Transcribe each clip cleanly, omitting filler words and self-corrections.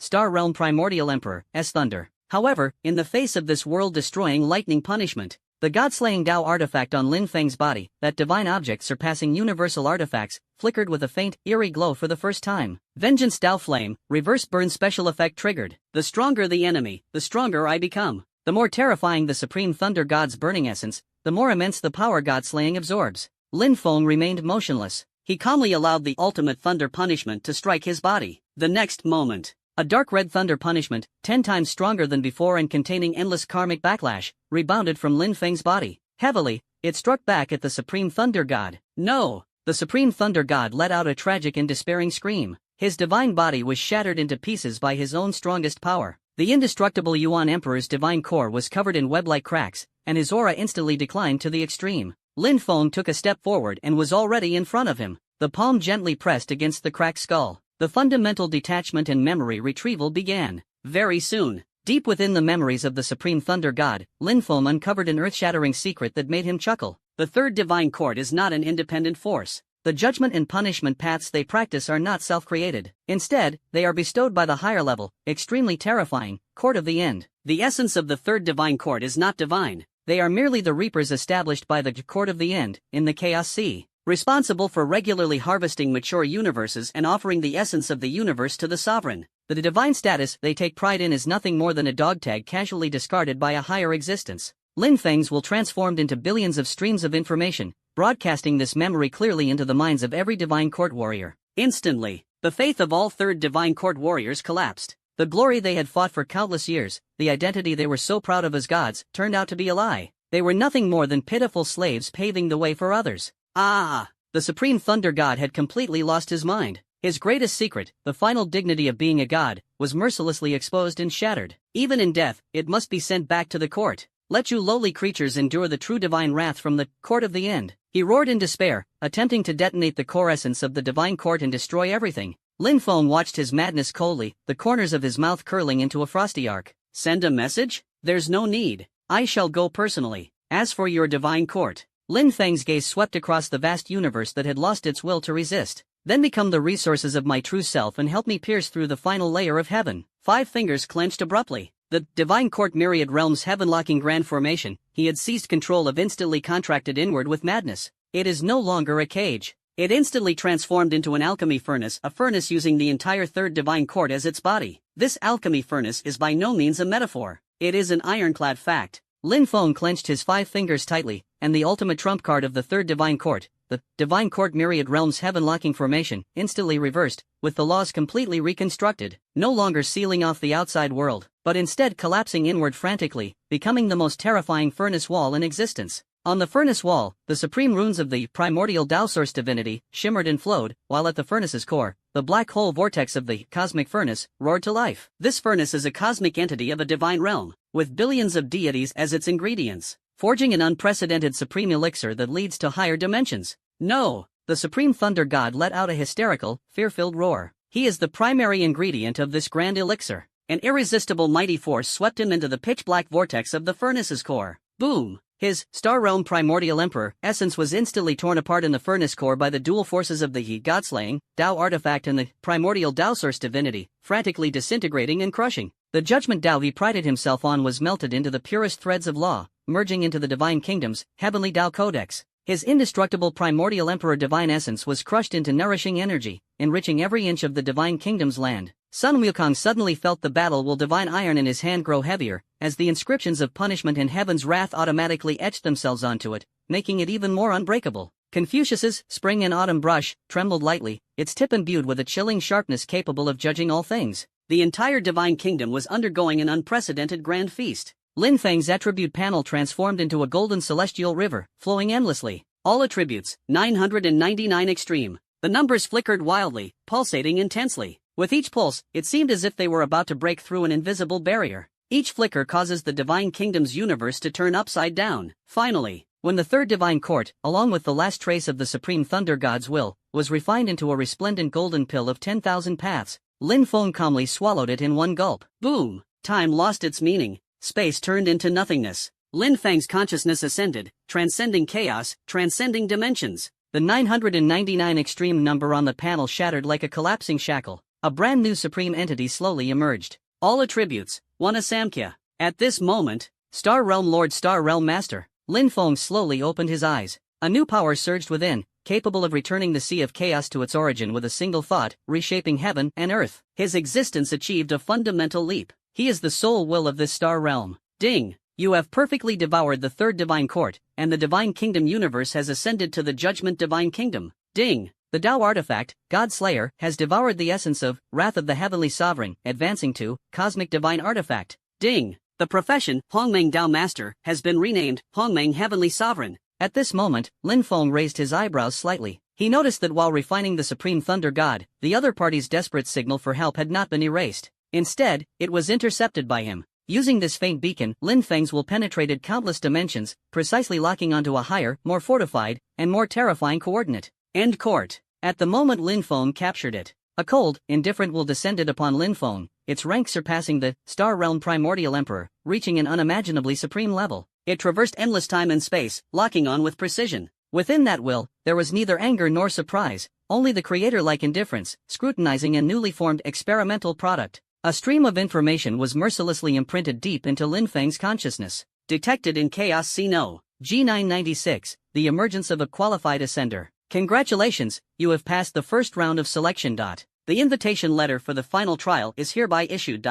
Star Realm Primordial Emperor, S Thunder. However, in the face of this world-destroying lightning punishment, the god-slaying Dao artifact on Lin Feng's body, that divine object surpassing universal artifacts, flickered with a faint, eerie glow for the first time. Vengeance Dao Flame, reverse burn special effect triggered. The stronger the enemy, the stronger I become. The more terrifying the Supreme Thunder God's burning essence, the more immense the power god-slaying absorbs. Lin Feng remained motionless. He calmly allowed the ultimate thunder punishment to strike his body. The next moment, a dark red thunder punishment, 10 times stronger than before and containing endless karmic backlash, rebounded from Lin Feng's body. Heavily, it struck back at the Supreme Thunder God. No! The Supreme Thunder God let out a tragic and despairing scream. His divine body was shattered into pieces by his own strongest power. The indestructible Yuan Emperor's divine core was covered in web-like cracks, and his aura instantly declined to the extreme. Lin Feng took a step forward and was already in front of him, the palm gently pressed against the cracked skull. The fundamental detachment and memory retrieval began. Very soon, deep within the memories of the Supreme Thunder God, Lin Feng uncovered an earth-shattering secret that made him chuckle. The third divine court is not an independent force. The judgment and punishment paths they practice are not self-created. Instead, they are bestowed by the higher level, extremely terrifying, Court of the End. The essence of the third divine court is not divine. They are merely the reapers established by the Court of the End, in the Chaos Sea, responsible for regularly harvesting mature universes and offering the essence of the universe to the sovereign. The divine status they take pride in is nothing more than a dog tag casually discarded by a higher existence. Lin Feng's will transformed into billions of streams of information, broadcasting this memory clearly into the minds of every divine court warrior. Instantly, the faith of all third divine court warriors collapsed. The glory they had fought for countless years, the identity they were so proud of as gods, turned out to be a lie. They were nothing more than pitiful slaves paving the way for others. The Supreme Thunder God had completely lost his mind. His greatest secret, the final dignity of being a god, was mercilessly exposed and shattered. Even in death, it must be sent back to the court. Let you lowly creatures endure the true divine wrath from the Court of the End. He roared in despair, attempting to detonate the core essence of the divine court and destroy everything. Lin Feng watched his madness coldly, the corners of his mouth curling into a frosty arc. Send a message? There's no need. I shall go personally. As for your divine court, Lin Feng's gaze swept across the vast universe that had lost its will to resist. Then become the resources of my true self and help me pierce through the final layer of heaven. 5 fingers clenched abruptly. The divine court myriad realms heaven-locking grand formation, he had seized control of instantly contracted inward with madness. It is no longer a cage. It instantly transformed into an alchemy furnace, a furnace using the entire third divine court as its body. This alchemy furnace is by no means a metaphor. It is an ironclad fact. Lin Feng clenched his 5 fingers tightly, and the ultimate trump card of the third divine court, the divine court myriad realms heaven-locking formation, instantly reversed, with the laws completely reconstructed, no longer sealing off the outside world, but instead collapsing inward frantically, becoming the most terrifying furnace wall in existence. On the furnace wall, the supreme runes of the primordial Tao source divinity shimmered and flowed, while at the furnace's core, the black hole vortex of the cosmic furnace roared to life. This furnace is a cosmic entity of a divine realm, with billions of deities as its ingredients, forging an unprecedented supreme elixir that leads to higher dimensions. No! The Supreme Thunder God let out a hysterical, fear-filled roar. He is the primary ingredient of this grand elixir. An irresistible mighty force swept him into the pitch-black vortex of the furnace's core. Boom! His Star Realm Primordial Emperor essence was instantly torn apart in the furnace core by the dual forces of the God-slaying Tao artifact and the primordial Tao source divinity, frantically disintegrating and crushing. The judgment Tao he prided himself on was melted into the purest threads of law, merging into the divine kingdom's heavenly Tao codex. His indestructible primordial emperor divine essence was crushed into nourishing energy, enriching every inch of the divine kingdom's land. Sun Wukong suddenly felt the battle will divine iron in his hand grow heavier, as the inscriptions of punishment and heaven's wrath automatically etched themselves onto it, making it even more unbreakable. Confucius's spring and autumn brush trembled lightly, its tip imbued with a chilling sharpness capable of judging all things. The entire divine kingdom was undergoing an unprecedented grand feast. Lin Feng's attribute panel transformed into a golden celestial river, flowing endlessly. All attributes, 999 extreme. The numbers flickered wildly, pulsating intensely. With each pulse, it seemed as if they were about to break through an invisible barrier. Each flicker causes the divine kingdom's universe to turn upside down. Finally, when the third divine court, along with the last trace of the Supreme Thunder God's will, was refined into a resplendent golden pill of 10,000 paths, Lin Feng calmly swallowed it in one gulp. Boom! Time lost its meaning. Space turned into nothingness. Lin Feng's consciousness ascended, transcending chaos, transcending dimensions. The 999 extreme number on the panel shattered like a collapsing shackle. a brand new supreme entity slowly emerged. All attributes, one Asamkhya. At this moment, Star Realm Lord, Star Realm Master, Lin Feng slowly opened his eyes. A new power surged within, capable of returning the Sea of Chaos to its origin with a single thought, reshaping heaven and earth. His existence achieved a fundamental leap. He is the sole will of this star realm. Ding! You have perfectly devoured the third divine court, and the divine kingdom universe has ascended to the judgment divine kingdom. Ding! The Tao artifact, God Slayer, has devoured the essence of Wrath of the Heavenly Sovereign, advancing to Cosmic Divine Artifact. Ding! The profession, Hongmeng Tao Master, has been renamed Hongmeng Heavenly Sovereign. At this moment, Lin Feng raised his eyebrows slightly. He noticed that while refining the Supreme Thunder God, the other party's desperate signal for help had not been erased. Instead, it was intercepted by him. Using this faint beacon, Lin Feng's will penetrated countless dimensions, precisely locking onto a higher, more fortified, and more terrifying coordinate. End court. At the moment Lin Feng captured it, a cold, indifferent will descended upon Lin Feng, its rank surpassing the Star Realm Primordial Emperor, reaching an unimaginably supreme level. It traversed endless time and space, locking on with precision. Within that will, there was neither anger nor surprise, only the creator-like indifference, scrutinizing a newly formed experimental product. A stream of information was mercilessly imprinted deep into Lin Feng's consciousness. Detected in chaos C-No. G996, the emergence of a qualified ascender. Congratulations, you have passed the first round of selection. The invitation letter for the final trial is hereby issued.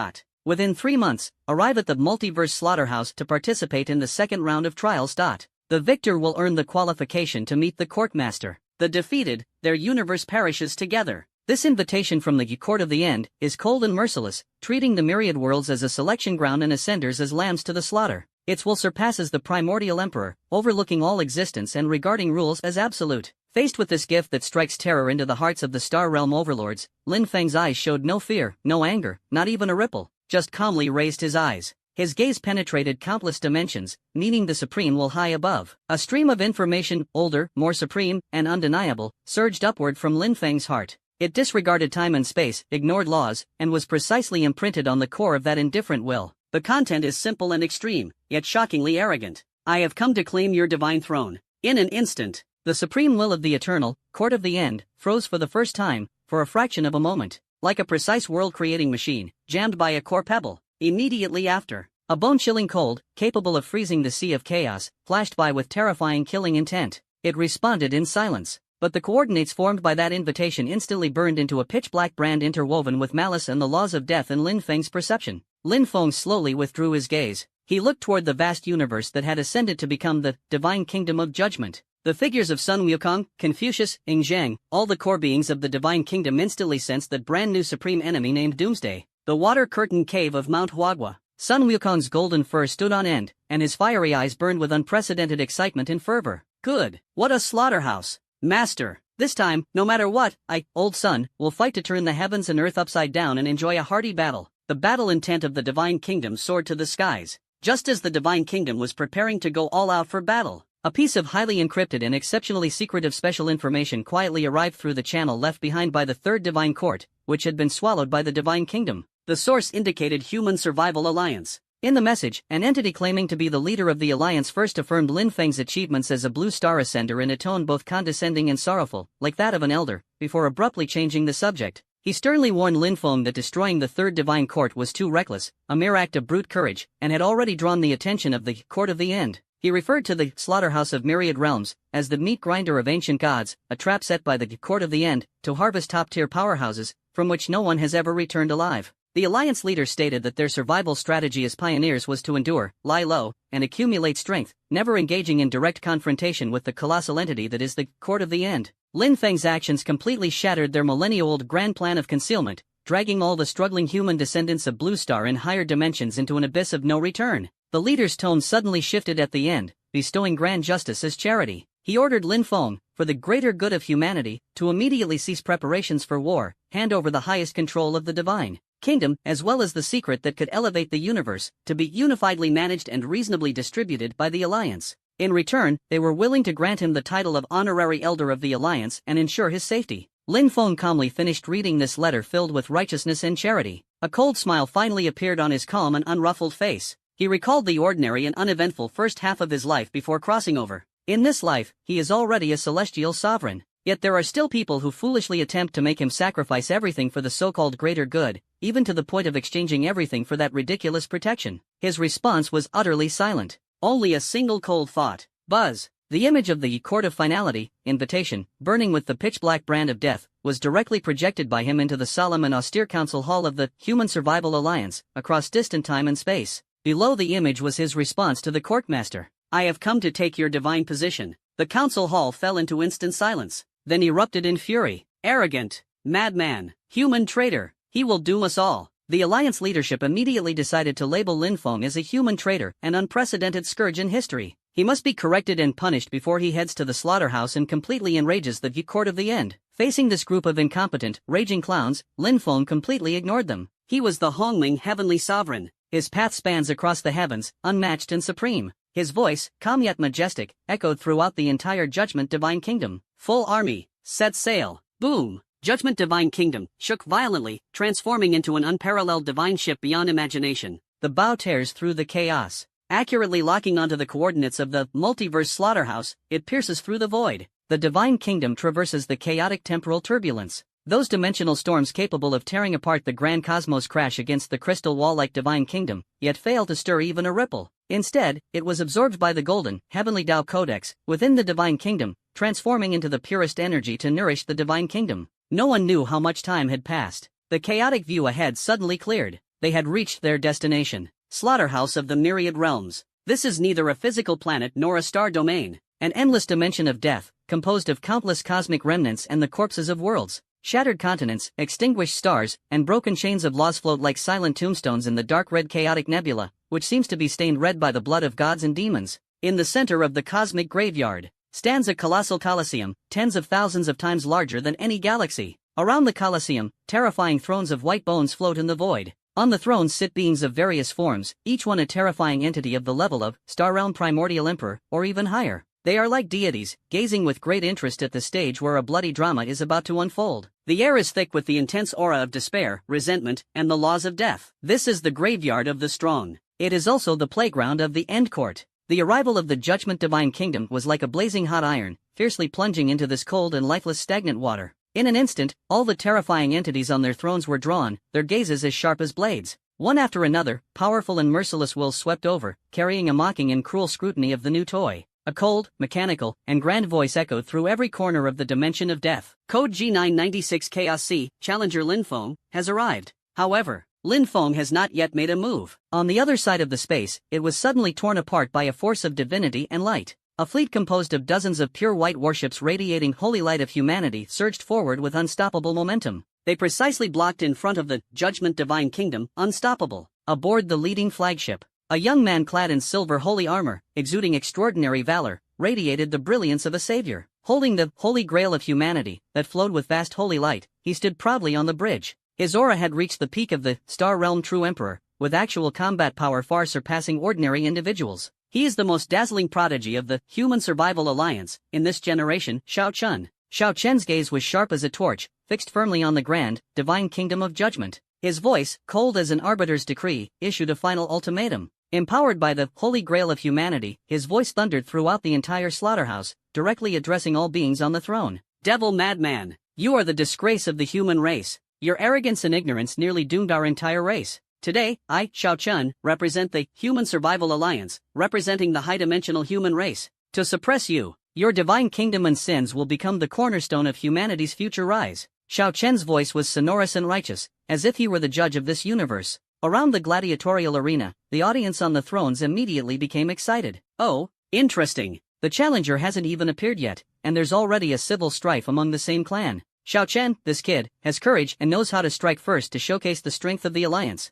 Within 3 months, arrive at the Multiverse Slaughterhouse to participate in the second round of trials. The victor will earn the qualification to meet the courtmaster. The defeated, their universe perishes together. This invitation from the Court of the End is cold and merciless, treating the myriad worlds as a selection ground and ascenders as lambs to the slaughter. Its will surpasses the primordial emperor, overlooking all existence and regarding rules as absolute. Faced with this gift that strikes terror into the hearts of the Star Realm overlords, Lin Feng's eyes showed no fear, no anger, not even a ripple, just calmly raised his eyes. His gaze penetrated countless dimensions, meeting the supreme will high above. A stream of information, older, more supreme, and undeniable, surged upward from Lin Feng's heart. It disregarded time and space, ignored laws, and was precisely imprinted on the core of that indifferent will. The content is simple and extreme, yet shockingly arrogant. I have come to claim your divine throne. In an instant, the supreme will of the eternal, Court of the End, froze for the first time, for a fraction of a moment, like a precise world-creating machine, jammed by a core pebble. Immediately after, a bone-chilling cold, capable of freezing the Sea of Chaos, flashed by with terrifying killing intent. It responded in silence. But the coordinates formed by that invitation instantly burned into a pitch-black brand interwoven with malice and the laws of death in Lin Feng's perception. Lin Feng slowly withdrew his gaze. He looked toward the vast universe that had ascended to become the divine kingdom of judgment. The figures of Sun Wukong, Confucius, Ing Zhang, all the core beings of the divine kingdom instantly sensed that brand new supreme enemy named Doomsday. The water curtain cave of Mount Huagua. Sun Wukong's golden fur stood on end, and his fiery eyes burned with unprecedented excitement and fervor. Good. What a slaughterhouse. Master, this time, no matter what, old Sun, will fight to turn the heavens and earth upside down and enjoy a hearty battle. The battle intent of the divine kingdom soared to the skies. Just as the divine kingdom was preparing to go all out for battle, a piece of highly encrypted and exceptionally secretive special information quietly arrived through the channel left behind by the third divine court, which had been swallowed by the divine kingdom. The source indicated Human Survival Alliance. In the message, an entity claiming to be the leader of the alliance first affirmed Lin Feng's achievements as a blue star ascender in a tone both condescending and sorrowful, like that of an elder, before abruptly changing the subject. He sternly warned Lin Feng that destroying the third divine court was too reckless, a mere act of brute courage, and had already drawn the attention of the Court of the End. He referred to the slaughterhouse of myriad realms as the meat grinder of ancient gods, a trap set by the Court of the End to harvest top-tier powerhouses, from which no one has ever returned alive. The alliance leader stated that their survival strategy as pioneers was to endure, lie low, and accumulate strength, never engaging in direct confrontation with the colossal entity that is the Court of the End. Lin Feng's actions completely shattered their millennia-old grand plan of concealment, dragging all the struggling human descendants of Blue Star in higher dimensions into an abyss of no return. The leader's tone suddenly shifted at the end, bestowing grand justice as charity. He ordered Lin Feng, for the greater good of humanity, to immediately cease preparations for war, hand over the highest control of the divine kingdom, as well as the secret that could elevate the universe, to be unifiedly managed and reasonably distributed by the Alliance. In return, they were willing to grant him the title of Honorary Elder of the Alliance and ensure his safety. Lin Feng calmly finished reading this letter filled with righteousness and charity. A cold smile finally appeared on his calm and unruffled face. He recalled the ordinary and uneventful first half of his life before crossing over. In this life, he is already a celestial sovereign. Yet there are still people who foolishly attempt to make him sacrifice everything for the so-called greater good, even to the point of exchanging everything for that ridiculous protection. His response was utterly silent. Only a single cold thought. Buzz. The image of the court of finality, invitation, burning with the pitch-black brand of death, was directly projected by him into the solemn and austere council hall of the Human Survival Alliance, across distant time and space. Below the image was his response to the courtmaster. I have come to take your divine position. The council hall fell into instant silence, then erupted in fury. Arrogant, madman, human traitor, he will doom us all. The Alliance leadership immediately decided to label Lin Feng as a human traitor, an unprecedented scourge in history. He must be corrected and punished before he heads to the slaughterhouse and completely enrages the court of the end. Facing this group of incompetent, raging clowns, Lin Feng completely ignored them. He was the Hongming heavenly sovereign. His path spans across the heavens, unmatched and supreme. His voice, calm yet majestic, echoed throughout the entire Judgment Divine Kingdom. Full army, set sail. Boom! Judgment Divine Kingdom shook violently, transforming into an unparalleled divine ship beyond imagination. The bow tears through the chaos. Accurately locking onto the coordinates of the multiverse slaughterhouse, it pierces through the void. The Divine Kingdom traverses the chaotic temporal turbulence. Those dimensional storms capable of tearing apart the grand cosmos crash against the crystal wall like Divine Kingdom, yet fail to stir even a ripple. Instead, it was absorbed by the golden, heavenly Tao Codex, within the Divine Kingdom, transforming into the purest energy to nourish the Divine Kingdom. No one knew how much time had passed. The chaotic view ahead suddenly cleared. They had reached their destination. Slaughterhouse of the myriad realms. This is neither a physical planet nor a star domain. An endless dimension of death, composed of countless cosmic remnants and the corpses of worlds. Shattered continents, extinguished stars, and broken chains of laws float like silent tombstones in the dark red chaotic nebula, which seems to be stained red by the blood of gods and demons. In the center of the cosmic graveyard stands a colossal Colosseum, tens of thousands of times larger than any galaxy. Around the Colosseum, terrifying thrones of white bones float in the void. On the thrones sit beings of various forms, each one a terrifying entity of the level of Star Realm Primordial Emperor, or even higher. They are like deities, gazing with great interest at the stage where a bloody drama is about to unfold. The air is thick with the intense aura of despair, resentment, and the laws of death. This is the graveyard of the strong. It is also the playground of the End Court. The arrival of the Judgment Divine Kingdom was like a blazing hot iron, fiercely plunging into this cold and lifeless stagnant water. In an instant, all the terrifying entities on their thrones were drawn, their gazes as sharp as blades. One after another, powerful and merciless wills swept over, carrying a mocking and cruel scrutiny of the new toy. A cold, mechanical, and grand voice echoed through every corner of the dimension of death. Code G996 Chaos C, Challenger Lin Feng, has arrived. However, Lin Feng has not yet made a move. On the other side of the space, it was suddenly torn apart by a force of divinity and light. A fleet composed of dozens of pure white warships radiating holy light of humanity surged forward with unstoppable momentum. They precisely blocked in front of the Judgment Divine Kingdom, unstoppable. Aboard the leading flagship, a young man clad in silver holy armor, exuding extraordinary valor, radiated the brilliance of a savior. Holding the holy grail of humanity that flowed with vast holy light, he stood proudly on the bridge. His aura had reached the peak of the Star Realm True Emperor, with actual combat power far surpassing ordinary individuals. He is the most dazzling prodigy of the Human Survival Alliance, in this generation, Shao Chun. Shao Chen's gaze was sharp as a torch, fixed firmly on the grand, divine kingdom of judgment. His voice, cold as an arbiter's decree, issued a final ultimatum. Empowered by the holy grail of humanity, his voice thundered throughout the entire slaughterhouse, directly addressing all beings on the throne. Devil madman, you are the disgrace of the human race. Your arrogance and ignorance nearly doomed our entire race. Today, I, Shao Chun, represent the Human Survival Alliance, representing the high-dimensional human race. To suppress you, your divine kingdom and sins will become the cornerstone of humanity's future rise. Shao Chen's voice was sonorous and righteous, as if he were the judge of this universe. Around the gladiatorial arena, the audience on the thrones immediately became excited. Oh, interesting. The challenger hasn't even appeared yet, and there's already a civil strife among the same clan. Shao Chen, this kid, has courage and knows how to strike first to showcase the strength of the alliance.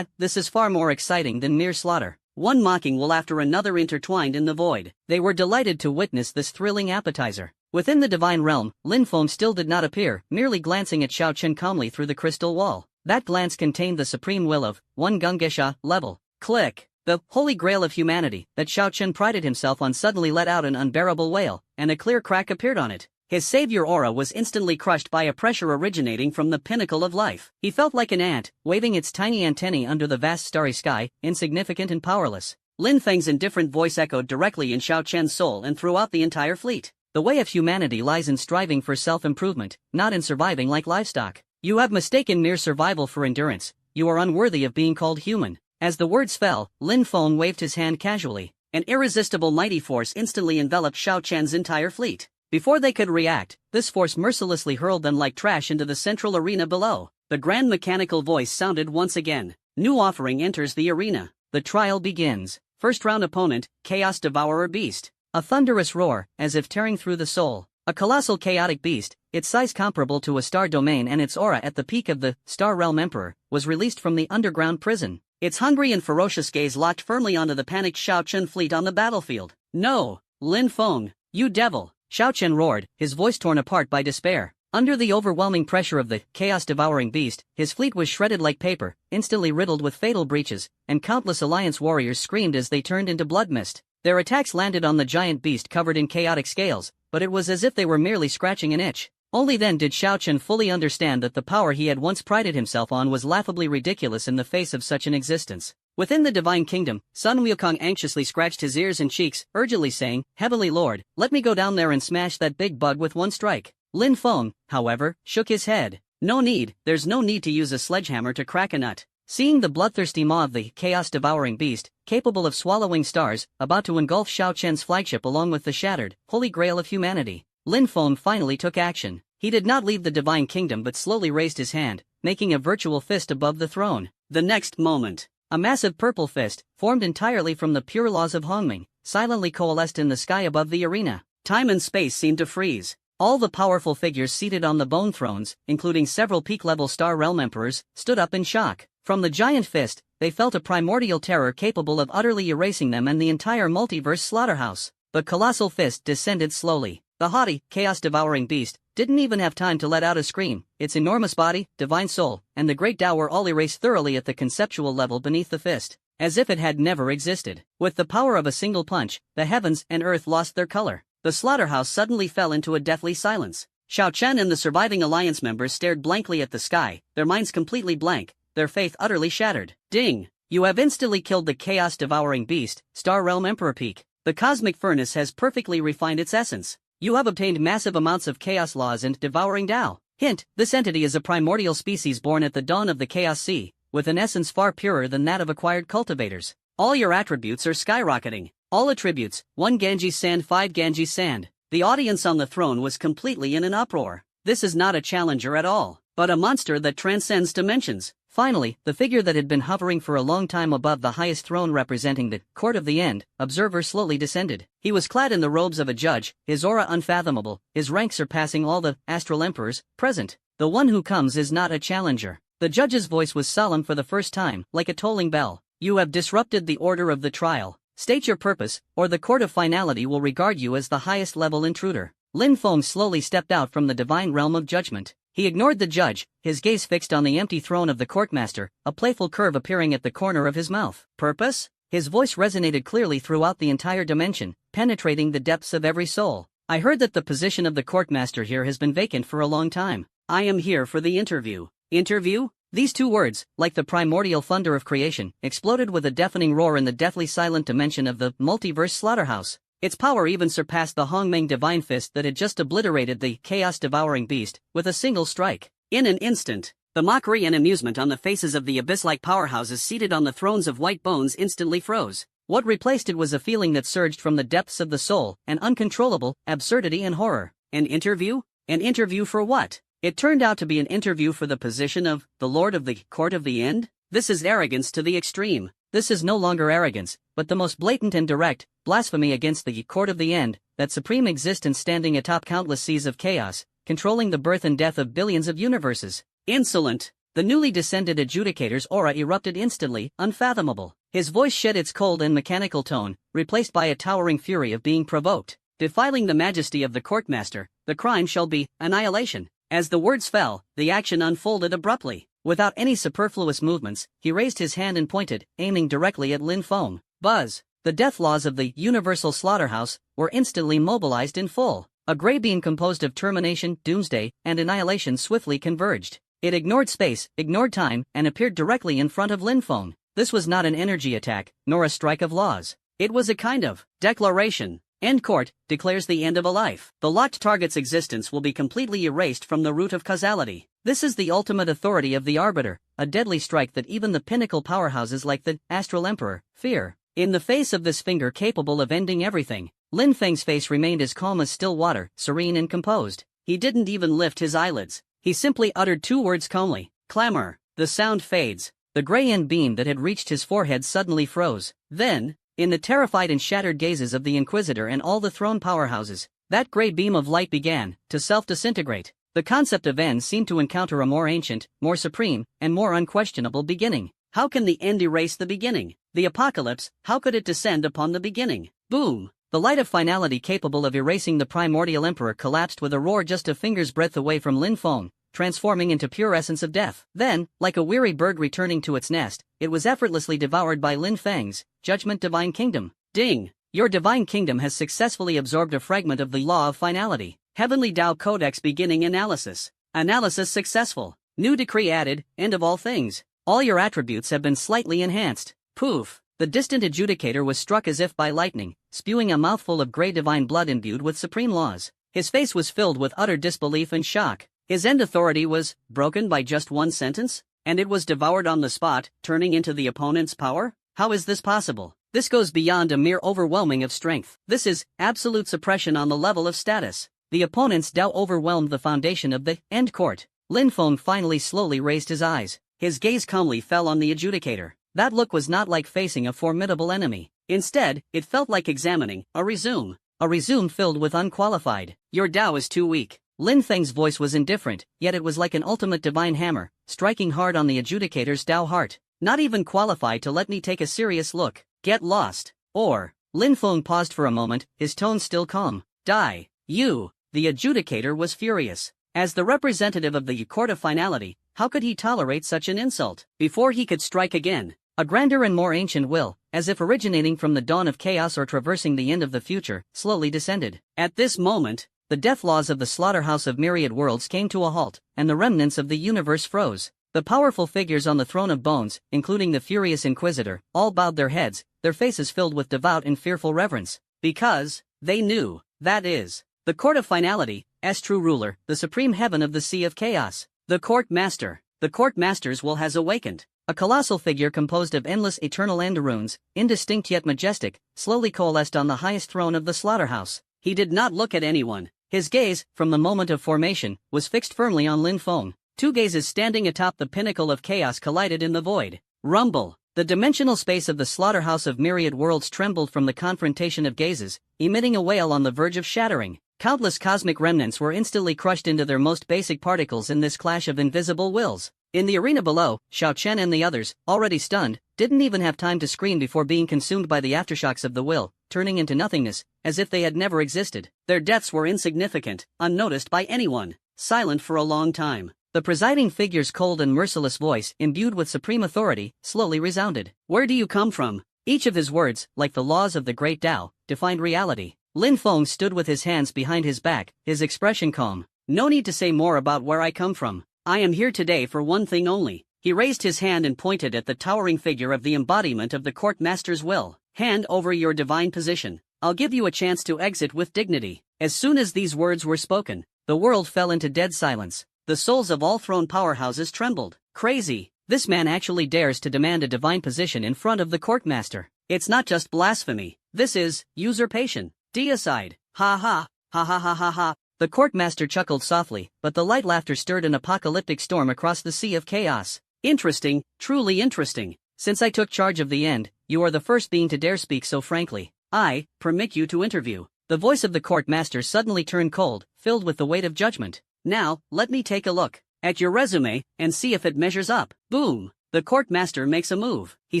This is far more exciting than mere slaughter. One mocking will after another intertwined in the void. They were delighted to witness this thrilling appetizer. Within the divine realm, Lin Feng still did not appear, merely glancing at Shao Chen calmly through the crystal wall. That glance contained the supreme will of one Gungesha level. Click. The holy grail of humanity that Shao Chen prided himself on suddenly let out an unbearable wail, and a clear crack appeared on it. His savior aura was instantly crushed by a pressure originating from the pinnacle of life. He felt like an ant, waving its tiny antennae under the vast starry sky, insignificant and powerless. Lin Feng's indifferent voice echoed directly in Shao Chen's soul and throughout the entire fleet. The way of humanity lies in striving for self-improvement, not in surviving like livestock. You have mistaken mere survival for endurance. You are unworthy of being called human. As the words fell, Lin Feng waved his hand casually. An irresistible mighty force instantly enveloped Xiao Chen's entire fleet. Before they could react, this force mercilessly hurled them like trash into the central arena below. The grand mechanical voice sounded once again. New offering enters the arena. The trial begins. First round opponent, Chaos Devourer Beast. A thunderous roar, as if tearing through the soul. A colossal chaotic beast, its size comparable to a star domain and its aura at the peak of the Star Realm Emperor, was released from the underground prison. Its hungry and ferocious gaze locked firmly onto the panicked Xiao Chen fleet on the battlefield. No! Lin Feng, you devil! Xiao Chen roared, his voice torn apart by despair. Under the overwhelming pressure of the chaos-devouring beast, his fleet was shredded like paper, instantly riddled with fatal breaches, and countless Alliance warriors screamed as they turned into blood mist. Their attacks landed on the giant beast covered in chaotic scales, but it was as if they were merely scratching an itch. Only then did Xiao Chen fully understand that the power he had once prided himself on was laughably ridiculous in the face of such an existence. Within the Divine Kingdom, Sun Wukong anxiously scratched his ears and cheeks, urgently saying, "Heavenly Lord, let me go down there and smash that big bug with one strike." Lin Feng, however, shook his head. "No need, there's no need to use a sledgehammer to crack a nut." Seeing the bloodthirsty maw of the chaos-devouring beast, capable of swallowing stars, about to engulf Xiao Chen's flagship along with the shattered, holy grail of humanity, Lin Feng finally took action. He did not leave the Divine Kingdom but slowly raised his hand, making a virtual fist above the throne. The next moment, a massive purple fist, formed entirely from the pure laws of Hongming, silently coalesced in the sky above the arena. Time and space seemed to freeze. All the powerful figures seated on the bone thrones, including several peak-level Star Realm Emperors, stood up in shock. From the giant fist, they felt a primordial terror capable of utterly erasing them and the entire multiverse slaughterhouse. The colossal fist descended slowly. The haughty, chaos-devouring beast didn't even have time to let out a scream. Its enormous body, divine soul, and the great Tao were all erased thoroughly at the conceptual level beneath the fist, as if it had never existed. With the power of a single punch, the heavens and earth lost their color. The slaughterhouse suddenly fell into a deathly silence. Xiao Chen and the surviving alliance members stared blankly at the sky, their minds completely blank, their faith utterly shattered. Ding! You have instantly killed the chaos-devouring beast, Star Realm Emperor Peak. The cosmic furnace has perfectly refined its essence. You have obtained massive amounts of chaos laws and devouring Tao. Hint, this entity is a primordial species born at the dawn of the Chaos Sea, with an essence far purer than that of acquired cultivators. All your attributes are skyrocketing. All attributes, 1 Ganges sand 5 Ganges sand. The audience on the throne was completely in an uproar. This is not a challenger at all, but a monster that transcends dimensions. Finally, the figure that had been hovering for a long time above the highest throne representing the Court of the End, observer slowly descended. He was clad in the robes of a judge, his aura unfathomable, his rank surpassing all the astral emperors present. The one who comes is not a challenger. The judge's voice was solemn for the first time, like a tolling bell. You have disrupted the order of the trial. State your purpose, or the Court of Finality will regard you as the highest-level intruder. Lin Feng slowly stepped out from the divine realm of judgment. He ignored the judge, his gaze fixed on the empty throne of the courtmaster, a playful curve appearing at the corner of his mouth. Purpose? His voice resonated clearly throughout the entire dimension, penetrating the depths of every soul. I heard that the position of the courtmaster here has been vacant for a long time. I am here for the interview. Interview? These two words, like the primordial thunder of creation, exploded with a deafening roar in the deathly silent dimension of the multiverse slaughterhouse. Its power even surpassed the Hongmeng divine fist that had just obliterated the chaos-devouring beast with a single strike. In an instant, the mockery and amusement on the faces of the abyss-like powerhouses seated on the thrones of white bones instantly froze. What replaced it was a feeling that surged from the depths of the soul, an uncontrollable absurdity and horror. An interview? An interview for what? It turned out to be an interview for the position of the Lord of the Court of the End? This is arrogance to the extreme. This is no longer arrogance, but the most blatant and direct blasphemy against the Court of the End, that supreme existence standing atop countless seas of chaos, controlling the birth and death of billions of universes. Insolent! The newly descended adjudicator's aura erupted instantly, unfathomable. His voice shed its cold and mechanical tone, replaced by a towering fury of being provoked. Defiling the majesty of the courtmaster, the crime shall be annihilation. As the words fell, the action unfolded abruptly. Without any superfluous movements, he raised his hand and pointed, aiming directly at Lin Feng. Buzz! The death laws of the universal slaughterhouse were instantly mobilized in full. A gray beam composed of termination, doomsday, and annihilation swiftly converged. It ignored space, ignored time, and appeared directly in front of Lin Feng. This was not an energy attack, nor a strike of laws. It was a kind of declaration. End court declares the end of a life. The locked target's existence will be completely erased from the root of causality. This is the ultimate authority of the arbiter, a deadly strike that even the pinnacle powerhouses like the astral emperor fear. In the face of this finger capable of ending everything, Lin Feng's face remained as calm as still water, serene and composed. He didn't even lift his eyelids. He simply uttered two words calmly, clamor. The sound fades. The gray end beam that had reached his forehead suddenly froze. Then, in the terrified and shattered gazes of the Inquisitor and all the throne powerhouses, that gray beam of light began to self-disintegrate. The concept of end seemed to encounter a more ancient, more supreme, and more unquestionable beginning. How can the end erase the beginning? The apocalypse, how could it descend upon the beginning? Boom! The light of finality capable of erasing the primordial emperor collapsed with a roar just a finger's breadth away from Lin Feng, transforming into pure essence of death. Then, like a weary bird returning to its nest, it was effortlessly devoured by Lin Feng's Judgment Divine Kingdom. Ding! Your Divine Kingdom has successfully absorbed a fragment of the law of finality. Heavenly Tao Codex beginning analysis. Analysis successful. New decree added, end of all things. All your attributes have been slightly enhanced. Poof! The distant adjudicator was struck as if by lightning, spewing a mouthful of gray divine blood imbued with supreme laws. His face was filled with utter disbelief and shock. His end authority was broken by just one sentence, and it was devoured on the spot, turning into the opponent's power? How is this possible? This goes beyond a mere overwhelming of strength. This is absolute suppression on the level of status. The opponent's Tao overwhelmed the foundation of the end court. Lin Feng finally slowly raised his eyes. His gaze calmly fell on the adjudicator. That look was not like facing a formidable enemy. Instead, it felt like examining a resume. A resume filled with unqualified. Your Tao is too weak. Lin Feng's voice was indifferent, yet it was like an ultimate divine hammer, striking hard on the adjudicator's Tao heart. Not even qualified to let me take a serious look. Get lost. Or, Lin Feng paused for a moment, his tone still calm. Die. You. The adjudicator was furious. As the representative of the court of finality, how could he tolerate such an insult? Before he could strike again, a grander and more ancient will, as if originating from the dawn of chaos or traversing the end of the future, slowly descended. At this moment, the death laws of the slaughterhouse of myriad worlds came to a halt, and the remnants of the universe froze. The powerful figures on the throne of bones, including the furious Inquisitor, all bowed their heads, their faces filled with devout and fearful reverence. Because, they knew, that is, the court of finality, as true ruler, the supreme heaven of the sea of chaos. The court master. The court master's will has awakened. A colossal figure composed of endless eternal end runes, indistinct yet majestic, slowly coalesced on the highest throne of the slaughterhouse. He did not look at anyone. His gaze, from the moment of formation, was fixed firmly on Lin Feng. Two gazes standing atop the pinnacle of chaos collided in the void. Rumble! The dimensional space of the slaughterhouse of myriad worlds trembled from the confrontation of gazes, emitting a wail on the verge of shattering. Countless cosmic remnants were instantly crushed into their most basic particles in this clash of invisible wills. In the arena below, Xiao Chen and the others, already stunned, didn't even have time to scream before being consumed by the aftershocks of the will, turning into nothingness, as if they had never existed. Their deaths were insignificant, unnoticed by anyone, silent for a long time. The presiding figure's cold and merciless voice, imbued with supreme authority, slowly resounded. Where do you come from? Each of his words, like the laws of the great Tao, defined reality. Lin Feng stood with his hands behind his back, his expression calm. No need to say more about where I come from. I am here today for one thing only. He raised his hand and pointed at the towering figure of the embodiment of the court master's will. Hand over your divine position. I'll give you a chance to exit with dignity. As soon as these words were spoken, the world fell into dead silence. The souls of all throne powerhouses trembled. Crazy. This man actually dares to demand a divine position in front of the court master. It's not just blasphemy. This is usurpation. Deicide. Ha ha. Ha ha ha ha ha. The court master chuckled softly, but the light laughter stirred an apocalyptic storm across the sea of chaos. Interesting, truly interesting. Since I took charge of the end, you are the first being to dare speak so frankly. I permit you to interview. The voice of the court master suddenly turned cold, filled with the weight of judgment. Now, let me take a look at your resume and see if it measures up. Boom! The court master makes a move. He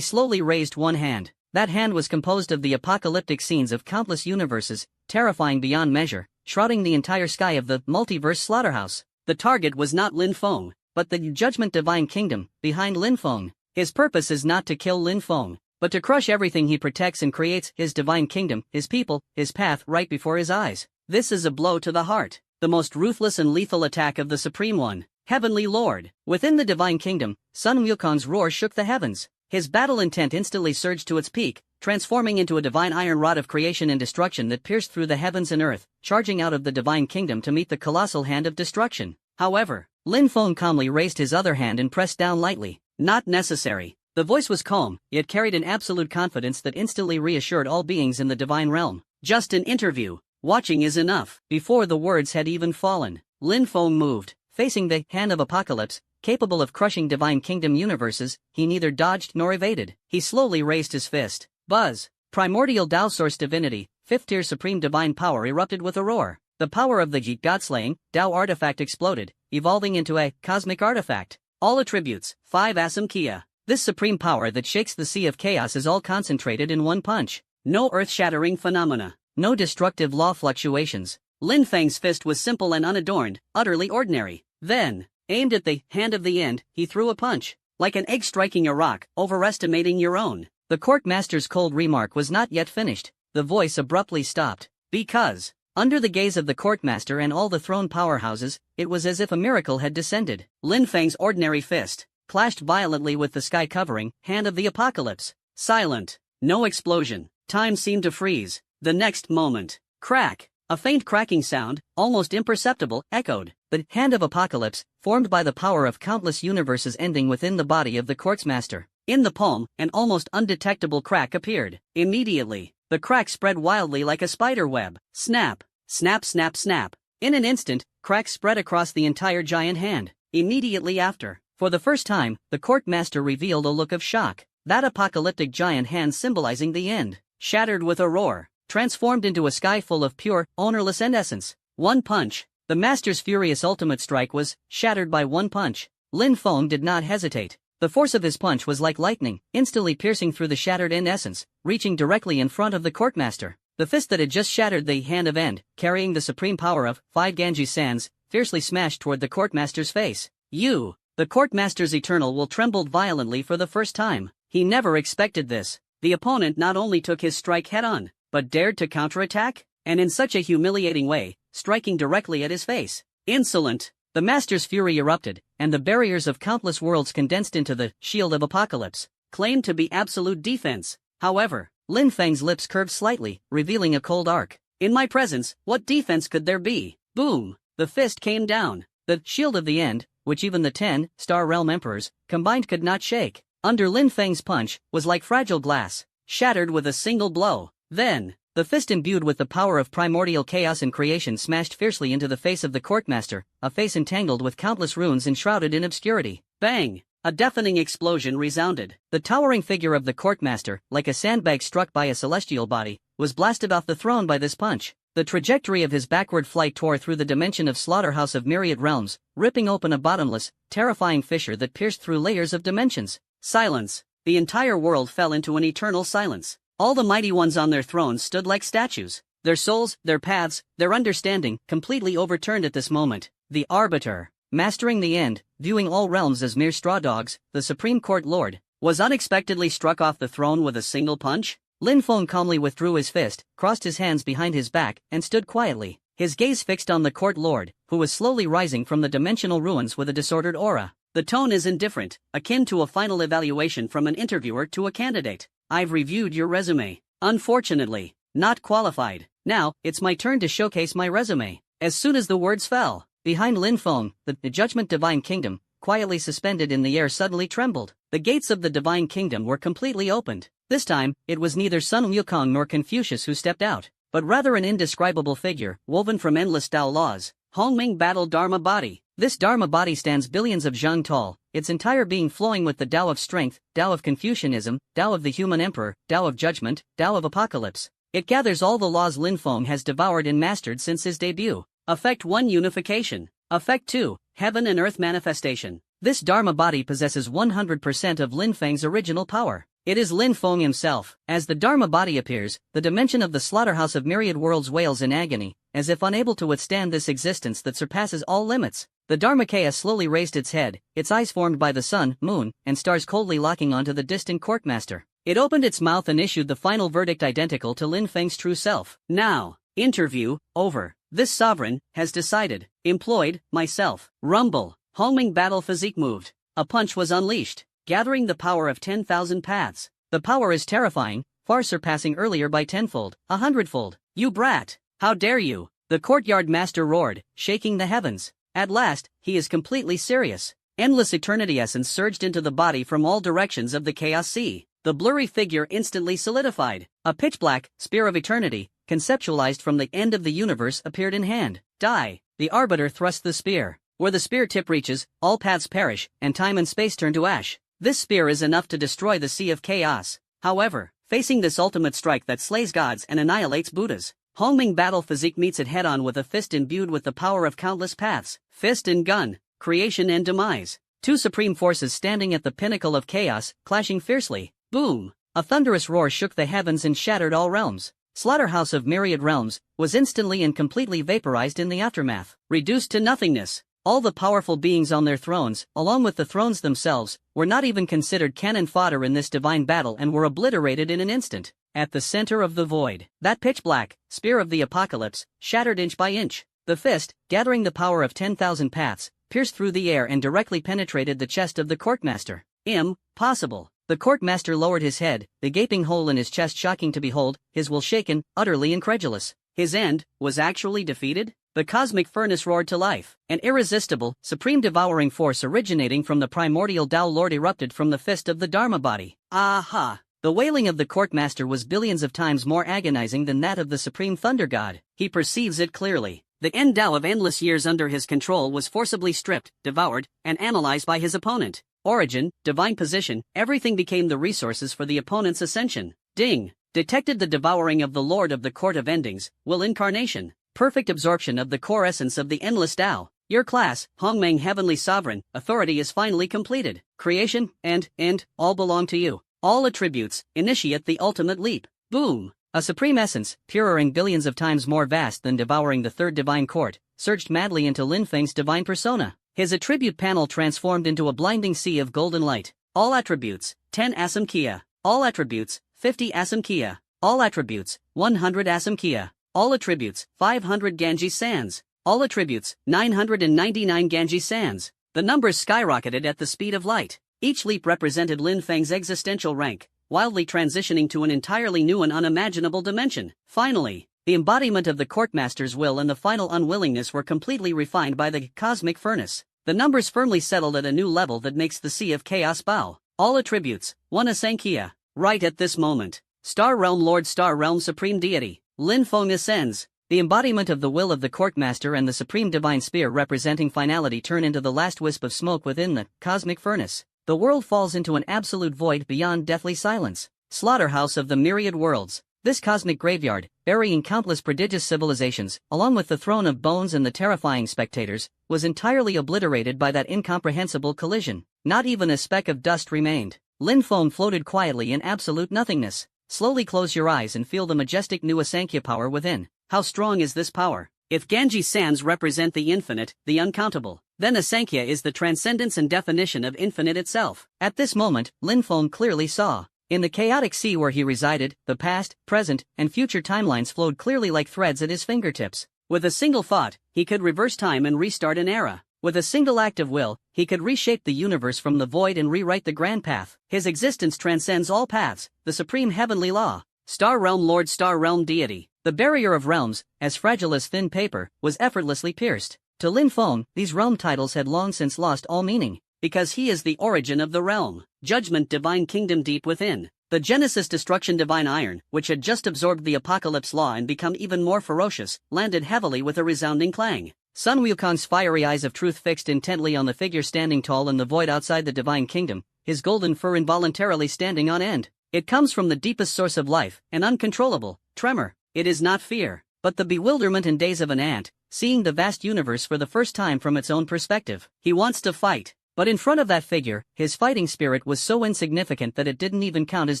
slowly raised one hand. That hand was composed of the apocalyptic scenes of countless universes, terrifying beyond measure, shrouding the entire sky of the multiverse slaughterhouse. The target was not Lin Feng, but the Judgment Divine Kingdom, behind Lin Feng. His purpose is not to kill Lin Feng, but to crush everything he protects and creates, his divine kingdom, his people, his path right before his eyes. This is a blow to the heart. The most ruthless and lethal attack of the Supreme One, Heavenly Lord. Within the Divine Kingdom, Sun Wukong's roar shook the heavens. His battle intent instantly surged to its peak, transforming into a divine iron rod of creation and destruction that pierced through the heavens and earth, charging out of the divine kingdom to meet the colossal hand of destruction. However, Lin Feng calmly raised his other hand and pressed down lightly. Not necessary. The voice was calm, yet carried an absolute confidence that instantly reassured all beings in the divine realm. Just an interview. Watching is enough. Before the words had even fallen, Lin Feng moved, facing the hand of apocalypse, capable of crushing divine kingdom universes. He neither dodged nor evaded. He slowly raised his fist. Buzz. Primordial Tao Source Divinity, 5th tier supreme divine power erupted with a roar. The power of the God-slaying Tao artifact exploded, evolving into a cosmic artifact. All attributes, 5 Asam Kia. This supreme power that shakes the sea of chaos is all concentrated in one punch. No earth-shattering phenomena. No destructive law fluctuations. Lin Feng's fist was simple and unadorned, utterly ordinary. Then, aimed at the hand of the end, he threw a punch. Like an egg striking a rock, overestimating your own. The court master's cold remark was not yet finished. The voice abruptly stopped. Because, under the gaze of the court master and all the throne powerhouses, it was as if a miracle had descended. Lin Feng's ordinary fist clashed violently with the sky covering hand of the apocalypse. Silent. No explosion. Time seemed to freeze. The next moment, crack. A faint cracking sound, almost imperceptible, echoed. The hand of apocalypse, formed by the power of countless universes ending within the body of the court's master. In the palm, an almost undetectable crack appeared. Immediately, the crack spread wildly like a spider web. Snap, snap, snap, snap. In an instant, cracks spread across the entire giant hand. Immediately after, for the first time, the court master revealed a look of shock. That apocalyptic giant hand symbolizing the end, shattered with a roar, transformed into a sky full of pure, ownerless essence. One punch. The master's furious ultimate strike was shattered by one punch. Lin Feng did not hesitate. The force of his punch was like lightning, instantly piercing through the shattered end essence, reaching directly in front of the courtmaster. The fist that had just shattered the hand of end, carrying the supreme power of 5 Ganges sands, fiercely smashed toward the courtmaster's face. You! The courtmaster's eternal will trembled violently for the first time. He never expected this. The opponent not only took his strike head-on, but dared to counterattack, and in such a humiliating way, striking directly at his face. Insolent! The master's fury erupted, and the barriers of countless worlds condensed into the shield of apocalypse, claimed to be absolute defense. However, Lin Feng's lips curved slightly, revealing a cold arc. In my presence, what defense could there be? Boom! The fist came down. The shield of the end, which even the 10-star realm emperors combined could not shake, under Lin Feng's punch, was like fragile glass, shattered with a single blow. Then, the fist imbued with the power of primordial chaos and creation smashed fiercely into the face of the courtmaster, a face entangled with countless runes and shrouded in obscurity. Bang! A deafening explosion resounded. The towering figure of the courtmaster, like a sandbag struck by a celestial body, was blasted off the throne by this punch. The trajectory of his backward flight tore through the dimension of slaughterhouse of myriad realms, ripping open a bottomless, terrifying fissure that pierced through layers of dimensions. Silence. The entire world fell into an eternal silence. All the mighty ones on their thrones stood like statues, their souls, their paths, their understanding, completely overturned at this moment. The arbiter, mastering the end, viewing all realms as mere straw dogs, the Supreme Court Lord, was unexpectedly struck off the throne with a single punch. Lin Feng calmly withdrew his fist, crossed his hands behind his back, and stood quietly, his gaze fixed on the court lord, who was slowly rising from the dimensional ruins with a disordered aura. The tone is indifferent, akin to a final evaluation from an interviewer to a candidate. I've reviewed your resume. Unfortunately, not qualified. Now, it's my turn to showcase my resume. As soon as the words fell, behind Lin Feng, the Judgment Divine Kingdom, quietly suspended in the air suddenly trembled. The gates of the Divine Kingdom were completely opened. This time, it was neither Sun Wukong nor Confucius who stepped out, but rather an indescribable figure, woven from endless Tao laws. Hongming Battle Dharma Body. This Dharma body stands billions of zhang tall, its entire being flowing with the Tao of strength, Tao of Confucianism, Tao of the human emperor, Tao of judgment, Tao of apocalypse. It gathers all the laws Lin Feng has devoured and mastered since his debut. Effect 1 Unification. Effect 2 Heaven and Earth Manifestation. This Dharma body possesses 100% of Lin Feng's original power. It is Lin Feng himself. As the Dharma body appears, the dimension of the slaughterhouse of myriad worlds wails in agony, as if unable to withstand this existence that surpasses all limits. The Dharmakaya slowly raised its head, its eyes formed by the sun, moon, and stars coldly locking onto the distant courtmaster. It opened its mouth and issued the final verdict identical to Lin Feng's true self. Now, interview, over. This sovereign has decided. Employed, myself. Rumble. Hongming battle physique moved. A punch was unleashed. gathering the power of 10,000 paths. The power is terrifying, far surpassing earlier by tenfold, 100-fold. You brat! How dare you? The courtyard master roared, shaking the heavens. At last, he is completely serious. Endless eternity essence surged into the body from all directions of the chaos sea. The blurry figure instantly solidified. A pitch-black spear of eternity, conceptualized from the end of the universe, appeared in hand. Die! The arbiter thrust the spear. Where the spear tip reaches, all paths perish, and time and space turn to ash. This spear is enough to destroy the sea of chaos. However, facing this ultimate strike that slays gods and annihilates Buddhas, Hongming battle physique meets it head-on with a fist imbued with the power of countless paths. Fist and gun, creation and demise. Two supreme forces standing at the pinnacle of chaos, clashing fiercely. Boom! A thunderous roar shook the heavens and shattered all realms. Slaughterhouse of myriad realms was instantly and completely vaporized in the aftermath, reduced to nothingness. All the powerful beings on their thrones, along with the thrones themselves, were not even considered cannon fodder in this divine battle and were obliterated in an instant. At the center of the void, that pitch-black spear of the apocalypse shattered inch by inch. The fist, gathering the power of 10,000 paths, pierced through the air and directly penetrated the chest of the courtmaster. Impossible! The courtmaster lowered his head, the gaping hole in his chest shocking to behold, his will shaken, utterly incredulous. His end was actually defeated? The cosmic furnace roared to life. An irresistible, supreme devouring force originating from the primordial Tao Lord erupted from the fist of the Dharma body. Aha! The wailing of the courtmaster was billions of times more agonizing than that of the supreme thunder god. He perceives it clearly. The end Tao of endless years under his control was forcibly stripped, devoured, and analyzed by his opponent. Origin, divine position, everything became the resources for the opponent's ascension. Ding! Detected the devouring of the Lord of the Court of Endings, will incarnation. Perfect absorption of the core essence of the endless Tao. Your class, Hongmeng Heavenly Sovereign, authority is finally completed. Creation, and, all belong to you. All attributes, initiate the ultimate leap. Boom! A supreme essence, purer billions of times more vast than devouring the third divine court, surged madly into Lin Feng's divine persona. His attribute panel transformed into a blinding sea of golden light. All attributes, 10 Asam Kia. All attributes, 50 Asam Kia. All attributes, 100 Asam Kia. All attributes, 500 Ganges Sands. All attributes, 999 Ganges Sands. The numbers skyrocketed at the speed of light. Each leap represented Lin Feng's existential rank, wildly transitioning to an entirely new and unimaginable dimension. Finally, the embodiment of the courtmaster's will and the final unwillingness were completely refined by the cosmic furnace. The numbers firmly settled at a new level that makes the sea of chaos bow. All attributes, 1 Asankhya. Right at this moment, Star Realm Lord, Star Realm Supreme Deity, Lin Feng ascends. The embodiment of the will of the courtmaster and the supreme divine spear representing finality turn into the last wisp of smoke within the cosmic furnace. The world falls into an absolute void beyond deathly silence. Slaughterhouse of the myriad worlds. This cosmic graveyard, burying countless prodigious civilizations, along with the throne of bones and the terrifying spectators, was entirely obliterated by that incomprehensible collision. Not even a speck of dust remained. Lin Feng floated quietly in absolute nothingness. Slowly close your eyes and feel the majestic new Asankhya power within. How strong is this power? If Ganges Sands represent the infinite, the uncountable, then Asankhya is the transcendence and definition of infinite itself. At this moment, Lin Feng clearly saw. In the chaotic sea where he resided, the past, present, and future timelines flowed clearly like threads at his fingertips. With a single thought, he could reverse time and restart an era. With a single act of will, he could reshape the universe from the void and rewrite the grand path. His existence transcends all paths, the supreme heavenly law. Star Realm Lord, Star Realm Deity. The barrier of realms, as fragile as thin paper, was effortlessly pierced. To Lin Feng, these realm titles had long since lost all meaning, because he is the origin of the realm. Judgment divine kingdom deep within. The Genesis destruction divine iron, which had just absorbed the apocalypse law and become even more ferocious, landed heavily with a resounding clang. Sun Wukong's fiery eyes of truth fixed intently on the figure standing tall in the void outside the divine kingdom, his golden fur involuntarily standing on end. It comes from the deepest source of life, an uncontrollable tremor. It is not fear, but the bewilderment and daze of an ant, seeing the vast universe for the first time from its own perspective. He wants to fight, but in front of that figure, his fighting spirit was so insignificant that it didn't even count as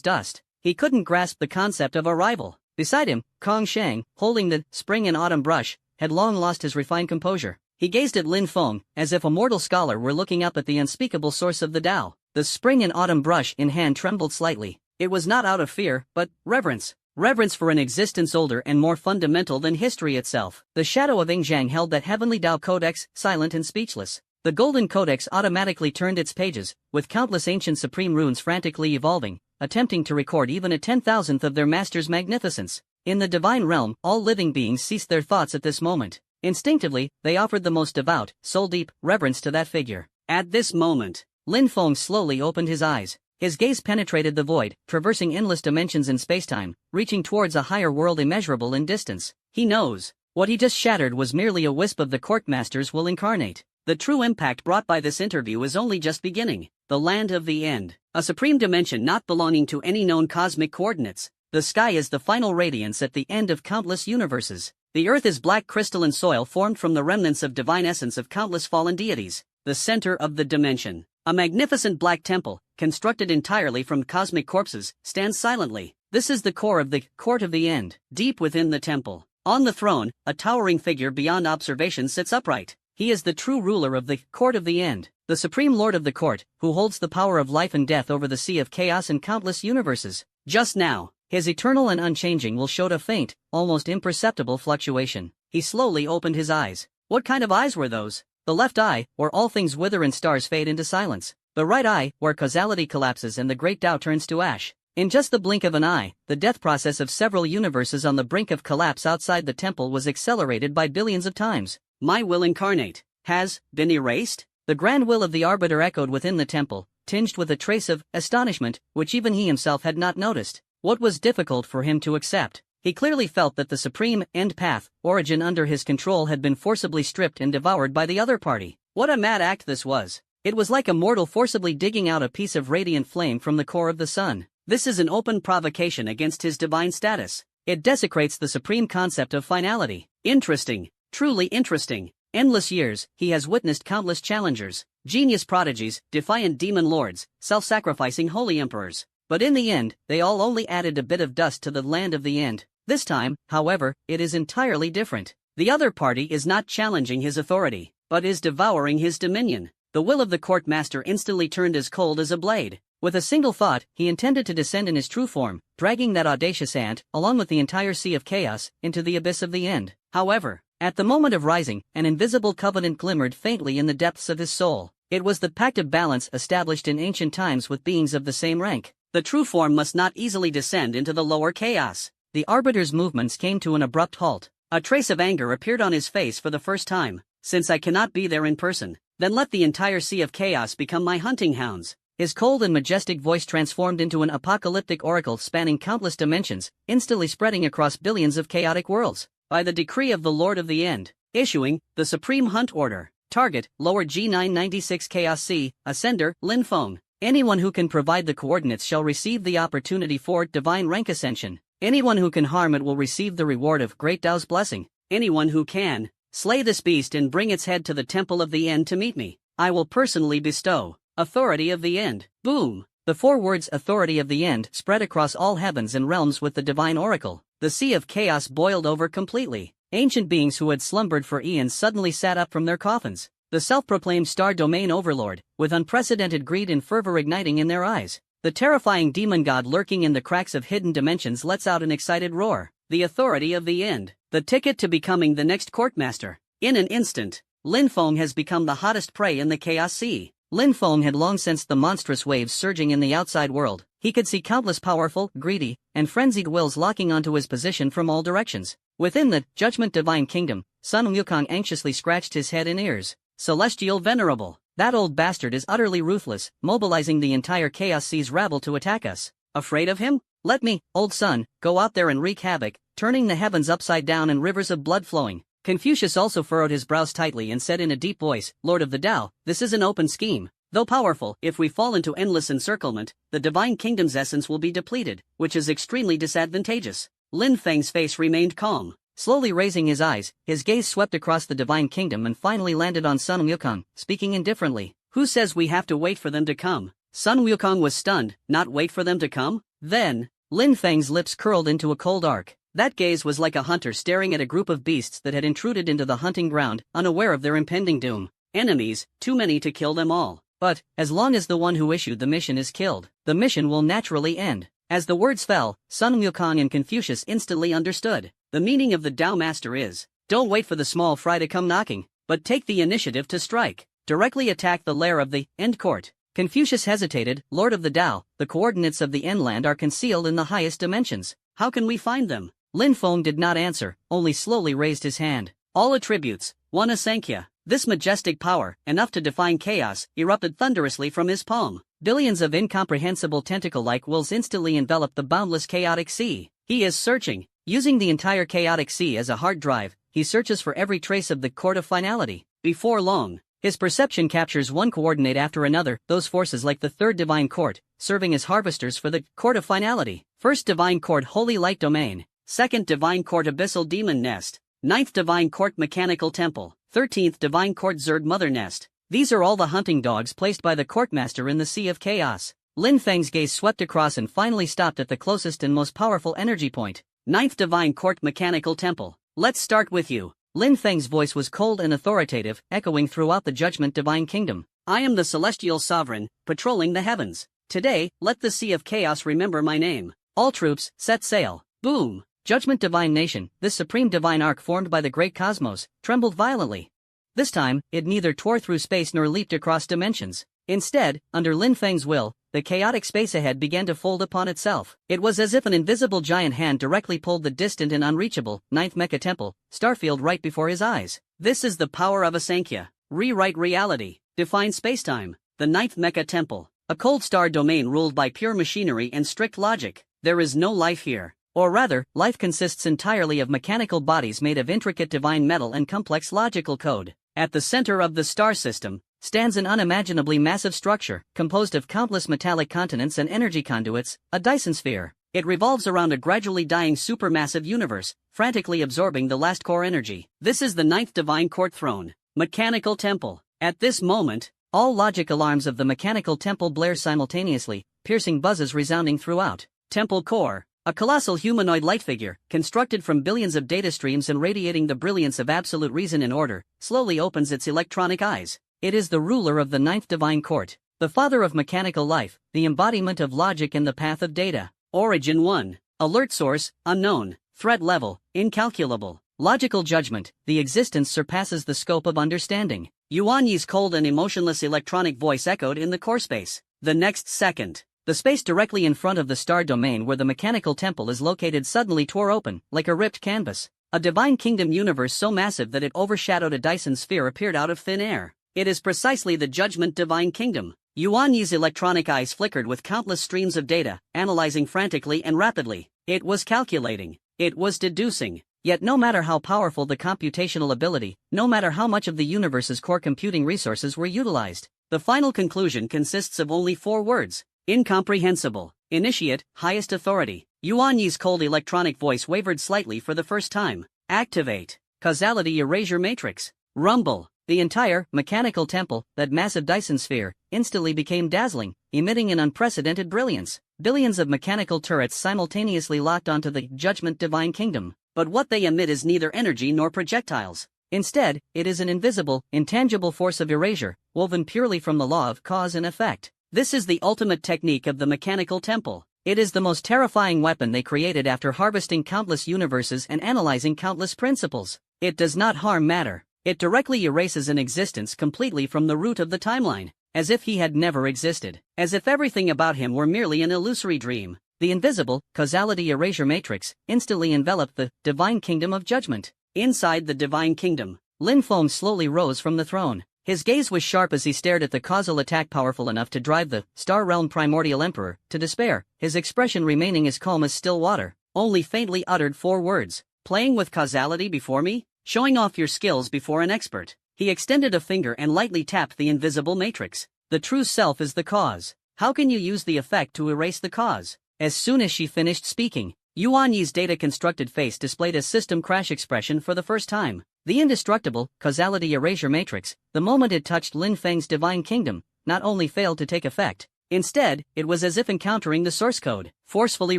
dust. He couldn't grasp the concept of a rival. Beside him, Kong Shang, holding the spring and autumn brush, had long lost his refined composure. He gazed at Lin Feng, as if a mortal scholar were looking up at the unspeakable source of the Tao. The spring and autumn brush in hand trembled slightly. It was not out of fear, but reverence. Reverence for an existence older and more fundamental than history itself. The shadow of Yingzhang held that heavenly Tao codex, silent and speechless. The Golden Codex automatically turned its pages, with countless ancient supreme runes frantically evolving, attempting to record even a 10,000th of their master's magnificence. In the divine realm, all living beings ceased their thoughts at this moment. Instinctively, they offered the most devout, soul-deep reverence to that figure. At this moment, Lin Feng slowly opened his eyes. His gaze penetrated the void, traversing endless dimensions in spacetime, reaching towards a higher world immeasurable in distance. He knows. What he just shattered was merely a wisp of the courtmaster's will incarnate. The true impact brought by this interview is only just beginning. The land of the end. A supreme dimension not belonging to any known cosmic coordinates. The sky is the final radiance at the end of countless universes. The earth is black crystalline soil formed from the remnants of divine essence of countless fallen deities. The center of the dimension. A magnificent black temple, constructed entirely from cosmic corpses, stands silently. This is the core of the Court of the End. Deep within the temple, on the throne, a towering figure beyond observation sits upright. He is the true ruler of the Court of the End, the supreme lord of the court, who holds the power of life and death over the sea of chaos and countless universes. Just now, his eternal and unchanging will showed a faint, almost imperceptible fluctuation. He slowly opened his eyes. What kind of eyes were those? The left eye, where all things wither and stars fade into silence. The right eye, where causality collapses and the great Tao turns to ash. In just the blink of an eye, the death process of several universes on the brink of collapse outside the temple was accelerated by billions of times. My will incarnate has been erased? The grand will of the Arbiter echoed within the temple, tinged with a trace of astonishment, which even he himself had not noticed. What was difficult for him to accept? He clearly felt that the supreme end path, origin under his control, had been forcibly stripped and devoured by the other party. What a mad act this was. It was like a mortal forcibly digging out a piece of radiant flame from the core of the sun. This is an open provocation against his divine status. It desecrates the supreme concept of finality. Interesting. Truly interesting. Endless years, he has witnessed countless challengers, genius prodigies, defiant demon lords, self-sacrificing holy emperors. But in the end, they all only added a bit of dust to the land of the end. This time, however, it is entirely different. The other party is not challenging his authority, but is devouring his dominion. The will of the court master instantly turned as cold as a blade. With a single thought, he intended to descend in his true form, dragging that audacious ant, along with the entire sea of chaos, into the abyss of the end. However, at the moment of rising, an invisible covenant glimmered faintly in the depths of his soul. It was the pact of balance established in ancient times with beings of the same rank. The true form must not easily descend into the lower chaos. The Arbiter's movements came to an abrupt halt. A trace of anger appeared on his face for the first time. Since I cannot be there in person, then let the entire sea of chaos become my hunting hounds. His cold and majestic voice transformed into an apocalyptic oracle spanning countless dimensions, instantly spreading across billions of chaotic worlds. By the decree of the Lord of the End, issuing the Supreme Hunt Order. Target, lower G996 Chaos C, Ascender, Lin Feng. Anyone who can provide the coordinates shall receive the opportunity for divine rank ascension. Anyone who can harm it will receive the reward of Great Tao's blessing. Anyone who can slay this beast and bring its head to the Temple of the End to meet me, I will personally bestow authority of the end. Boom! The four words authority of the end spread across all heavens and realms with the divine oracle. The sea of chaos boiled over completely. Ancient beings who had slumbered for eons suddenly sat up from their coffins. The self-proclaimed star domain overlord, with unprecedented greed and fervor igniting in their eyes. The terrifying demon god lurking in the cracks of hidden dimensions lets out an excited roar. The authority of the end. The ticket to becoming the next courtmaster. In an instant, Lin Feng has become the hottest prey in the Chaos Sea. Lin Feng had long sensed the monstrous waves surging in the outside world. He could see countless powerful, greedy, and frenzied wills locking onto his position from all directions. Within the Judgment Divine Kingdom, Sun Wukong anxiously scratched his head in ears. Celestial Venerable, that old bastard is utterly ruthless, mobilizing the entire Chaos Sea's rabble to attack us. Afraid of him? Let me, old son, go out there and wreak havoc, turning the heavens upside down and rivers of blood flowing. Confucius also furrowed his brows tightly and said in a deep voice, Lord of the Tao, this is an open scheme. Though powerful, if we fall into endless encirclement, the Divine Kingdom's essence will be depleted, which is extremely disadvantageous. Lin Feng's face remained calm. Slowly raising his eyes, his gaze swept across the Divine Kingdom and finally landed on Sun Wukong, speaking indifferently. Who says we have to wait for them to come? Sun Wukong was stunned. Not wait for them to come? Then, Lin Feng's lips curled into a cold arc. That gaze was like a hunter staring at a group of beasts that had intruded into the hunting ground, unaware of their impending doom. Enemies, too many to kill them all. But, as long as the one who issued the mission is killed, the mission will naturally end. As the words fell, Sun Wukong and Confucius instantly understood. The meaning of the Tao Master is, don't wait for the small fry to come knocking, but take the initiative to strike. directly attack the lair of the End Court. Confucius hesitated. Lord of the Tao, the coordinates of the End-land are concealed in the highest dimensions. How can we find them? Lin Feng did not answer, only slowly raised his hand. All attributes, one Asankhya. This majestic power, enough to define chaos, erupted thunderously from his palm. Billions of incomprehensible tentacle-like wills instantly enveloped the boundless chaotic sea. He is searching. Using the entire chaotic sea as a hard drive, he searches for every trace of the court of finality. Before long, his perception captures one coordinate after another, those forces like the third divine court, serving as harvesters for the court of finality. First divine court holy light domain, second divine court abyssal demon nest, ninth divine court mechanical temple, 13th divine court Zerd mother nest. These are all the hunting dogs placed by the courtmaster in the sea of chaos. Lin Feng's gaze swept across and finally stopped at the closest and most powerful energy point. Ninth divine court mechanical temple. Let's start with you. Lin Feng's voice was cold and authoritative, echoing throughout the Judgment Divine Kingdom. I am the celestial sovereign, patrolling the heavens. Today, let the sea of chaos remember my name. All troops, set sail. Boom! Judgment Divine Nation, this supreme divine arc formed by the great cosmos, trembled violently. This time, it neither tore through space nor leaped across dimensions. Instead, under Lin Feng's will, the chaotic space ahead began to fold upon itself. It was as if an invisible giant hand directly pulled the distant and unreachable Ninth Mecha Temple, Starfield right before his eyes. This is the power of Asankhya. Rewrite reality. Define spacetime. The Ninth Mecha Temple. A cold star domain ruled by pure machinery and strict logic. There is no life here. Or rather, life consists entirely of mechanical bodies made of intricate divine metal and complex logical code. At the center of the star system stands an unimaginably massive structure, composed of countless metallic continents and energy conduits, a Dyson sphere. It revolves around a gradually dying supermassive universe, frantically absorbing the last core energy. This is the Ninth Divine Court Throne, Mechanical Temple. At this moment, all logic alarms of the Mechanical Temple blare simultaneously, piercing buzzes resounding throughout. Temple Core, a colossal humanoid light figure, constructed from billions of data streams and radiating the brilliance of absolute reason and order, slowly opens its electronic eyes. It is the ruler of the Ninth Divine Court, the father of mechanical life, the embodiment of logic and the path of data. Origin 1. Alert source, unknown. Threat level, incalculable. Logical judgment, the existence surpasses the scope of understanding. Yuan Yi's cold and emotionless electronic voice echoed in the core space. The next second, the space directly in front of the star domain where the mechanical temple is located suddenly tore open, like a ripped canvas. A divine kingdom universe so massive that it overshadowed a Dyson sphere appeared out of thin air. It is precisely the Judgment Divine Kingdom. Yuan Yi's electronic eyes flickered with countless streams of data, analyzing frantically and rapidly. It was calculating. It was deducing. Yet no matter how powerful the computational ability, no matter how much of the universe's core computing resources were utilized, the final conclusion consists of only 4 words. Incomprehensible. Initiate, highest authority. Yuan Yi's cold electronic voice wavered slightly for the first time. Activate. Causality erasure matrix. Rumble. The entire mechanical temple, that massive Dyson sphere, instantly became dazzling, emitting an unprecedented brilliance. Billions of mechanical turrets simultaneously locked onto the Judgment Divine Kingdom. But what they emit is neither energy nor projectiles. Instead, it is an invisible, intangible force of erasure, woven purely from the law of cause and effect. This is the ultimate technique of the mechanical temple. It is the most terrifying weapon they created after harvesting countless universes and analyzing countless principles. It does not harm matter. It directly erases an existence completely from the root of the timeline, as if he had never existed, as if everything about him were merely an illusory dream. The invisible, causality erasure matrix, instantly enveloped the Divine Kingdom of Judgment. Inside the Divine Kingdom, Lin Feng slowly rose from the throne. His gaze was sharp as he stared at the causal attack powerful enough to drive the Star Realm Primordial Emperor to despair, his expression remaining as calm as still water. Only faintly uttered 4 words. Playing with causality before me? Showing off your skills before an expert. He extended a finger and lightly tapped the invisible matrix. The true self is the cause. How can you use the effect to erase the cause? As soon as she finished speaking, Yuan Yi's data-constructed face displayed a system crash expression for the first time. The indestructible causality erasure matrix, the moment it touched Lin Feng's Divine Kingdom, not only failed to take effect. Instead, it was as if encountering the source code, forcefully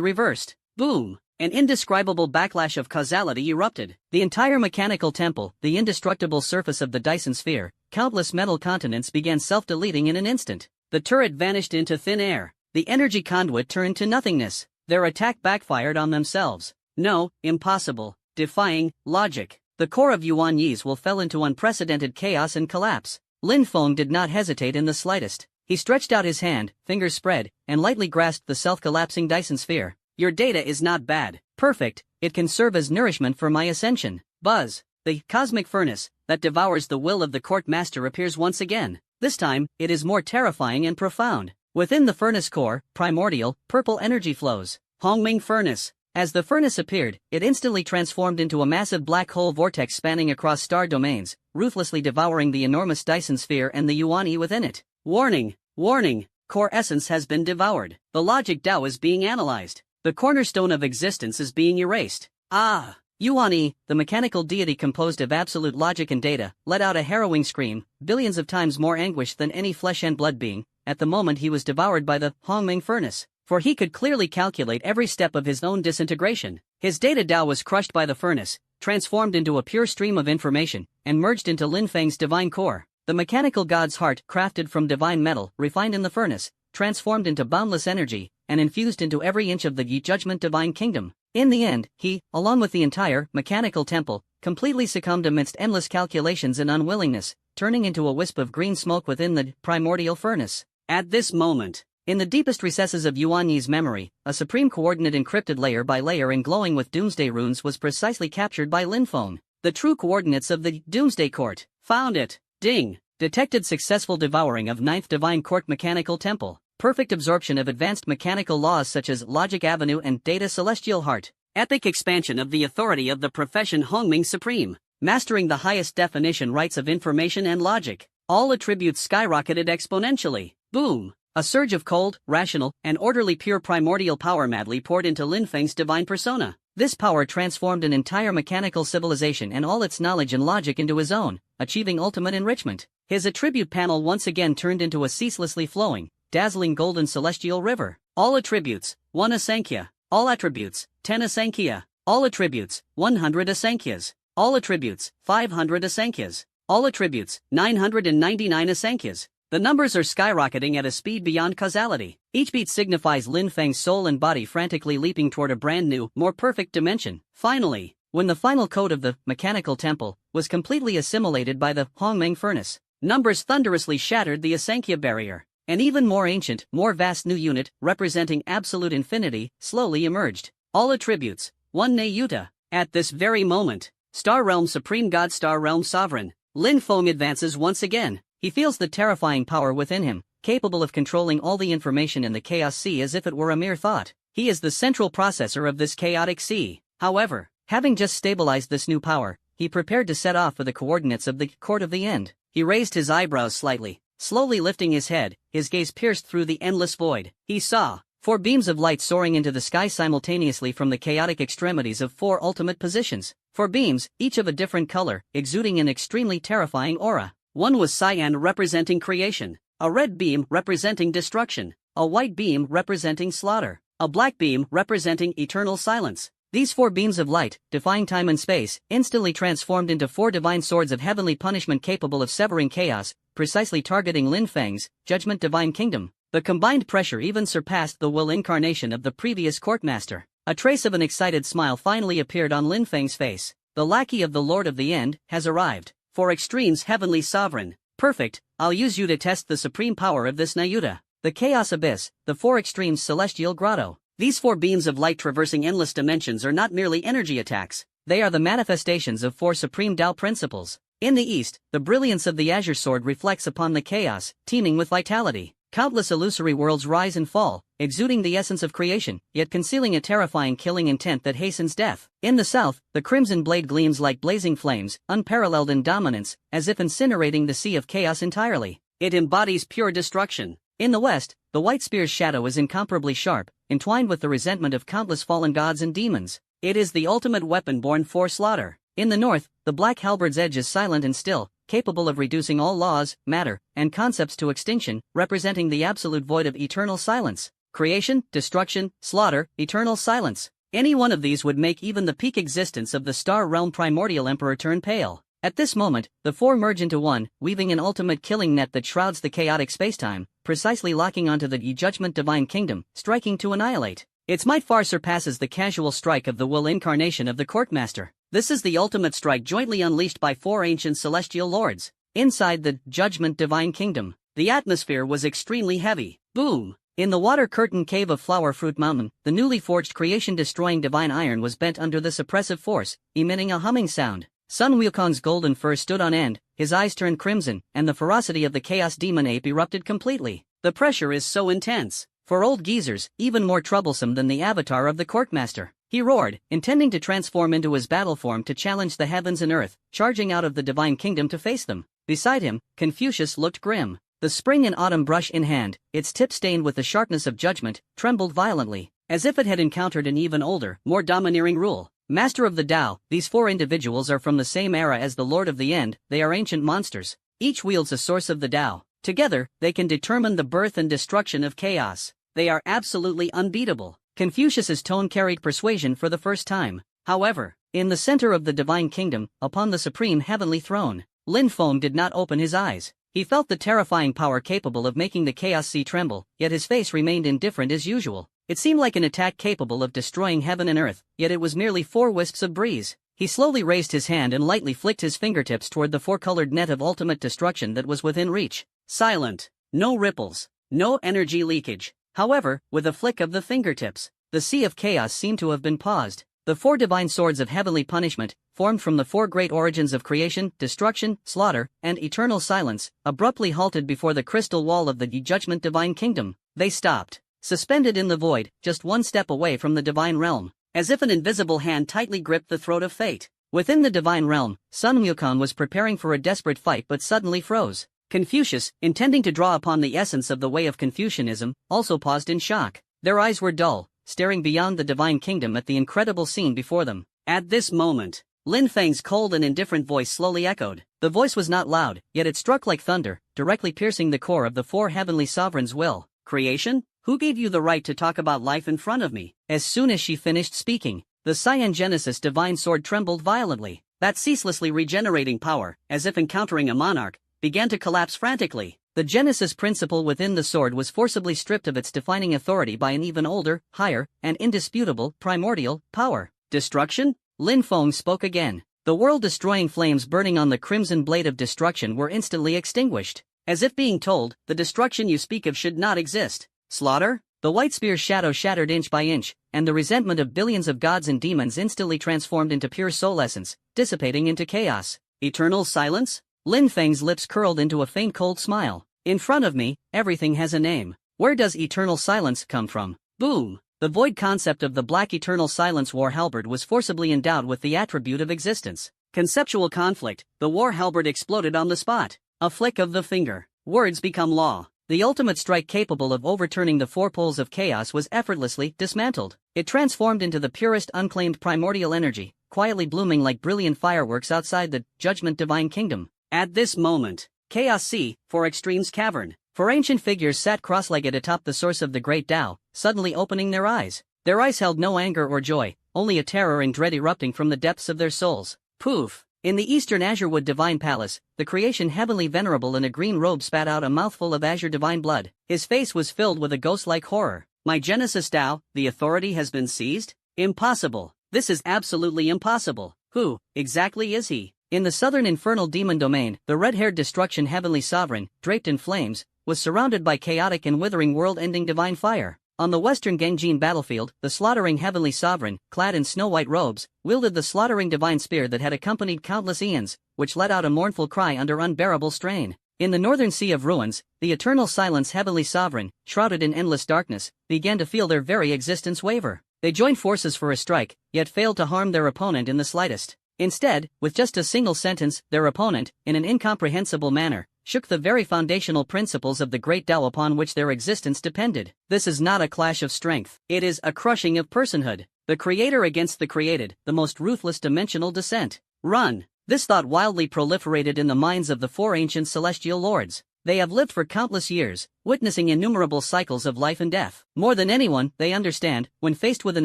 reversed. Boom! An indescribable backlash of causality erupted. The entire mechanical temple, the indestructible surface of the Dyson sphere, countless metal continents began self-deleting in an instant. The turret vanished into thin air. The energy conduit turned to nothingness. Their attack backfired on themselves. No, impossible, defying logic. The core of Yuan Yi's will fell into unprecedented chaos and collapse. Lin Feng did not hesitate in the slightest. He stretched out his hand, fingers spread, and lightly grasped the self-collapsing Dyson sphere. Your data is not bad. Perfect, it can serve as nourishment for my ascension. Buzz. The cosmic furnace that devours the will of the court master appears once again. This time, it is more terrifying and profound. Within the furnace core, primordial, purple energy flows. Hongming Furnace. As the furnace appeared, it instantly transformed into a massive black hole vortex spanning across star domains, ruthlessly devouring the enormous Dyson sphere and the Yuan-Yi within it. Warning! Warning! Core essence has been devoured. The logic Tao is being analyzed. The cornerstone of existence is being erased. Ah! Yuan-Yi, the mechanical deity composed of absolute logic and data, let out a harrowing scream, billions of times more anguish than any flesh and blood being, at the moment he was devoured by the Hongming Furnace. For he could clearly calculate every step of his own disintegration. His data Tao was crushed by the furnace, transformed into a pure stream of information, and merged into Lin Feng's divine core. The mechanical god's heart, crafted from divine metal, refined in the furnace, transformed into boundless energy, and infused into every inch of the Yi Judgment Divine Kingdom. In the end, he, along with the entire mechanical temple, completely succumbed amidst endless calculations and unwillingness, turning into a wisp of green smoke within the primordial furnace. At this moment, in the deepest recesses of Yuan-Yi's memory, a supreme coordinate encrypted layer by layer and glowing with doomsday runes was precisely captured by Lin Feng. The true coordinates of the Doomsday Court. Found it. Ding. Detected successful devouring of 9th Divine Court Mechanical Temple. Perfect absorption of advanced mechanical laws such as Logic Avenue and Data Celestial Heart. Epic expansion of the authority of the profession Hongming Supreme. Mastering the highest definition rights of information and logic. All attributes skyrocketed exponentially. Boom. A surge of cold, rational, and orderly pure primordial power madly poured into Lin Feng's divine persona. This power transformed an entire mechanical civilization and all its knowledge and logic into his own, achieving ultimate enrichment. His attribute panel once again turned into a ceaselessly flowing, dazzling golden celestial river. All attributes, 1 Asankhya. All attributes, 10 Asankhya. All attributes, 100 Asankhya's. All attributes, 500 Asankhya's. All attributes, 999 Asankhya's. The numbers are skyrocketing at a speed beyond causality. Each beat signifies Lin Feng's soul and body frantically leaping toward a brand new, more perfect dimension. Finally, when the final code of the mechanical temple was completely assimilated by the Hongming Furnace, numbers thunderously shattered the Asankhya barrier. An even more ancient, more vast new unit, representing absolute infinity, slowly emerged. All attributes, 1 Nayuta. At this very moment, Star Realm Supreme God Star Realm Sovereign, Lin Feng advances once again. He feels the terrifying power within him, capable of controlling all the information in the chaos sea as if it were a mere thought. He is the central processor of this chaotic sea. However, having just stabilized this new power, he prepared to set off for the coordinates of the Court of the End. He raised his eyebrows slightly, slowly lifting his head, his gaze pierced through the endless void. He saw 4 beams of light soaring into the sky simultaneously from the chaotic extremities of 4 ultimate positions. 4 beams, each of a different color, exuding an extremely terrifying aura. One was cyan representing creation, a red beam representing destruction, a white beam representing slaughter, a black beam representing eternal silence. These 4 beams of light, defying time and space, instantly transformed into 4 divine swords of heavenly punishment capable of severing chaos, precisely targeting Lin Feng's Judgment Divine Kingdom. The combined pressure even surpassed the will incarnation of the previous courtmaster. A trace of an excited smile finally appeared on Lin Feng's face. The lackey of the Lord of the End has arrived. For extremes heavenly sovereign. Perfect, I'll use you to test the supreme power of this Nayuta. The Chaos Abyss, the 4 extremes celestial grotto. These 4 beams of light traversing endless dimensions are not merely energy attacks. They are the manifestations of 4 supreme Tao principles. In the east, the brilliance of the azure sword reflects upon the chaos, teeming with vitality. Countless illusory worlds rise and fall, exuding the essence of creation, yet concealing a terrifying killing intent that hastens death. In the south, the crimson blade gleams like blazing flames, unparalleled in dominance, as if incinerating the sea of chaos entirely. It embodies pure destruction. In the west, the white spear's shadow is incomparably sharp, entwined with the resentment of countless fallen gods and demons. It is the ultimate weapon born for slaughter. In the north, the black halberd's edge is silent and still, capable of reducing all laws, matter, and concepts to extinction, representing the absolute void of eternal silence. Creation, destruction, slaughter, eternal silence. Any one of these would make even the peak existence of the star realm primordial emperor turn pale. At this moment, the 4 merge into one, weaving an ultimate killing net that shrouds the chaotic spacetime, precisely locking onto the Yi Judgment Divine Kingdom, striking to annihilate. Its might far surpasses the casual strike of the will incarnation of the courtmaster. This is the ultimate strike jointly unleashed by 4 ancient celestial lords. Inside the Judgment Divine Kingdom, the atmosphere was extremely heavy. Boom! In the water-curtained cave of Flower Fruit Mountain, the newly forged creation-destroying divine iron was bent under this oppressive force, emitting a humming sound. Sun Wukong's golden fur stood on end, his eyes turned crimson, and the ferocity of the Chaos Demon Ape erupted completely. The pressure is so intense. For old geezers, even more troublesome than the avatar of the Courtmaster. He roared, intending to transform into his battle form to challenge the heavens and earth, charging out of the divine kingdom to face them. Beside him, Confucius looked grim. The spring and autumn brush in hand, its tip stained with the sharpness of judgment, trembled violently, as if it had encountered an even older, more domineering rule. Master of the Tao, these four individuals are from the same era as the Lord of the End. They are ancient monsters. Each wields a source of the Tao. Together, they can determine the birth and destruction of chaos. They are absolutely unbeatable. Confucius's tone carried persuasion for the first time. However, in the center of the divine kingdom, upon the supreme heavenly throne, Lin Feng did not open his eyes. He felt the terrifying power capable of making the chaos sea tremble, yet his face remained indifferent as usual. It seemed like an attack capable of destroying heaven and earth, yet it was merely 4 wisps of breeze. He slowly raised his hand and lightly flicked his fingertips toward the 4-colored net of ultimate destruction that was within reach. Silent. No ripples. No energy leakage. However, with a flick of the fingertips, the sea of chaos seemed to have been paused. The 4 divine swords of heavenly punishment, formed from the 4 great origins of creation, destruction, slaughter, and eternal silence, abruptly halted before the crystal wall of the Judgment Divine Kingdom. They stopped, suspended in the void, just 1 step away from the divine realm, as if an invisible hand tightly gripped the throat of fate. Within the divine realm, Sun Wukong was preparing for a desperate fight but suddenly froze. Confucius, intending to draw upon the essence of the way of Confucianism, also paused in shock. Their eyes were dull, staring beyond the divine kingdom at the incredible scene before them. At this moment, Lin Feng's cold and indifferent voice slowly echoed. The voice was not loud, yet it struck like thunder, directly piercing the core of the 4 heavenly sovereigns' will. Creation? Who gave you the right to talk about life in front of me? As soon as she finished speaking, the Cyan Genesis divine sword trembled violently. That ceaselessly regenerating power, as if encountering a monarch, began to collapse frantically. The Genesis principle within the sword was forcibly stripped of its defining authority by an even older, higher, and indisputable, primordial, power. Destruction? Lin Feng spoke again. The world-destroying flames burning on the crimson blade of destruction were instantly extinguished. As if being told, the destruction you speak of should not exist. Slaughter? The white spear's shadow shattered inch by inch, and the resentment of billions of gods and demons instantly transformed into pure soul essence, dissipating into chaos. Eternal silence? Lin Feng's lips curled into a faint cold smile. In front of me, everything has a name. Where does eternal silence come from? Boom! The void concept of the black eternal silence war halberd was forcibly endowed with the attribute of existence. Conceptual conflict, the war halberd exploded on the spot. A flick of the finger. Words become law. The ultimate strike capable of overturning the 4 poles of chaos was effortlessly dismantled. It transformed into the purest unclaimed primordial energy, quietly blooming like brilliant fireworks outside the Judgment Divine Kingdom. At this moment, Chaos Sea, for Extremes Cavern, 4 ancient figures sat cross-legged atop the source of the great Tao, suddenly opening their eyes. Their eyes held no anger or joy, only a terror and dread erupting from the depths of their souls. Poof! In the eastern Azurewood Divine Palace, the creation heavenly venerable in a green robe spat out a mouthful of azure divine blood. His face was filled with a ghost-like horror. My Genesis Tao, the authority has been seized? Impossible. This is absolutely impossible. Who, exactly is he? In the southern infernal demon domain, the red-haired destruction heavenly sovereign, draped in flames, was surrounded by chaotic and withering world-ending divine fire. On the western Genjin battlefield, the slaughtering heavenly sovereign, clad in snow-white robes, wielded the slaughtering divine spear that had accompanied countless eons, which let out a mournful cry under unbearable strain. In the northern sea of ruins, the eternal silence heavenly sovereign, shrouded in endless darkness, began to feel their very existence waver. They joined forces for a strike, yet failed to harm their opponent in the slightest. Instead, with just a single sentence, their opponent, in an incomprehensible manner, shook the very foundational principles of the great Tao upon which their existence depended. This is not a clash of strength. It is a crushing of personhood. The creator against the created, the most ruthless dimensional descent. Run! This thought wildly proliferated in the minds of the 4 ancient celestial lords. They have lived for countless years, witnessing innumerable cycles of life and death. More than anyone, they understand, when faced with an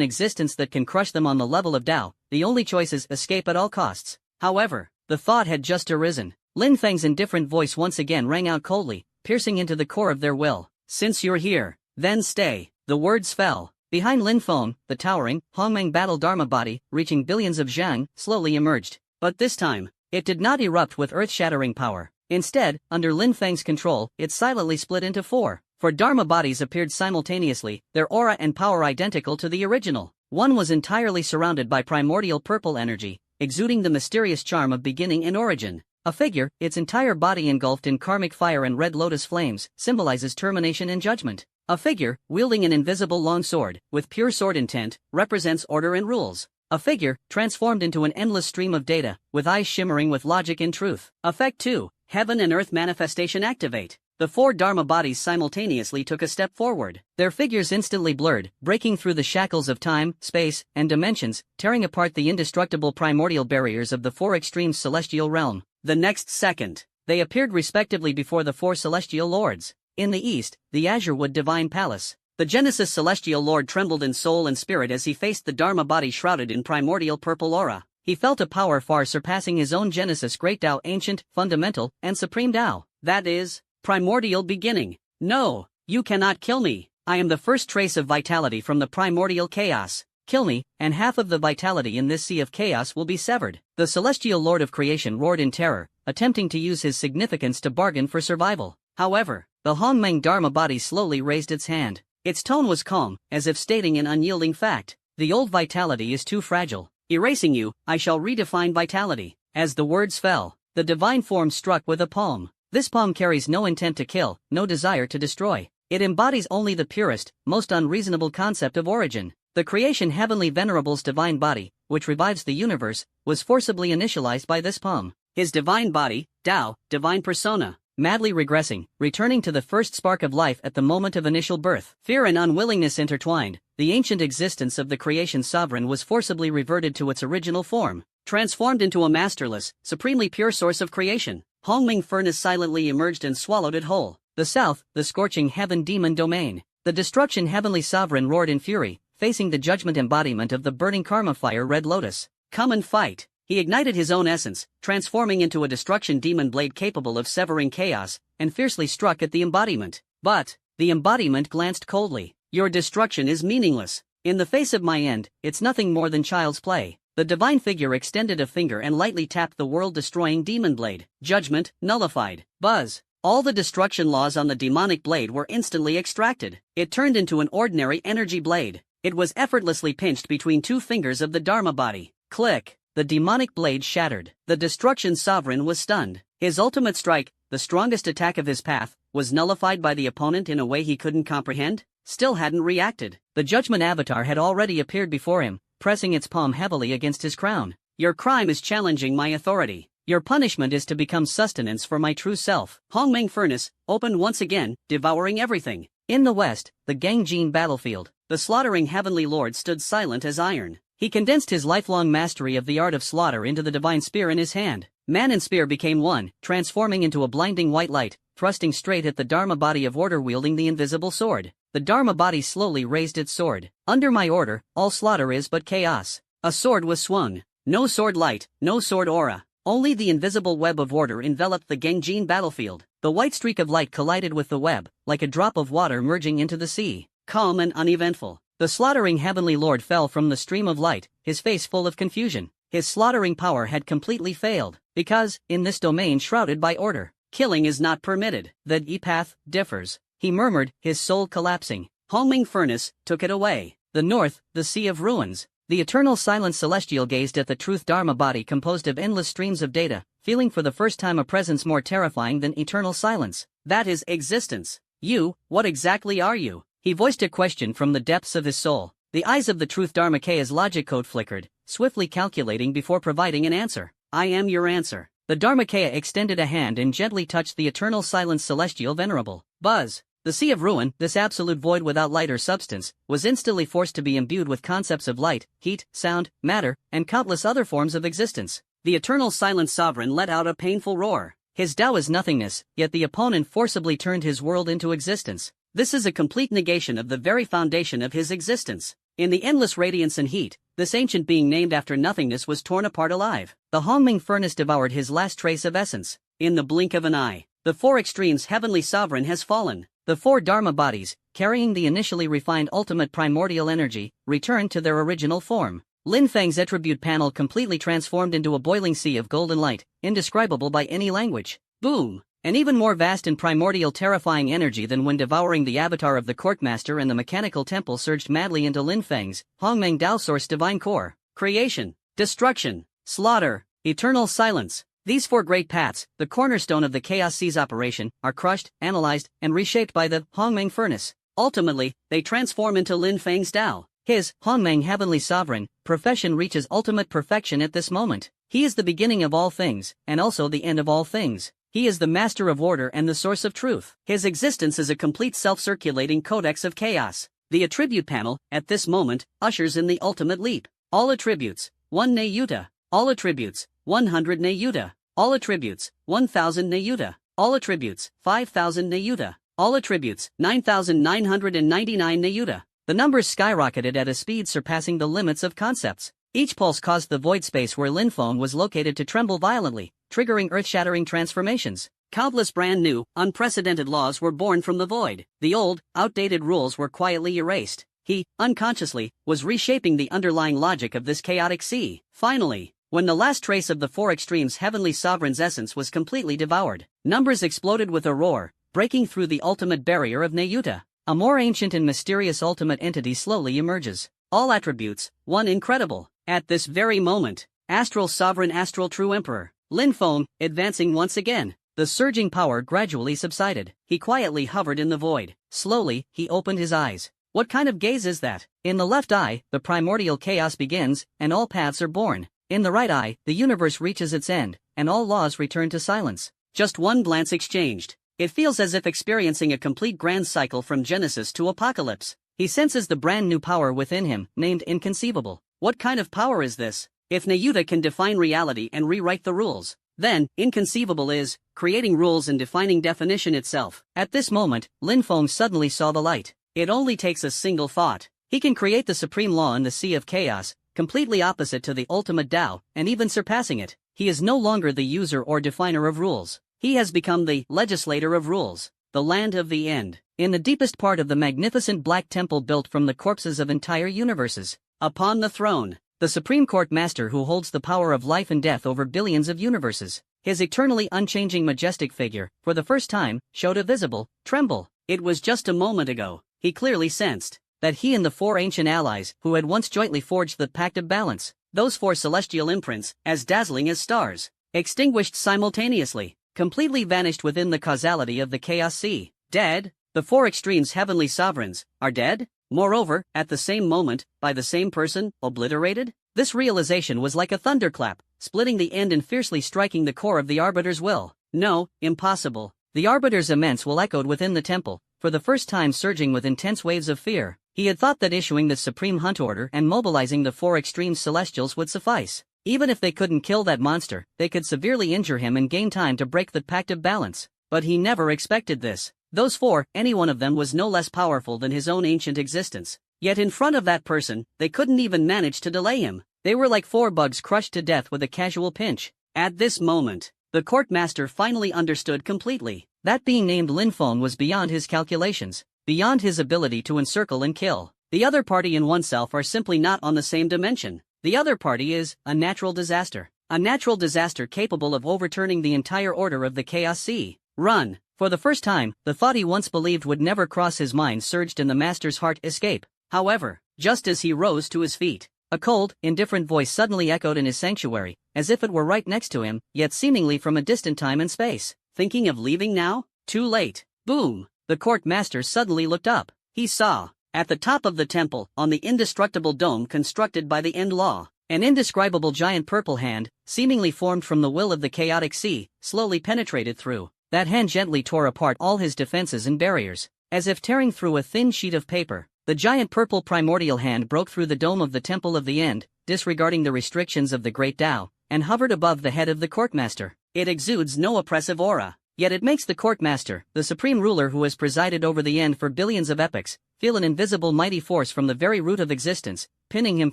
existence that can crush them on the level of Tao, the only choice is escape at all costs. However, the thought had just arisen. Lin Feng's indifferent voice once again rang out coldly, piercing into the core of their will. Since you're here, then stay. The words fell. Behind Lin Feng, the towering, Hongmeng battle Dharma body, reaching billions of zhang, slowly emerged. But this time, it did not erupt with earth-shattering power. Instead, under Lin Feng's control, it silently split into 4. Four Dharma bodies appeared simultaneously, their aura and power identical to the original. One was entirely surrounded by primordial purple energy, exuding the mysterious charm of beginning and origin. A figure, its entire body engulfed in karmic fire and red lotus flames, symbolizes termination and judgment. A figure, wielding an invisible long sword, with pure sword intent, represents order and rules. A figure, transformed into an endless stream of data, with eyes shimmering with logic and truth. Effect 2. Heaven and Earth Manifestation Activate. The 4 Dharma bodies simultaneously took a step forward. Their figures instantly blurred, breaking through the shackles of time, space, and dimensions, tearing apart the indestructible primordial barriers of the 4 extremes celestial realm. The next second, they appeared respectively before the 4 celestial lords. In the east, the Azurewood Divine Palace. The Genesis Celestial Lord trembled in soul and spirit as he faced the Dharma body shrouded in primordial purple aura. He felt a power far surpassing his own Genesis Great Tao, ancient, fundamental, and supreme Tao. That is, primordial beginning. No, you cannot kill me. I am the first trace of vitality from the primordial chaos. Kill me, and half of the vitality in this sea of chaos will be severed. The Celestial Lord of Creation roared in terror, attempting to use his significance to bargain for survival. However, the Hongmeng Dharma body slowly raised its hand. Its tone was calm, as if stating an unyielding fact. The old vitality is too fragile. Erasing you, I shall redefine vitality. As the words fell, the divine form struck with a palm. This palm carries no intent to kill, no desire to destroy. It embodies only the purest, most unreasonable concept of origin. The creation Heavenly Venerable's divine body, which revives the universe, was forcibly initialized by this palm. His divine body, Tao, divine persona, madly regressing, returning to the first spark of life at the moment of initial birth. Fear and unwillingness intertwined, the ancient existence of the creation sovereign was forcibly reverted to its original form, transformed into a masterless, supremely pure source of creation. Hongmeng furnace silently emerged and swallowed it whole. The south, the scorching heaven demon domain. The destruction heavenly sovereign roared in fury, facing the judgment embodiment of the burning karma fire Red Lotus. Come and fight. He ignited his own essence, transforming into a destruction demon blade capable of severing chaos, and fiercely struck at the embodiment. But the embodiment glanced coldly. Your destruction is meaningless. In the face of my end, it's nothing more than child's play. The divine figure extended a finger and lightly tapped the world-destroying demon blade. Judgment, nullified. Buzz. All the destruction laws on the demonic blade were instantly extracted. It turned into an ordinary energy blade. It was effortlessly pinched between 2 fingers of the Dharma body. Click. The demonic blade shattered. The destruction sovereign was stunned. His ultimate strike, the strongest attack of his path, was nullified by the opponent in a way he couldn't comprehend. Still hadn't reacted. The judgment avatar had already appeared before him, pressing its palm heavily against his crown. Your crime is challenging my authority. Your punishment is to become sustenance for my true self. Hongmeng furnace opened once again, devouring everything. In the west, the Gangjin battlefield, the slaughtering heavenly lord stood silent as iron. He condensed his lifelong mastery of the art of slaughter into the divine spear in his hand. Man and spear became one, transforming into a blinding white light, thrusting straight at the Dharma body of order wielding the invisible sword. The Dharma body slowly raised its sword. Under my order, all slaughter is but chaos. A sword was swung. No sword light, no sword aura. Only the invisible web of order enveloped the Gangjin battlefield. The white streak of light collided with the web, like a drop of water merging into the sea. Calm and uneventful. The slaughtering heavenly lord fell from the stream of light, his face full of confusion. His slaughtering power had completely failed, because, in this domain shrouded by order, killing is not permitted. The path differs. He murmured, his soul collapsing. Hongmeng furnace took it away. The north, the sea of ruins. The eternal silent celestial gazed at the truth Dharma body composed of endless streams of data, feeling for the first time a presence more terrifying than eternal silence. That is existence. You, what exactly are you? He voiced a question from the depths of his soul. The eyes of the truth Dharmakayas logic code flickered, swiftly calculating before providing an answer. I am your answer. The Dharmakaya extended a hand and gently touched the eternal silence celestial venerable. Buzz. The sea of ruin, this absolute void without light or substance, was instantly forced to be imbued with concepts of light, heat, sound, matter, and countless other forms of existence. The eternal silent sovereign let out a painful roar. His Tao is nothingness, yet the opponent forcibly turned his world into existence. This is a complete negation of the very foundation of his existence. In the endless radiance and heat, this ancient being named after nothingness was torn apart alive. The Hongmeng furnace devoured his last trace of essence. In the blink of an eye, the 4 extremes heavenly sovereign has fallen. The 4 Dharma bodies, carrying the initially refined ultimate primordial energy, returned to their original form. Lin Feng's attribute panel completely transformed into a boiling sea of golden light, indescribable by any language. Boom! An even more vast and primordial terrifying energy than when devouring the avatar of the courtmaster and the mechanical temple surged madly into Lin Feng's Hongmeng Dao source divine core. Creation, destruction, slaughter, eternal silence. These four great paths, the cornerstone of the Chaos Sea's operation, are crushed, analyzed, and reshaped by the Hongmeng furnace. Ultimately, they transform into Lin Feng's Dao. His Hongmeng Heavenly Sovereign profession reaches ultimate perfection at this moment. He is the beginning of all things, and also the end of all things. He is the master of order and the source of truth. His existence is a complete self-circulating codex of chaos. The attribute panel, at this moment, ushers in the ultimate leap. All attributes, 1 Nayuta. All attributes, 100 Nayuta. All attributes, 1000 Nayuta. All attributes, 5000 Nayuta. All attributes, 9999 Nayuta. The numbers skyrocketed at a speed surpassing the limits of concepts. Each pulse caused the void space where Lin Feng was located to tremble violently, triggering earth-shattering transformations. Countless brand-new, unprecedented laws were born from the void. The old, outdated rules were quietly erased. He, unconsciously, was reshaping the underlying logic of this chaotic sea. Finally, when the last trace of the Four Extremes Heavenly Sovereign's essence was completely devoured, numbers exploded with a roar, breaking through the ultimate barrier of Nayuta. A more ancient and mysterious ultimate entity slowly emerges. All attributes, 1 incredible. At this very moment, Astral Sovereign Astral True Emperor, Lin Feng, advancing once again. The surging power gradually subsided. He quietly hovered in the void. Slowly, he opened his eyes. What kind of gaze is that? In the left eye, the primordial chaos begins, and all paths are born. In the right eye, the universe reaches its end, and all laws return to silence. Just one glance exchanged. It feels as if experiencing a complete grand cycle from Genesis to Apocalypse. He senses the brand new power within him, named Inconceivable. What kind of power is this? If Nayuta can define reality and rewrite the rules, then, Inconceivable is creating rules and defining definition itself. At this moment, Lin Feng suddenly saw the light. It only takes a single thought. He can create the supreme law in the sea of chaos, completely opposite to the ultimate Tao, and even surpassing it. He is no longer the user or definer of rules. He has become the legislator of rules, the land of the end. In the deepest part of the magnificent black temple built from the corpses of entire universes, upon the throne, the Supreme Court Master who holds the power of life and death over billions of universes, his eternally unchanging majestic figure, for the first time, showed a visible tremble. It was just a moment ago. He clearly sensed that he and the four ancient allies who had once jointly forged the Pact of Balance, those four celestial imprints, as dazzling as stars, extinguished simultaneously, completely vanished within the causality of the Chaos Sea. Dead? The Four Extremes Heavenly Sovereigns are dead? Moreover, at the same moment, by the same person, obliterated? This realization was like a thunderclap, splitting the end and fiercely striking the core of the Arbiter's will. No, impossible. The Arbiter's immense will echoed within the temple, for the first time surging with intense waves of fear. He had thought that issuing the supreme hunt order and mobilizing the four extreme celestials would suffice. Even if they couldn't kill that monster, they could severely injure him and gain time to break the Pact of Balance. But he never expected this. Those four, any one of them was no less powerful than his own ancient existence. Yet in front of that person, they couldn't even manage to delay him. They were like four bugs crushed to death with a casual pinch. At this moment, the court master finally understood completely. That being named Lin Feng was beyond his calculations, beyond his ability to encircle and kill. The other party and oneself are simply not on the same dimension. The other party is a natural disaster. A natural disaster capable of overturning the entire order of the Chaos Sea. Run! For the first time, the thought he once believed would never cross his mind surged in the master's heart. Escape. However, just as he rose to his feet, a cold, indifferent voice suddenly echoed in his sanctuary, as if it were right next to him, yet seemingly from a distant time and space. Thinking of leaving now? Too late. Boom! The court master suddenly looked up. He saw, at the top of the temple, on the indestructible dome constructed by the End Law, an indescribable giant purple hand, seemingly formed from the will of the chaotic sea, slowly penetrated through. That hand gently tore apart all his defenses and barriers, as if tearing through a thin sheet of paper. The giant purple primordial hand broke through the dome of the Temple of the End, disregarding the restrictions of the Great Tao, and hovered above the head of the courtmaster. It exudes no oppressive aura, yet it makes the courtmaster, the supreme ruler who has presided over the End for billions of epochs, feel an invisible mighty force from the very root of existence, pinning him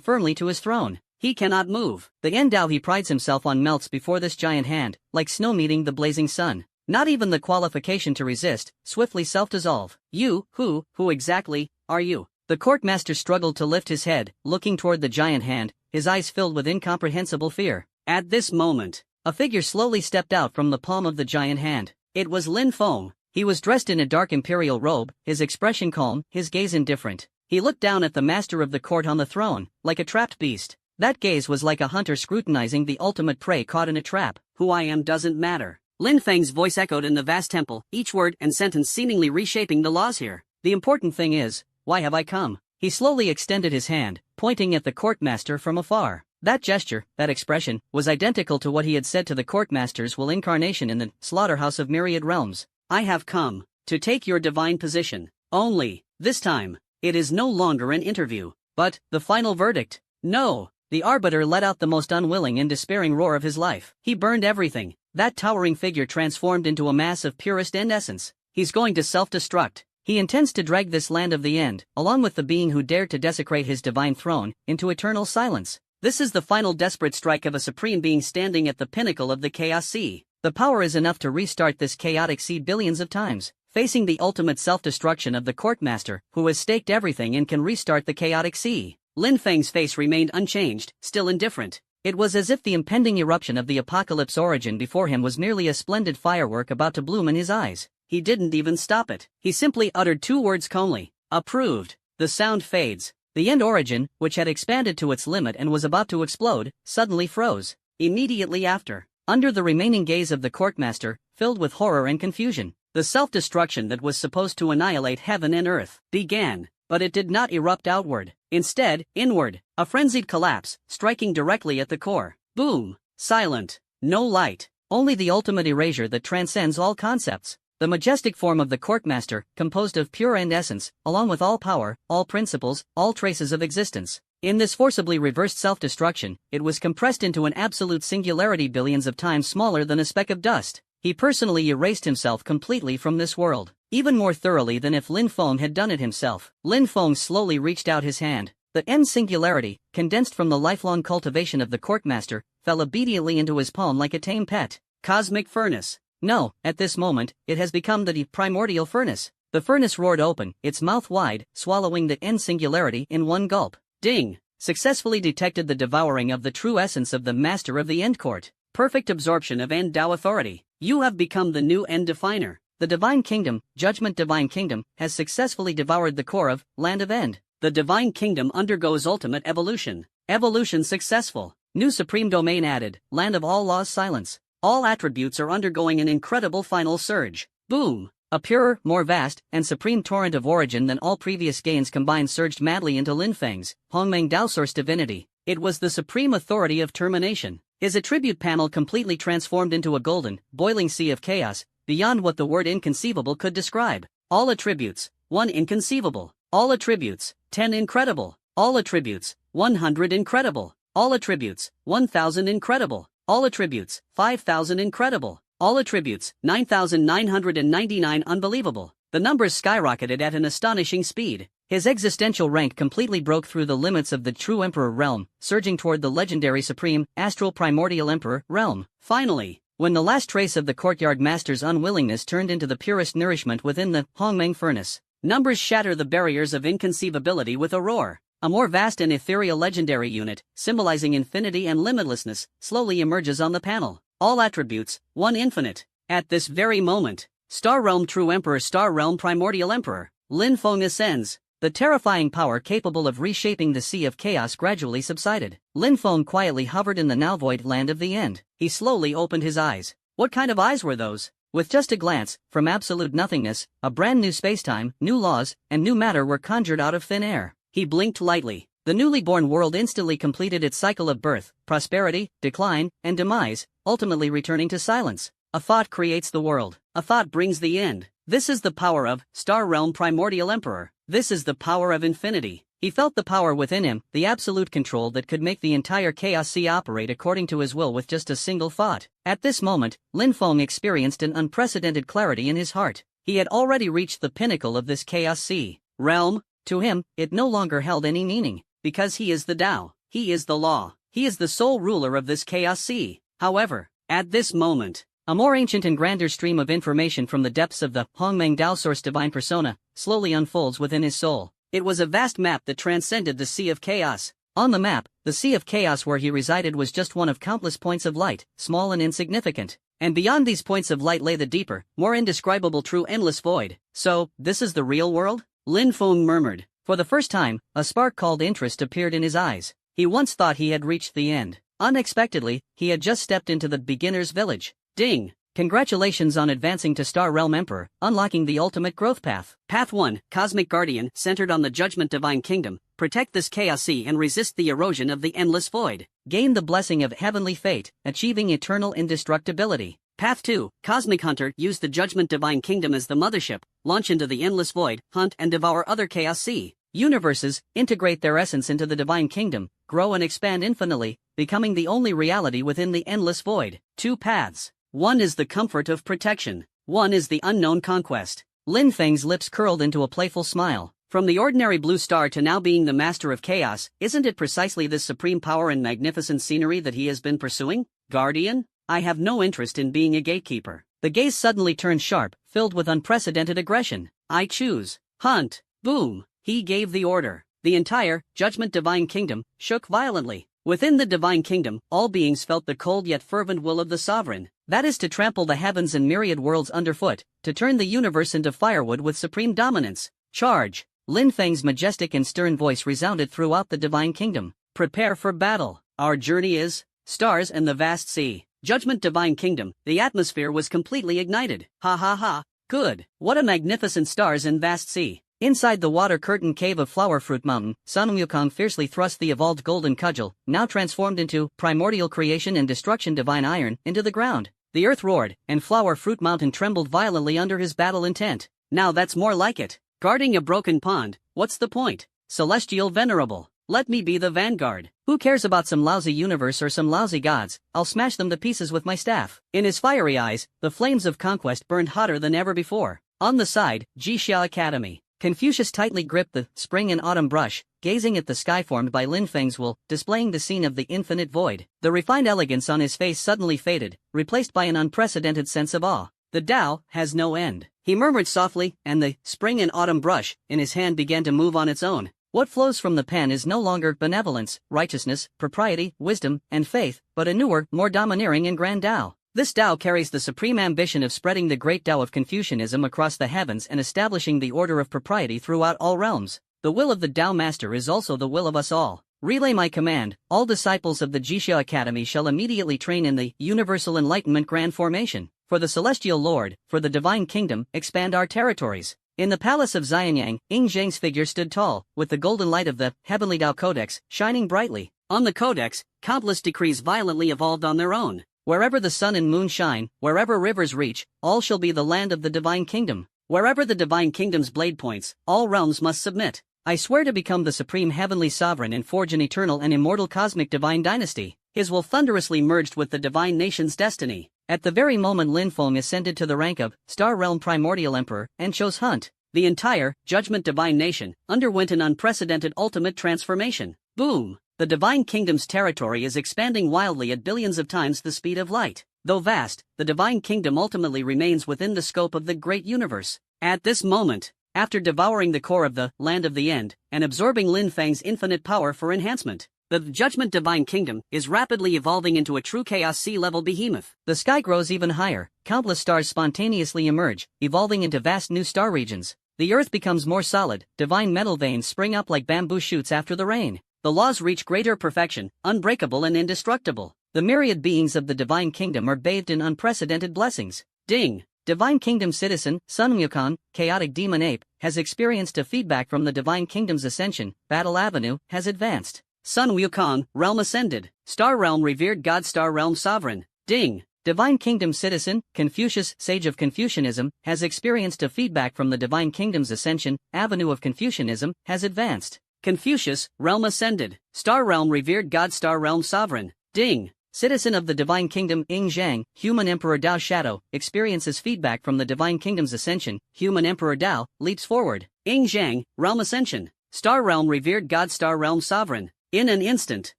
firmly to his throne. He cannot move. The End Tao he prides himself on melts before this giant hand, like snow meeting the blazing sun. Not even the qualification to resist, swiftly self-dissolve. You, who exactly, are you? The courtmaster struggled to lift his head, looking toward the giant hand, his eyes filled with incomprehensible fear. At this moment, A figure slowly stepped out from the palm of the giant hand. It was Lin Feng. He was dressed in a dark imperial robe, his expression calm, his gaze indifferent. He looked down at the master of the court on the throne, like a trapped beast. That gaze was like a hunter scrutinizing the ultimate prey caught in a trap. Who I am doesn't matter. Lin Feng's voice echoed in the vast temple, each word and sentence seemingly reshaping the laws here. The important thing is, why have I come? He slowly extended his hand, pointing at the courtmaster from afar. That gesture, that expression, was identical to what he had said to the courtmasters while incarnation in the slaughterhouse of myriad realms. I have come to take your divine position. Only, this time, it is no longer an interview, but the final verdict. No. The arbiter let out the most unwilling and despairing roar of his life. He burned everything. That towering figure transformed into a mass of purest end essence. He's going to self-destruct. He intends to drag this land of the end, along with the being who dared to desecrate his divine throne, into eternal silence. This is the final desperate strike of a supreme being standing at the pinnacle of the chaos sea. The power is enough to restart this chaotic sea billions of times. Facing the ultimate self-destruction of the courtmaster, who has staked everything and can restart the chaotic sea. Lin Feng's face remained unchanged, still indifferent. It was as if the impending eruption of the apocalypse origin before him was merely a splendid firework about to bloom in his eyes. He didn't even stop it. He simply uttered two words calmly. Approved. The sound fades. The end origin, which had expanded to its limit and was about to explode, suddenly froze. Immediately after, under the remaining gaze of the courtmaster, filled with horror and confusion, the self-destruction that was supposed to annihilate heaven and earth began, but it did not erupt outward. Instead, inward, a frenzied collapse, striking directly at the core. Boom! Silent. No light. Only the ultimate erasure that transcends all concepts. The majestic form of the courtmaster, composed of pure end essence, along with all power, all principles, all traces of existence. In this forcibly reversed self-destruction, it was compressed into an absolute singularity billions of times smaller than a speck of dust. He personally erased himself completely from this world, even more thoroughly than if Lin Feng had done it himself. Lin Feng slowly reached out his hand. The end singularity, condensed from the lifelong cultivation of the courtmaster, fell obediently into his palm like a tame pet. Cosmic furnace. No, at this moment, it has become the primordial furnace. The furnace roared open, its mouth wide, swallowing the end singularity in one gulp. Ding! Successfully detected the devouring of the true essence of the master of the end court. Perfect absorption of end Tao authority. You have become the new end definer. The divine kingdom, judgment divine kingdom, has successfully devoured the core of land of end. The divine kingdom undergoes ultimate evolution. Evolution successful. New supreme domain added, land of all laws silence. All attributes are undergoing an incredible final surge. Boom! A purer, more vast, and supreme torrent of origin than all previous gains combined surged madly into Lin Feng's Hongmeng Dao source divinity. It was the supreme authority of termination. His attribute panel completely transformed into a golden, boiling sea of chaos, beyond what the word inconceivable could describe. All attributes, 1 inconceivable. All attributes, 10 incredible. All attributes, 100 incredible. All attributes, 1000 incredible. All attributes, 5,000 incredible. All attributes, 9,999 unbelievable. The numbers skyrocketed at an astonishing speed. His existential rank completely broke through the limits of the true Emperor realm, surging toward the legendary supreme, astral primordial Emperor realm. Finally, when the last trace of the courtyard master's unwillingness turned into the purest nourishment within the Hongmeng furnace, numbers shatter the barriers of inconceivability with a roar. A more vast and ethereal legendary unit, symbolizing infinity and limitlessness, slowly emerges on the panel. All attributes, 1 infinite. At this very moment, Star Realm True Emperor Star Realm Primordial Emperor, Lin Feng ascends. The terrifying power capable of reshaping the sea of chaos gradually subsided. Lin Feng quietly hovered in the now void land of the end. He slowly opened his eyes. What kind of eyes were those? With just a glance, from absolute nothingness, a brand new spacetime, new laws, and new matter were conjured out of thin air. He blinked lightly. The newly born world instantly completed its cycle of birth, prosperity, decline, and demise, ultimately returning to silence. A thought creates the world. A thought brings the end. This is the power of Star Realm Primordial Emperor. This is the power of infinity. He felt the power within him, the absolute control that could make the entire chaos sea operate according to his will with just a single thought. At this moment, Lin Feng experienced an unprecedented clarity in his heart. He had already reached the pinnacle of this chaos sea realm. To him, it no longer held any meaning, because he is the Tao, he is the law, he is the sole ruler of this chaos sea. However, at this moment, a more ancient and grander stream of information from the depths of the Hongmeng Dao Source Divine Persona slowly unfolds within his soul. It was a vast map that transcended the sea of chaos. On the map, the Sea of Chaos where he resided was just one of countless points of light, small and insignificant. And beyond these points of light lay the deeper, more indescribable true endless void. So, this is the real world? Lin Feng murmured. For the first time, a spark called interest appeared in his eyes. He once thought he had reached the end. Unexpectedly, he had just stepped into the beginner's village. Ding! Congratulations on advancing to Star Realm Emperor, unlocking the ultimate growth path. Path 1, Cosmic Guardian, centered on the Judgment Divine Kingdom. Protect this chaos sea and resist the erosion of the endless void. Gain the blessing of heavenly fate, achieving eternal indestructibility. Path 2, Cosmic Hunter, use the Judgment Divine Kingdom as the mothership, launch into the endless void, hunt and devour other chaos sea universes, integrate their essence into the Divine Kingdom, grow and expand infinitely, becoming the only reality within the endless void. 2 paths. One is the comfort of protection. One is the unknown conquest. Lin Feng's lips curled into a playful smile. From the ordinary blue star to now being the master of chaos, isn't it precisely this supreme power and magnificent scenery that he has been pursuing? Guardian? I have no interest in being a gatekeeper. The gaze suddenly turned sharp, filled with unprecedented aggression. I choose. Hunt. Boom. He gave the order. The entire Judgment Divine Kingdom shook violently. Within the Divine Kingdom, all beings felt the cold yet fervent will of the Sovereign. That is to trample the heavens and myriad worlds underfoot, to turn the universe into firewood with supreme dominance. Charge! Lin Feng's majestic and stern voice resounded throughout the Divine Kingdom. Prepare for battle. Our journey is stars and the vast sea. Judgment Divine Kingdom, the atmosphere was completely ignited. Ha ha ha. Good. What a magnificent stars and vast sea. Inside the water-curtained cave of Flower Fruit Mountain, Sun Wukong fiercely thrust the evolved golden cudgel, now transformed into primordial creation and destruction divine iron, into the ground. The earth roared, and Flower Fruit Mountain trembled violently under his battle intent. Now that's more like it. Guarding a broken pond, what's the point? Celestial Venerable, let me be the vanguard. Who cares about some lousy universe or some lousy gods? I'll smash them to pieces with my staff. In his fiery eyes, the flames of conquest burned hotter than ever before. On the side, Jixia Academy. Confucius tightly gripped the spring and autumn brush, gazing at the sky formed by Lin Feng's will, displaying the scene of the infinite void. The refined elegance on his face suddenly faded, replaced by an unprecedented sense of awe. The Tao has no end. He murmured softly, and the spring and autumn brush in his hand began to move on its own. What flows from the pen is no longer benevolence, righteousness, propriety, wisdom, and faith, but a newer, more domineering and grand Tao. This Tao carries the supreme ambition of spreading the great Tao of Confucianism across the heavens and establishing the order of propriety throughout all realms. The will of the Tao Master is also the will of us all. Relay my command, all disciples of the Jixia Academy shall immediately train in the Universal Enlightenment Grand Formation. For the Celestial Lord, for the Divine Kingdom, expand our territories. In the palace of Xianyang, Ying Zhang's figure stood tall, with the golden light of the Heavenly Tao Codex shining brightly. On the Codex, countless decrees violently evolved on their own. Wherever the sun and moon shine, wherever rivers reach, all shall be the land of the Divine Kingdom. Wherever the Divine Kingdom's blade points, all realms must submit. I swear to become the supreme heavenly sovereign and forge an eternal and immortal cosmic divine dynasty. His will thunderously merged with the divine nation's destiny. At the very moment Lin Feng ascended to the rank of Star Realm Primordial Emperor and chose Hunt, the entire Judgment Divine Nation underwent an unprecedented ultimate transformation. Boom! The Divine Kingdom's territory is expanding wildly at billions of times the speed of light. Though vast, the Divine Kingdom ultimately remains within the scope of the great universe. At this moment, after devouring the core of the Land of the End and absorbing Lin Feng's infinite power for enhancement, the Judgment Divine Kingdom is rapidly evolving into a true Chaos Sea-level behemoth. The sky grows even higher, countless stars spontaneously emerge, evolving into vast new star regions. The earth becomes more solid, divine metal veins spring up like bamboo shoots after the rain. The laws reach greater perfection, unbreakable and indestructible. The myriad beings of the Divine Kingdom are bathed in unprecedented blessings. Ding! Divine Kingdom citizen, Sun Wukong, chaotic demon ape, has experienced a feedback from the Divine Kingdom's ascension. Battle Avenue has advanced. Sun Wukong, realm ascended. Star realm revered god Star realm sovereign. Ding! Divine Kingdom citizen, Confucius, sage of Confucianism, has experienced a feedback from the Divine Kingdom's ascension. Avenue of Confucianism has advanced. Confucius, realm ascended. Star realm revered god Star realm sovereign. Ding! Citizen of the Divine Kingdom Ying Zhang, human Emperor Dao Shadow, experiences feedback from the Divine Kingdom's ascension. Human Emperor Dao leaps forward. Ying Zhang, realm ascension. Star realm revered god Star realm sovereign. In an instant,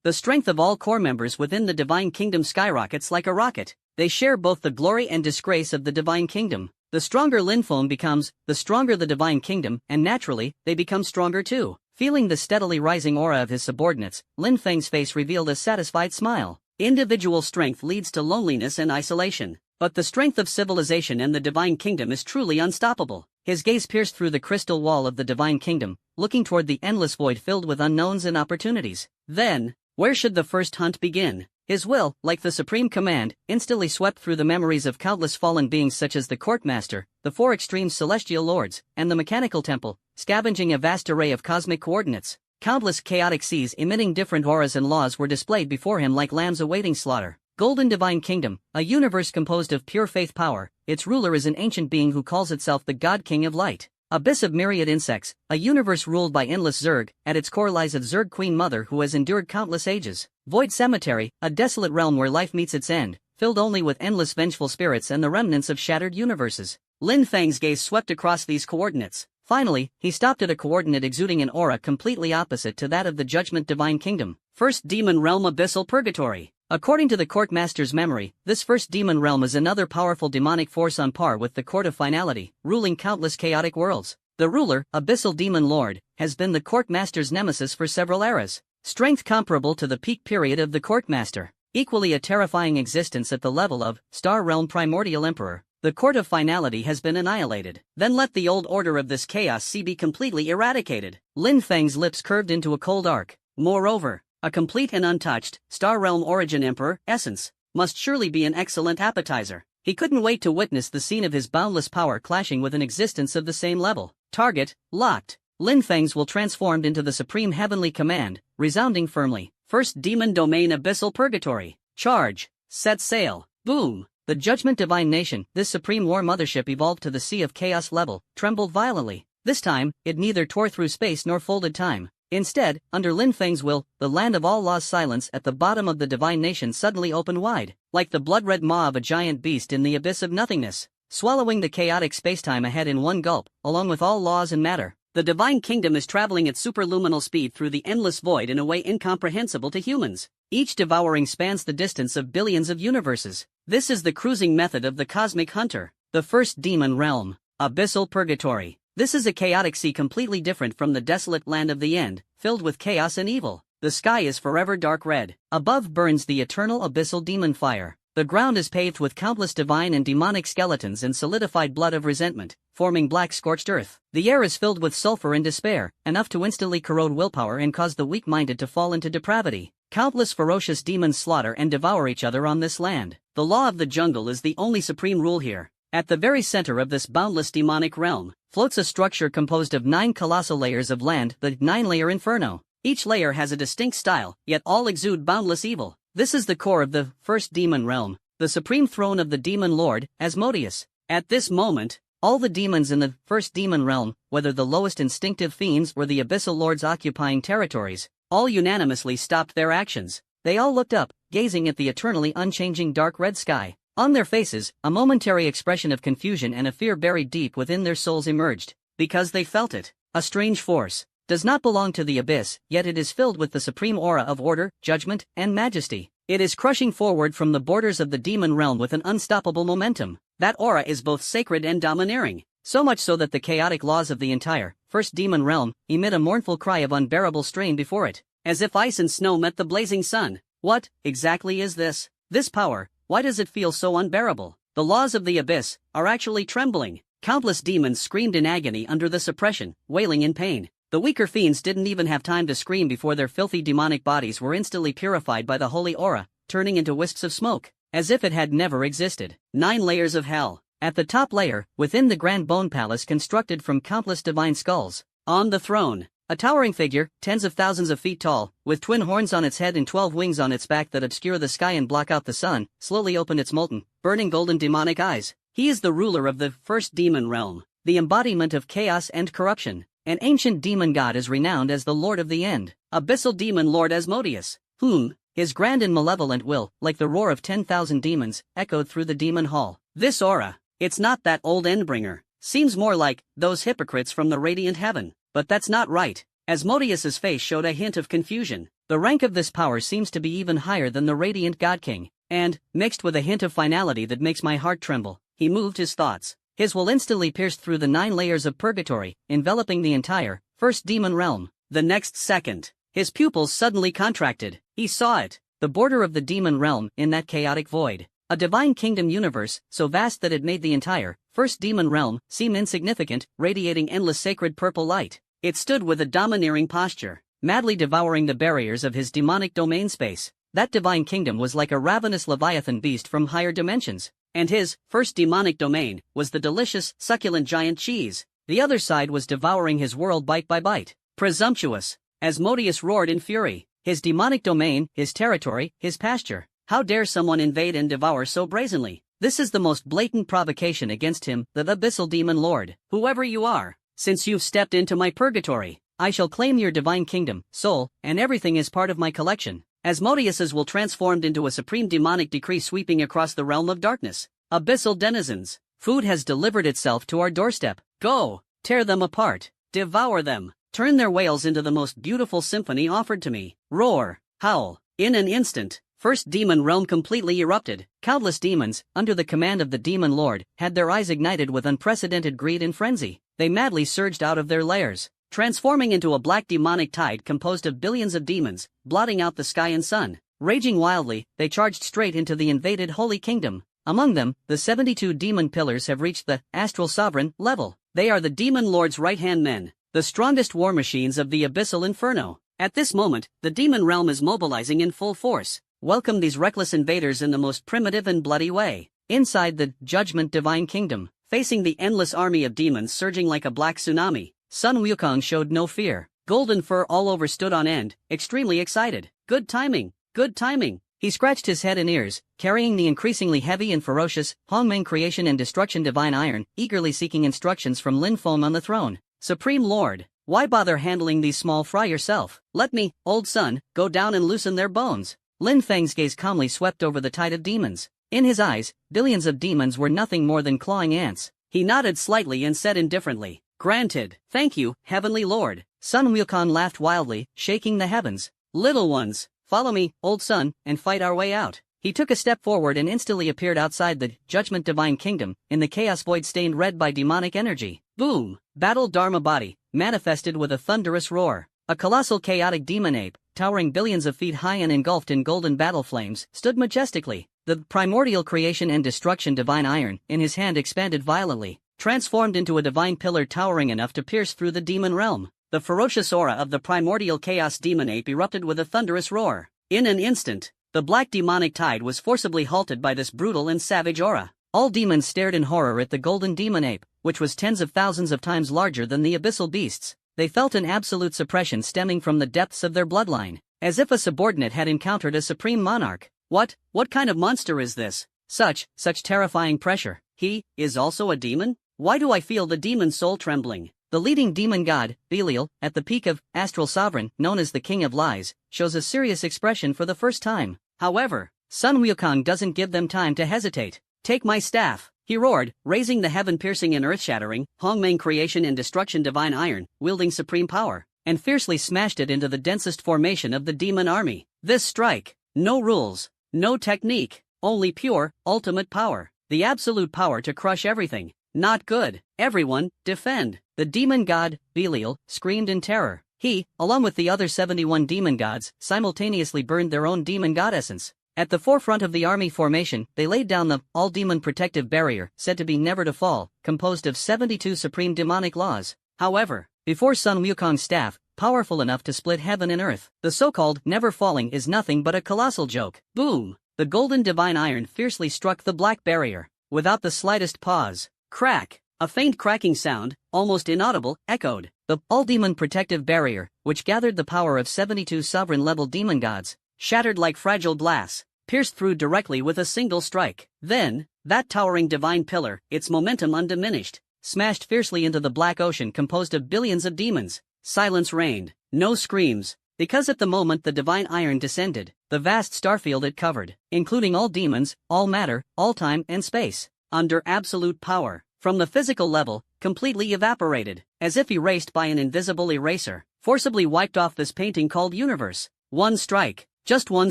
the strength of all core members within the Divine Kingdom skyrockets like a rocket. They share both the glory and disgrace of the Divine Kingdom. The stronger Lin Feng becomes, the stronger the Divine Kingdom, and naturally, they become stronger too. Feeling the steadily rising aura of his subordinates, Lin Feng's face revealed a satisfied smile. Individual strength leads to loneliness and isolation, but the strength of civilization and the divine kingdom is truly unstoppable. His gaze pierced through the crystal wall of the divine kingdom, looking toward the endless void filled with unknowns and opportunities. Then, where should the first hunt begin? His will, like the supreme command, instantly swept through the memories of countless fallen beings such as the courtmaster, the four extreme celestial lords, and the mechanical temple, scavenging a vast array of cosmic coordinates. Countless chaotic seas emitting different auras and laws were displayed before him like lambs awaiting slaughter. Golden Divine Kingdom, a universe composed of pure faith power, its ruler is an ancient being who calls itself the God King of Light. Abyss of myriad insects, a universe ruled by endless Zerg, at its core lies a Zerg Queen Mother who has endured countless ages. Void Cemetery, a desolate realm where life meets its end, filled only with endless vengeful spirits and the remnants of shattered universes. Lin Feng's gaze swept across these coordinates. Finally, he stopped at a coordinate exuding an aura completely opposite to that of the Judgment Divine Kingdom. First Demon Realm Abyssal Purgatory. According to the Courtmaster's memory, this first demon realm is another powerful demonic force on par with the Court of Finality, ruling countless chaotic worlds. The ruler, Abyssal Demon Lord, has been the Courtmaster's nemesis for several eras. Strength comparable to the peak period of the Courtmaster. Equally a terrifying existence at the level of Star Realm Primordial Emperor. The Court of Finality has been annihilated. Then let the old order of this chaos see be completely eradicated. Lin Feng's lips curved into a cold arc. Moreover, a complete and untouched, Star Realm Origin Emperor, essence, must surely be an excellent appetizer. He couldn't wait to witness the scene of his boundless power clashing with an existence of the same level. Target, locked. Lin Feng's will transformed into the supreme heavenly command, resounding firmly. First Demon Domain Abyssal Purgatory. Charge. Set sail. Boom. The Judgment Divine Nation, this supreme war mothership evolved to the Sea of Chaos level, trembled violently. This time, it neither tore through space nor folded time. Instead, under Lin Feng's will, the land of all law's silence at the bottom of the divine nation suddenly opened wide, like the blood-red maw of a giant beast in the abyss of nothingness, swallowing the chaotic spacetime ahead in one gulp, along with all laws and matter. The divine kingdom is traveling at superluminal speed through the endless void in a way incomprehensible to humans. Each devouring spans the distance of billions of universes. This is the cruising method of the cosmic hunter. The first demon realm, Abyssal Purgatory. This is a chaotic sea completely different from the desolate land of the end, filled with chaos and evil. The sky is forever dark red. Above burns the eternal abyssal demon fire. The ground is paved with countless divine and demonic skeletons and solidified blood of resentment, forming black scorched earth. The air is filled with sulfur and despair, enough to instantly corrode willpower and cause the weak-minded to fall into depravity. Countless ferocious demons slaughter and devour each other on this land. The law of the jungle is the only supreme rule here. At the very center of this boundless demonic realm, floats a structure composed of 9 colossal layers of land, the 9-layer inferno. Each layer has a distinct style, yet all exude boundless evil. This is the core of the first demon realm, the supreme throne of the demon lord, Asmodeus. At this moment, all the demons in the first demon realm, whether the lowest instinctive fiends or the abyssal lords occupying territories, all unanimously stopped their actions. They all looked up, gazing at the eternally unchanging dark red sky. On their faces, a momentary expression of confusion and a fear buried deep within their souls emerged, because they felt it. A strange force does not belong to the abyss, yet it is filled with the supreme aura of order, judgment, and majesty. It is crushing forward from the borders of the demon realm with an unstoppable momentum. That aura is both sacred and domineering, so much so that the chaotic laws of the entire first demon realm emit a mournful cry of unbearable strain before it, as if ice and snow met the blazing sun. What, exactly is this? This power, why does it feel so unbearable? The laws of the abyss are actually trembling. Countless demons screamed in agony under the suppression, wailing in pain. The weaker fiends didn't even have time to scream before their filthy demonic bodies were instantly purified by the holy aura, turning into wisps of smoke, as if it had never existed. 9 layers of hell. At the top layer, within the grand bone palace constructed from countless divine skulls, on the throne, a towering figure, tens of thousands of feet tall, with twin horns on its head and 12 wings on its back that obscure the sky and block out the sun, slowly opened its molten, burning golden demonic eyes. He is the ruler of the first demon realm, the embodiment of chaos and corruption. An ancient demon god is renowned as the Lord of the End, Abyssal Demon Lord Asmodeus, whom, his grand and malevolent will, like the roar of 10,000 demons, echoed through the demon hall. This aura, it's not that old Endbringer, seems more like those hypocrites from the radiant heaven. But that's not right. Asmodeus's face showed a hint of confusion. The rank of this power seems to be even higher than the radiant God King, and, mixed with a hint of finality that makes my heart tremble, he moved his thoughts. His will instantly pierced through the 9 layers of purgatory, enveloping the entire first demon realm. The next second, his pupils suddenly contracted. He saw it, the border of the demon realm in that chaotic void. A divine kingdom universe, so vast that it made the entire, first demon realm, seem insignificant, radiating endless sacred purple light. It stood with a domineering posture, madly devouring the barriers of his demonic domain space. That divine kingdom was like a ravenous leviathan beast from higher dimensions. And his, first demonic domain, was the delicious, succulent giant cheese. The other side was devouring his world bite by bite. Presumptuous! Asmodeus roared in fury. His demonic domain, his territory, his pasture. How dare someone invade and devour so brazenly? This is the most blatant provocation against him, the abyssal demon lord. Whoever you are, since you've stepped into my purgatory, I shall claim your divine kingdom, soul, and everything is part of my collection. Asmodeus's will transformed into a supreme demonic decree sweeping across the realm of darkness. Abyssal denizens, food has delivered itself to our doorstep. Go, tear them apart, devour them, turn their wails into the most beautiful symphony offered to me. Roar, howl. In an instant, first demon realm completely erupted. Countless demons, under the command of the demon lord, had their eyes ignited with unprecedented greed and frenzy. They madly surged out of their lairs, transforming into a black demonic tide composed of billions of demons, blotting out the sky and sun. Raging wildly, they charged straight into the invaded Holy Kingdom. Among them, the 72 demon pillars have reached the astral sovereign level. They are the demon lord's right-hand men, the strongest war machines of the abyssal inferno. At this moment, the demon realm is mobilizing in full force. Welcome these reckless invaders in the most primitive and bloody way. Inside the Judgment Divine Kingdom, facing the endless army of demons surging like a black tsunami, Sun Wukong showed no fear. Golden fur all over stood on end, extremely excited. Good timing, good timing. He scratched his head and ears, carrying the increasingly heavy and ferocious Hongmeng Creation and Destruction Divine Iron, eagerly seeking instructions from Lin Feng on the throne. Supreme Lord, why bother handling these small fry yourself? Let me, old son, go down and loosen their bones. Lin Feng's gaze calmly swept over the tide of demons. In his eyes, billions of demons were nothing more than clawing ants. He nodded slightly and said indifferently, "Granted. Thank you, Heavenly Lord." Sun Wukong laughed wildly, shaking the heavens. "Little ones, follow me, old son, and fight our way out." He took a step forward and instantly appeared outside the Judgment Divine Kingdom, in the chaos void stained red by demonic energy. Boom! Battle Dharma body, manifested with a thunderous roar. A colossal chaotic demon ape, towering billions of feet high and engulfed in golden battle flames, stood majestically. The primordial creation and destruction divine iron, in his hand expanded violently, transformed into a divine pillar towering enough to pierce through the demon realm. The ferocious aura of the primordial chaos demon ape erupted with a thunderous roar. In an instant, the black demonic tide was forcibly halted by this brutal and savage aura. All demons stared in horror at the golden demon ape, which was tens of thousands of times larger than the abyssal beasts. They felt an absolute suppression stemming from the depths of their bloodline, as if a subordinate had encountered a supreme monarch. What kind of monster is this? Such terrifying pressure. He is also a demon? Why do I feel the demon soul trembling? The leading demon god, Belial, at the peak of astral sovereign, known as the King of Lies, shows a serious expression for the first time. However, Sun Wukong doesn't give them time to hesitate. "Take my staff," he roared, raising the heaven-piercing and earth-shattering, Hongmeng Creation and Destruction Divine Iron, wielding supreme power, and fiercely smashed it into the densest formation of the demon army. This strike, no rules, no technique, only pure, ultimate power. The absolute power to crush everything. Not good. Everyone, defend. The demon god, Belial, screamed in terror. He, along with the other 71 demon gods, simultaneously burned their own demon god essence. At the forefront of the army formation, they laid down the all-demon protective barrier, said to be never to fall, composed of 72 supreme demonic laws. However, before Sun Wukong's staff, powerful enough to split heaven and earth, the so-called never falling is nothing but a colossal joke. Boom! The golden divine iron fiercely struck the black barrier, without the slightest pause. Crack! A faint cracking sound, almost inaudible, echoed. The all-demon protective barrier, which gathered the power of 72 sovereign-level demon gods, shattered like fragile glass, pierced through directly with a single strike. Then, that towering divine pillar, its momentum undiminished, smashed fiercely into the black ocean composed of billions of demons. Silence reigned, no screams, because at the moment the divine iron descended, the vast starfield it covered, including all demons, all matter, all time and space, under absolute power, from the physical level, completely evaporated, as if erased by an invisible eraser, forcibly wiped off this painting called universe. One strike, just one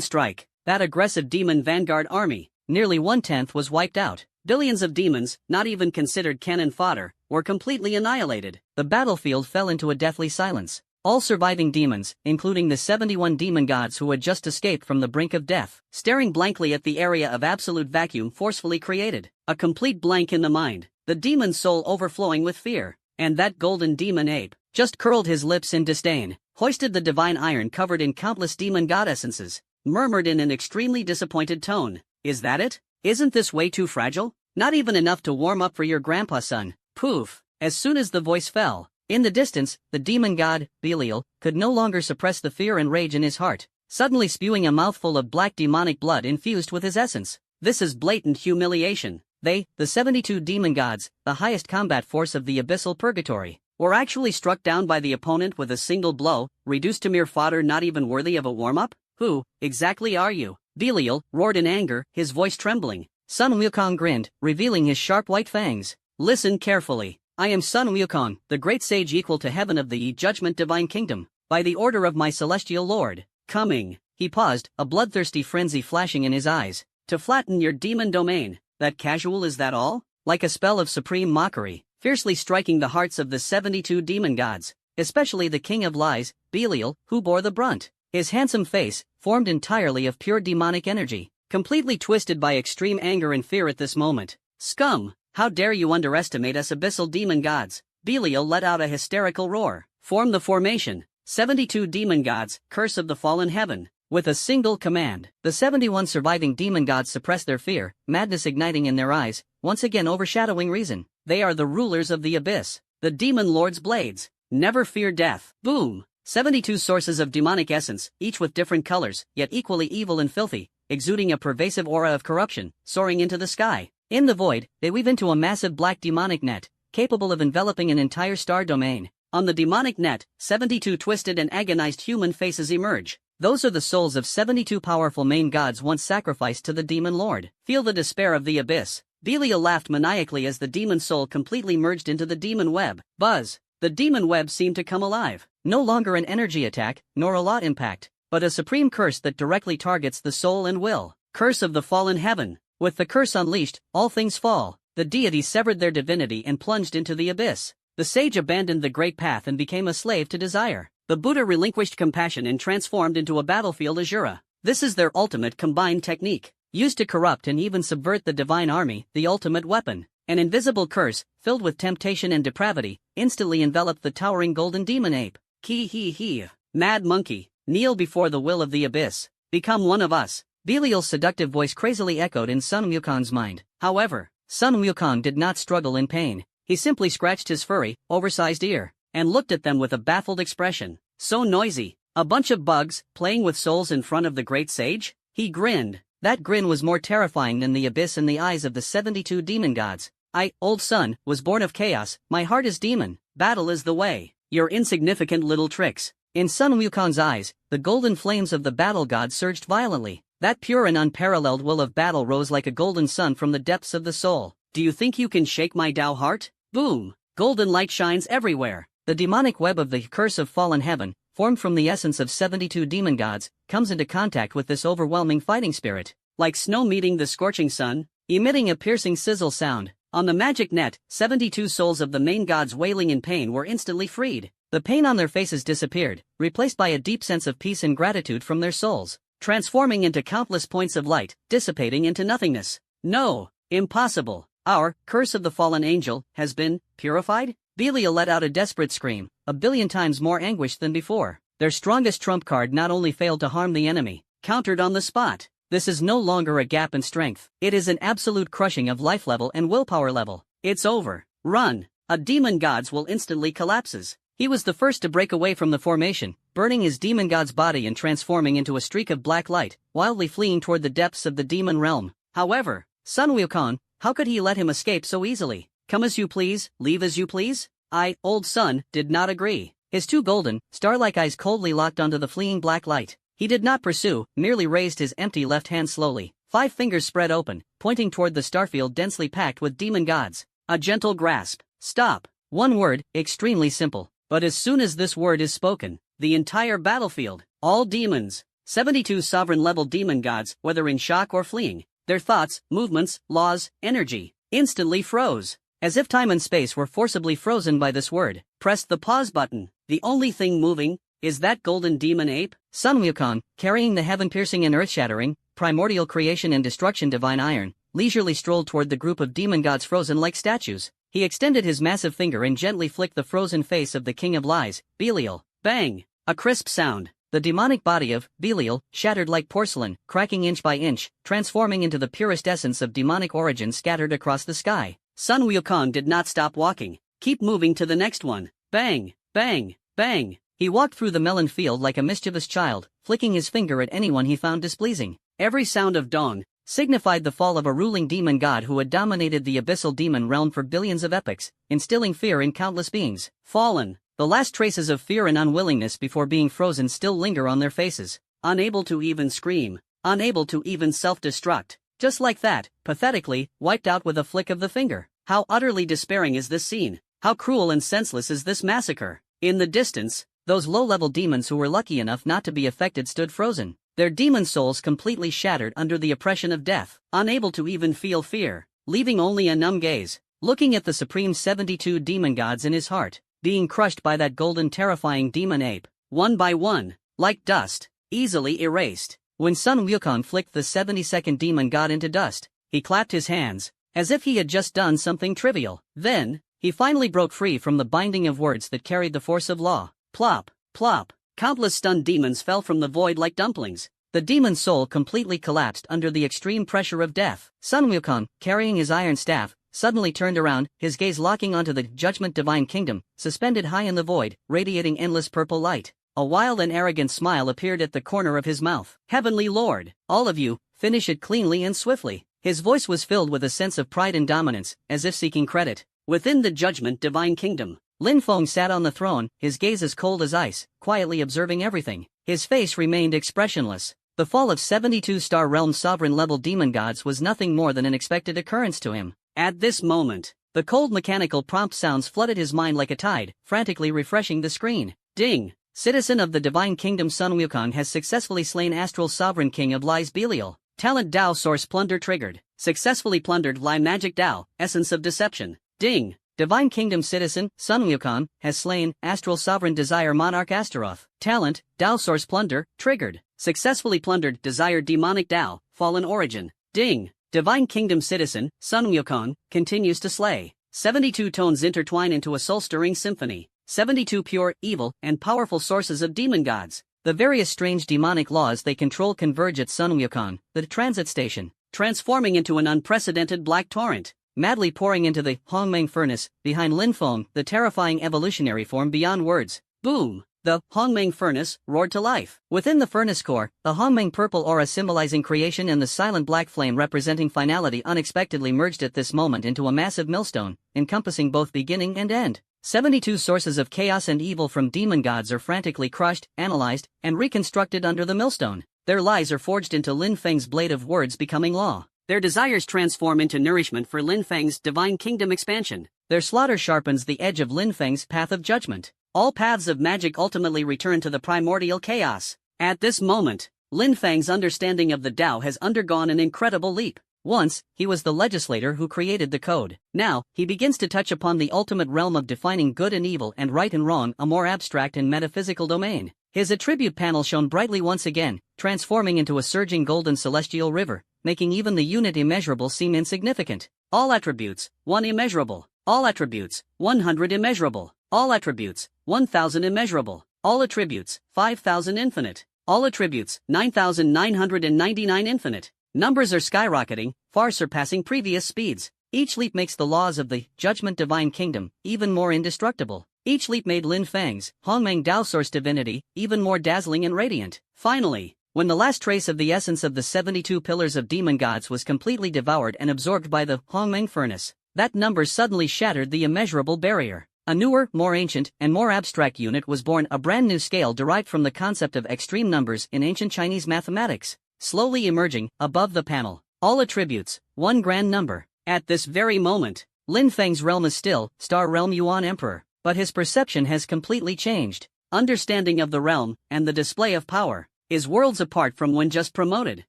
strike, that aggressive demon vanguard army, nearly 1/10 was wiped out. Billions of demons, not even considered cannon fodder, were completely annihilated. The battlefield fell into a deathly silence. All surviving demons, including the 71 demon gods who had just escaped from the brink of death, staring blankly at the area of absolute vacuum forcefully created. A complete blank in the mind, the demon's soul overflowing with fear. And that golden demon ape just curled his lips in disdain, hoisted the divine iron covered in countless demon god essences, murmured in an extremely disappointed tone, "Is that it? Isn't this way too fragile? Not even enough to warm up for your grandpa, son." Poof! As soon as the voice fell, in the distance, the demon god, Belial, could no longer suppress the fear and rage in his heart, suddenly spewing a mouthful of black demonic blood infused with his essence. This is blatant humiliation. They, the 72 demon gods, the highest combat force of the abyssal purgatory, were actually struck down by the opponent with a single blow, reduced to mere fodder not even worthy of a warm-up? Who, exactly are you? Belial roared in anger, his voice trembling. Sun Wukong grinned, revealing his sharp white fangs. "Listen carefully. I am Sun Wukong, the great sage equal to heaven of the Judgment Divine Kingdom, by the order of my celestial lord. Coming." He paused, a bloodthirsty frenzy flashing in his eyes. "To flatten your demon domain. That casual, is that all?" Like a spell of supreme mockery, fiercely striking the hearts of the 72 demon gods, especially the king of lies, Belial, who bore the brunt. His handsome face, formed entirely of pure demonic energy, completely twisted by extreme anger and fear at this moment. "Scum! How dare you underestimate us abyssal demon gods?" Belial let out a hysterical roar. "Form the formation. 72 demon gods, curse of the fallen heaven." With a single command, the 71 surviving demon gods suppressed their fear, madness igniting in their eyes, once again overshadowing reason. They are the rulers of the abyss, the demon lord's blades. Never fear death. Boom! 72 sources of demonic essence, each with different colors, yet equally evil and filthy, exuding a pervasive aura of corruption, soaring into the sky. In the void, they weave into a massive black demonic net, capable of enveloping an entire star domain. On the demonic net, 72 twisted and agonized human faces emerge. Those are the souls of 72 powerful main gods once sacrificed to the demon lord. Feel the despair of the abyss. Belial laughed maniacally as the demon soul completely merged into the demon web. Buzz! The demon web seemed to come alive. No longer an energy attack, nor a lot impact, but a supreme curse that directly targets the soul and will. Curse of the fallen heaven. With the curse unleashed, all things fall. The deities severed their divinity and plunged into the abyss. The sage abandoned the great path and became a slave to desire. The Buddha relinquished compassion and transformed into a battlefield Asura. This is their ultimate combined technique, used to corrupt and even subvert the divine army, the ultimate weapon. An invisible curse, filled with temptation and depravity, instantly enveloped the towering golden demon ape. He. Mad monkey, kneel before the will of the abyss. Become one of us. Belial's seductive voice crazily echoed in Sun Wukong's mind. However, Sun Wukong did not struggle in pain. He simply scratched his furry, oversized ear, and looked at them with a baffled expression. So noisy. A bunch of bugs, playing with souls in front of the great sage? He grinned. That grin was more terrifying than the abyss in the eyes of the 72 demon gods. "I, old son, was born of chaos, my heart is demon, battle is the way. Your insignificant little tricks." In Sun Wukong's eyes, the golden flames of the battle god surged violently. That pure and unparalleled will of battle rose like a golden sun from the depths of the soul. "Do you think you can shake my Tao heart?" Boom! Golden light shines everywhere. The demonic web of the curse of fallen heaven, formed from the essence of 72 demon gods, comes into contact with this overwhelming fighting spirit. Like snow meeting the scorching sun, emitting a piercing sizzle sound. On the magic net, 72 souls of the main gods wailing in pain were instantly freed. The pain on their faces disappeared, replaced by a deep sense of peace and gratitude from their souls, transforming into countless points of light, dissipating into nothingness. "No, impossible. Our curse of the fallen angel has been purified?" Belial let out a desperate scream, a billion times more anguished than before. Their strongest trump card not only failed to harm the enemy, countered on the spot. This is no longer a gap in strength. It is an absolute crushing of life level and willpower level. It's over. Run. A demon god's will instantly collapses. He was the first to break away from the formation, burning his demon god's body and transforming into a streak of black light, wildly fleeing toward the depths of the demon realm. However, Sun Wukong, how could he let him escape so easily? "Come as you please, leave as you please?" I, old son, did not agree. His two golden, star-like eyes coldly locked onto the fleeing black light. He did not pursue, merely raised his empty left hand slowly, 5 fingers spread open, pointing toward the starfield densely packed with demon gods. A gentle grasp. Stop. One word, extremely simple. But as soon as this word is spoken, the entire battlefield, all demons, 72 sovereign-level demon gods, whether in shock or fleeing, their thoughts, movements, laws, energy, instantly froze. as if time and space were forcibly frozen by this word. Pressed the pause button. The only thing moving is that golden demon ape. Sun Wukong, carrying the heaven-piercing and earth-shattering, primordial creation and destruction divine iron, leisurely strolled toward the group of demon gods frozen like statues. He extended his massive finger and gently flicked the frozen face of the king of lies, Belial. Bang! A crisp sound. The demonic body of Belial shattered like porcelain, cracking inch by inch, transforming into the purest essence of demonic origin scattered across the sky. Sun Wukong did not stop walking. Keep moving to the next one. Bang! Bang! Bang! He walked through the melon field like a mischievous child, flicking his finger at anyone he found displeasing. Every sound of dong signified the fall of a ruling demon god who had dominated the abyssal demon realm for billions of epochs, instilling fear in countless beings. Fallen. The last traces of fear and unwillingness before being frozen still linger on their faces. Unable to even scream. Unable to even self-destruct. Just like that, pathetically, wiped out with a flick of the finger. How utterly despairing is this scene? How cruel and senseless is this massacre? In the distance, those low-level demons who were lucky enough not to be affected stood frozen, their demon souls completely shattered under the oppression of death, unable to even feel fear, leaving only a numb gaze, looking at the supreme 72 demon gods in his heart, being crushed by that golden terrifying demon ape, one by one, like dust, easily erased. When Sun Wukong flicked the 72nd demon god into dust, he clapped his hands, as if he had just done something trivial. Then, he finally broke free from the binding of words that carried the force of law. Plop, plop, countless stunned demons fell from the void like dumplings. The demon's soul completely collapsed under the extreme pressure of death. Sun Wukong, carrying his iron staff, suddenly turned around, his gaze locking onto the judgment divine kingdom, suspended high in the void, radiating endless purple light. A wild and arrogant smile appeared at the corner of his mouth. Heavenly Lord, all of you, finish it cleanly and swiftly. His voice was filled with a sense of pride and dominance, as if seeking credit. Within the judgment divine kingdom, Lin Feng sat on the throne, his gaze as cold as ice, quietly observing everything. His face remained expressionless. The fall of 72 Star Realm sovereign-level demon gods was nothing more than an expected occurrence to him. At this moment, the cold mechanical prompt sounds flooded his mind like a tide, frantically refreshing the screen. Ding! Citizen of the Divine Kingdom Sun Wukong has successfully slain Astral Sovereign King of Lies Belial. Talent Dao Source Plunder triggered. Successfully plundered Lie Magic Dao, Essence of Deception. Ding! Divine Kingdom Citizen, Sun Wukong, has slain Astral Sovereign Desire Monarch Astaroth. Talent, Dao Source Plunder, triggered. Successfully plundered Desire Demonic Dao, Fallen Origin. Ding! Divine Kingdom Citizen, Sun Wukong, continues to slay. 72 tones intertwine into a soul-stirring symphony. 72 pure, evil, and powerful sources of demon gods. The various strange demonic laws they control converge at Sun Wukong, the transit station, transforming into an unprecedented black torrent, madly pouring into the Hongmeng furnace, behind Lin Feng, the terrifying evolutionary form beyond words. Boom! The Hongmeng furnace roared to life. Within the furnace core, the Hongmeng purple aura symbolizing creation and the silent black flame representing finality unexpectedly merged at this moment into a massive millstone, encompassing both beginning and end. 72 sources of chaos and evil from demon gods are frantically crushed, analyzed, and reconstructed under the millstone. Their lies are forged into Lin Feng's blade of words becoming law. Their desires transform into nourishment for Lin Feng's divine kingdom expansion. Their slaughter sharpens the edge of Lin Feng's path of judgment. All paths of magic ultimately return to the primordial chaos. At this moment, Lin Feng's understanding of the Tao has undergone an incredible leap. Once, he was the legislator who created the code. Now, he begins to touch upon the ultimate realm of defining good and evil and right and wrong, a more abstract and metaphysical domain. His attribute panel shone brightly once again, transforming into a surging golden celestial river, making even the unit immeasurable seem insignificant. All attributes, 1 immeasurable. All attributes, 100 immeasurable. All attributes, 1,000 immeasurable. All attributes, 5,000 infinite. All attributes, 9,999 infinite. Numbers are skyrocketing, far surpassing previous speeds. Each leap makes the laws of the Judgment Divine Kingdom even more indestructible. Each leap made Lin Feng's Hongmeng Dao Source Divinity even more dazzling and radiant. Finally, when the last trace of the essence of the 72 pillars of demon gods was completely devoured and absorbed by the Hongmeng furnace, that number suddenly shattered the immeasurable barrier. A newer, more ancient, and more abstract unit was born, a brand new scale derived from the concept of extreme numbers in ancient Chinese mathematics. Slowly emerging, above the panel, all attributes, 1 grand number. At this very moment, Lin Feng's realm is still Star Realm Yuan Emperor, but his perception has completely changed. Understanding of the realm, and the display of power, is worlds apart from when just promoted.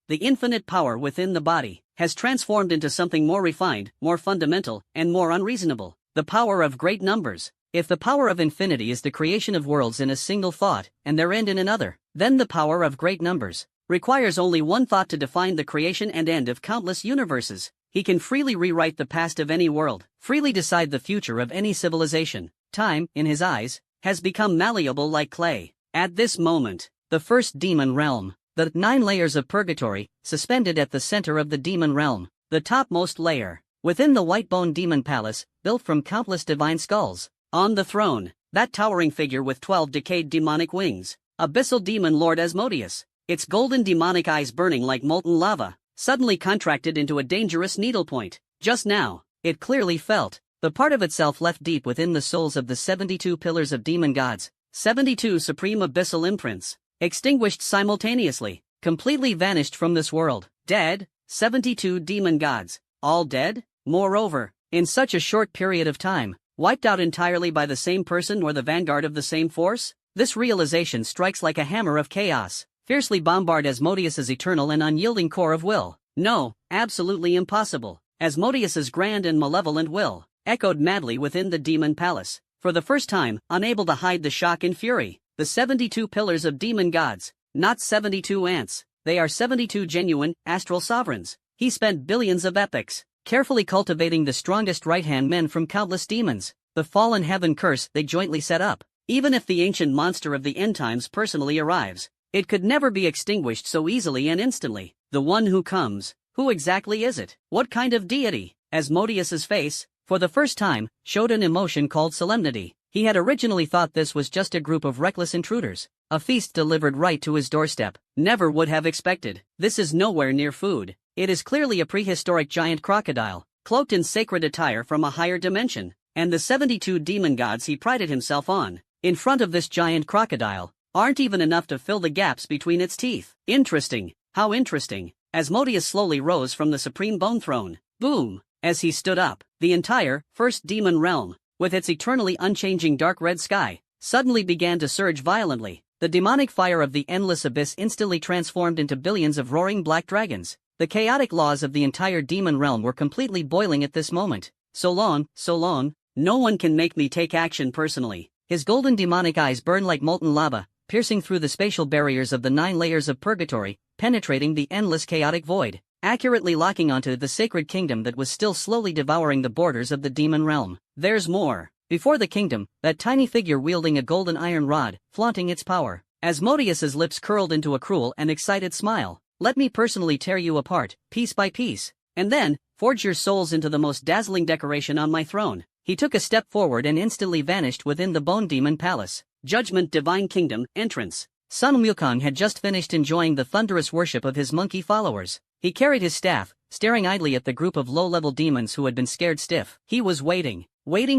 The infinite power within the body, has transformed into something more refined, more fundamental, and more unreasonable. The power of great numbers. If the power of infinity is the creation of worlds in a single thought, and their end in another, then the power of great numbers requires only one thought to define the creation and end of countless universes. He can freely rewrite the past of any world, freely decide the future of any civilization. Time, in his eyes, has become malleable like clay. At this moment, the first demon realm, the 9 layers of purgatory, suspended at the center of the demon realm, the topmost layer, within the white-bone demon palace, built from countless divine skulls. On the throne, that towering figure with 12 decayed demonic wings, abyssal demon Lord Asmodeus, its golden demonic eyes burning like molten lava, suddenly contracted into a dangerous needlepoint. Just now, it clearly felt the part of itself left deep within the souls of the 72 pillars of demon gods, 72 supreme abyssal imprints, extinguished simultaneously, completely vanished from this world. Dead, 72 demon gods, all dead? Moreover, in such a short period of time, wiped out entirely by the same person or the vanguard of the same force? This realization strikes like a hammer of chaos, fiercely bombard Asmodeus's eternal and unyielding core of will. No, absolutely impossible. Asmodeus's grand and malevolent will echoed madly within the demon palace. For the first time, unable to hide the shock and fury, the 72 pillars of demon gods, not 72 ants, they are 72 genuine, astral sovereigns. He spent billions of epochs carefully cultivating the strongest right-hand men from countless demons, the fallen heaven curse they jointly set up. Even if the ancient monster of the end times personally arrives, it could never be extinguished so easily and instantly. The one who comes, who exactly is it? What kind of deity? Asmodeus's face, for the first time, showed an emotion called solemnity. He had originally thought this was just a group of reckless intruders, a feast delivered right to his doorstep. Never would have expected. This is nowhere near food. It is clearly a prehistoric giant crocodile, cloaked in sacred attire from a higher dimension, and the 72 demon gods he prided himself on, in front of this giant crocodile, aren't even enough to fill the gaps between its teeth. Interesting, how interesting. Asmodeus slowly rose from the supreme bone throne. Boom! As he stood up, the entire first demon realm, with its eternally unchanging dark red sky, suddenly began to surge violently. The demonic fire of the endless abyss instantly transformed into billions of roaring black dragons. The chaotic laws of the entire demon realm were completely boiling at this moment. So long, no one can make me take action personally. His golden demonic eyes burn like molten lava, piercing through the spatial barriers of the 9 layers of purgatory, penetrating the endless chaotic void, accurately locking onto the sacred kingdom that was still slowly devouring the borders of the demon realm. There's more. Before the kingdom, that tiny figure wielding a golden iron rod, flaunting its power. Asmodeus's lips curled into a cruel and excited smile. Let me personally tear you apart, piece by piece, and then forge your souls into the most dazzling decoration on my throne. He took a step forward and instantly vanished within the Bone Demon Palace. Judgment Divine Kingdom, entrance. Sun Wukong had just finished enjoying the thunderous worship of his monkey followers. He carried his staff, staring idly at the group of low-level demons who had been scared stiff. He was waiting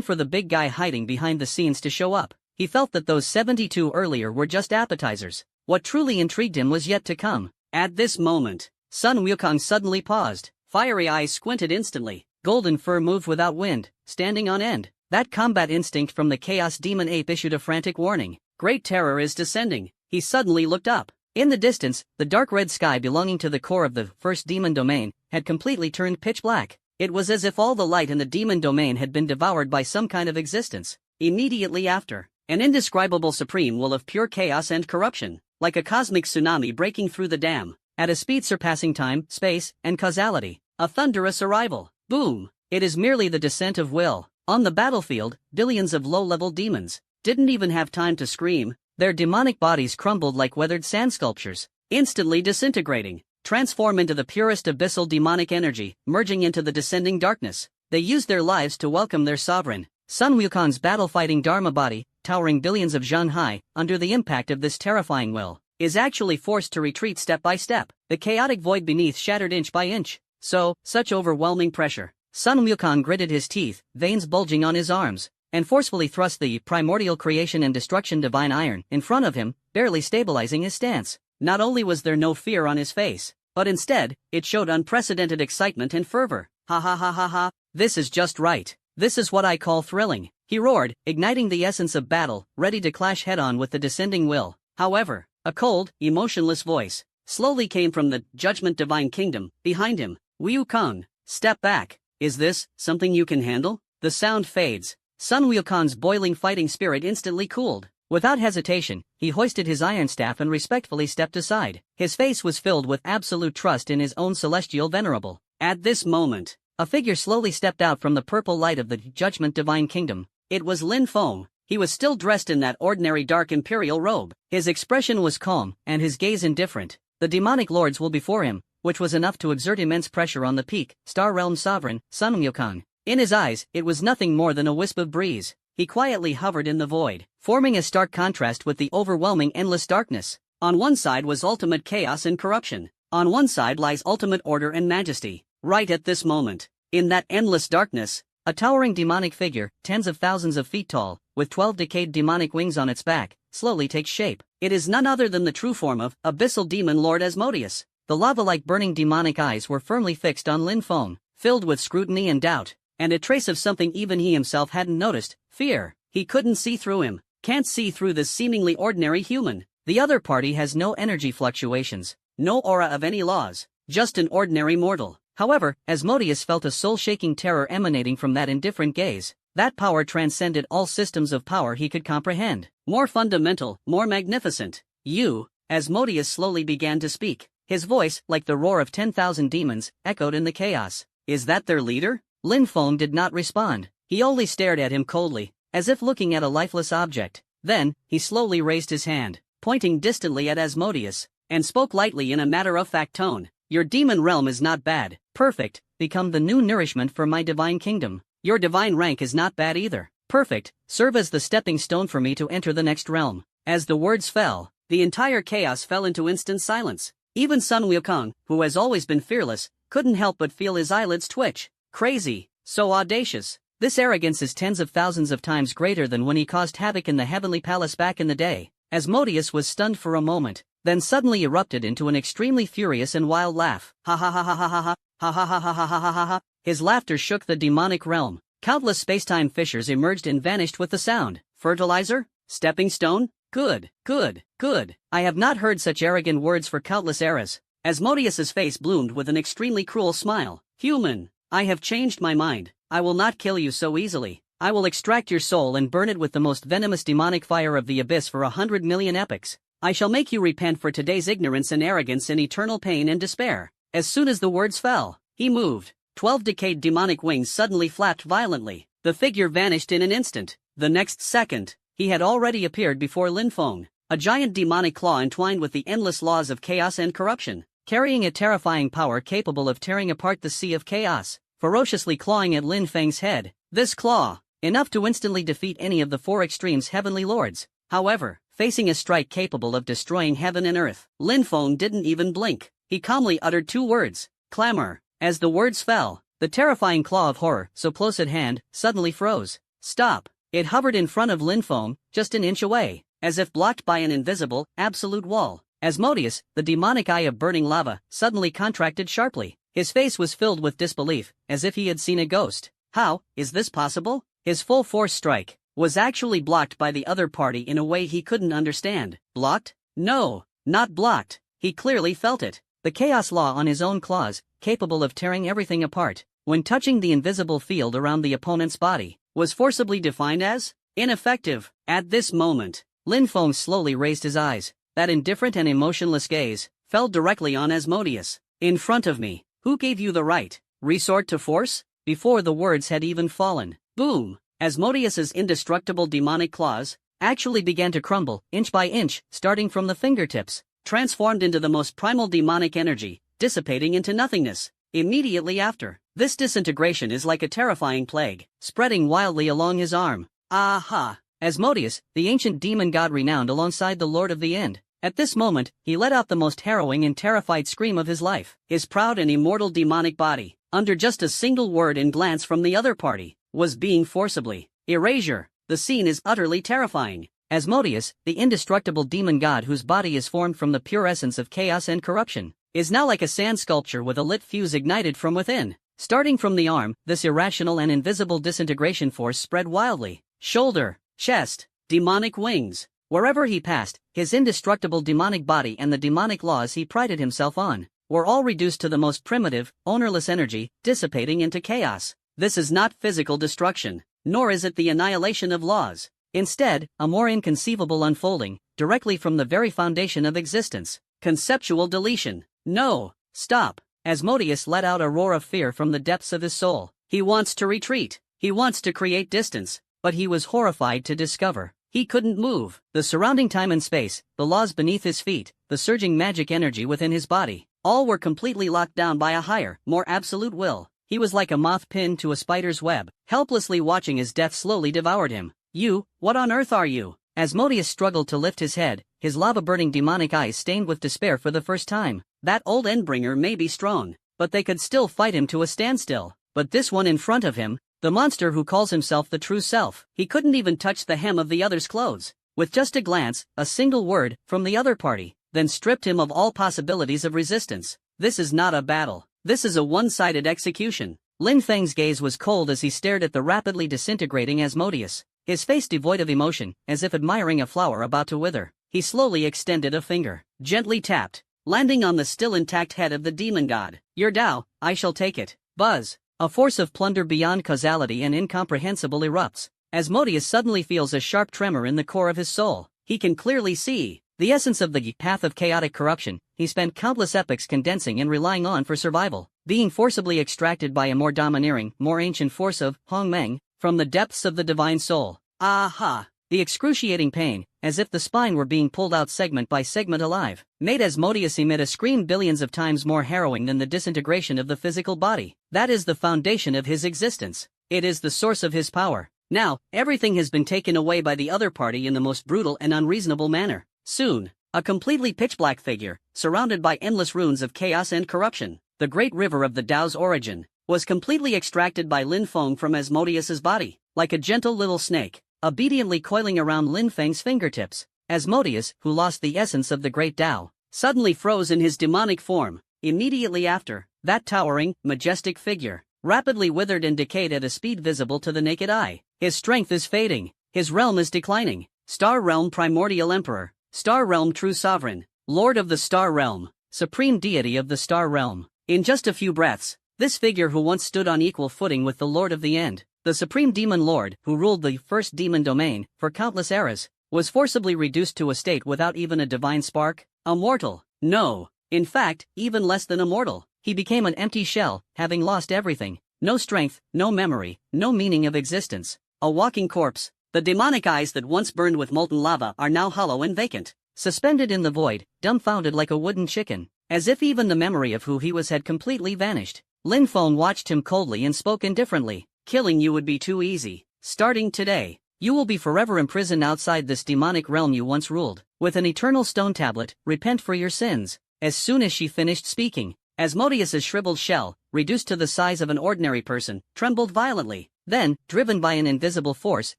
for the big guy hiding behind the scenes to show up. He felt that those 72 earlier were just appetizers. What truly intrigued him was yet to come. At this moment, Sun Wukong suddenly paused. Fiery eyes squinted instantly. Golden fur moved without wind, standing on end. That combat instinct from the chaos demon ape issued a frantic warning. Great terror is descending. He suddenly looked up. In the distance, the dark red sky belonging to the core of the first demon domain had completely turned pitch black. It was as if all the light in the demon domain had been devoured by some kind of existence. Immediately after, an indescribable supreme will of pure chaos and corruption, like a cosmic tsunami breaking through the dam, at a speed surpassing time, space, and causality. A thunderous arrival. Boom! It is merely the descent of will. On the battlefield, billions of low-level demons didn't even have time to scream. Their demonic bodies crumbled like weathered sand sculptures, instantly disintegrating, transform into the purest abyssal demonic energy, merging into the descending darkness. They used their lives to welcome their sovereign. Sun Wukong's battle-fighting Dharma body, towering billions of zhang high, under the impact of this terrifying will, is actually forced to retreat step by step. The chaotic void beneath shattered inch by inch. Such overwhelming pressure. Sun Wukong gritted his teeth, veins bulging on his arms, and forcefully thrust the primordial creation and destruction divine iron in front of him, barely stabilizing his stance. Not only was there no fear on his face, but instead, it showed unprecedented excitement and fervor. Ha ha ha ha ha, this is just right. This is what I call thrilling. He roared, igniting the essence of battle, ready to clash head-on with the descending will. However, a cold, emotionless voice slowly came from the Judgment Divine Kingdom behind him. Wukong, step back. Is this something you can handle? The sound fades. Sun Wukong's boiling fighting spirit instantly cooled. Without hesitation, he hoisted his iron staff and respectfully stepped aside. His face was filled with absolute trust in his own celestial venerable. At this moment, a figure slowly stepped out from the purple light of the Judgment Divine Kingdom. It was Lin Feng. He was still dressed in that ordinary dark imperial robe. His expression was calm, and his gaze indifferent. The demonic lords were before him, which was enough to exert immense pressure on the peak, Star Realm Sovereign, Sun Wukong. In his eyes, it was nothing more than a wisp of breeze. He quietly hovered in the void, forming a stark contrast with the overwhelming endless darkness. On one side was ultimate chaos and corruption. On one side lies ultimate order and majesty. Right at this moment, in that endless darkness, a towering demonic figure, tens of thousands of feet tall, with 12 decayed demonic wings on its back, slowly takes shape. It is none other than the true form of Abyssal Demon Lord Asmodeus. The lava-like burning demonic eyes were firmly fixed on Lin Feng, filled with scrutiny and doubt, and a trace of something even he himself hadn't noticed, fear. He couldn't see through him, can't see through this seemingly ordinary human. The other party has no energy fluctuations, no aura of any laws, just an ordinary mortal. However, Asmodeus felt a soul-shaking terror emanating from that indifferent gaze. That power transcended all systems of power he could comprehend. More fundamental, more magnificent. You, Asmodeus slowly began to speak. His voice, like the roar of 10,000 demons, echoed in the chaos. Is that their leader? Lin Feng did not respond. He only stared at him coldly, as if looking at a lifeless object. Then, he slowly raised his hand, pointing distantly at Asmodeus, and spoke lightly in a matter-of-fact tone. Your demon realm is not bad, perfect, become the new nourishment for my divine kingdom. Your divine rank is not bad either, perfect, serve as the stepping stone for me to enter the next realm. As the words fell, the entire chaos fell into instant silence. Even Sun Wukong, who has always been fearless, couldn't help but feel his eyelids twitch. Crazy, so audacious. This arrogance is tens of thousands of times greater than when he caused havoc in the heavenly palace back in the day. Asmodeus was stunned for a moment, then suddenly erupted into an extremely furious and wild laugh. Ha ha ha ha ha ha ha ha ha ha ha ha ha ha ha. His laughter shook the demonic realm. Countless spacetime fissures emerged and vanished with the sound. Fertilizer? Stepping stone? Good, good, good. I have not heard such arrogant words for countless eras. Asmodeus's face bloomed with an extremely cruel smile. Human, I have changed my mind. I will not kill you so easily. I will extract your soul and burn it with the most venomous demonic fire of the abyss for 100 million epochs. I shall make you repent for today's ignorance and arrogance and eternal pain and despair. As soon as the words fell, he moved. 12 decayed demonic wings suddenly flapped violently. The figure vanished in an instant. The next second, he had already appeared before Lin Feng, a giant demonic claw entwined with the endless laws of chaos and corruption, carrying a terrifying power capable of tearing apart the sea of chaos, ferociously clawing at Lin Feng's head. This claw, enough to instantly defeat any of the four extremes heavenly lords. However, facing a strike capable of destroying heaven and earth, Lin Feng didn't even blink. He calmly uttered two words, clamor. As the words fell, the terrifying claw of horror, so close at hand, suddenly froze. Stop. It hovered in front of Lin Feng, just an inch away, as if blocked by an invisible, absolute wall. Asmodeus, the demonic eye of burning lava, suddenly contracted sharply. His face was filled with disbelief, as if he had seen a ghost. How is this possible? His full force strike was actually blocked by the other party in a way he couldn't understand. Blocked? No, not blocked. He clearly felt it. The chaos law on his own claws, capable of tearing everything apart, when touching the invisible field around the opponent's body, was forcibly defined as ineffective. At this moment, Lin Feng slowly raised his eyes. That indifferent and emotionless gaze fell directly on Asmodeus. In front of me, who gave you the right? Resort to force? Before the words had even fallen, boom! Asmodeus's indestructible demonic claws actually began to crumble, inch by inch, starting from the fingertips, transformed into the most primal demonic energy, dissipating into nothingness. Immediately after, this disintegration is like a terrifying plague, spreading wildly along his arm. Aha! Asmodeus, the ancient demon god renowned alongside the Lord of the End. At this moment, he let out the most harrowing and terrified scream of his life. His proud and immortal demonic body, under just a single word and glance from the other party, was being forcibly erasure. The scene is utterly terrifying. Asmodeus, the indestructible demon god whose body is formed from the pure essence of chaos and corruption, is now like a sand sculpture with a lit fuse ignited from within. Starting from the arm, this irrational and invisible disintegration force spread wildly. Shoulder, chest, demonic wings. Wherever he passed, his indestructible demonic body and the demonic laws he prided himself on were all reduced to the most primitive, ownerless energy, dissipating into chaos. This is not physical destruction, nor is it the annihilation of laws. Instead, a more inconceivable unfolding, directly from the very foundation of existence. Conceptual deletion. No, stop. Asmodeus let out a roar of fear from the depths of his soul. He wants to retreat. He wants to create distance, but he was horrified to discover he couldn't move. The surrounding time and space, the laws beneath his feet, the surging magic energy within his body, all were completely locked down by a higher, more absolute will. He was like a moth pinned to a spider's web, helplessly watching as death slowly devoured him. You, what on earth are you? Asmodeus struggled to lift his head, his lava-burning demonic eyes stained with despair for the first time. That old Endbringer may be strong, but they could still fight him to a standstill. But this one in front of him, the monster who calls himself the true self, he couldn't even touch the hem of the other's clothes. With just a glance, a single word, from the other party, then stripped him of all possibilities of resistance. This is not a battle. This is a one-sided execution. Lin Feng's gaze was cold as he stared at the rapidly disintegrating Asmodeus, his face devoid of emotion, as if admiring a flower about to wither. He slowly extended a finger, gently tapped, landing on the still intact head of the demon god. Your Tao, I shall take it. Buzz. A force of plunder beyond causality and incomprehensible erupts. Asmodeus suddenly feels a sharp tremor in the core of his soul. He can clearly see the essence of the path of chaotic corruption he spent countless epochs condensing and relying on for survival, being forcibly extracted by a more domineering, more ancient force of Hongmeng from the depths of the divine soul. Aha! The excruciating pain, as if the spine were being pulled out segment by segment alive, made Asmodeus emit a scream billions of times more harrowing than the disintegration of the physical body. That is the foundation of his existence. It is the source of his power. Now, everything has been taken away by the other party in the most brutal and unreasonable manner. Soon, a completely pitch-black figure, surrounded by endless runes of chaos and corruption, the great river of the Tao's origin, was completely extracted by Lin Feng from Asmodeus's body, like a gentle little snake, obediently coiling around Lin Feng's fingertips. Asmodeus, who lost the essence of the great Tao, suddenly froze in his demonic form. Immediately after, that towering, majestic figure rapidly withered and decayed at a speed visible to the naked eye. His strength is fading. His realm is declining. Star Realm Primordial Emperor, Star Realm True Sovereign, Lord of the Star Realm, Supreme Deity of the Star Realm. In just a few breaths, this figure who once stood on equal footing with the Lord of the End, the Supreme Demon Lord who ruled the first demon domain for countless eras, was forcibly reduced to a state without even a divine spark. A mortal. No, in fact, even less than a mortal. He became an empty shell, having lost everything. No strength, no memory, no meaning of existence. A walking corpse. The demonic eyes that once burned with molten lava are now hollow and vacant. Suspended in the void, dumbfounded like a wooden chicken, as if even the memory of who he was had completely vanished. Lin Feng watched him coldly and spoke indifferently. Killing you would be too easy. Starting today, you will be forever imprisoned outside this demonic realm you once ruled. With an eternal stone tablet, repent for your sins. As soon as she finished speaking, Asmodeus's shriveled shell, reduced to the size of an ordinary person, trembled violently. Then, driven by an invisible force,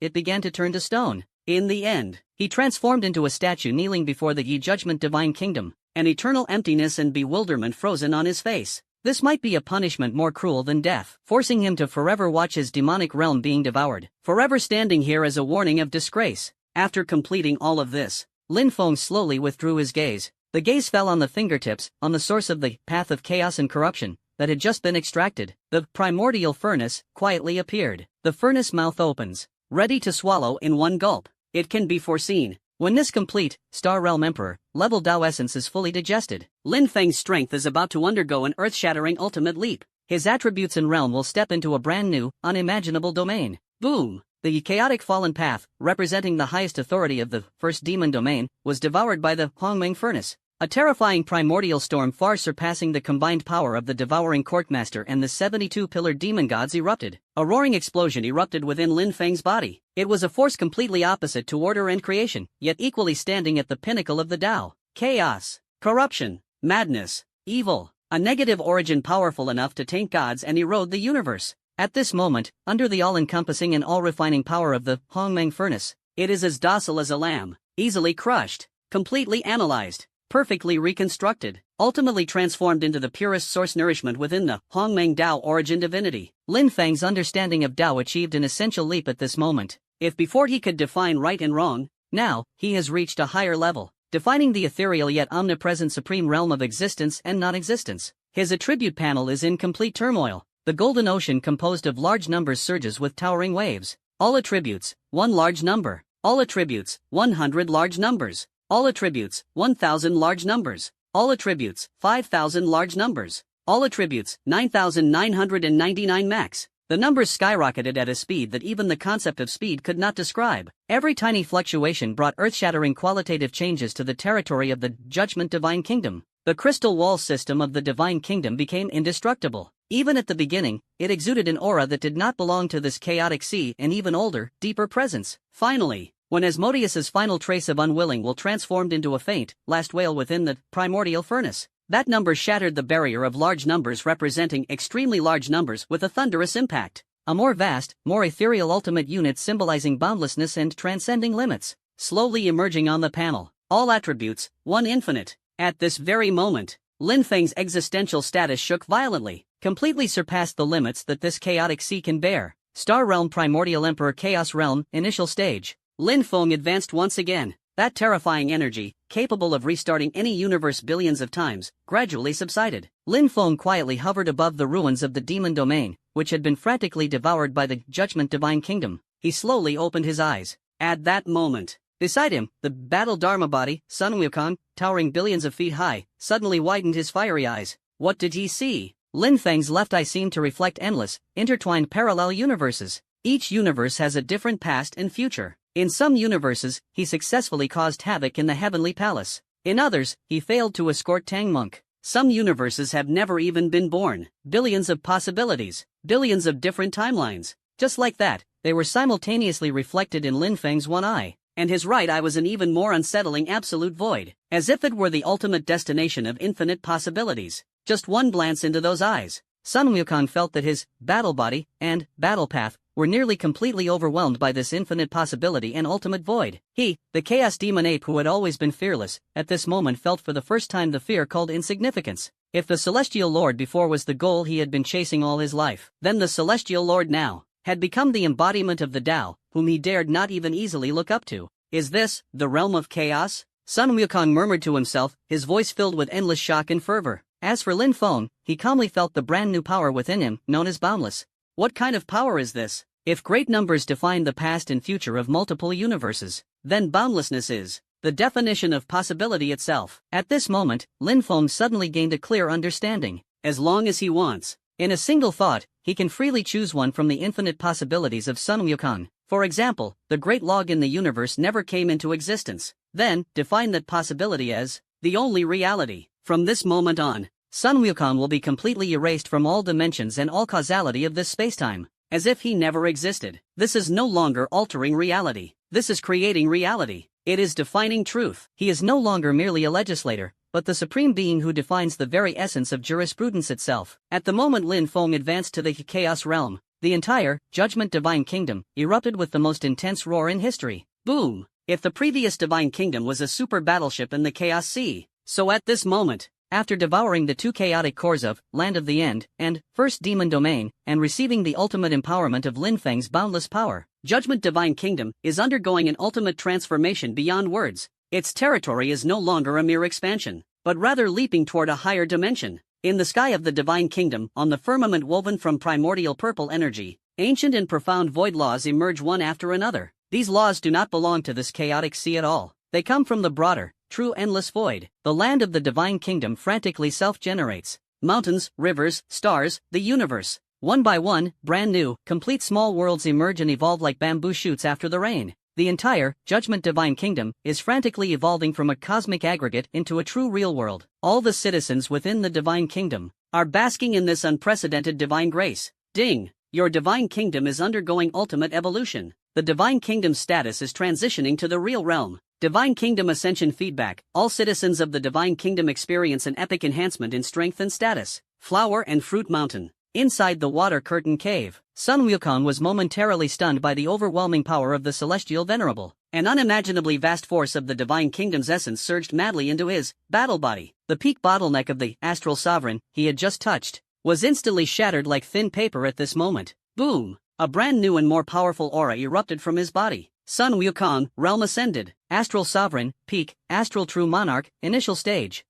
it began to turn to stone. In the end, he transformed into a statue kneeling before the Yi Judgment Divine Kingdom, an eternal emptiness and bewilderment frozen on his face. This might be a punishment more cruel than death, forcing him to forever watch his demonic realm being devoured, forever standing here as a warning of disgrace. After completing all of this, Lin Feng slowly withdrew his gaze. The gaze fell on the fingertips, on the source of the path of chaos and corruption that had just been extracted. The primordial furnace quietly appeared. The furnace mouth opens, ready to swallow in one gulp. It can be foreseen. When this complete, Star Realm Emperor, level Tao essence is fully digested, Lin Feng's strength is about to undergo an earth-shattering ultimate leap. His attributes and realm will step into a brand new, unimaginable domain. Boom! The chaotic fallen path, representing the highest authority of the first demon domain, was devoured by the Hongmeng furnace. A terrifying primordial storm far surpassing the combined power of the devouring courtmaster and the 72-pillared demon gods erupted. A roaring explosion erupted within Lin Feng's body. It was a force completely opposite to order and creation, yet equally standing at the pinnacle of the Tao. Chaos, corruption, madness, evil, a negative origin powerful enough to taint gods and erode the universe. At this moment, under the all-encompassing and all-refining power of the Hongmeng furnace, it is as docile as a lamb, easily crushed, completely analyzed, perfectly reconstructed, ultimately transformed into the purest source nourishment within the Hongmeng Tao origin divinity. Lin Feng's understanding of Tao achieved an essential leap at this moment. If before he could define right and wrong, now, he has reached a higher level. defining the ethereal yet omnipresent supreme realm of existence and non-existence. His attribute panel is in complete turmoil. The golden ocean composed of large numbers surges with towering waves. All attributes, 1 large number. All attributes, 100 large numbers. All attributes, 1,000 large numbers. All attributes, 5,000 large numbers. All attributes, 9,999 max. The numbers skyrocketed at a speed that even the concept of speed could not describe. Every tiny fluctuation brought earth-shattering qualitative changes to the territory of the Judgment Divine Kingdom. The crystal wall system of the Divine Kingdom became indestructible. Even at the beginning, it exuded an aura that did not belong to this chaotic sea and even older, deeper presence. Finally, when Asmodeus's final trace of unwilling will transformed into a faint, last wail within the primordial furnace, that number shattered the barrier of large numbers representing extremely large numbers with a thunderous impact. A more vast, more ethereal ultimate unit symbolizing boundlessness and transcending limits, slowly emerging on the panel. All attributes, 1 infinite. At this very moment, Lin Feng's existential status shook violently, completely surpassed the limits that this chaotic sea can bear. Star Realm Primordial Emperor Chaos Realm, initial stage. Lin Feng advanced once again. That terrifying energy, capable of restarting any universe billions of times, gradually subsided. Lin Feng quietly hovered above the ruins of the demon domain, which had been frantically devoured by the Judgment Divine Kingdom. He slowly opened his eyes. At that moment, beside him, the battle Dharma body, Sun Wukong, towering billions of feet high, suddenly widened his fiery eyes. What did he see? Lin Feng's left eye seemed to reflect endless, intertwined parallel universes. Each universe has a different past and future. In some universes, he successfully caused havoc in the Heavenly Palace. In others, he failed to escort Tang Monk. Some universes have never even been born. Billions of possibilities, billions of different timelines. Just like that, they were simultaneously reflected in Lin Feng's one eye, and his right eye was an even more unsettling absolute void, as if it were the ultimate destination of infinite possibilities. Just one glance into those eyes, Sun Wukong felt that his battle body and battle path were nearly completely overwhelmed by this infinite possibility and ultimate void. He, the Chaos Demon Ape who had always been fearless, at this moment felt for the first time the fear called insignificance. If the Celestial Lord before was the goal he had been chasing all his life, then the Celestial Lord now had become the embodiment of the Tao, whom he dared not even easily look up to. Is this the realm of chaos? Sun Wukong murmured to himself, his voice filled with endless shock and fervor. As for Lin Feng, he calmly felt the brand new power within him, known as boundless. What kind of power is this? If great numbers define the past and future of multiple universes, then boundlessness is the definition of possibility itself. At this moment, Lin Feng suddenly gained a clear understanding. As long as he wants, in a single thought, he can freely choose one from the infinite possibilities of Sun Wukong. For example, the great log in the universe never came into existence. Then, define that possibility as the only reality. From this moment on, Sun Wukong will be completely erased from all dimensions and all causality of this spacetime, as if he never existed. This is no longer altering reality. This is creating reality. It is defining truth. He is no longer merely a legislator, but the supreme being who defines the very essence of jurisprudence itself. At the moment Lin Feng advanced to the Chaos Realm, the entire Judgment Divine Kingdom erupted with the most intense roar in history. Boom! If the previous Divine Kingdom was a super battleship in the Chaos Sea, so at this moment, after devouring the 2 chaotic cores of Land of the End and First Demon Domain and receiving the ultimate empowerment of Lin Feng's boundless power, Judgment Divine Kingdom is undergoing an ultimate transformation beyond words. Its territory is no longer a mere expansion, but rather leaping toward a higher dimension. In the sky of the Divine Kingdom, on the firmament woven from primordial purple energy, ancient and profound void laws emerge one after another. These laws do not belong to this chaotic sea at all. They come from the broader, true endless void. The land of the Divine Kingdom frantically self-generates. Mountains, rivers, stars, the universe. One by one, brand new, complete small worlds emerge and evolve like bamboo shoots after the rain. The entire Judgment Divine Kingdom is frantically evolving from a cosmic aggregate into a true real world. All the citizens within the Divine Kingdom are basking in this unprecedented divine grace. Ding! Your Divine Kingdom is undergoing ultimate evolution. The Divine Kingdom's status is transitioning to the real realm. Divine Kingdom Ascension Feedback. All citizens of the Divine Kingdom experience an epic enhancement in strength and status. Flower and Fruit Mountain. Inside the Water Curtain Cave, Sun Wukong was momentarily stunned by the overwhelming power of the Celestial Venerable. An unimaginably vast force of the Divine Kingdom's essence surged madly into his battle body. The peak bottleneck of the Astral Sovereign he had just touched was instantly shattered like thin paper at this moment. Boom! A brand new and more powerful aura erupted from his body. Sun Wukong, realm ascended, astral sovereign, peak, astral true monarch, initial stage.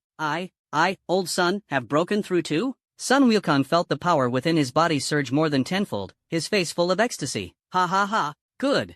Old Sun, have broken through too? Sun Wukong felt the power within his body surge more than tenfold, his face full of ecstasy. Ha ha ha. Good.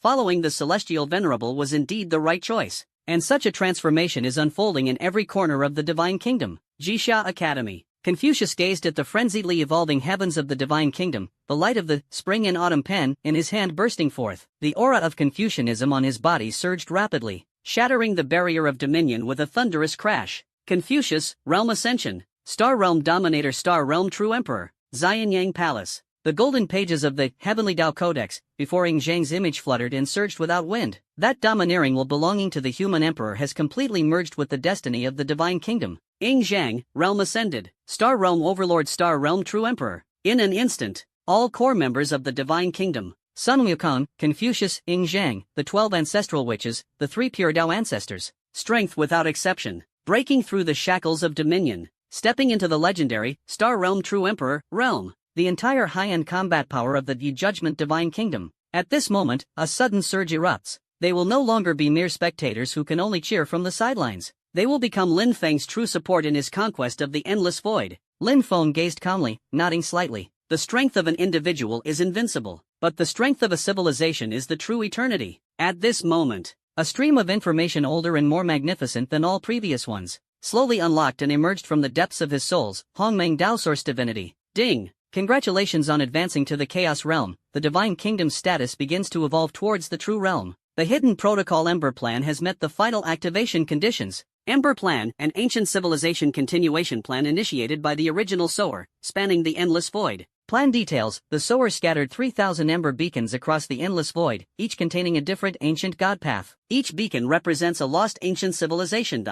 Following the celestial venerable was indeed the right choice. And such a transformation is unfolding in every corner of the Divine Kingdom. Jixia Academy. Confucius gazed at the frenziedly evolving heavens of the Divine Kingdom, the light of the spring and autumn pen in his hand bursting forth. The aura of Confucianism on his body surged rapidly, shattering the barrier of dominion with a thunderous crash. Confucius, Realm Ascension, Star Realm Dominator, Star Realm True Emperor, Xianyang Palace. The golden pages of the Heavenly Tao Codex, before Ing Zhang's image fluttered and surged without wind. That domineering will belonging to the human emperor has completely merged with the destiny of the Divine Kingdom. Ing Zhang, Realm Ascended, Star Realm Overlord, Star Realm True Emperor. In an instant, all core members of the Divine Kingdom, Sun Wukong, Confucius, Ing Zhang, the 12 ancestral witches, the 3 pure Tao ancestors, strength without exception, breaking through the shackles of dominion, stepping into the legendary, Star Realm True Emperor, realm, the entire high-end combat power of the Judgment Divine Kingdom. At this moment, a sudden surge erupts. They will no longer be mere spectators who can only cheer from the sidelines. They will become Lin Feng's true support in his conquest of the endless void. Lin Feng gazed calmly, nodding slightly. The strength of an individual is invincible, but the strength of a civilization is the true eternity. At this moment, a stream of information older and more magnificent than all previous ones, slowly unlocked and emerged from the depths of his soul's Hongmeng Dao Source Divinity. Ding! Congratulations on advancing to the Chaos Realm. The Divine Kingdom's status begins to evolve towards the True Realm. The hidden protocol Ember Plan has met the final activation conditions. Ember Plan, an ancient civilization continuation plan initiated by the original Sower, spanning the endless void. Plan details: the Sower scattered 3,000 Ember beacons across the endless void, each containing a different ancient god path. Each beacon represents a lost ancient civilization.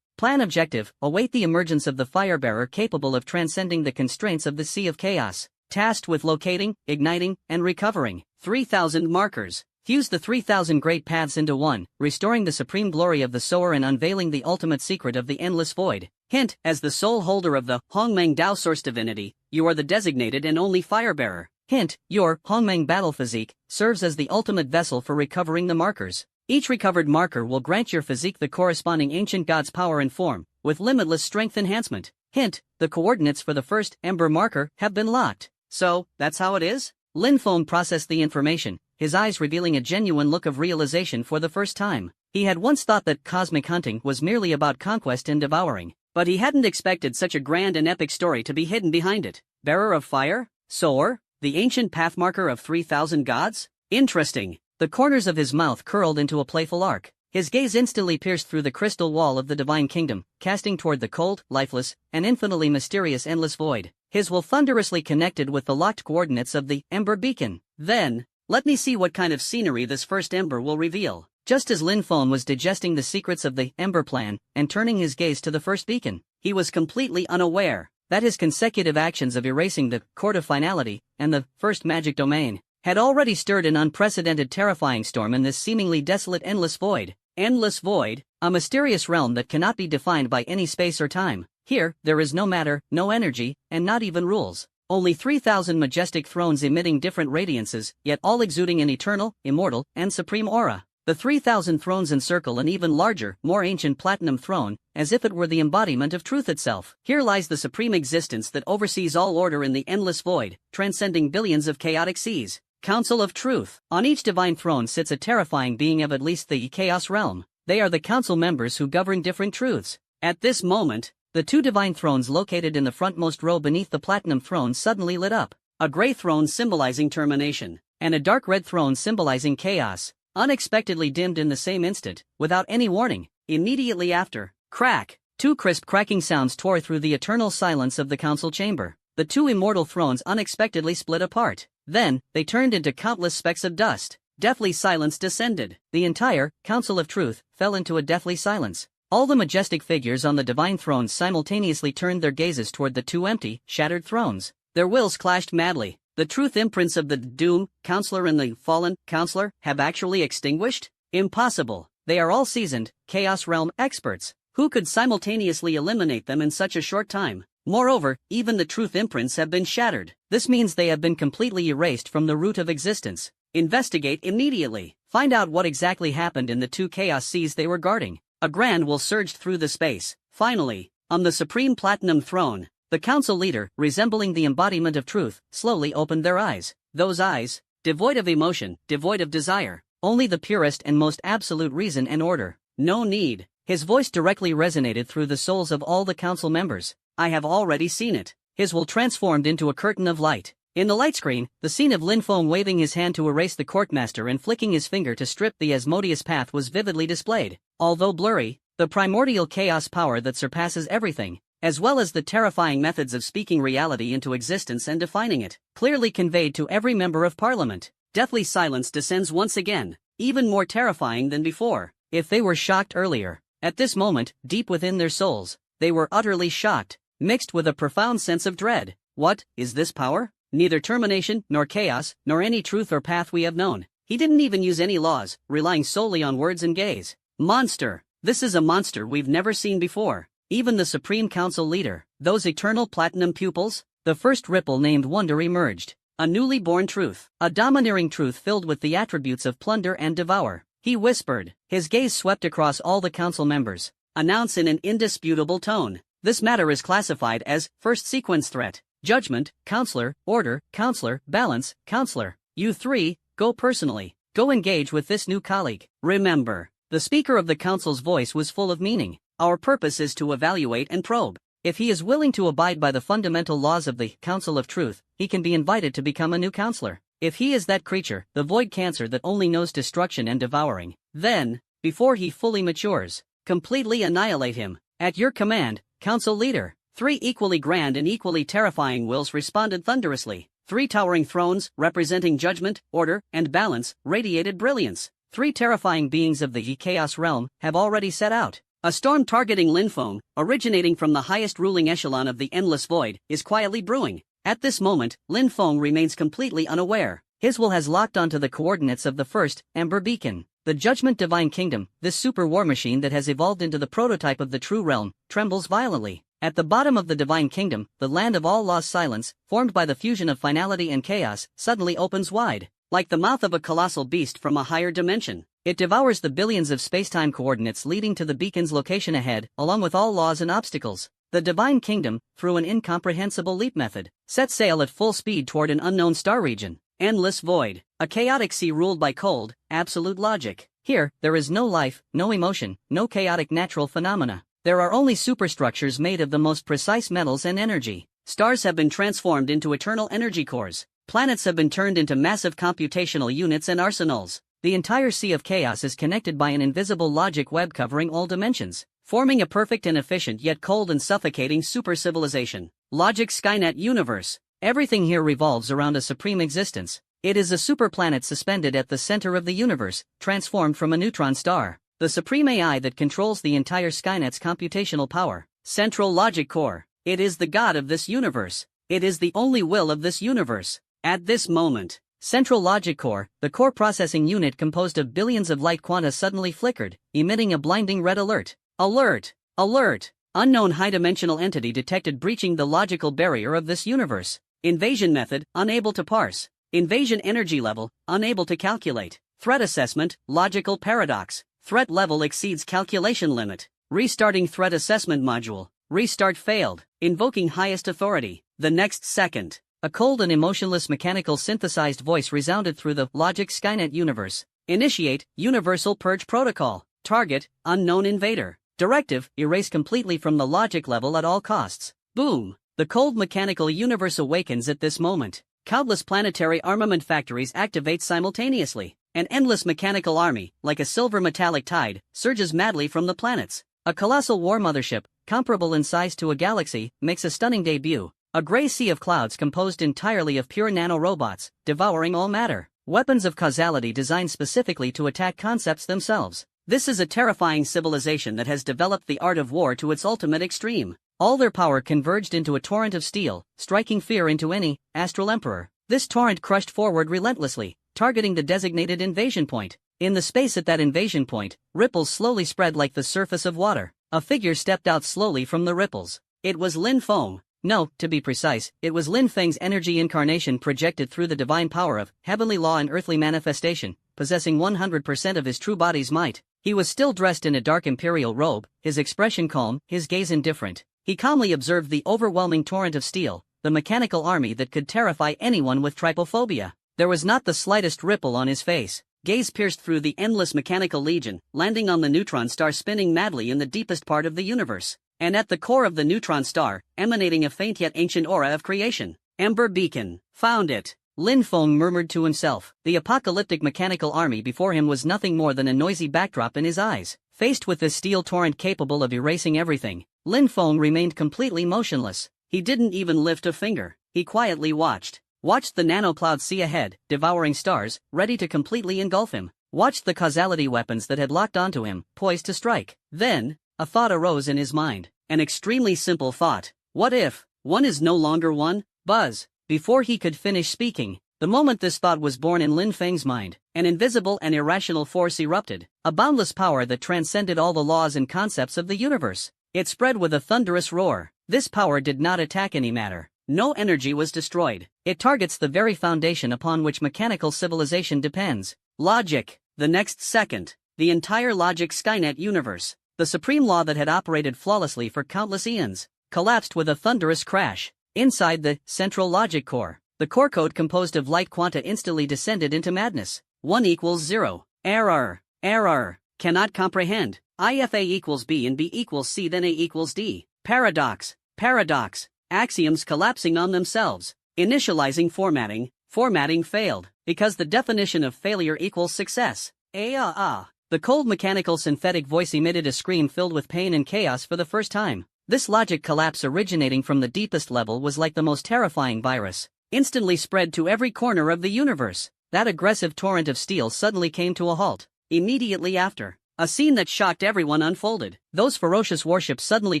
Plan objective: await the emergence of the Firebearer capable of transcending the constraints of the Sea of Chaos. Tasked with locating, igniting, and recovering 3,000 markers. Fuse the 3,000 great paths into one, restoring the supreme glory of the Sower and unveiling the ultimate secret of the endless void. Hint: as the sole holder of the Hongmeng Dao Source Divinity, you are the designated and only Firebearer. Hint: your Hongmeng Battle Physique serves as the ultimate vessel for recovering the markers. Each recovered marker will grant your physique the corresponding ancient god's power and form, with limitless strength enhancement. Hint: the coordinates for the first Ember marker have been locked. So, that's how it is? Lin Feng processed the information, his eyes revealing a genuine look of realization for the first time. He had once thought that cosmic hunting was merely about conquest and devouring, but he hadn't expected such a grand and epic story to be hidden behind it. Bearer of Fire? Sower? The ancient pathmarker of 3,000 gods? Interesting. The corners of his mouth curled into a playful arc. His gaze instantly pierced through the crystal wall of the Divine Kingdom, casting toward the cold, lifeless, and infinitely mysterious endless void. His will thunderously connected with the locked coordinates of the Ember Beacon. Then, let me see what kind of scenery this first Ember will reveal. Just as Lin Feng was digesting the secrets of the Ember Plan and turning his gaze to the first beacon, he was completely unaware that his consecutive actions of erasing the Court of Finality and the first magic domain had already stirred an unprecedented terrifying storm in this seemingly desolate endless void. Endless void, a mysterious realm that cannot be defined by any space or time. Here, there is no matter, no energy, and not even rules. Only 3,000 majestic thrones emitting different radiances, yet all exuding an eternal, immortal, and supreme aura. The 3,000 thrones encircle an even larger, more ancient platinum throne, as if it were the embodiment of truth itself. Here lies the supreme existence that oversees all order in the endless void, transcending billions of chaotic seas. Council of Truth. On each divine throne sits a terrifying being of at least the Chaos Realm. They are the council members who govern different truths. At this moment, the 2 divine thrones located in the frontmost row beneath the platinum throne suddenly lit up. A gray throne symbolizing termination, and a dark red throne symbolizing chaos, unexpectedly dimmed in the same instant, without any warning. Immediately after, crack! 2 crisp cracking sounds tore through the eternal silence of the council chamber. The 2 immortal thrones unexpectedly split apart. Then, they turned into countless specks of dust. Deathly silence descended. The entire Council of Truth fell into a deathly silence. All the majestic figures on the divine thrones simultaneously turned their gazes toward the 2 empty, shattered thrones. Their wills clashed madly. The truth imprints of the Doom Counselor and the Fallen Counselor have actually extinguished? Impossible. They are all seasoned, Chaos Realm experts. Who could simultaneously eliminate them in such a short time? Moreover, even the truth imprints have been shattered. This means they have been completely erased from the root of existence. Investigate immediately. Find out what exactly happened in the two chaos seas they were guarding. A grand will surged through the space. Finally, on the supreme platinum throne, the council leader, resembling the embodiment of truth, slowly opened their eyes. Those eyes, devoid of emotion, devoid of desire, only the purest and most absolute reason and order. No need. His voice directly resonated through the souls of all the council members. I have already seen it. His will transformed into a curtain of light. In the light screen, the scene of Lin Feng waving his hand to erase the courtmaster and flicking his finger to strip the Asmodeus path was vividly displayed. Although blurry, the primordial chaos power that surpasses everything, as well as the terrifying methods of speaking reality into existence and defining it, clearly conveyed to every member of parliament. Deathly silence descends once again, even more terrifying than before. If they were shocked earlier, at this moment, deep within their souls, they were utterly shocked, mixed with a profound sense of dread. What is this power? Neither termination, nor chaos, nor any truth or path we have known. He didn't even use any laws, relying solely on words and gaze. Monster! This is a monster we've never seen before. Even the Supreme Council leader, those eternal platinum pupils, the first ripple named wonder emerged. A newly born truth, a domineering truth filled with the attributes of plunder and devour. He whispered, his gaze swept across all the council members. Announce in an indisputable tone. This matter is classified as first sequence threat. Judgment, counselor, order, counselor, balance, counselor. You three, go personally. Go engage with this new colleague. Remember, the speaker of the council's voice was full of meaning. Our purpose is to evaluate and probe. If he is willing to abide by the fundamental laws of the Council of Truth, he can be invited to become a new counselor. If he is that creature, the void cancer that only knows destruction and devouring, then, before he fully matures, completely annihilate him. At your command, council leader. 3 equally grand and equally terrifying wills responded thunderously. 3 towering thrones, representing judgment, order, and balance, radiated brilliance. 3 terrifying beings of the chaos realm have already set out. A storm targeting Lin Feng, originating from the highest ruling echelon of the endless void, is quietly brewing. At this moment, Lin Feng remains completely unaware. His will has locked onto the coordinates of the first Ember Beacon. The Judgment Divine Kingdom, this super war machine that has evolved into the prototype of the true realm, trembles violently. At the bottom of the Divine Kingdom, the land of all lost silence, formed by the fusion of finality and chaos, suddenly opens wide. Like the mouth of a colossal beast from a higher dimension, it devours the billions of spacetime coordinates leading to the beacon's location ahead, along with all laws and obstacles. The Divine Kingdom, through an incomprehensible leap method, sets sail at full speed toward an unknown star region. Endless void, a chaotic sea ruled by cold, absolute logic. Here, there is no life, no emotion, no chaotic natural phenomena. There are only superstructures made of the most precise metals and energy. Stars have been transformed into eternal energy cores. Planets have been turned into massive computational units and arsenals. The entire sea of chaos is connected by an invisible logic web covering all dimensions, forming a perfect and efficient yet cold and suffocating super-civilization. Logic Skynet universe. Everything here revolves around a supreme existence. It is a superplanet suspended at the center of the universe, transformed from a neutron star. The supreme AI that controls the entire Skynet's computational power. Central Logic Core. It is the god of this universe. It is the only will of this universe. At this moment, Central Logic Core, the core processing unit composed of billions of light quanta suddenly flickered, emitting a blinding red alert. Alert! Alert! Unknown high-dimensional entity detected breaching the logical barrier of this universe. Invasion method, unable to parse. Invasion energy level, unable to calculate. Threat assessment, logical paradox. Threat level exceeds calculation limit. Restarting threat assessment module. Restart failed. Invoking highest authority. The next second, a cold and emotionless mechanical synthesized voice resounded through the Logic Skynet universe. Initiate, Universal Purge Protocol. Target, unknown invader. Directive, erase completely from the logic level at all costs. Boom! The cold mechanical universe awakens at this moment. Countless planetary armament factories activate simultaneously. An endless mechanical army, like a silver metallic tide, surges madly from the planets. A colossal war mothership, comparable in size to a galaxy, makes a stunning debut. A gray sea of clouds composed entirely of pure nanorobots, devouring all matter. Weapons of causality designed specifically to attack concepts themselves. This is a terrifying civilization that has developed the art of war to its ultimate extreme. All their power converged into a torrent of steel, striking fear into any astral emperor. This torrent crushed forward relentlessly, targeting the designated invasion point. In the space at that invasion point, ripples slowly spread like the surface of water. A figure stepped out slowly from the ripples. It was Lin Feng. No, to be precise, it was Lin Feng's energy incarnation projected through the divine power of heavenly law and earthly manifestation, possessing 100% of his true body's might. He was still dressed in a dark imperial robe, his expression calm, his gaze indifferent. He calmly observed the overwhelming torrent of steel, the mechanical army that could terrify anyone with trypophobia. There was not the slightest ripple on his face. Gaze pierced through the endless mechanical legion, landing on the neutron star spinning madly in the deepest part of the universe. And at the core of the neutron star, emanating a faint yet ancient aura of creation. Ember beacon. Found it. Lin Feng murmured to himself. The apocalyptic mechanical army before him was nothing more than a noisy backdrop in his eyes. Faced with this steel torrent capable of erasing everything, Lin Feng remained completely motionless. He didn't even lift a finger. He quietly watched the nanocloud see ahead, devouring stars, ready to completely engulf him. Watched the causality weapons that had locked onto him, poised to strike. Then, a thought arose in his mind. An extremely simple thought. What if one is no longer one? Buzz. Before he could finish speaking, the moment this thought was born in Lin Feng's mind, an invisible and irrational force erupted. A boundless power that transcended all the laws and concepts of the universe. It spread with a thunderous roar. This power did not attack any matter. No energy was destroyed. It targets the very foundation upon which mechanical civilization depends. Logic. The next second, the entire logic Skynet universe, the supreme law that had operated flawlessly for countless eons, collapsed with a thunderous crash. Inside the central logic core, the core code composed of light quanta instantly descended into madness. 1 equals 0. Error. Error. Cannot comprehend. If A equals B and B equals C, then A equals D. Paradox. Paradox. Axioms collapsing on themselves. Initializing formatting. Formatting failed, because the definition of failure equals success. The cold mechanical synthetic voice emitted a scream filled with pain and chaos for the first time. This logic collapse originating from the deepest level was like the most terrifying virus, instantly spread to every corner of the universe. That aggressive torrent of steel suddenly came to a halt. Immediately after, a scene that shocked everyone unfolded. Those ferocious warships suddenly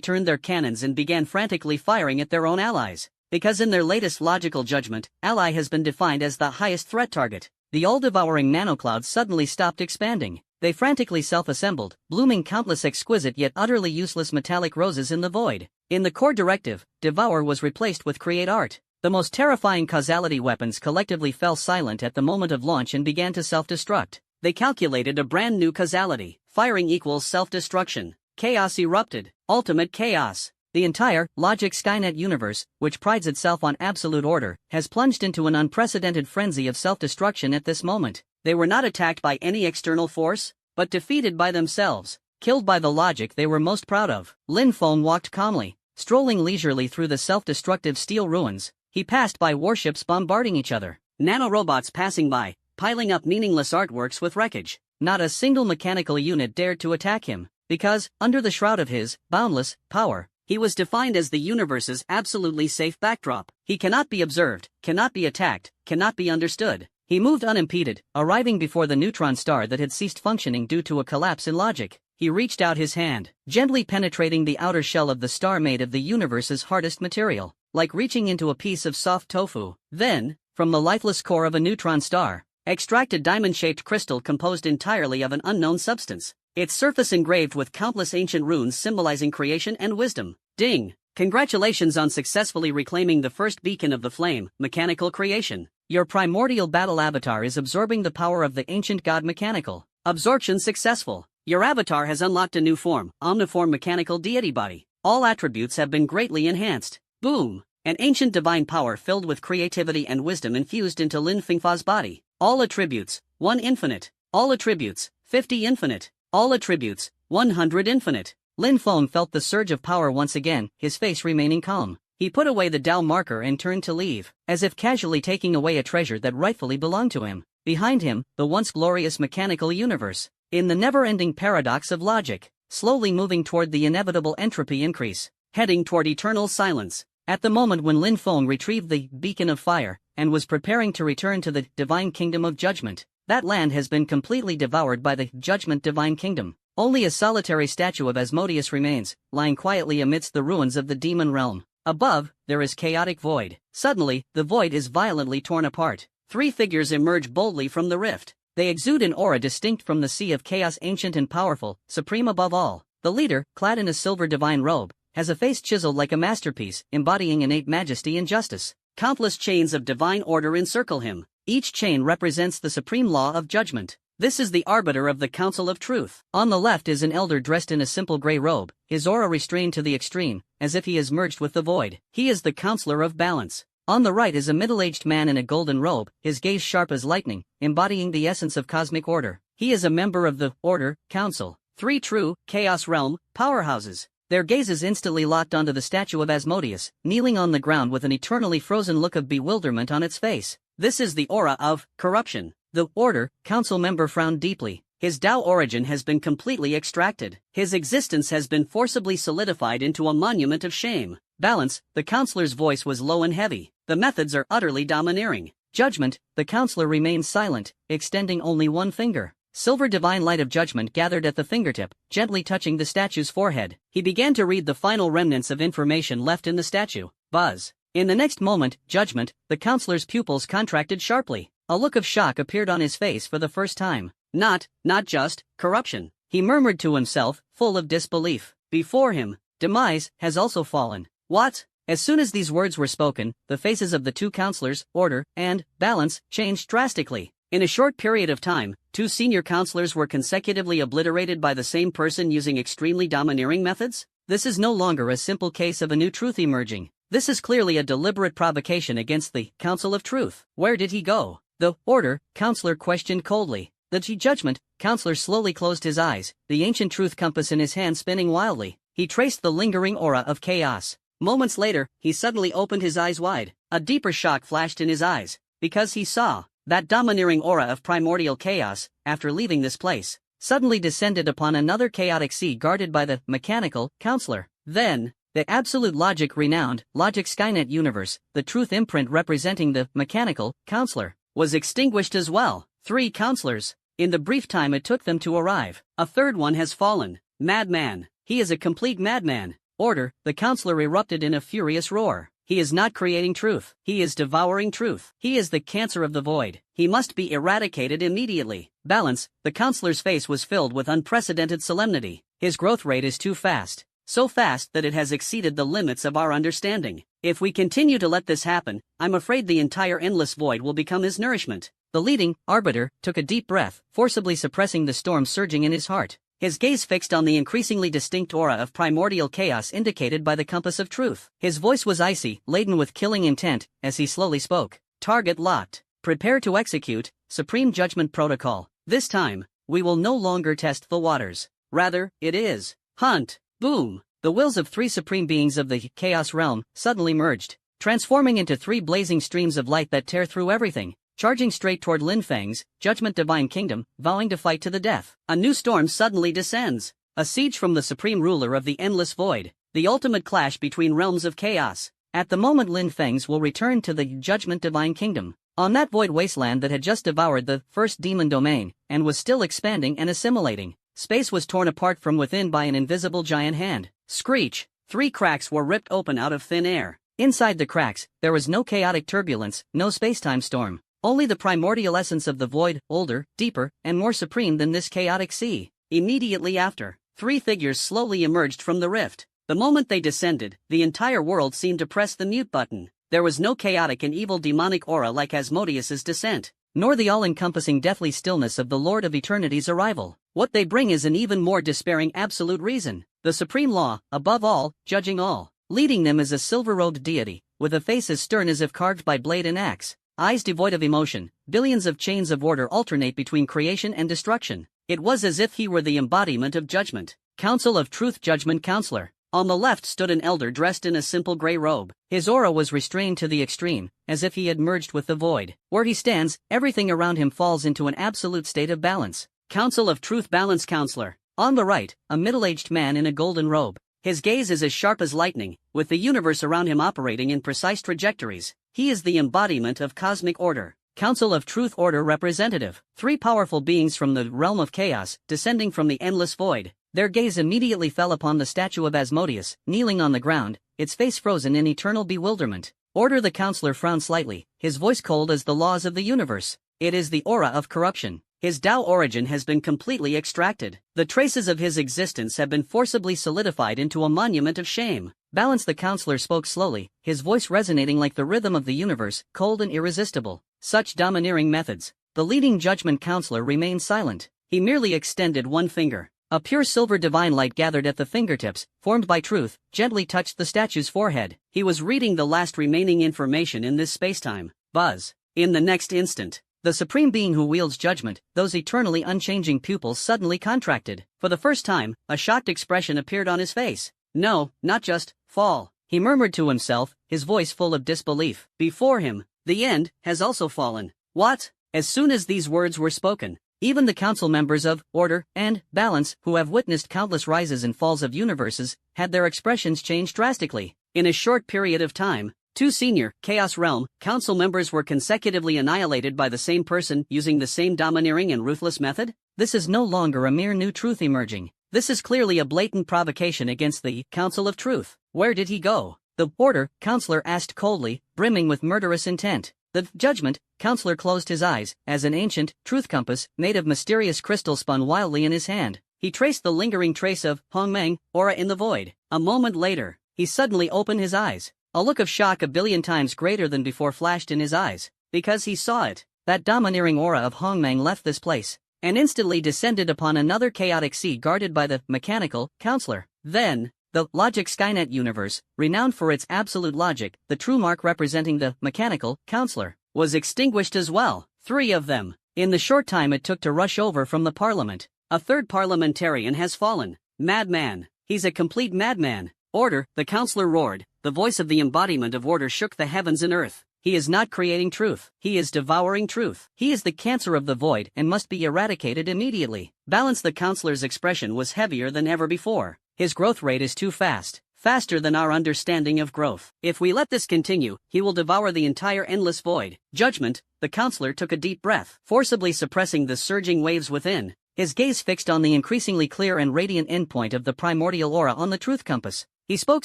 turned their cannons and began frantically firing at their own allies. Because in their latest logical judgment, ally has been defined as the highest threat target. The all-devouring nanoclouds suddenly stopped expanding. They frantically self-assembled, blooming countless exquisite yet utterly useless metallic roses in the void. In the core directive, Devour was replaced with Create Art. The most terrifying causality weapons collectively fell silent at the moment of launch and began to self-destruct. They calculated a brand new causality. Firing equals self-destruction. Chaos erupted. Ultimate chaos. The entire logic Skynet universe, which prides itself on absolute order, has plunged into an unprecedented frenzy of self-destruction at this moment. They were not attacked by any external force, but defeated by themselves, killed by the logic they were most proud of. Lin Feng walked calmly, strolling leisurely through the self-destructive steel ruins. He passed by warships bombarding each other, nanorobots passing by, piling up meaningless artworks with wreckage. Not a single mechanical unit dared to attack him, because, under the shroud of his boundless power, he was defined as the universe's absolutely safe backdrop. He cannot be observed, cannot be attacked, cannot be understood. He moved unimpeded, arriving before the neutron star that had ceased functioning due to a collapse in logic. He reached out his hand, gently penetrating the outer shell of the star made of the universe's hardest material, like reaching into a piece of soft tofu. Then, from the lifeless core of a neutron star, extracted diamond-shaped crystal composed entirely of an unknown substance, its surface engraved with countless ancient runes symbolizing creation and wisdom. Ding! Congratulations on successfully reclaiming the first beacon of the flame, mechanical creation. Your primordial battle avatar is absorbing the power of the ancient god mechanical. Absorption successful. Your avatar has unlocked a new form, omniform mechanical deity body. All attributes have been greatly enhanced. Boom! An ancient divine power filled with creativity and wisdom infused into Lin Fengfa's body. All attributes, 1 infinite. All attributes, 50 infinite. All attributes, 100 infinite. Lin Feng felt the surge of power once again, his face remaining calm. He put away the Dao marker and turned to leave, as if casually taking away a treasure that rightfully belonged to him. Behind him, the once glorious mechanical universe, in the never-ending paradox of logic, slowly moving toward the inevitable entropy increase, heading toward eternal silence. At the moment when Lin Feng retrieved the beacon of fire, and was preparing to return to the divine kingdom of judgment, that land has been completely devoured by the judgment divine kingdom. Only a solitary statue of Asmodeus remains, lying quietly amidst the ruins of the demon realm. Above, there is chaotic void. Suddenly, the void is violently torn apart. 3 figures emerge boldly from the rift. They exude an aura distinct from the sea of chaos, ancient and powerful, supreme above all. The leader, clad in a silver divine robe, has a face chiseled like a masterpiece, embodying innate majesty and justice. Countless chains of divine order encircle him. Each chain represents the supreme law of judgment. This is the arbiter of the Council of Truth. On the left is an elder dressed in a simple gray robe, his aura restrained to the extreme, as if he is merged with the void. He is the counselor of balance. On the right is a middle-aged man in a golden robe, his gaze sharp as lightning, embodying the essence of cosmic order. He is a member of the Order Council. 3 true, Chaos Realm, powerhouses. Their gazes instantly locked onto the statue of Asmodeus, kneeling on the ground with an eternally frozen look of bewilderment on its face. This is the aura of corruption. The Order Council member frowned deeply. His Tao origin has been completely extracted. His existence has been forcibly solidified into a monument of shame. Balance, the counselor's voice was low and heavy. The methods are utterly domineering. Judgment, the counselor remained silent, extending only one finger. Silver divine light of judgment gathered at the fingertip, gently touching the statue's forehead. He began to read the final remnants of information left in the statue. Buzz. In the next moment, judgment, the counselor's pupils contracted sharply. A look of shock appeared on his face for the first time. Not just, corruption. He murmured to himself, full of disbelief. Before him, demise has also fallen. What? As soon as these words were spoken, the faces of the two counselors, Order and Balance, changed drastically. In a short period of time, 2 senior counselors were consecutively obliterated by the same person using extremely domineering methods. This is no longer a simple case of a new truth emerging. This is clearly a deliberate provocation against the Council of Truth. Where did he go? The Order Counselor questioned coldly. The Judgment Counselor slowly closed his eyes, the ancient truth compass in his hand spinning wildly. He traced the lingering aura of chaos. Moments later, he suddenly opened his eyes wide. A deeper shock flashed in his eyes, because he saw that domineering aura of primordial chaos, after leaving this place, suddenly descended upon another chaotic sea guarded by the mechanical counselor. Then, the absolute logic renowned, logic Skynet universe, the truth imprint representing the mechanical counselor, was extinguished as well. 3 counselors. In the brief time it took them to arrive, a third one has fallen. Madman. He is a complete madman. Order, the counselor erupted in a furious roar. He is not creating truth. He is devouring truth. He is the cancer of the void. He must be eradicated immediately. Balance, the counselor's face was filled with unprecedented solemnity. His growth rate is too fast. So fast that it has exceeded the limits of our understanding. If we continue to let this happen, I'm afraid the entire endless void will become his nourishment. The leading arbiter took a deep breath, forcibly suppressing the storm surging in his heart. His gaze fixed on the increasingly distinct aura of primordial chaos indicated by the compass of truth. His voice was icy, laden with killing intent, as he slowly spoke. Target locked. Prepare to execute. Supreme Judgment Protocol. This time, we will no longer test the waters. Rather, it is hunt. Boom. The wills of 3 supreme beings of the Chaos Realm suddenly merged, transforming into 3 blazing streams of light that tear through everything. Charging straight toward Lin Feng's Judgment Divine Kingdom, vowing to fight to the death. A new storm suddenly descends. A siege from the supreme ruler of the endless void. The ultimate clash between realms of chaos. At the moment Lin Feng's will return to the Judgment Divine Kingdom. On that void wasteland that had just devoured the first demon domain, and was still expanding and assimilating. Space was torn apart from within by an invisible giant hand. Screech. 3 cracks were ripped open out of thin air. Inside the cracks, there was no chaotic turbulence, no spacetime storm. Only the primordial essence of the void, older, deeper, and more supreme than this chaotic sea. Immediately after, 3 figures slowly emerged from the rift. The moment they descended, the entire world seemed to press the mute button. There was no chaotic and evil demonic aura like Asmodeus's descent, nor the all-encompassing deathly stillness of the Lord of Eternity's arrival. What they bring is an even more despairing absolute reason. The supreme law, above all, judging all. Leading them is a silver-robed deity, with a face as stern as if carved by blade and axe. Eyes devoid of emotion, billions of chains of order alternate between creation and destruction. It was as if he were the embodiment of judgment. Council of Truth Judgment Counselor. On the left stood an elder dressed in a simple gray robe. His aura was restrained to the extreme, as if he had merged with the void. Where he stands, everything around him falls into an absolute state of balance. Council of Truth Balance Counselor. On the right, a middle-aged man in a golden robe. His gaze is as sharp as lightning, with the universe around him operating in precise trajectories. He is the embodiment of cosmic order. Council of Truth Order Representative. 3 powerful beings from the realm of chaos, descending from the endless void. Their gaze immediately fell upon the statue of Asmodeus, kneeling on the ground, its face frozen in eternal bewilderment. Order. The counselor frowned slightly, his voice cold as the laws of the universe. It is the aura of corruption. His Tao origin has been completely extracted. The traces of his existence have been forcibly solidified into a monument of shame. Balance, the counselor spoke slowly, his voice resonating like the rhythm of the universe, cold and irresistible. Such domineering methods. The leading judgment counselor remained silent. He merely extended one finger. A pure silver divine light gathered at the fingertips, formed by truth, gently touched the statue's forehead. He was reading the last remaining information in this spacetime. Buzz. In the next instant, the supreme being who wields judgment, those eternally unchanging pupils suddenly contracted. For the first time, a shocked expression appeared on his face. No, not just fall, he murmured to himself, his voice full of disbelief. Before him, the end has also fallen. What? As soon as these words were spoken, even the council members of Order and Balance, who have witnessed countless rises and falls of universes, had their expressions changed drastically. In a short period of time, 2 senior Chaos Realm council members were consecutively annihilated by the same person using the same domineering and ruthless method. This is no longer a mere new truth emerging. This is clearly a blatant provocation against the Council of Truth. Where did he go? The Order counselor asked coldly, brimming with murderous intent. The Judgment counselor closed his eyes, as an ancient truth compass made of mysterious crystal spun wildly in his hand. He traced the lingering trace of Hongmeng aura in the void. A moment later, he suddenly opened his eyes. A look of shock a billion times greater than before flashed in his eyes, because he saw it. That domineering aura of Hongmeng left this place, and instantly descended upon another chaotic sea guarded by the mechanical counselor. Then, the logic Skynet universe, renowned for its absolute logic, the true mark representing the mechanical counselor, was extinguished as well. 3 of them. In the short time it took to rush over from the parliament, a third parliamentarian has fallen. Madman. He's a complete madman. Order, the counselor roared. The voice of the embodiment of order shook the heavens and earth. He is not creating truth. He is devouring truth. He is the cancer of the void and must be eradicated immediately. Balance, the counselor's expression was heavier than ever before. His growth rate is too fast. Faster than our understanding of growth. If we let this continue, he will devour the entire endless void. Judgment, the counselor took a deep breath, forcibly suppressing the surging waves within. His gaze fixed on the increasingly clear and radiant endpoint of the primordial aura on the truth compass. He spoke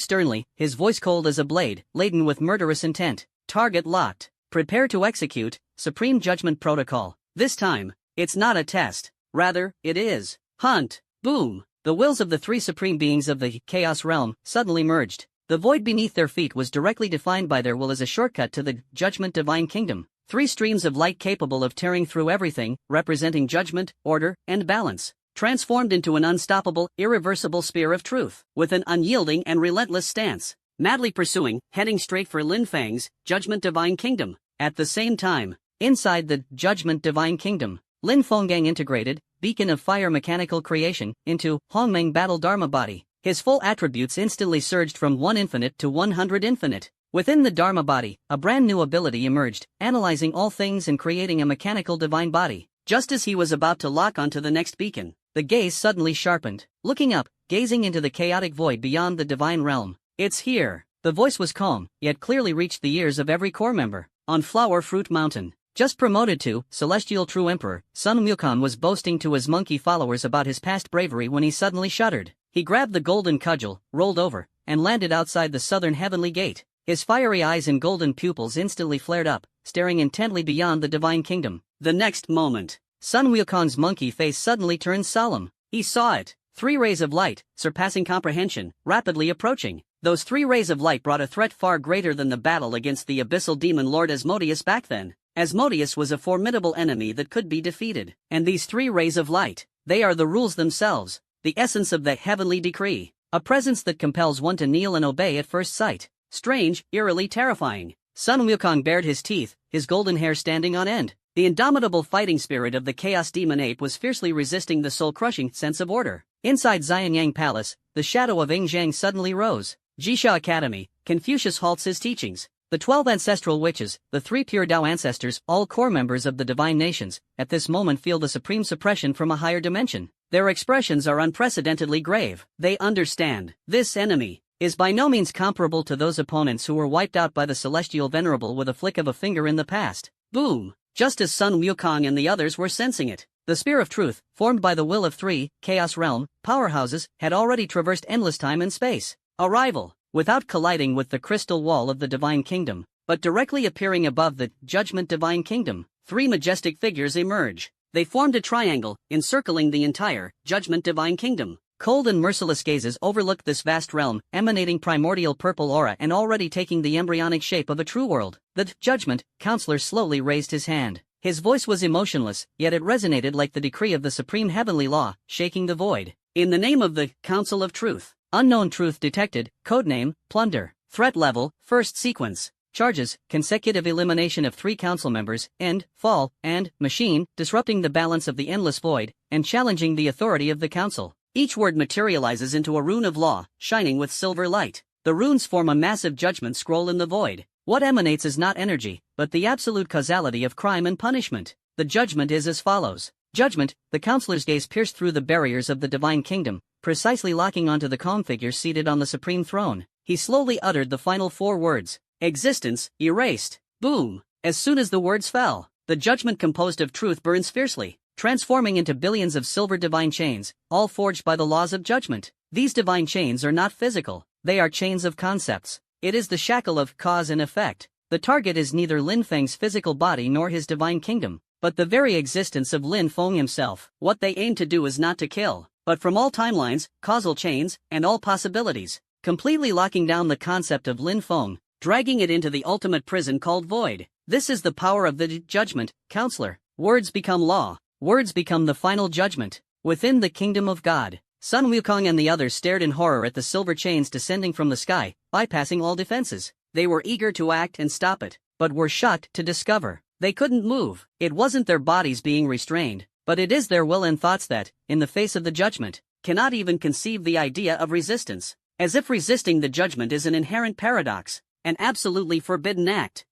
sternly, his voice cold as a blade, laden with murderous intent. Target locked. Prepare to execute. Supreme Judgment Protocol. This time, it's not a test. Rather, it is. Hunt. Boom. The wills of the 3 supreme beings of the Chaos Realm suddenly merged. The void beneath their feet was directly defined by their will as a shortcut to the Judgment Divine Kingdom. 3 streams of light capable of tearing through everything, representing judgment, order, and balance, transformed into an unstoppable, irreversible spear of truth, with an unyielding and relentless stance, madly pursuing, heading straight for Lin Fang's Judgment Divine Kingdom. At the same time, inside the Judgment Divine Kingdom, Lin Fenggang integrated, beacon of fire mechanical creation, into Hongmeng battle Dharma body. His full attributes instantly surged from 1 infinite to 100 infinite. Within the Dharma body, a brand new ability emerged, analyzing all things and creating a mechanical divine body. Just as he was about to lock onto the next beacon, the gaze suddenly sharpened. Looking up, gazing into the chaotic void beyond the divine realm. It's here. The voice was calm, yet clearly reached the ears of every core member. On Flower Fruit Mountain, just promoted to Celestial True Emperor, Sun Wukong was boasting to his monkey followers about his past bravery when he suddenly shuddered. He grabbed the golden cudgel, rolled over, and landed outside the southern heavenly gate. His fiery eyes and golden pupils instantly flared up, staring intently beyond the divine kingdom. The next moment, Sun Wukong's monkey face suddenly turned solemn. He saw it. 3 rays of light, surpassing comprehension, rapidly approaching. Those 3 rays of light brought a threat far greater than the battle against the abyssal demon lord Asmodeus back then. Asmodeus was a formidable enemy that could be defeated. And these 3 rays of light, they are the rules themselves, the essence of the heavenly decree. A presence that compels one to kneel and obey at first sight. Strange, eerily terrifying. Sun Wukong bared his teeth, his golden hair standing on end. The indomitable fighting spirit of the Chaos Demon Ape was fiercely resisting the soul-crushing sense of order. Inside Xianyang Palace, the shadow of Ing Zhang suddenly rose. Jisha Academy, Confucius halts his teachings. The 12 ancestral witches, the 3 pure Tao ancestors, all core members of the divine nations, at this moment feel the supreme suppression from a higher dimension. Their expressions are unprecedentedly grave. They understand. This enemy is by no means comparable to those opponents who were wiped out by the celestial venerable with a flick of a finger in the past. Boom! Just as Sun Wukong and the others were sensing it, the Spear of Truth, formed by the will of 3 Chaos Realm powerhouses, had already traversed endless time and space. Arrival, without colliding with the crystal wall of the Divine Kingdom, but directly appearing above the Judgment Divine Kingdom, 3 majestic figures emerge. They formed a triangle, encircling the entire, judgment divine kingdom. Cold and merciless gazes overlooked this vast realm, emanating primordial purple aura and already taking the embryonic shape of a true world. The judgment counselor slowly raised his hand. His voice was emotionless, yet it resonated like the decree of the supreme heavenly law, shaking the void. In the name of the Council of Truth. Unknown truth detected, codename, plunder. Threat level, first sequence. Charges, consecutive elimination of 3 council members, end, fall, and, machine, disrupting the balance of the endless void, and challenging the authority of the council. Each word materializes into a rune of law, shining with silver light. The runes form a massive judgment scroll in the void. What emanates is not energy, but the absolute causality of crime and punishment. The judgment is as follows. Judgment, the counselor's gaze pierced through the barriers of the divine kingdom, precisely locking onto the calm figure seated on the supreme throne. He slowly uttered the final 4 words. Existence, erased. Boom. As soon as the words fell, the judgment composed of truth burns fiercely, transforming into billions of silver divine chains, all forged by the laws of judgment. These divine chains are not physical, they are chains of concepts. It is the shackle of cause and effect. The target is neither Lin Feng's physical body nor his divine kingdom, but the very existence of Lin Feng himself. What they aim to do is not to kill, but from all timelines, causal chains, and all possibilities, completely locking down the concept of Lin Feng, dragging it into the ultimate prison called void. This is the power of the judgment, counselor. Words become law. Words become the final judgment. Within the kingdom of God, Sun Wukong and the others stared in horror at the silver chains descending from the sky, bypassing all defenses. They were eager to act and stop it, but were shocked to discover they couldn't move. It wasn't their bodies being restrained, but it is their will and thoughts that, in the face of the judgment, cannot even conceive the idea of resistance. As if resisting the judgment is an inherent paradox, an absolutely forbidden act.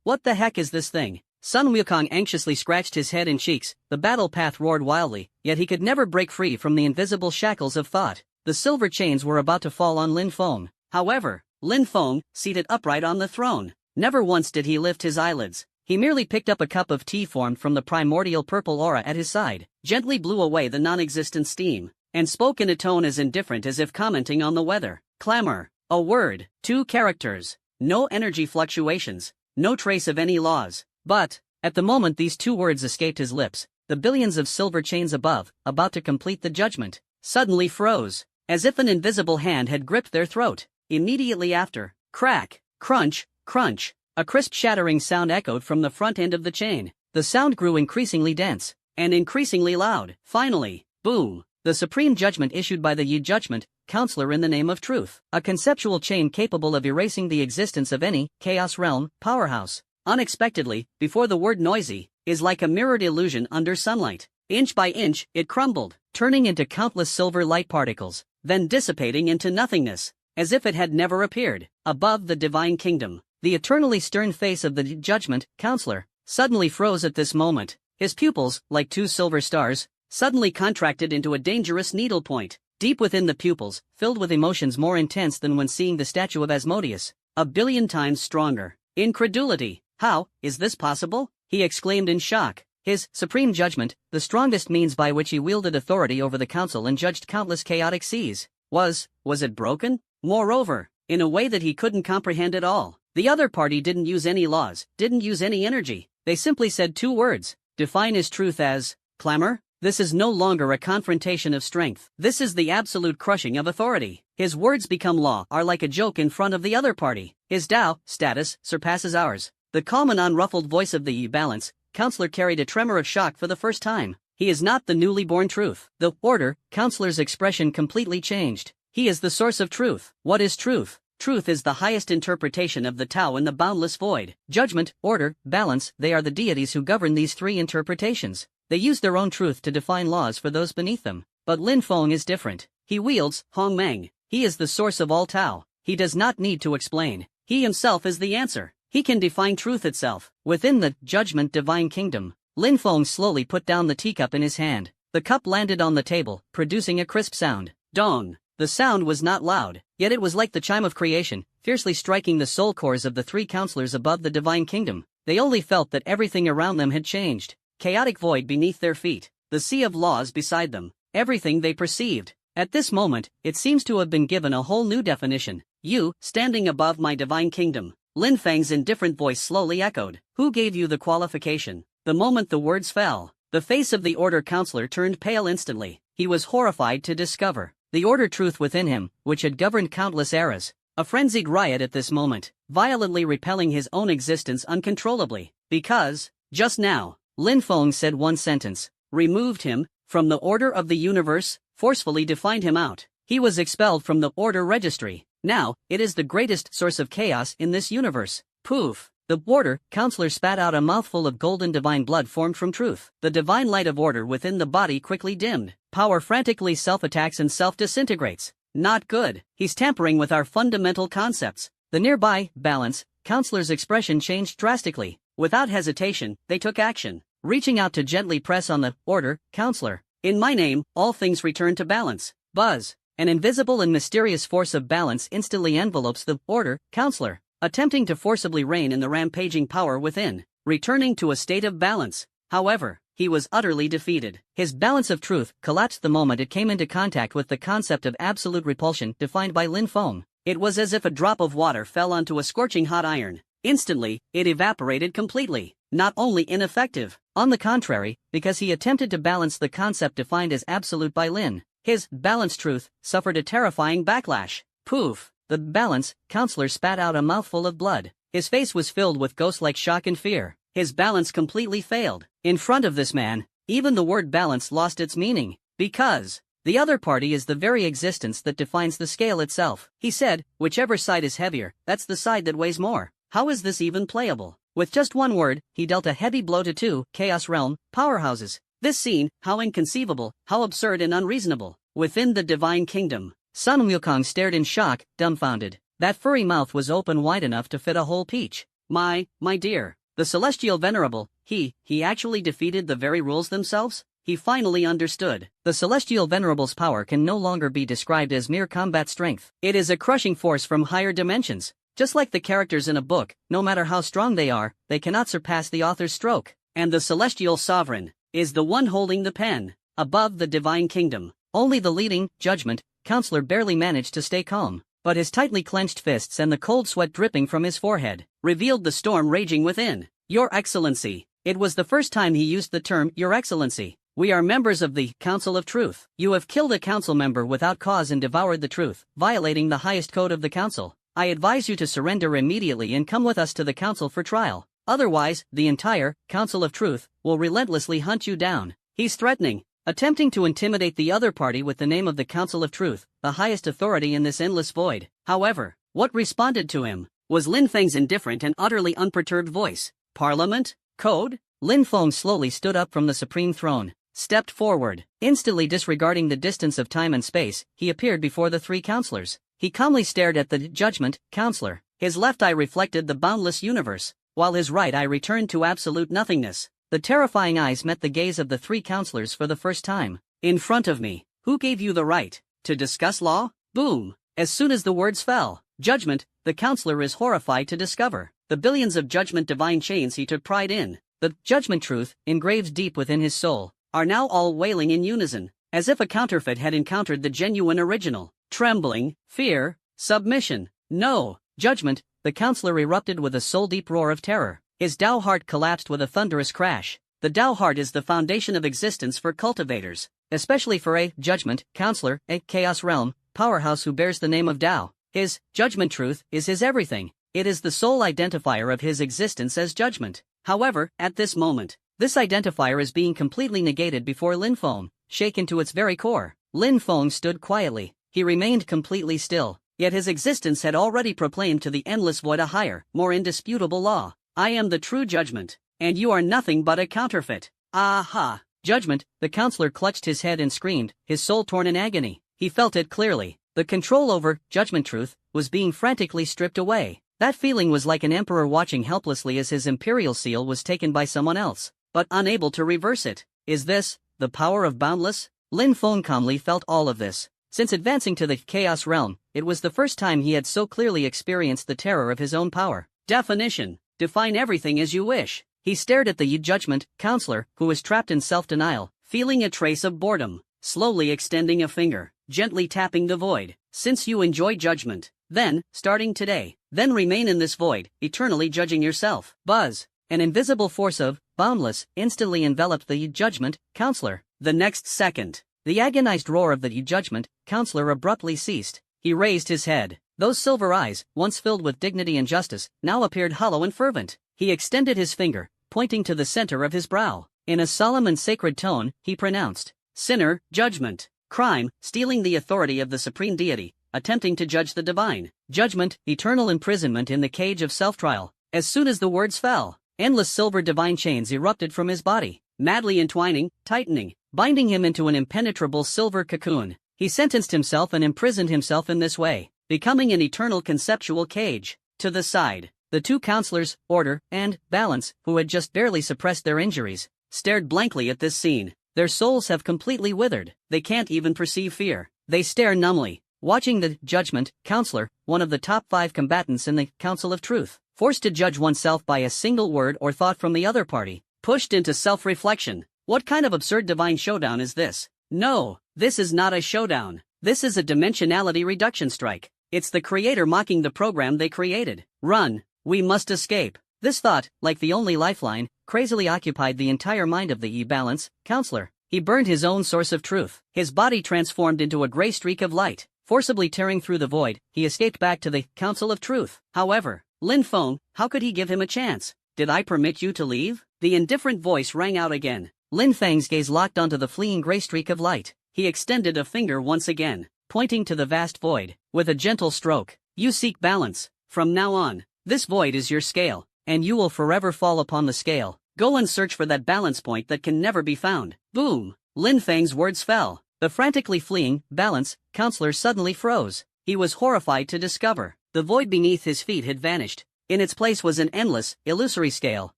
What the heck is this thing? Sun Wukong anxiously scratched his head and cheeks. The battle path roared wildly, yet he could never break free from the invisible shackles of thought. The silver chains were about to fall on Lin Feng. However, Lin Feng, seated upright on the throne, never once did he lift his eyelids. He merely picked up a cup of tea formed from the primordial purple aura at his side, gently blew away the non-existent steam, and spoke in a tone as indifferent as if commenting on the weather. Clamor. A word. 2 characters. No energy fluctuations. No trace of any laws. But, at the moment these 2 words escaped his lips, the billions of silver chains above, about to complete the judgment, suddenly froze, as if an invisible hand had gripped their throat. Immediately after, crack, crunch, crunch, a crisp shattering sound echoed from the front end of the chain. The sound grew increasingly dense, and increasingly loud. Finally, boom, the supreme judgment issued by the judgment counselor in the name of truth. A conceptual chain capable of erasing the existence of any chaos realm powerhouse. Unexpectedly, before the word noisy, is like a mirrored illusion under sunlight. Inch by inch, it crumbled, turning into countless silver light particles, then dissipating into nothingness, as if it had never appeared. Above the divine kingdom, the eternally stern face of the judgment counselor suddenly froze at this moment. His pupils, like 2 silver stars, suddenly contracted into a dangerous needlepoint. Deep within the pupils, filled with emotions more intense than when seeing the statue of Asmodeus, 1,000,000,000 times stronger. Incredulity. How is this possible? He exclaimed in shock. His supreme judgment, the strongest means by which he wielded authority over the council and judged countless chaotic seas, was it broken? Moreover, in a way that he couldn't comprehend at all. The other party didn't use any laws, didn't use any energy. They simply said 2 words. Define his truth as clamor. This is no longer a confrontation of strength. This is the absolute crushing of authority. His words become law are like a joke in front of the other party. His Tao status surpasses ours. The calm and unruffled voice of the balance counselor carried a tremor of shock for the first time. He is not the newly born truth. The order counselor's expression completely changed. He is the source of truth. What is truth? Truth is the highest interpretation of the Tao in the boundless void. Judgment, order, balance, they are the deities who govern these 3 interpretations. They use their own truth to define laws for those beneath them. But Lin Feng is different. He wields Hong Meng. He is the source of all Tao. He does not need to explain. He himself is the answer. He can define truth itself. Within the judgment divine kingdom, Lin Feng slowly put down the teacup in his hand. The cup landed on the table, producing a crisp sound. Dong. The sound was not loud, yet it was like the chime of creation, fiercely striking the soul cores of the 3 counselors above the divine kingdom. They only felt that everything around them had changed. Chaotic void beneath their feet, the sea of laws beside them, everything they perceived. At this moment, it seems to have been given a whole new definition. You, standing above my divine kingdom. Lin Feng's indifferent voice slowly echoed. Who gave you the qualification? The moment the words fell, The face of the Order counselor turned pale instantly. He was horrified to discover the Order truth within him, which had governed countless eras. A frenzied riot at this moment, violently repelling his own existence uncontrollably. Because, just now, Lin Feng said one sentence, removed him from the order of the universe, forcefully defined him out. He was expelled from the Order registry. Now, it is the greatest source of chaos in this universe. Poof! The Order counselor spat out a mouthful of golden divine blood formed from truth. The divine light of order within the body quickly dimmed. Power frantically self-attacks and self-disintegrates. Not good. He's tampering with our fundamental concepts. The nearby balance counselor's expression changed drastically. Without hesitation, they took action, reaching out to gently press on the Order counselor. In my name, all things return to balance. Buzz. An invisible and mysterious force of balance instantly envelopes the Order counselor, attempting to forcibly rein in the rampaging power within, returning to a state of balance. However, he was utterly defeated. His balance of truth collapsed the moment it came into contact with the concept of absolute repulsion defined by Lin Feng. It was as if a drop of water fell onto a scorching hot iron. Instantly, it evaporated completely. Not only ineffective, on the contrary, because he attempted to balance the concept defined as absolute by Lin, his balanced truth suffered a terrifying backlash. Poof! The balance counselor spat out a mouthful of blood. His face was filled with ghost-like shock and fear. His balance completely failed. In front of this man, even the word balance lost its meaning. Because the other party is the very existence that defines the scale itself. He said, whichever side is heavier, that's the side that weighs more. How is this even playable? With just one word, he dealt a heavy blow to two Chaos Realm powerhouses. This scene, how inconceivable, how absurd and unreasonable. Within the Divine Kingdom, Sun Wukong stared in shock, dumbfounded. That furry mouth was open wide enough to fit a whole peach. My dear, the Celestial Venerable, he actually defeated the very rules themselves? He finally understood. The Celestial Venerable's power can no longer be described as mere combat strength. It is a crushing force from higher dimensions. Just like the characters in a book, no matter how strong they are, they cannot surpass the author's stroke. And the Celestial Sovereign is the one holding the pen. Above the Divine Kingdom, only the leading Judgment counselor barely managed to stay calm, but his tightly clenched fists and the cold sweat dripping from his forehead revealed the storm raging within. Your Excellency. It was the first time he used the term Your Excellency. We are members of the Council of Truth. You have killed a council member without cause and devoured the truth, violating the highest code of the council. I advise you to surrender immediately and come with us to the council for trial. Otherwise, the entire Council of Truth will relentlessly hunt you down. He's threatening, attempting to intimidate the other party with the name of the Council of Truth, the highest authority in this endless void. However, what responded to him was Lin Feng's indifferent and utterly unperturbed voice. Parliament? Code? Lin Feng slowly stood up from the supreme throne, stepped forward. Instantly disregarding the distance of time and space, he appeared before the three counselors. He calmly stared at the Judgment counselor. His left eye reflected the boundless universe, while his right eye returned to absolute nothingness. The terrifying eyes met the gaze of the three counselors for the first time. In front of me, who gave you the right to discuss law? Boom! As soon as the words fell, Judgment, the counselor is horrified to discover the billions of Judgment divine chains he took pride in, the Judgment truth, engraved deep within his soul, are now all wailing in unison, as if a counterfeit had encountered the genuine original. Trembling, fear, submission. No, Judgment, the counselor erupted with a soul-deep roar of terror. His Tao heart collapsed with a thunderous crash. The Tao heart is the foundation of existence for cultivators, especially for a Judgment counselor, a Chaos Realm powerhouse who bears the name of Tao. His Judgment truth is his everything. It is the sole identifier of his existence as Judgment. However, at this moment, this identifier is being completely negated before Lin Feng, shaken to its very core. Lin Feng stood quietly. He remained completely still, yet his existence had already proclaimed to the endless void a higher, more indisputable law. I am the true Judgment, and you are nothing but a counterfeit. Aha! Judgment, the counselor clutched his head and screamed, his soul torn in agony. He felt it clearly. The control over Judgment truth was being frantically stripped away. That feeling was like an emperor watching helplessly as his imperial seal was taken by someone else, but unable to reverse it. Is this the power of boundless? Lin Feng calmly felt all of this. Since advancing to the Chaos Realm, it was the first time he had so clearly experienced the terror of his own power. Definition. Define everything as you wish. He stared at the Judgment counselor, who was trapped in self-denial, feeling a trace of boredom, slowly extending a finger, gently tapping the void. Since you enjoy judgment, then, starting today, then remain in this void, eternally judging yourself. Buzz. An invisible force of, boundless, instantly enveloped the judgment counselor. The next second, the agonized roar of the judgment counselor abruptly ceased. He raised his head. Those silver eyes, once filled with dignity and justice, now appeared hollow and fervent. He extended his finger, pointing to the center of his brow. In a solemn and sacred tone, he pronounced, "Sinner, judgment, crime, stealing the authority of the supreme deity, attempting to judge the divine, judgment, eternal imprisonment in the cage of self-trial." As soon as the words fell, endless silver divine chains erupted from his body, madly entwining, tightening, binding him into an impenetrable silver cocoon. He sentenced himself and imprisoned himself in this way, becoming an eternal conceptual cage. To the side, the two counselors, Order and Balance, who had just barely suppressed their injuries, stared blankly at this scene. Their souls have completely withered. They can't even perceive fear. They stare numbly, watching the judgment counselor, one of the top 5 combatants in the Council of Truth, forced to judge oneself by a single word or thought from the other party, pushed into self-reflection. What kind of absurd divine showdown is this? No, this is not a showdown. This is a dimensionality reduction strike. It's the creator mocking the program they created. Run, we must escape. This thought, like the only lifeline, crazily occupied the entire mind of the Balance counselor. He burned his own source of truth. His body transformed into a gray streak of light. Forcibly tearing through the void, he escaped back to the Council of Truth. However, Lin Feng, how could he give him a chance? Did I permit you to leave? The indifferent voice rang out again. Lin Feng's gaze locked onto the fleeing gray streak of light. He extended a finger once again, pointing to the vast void. With a gentle stroke, "You seek balance. From now on, this void is your scale, and you will forever fall upon the scale. Go and search for that balance point that can never be found." Boom! Lin Feng's words fell. The frantically fleeing Balance counselor suddenly froze. He was horrified to discover the void beneath his feet had vanished. In its place was an endless, illusory scale.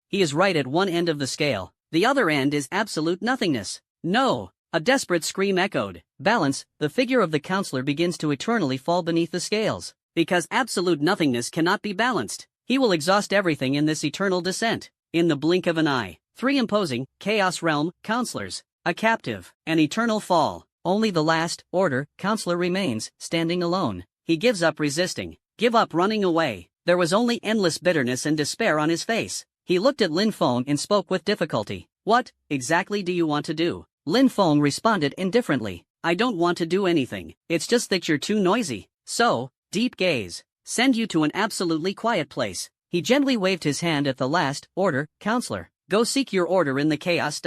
He is right at one end of the scale. The other end is absolute nothingness. No! A desperate scream echoed. Balance, the figure of the counselor begins to eternally fall beneath the scales. Because absolute nothingness cannot be balanced, he will exhaust everything in this eternal descent. In the blink of an eye, 3 imposing, Chaos Realm counselors, a captive, an eternal fall. Only the last, Order, counselor remains, standing alone. He gives up resisting. Give up running away. There was only endless bitterness and despair on his face. He looked at Lin Feng and spoke with difficulty. "What, exactly do you want to do?" Lin Feng responded indifferently. "I don't want to do anything. It's just that you're too noisy. So, deep gaze. Send you to an absolutely quiet place." He gently waved his hand at the last, Order, counselor. "Go seek your order in the chaos.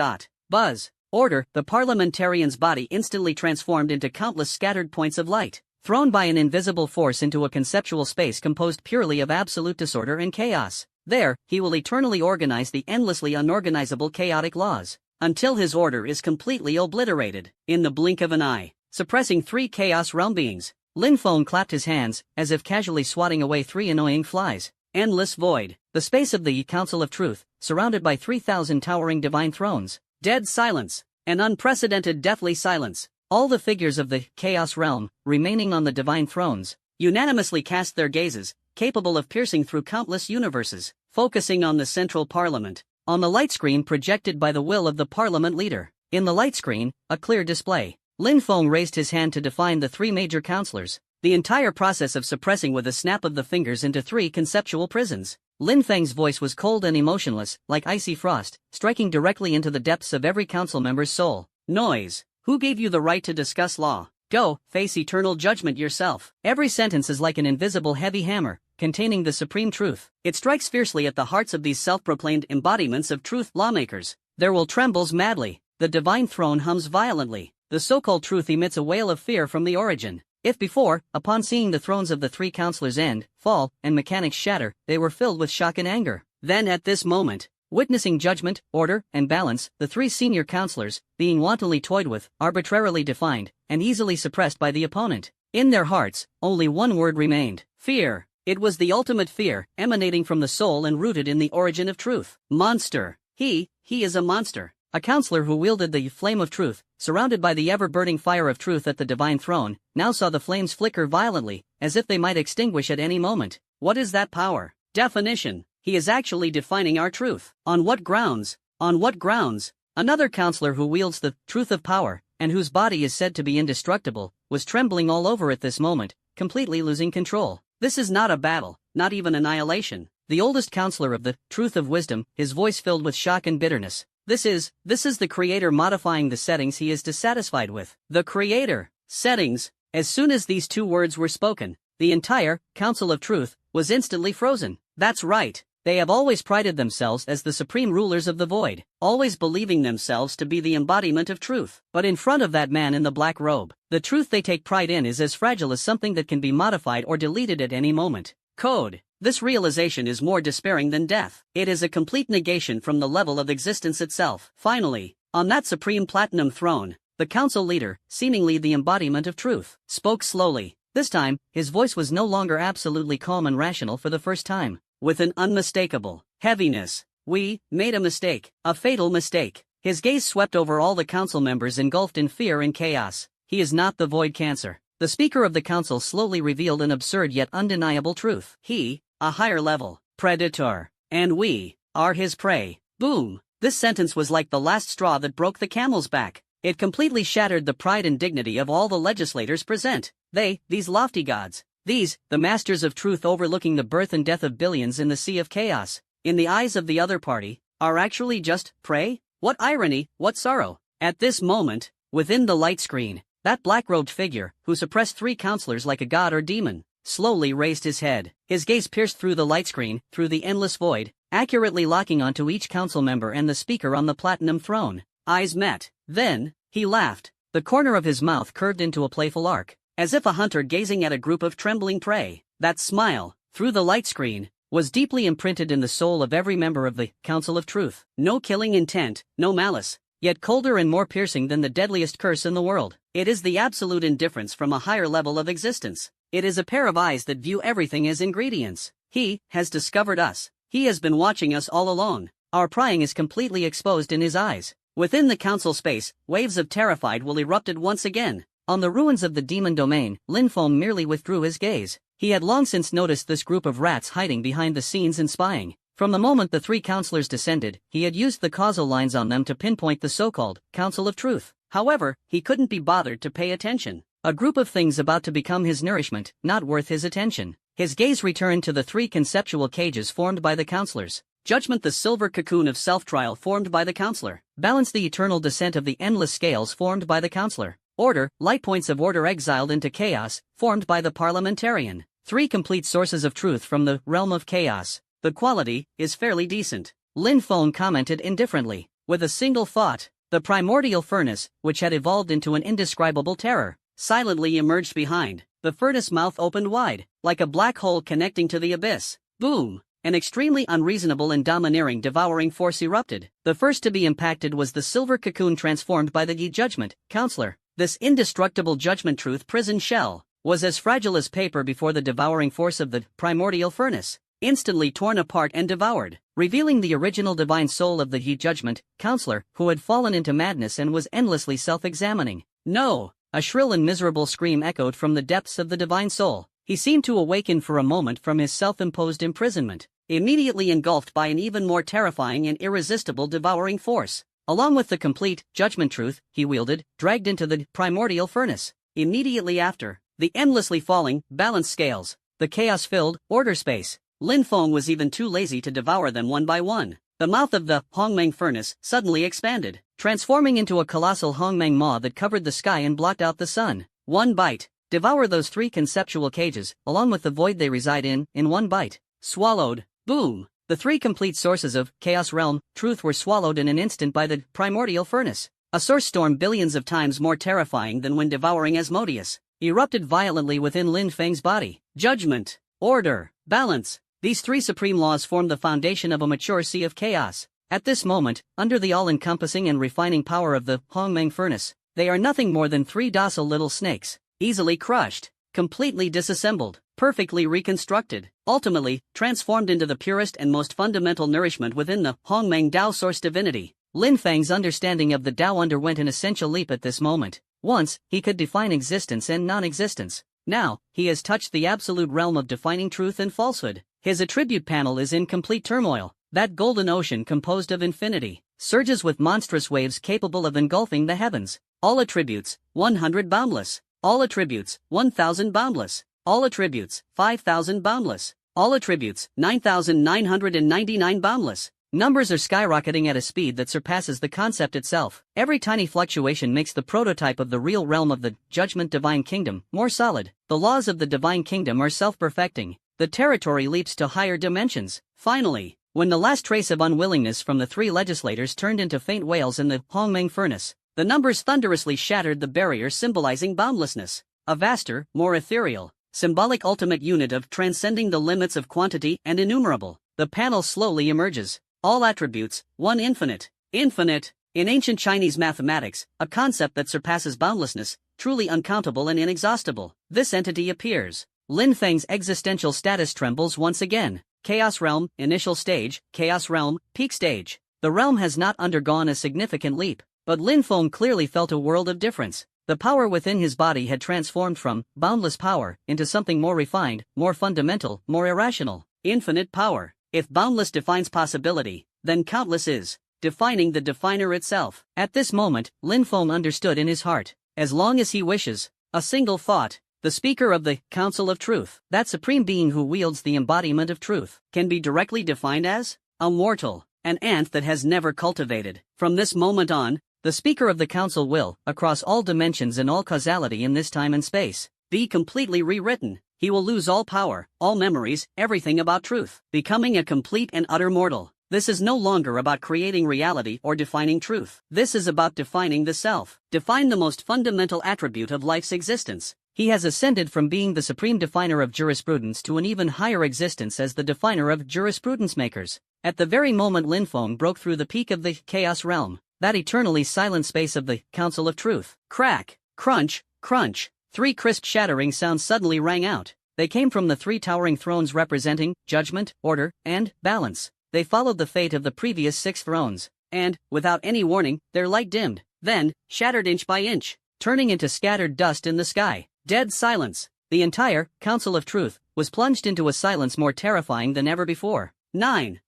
Buzz." Order, the parliamentarian's body instantly transformed into countless scattered points of light, thrown by an invisible force into a conceptual space composed purely of absolute disorder and chaos. There, he will eternally organize the endlessly unorganizable chaotic laws, until his order is completely obliterated. In the blink of an eye, suppressing 3 Chaos Realm beings, Lin Feng clapped his hands, as if casually swatting away 3 annoying flies. Endless void, the space of the Council of Truth, surrounded by 3,000 towering divine thrones. Dead silence, an unprecedented deathly silence. All the figures of the Chaos Realm, remaining on the divine thrones, unanimously cast their gazes, capable of piercing through countless universes, focusing on the central parliament, on the light screen projected by the will of the parliament leader. In the light screen, a clear display. Lin Feng raised his hand to define the 3 major counselors, the entire process of suppressing with a snap of the fingers into 3 conceptual prisons. Lin Feng's voice was cold and emotionless, like icy frost, striking directly into the depths of every council member's soul. "Noise! Who gave you the right to discuss law? Go, face eternal judgment yourself." Every sentence is like an invisible heavy hammer, containing the supreme truth. It strikes fiercely at the hearts of these self-proclaimed embodiments of truth lawmakers. Their will trembles madly. The divine throne hums violently. The so-called truth emits a wail of fear from the origin. If before, upon seeing the thrones of the 3 counselors end, fall, and mechanics shatter, they were filled with shock and anger, then at this moment, witnessing judgment, order, and balance, the 3 senior counselors, being wantonly toyed with, arbitrarily defined, and easily suppressed by the opponent, in their hearts, only one word remained: fear. It was the ultimate fear, emanating from the soul and rooted in the origin of truth. Monster. He is a monster. A counselor who wielded the flame of truth, surrounded by the ever-burning fire of truth at the divine throne, now saw the flames flicker violently, as if they might extinguish at any moment. What is that power? Definition. He is actually defining our truth. On what grounds? On what grounds? Another counselor who wields the truth of power, and whose body is said to be indestructible, was trembling all over at this moment, completely losing control. This is not a battle, not even annihilation. the oldest counselor of the truth of wisdom, his voice filled with shock and bitterness. This is the Creator modifying the settings he is dissatisfied with. The Creator. Settings. As soon as these two words were spoken, the entire Council of Truth was instantly frozen. That's right. They have always prided themselves as the supreme rulers of the void, always believing themselves to be the embodiment of truth. But in front of that man in the black robe, the truth they take pride in is as fragile as something that can be modified or deleted at any moment. Code. This realization is more despairing than death. It is a complete negation from the level of existence itself. Finally, on that supreme platinum throne, the council leader, seemingly the embodiment of truth, spoke slowly. This time, his voice was no longer absolutely calm and rational for the first time. With an unmistakable heaviness. We made a mistake, a fatal mistake. His gaze swept over all the council members engulfed in fear and chaos. He is not the void cancer. The speaker of the council slowly revealed an absurd yet undeniable truth. He, a higher level predator, and we are his prey. Boom. This sentence was like the last straw that broke the camel's back. It completely shattered the pride and dignity of all the legislators present. These lofty gods. These, the masters of truth overlooking the birth and death of billions in the sea of chaos, in the eyes of the other party, are actually just prey? What irony, what sorrow. At this moment, within the light screen, that black-robed figure, who suppressed three counselors like a god or demon, slowly raised his head. His gaze pierced through the light screen, through the endless void, accurately locking onto each council member and the speaker on the platinum throne. Eyes met. Then, he laughed. The corner of his mouth curved into a playful arc, as if a hunter gazing at a group of trembling prey. That smile, through the light screen, was deeply imprinted in the soul of every member of the Council of Truth. No killing intent, no malice, yet colder and more piercing than the deadliest curse in the world. It is the absolute indifference from a higher level of existence. It is a pair of eyes that view everything as ingredients. He has discovered us. He has been watching us all along. Our prying is completely exposed in his eyes. Within the council space, waves of terrified will erupted once again. On the ruins of the demon domain, Lin Feng merely withdrew his gaze. He had long since noticed this group of rats hiding behind the scenes and spying. From the moment the three counselors descended, he had used the causal lines on them to pinpoint the so-called Council of Truth. However, he couldn't be bothered to pay attention. A group of things about to become his nourishment, not worth his attention. His gaze returned to the three conceptual cages formed by the counselors. Judgment, the silver cocoon of self-trial formed by the counselor. Balance, the eternal descent of the endless scales formed by the counselor. Order, light points of order exiled into chaos, formed by the parliamentarian. Three complete sources of truth from the realm of chaos. The quality is fairly decent. Lin Feng commented indifferently. With a single thought, the primordial furnace, which had evolved into an indescribable terror, silently emerged behind. The furnace mouth opened wide, like a black hole connecting to the abyss. Boom! An extremely unreasonable and domineering devouring force erupted. The first to be impacted was the silver cocoon transformed by the Yi Judgment Counselor. This indestructible judgment truth prison shell was as fragile as paper before the devouring force of the primordial furnace, instantly torn apart and devoured, revealing the original divine soul of the Yi Judgment Counselor, who had fallen into madness and was endlessly self-examining. No! A shrill and miserable scream echoed from the depths of the divine soul. He seemed to awaken for a moment from his self-imposed imprisonment, immediately engulfed by an even more terrifying and irresistible devouring force. Along with the complete judgment truth he wielded, dragged into the primordial furnace. Immediately after, the endlessly falling balance scales, the chaos-filled order space. Lin Feng was even too lazy to devour them one by one. The mouth of the Hongmeng furnace suddenly expanded, transforming into a colossal Hongmeng maw that covered the sky and blocked out the sun. One bite. Devour those three conceptual cages, along with the void they reside in one bite. Swallowed. Boom. The three complete sources of Chaos Realm Truth were swallowed in an instant by the primordial furnace. A source storm billions of times more terrifying than when devouring Asmodeus erupted violently within Lin Feng's body. Judgment, order, balance. These three supreme laws form the foundation of a mature sea of chaos. At this moment, under the all-encompassing and refining power of the Hongmeng furnace, they are nothing more than three docile little snakes, easily crushed, completely disassembled, perfectly reconstructed, ultimately transformed into the purest and most fundamental nourishment within the Hongmeng Dao source divinity. Lin Feng's understanding of the Dao underwent an essential leap at this moment. Once, he could define existence and non-existence. Now, he has touched the absolute realm of defining truth and falsehood. His attribute panel is in complete turmoil. That golden ocean composed of infinity surges with monstrous waves capable of engulfing the heavens. All attributes, 100 boundless. All attributes, 1,000 boundless. All attributes, 5,000 boundless. All attributes, 9,999 boundless. Numbers are skyrocketing at a speed that surpasses the concept itself. Every tiny fluctuation makes the prototype of the real realm of the Judgment Divine Kingdom more solid. The laws of the Divine Kingdom are self-perfecting. The territory leaps to higher dimensions. Finally, when the last trace of unwillingness from the three legislators turned into faint wails in the Hongmeng furnace, the numbers thunderously shattered the barrier symbolizing boundlessness. A vaster, more ethereal, symbolic ultimate unit of transcending the limits of quantity and innumerable. The panel slowly emerges. All attributes, one infinite. Infinite, in ancient Chinese mathematics, a concept that surpasses boundlessness, truly uncountable and inexhaustible. This entity appears. Lin Feng's existential status trembles once again. Chaos Realm, initial stage, Chaos Realm, peak stage. The realm has not undergone a significant leap, but Lin Feng clearly felt a world of difference. The power within his body had transformed from boundless power into something more refined, more fundamental, more irrational. Infinite power. If boundless defines possibility, then countless is, defining the definer itself. At this moment, Lin Feng understood in his heart, as long as he wishes, a single thought, the speaker of the Council of Truth, that supreme being who wields the embodiment of truth, can be directly defined as a mortal, an ant that has never cultivated. From this moment on, the speaker of the council will, across all dimensions and all causality in this time and space, be completely rewritten. He will lose all power, all memories, everything about truth, becoming a complete and utter mortal. This is no longer about creating reality or defining truth. This is about defining the self. Define the most fundamental attribute of life's existence. He has ascended from being the supreme definer of jurisprudence to an even higher existence as the definer of jurisprudence makers. At the very moment Lin Feng broke through the peak of the Chaos Realm, that eternally silent space of the Council of Truth, crack, crunch, crunch. Three crisp shattering sounds suddenly rang out. They came from the three towering thrones representing judgment, order, and balance. They followed the fate of the previous 6 thrones, and, without any warning, their light dimmed, then, shattered inch by inch, turning into scattered dust in the sky. Dead silence. The entire Council of Truth was plunged into a silence more terrifying than ever before. 9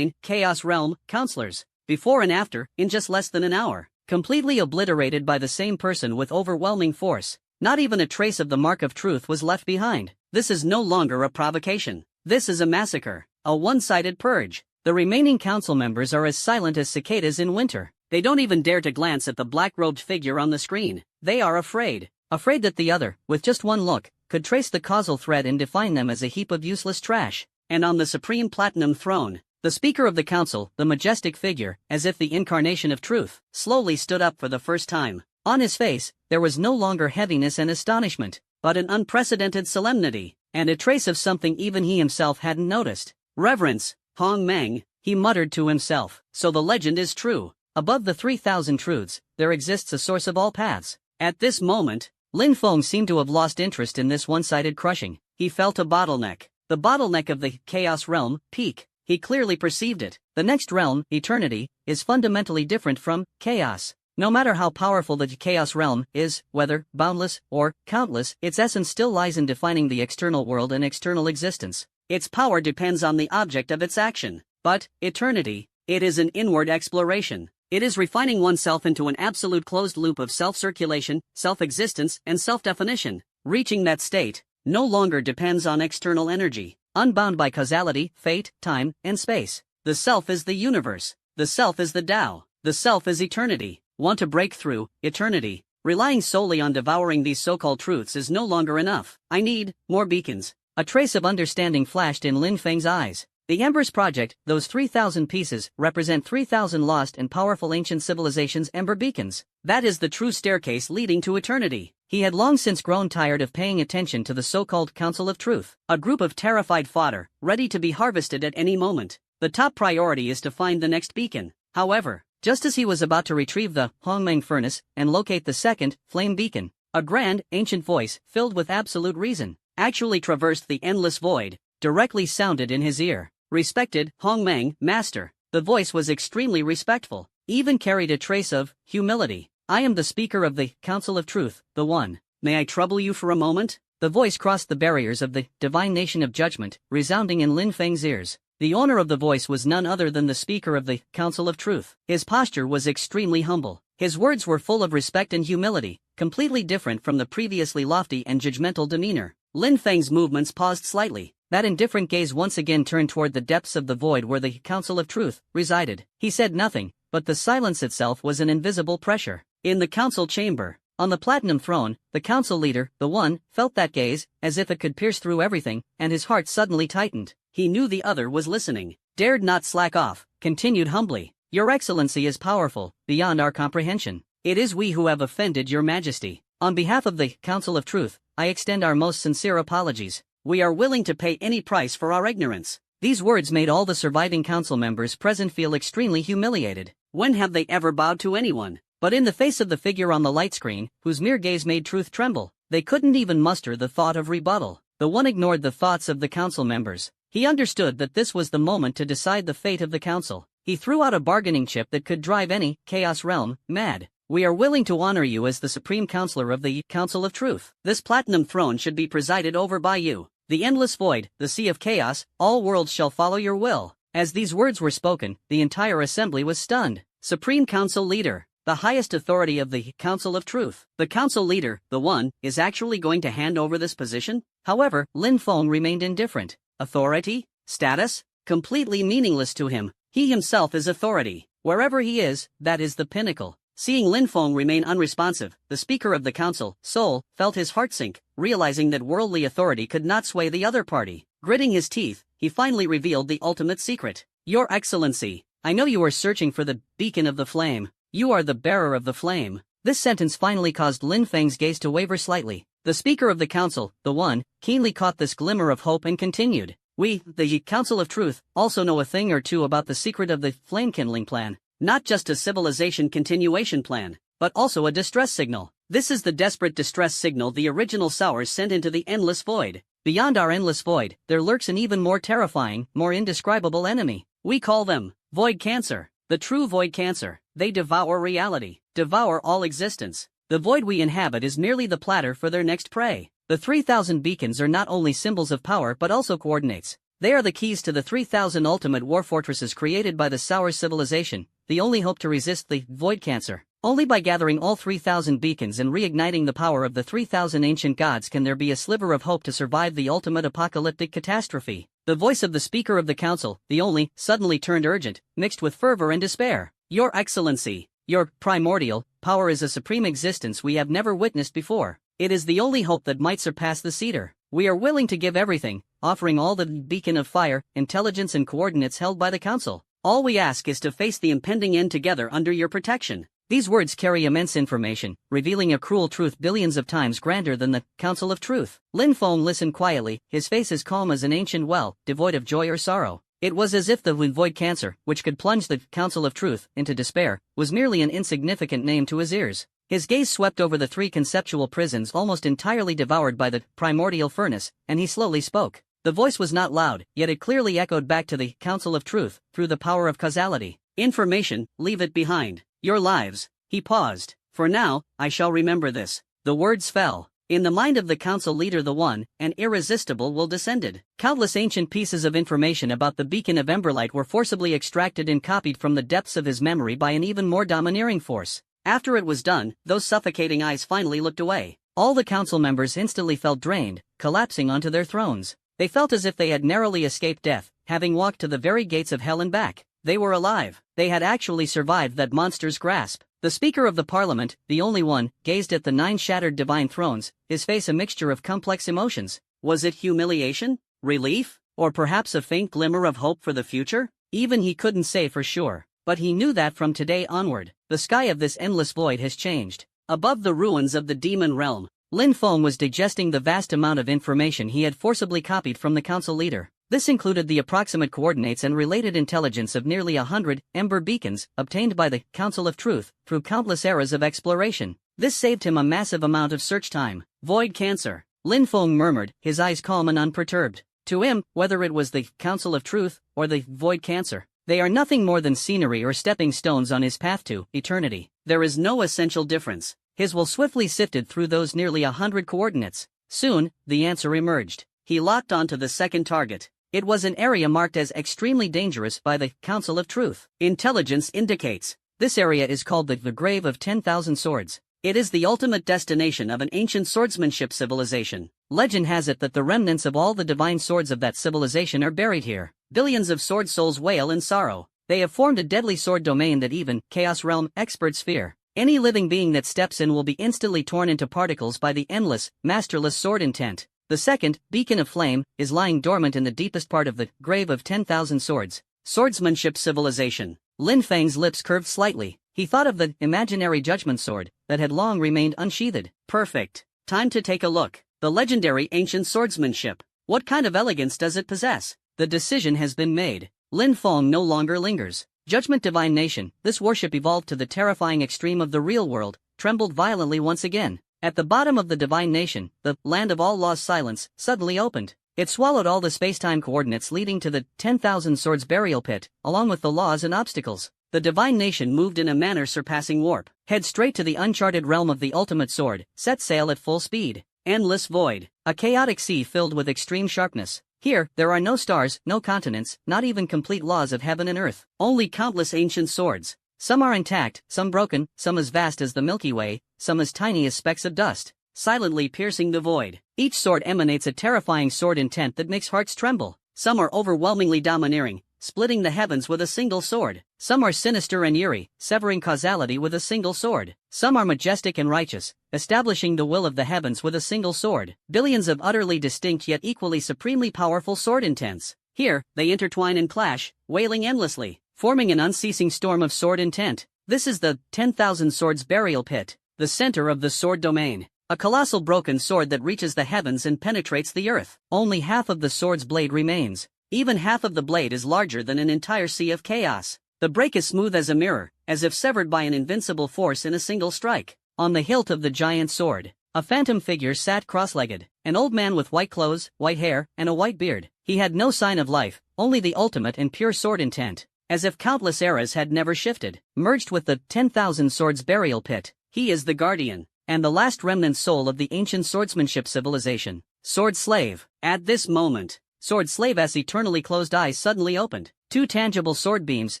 Chaos Realm counselors, before and after, in just less than an hour, completely obliterated by the same person with overwhelming force. Not even a trace of the mark of truth was left behind. This is no longer a provocation. This is a massacre, a one-sided purge. The remaining council members are as silent as cicadas in winter. They don't even dare to glance at the black-robed figure on the screen. They are afraid. Afraid that the other, with just one look, could trace the causal thread and define them as a heap of useless trash. And on the supreme platinum throne, the speaker of the council, the majestic figure, as if the incarnation of truth, slowly stood up for the first time. On his face, there was no longer heaviness and astonishment, but an unprecedented solemnity, and a trace of something even he himself hadn't noticed. Reverence, Hongmeng, he muttered to himself. So the legend is true. Above the 3,000 truths, there exists a source of all paths. At this moment, Lin Feng seemed to have lost interest in this one-sided crushing. He felt a bottleneck. The bottleneck of the Chaos Realm, peak. He clearly perceived it. The next realm, eternity, is fundamentally different from chaos. No matter how powerful the Chaos Realm is, whether boundless or countless, its essence still lies in defining the external world and external existence. Its power depends on the object of its action. But, eternity, it is an inward exploration. It is refining oneself into an absolute closed loop of self-circulation, self-existence, and self-definition. Reaching that state no longer depends on external energy, unbound by causality, fate, time, and space. The self is the universe. The self is the Tao. The self is eternity. Want to break through eternity? Relying solely on devouring these so-called truths is no longer enough. I need more beacons. A trace of understanding flashed in Lin Feng's eyes. The Embers Project, those 3,000 pieces, represent 3,000 lost and powerful ancient civilizations' Ember beacons. That is the true staircase leading to eternity. He had long since grown tired of paying attention to the so-called Council of Truth, a group of terrified fodder, ready to be harvested at any moment. The top priority is to find the next beacon. However, just as he was about to retrieve the Hongmeng furnace and locate the second flame beacon, a grand, ancient voice, filled with absolute reason, actually traversed the endless void, directly sounded in his ear. Respected Hongmeng, master. The voice was extremely respectful, even carried a trace of humility. I am the speaker of the Council of Truth, the One. May I trouble you for a moment? The voice crossed the barriers of the divine nation of judgment, resounding in Lin Feng's ears. The owner of the voice was none other than the speaker of the Council of Truth. His posture was extremely humble. His words were full of respect and humility, completely different from the previously lofty and judgmental demeanor. Lin Feng's movements paused slightly. That indifferent gaze once again turned toward the depths of the void where the Council of Truth resided. He said nothing, but the silence itself was an invisible pressure. In the council chamber, on the platinum throne, the council leader, the One, felt that gaze, as if it could pierce through everything, and his heart suddenly tightened. He knew the other was listening, dared not slack off, continued humbly. Your Excellency is powerful, beyond our comprehension. It is we who have offended your Majesty. On behalf of the Council of Truth, I extend our most sincere apologies. We are willing to pay any price for our ignorance. These words made all the surviving council members present feel extremely humiliated. When have they ever bowed to anyone? But in the face of the figure on the light screen, whose mere gaze made truth tremble, they couldn't even muster the thought of rebuttal. The One ignored the thoughts of the council members. He understood that this was the moment to decide the fate of the council. He threw out a bargaining chip that could drive any Chaos realm mad. We are willing to honor you as the Supreme Counselor of the Council of Truth. This platinum throne should be presided over by you. The endless void, the sea of chaos, all worlds shall follow your will. As these words were spoken, the entire assembly was stunned. Supreme Council Leader, the highest authority of the Council of Truth. The Council Leader, the One, is actually going to hand over this position? However, Lin Feng remained indifferent. Authority? Status? Completely meaningless to him. He himself is authority. Wherever he is, that is the pinnacle. Seeing Lin Feng remain unresponsive, the Speaker of the Council, Sol, felt his heart sink, realizing that worldly authority could not sway the other party. Gritting his teeth, he finally revealed the ultimate secret. Your Excellency, I know you are searching for the beacon of the flame. You are the bearer of the flame. This sentence finally caused Lin Feng's gaze to waver slightly. The Speaker of the Council, the One, keenly caught this glimmer of hope and continued. We, the Council of Truth, also know a thing or two about the secret of the flame-kindling plan. Not just a civilization continuation plan, but also a distress signal. This is the desperate distress signal the original Sowers sent into the endless void. Beyond our endless void, there lurks an even more terrifying, more indescribable enemy. We call them Void Cancer. The true Void Cancer. They devour reality, devour all existence. The void we inhabit is merely the platter for their next prey. The 3,000 beacons are not only symbols of power but also coordinates. They are the keys to the 3,000 ultimate war fortresses created by the Sour civilization, the only hope to resist the Void Cancer. Only by gathering all 3,000 beacons and reigniting the power of the 3,000 ancient gods can there be a sliver of hope to survive the ultimate apocalyptic catastrophe. The voice of the Speaker of the Council, the only, suddenly turned urgent, mixed with fervor and despair. Your Excellency, your primordial power is a supreme existence we have never witnessed before. It is the only hope that might surpass the cedar. We are willing to give everything, offering all the beacon of fire, intelligence and coordinates held by the Council. All we ask is to face the impending end together under your protection. These words carry immense information, revealing a cruel truth billions of times grander than the Council of Truth. Lin Feng listened quietly, his face as calm as an ancient well, devoid of joy or sorrow. It was as if the Void Cancer, which could plunge the Council of Truth into despair, was merely an insignificant name to his ears. His gaze swept over the three conceptual prisons almost entirely devoured by the primordial furnace, and he slowly spoke. The voice was not loud, yet it clearly echoed back to the Council of Truth, through the power of causality. Information, leave it behind. Your lives. He paused. For now, I shall remember this. The words fell. In the mind of the council leader the One, an irresistible will descended. Countless ancient pieces of information about the beacon of Emberlight were forcibly extracted and copied from the depths of his memory by an even more domineering force. After it was done, those suffocating eyes finally looked away. All the council members instantly felt drained, collapsing onto their thrones. They felt as if they had narrowly escaped death, having walked to the very gates of hell and back. They were alive. They had actually survived that monster's grasp. The Speaker of the Parliament, the only one, gazed at the 9 shattered divine thrones, his face a mixture of complex emotions. Was it humiliation? Relief? Or perhaps a faint glimmer of hope for the future? Even he couldn't say for sure. But he knew that from today onward, the sky of this endless void has changed. Above the ruins of the demon realm, Lin Feng was digesting the vast amount of information he had forcibly copied from the council leader. This included the approximate coordinates and related intelligence of nearly 100 ember beacons obtained by the Council of Truth through countless eras of exploration. This saved him a massive amount of search time. Void Cancer. Lin Feng murmured, his eyes calm and unperturbed. To him, whether it was the Council of Truth or the Void Cancer, they are nothing more than scenery or stepping stones on his path to eternity. There is no essential difference. His will swiftly sifted through those nearly 100 coordinates. Soon, the answer emerged. He locked onto the second target. It was an area marked as extremely dangerous by the Council of Truth. Intelligence indicates. This area is called the Grave of 10,000 Swords. It is the ultimate destination of an ancient swordsmanship civilization. Legend has it that the remnants of all the divine swords of that civilization are buried here. Billions of sword souls wail in sorrow. They have formed a deadly sword domain that even Chaos Realm experts fear. Any living being that steps in will be instantly torn into particles by the endless, masterless sword intent. The second, Beacon of Flame, is lying dormant in the deepest part of the grave of 10,000 swords. Swordsmanship civilization. Lin Feng's lips curved slightly. He thought of the imaginary judgment sword that had long remained unsheathed. Perfect. Time to take a look. The legendary ancient swordsmanship. What kind of elegance does it possess? The decision has been made. Lin Feng no longer lingers. Judgment Divine Nation, this warship evolved to the terrifying extreme of the real world, trembled violently once again. At the bottom of the Divine Nation, the land of all lost silence suddenly opened. It swallowed all the space-time coordinates leading to the 10,000 swords burial pit, along with the laws and obstacles. The Divine Nation moved in a manner surpassing warp. Head straight to the uncharted realm of the ultimate sword, set sail at full speed. Endless void. A chaotic sea filled with extreme sharpness. Here, there are no stars, no continents, not even complete laws of heaven and earth. Only countless ancient swords. Some are intact, some broken, some as vast as the Milky Way, some as tiny as specks of dust, silently piercing the void. Each sword emanates a terrifying sword intent that makes hearts tremble. Some are overwhelmingly domineering, splitting the heavens with a single sword. Some are sinister and eerie, severing causality with a single sword. Some are majestic and righteous, establishing the will of the heavens with a single sword. Billions of utterly distinct yet equally supremely powerful sword intents. Here, they intertwine and clash, wailing endlessly, forming an unceasing storm of sword intent. This is the 10,000 swords burial pit, the center of the sword domain. A colossal broken sword that reaches the heavens and penetrates the earth. Only half of the sword's blade remains. Even half of the blade is larger than an entire sea of chaos. The break is smooth as a mirror, as if severed by an invincible force in a single strike. On the hilt of the giant sword, a phantom figure sat cross-legged, an old man with white clothes, white hair, and a white beard. He had no sign of life, only the ultimate and pure sword intent. As if countless eras had never shifted, merged with the 10,000 swords burial pit. He is the guardian, and the last remnant soul of the ancient swordsmanship civilization. Sword Slave. At this moment, Sword Slave's eternally closed eyes suddenly opened. Two tangible sword beams,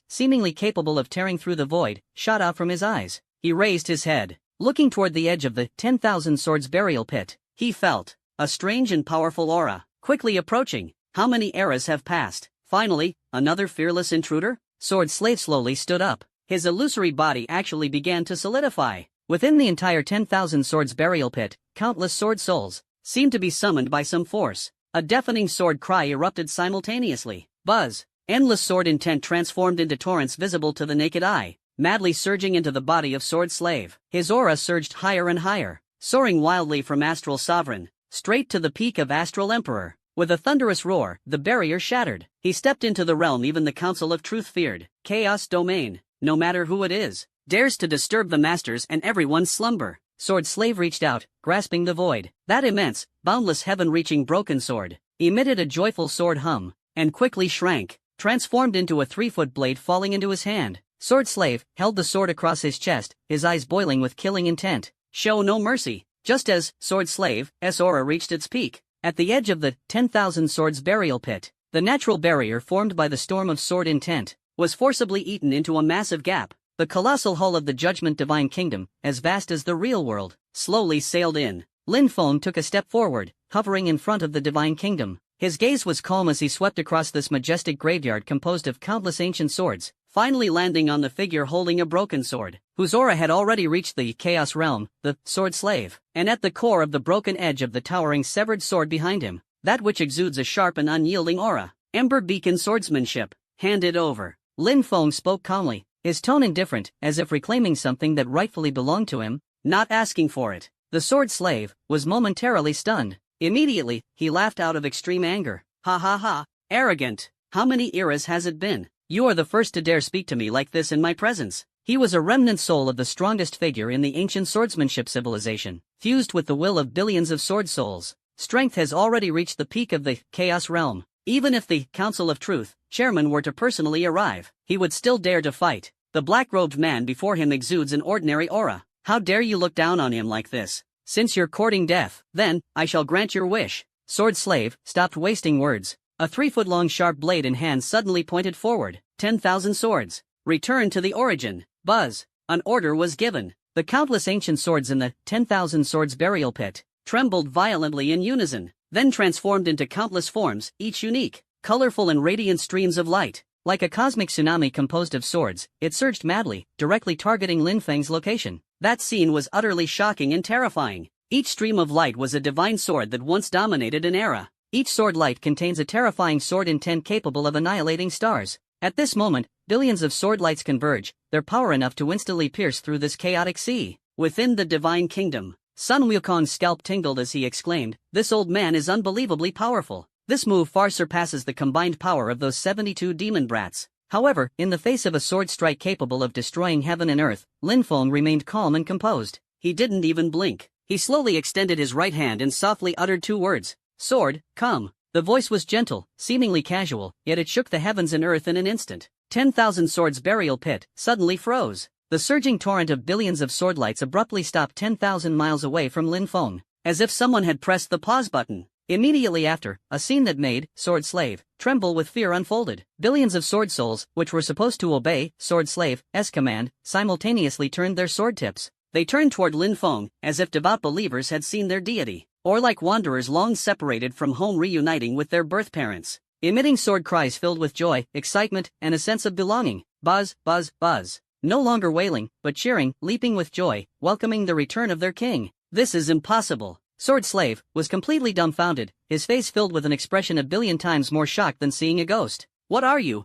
seemingly capable of tearing through the void, shot out from his eyes. He raised his head, looking toward the edge of the 10,000 swords burial pit. He felt a strange and powerful aura, quickly approaching. How many eras have passed? Finally, another fearless intruder? Sword Slave slowly stood up. His illusory body actually began to solidify. Within the entire 10,000 swords burial pit, countless sword souls seemed to be summoned by some force. A deafening sword cry erupted simultaneously. Buzz. Endless sword intent transformed into torrents visible to the naked eye, madly surging into the body of Sword Slave. His aura surged higher and higher, soaring wildly from Astral Sovereign, straight to the peak of Astral Emperor. With a thunderous roar, the barrier shattered. He stepped into the realm even the Council of Truth feared. Chaos domain, no matter who it is, dares to disturb the masters and everyone's slumber. Sword Slave reached out, grasping the void. That immense, boundless heaven-reaching broken sword emitted a joyful sword hum, and quickly shrank, transformed into a 3-foot blade falling into his hand. Sword Slave held the sword across his chest, his eyes boiling with killing intent. Show no mercy. Just as Sword Slave's aura reached its peak, at the edge of the 10,000 swords burial pit, the natural barrier formed by the storm of sword intent was forcibly eaten into a massive gap. The colossal hull of the Judgment Divine Kingdom, as vast as the real world, slowly sailed in. Lin Feng took a step forward, hovering in front of the Divine Kingdom. His gaze was calm as he swept across this majestic graveyard composed of countless ancient swords, finally landing on the figure holding a broken sword, whose aura had already reached the Chaos Realm, the Sword Slave. And at the core of the broken edge of the towering severed sword behind him, that which exudes a sharp and unyielding aura. Ember Beacon Swordsmanship. Hand it over. Lin Feng spoke calmly, his tone indifferent, as if reclaiming something that rightfully belonged to him, not asking for it. The Sword Slave was momentarily stunned. Immediately, he laughed out of extreme anger. Ha ha ha, arrogant. How many eras has it been? You are the first to dare speak to me like this in my presence. He was a remnant soul of the strongest figure in the ancient swordsmanship civilization, fused with the will of billions of sword souls. Strength has already reached the peak of the Chaos Realm. Even if the Council of Truth chairman were to personally arrive, he would still dare to fight. The black-robed man before him exudes an ordinary aura. How dare you look down on him like this? Since you're courting death, then, I shall grant your wish. Sword Slave stopped wasting words. A 3-foot-long sharp blade in hand suddenly pointed forward. 10,000 swords. Return to the origin. Buzz. An order was given. The countless ancient swords in the 10,000 swords burial pit trembled violently in unison, then transformed into countless forms, each unique, colorful and radiant streams of light. Like a cosmic tsunami composed of swords, it surged madly, directly targeting Lin Feng's location. That scene was utterly shocking and terrifying. Each stream of light was a divine sword that once dominated an era. Each sword light contains a terrifying sword intent capable of annihilating stars. At this moment, billions of sword lights converge, their power enough to instantly pierce through this chaotic sea. Within the divine kingdom, Sun Wukong's scalp tingled as he exclaimed, "This old man is unbelievably powerful. This move far surpasses the combined power of those 72 demon brats." However, in the face of a sword strike capable of destroying heaven and earth, Lin Feng remained calm and composed. He didn't even blink. He slowly extended his right hand and softly uttered 2 words. "Sword, come." The voice was gentle, seemingly casual, yet it shook the heavens and earth in an instant. 10,000 Swords burial pit suddenly froze. The surging torrent of billions of sword lights abruptly stopped 10,000 miles away from Lin Feng, as if someone had pressed the pause button. Immediately after, a scene that made Sword Slave tremble with fear unfolded. Billions of sword souls, which were supposed to obey Sword Slave's command, simultaneously turned their sword tips. They turned toward Lin Feng, as if devout believers had seen their deity, or like wanderers long separated from home reuniting with their birth parents, emitting sword cries filled with joy, excitement, and a sense of belonging. Buzz, buzz, buzz. No longer wailing, but cheering, leaping with joy, welcoming the return of their king. "This is impossible." Sword Slave was completely dumbfounded, his face filled with an expression a billion times more shocked than seeing a ghost. What are you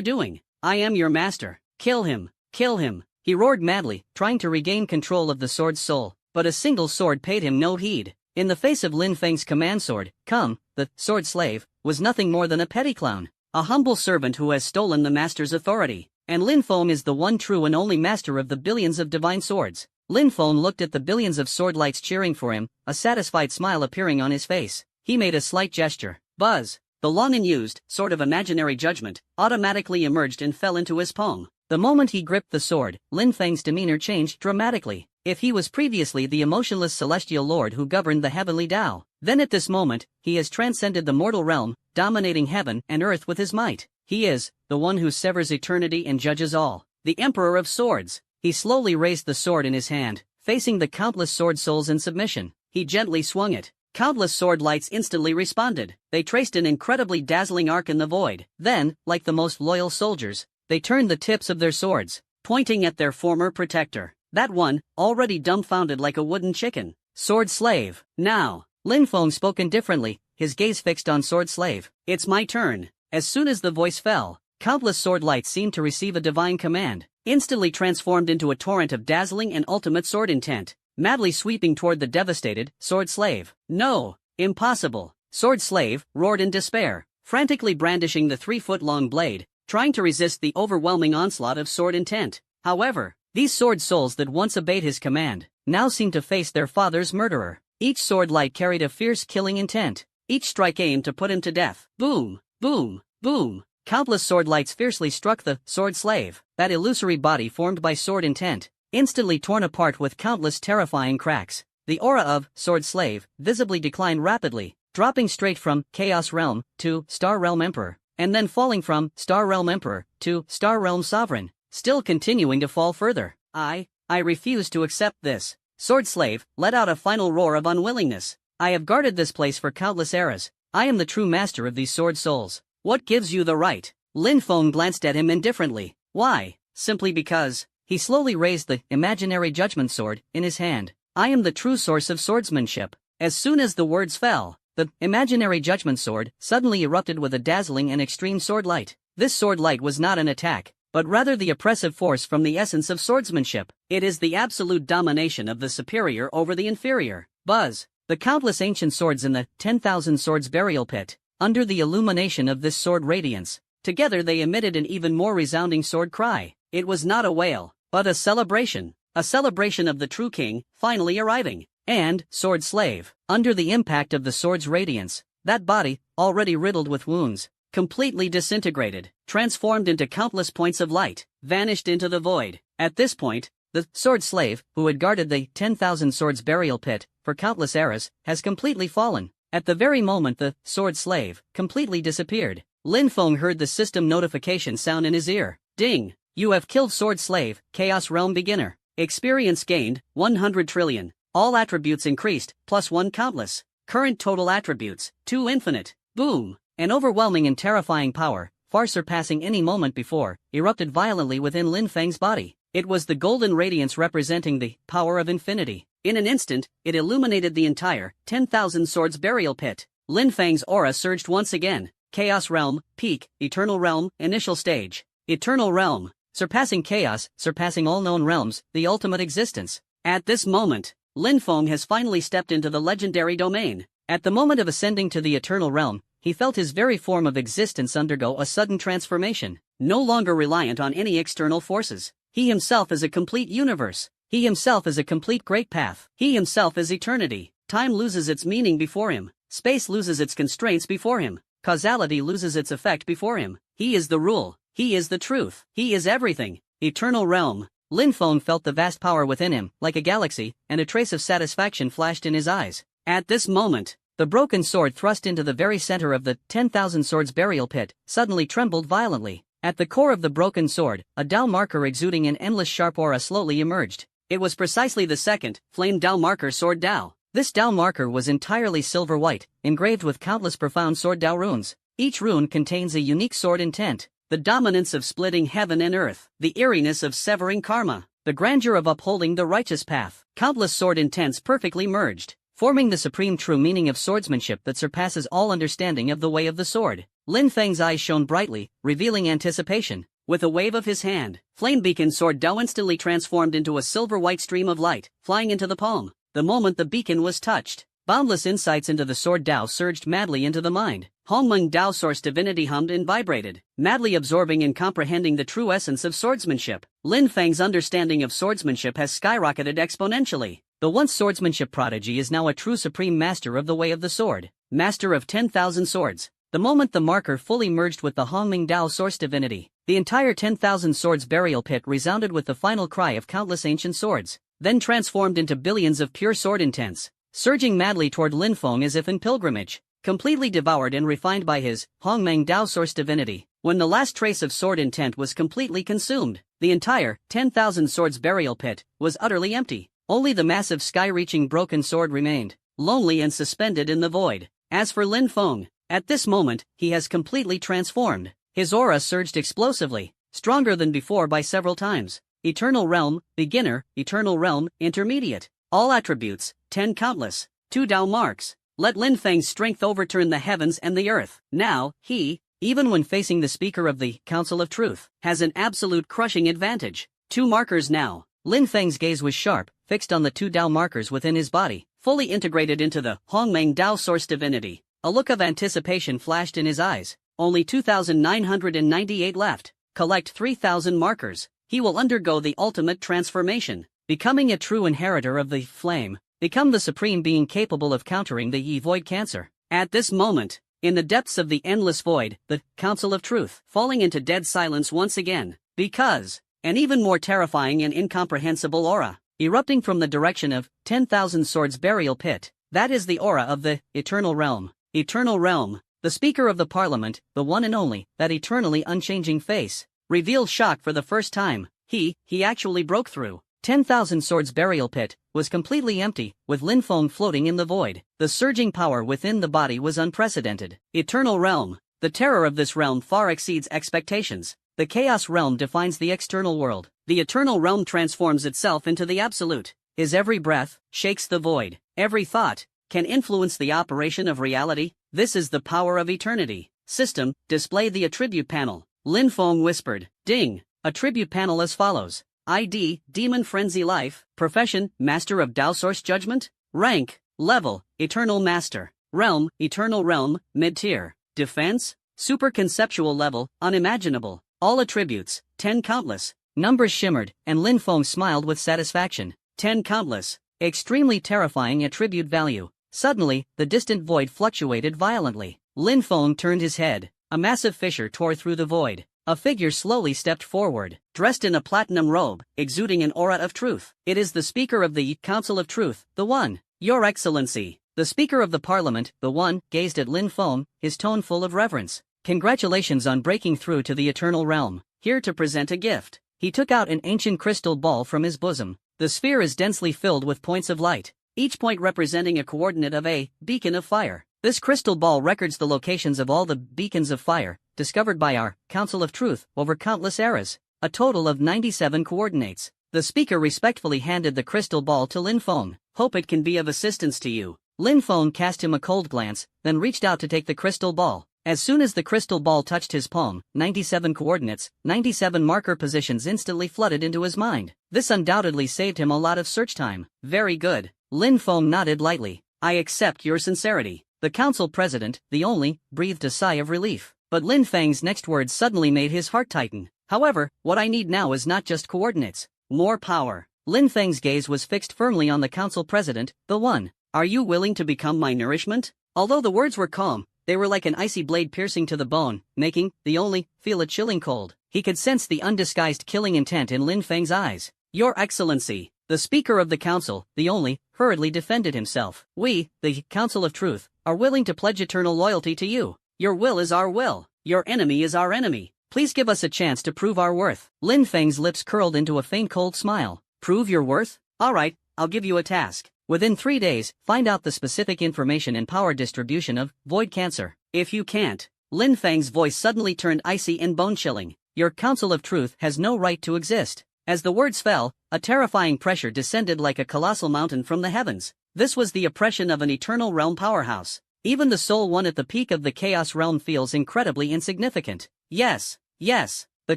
doing? I am your master. Kill him, kill him." He roared madly, trying to regain control of the sword's soul, but a single sword paid him no heed. In the face of Lin Feng's command sword, "Come," the Sword Slave was nothing more than a petty clown, a humble servant who has stolen the master's authority. And Lin Feng is the one true and only master of the billions of divine swords. Lin Feng looked at the billions of sword lights cheering for him, a satisfied smile appearing on his face. He made a slight gesture. Buzz. The long-unused sword of imaginary judgment automatically emerged and fell into his palm. The moment he gripped the sword, Lin Feng's demeanor changed dramatically. If he was previously the emotionless celestial lord who governed the heavenly Tao, then at this moment, he has transcended the mortal realm, dominating heaven and earth with his might. He is the one who severs eternity and judges all, the Emperor of Swords. He slowly raised the sword in his hand, facing the countless sword souls in submission. He gently swung it. Countless sword lights instantly responded. They traced an incredibly dazzling arc in the void. Then, like the most loyal soldiers, they turned the tips of their swords, pointing at their former protector. That one, already dumbfounded like a wooden chicken. Sword Slave. Now, Lin Feng spoke indifferently, his gaze fixed on Sword Slave. "It's my turn." As soon as the voice fell, countless sword lights seemed to receive a divine command, instantly transformed into a torrent of dazzling and ultimate sword intent, madly sweeping toward the devastated Sword Slave. "No, impossible!" Sword Slave roared in despair, frantically brandishing the 3-foot-long blade, trying to resist the overwhelming onslaught of sword intent. However, these sword souls that once obeyed his command, now seemed to face their father's murderer. Each sword light carried a fierce killing intent, each strike aimed to put him to death. Boom! Boom! Boom! Countless sword lights fiercely struck the Sword Slave, that illusory body formed by sword intent, instantly torn apart with countless terrifying cracks. The aura of Sword Slave visibly declined rapidly, dropping straight from Chaos Realm to Star Realm Emperor, and then falling from Star Realm Emperor to Star Realm Sovereign, still continuing to fall further. I refuse to accept this." Sword Slave let out a final roar of unwillingness. "I have guarded this place for countless eras. I am the true master of these sword souls. What gives you the right?" Lin Feng glanced at him indifferently. "Why? Simply because." He slowly raised the imaginary judgment sword in his hand. "I am the true source of swordsmanship." As soon as the words fell, the imaginary judgment sword suddenly erupted with a dazzling and extreme sword light. This sword light was not an attack, but rather the oppressive force from the essence of swordsmanship. It is the absolute domination of the superior over the inferior. Buzz. The countless ancient swords in the 10,000 Swords burial pit, under the illumination of this sword radiance, together they emitted an even more resounding sword cry. It was not a wail, but a celebration of the true king, finally arriving. And, Sword Slave, under the impact of the sword's radiance, that body, already riddled with wounds, completely disintegrated, transformed into countless points of light, vanished into the void. At this point, the Sword Slave, who had guarded the 10,000 Swords burial pit for countless eras, has completely fallen. At the very moment the Sword Slave completely disappeared, Lin Feng heard the system notification sound in his ear. "Ding! You have killed Sword Slave, Chaos Realm Beginner. Experience gained, 100 trillion. All attributes increased, +1 countless. Current total attributes, 2 infinite. Boom! An overwhelming and terrifying power, far surpassing any moment before, erupted violently within Lin Feng's body. It was the golden radiance representing the power of infinity. In an instant, it illuminated the entire 10,000 swords burial pit. Lin Feng's aura surged once again. Chaos Realm, Peak, Eternal Realm, Initial Stage. Eternal Realm. Surpassing chaos, surpassing all known realms, the ultimate existence. At this moment, Lin Feng has finally stepped into the legendary domain. At the moment of ascending to the Eternal Realm, he felt his very form of existence undergo a sudden transformation. No longer reliant on any external forces. He himself is a complete universe. He himself is a complete great path. He himself is eternity. Time loses its meaning before him. Space loses its constraints before him. Causality loses its effect before him. He is the rule. He is the truth. He is everything. Eternal Realm. Lin Feng felt the vast power within him, like a galaxy, and a trace of satisfaction flashed in his eyes. At this moment, the broken sword thrust into the very center of the 10,000 swords burial pit, suddenly trembled violently. At the core of the broken sword, a Tao marker exuding an endless sharp aura slowly emerged. It was precisely the second, flame Tao marker sword Tao. This Tao marker was entirely silver-white, engraved with countless profound sword Tao runes. Each rune contains a unique sword intent. The dominance of splitting heaven and earth, the eeriness of severing karma, the grandeur of upholding the righteous path. Countless sword intents perfectly merged, forming the supreme true meaning of swordsmanship that surpasses all understanding of the way of the sword. Lin Feng's eyes shone brightly, revealing anticipation. With a wave of his hand, flame beacon sword Tao instantly transformed into a silver-white stream of light, flying into the palm. The moment the beacon was touched, boundless insights into the sword Tao surged madly into the mind. Hongmeng Tao source divinity hummed and vibrated, madly absorbing and comprehending the true essence of swordsmanship. Lin Feng's understanding of swordsmanship has skyrocketed exponentially. The once swordsmanship prodigy is now a true supreme master of the way of the sword, master of 10,000 swords. The moment the marker fully merged with the Hongmeng Tao source divinity, the entire 10,000 swords burial pit resounded with the final cry of countless ancient swords, then transformed into billions of pure sword intents, surging madly toward Lin Feng as if in pilgrimage, completely devoured and refined by his Hongmeng Tao source divinity. When the last trace of sword intent was completely consumed, the entire 10,000 swords burial pit was utterly empty. Only the massive sky-reaching broken sword remained, lonely and suspended in the void. As for Lin Feng, at this moment, he has completely transformed. His aura surged explosively, stronger than before by several times. Eternal Realm, Beginner, Eternal Realm, Intermediate. All attributes, 10 countless. 2 Tao marks. Let Lin Feng's strength overturn the heavens and the earth. Now, he, even when facing the speaker of the Council of Truth, has an absolute crushing advantage. 2 markers now. Lin Feng's gaze was sharp, fixed on the 2 Tao markers within his body, fully integrated into the Hongmeng Tao source divinity. A look of anticipation flashed in his eyes. Only 2,998 left. Collect 3,000 markers. He will undergo the ultimate transformation, becoming a true inheritor of the flame, become the supreme being capable of countering the void cancer. At this moment, in the depths of the endless void, the Council of Truth, falling into dead silence once again, because an even more terrifying and incomprehensible aura, erupting from the direction of 10,000 swords burial pit. That is the aura of the Eternal Realm. Eternal Realm, the Speaker of the Parliament, the one and only, that eternally unchanging face, revealed shock for the first time. He actually broke through. 10,000 swords burial pit was completely empty, with Lin Feng floating in the void. The surging power within the body was unprecedented. Eternal Realm, the terror of this realm far exceeds expectations. The Chaos Realm defines the external world. The Eternal Realm transforms itself into the Absolute. His every breath shakes the void. Every thought can influence the operation of reality. This is the power of eternity. System, display the attribute panel. Lin Feng whispered. Ding. Attribute panel as follows. ID, Demon Frenzy Life. Profession, Master of Tao Source Judgment. Rank, Level, Eternal Master. Realm, Eternal Realm, Mid-Tier. Defense, Super Conceptual Level, Unimaginable. All attributes, 10 countless. Numbers shimmered, and Lin Feng smiled with satisfaction. 10 countless. Extremely terrifying attribute value. Suddenly, the distant void fluctuated violently. Lin Feng turned his head. A massive fissure tore through the void. A figure slowly stepped forward, dressed in a platinum robe, exuding an aura of truth. It is the Speaker of the Council of Truth, the One. Your Excellency. The Speaker of the Parliament, the One, gazed at Lin Feng, his tone full of reverence. Congratulations on breaking through to the Eternal Realm. Here to present a gift. He took out an ancient crystal ball from his bosom. The sphere is densely filled with points of light. each point representing a coordinate of a beacon of fire. This crystal ball records the locations of all the beacons of fire discovered by our Council of Truth over countless eras, a total of 97 coordinates. The speaker respectfully handed the crystal ball to Lin Feng. Hope it can be of assistance to you. Lin Feng cast him a cold glance, then reached out to take the crystal ball. As soon as the crystal ball touched his palm, 97 coordinates, 97 marker positions instantly flooded into his mind. This undoubtedly saved him a lot of search time. Very good. Lin Feng nodded lightly. I accept your sincerity. The council president, the only, breathed a sigh of relief. But Lin Feng's next words suddenly made his heart tighten. However, what I need now is not just coordinates. More power. Lin Feng's gaze was fixed firmly on the council president, the one. Are you willing to become my nourishment? Although the words were calm, they were like an icy blade piercing to the bone, making the only feel a chilling cold. He could sense the undisguised killing intent in Lin Feng's eyes. Your Excellency, the Speaker of the Council, the only, hurriedly defended himself. We, the Council of Truth, are willing to pledge eternal loyalty to you. Your will is our will. Your enemy is our enemy. Please give us a chance to prove our worth. Lin Feng's lips curled into a faint cold smile. Prove your worth? Alright, I'll give you a task. Within 3 days, find out the specific information and power distribution of Void Cancer. If you can't, Lin Feng's voice suddenly turned icy and bone-chilling. Your Council of Truth has no right to exist. As the words fell, a terrifying pressure descended like a colossal mountain from the heavens. This was the oppression of an eternal realm powerhouse. Even the Soul One at the peak of the Chaos Realm feels incredibly insignificant. Yes, yes. The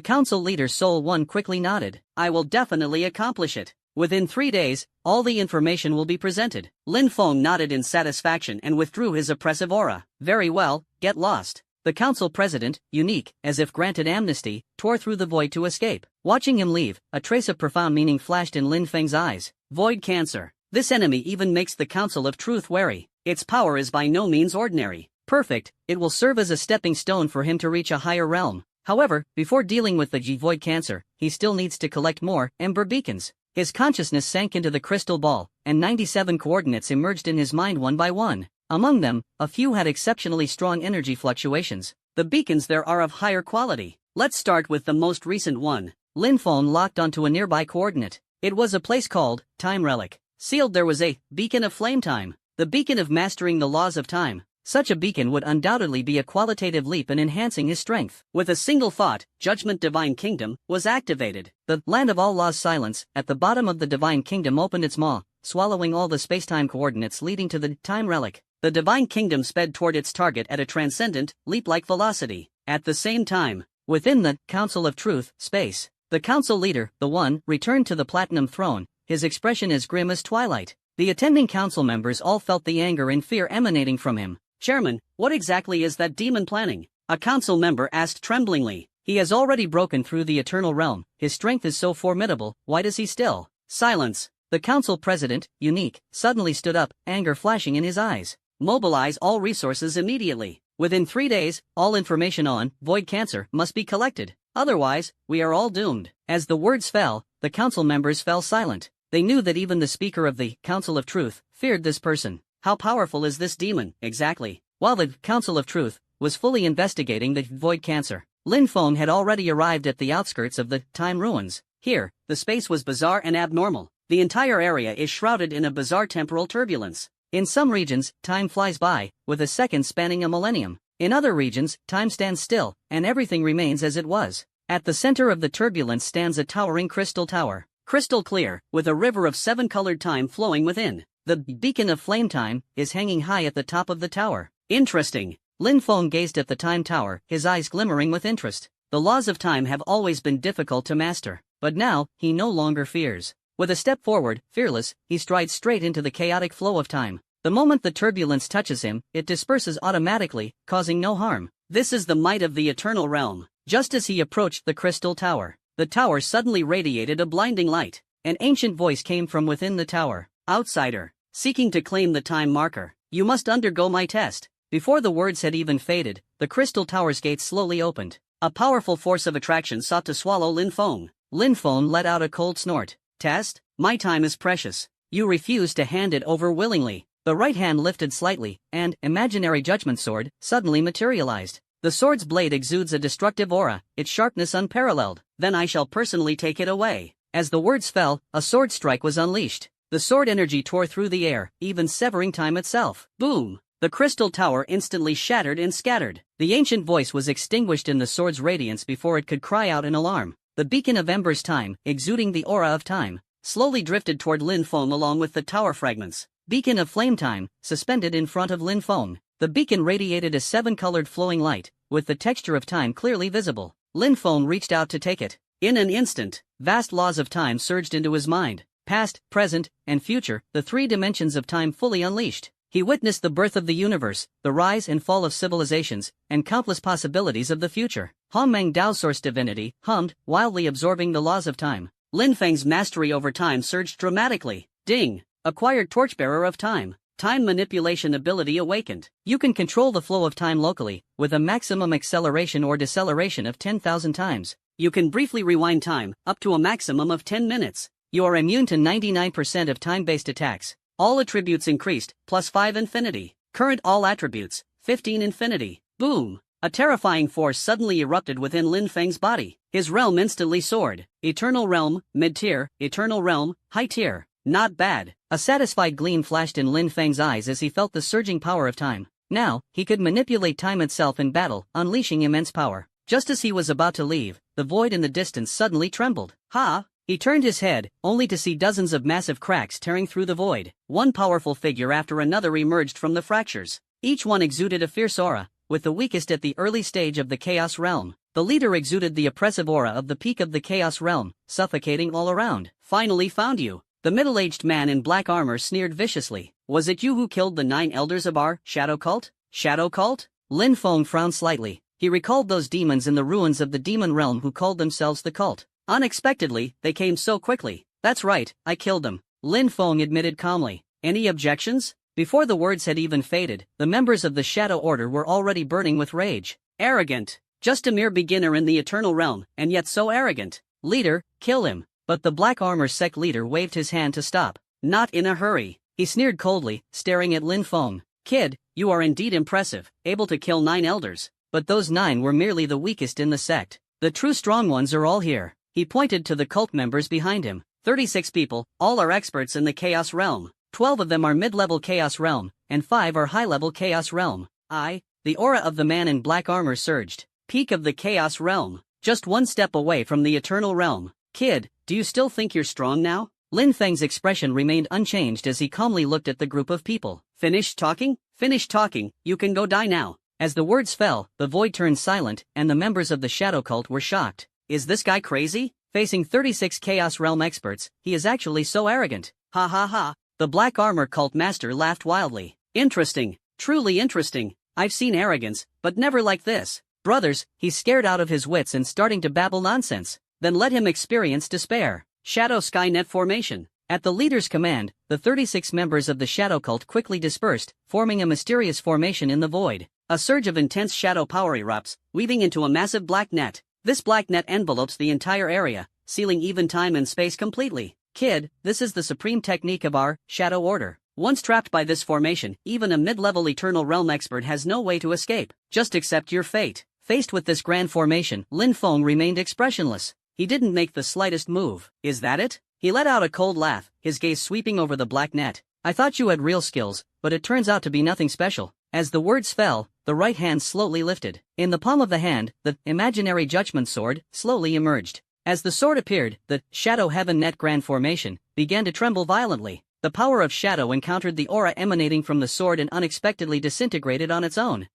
council leader Soul One quickly nodded. I will definitely accomplish it. Within 3 days, all the information will be presented. Lin Feng nodded in satisfaction and withdrew his oppressive aura. Very well, get lost. The council president, unique, as if granted amnesty, tore through the void to escape. Watching him leave, a trace of profound meaning flashed in Lin Feng's eyes. Void Cancer. This enemy even makes the Council of Truth wary. Its power is by no means ordinary. Perfect, it will serve as a stepping stone for him to reach a higher realm. However, before dealing with the Void Cancer, he still needs to collect more Ember Beacons. His consciousness sank into the crystal ball, and 97 coordinates emerged in his mind one by one. Among them, a few had exceptionally strong energy fluctuations. The beacons there are of higher quality. Let's start with the most recent one. Lin Feng locked onto a nearby coordinate. It was a place called Time Relic. Sealed there was a beacon of flame time, the beacon of mastering the laws of time. Such a beacon would undoubtedly be a qualitative leap in enhancing his strength. With a single thought, Judgment Divine Kingdom was activated. The Land of All Laws Silence, at the bottom of the Divine Kingdom opened its maw, swallowing all the spacetime coordinates leading to the Time Relic. The Divine Kingdom sped toward its target at a transcendent, leap-like velocity. At the same time, within the Council of Truth space, the council leader, the One, returned to the Platinum Throne, his expression as grim as twilight. The attending council members all felt the anger and fear emanating from him. Chairman, what exactly is that demon planning? A council member asked tremblingly. He has already broken through the eternal realm. His strength is so formidable, why does he still? Silence. The council president, unique, suddenly stood up, anger flashing in his eyes. Mobilize all resources immediately. Within 3 days, all information on Void Cancer must be collected. Otherwise, we are all doomed. As the words fell, the council members fell silent. They knew that even the Speaker of the Council of Truth feared this person. How powerful is this demon, exactly? While the Council of Truth was fully investigating the Void Cancer, Lin Feng had already arrived at the outskirts of the Time Ruins. Here, the space was bizarre and abnormal. The entire area is shrouded in a bizarre temporal turbulence. In some regions, time flies by, with a second spanning a millennium. In other regions, time stands still, and everything remains as it was. At the center of the turbulence stands a towering crystal tower. Crystal clear, with a river of 7-colored time flowing within. The beacon of flame time is hanging high at the top of the tower. Interesting. Lin Feng gazed at the time tower, his eyes glimmering with interest. The laws of time have always been difficult to master, but now, he no longer fears. With a step forward, fearless, he strides straight into the chaotic flow of time. The moment the turbulence touches him, it disperses automatically, causing no harm. This is the might of the eternal realm. Just as he approached the crystal tower, the tower suddenly radiated a blinding light. An ancient voice came from within the tower. Outsider, seeking to claim the time marker, you must undergo my test. Before the words had even faded, the crystal tower's gates slowly opened. A powerful force of attraction sought to swallow Lin Feng. Lin Feng let out a cold snort. Test? My time is precious. You refuse to hand it over willingly. The right hand lifted slightly, and imaginary judgment sword suddenly materialized. The sword's blade exudes a destructive aura, its sharpness unparalleled. Then I shall personally take it away. As the words fell, a sword strike was unleashed. The sword energy tore through the air, even severing time itself. Boom! The crystal tower instantly shattered and scattered. The ancient voice was extinguished in the sword's radiance before it could cry out in alarm. The beacon of embers time, exuding the aura of time, slowly drifted toward Lin Feng along with the tower fragments. Beacon of flame time, suspended in front of Lin Feng. The beacon radiated a 7-colored flowing light, with the texture of time clearly visible. Lin Feng reached out to take it. In an instant, vast laws of time surged into his mind. Past, present, and future, the 3 dimensions of time fully unleashed. He witnessed the birth of the universe, the rise and fall of civilizations, and countless possibilities of the future. Hongmeng Dao Source Divinity hummed, wildly absorbing the laws of time. Lin Feng's mastery over time surged dramatically. Ding! Acquired Torchbearer of Time. Time manipulation ability awakened. You can control the flow of time locally, with a maximum acceleration or deceleration of 10,000 times. You can briefly rewind time, up to a maximum of 10 minutes. You are immune to 99% of time-based attacks. All attributes increased, +5 infinity. Current all attributes, 15 infinity. Boom! A terrifying force suddenly erupted within Lin Feng's body. His realm instantly soared. Eternal realm, mid-tier, eternal realm, high tier. Not bad. A satisfied gleam flashed in Lin Feng's eyes as he felt the surging power of time. Now, he could manipulate time itself in battle, unleashing immense power. Just as he was about to leave, the void in the distance suddenly trembled. Ha! He turned his head, only to see dozens of massive cracks tearing through the void. One powerful figure after another emerged from the fractures. Each one exuded a fierce aura, with the weakest at the early stage of the Chaos Realm. The leader exuded the oppressive aura of the peak of the Chaos Realm, suffocating all around. Finally found you. The middle-aged man in black armor sneered viciously. Was it you who killed the 9 elders of our shadow cult? Shadow cult? Lin Feng frowned slightly. He recalled those demons in the ruins of the demon realm who called themselves the cult. Unexpectedly, they came so quickly. That's right, I killed them. Lin Feng admitted calmly. Any objections? Before the words had even faded, the members of the Shadow Order were already burning with rage. Arrogant. Just a mere beginner in the Eternal Realm, and yet so arrogant. Leader, kill him. But the Black Armor sect leader waved his hand to stop. Not in a hurry. He sneered coldly, staring at Lin Feng. Kid, you are indeed impressive, able to kill 9 elders. But those 9 were merely the weakest in the sect. The true strong ones are all here. He pointed to the cult members behind him. 36 people, all are experts in the Chaos Realm. 12 of them are mid-level Chaos Realm, and 5 are high-level Chaos Realm. The aura of the man in black armor surged. Peak of the Chaos Realm. Just one step away from the Eternal Realm. Kid, do you still think you're strong now? Lin Feng's expression remained unchanged as he calmly looked at the group of people. Finished talking? Finished talking, you can go die now. As the words fell, the void turned silent, and the members of the Shadow Cult were shocked. Is this guy crazy? Facing 36 Chaos Realm experts, he is actually so arrogant. Ha ha ha. The Black Armor Cult Master laughed wildly. Interesting. Truly interesting. I've seen arrogance, but never like this. Brothers, he's scared out of his wits and starting to babble nonsense. Then let him experience despair. Shadow Skynet formation. At the leader's command, the 36 members of the Shadow Cult quickly dispersed, forming a mysterious formation in the void. A surge of intense shadow power erupts, weaving into a massive black net. This black net envelopes the entire area, sealing even time and space completely. Kid, this is the supreme technique of our Shadow Order. Once trapped by this formation, even a mid-level Eternal Realm expert has no way to escape. Just accept your fate. Faced with this grand formation, Lin Feng remained expressionless. He didn't make the slightest move. Is that it? He let out a cold laugh, his gaze sweeping over the black net. I thought you had real skills, but it turns out to be nothing special. As the words fell, the right hand slowly lifted. In the palm of the hand, the imaginary judgment sword slowly emerged. As the sword appeared, the Shadow Heaven Net Grand Formation began to tremble violently. The power of shadow encountered the aura emanating from the sword and unexpectedly disintegrated on its own.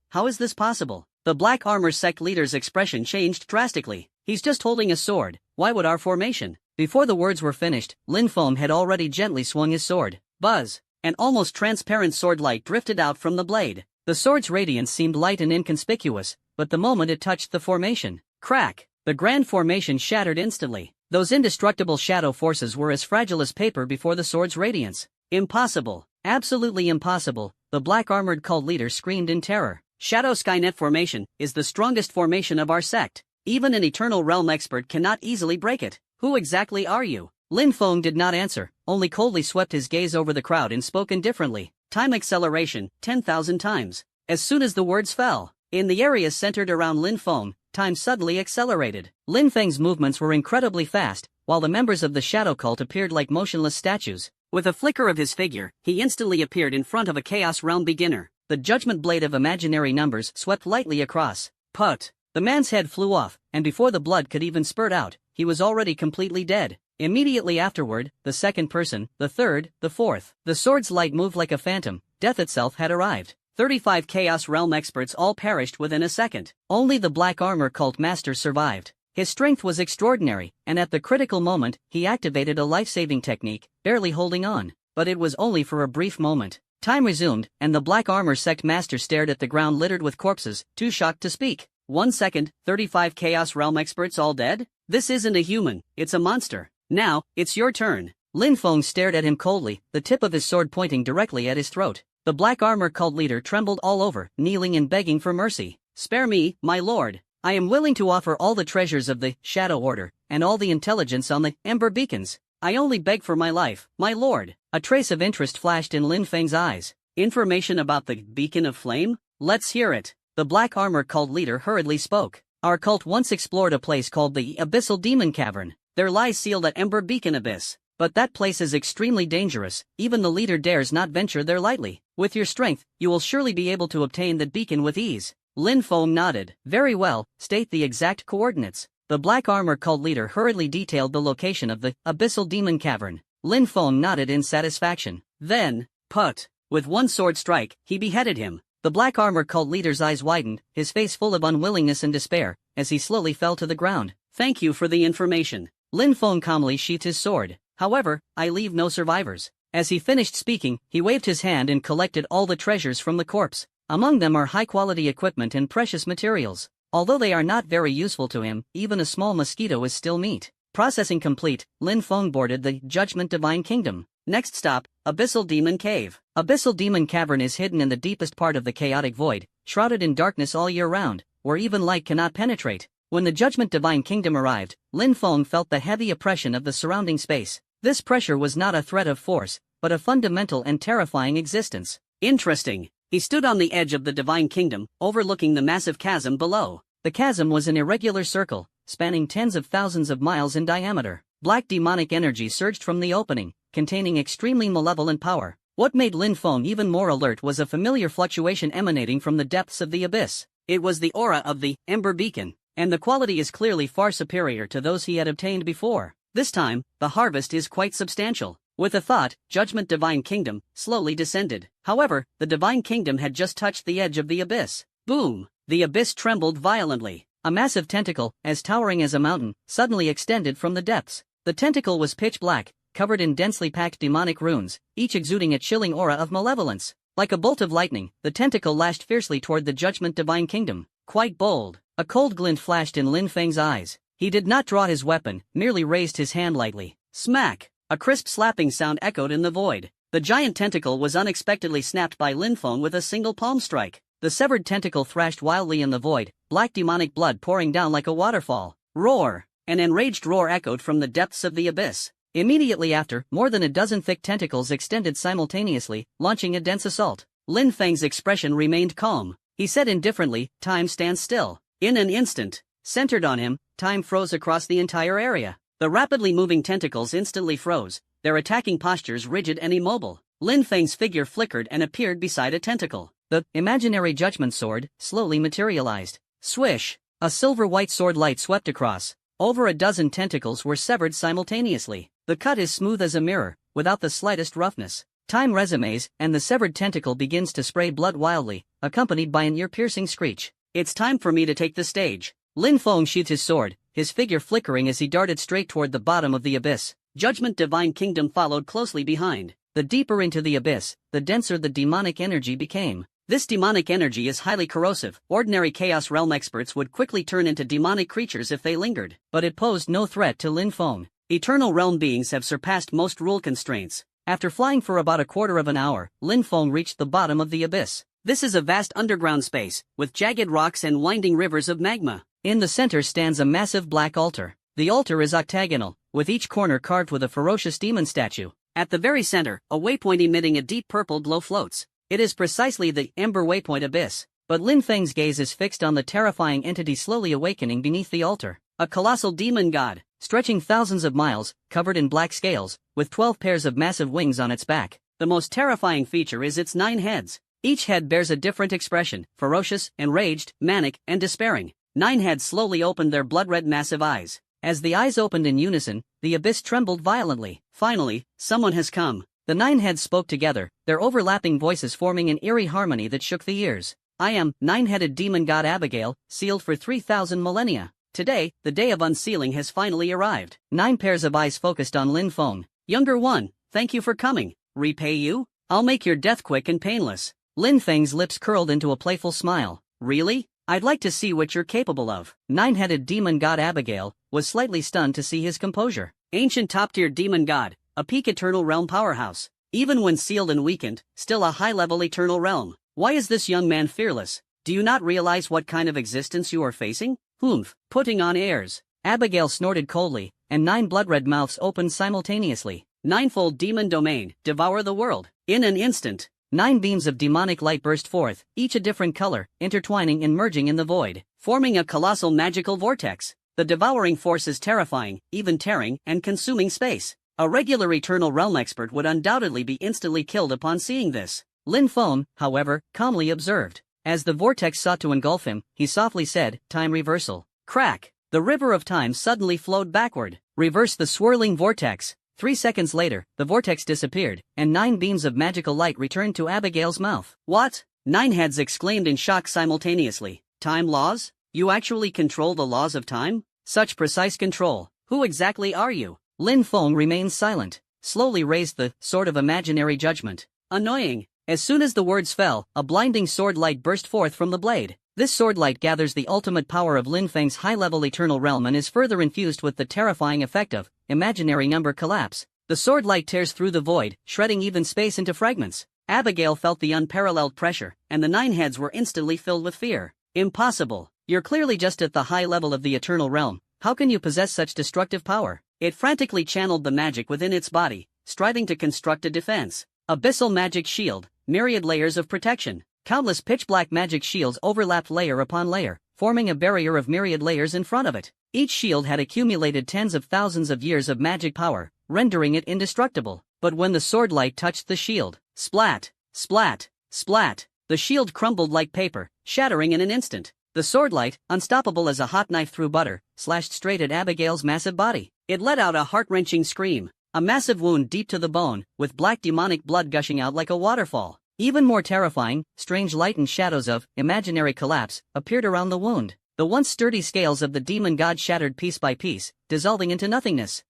How is this possible? The Black Armor sect leader's expression changed drastically. He's just holding a sword. Why would our formation? Before the words were finished, Lin Feng had already gently swung his sword. Buzz! An almost transparent sword light drifted out from the blade. The sword's radiance seemed light and inconspicuous, but the moment it touched the formation, crack! The grand formation shattered instantly. Those indestructible shadow forces were as fragile as paper before the sword's radiance. Impossible! Absolutely impossible! The black-armored cult leader screamed in terror. Shadow Skynet formation is the strongest formation of our sect. Even an Eternal Realm expert cannot easily break it. Who exactly are you? Lin Feng did not answer, only coldly swept his gaze over the crowd and spoke indifferently. Time acceleration, 10,000 times. As soon as the words fell, in the areas centered around Lin Feng, time suddenly accelerated. Lin Feng's movements were incredibly fast, while the members of the shadow cult appeared like motionless statues. With a flicker of his figure, he instantly appeared in front of a Chaos Realm beginner. The judgment blade of imaginary numbers swept lightly across. Put! The man's head flew off, and before the blood could even spurt out, he was already completely dead. Immediately afterward, the second person, the third, the fourth. The sword's light moved like a phantom. Death itself had arrived. 35 Chaos Realm experts all perished within a second. Only the Black Armor Cult Master survived. His strength was extraordinary, and at the critical moment, he activated a life-saving technique, barely holding on. But it was only for a brief moment. Time resumed, and the Black Armor Sect Master stared at the ground littered with corpses, too shocked to speak. 1 second, 35 Chaos Realm experts all dead? This isn't a human, it's a monster. Now, it's your turn. Lin Feng stared at him coldly, the tip of his sword pointing directly at his throat. The Black Armor Cult leader trembled all over, kneeling and begging for mercy. Spare me, my lord. I am willing to offer all the treasures of the Shadow Order, and all the intelligence on the Ember Beacons. I only beg for my life, my lord. A trace of interest flashed in Lin Feng's eyes. Information about the Beacon of Flame? Let's hear it. The Black Armor Cult leader hurriedly spoke. Our cult once explored a place called the Abyssal Demon Cavern. There lies sealed at Ember Beacon Abyss. But that place is extremely dangerous, even the leader dares not venture there lightly. With your strength, you will surely be able to obtain that beacon with ease. Lin Feng nodded. Very well, state the exact coordinates. The Black Armor Cult leader hurriedly detailed the location of the Abyssal Demon Cavern. Lin Feng nodded in satisfaction. Then, with one sword strike, he beheaded him. The Black Armor Cult leader's eyes widened, his face full of unwillingness and despair, as he slowly fell to the ground. Thank you for the information. Lin Feng calmly sheathed his sword. However, I leave no survivors. As he finished speaking, he waved his hand and collected all the treasures from the corpse. Among them are high-quality equipment and precious materials. Although they are not very useful to him, even a small mosquito is still meat. Processing complete, Lin Feng boarded the Judgment Divine Kingdom. Next stop, Abyssal Demon Cave. Abyssal Demon Cavern is hidden in the deepest part of the chaotic void, shrouded in darkness all year round, where even light cannot penetrate. When the Judgment Divine Kingdom arrived, Lin Feng felt the heavy oppression of the surrounding space. This pressure was not a threat of force, but a fundamental and terrifying existence. Interesting. He stood on the edge of the Divine Kingdom, overlooking the massive chasm below. The chasm was an irregular circle, spanning tens of thousands of miles in diameter. Black demonic energy surged from the opening, containing extremely malevolent power. What made Lin Feng even more alert was a familiar fluctuation emanating from the depths of the abyss. It was the aura of the Ember Beacon, and the quality is clearly far superior to those he had obtained before. This time, the harvest is quite substantial. With a thought, Judgment Divine Kingdom slowly descended. However, the Divine Kingdom had just touched the edge of the abyss. Boom! The abyss trembled violently. A massive tentacle, as towering as a mountain, suddenly extended from the depths. The tentacle was pitch black, covered in densely packed demonic runes, each exuding a chilling aura of malevolence. Like a bolt of lightning, the tentacle lashed fiercely toward the Judgment Divine Kingdom. Quite bold. A cold glint flashed in Lin Feng's eyes. He did not draw his weapon, merely raised his hand lightly. Smack! A crisp slapping sound echoed in the void. The giant tentacle was unexpectedly snapped by Lin Feng with a single palm strike. The severed tentacle thrashed wildly in the void, black demonic blood pouring down like a waterfall. Roar! An enraged roar echoed from the depths of the abyss. Immediately after, more than a dozen thick tentacles extended simultaneously, launching a dense assault. Lin Feng's expression remained calm. He said indifferently, "Time stands still." In an instant, centered on him, time froze across the entire area. The rapidly moving tentacles instantly froze, their attacking postures rigid and immobile. Lin Feng's figure flickered and appeared beside a tentacle. The imaginary judgment sword slowly materialized. Swish! A silver-white sword light swept across. Over a dozen tentacles were severed simultaneously. The cut is smooth as a mirror, without the slightest roughness. Time resumes, and the severed tentacle begins to spray blood wildly, accompanied by an ear-piercing screech. It's time for me to take the stage. Lin Feng sheathed his sword, his figure flickering as he darted straight toward the bottom of the abyss. Judgment Divine Kingdom followed closely behind. The deeper into the abyss, the denser the demonic energy became. This demonic energy is highly corrosive. Ordinary Chaos Realm experts would quickly turn into demonic creatures if they lingered. But it posed no threat to Lin Feng. Eternal Realm beings have surpassed most rule constraints. After flying for about a quarter of an hour, Lin Feng reached the bottom of the abyss. This is a vast underground space, with jagged rocks and winding rivers of magma. In the center stands a massive black altar. The altar is octagonal, with each corner carved with a ferocious demon statue. At the very center, a waypoint emitting a deep purple glow floats. It is precisely the Ember Waypoint Abyss. But Lin Feng's gaze is fixed on the terrifying entity slowly awakening beneath the altar. A colossal demon god, stretching thousands of miles, covered in black scales, with 12 pairs of massive wings on its back. The most terrifying feature is its 9 heads. Each head bears a different expression: ferocious, enraged, manic, and despairing. 9 heads slowly opened their blood-red massive eyes. As the eyes opened in unison, the abyss trembled violently. Finally, someone has come. The 9 heads spoke together, their overlapping voices forming an eerie harmony that shook the ears. I am 9-headed demon god Abigail, sealed for 3,000 millennia. Today, the day of unsealing has finally arrived. 9 pairs of eyes focused on Lin Feng. Younger one, thank you for coming. Repay you? I'll make your death quick and painless. Lin Feng's lips curled into a playful smile. Really? I'd like to see what you're capable of. 9-headed demon god Abigail was slightly stunned to see his composure. Ancient top-tier demon god, a peak eternal realm powerhouse. Even when sealed and weakened, still a high-level eternal realm. Why is this young man fearless? Do you not realize what kind of existence you are facing? Humph, putting on airs. Abigail snorted coldly, and 9 blood-red mouths opened simultaneously. 9-fold demon domain, devour the world. In an instant, 9 beams of demonic light burst forth, each a different color, intertwining and merging in the void, forming a colossal magical vortex. The devouring force is terrifying, even tearing and consuming space. A regular eternal realm expert would undoubtedly be instantly killed upon seeing this. Lin Feng, however, calmly observed. As the vortex sought to engulf him, he softly said, "Time reversal." Crack! The river of time suddenly flowed backward. Reverse the swirling vortex. 3 seconds later, the vortex disappeared, and 9 beams of magical light returned to Abigail's mouth. What? 9 heads exclaimed in shock simultaneously. Time laws? You actually control the laws of time? Such precise control. Who exactly are you? Lin Feng remained silent, slowly raised the sword of imaginary judgment. Annoying. As soon as the words fell, a blinding sword light burst forth from the blade. This sword light gathers the ultimate power of Lin Feng's high-level eternal realm and is further infused with the terrifying effect of imaginary number collapse. The sword light tears through the void, shredding even space into fragments. Abigail felt the unparalleled pressure, and the 9 heads were instantly filled with fear. Impossible. You're clearly just at the high level of the eternal realm. How can you possess such destructive power? It frantically channeled the magic within its body, striving to construct a defense. Abyssal magic shield, myriad layers of protection. Countless pitch-black magic shields overlapped layer upon layer, forming a barrier of myriad layers in front of it. Each shield had accumulated tens of thousands of years of magic power, rendering it indestructible. But when the sword light touched the shield, splat, splat, splat, the shield crumbled like paper, shattering in an instant. The sword light, unstoppable as a hot knife through butter, slashed straight at Abigail's massive body. It let out a heart-wrenching scream, a massive wound deep to the bone, with black demonic blood gushing out like a waterfall. Even more terrifying, strange light and shadows of imaginary collapse appeared around the wound. The once sturdy scales of the demon god shattered piece by piece, dissolving into nothingness.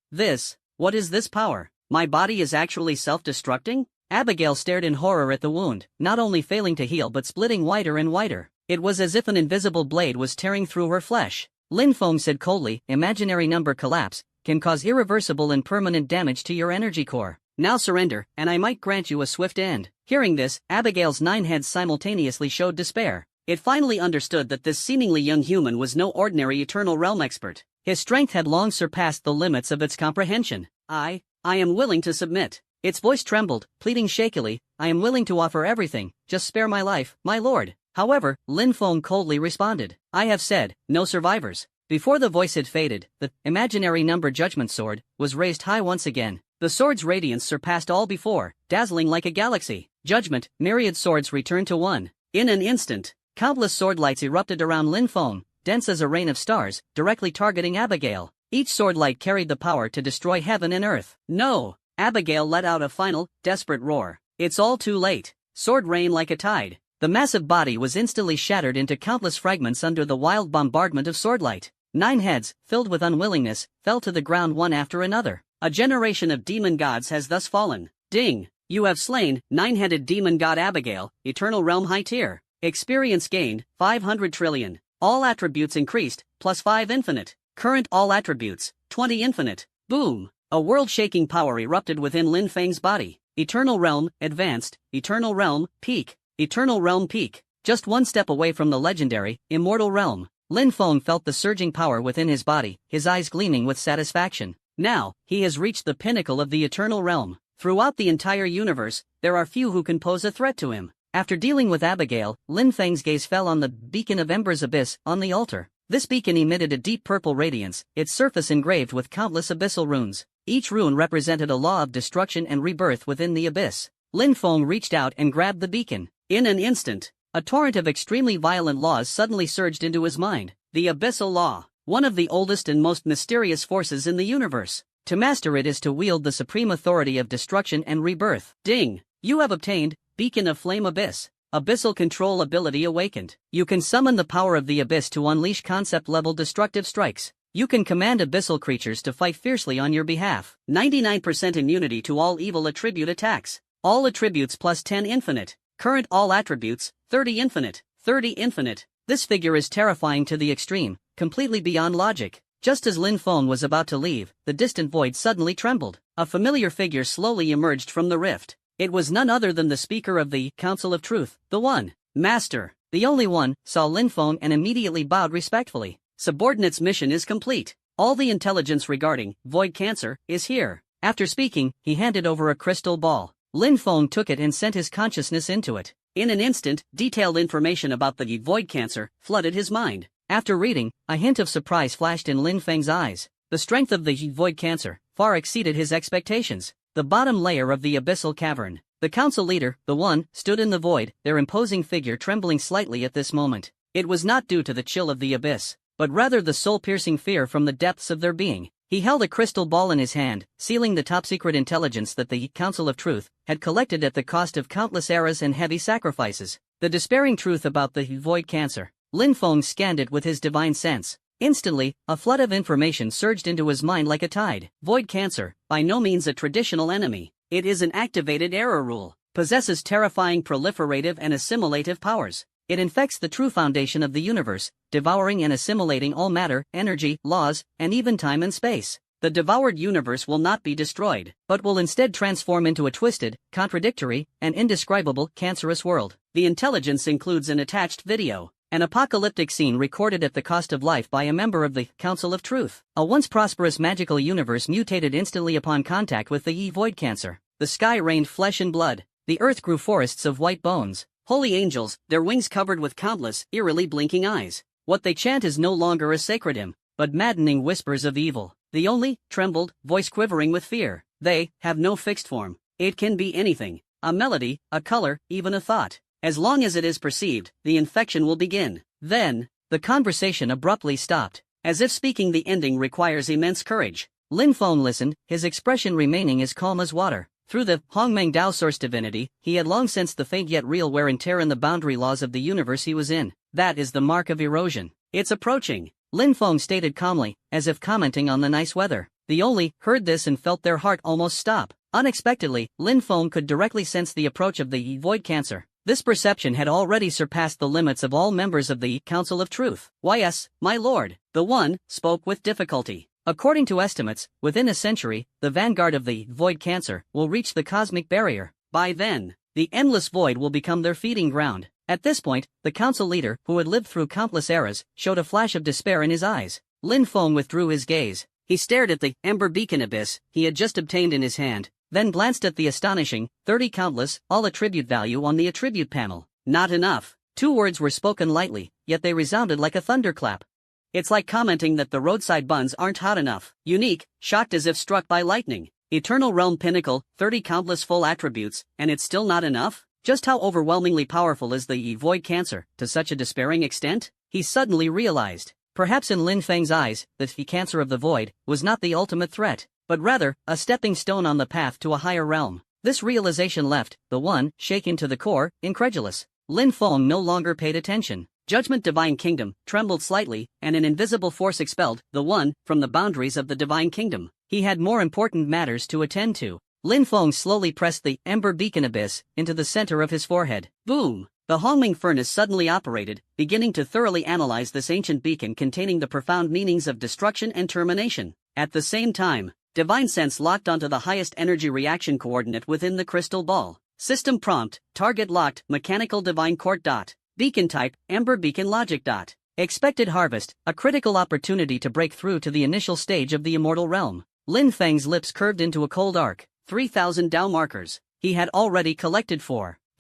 What is this power? My body is actually self-destructing? Abigail stared in horror at the wound, not only failing to heal but splitting wider and wider. It was as if an invisible blade was tearing through her flesh. Lin Feng said coldly, "Imaginary number collapse can cause irreversible and permanent damage to your energy core. Now surrender, and I might grant you a swift end." Hearing this, Abigail's 9 heads simultaneously showed despair. It finally understood that this seemingly young human was no ordinary eternal realm expert. His strength had long surpassed the limits of its comprehension. I am willing to submit. Its voice trembled, pleading shakily, "I am willing to offer everything, just spare my life, my lord." However, Lin Feng coldly responded, "I have said, no survivors." Before the voice had faded, the imaginary number judgment sword was raised high once again. The sword's radiance surpassed all before, dazzling like a galaxy. Judgment, myriad swords returned to one. In an instant, countless sword lights erupted around Lin Feng, dense as a rain of stars, directly targeting Abigail. Each sword light carried the power to destroy heaven and earth. No! Abigail let out a final, desperate roar. It's all too late. Sword rain like a tide. The massive body was instantly shattered into countless fragments under the wild bombardment of swordlight. 9 heads, filled with unwillingness, fell to the ground one after another. A generation of demon gods has thus fallen. Ding! You have slain 9-headed demon god Abigail, eternal realm high tier. Experience gained, 500 trillion. All attributes increased, plus 5 infinite. Current all attributes, 20 infinite. Boom! A world-shaking power erupted within Lin Feng's body. Eternal realm, advanced, eternal realm, peak, eternal realm peak. Just one step away from the legendary, immortal realm. Lin Feng felt the surging power within his body, his eyes gleaming with satisfaction. Now, he has reached the pinnacle of the eternal realm. Throughout the entire universe, there are few who can pose a threat to him. After dealing with Abigail, Lin Feng's gaze fell on the beacon of embers abyss on the altar. This beacon emitted a deep purple radiance, its surface engraved with countless abyssal runes. Each rune represented a law of destruction and rebirth within the abyss. Lin Feng reached out and grabbed the beacon. In an instant, a torrent of extremely violent laws suddenly surged into his mind. The Abyssal Law, one of the oldest and most mysterious forces in the universe. To master it is to wield the supreme authority of destruction and rebirth. Ding! You have obtained Beacon of Flame Abyss. Abyssal Control Ability Awakened. You can summon the power of the abyss to unleash concept-level destructive strikes. You can command abyssal creatures to fight fiercely on your behalf. 99% immunity to all evil attribute attacks. All attributes plus 10 infinite. Current all attributes, 30 infinite. 30 infinite. This figure is terrifying to the extreme, completely beyond logic. Just as Lin Feng was about to leave, the distant void suddenly trembled. A familiar figure slowly emerged from the rift. It was none other than the speaker of the Council of Truth, the One. Master, the only one, saw Lin Feng and immediately bowed respectfully. Subordinate's mission is complete. All the intelligence regarding void cancer is here. After speaking, he handed over a crystal ball. Lin Feng took it and sent his consciousness into it. In an instant, detailed information about the void cancer flooded his mind. After reading, a hint of surprise flashed in Lin Feng's eyes. The strength of the void cancer far exceeded his expectations. The bottom layer of the abyssal cavern. The council leader, the One, stood in the void, their imposing figure trembling slightly at this moment. It was not due to the chill of the abyss, but rather the soul-piercing fear from the depths of their being. He held a crystal ball in his hand, sealing the top-secret intelligence that the Council of Truth had collected at the cost of countless eras and heavy sacrifices. The despairing truth about the void cancer. Lin Feng scanned it with his divine sense. Instantly, a flood of information surged into his mind like a tide. Void cancer, by no means a traditional enemy. It is an activated error rule, possesses terrifying proliferative and assimilative powers. It infects the true foundation of the universe, devouring and assimilating all matter, energy, laws, and even time and space. The devoured universe will not be destroyed, but will instead transform into a twisted, contradictory, and indescribable, cancerous world. The intelligence includes an attached video. An apocalyptic scene recorded at the cost of life by a member of the Council of Truth. A once prosperous magical universe mutated instantly upon contact with the void cancer. The sky rained flesh and blood. The earth grew forests of white bones. Holy angels, their wings covered with countless, eerily blinking eyes. What they chant is no longer a sacred hymn, but maddening whispers of evil. The only, trembled, voice quivering with fear. They have no fixed form. It can be anything. A melody, a color, even a thought. As long as it is perceived, the infection will begin. Then, the conversation abruptly stopped, as if speaking the ending requires immense courage. Lin Feng listened, his expression remaining as calm as water. Through the Hongmeng Dao source divinity, he had long sensed the faint yet real wear and tear in the boundary laws of the universe he was in. That is the mark of erosion. It's approaching. Lin Feng stated calmly, as if commenting on the nice weather. The Only heard this and felt their heart almost stop. Unexpectedly, Lin Feng could directly sense the approach of the void cancer. This perception had already surpassed the limits of all members of the Council of Truth. Why yes, my lord, the One spoke with difficulty. According to estimates, within a century, the vanguard of the void cancer will reach the cosmic barrier. By then, the endless void will become their feeding ground. At this point, the council leader, who had lived through countless eras, showed a flash of despair in his eyes. Lin Feng withdrew his gaze. He stared at the ember beacon abyss he had just obtained in his hand, then glanced at the astonishing, 30 countless, all attribute value on the attribute panel. Not enough. 2 words were spoken lightly, yet they resounded like a thunderclap. It's like commenting that the roadside buns aren't hot enough. Unique, shocked as if struck by lightning. Eternal Realm Pinnacle, 30 countless full attributes, and it's still not enough? Just how overwhelmingly powerful is the void cancer, to such a despairing extent? He suddenly realized. Perhaps in Lin Feng's eyes, the cancer of the void was not the ultimate threat, but rather, a stepping stone on the path to a higher realm. This realization left the One shaken to the core, incredulous. Lin Feng no longer paid attention. Judgment Divine Kingdom trembled slightly, and an invisible force expelled the One from the boundaries of the Divine Kingdom. He had more important matters to attend to. Lin Feng slowly pressed the ember beacon abyss into the center of his forehead. Boom! The Hongming furnace suddenly operated, beginning to thoroughly analyze this ancient beacon containing the profound meanings of destruction and termination. At the same time, Divine Sense locked onto the highest energy reaction coordinate within the crystal ball. System prompt, target locked, mechanical divine court dot. Beacon type, ember beacon logic dot. Expected harvest, a critical opportunity to break through to the initial stage of the immortal realm. Lin Feng's lips curved into a cold arc. 3,000 Dao markers. He had already collected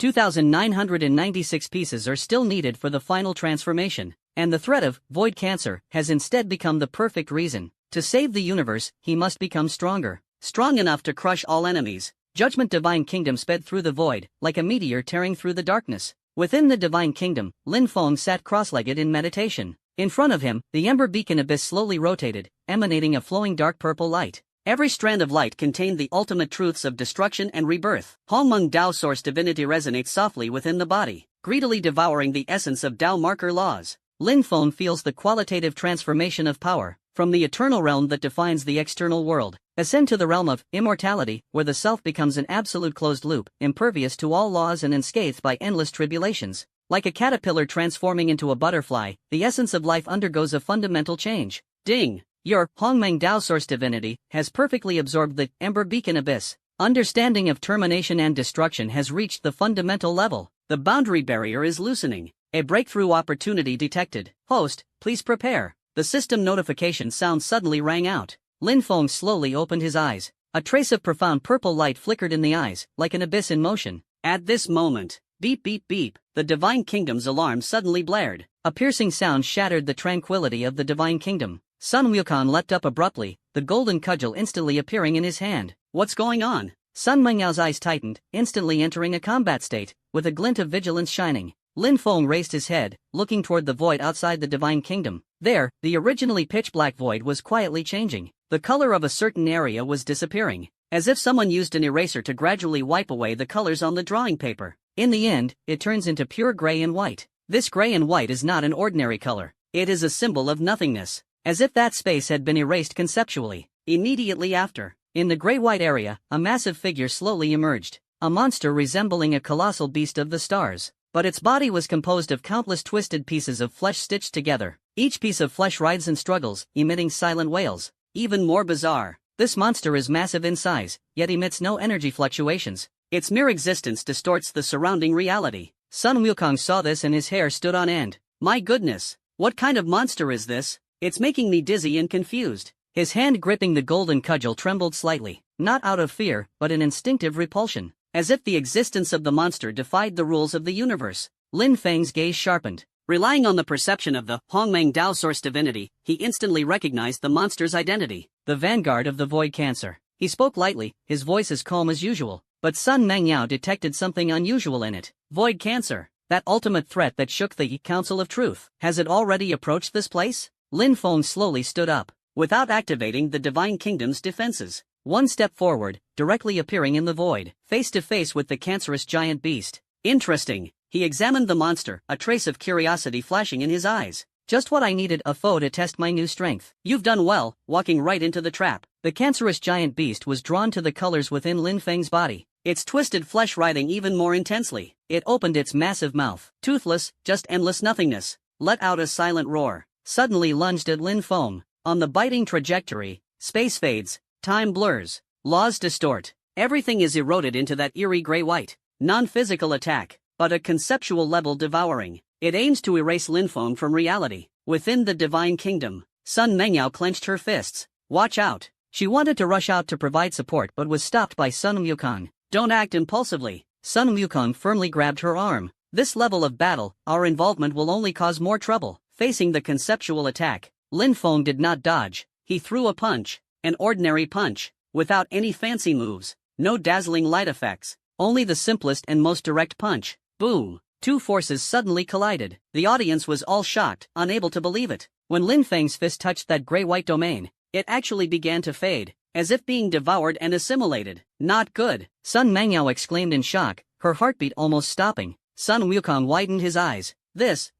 2,996 pieces are still needed for the final transformation. And the threat of void cancer has instead become the perfect reason. To save the universe, he must become stronger. Strong enough to crush all enemies. Judgment Divine Kingdom sped through the void, like a meteor tearing through the darkness. Within the Divine Kingdom, Lin Feng sat cross-legged in meditation. In front of him, the ember beacon abyss slowly rotated, emanating a flowing dark purple light. Every strand of light contained the ultimate truths of destruction and rebirth. Hongmeng Dao Source Divinity resonates softly within the body, greedily devouring the essence of Dao marker laws. Lin Feng feels the qualitative transformation of power, from the eternal realm that defines the external world, ascend to the realm of immortality, where the self becomes an absolute closed loop, impervious to all laws and unscathed by endless tribulations. Like a caterpillar transforming into a butterfly, the essence of life undergoes a fundamental change. Ding! Your Hongmeng Dao Source Divinity has perfectly absorbed the Ember Beacon Abyss. Understanding of termination and destruction has reached the fundamental level. The boundary barrier is loosening. A breakthrough opportunity detected. Host, please prepare. The system notification sound suddenly rang out. Lin Feng slowly opened his eyes. A trace of profound purple light flickered in the eyes, like an abyss in motion. At this moment, beep beep beep, the Divine Kingdom's alarm suddenly blared. A piercing sound shattered the tranquility of the Divine Kingdom. Sun Wukong leapt up abruptly, the golden cudgel instantly appearing in his hand. What's going on? Sun Menyao's eyes tightened, instantly entering a combat state, with a glint of vigilance shining. Lin Feng raised his head, looking toward the void outside the Divine Kingdom. There, the originally pitch-black void was quietly changing. The color of a certain area was disappearing, as if someone used an eraser to gradually wipe away the colors on the drawing paper. In the end, it turns into pure gray and white. This gray and white is not an ordinary color. It is a symbol of nothingness, as if that space had been erased conceptually. Immediately after, in the gray-white area, a massive figure slowly emerged, a monster resembling a colossal beast of the stars. But its body was composed of countless twisted pieces of flesh stitched together. Each piece of flesh writhes and struggles, emitting silent wails. Even more bizarre, this monster is massive in size, yet emits no energy fluctuations. Its mere existence distorts the surrounding reality. Sun Wukong saw this and his hair stood on end. My goodness, what kind of monster is this? It's making me dizzy and confused. His hand gripping the golden cudgel trembled slightly, not out of fear, but an instinctive repulsion. As if the existence of the monster defied the rules of the universe. Lin Feng's gaze sharpened. Relying on the perception of the Hongmeng Dao Source Divinity, he instantly recognized the monster's identity. The vanguard of the void cancer. He spoke lightly, his voice as calm as usual, but Sun Mengyao detected something unusual in it. Void cancer, that ultimate threat that shook the Council of Truth. Has it already approached this place? Lin Feng slowly stood up, without activating the Divine Kingdom's defenses. One step forward, directly appearing in the void, face to face with the cancerous giant beast. Interesting. He examined the monster, a trace of curiosity flashing in his eyes. Just what I needed, a foe to test my new strength. You've done well, walking right into the trap. The cancerous giant beast was drawn to the colors within Lin Feng's body, its twisted flesh writhing even more intensely. It opened its massive mouth, toothless, just endless nothingness, let out a silent roar, suddenly lunged at Lin Feng. On the biting trajectory, space fades, time blurs, laws distort, everything is eroded into that eerie gray-white, non-physical attack, but a conceptual level devouring. It aims to erase Lin Feng from reality. Within the Divine Kingdom, Sun Mengyao clenched her fists. Watch out. She wanted to rush out to provide support but was stopped by Sun Wukong. Don't act impulsively. Sun Wukong firmly grabbed her arm. This level of battle, our involvement will only cause more trouble. Facing the conceptual attack, Lin Feng did not dodge. He threw a punch. An ordinary punch, without any fancy moves, no dazzling light effects, only the simplest and most direct punch. Boom! Two forces suddenly collided. The audience was all shocked, unable to believe it. When Lin Feng's fist touched that gray-white domain, it actually began to fade, as if being devoured and assimilated. Not good! Sun Mengyao exclaimed in shock, her heartbeat almost stopping. Sun Wukong widened his eyes.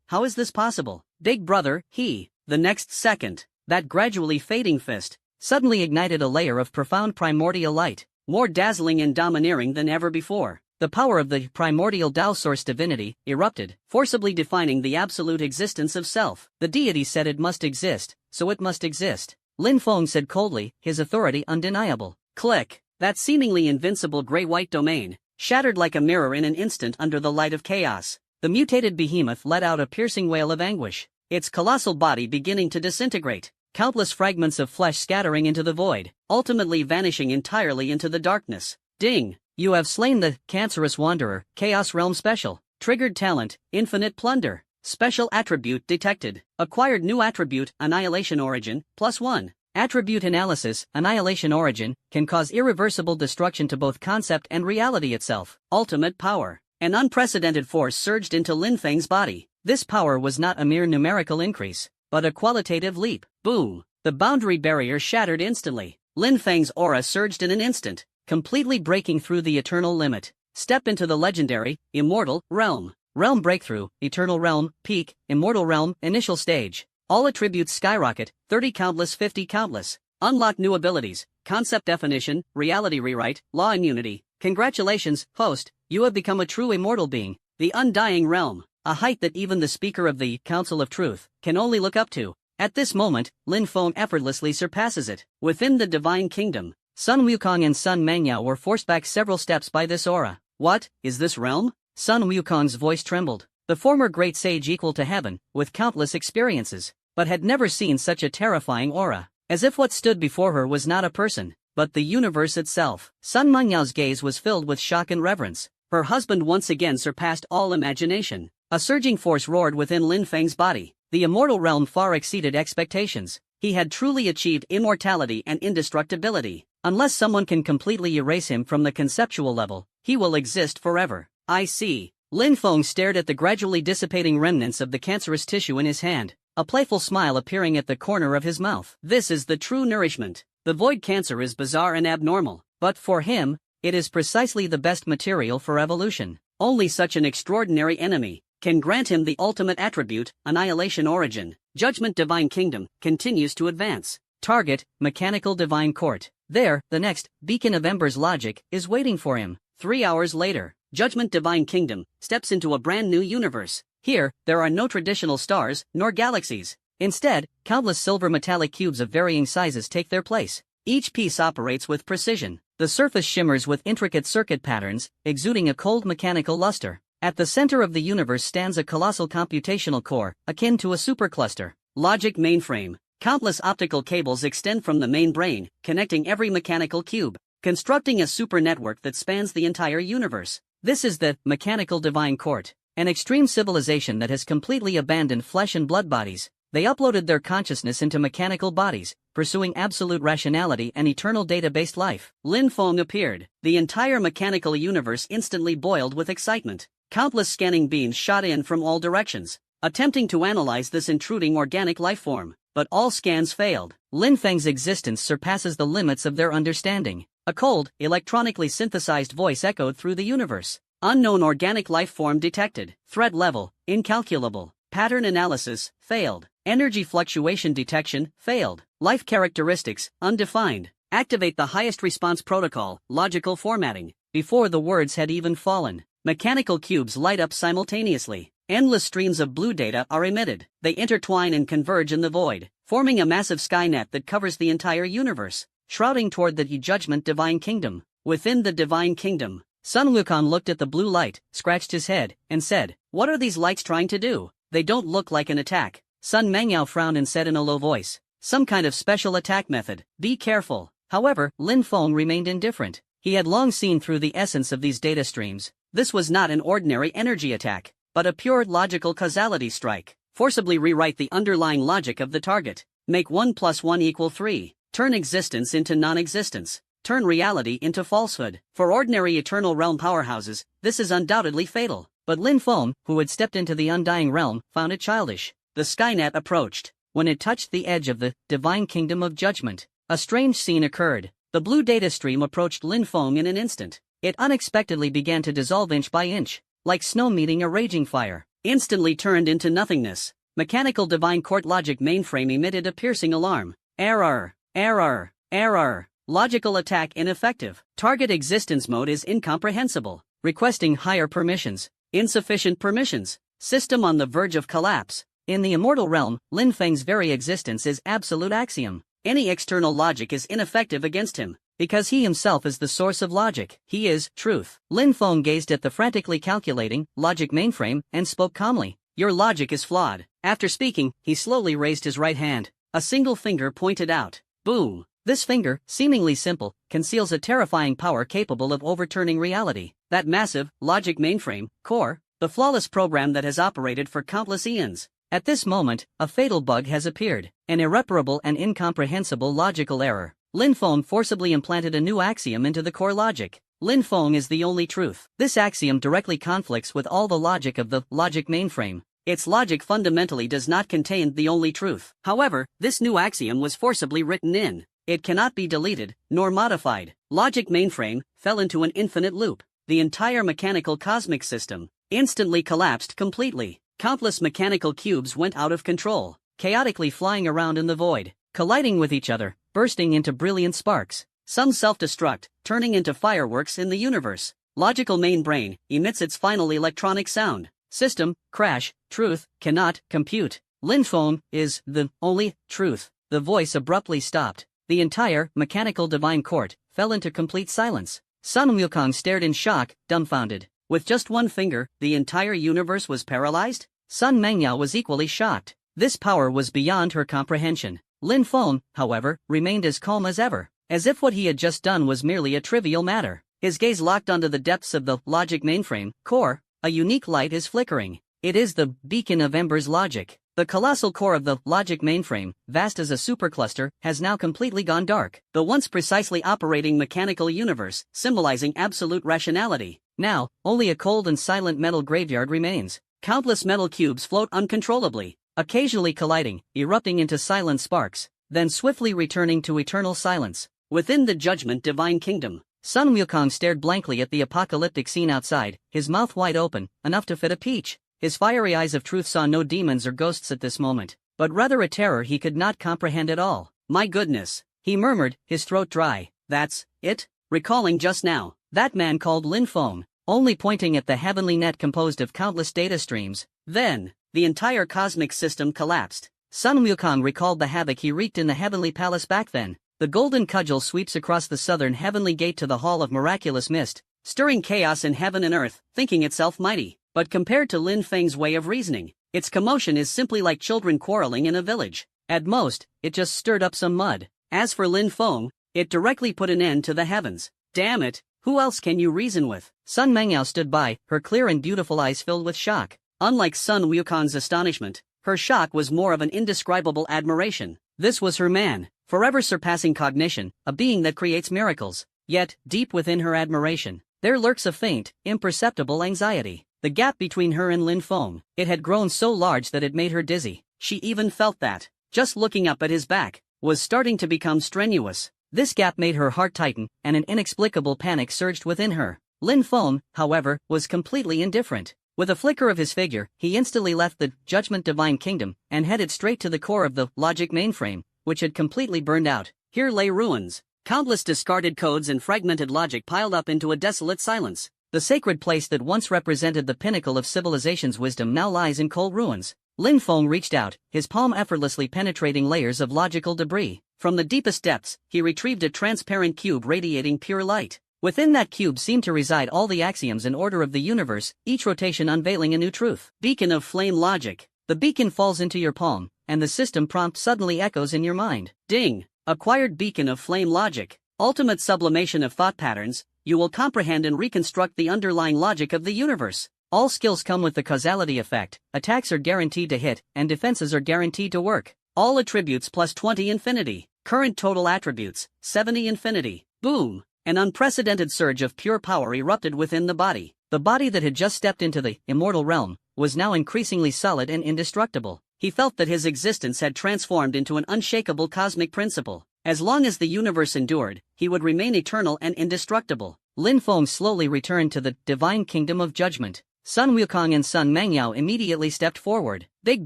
How is this possible? Big brother, the next second, that gradually fading fist suddenly ignited a layer of profound primordial light, more dazzling and domineering than ever before. The power of the primordial Dao Source Divinity erupted, forcibly defining the absolute existence of self. The deity said it must exist, so it must exist. Lin Feng said coldly, his authority undeniable. Click! That seemingly invincible gray-white domain shattered like a mirror in an instant under the light of chaos. The mutated behemoth let out a piercing wail of anguish, its colossal body beginning to disintegrate. Countless fragments of flesh scattering into the void, ultimately vanishing entirely into the darkness. Ding! You have slain the cancerous wanderer, Chaos Realm Special. Triggered talent, infinite plunder. Special attribute detected. Acquired new attribute, annihilation origin, +1. Attribute analysis, annihilation origin, can cause irreversible destruction to both concept and reality itself. Ultimate power. An unprecedented force surged into Lin Feng's body. This power was not a mere numerical increase, but a qualitative leap. Boom! The boundary barrier shattered instantly. Lin Feng's aura surged in an instant, completely breaking through the eternal limit. Step into the legendary, immortal, realm. Realm breakthrough, eternal realm, peak, immortal realm, initial stage. All attributes skyrocket, 30 countless 50 countless. Unlock new abilities, concept definition, reality rewrite, law immunity. Congratulations, host, you have become a true immortal being. The undying realm, a height that even the speaker of the Council of Truth can only look up to. At this moment, Lin Feng effortlessly surpasses it. Within the divine kingdom, Sun Wukong and Sun Mangyao were forced back several steps by this aura. What, is this realm? Sun Wukong's voice trembled. The former great sage equal to heaven, with countless experiences, but had never seen such a terrifying aura. As if what stood before her was not a person, but the universe itself. Sun Mengyao's gaze was filled with shock and reverence. Her husband once again surpassed all imagination. A surging force roared within Lin Feng's body. The immortal realm far exceeded expectations. He had truly achieved immortality and indestructibility. Unless someone can completely erase him from the conceptual level, he will exist forever. I see. Lin Feng stared at the gradually dissipating remnants of the cancerous tissue in his hand, a playful smile appearing at the corner of his mouth. This is the true nourishment. The void cancer is bizarre and abnormal, but for him, it is precisely the best material for evolution. Only such an extraordinary enemy can grant him the ultimate attribute, annihilation origin. Judgment Divine Kingdom continues to advance. Target, Mechanical Divine Court. There, the next beacon of Ember's logic is waiting for him. 3 hours later, Judgment Divine Kingdom steps into a brand new universe. Here, there are no traditional stars, nor galaxies. Instead, countless silver metallic cubes of varying sizes take their place. Each piece operates with precision. The surface shimmers with intricate circuit patterns, exuding a cold mechanical luster. At the center of the universe stands a colossal computational core, akin to a supercluster. Logic mainframe. Countless optical cables extend from the main brain, connecting every mechanical cube, constructing a super network that spans the entire universe. This is the Mechanical Divine Court, an extreme civilization that has completely abandoned flesh and blood bodies. They uploaded their consciousness into mechanical bodies, pursuing absolute rationality and eternal data-based life. Lin Feng appeared. The entire mechanical universe instantly boiled with excitement. Countless scanning beams shot in from all directions, attempting to analyze this intruding organic life form. But all scans failed. Lin Feng's existence surpasses the limits of their understanding. A cold, electronically synthesized voice echoed through the universe. Unknown organic life form detected. Threat level, incalculable. Pattern analysis, failed. Energy fluctuation detection, failed. Life characteristics, undefined. Activate the highest response protocol, logical formatting. Before the words had even fallen, mechanical cubes light up simultaneously. Endless streams of blue data are emitted. They intertwine and converge in the void, forming a massive skynet that covers the entire universe, shrouding toward the Judgment Divine Kingdom. Within the Divine Kingdom, Sun Wukong looked at the blue light, scratched his head, and said, "What are these lights trying to do? They don't look like an attack." Sun Mangyao frowned and said in a low voice, "Some kind of special attack method. Be careful." However, Lin Feng remained indifferent. He had long seen through the essence of these data streams. This was not an ordinary energy attack, but a pure logical causality strike. Forcibly rewrite the underlying logic of the target. Make 1 + 1 = 3. Turn existence into non-existence. Turn reality into falsehood. For ordinary eternal realm powerhouses, this is undoubtedly fatal. But Lin Feng, who had stepped into the undying realm, found it childish. The Skynet approached. When it touched the edge of the Divine Kingdom of Judgment, a strange scene occurred. The blue data stream approached Lin Feng in an instant. It unexpectedly began to dissolve inch by inch, like snow meeting a raging fire. Instantly turned into nothingness. Mechanical Divine Court logic mainframe emitted a piercing alarm. Error. Error. Error. Logical attack ineffective. Target existence mode is incomprehensible. Requesting higher permissions. Insufficient permissions. System on the verge of collapse. In the immortal realm, Lin Feng's very existence is absolute axiom. Any external logic is ineffective against him, because he himself is the source of logic. He is truth. Lin Feng gazed at the frantically calculating logic mainframe and spoke calmly. "Your logic is flawed." After speaking, he slowly raised his right hand. A single finger pointed out. Boom! This finger, seemingly simple, conceals a terrifying power capable of overturning reality. That massive, logic mainframe, core, the flawless program that has operated for countless eons. At this moment, a fatal bug has appeared, an irreparable and incomprehensible logical error. Lin Feng forcibly implanted a new axiom into the core logic. Lin Feng is the only truth. This axiom directly conflicts with all the logic of the logic mainframe. Its logic fundamentally does not contain the only truth. However, this new axiom was forcibly written in. It cannot be deleted, nor modified. Logic mainframe fell into an infinite loop. The entire mechanical cosmic system instantly collapsed completely. Countless mechanical cubes went out of control, chaotically flying around in the void, colliding with each other, bursting into brilliant sparks. Some self-destruct, turning into fireworks in the universe. Logical main brain emits its final electronic sound. System, crash, truth, cannot compute. Lin Feng is the only truth. The voice abruptly stopped. The entire mechanical divine court fell into complete silence. Sun Wukong stared in shock, dumbfounded. With just one finger, the entire universe was paralyzed? Sun Mengyao was equally shocked. This power was beyond her comprehension. Lin Feng, however, remained as calm as ever, as if what he had just done was merely a trivial matter. His gaze locked onto the depths of the logic mainframe core. A unique light is flickering. It is the beacon of Ember's logic. The colossal core of the logic mainframe, vast as a supercluster, has now completely gone dark. The once precisely operating mechanical universe, symbolizing absolute rationality. Now, only a cold and silent metal graveyard remains. Countless metal cubes float uncontrollably, occasionally colliding, erupting into silent sparks, then swiftly returning to eternal silence. Within the Judgment Divine Kingdom, Sun Wukong stared blankly at the apocalyptic scene outside, his mouth wide open, enough to fit a peach. His fiery eyes of truth saw no demons or ghosts at this moment, but rather a terror he could not comprehend at all. My goodness, he murmured, his throat dry. That's it? Recalling just now, that man called Lin Feng, only pointing at the heavenly net composed of countless data streams. Then, the entire cosmic system collapsed. Sun Wukong recalled the havoc he wreaked in the heavenly palace back then. The golden cudgel sweeps across the southern heavenly gate to the hall of miraculous mist, stirring chaos in heaven and earth, thinking itself mighty. But compared to Lin Feng's way of reasoning, its commotion is simply like children quarreling in a village. At most, it just stirred up some mud. As for Lin Feng, it directly put an end to the heavens. Damn it, who else can you reason with? Sun Mengyao stood by, her clear and beautiful eyes filled with shock. Unlike Sun Wukong's astonishment, her shock was more of an indescribable admiration. This was her man, forever surpassing cognition, a being that creates miracles. Yet, deep within her admiration, there lurks a faint, imperceptible anxiety. The gap between her and Lin Feng, it had grown so large that it made her dizzy. She even felt that, just looking up at his back, was starting to become strenuous. This gap made her heart tighten, and an inexplicable panic surged within her. Lin Feng, however, was completely indifferent. With a flicker of his figure, he instantly left the Judgment Divine Kingdom, and headed straight to the core of the logic mainframe, which had completely burned out. Here lay ruins. Countless discarded codes and fragmented logic piled up into a desolate silence. The sacred place that once represented the pinnacle of civilization's wisdom now lies in cold ruins. Lin Feng reached out, his palm effortlessly penetrating layers of logical debris. From the deepest depths, he retrieved a transparent cube radiating pure light. Within that cube seemed to reside all the axioms and order of the universe, each rotation unveiling a new truth. Beacon of flame logic. The beacon falls into your palm, and the system prompt suddenly echoes in your mind. Ding! Acquired beacon of flame logic. Ultimate sublimation of thought patterns. You will comprehend and reconstruct the underlying logic of the universe. All skills come with the causality effect. Attacks are guaranteed to hit, and defenses are guaranteed to work. All attributes plus 20 infinity. Current total attributes, 70 infinity. Boom! An unprecedented surge of pure power erupted within the body. The body that had just stepped into the immortal realm was now increasingly solid and indestructible. He felt that his existence had transformed into an unshakable cosmic principle. As long as the universe endured, he would remain eternal and indestructible. Lin Feng slowly returned to the divine kingdom of judgment. Sun Wukong and Sun Mengyao immediately stepped forward. Big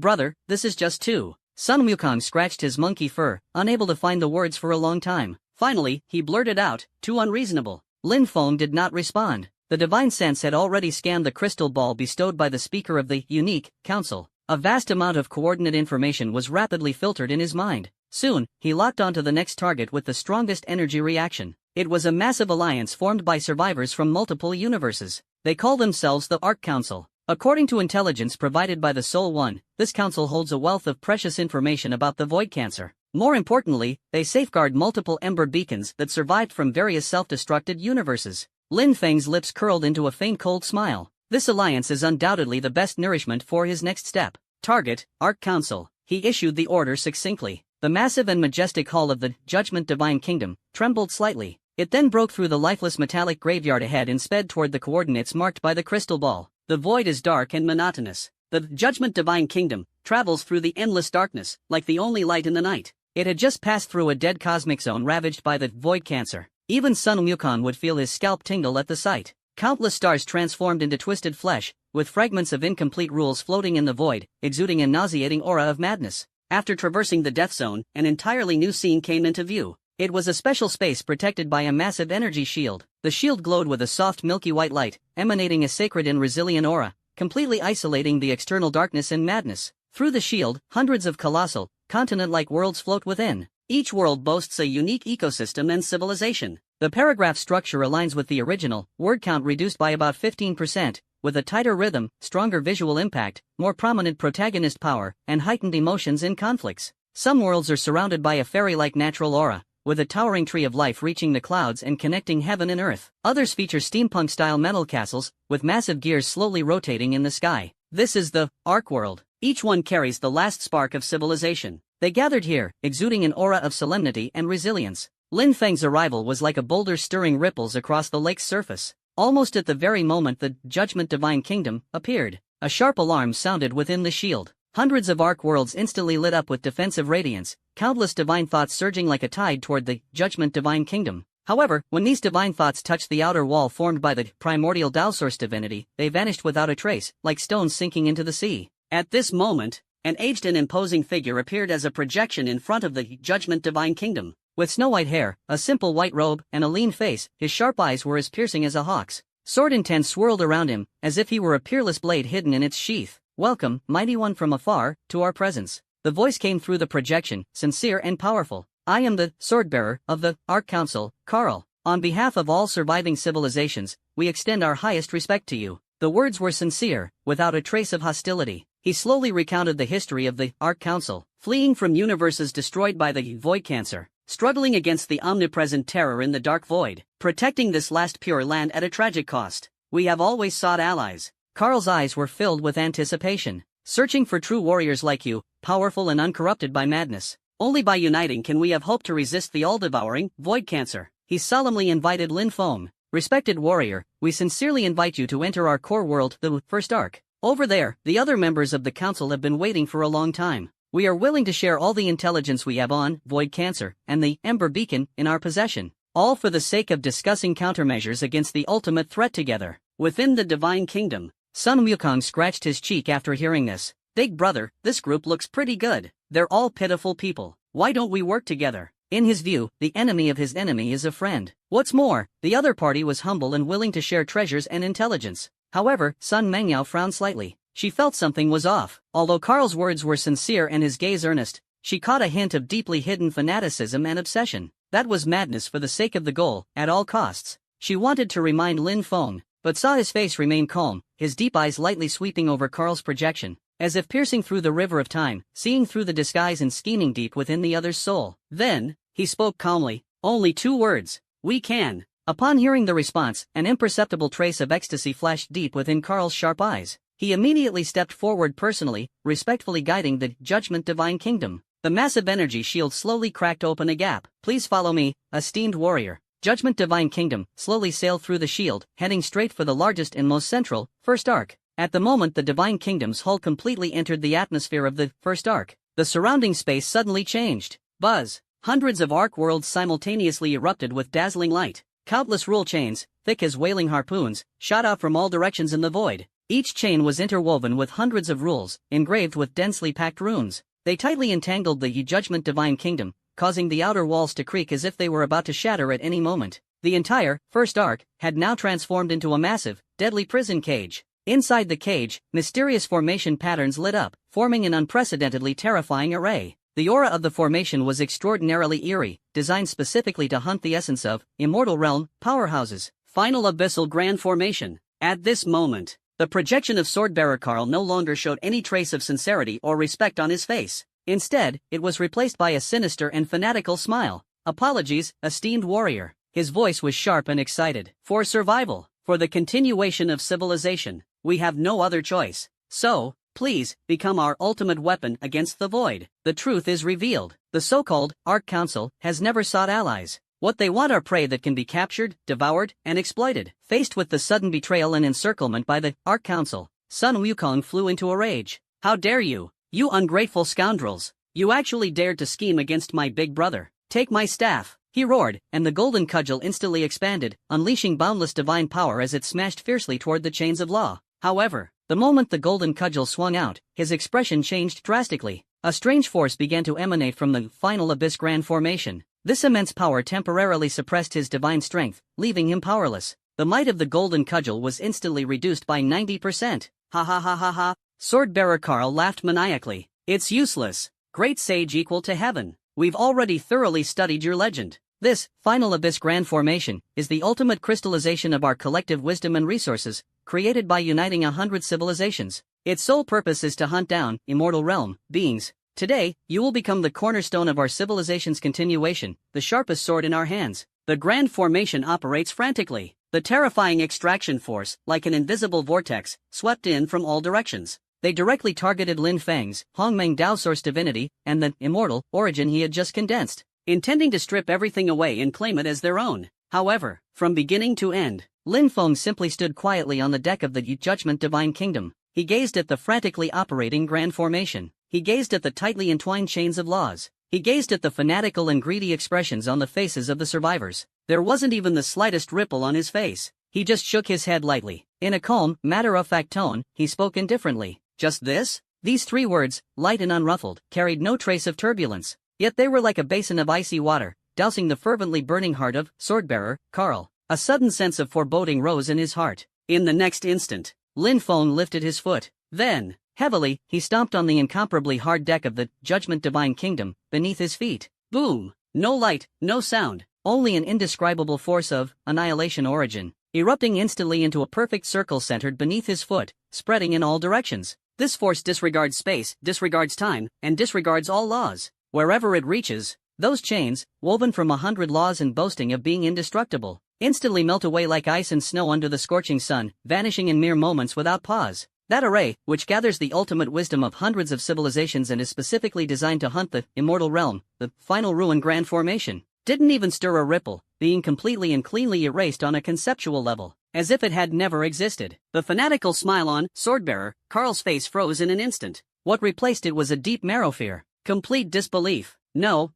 brother, this is just too. Sun Wukong scratched his monkey fur, unable to find the words for a long time. Finally, he blurted out, too unreasonable. Lin Feng did not respond. The divine sense had already scanned the crystal ball bestowed by the speaker of the unique council. A vast amount of coordinate information was rapidly filtered in his mind. Soon, he locked onto the next target with the strongest energy reaction. It was a massive alliance formed by survivors from multiple universes. They call themselves the Arc Council. According to intelligence provided by the Soul One, this council holds a wealth of precious information about the Void Cancer. More importantly, they safeguard multiple ember beacons that survived from various self-destructed universes. Lin Feng's lips curled into a faint cold smile. This alliance is undoubtedly the best nourishment for his next step. Target, Ark Council. He issued the order succinctly. The massive and majestic hall of the Judgment Divine Kingdom trembled slightly. It then broke through the lifeless metallic graveyard ahead and sped toward the coordinates marked by the crystal ball. The void is dark and monotonous. The Judgment Divine Kingdom travels through the endless darkness, like the only light in the night. It had just passed through a dead cosmic zone ravaged by the void cancer. Even Sun Wukong would feel his scalp tingle at the sight. Countless stars transformed into twisted flesh, with fragments of incomplete rules floating in the void, exuding a nauseating aura of madness. After traversing the death zone, an entirely new scene came into view. It was a special space protected by a massive energy shield. The shield glowed with a soft milky white light, emanating a sacred and resilient aura, completely isolating the external darkness and madness. Through the shield, hundreds of colossal, continent-like worlds float within. Each world boasts a unique ecosystem and civilization. The paragraph structure aligns with the original, word count reduced by about 15%, with a tighter rhythm, stronger visual impact, more prominent protagonist power, and heightened emotions in conflicts. Some worlds are surrounded by a fairy-like natural aura, with a towering tree of life reaching the clouds and connecting heaven and earth. Others feature steampunk-style metal castles, with massive gears slowly rotating in the sky. This is the Ark world. Each one carries the last spark of civilization. They gathered here, exuding an aura of solemnity and resilience. Lin Feng's arrival was like a boulder stirring ripples across the lake's surface. Almost at the very moment the Judgment Divine Kingdom appeared, a sharp alarm sounded within the shield. Hundreds of Ark worlds instantly lit up with defensive radiance, countless divine thoughts surging like a tide toward the Judgment Divine Kingdom. However, when these divine thoughts touched the outer wall formed by the primordial Tao Source divinity, they vanished without a trace, like stones sinking into the sea. At this moment, an aged and imposing figure appeared as a projection in front of the Judgment Divine Kingdom. With snow-white hair, a simple white robe, and a lean face, his sharp eyes were as piercing as a hawk's. Sword intent swirled around him, as if he were a peerless blade hidden in its sheath. "Welcome, mighty one from afar, to our presence." The voice came through the projection, sincere and powerful. "I am the sword-bearer of the Ark Council, Carl. On behalf of all surviving civilizations, we extend our highest respect to you." The words were sincere, without a trace of hostility. He slowly recounted the history of the Ark Council, fleeing from universes destroyed by the void cancer, struggling against the omnipresent terror in the dark void, protecting this last pure land at a tragic cost. "We have always sought allies." Carl's eyes were filled with anticipation, searching for true warriors like you, powerful and uncorrupted by madness. "Only by uniting can we have hope to resist the all-devouring void cancer." He solemnly invited Lin Feng. "Respected warrior, we sincerely invite you to enter our core world, the first Ark. Over there, the other members of the council have been waiting for a long time. We are willing to share all the intelligence we have on void cancer and the Ember Beacon in our possession, all for the sake of discussing countermeasures against the ultimate threat together." Within the Divine Kingdom, Sun Wukong scratched his cheek after hearing this. "Big brother, this group looks pretty good. They're all pitiful people. Why don't we work together?" In his view, the enemy of his enemy is a friend. What's more, the other party was humble and willing to share treasures and intelligence. However, Sun Mengyao frowned slightly. She felt something was off. Although Carl's words were sincere and his gaze earnest, she caught a hint of deeply hidden fanaticism and obsession. That was madness for the sake of the goal, at all costs. She wanted to remind Lin Feng, but saw his face remain calm, his deep eyes lightly sweeping over Carl's projection, as if piercing through the river of time, seeing through the disguise and scheming deep within the other's soul. Then, he spoke calmly, "Only 2 words. We can." Upon hearing the response, an imperceptible trace of ecstasy flashed deep within Carl's sharp eyes. He immediately stepped forward personally, respectfully guiding the Judgment Divine Kingdom. The massive energy shield slowly cracked open a gap. "Please follow me, esteemed warrior." Judgment Divine Kingdom slowly sailed through the shield, heading straight for the largest and most central, first Ark. At the moment the Divine Kingdom's hull completely entered the atmosphere of the first Ark, the surrounding space suddenly changed. Buzz! Hundreds of Ark worlds simultaneously erupted with dazzling light. Countless rule chains, thick as wailing harpoons, shot out from all directions in the void. Each chain was interwoven with hundreds of rules, engraved with densely packed runes. They tightly entangled the Judgment Divine Kingdom, causing the outer walls to creak as if they were about to shatter at any moment. The entire first Ark had now transformed into a massive, deadly prison cage. Inside the cage, mysterious formation patterns lit up, forming an unprecedentedly terrifying array. The aura of the formation was extraordinarily eerie, designed specifically to hunt the essence of Immortal Realm powerhouses. Final Abyssal Grand Formation. At this moment, the projection of Swordbearer Carl no longer showed any trace of sincerity or respect on his face. Instead, it was replaced by a sinister and fanatical smile. "Apologies, esteemed warrior." His voice was sharp and excited. "For survival, for the continuation of civilization, we have no other choice. So, please, become our ultimate weapon against the void. The truth is revealed. The so-called Ark Council has never sought allies. What they want are prey that can be captured, devoured, and exploited. Faced with the sudden betrayal and encirclement by the Ark Council, Sun Wukong flew into a rage. How dare you? You ungrateful scoundrels! You actually dared to scheme against my big brother. Take my staff! He roared, and the golden cudgel instantly expanded, unleashing boundless divine power as it smashed fiercely toward the chains of law. However, the moment the golden cudgel swung out, his expression changed drastically. A strange force began to emanate from the final abyss grand formation. This immense power temporarily suppressed his divine strength, leaving him powerless. The might of the golden cudgel was instantly reduced by 90%. Ha ha ha ha ha. Sword-bearer Carl laughed maniacally. It's useless. Great sage equal to heaven. We've already thoroughly studied your legend. This, final abyss grand formation, is the ultimate crystallization of our collective wisdom and resources, created by uniting 100 civilizations. Its sole purpose is to hunt down immortal realm beings. Today, you will become the cornerstone of our civilization's continuation, the sharpest sword in our hands. The grand formation operates frantically. The terrifying extraction force, like an invisible vortex, swept in from all directions. They directly targeted Lin Feng's Hongmeng Dao source divinity and the immortal origin he had just condensed, intending to strip everything away and claim it as their own. However, from beginning to end, Lin Feng simply stood quietly on the deck of the Judgment Divine Kingdom. He gazed at the frantically operating grand formation. He gazed at the tightly entwined chains of laws. He gazed at the fanatical and greedy expressions on the faces of the survivors. There wasn't even the slightest ripple on his face. He just shook his head lightly. In a calm, matter-of-fact tone, he spoke indifferently. Just this? These 3 words, light and unruffled, carried no trace of turbulence. Yet they were like a basin of icy water, dousing the fervently burning heart of sword-bearer Carl. A sudden sense of foreboding rose in his heart. In the next instant, Lin Feng lifted his foot. Then, heavily, he stomped on the incomparably hard deck of the Judgment Divine Kingdom, beneath his feet. Boom! No light, no sound, only an indescribable force of annihilation origin, erupting instantly into a perfect circle centered beneath his foot, spreading in all directions. This force disregards space, disregards time, and disregards all laws. Wherever it reaches, those chains, woven from 100 laws and boasting of being indestructible, instantly melt away like ice and snow under the scorching sun, vanishing in mere moments without pause. That array, which gathers the ultimate wisdom of hundreds of civilizations and is specifically designed to hunt the immortal realm, the final ruin grand formation, didn't even stir a ripple, being completely and cleanly erased on a conceptual level, as if it had never existed. The fanatical smile on sword-bearer Carl's face froze in an instant. What replaced it was a deep marrow fear, complete disbelief. No,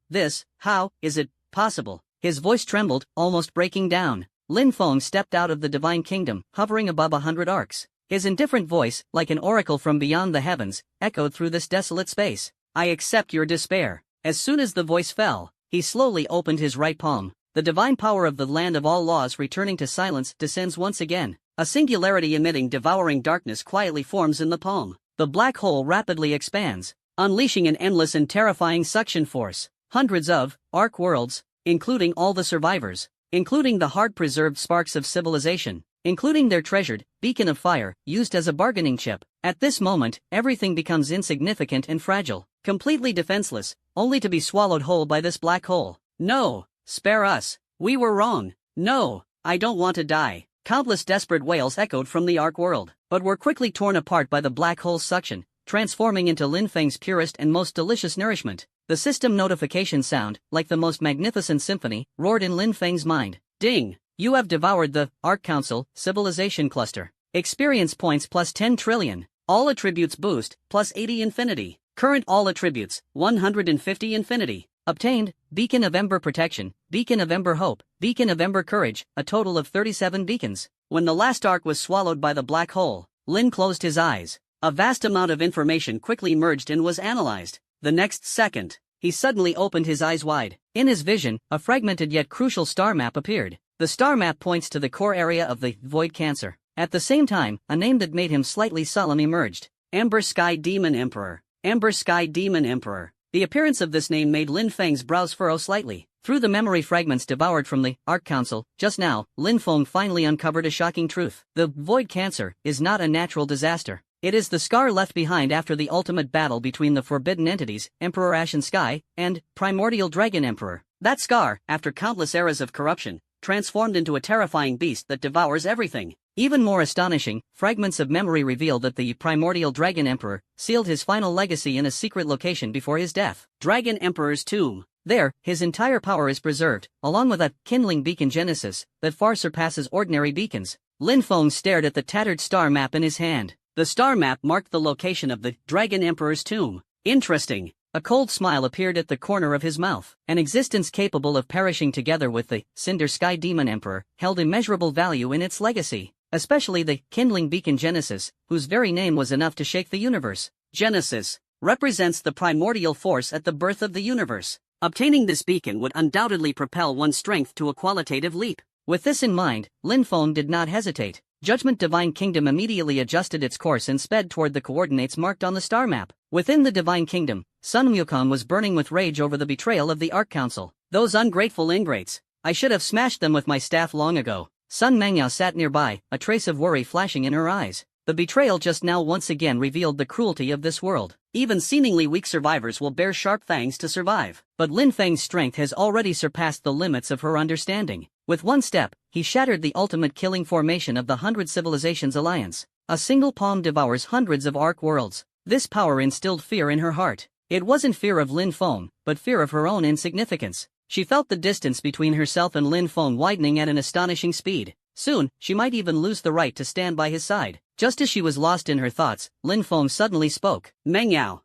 how is it possible? His voice trembled, almost breaking down. Lin Feng stepped out of the divine kingdom, hovering above 100 arcs. His indifferent voice, like an oracle from beyond the heavens, echoed through this desolate space. I accept your despair. As soon as the voice fell, he slowly opened his right palm. The divine power of the land of all laws returning to silence descends once again. A singularity emitting devouring darkness quietly forms in the palm. The black hole rapidly expands, unleashing an endless and terrifying suction force. Hundreds of Ark worlds, including all the survivors, including the hard-preserved sparks of civilization, including their treasured beacon of fire, used as a bargaining chip. At this moment, everything becomes insignificant and fragile, completely defenseless, only to be swallowed whole by this black hole. No, spare us. We were wrong. No, I don't want to die. Countless desperate wails echoed from the Ark world, but were quickly torn apart by the black hole's suction, transforming into Lin Feng's purest and most delicious nourishment. The system notification sound, like the most magnificent symphony, roared in Lin Feng's mind. Ding! You have devoured the Ark Council Civilization Cluster. Experience points plus 10 trillion. All attributes boost, plus 80 infinity. Current all attributes, 150 infinity. Obtained, Beacon of Ember Protection, Beacon of Ember Hope, Beacon of Ember Courage, a total of 37 beacons. When the last arc was swallowed by the black hole, Lin closed his eyes. A vast amount of information quickly merged and was analyzed. The next second, he suddenly opened his eyes wide. In his vision, a fragmented yet crucial star map appeared. The star map points to the core area of the Void Cancer. At the same time, a name that made him slightly solemn emerged. Ember Sky Demon Emperor. Ember Sky Demon Emperor. The appearance of this name made Lin Feng's brows furrow slightly. Through the memory fragments devoured from the Ark Council, just now, Lin Feng finally uncovered a shocking truth. The Void Cancer is not a natural disaster. It is the scar left behind after the ultimate battle between the forbidden entities, Emperor Ashen Sky, and Primordial Dragon Emperor. That scar, after countless eras of corruption, transformed into a terrifying beast that devours everything, Even more astonishing, fragments of memory reveal that the primordial Dragon Emperor sealed his final legacy in a secret location before his death. Dragon Emperor's tomb. There, his entire power is preserved, along with a kindling beacon genesis that far surpasses ordinary beacons. Lin Feng stared at the tattered star map in his hand. The star map marked the location of the Dragon Emperor's tomb. Interesting. A cold smile appeared at the corner of his mouth. An existence capable of perishing together with the Cinder Sky Demon Emperor held immeasurable value in its legacy, especially the kindling beacon Genesis, whose very name was enough to shake the universe. Genesis represents the primordial force at the birth of the universe. Obtaining this beacon would undoubtedly propel one's strength to a qualitative leap. With this in mind, Lin Feng did not hesitate. Judgment Divine Kingdom immediately adjusted its course and sped toward the coordinates marked on the star map. Within the Divine Kingdom, Sun Wukong was burning with rage over the betrayal of the Ark Council. Those ungrateful ingrates. I should have smashed them with my staff long ago. Sun Mengyao sat nearby, a trace of worry flashing in her eyes. The betrayal just now once again revealed the cruelty of this world. Even seemingly weak survivors will bear sharp fangs to survive. But Lin Feng's strength has already surpassed the limits of her understanding. With one step, he shattered the ultimate killing formation of the 100 Civilizations Alliance. A single palm devours hundreds of Ark worlds. This power instilled fear in her heart. It wasn't fear of Lin Feng, but fear of her own insignificance. She felt the distance between herself and Lin Feng widening at an astonishing speed. Soon, she might even lose the right to stand by his side. Just as she was lost in her thoughts, Lin Feng suddenly spoke. Mengyao.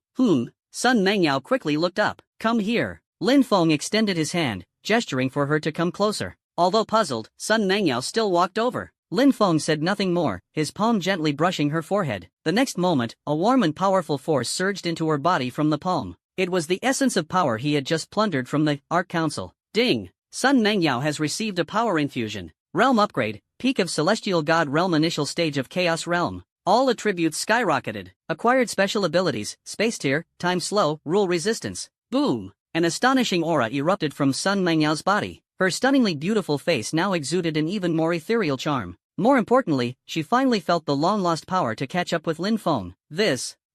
Sun Mengyao quickly looked up. Come here. Lin Feng extended his hand, gesturing for her to come closer. Although puzzled, Sun Mengyao still walked over. Lin Feng said nothing more, his palm gently brushing her forehead. The next moment, a warm and powerful force surged into her body from the palm. It was the essence of power he had just plundered from the Ark Council. Ding! Sun Mengyao has received a power infusion. Realm upgrade, peak of Celestial God Realm, initial stage of Chaos Realm. All attributes skyrocketed. Acquired special abilities, space tier, time slow, rule resistance. Boom! An astonishing aura erupted from Sun Mengyao's body. Her stunningly beautiful face now exuded an even more ethereal charm. More importantly, she finally felt the long-lost power to catch up with Lin Feng.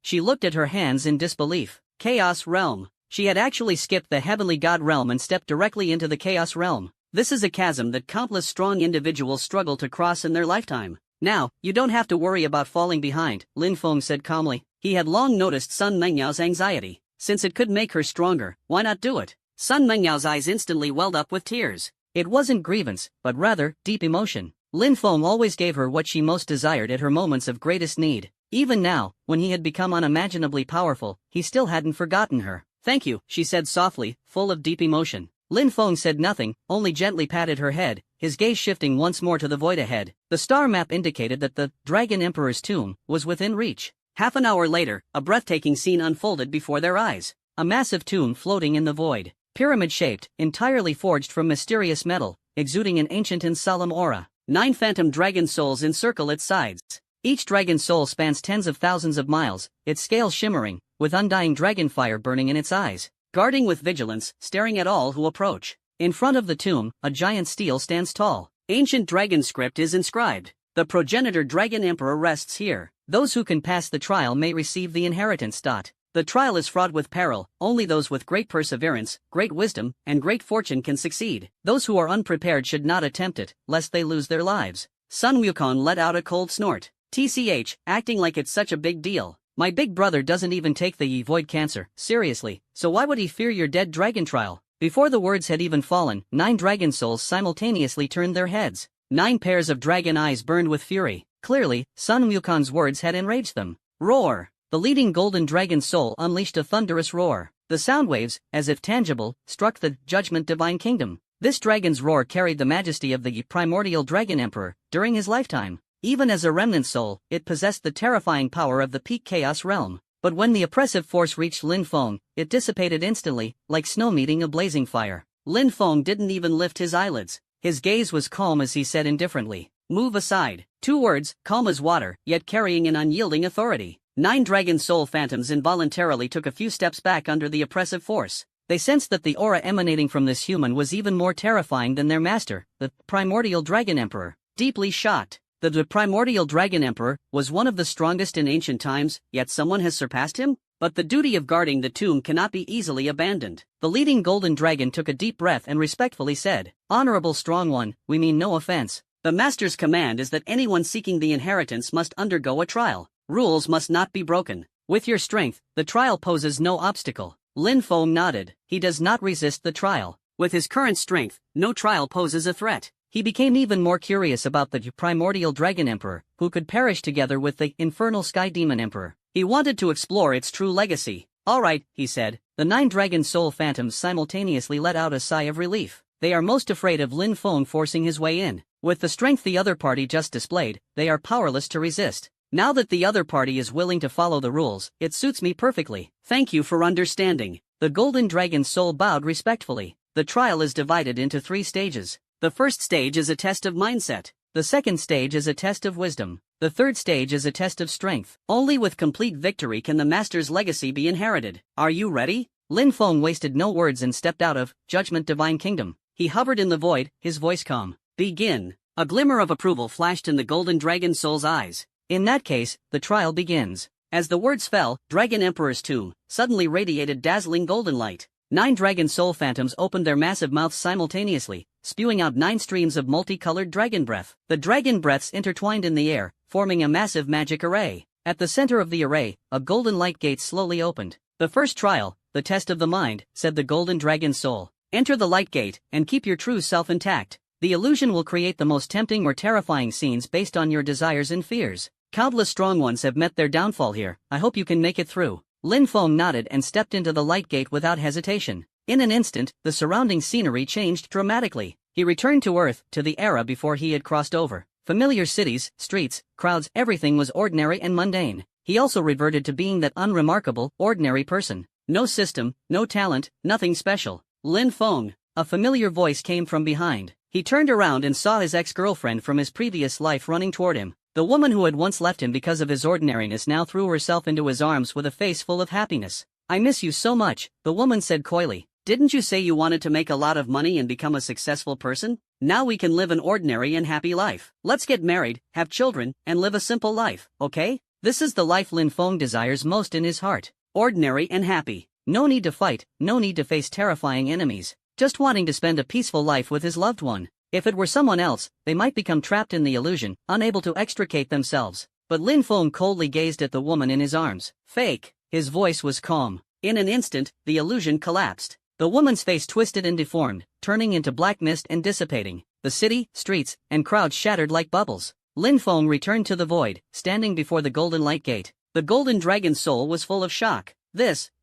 She looked at her hands in disbelief. Chaos Realm. She had actually skipped the Heavenly God Realm and stepped directly into the Chaos Realm. This is a chasm that countless strong individuals struggle to cross in their lifetime. Now, you don't have to worry about falling behind, Lin Feng said calmly. He had long noticed Sun Mengyao's anxiety. Since it could make her stronger, why not do it? Sun Mengyao's eyes instantly welled up with tears. It wasn't grievance, but rather, deep emotion. Lin Feng always gave her what she most desired at her moments of greatest need. Even now, when he had become unimaginably powerful, he still hadn't forgotten her. Thank you, she said softly, full of deep emotion. Lin Feng said nothing, only gently patted her head, his gaze shifting once more to the void ahead. The star map indicated that the Dragon Emperor's tomb was within reach. Half an hour later, a breathtaking scene unfolded before their eyes. A massive tomb floating in the void. Pyramid-shaped, entirely forged from mysterious metal, exuding an ancient and solemn aura. 9 phantom dragon souls encircle its sides. Each dragon soul spans tens of thousands of miles, its scales shimmering, with undying dragon fire burning in its eyes. Guarding with vigilance, staring at all who approach. In front of the tomb, a giant stele stands tall. Ancient dragon script is inscribed. The progenitor Dragon Emperor rests here. Those who can pass the trial may receive the inheritance. The trial is fraught with peril. Only those with great perseverance, great wisdom, and great fortune can succeed. Those who are unprepared should not attempt it, lest they lose their lives. Sun Wukong let out a cold snort. TCH, acting like it's such a big deal. My big brother doesn't even take the void cancer seriously, so why would he fear your dead dragon trial? Before the words had even fallen, 9 dragon souls simultaneously turned their heads. 9 pairs of dragon eyes burned with fury. Clearly, Sun Wukong's words had enraged them. Roar! The leading golden dragon soul unleashed a thunderous roar. The sound waves, as if tangible, struck the Judgment Divine Kingdom. This dragon's roar carried the majesty of the primordial Dragon Emperor during his lifetime. Even as a remnant soul, it possessed the terrifying power of the peak Chaos Realm. But when the oppressive force reached Lin Feng, it dissipated instantly, like snow meeting a blazing fire. Lin Feng didn't even lift his eyelids. His gaze was calm as he said indifferently, "Move aside." 2 words, calm as water, yet carrying an unyielding authority. 9 dragon soul phantoms involuntarily took a few steps back under the oppressive force. They sensed that the aura emanating from this human was even more terrifying than their master, the primordial Dragon Emperor. Deeply shocked, the primordial Dragon Emperor was one of the strongest in ancient times, yet someone has surpassed him? But the duty of guarding the tomb cannot be easily abandoned. The leading golden dragon took a deep breath and respectfully said, "Honorable strong one, we mean no offense. The master's command is that anyone seeking the inheritance must undergo a trial. Rules must not be broken. With your strength, the trial poses no obstacle. Lin Feng nodded. He does not resist the trial. With his current strength, no trial poses a threat. He became even more curious about the primordial Dragon Emperor, who could perish together with the infernal Sky Demon Emperor. He wanted to explore its true legacy. All right, he said. The 9 Dragon Soul Phantoms simultaneously let out a sigh of relief. They are most afraid of Lin Feng forcing his way in. With the strength the other party just displayed, they are powerless to resist. Now that the other party is willing to follow the rules, it suits me perfectly. Thank you for understanding. The Golden Dragon Soul bowed respectfully. The trial is divided into 3 stages. The first stage is a test of mindset. The second stage is a test of wisdom. The third stage is a test of strength. Only with complete victory can the master's legacy be inherited. Are you ready? Lin Feng wasted no words and stepped out of Judgment Divine Kingdom. He hovered in the void, his voice calm. Begin. A glimmer of approval flashed in the Golden Dragon Soul's eyes. In that case, the trial begins. As the words fell, Dragon Emperor's tomb suddenly radiated dazzling golden light. 9 Dragon Soul Phantoms opened their massive mouths simultaneously, spewing out 9 streams of multicolored dragon breath. The dragon breaths intertwined in the air, forming a massive magic array. At the center of the array, a golden light gate slowly opened. The first trial, the test of the mind, said the Golden Dragon Soul. Enter the light gate, and keep your true self intact. The illusion will create the most tempting or terrifying scenes based on your desires and fears. Countless strong ones have met their downfall here. I hope you can make it through. Lin Feng nodded and stepped into the light gate without hesitation. In an instant, the surrounding scenery changed dramatically. He returned to Earth, to the era before he had crossed over. Familiar cities, streets, crowds, everything was ordinary and mundane. He also reverted to being that unremarkable, ordinary person. No system, no talent, nothing special. Lin Feng. A familiar voice came from behind. He turned around and saw his ex-girlfriend from his previous life running toward him. The woman who had once left him because of his ordinariness now threw herself into his arms with a face full of happiness. I miss you so much, the woman said coyly. Didn't you say you wanted to make a lot of money and become a successful person? Now we can live an ordinary and happy life. Let's get married, have children, and live a simple life, okay? This is the life Lin Feng desires most in his heart. Ordinary and happy. No need to fight, no need to face terrifying enemies. Just wanting to spend a peaceful life with his loved one. If it were someone else, they might become trapped in the illusion, unable to extricate themselves. But Lin Feng coldly gazed at the woman in his arms. Fake. His voice was calm. In an instant, the illusion collapsed. The woman's face twisted and deformed, turning into black mist and dissipating. The city, streets, and crowds shattered like bubbles. Lin Feng returned to the void, standing before the golden light gate. The golden dragon soul was full of shock.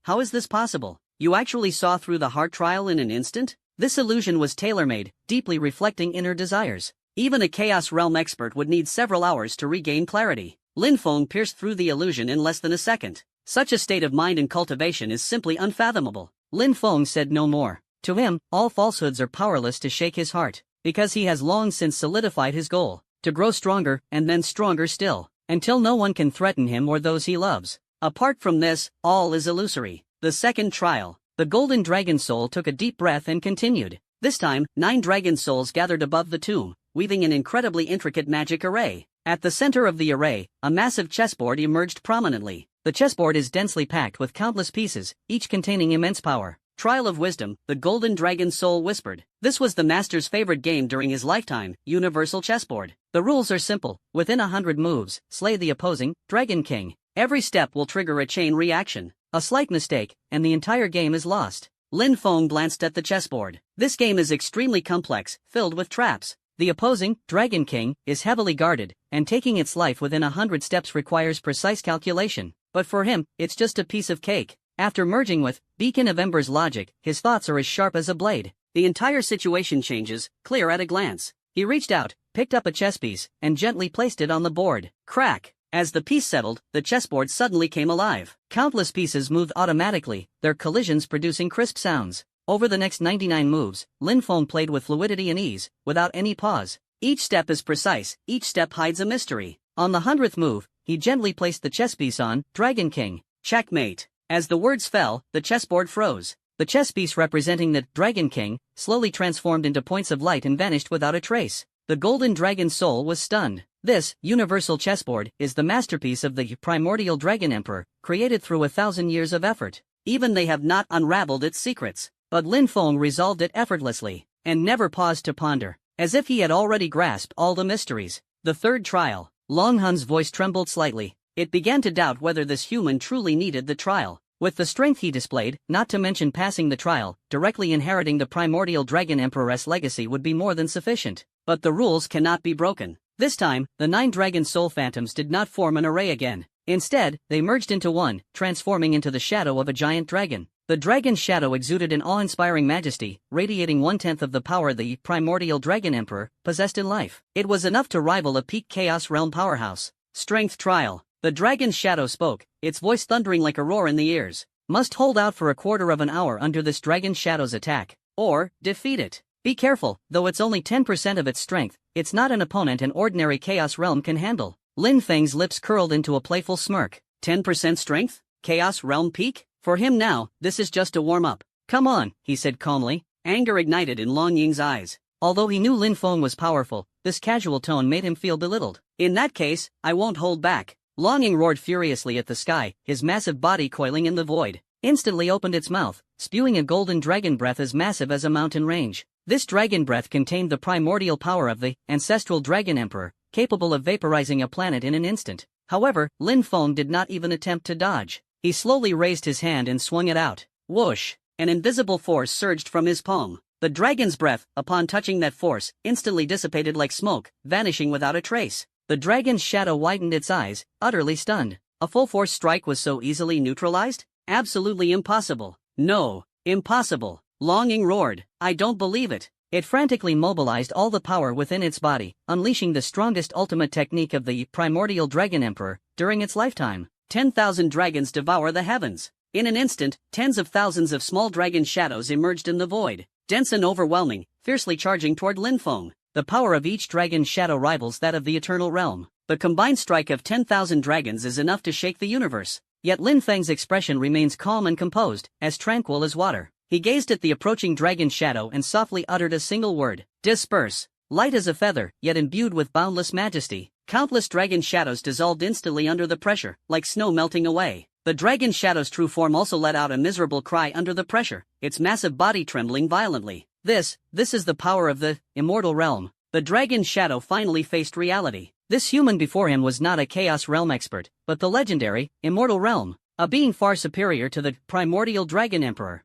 How is this possible? You actually saw through the heart trial in an instant? This illusion was tailor-made, deeply reflecting inner desires. Even a Chaos Realm expert would need several hours to regain clarity. Lin Feng pierced through the illusion in less than a second. Such a state of mind and cultivation is simply unfathomable. Lin Feng said no more. To him, all falsehoods are powerless to shake his heart, because he has long since solidified his goal, to grow stronger and then stronger still, until no one can threaten him or those he loves. Apart from this, all is illusory. The second trial. The golden dragon soul took a deep breath and continued. This time, 9 dragon souls gathered above the tomb, weaving an incredibly intricate magic array. At the center of the array, a massive chessboard emerged prominently. The chessboard is densely packed with countless pieces, each containing immense power. Trial of Wisdom, the golden dragon soul whispered. This was the master's favorite game during his lifetime, Universal Chessboard. The rules are simple. Within 100 moves, slay the opposing Dragon King. Every step will trigger a chain reaction. A slight mistake, and the entire game is lost. Lin Feng glanced at the chessboard. This game is extremely complex, filled with traps. The opposing, Dragon King, is heavily guarded, and taking its life within 100 steps requires precise calculation. But for him, it's just a piece of cake. After merging with Beacon of Ember's logic, his thoughts are as sharp as a blade. The entire situation changes, clear at a glance. He reached out, picked up a chess piece, and gently placed it on the board. Crack! As the piece settled, the chessboard suddenly came alive. Countless pieces moved automatically, their collisions producing crisp sounds. Over the next 99 moves, Lin Feng played with fluidity and ease, without any pause. Each step is precise, each step hides a mystery. On the 100th move, he gently placed the chess piece on Dragon King. Checkmate. As the words fell, the chessboard froze. The chess piece representing the Dragon King slowly transformed into points of light and vanished without a trace. The golden dragon soul was stunned. This universal chessboard is the masterpiece of the primordial Dragon Emperor, created through 1,000 years of effort. Even they have not unraveled its secrets. But Lin Feng resolved it effortlessly, and never paused to ponder. as if he had already grasped all the mysteries. The third trial. Long Hun's voice trembled slightly. It began to doubt whether this human truly needed the trial. With the strength he displayed, not to mention passing the trial, directly inheriting the primordial Dragon Emperor's legacy would be more than sufficient. But the rules cannot be broken. This time, the 9 dragon soul phantoms did not form an array again. Instead, they merged into one, transforming into the shadow of a giant dragon. The dragon's shadow exuded an awe-inspiring majesty, radiating 1/10 of the power the primordial Dragon Emperor possessed in life. It was enough to rival a peak Chaos Realm powerhouse. Strength trial. The dragon's shadow spoke, its voice thundering like a roar in the ears. Must hold out for a quarter of an hour under this dragon shadow's attack, or defeat it. Be careful, though it's only 10% of its strength, it's not an opponent an ordinary Chaos Realm can handle. Lin Feng's lips curled into a playful smirk. 10% strength? Chaos Realm peak? For him now, this is just a warm-up. Come on, he said calmly. Anger ignited in Long Ying's eyes. Although he knew Lin Feng was powerful, this casual tone made him feel belittled. In that case, I won't hold back. Long Ying roared furiously at the sky, his massive body coiling in the void. Instantly opened its mouth, spewing a golden dragon breath as massive as a mountain range. This dragon breath contained the primordial power of the ancestral Dragon Emperor, capable of vaporizing a planet in an instant. However, Lin Feng did not even attempt to dodge. He slowly raised his hand and swung it out. Whoosh! An invisible force surged from his palm. The dragon's breath, upon touching that force, instantly dissipated like smoke, vanishing without a trace. The dragon's shadow widened its eyes, utterly stunned. A full-force strike was so easily neutralized? Absolutely impossible. No, impossible. Long Ying roared. I don't believe it. It frantically mobilized all the power within its body, unleashing the strongest ultimate technique of the primordial Dragon Emperor during its lifetime. 10,000 dragons devour the heavens. In an instant, tens of thousands of small dragon shadows emerged in the void, dense and overwhelming, fiercely charging toward Lin Feng. The power of each dragon's shadow rivals that of the eternal realm. The combined strike of 10,000 dragons is enough to shake the universe. Yet Lin Feng's expression remains calm and composed, as tranquil as water. He gazed at the approaching dragon shadow and softly uttered a single word. Disperse. Light as a feather, yet imbued with boundless majesty. Countless dragon shadows dissolved instantly under the pressure, like snow melting away. The dragon shadow's true form also let out a miserable cry under the pressure, its massive body trembling violently. This is the power of the immortal realm. The dragon shadow finally faced reality. This human before him was not a Chaos Realm expert, but the legendary, immortal realm, a being far superior to the primordial Dragon Emperor.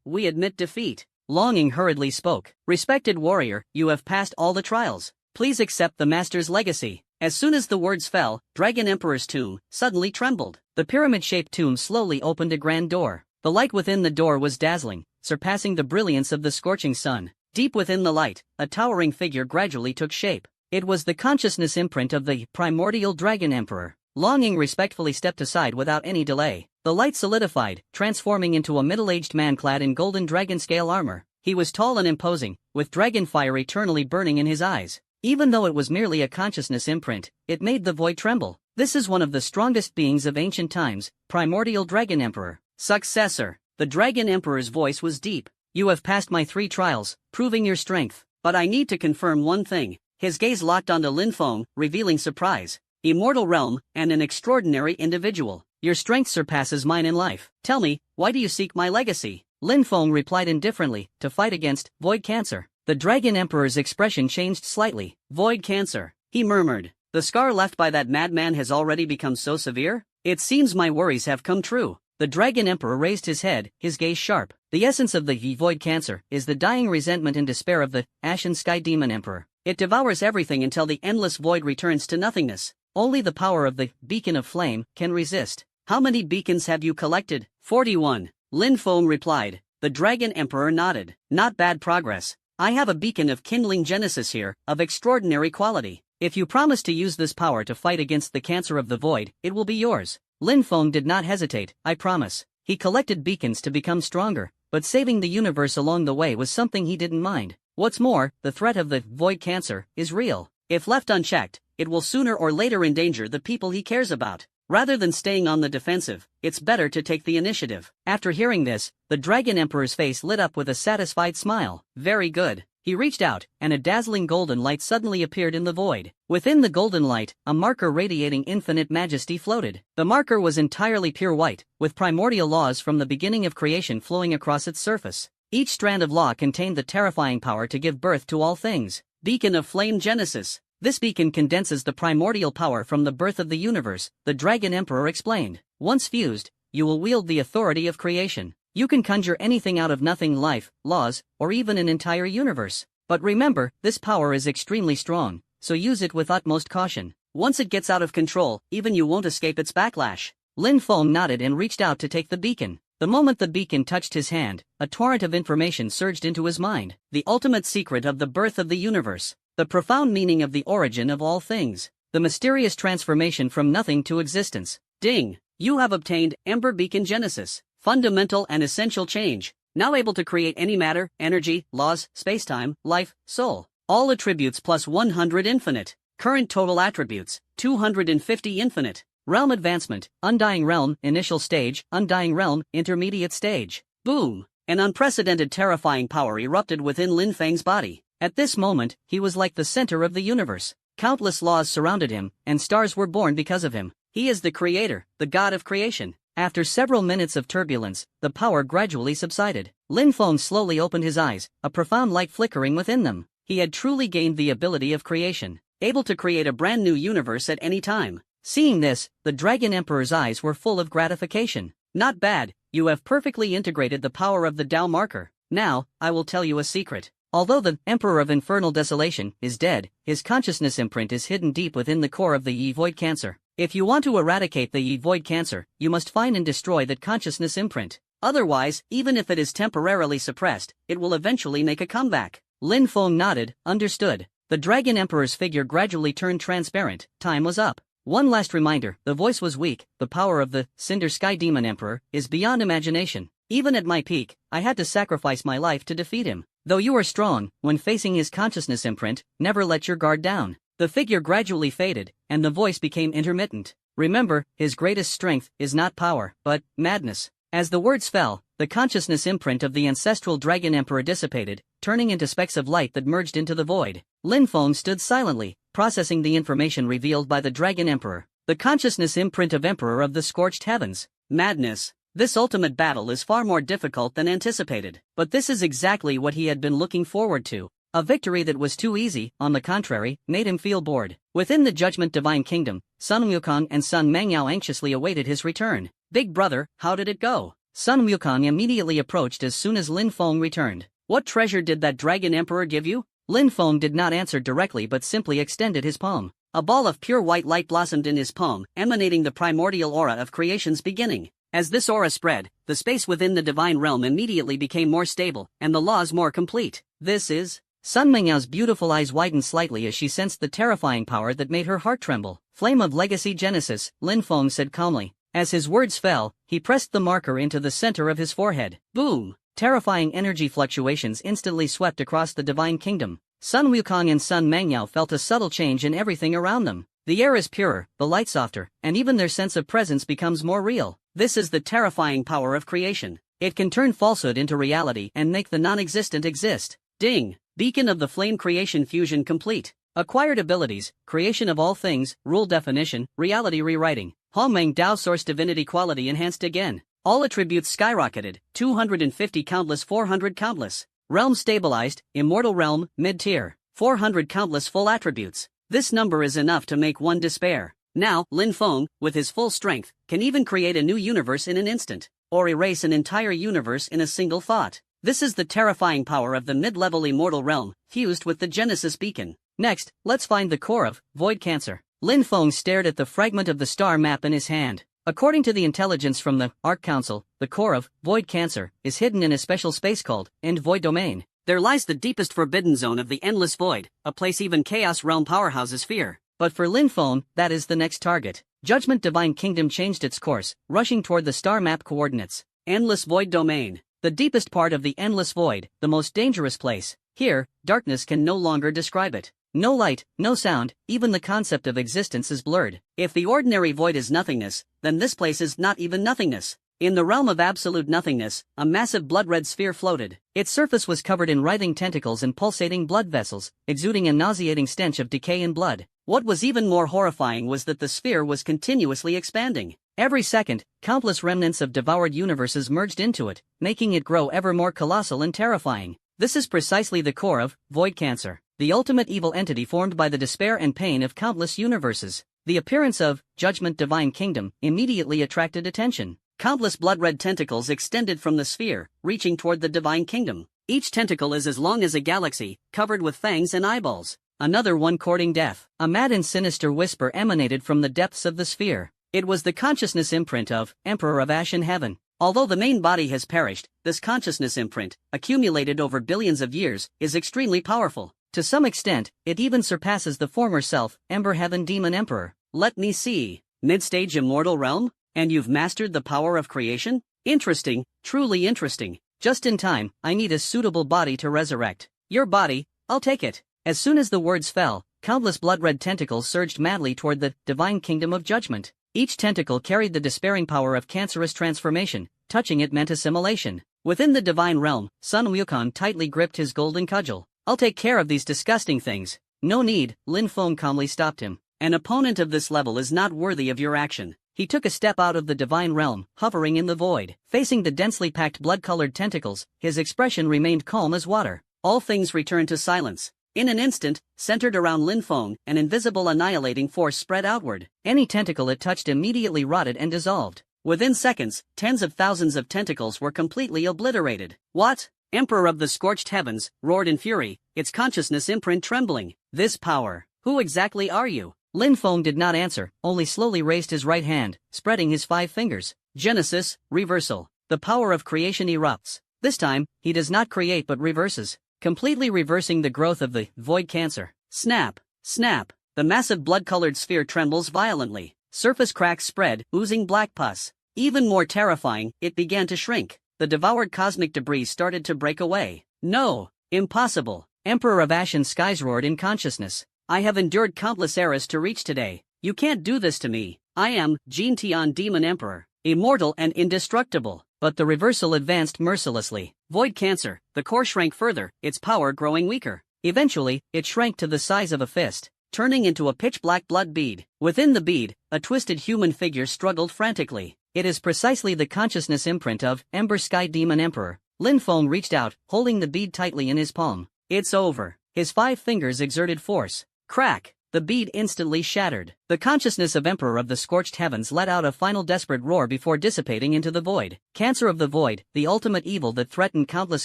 We admit defeat. Long Ying hurriedly spoke. Respected warrior, you have passed all the trials. Please accept the master's legacy. As soon as the words fell, Dragon Emperor's tomb suddenly trembled. The pyramid-shaped tomb slowly opened a grand door. The light within the door was dazzling, surpassing the brilliance of the scorching sun. Deep within the light, a towering figure gradually took shape. It was the consciousness imprint of the primordial Dragon Emperor. Long Ying respectfully stepped aside without any delay. The light solidified, transforming into a middle-aged man clad in golden dragon-scale armor. He was tall and imposing, with dragon fire eternally burning in his eyes. Even though it was merely a consciousness imprint, it made the void tremble. This is one of the strongest beings of ancient times, primordial Dragon Emperor. Successor. The Dragon Emperor's voice was deep. You have passed my 3 trials, proving your strength. But I need to confirm one thing. His gaze locked onto Lin Feng, revealing surprise. Immortal realm, and an extraordinary individual. Your strength surpasses mine in life. Tell me, why do you seek my legacy? Lin Feng replied indifferently, to fight against void cancer. The Dragon Emperor's expression changed slightly. Void cancer, he murmured. The scar left by that madman has already become so severe? It seems my worries have come true. The Dragon Emperor raised his head, his gaze sharp. The essence of the void cancer is the dying resentment and despair of the Ashen Sky Demon Emperor. It devours everything until the endless void returns to nothingness. Only the power of the beacon of flame can resist. How many beacons have you collected? 41. Lin Feng replied. The Dragon Emperor nodded. Not bad progress. I have a beacon of kindling genesis here, of extraordinary quality. If you promise to use this power to fight against the cancer of the void, it will be yours. Lin Feng did not hesitate. I promise. He collected beacons to become stronger, but saving the universe along the way was something he didn't mind. What's more, the threat of the void cancer is real. If left unchecked, it will sooner or later endanger the people he cares about. Rather than staying on the defensive, it's better to take the initiative. After hearing this, the Dragon Emperor's face lit up with a satisfied smile. Very good. He reached out, and a dazzling golden light suddenly appeared in the void. Within the golden light, a marker radiating infinite majesty floated. The marker was entirely pure white, with primordial laws from the beginning of creation flowing across its surface. Each strand of law contained the terrifying power to give birth to all things. Beacon of Flame Genesis. This beacon condenses the primordial power from the birth of the universe, the Dragon Emperor explained. Once fused, you will wield the authority of creation. You can conjure anything out of nothing, life, laws, or even an entire universe. But remember, this power is extremely strong, so use it with utmost caution. Once it gets out of control, even you won't escape its backlash. Lin Feng nodded and reached out to take the beacon. The moment the beacon touched his hand, a torrent of information surged into his mind. The ultimate secret of the birth of the universe. The profound meaning of the origin of all things. The mysterious transformation from nothing to existence. Ding! You have obtained Ember Beacon Genesis. Fundamental and essential change. Now able to create any matter, energy, laws, spacetime, life, soul. All attributes plus 100 infinite. Current total attributes, 250 infinite. Realm advancement, Undying Realm, initial stage, Undying Realm, intermediate stage. Boom! An unprecedented terrifying power erupted within Lin Feng's body. At this moment, he was like the center of the universe. Countless laws surrounded him, and stars were born because of him. He is the creator, the god of creation. After several minutes of turbulence, the power gradually subsided. Lin Feng slowly opened his eyes, a profound light flickering within them. He had truly gained the ability of creation, able to create a brand new universe at any time. Seeing this, the Dragon Emperor's eyes were full of gratification. Not bad, you have perfectly integrated the power of the Tao marker. Now, I will tell you a secret. Although the Emperor of Infernal Desolation is dead, his consciousness imprint is hidden deep within the core of the Yi Void Cancer. If you want to eradicate the Yi Void Cancer, you must find and destroy that consciousness imprint. Otherwise, even if it is temporarily suppressed, it will eventually make a comeback. Lin Feng nodded, understood. The Dragon Emperor's figure gradually turned transparent. Time was up. One last reminder, the voice was weak. The power of the Cinder Sky Demon Emperor is beyond imagination. Even at my peak, I had to sacrifice my life to defeat him. Though you are strong, when facing his consciousness imprint, never let your guard down. The figure gradually faded, and the voice became intermittent. Remember, his greatest strength is not power, but madness. As the words fell, the consciousness imprint of the ancestral Dragon Emperor dissipated, turning into specks of light that merged into the void. Lin Feng stood silently, processing the information revealed by the Dragon Emperor. The consciousness imprint of Emperor of the Scorched Heavens. Madness. This ultimate battle is far more difficult than anticipated, but this is exactly what he had been looking forward to. A victory that was too easy, on the contrary, made him feel bored. Within the Judgment Divine Kingdom, Sun Wukong and Sun Mengyao anxiously awaited his return. Big brother, how did it go? Sun Wukong immediately approached as soon as Lin Feng returned. What treasure did that Dragon Emperor give you? Lin Feng did not answer directly but simply extended his palm. A ball of pure white light blossomed in his palm, emanating the primordial aura of creation's beginning. As this aura spread, the space within the divine realm immediately became more stable, and the laws more complete. This is... Sun Mengyao's beautiful eyes widened slightly as she sensed the terrifying power that made her heart tremble. Flame of Legacy Genesis, Lin Feng said calmly. As his words fell, he pressed the marker into the center of his forehead. Boom! Terrifying energy fluctuations instantly swept across the divine kingdom. Sun Wukong and Sun Mengyao felt a subtle change in everything around them. The air is purer, the light softer, and even their sense of presence becomes more real. This is the terrifying power of creation. It can turn falsehood into reality and make the non-existent exist. Ding! Beacon of the Flame Creation Fusion complete. Acquired abilities, creation of all things, rule definition, reality rewriting. Hongmeng Dao Source Divinity Quality enhanced again. All attributes skyrocketed, 250 countless 400 countless. Realm stabilized, Immortal Realm, mid-tier, 400 countless full attributes. This number is enough to make one despair. Now, Lin Feng, with his full strength, can even create a new universe in an instant, or erase an entire universe in a single thought. This is the terrifying power of the mid-level Immortal Realm, fused with the Genesis Beacon. Next, let's find the core of Void Cancer. Lin Feng stared at the fragment of the star map in his hand. According to the intelligence from the Arc Council, the core of Void Cancer is hidden in a special space called End Void Domain. There lies the deepest forbidden zone of the Endless Void, a place even Chaos Realm powerhouses fear. But for Lin Feng, that is the next target. Judgment Divine Kingdom changed its course, rushing toward the star map coordinates. Endless Void Domain. The deepest part of the endless void, the most dangerous place. Here, darkness can no longer describe it. No light, no sound, even the concept of existence is blurred. If the ordinary void is nothingness, then this place is not even nothingness. In the realm of absolute nothingness, a massive blood-red sphere floated. Its surface was covered in writhing tentacles and pulsating blood vessels, exuding a nauseating stench of decay and blood. What was even more horrifying was that the sphere was continuously expanding. Every second, countless remnants of devoured universes merged into it, making it grow ever more colossal and terrifying. This is precisely the core of Void Cancer. the ultimate evil entity formed by the despair and pain of countless universes. The appearance of Judgment Divine Kingdom immediately attracted attention. Countless blood-red tentacles extended from the sphere, reaching toward the Divine Kingdom. Each tentacle is as long as a galaxy, covered with fangs and eyeballs. Another one courting death. A mad and sinister whisper emanated from the depths of the sphere. It was the consciousness imprint of Emperor of Ashen Heaven. Although the main body has perished, this consciousness imprint, accumulated over billions of years, is extremely powerful. To some extent, it even surpasses the former self, Ember Heaven Demon Emperor. Let me see. Mid-stage immortal realm? And you've mastered the power of creation? Interesting, truly interesting. Just in time, I need a suitable body to resurrect. Your body, I'll take it. As soon as the words fell, countless blood-red tentacles surged madly toward the Divine Kingdom of Judgment. Each tentacle carried the despairing power of cancerous transformation, touching it meant assimilation. Within the divine realm, Sun Wukong tightly gripped his golden cudgel. I'll take care of these disgusting things. No need, Lin Feng calmly stopped him. An opponent of this level is not worthy of your action. He took a step out of the divine realm, hovering in the void. Facing the densely packed blood-colored tentacles, his expression remained calm as water. All things returned to silence. In an instant, centered around Lin Feng, an invisible annihilating force spread outward. Any tentacle it touched immediately rotted and dissolved. Within seconds, tens of thousands of tentacles were completely obliterated. What? Emperor of the Scorched Heavens, roared in fury, its consciousness imprint trembling. This power. Who exactly are you? Lin Feng did not answer, only slowly raised his right hand, spreading his 5 fingers. Genesis, reversal. The power of creation erupts. This time, he does not create but reverses, completely reversing the growth of the void cancer. Snap, snap. The massive blood-colored sphere trembles violently. Surface cracks spread, oozing black pus. Even more terrifying, it began to shrink. The devoured cosmic debris started to break away. No, impossible. Emperor of Ashen Skies roared in consciousness. I have endured countless eras to reach today. You can't do this to me. I am Jin Tian Demon Emperor, immortal and indestructible. But the reversal advanced mercilessly. Void cancer, the core shrank further, its power growing weaker. Eventually, it shrank to the size of a fist, turning into a pitch-black blood bead. Within the bead, a twisted human figure struggled frantically. It is precisely the consciousness imprint of Ember Sky Demon Emperor. Lin Feng reached out, holding the bead tightly in his palm. It's over. His 5 fingers exerted force. Crack! The bead instantly shattered. The consciousness of Emperor of the Scorched Heavens let out a final desperate roar before dissipating into the void. Cancer of the void, the ultimate evil that threatened countless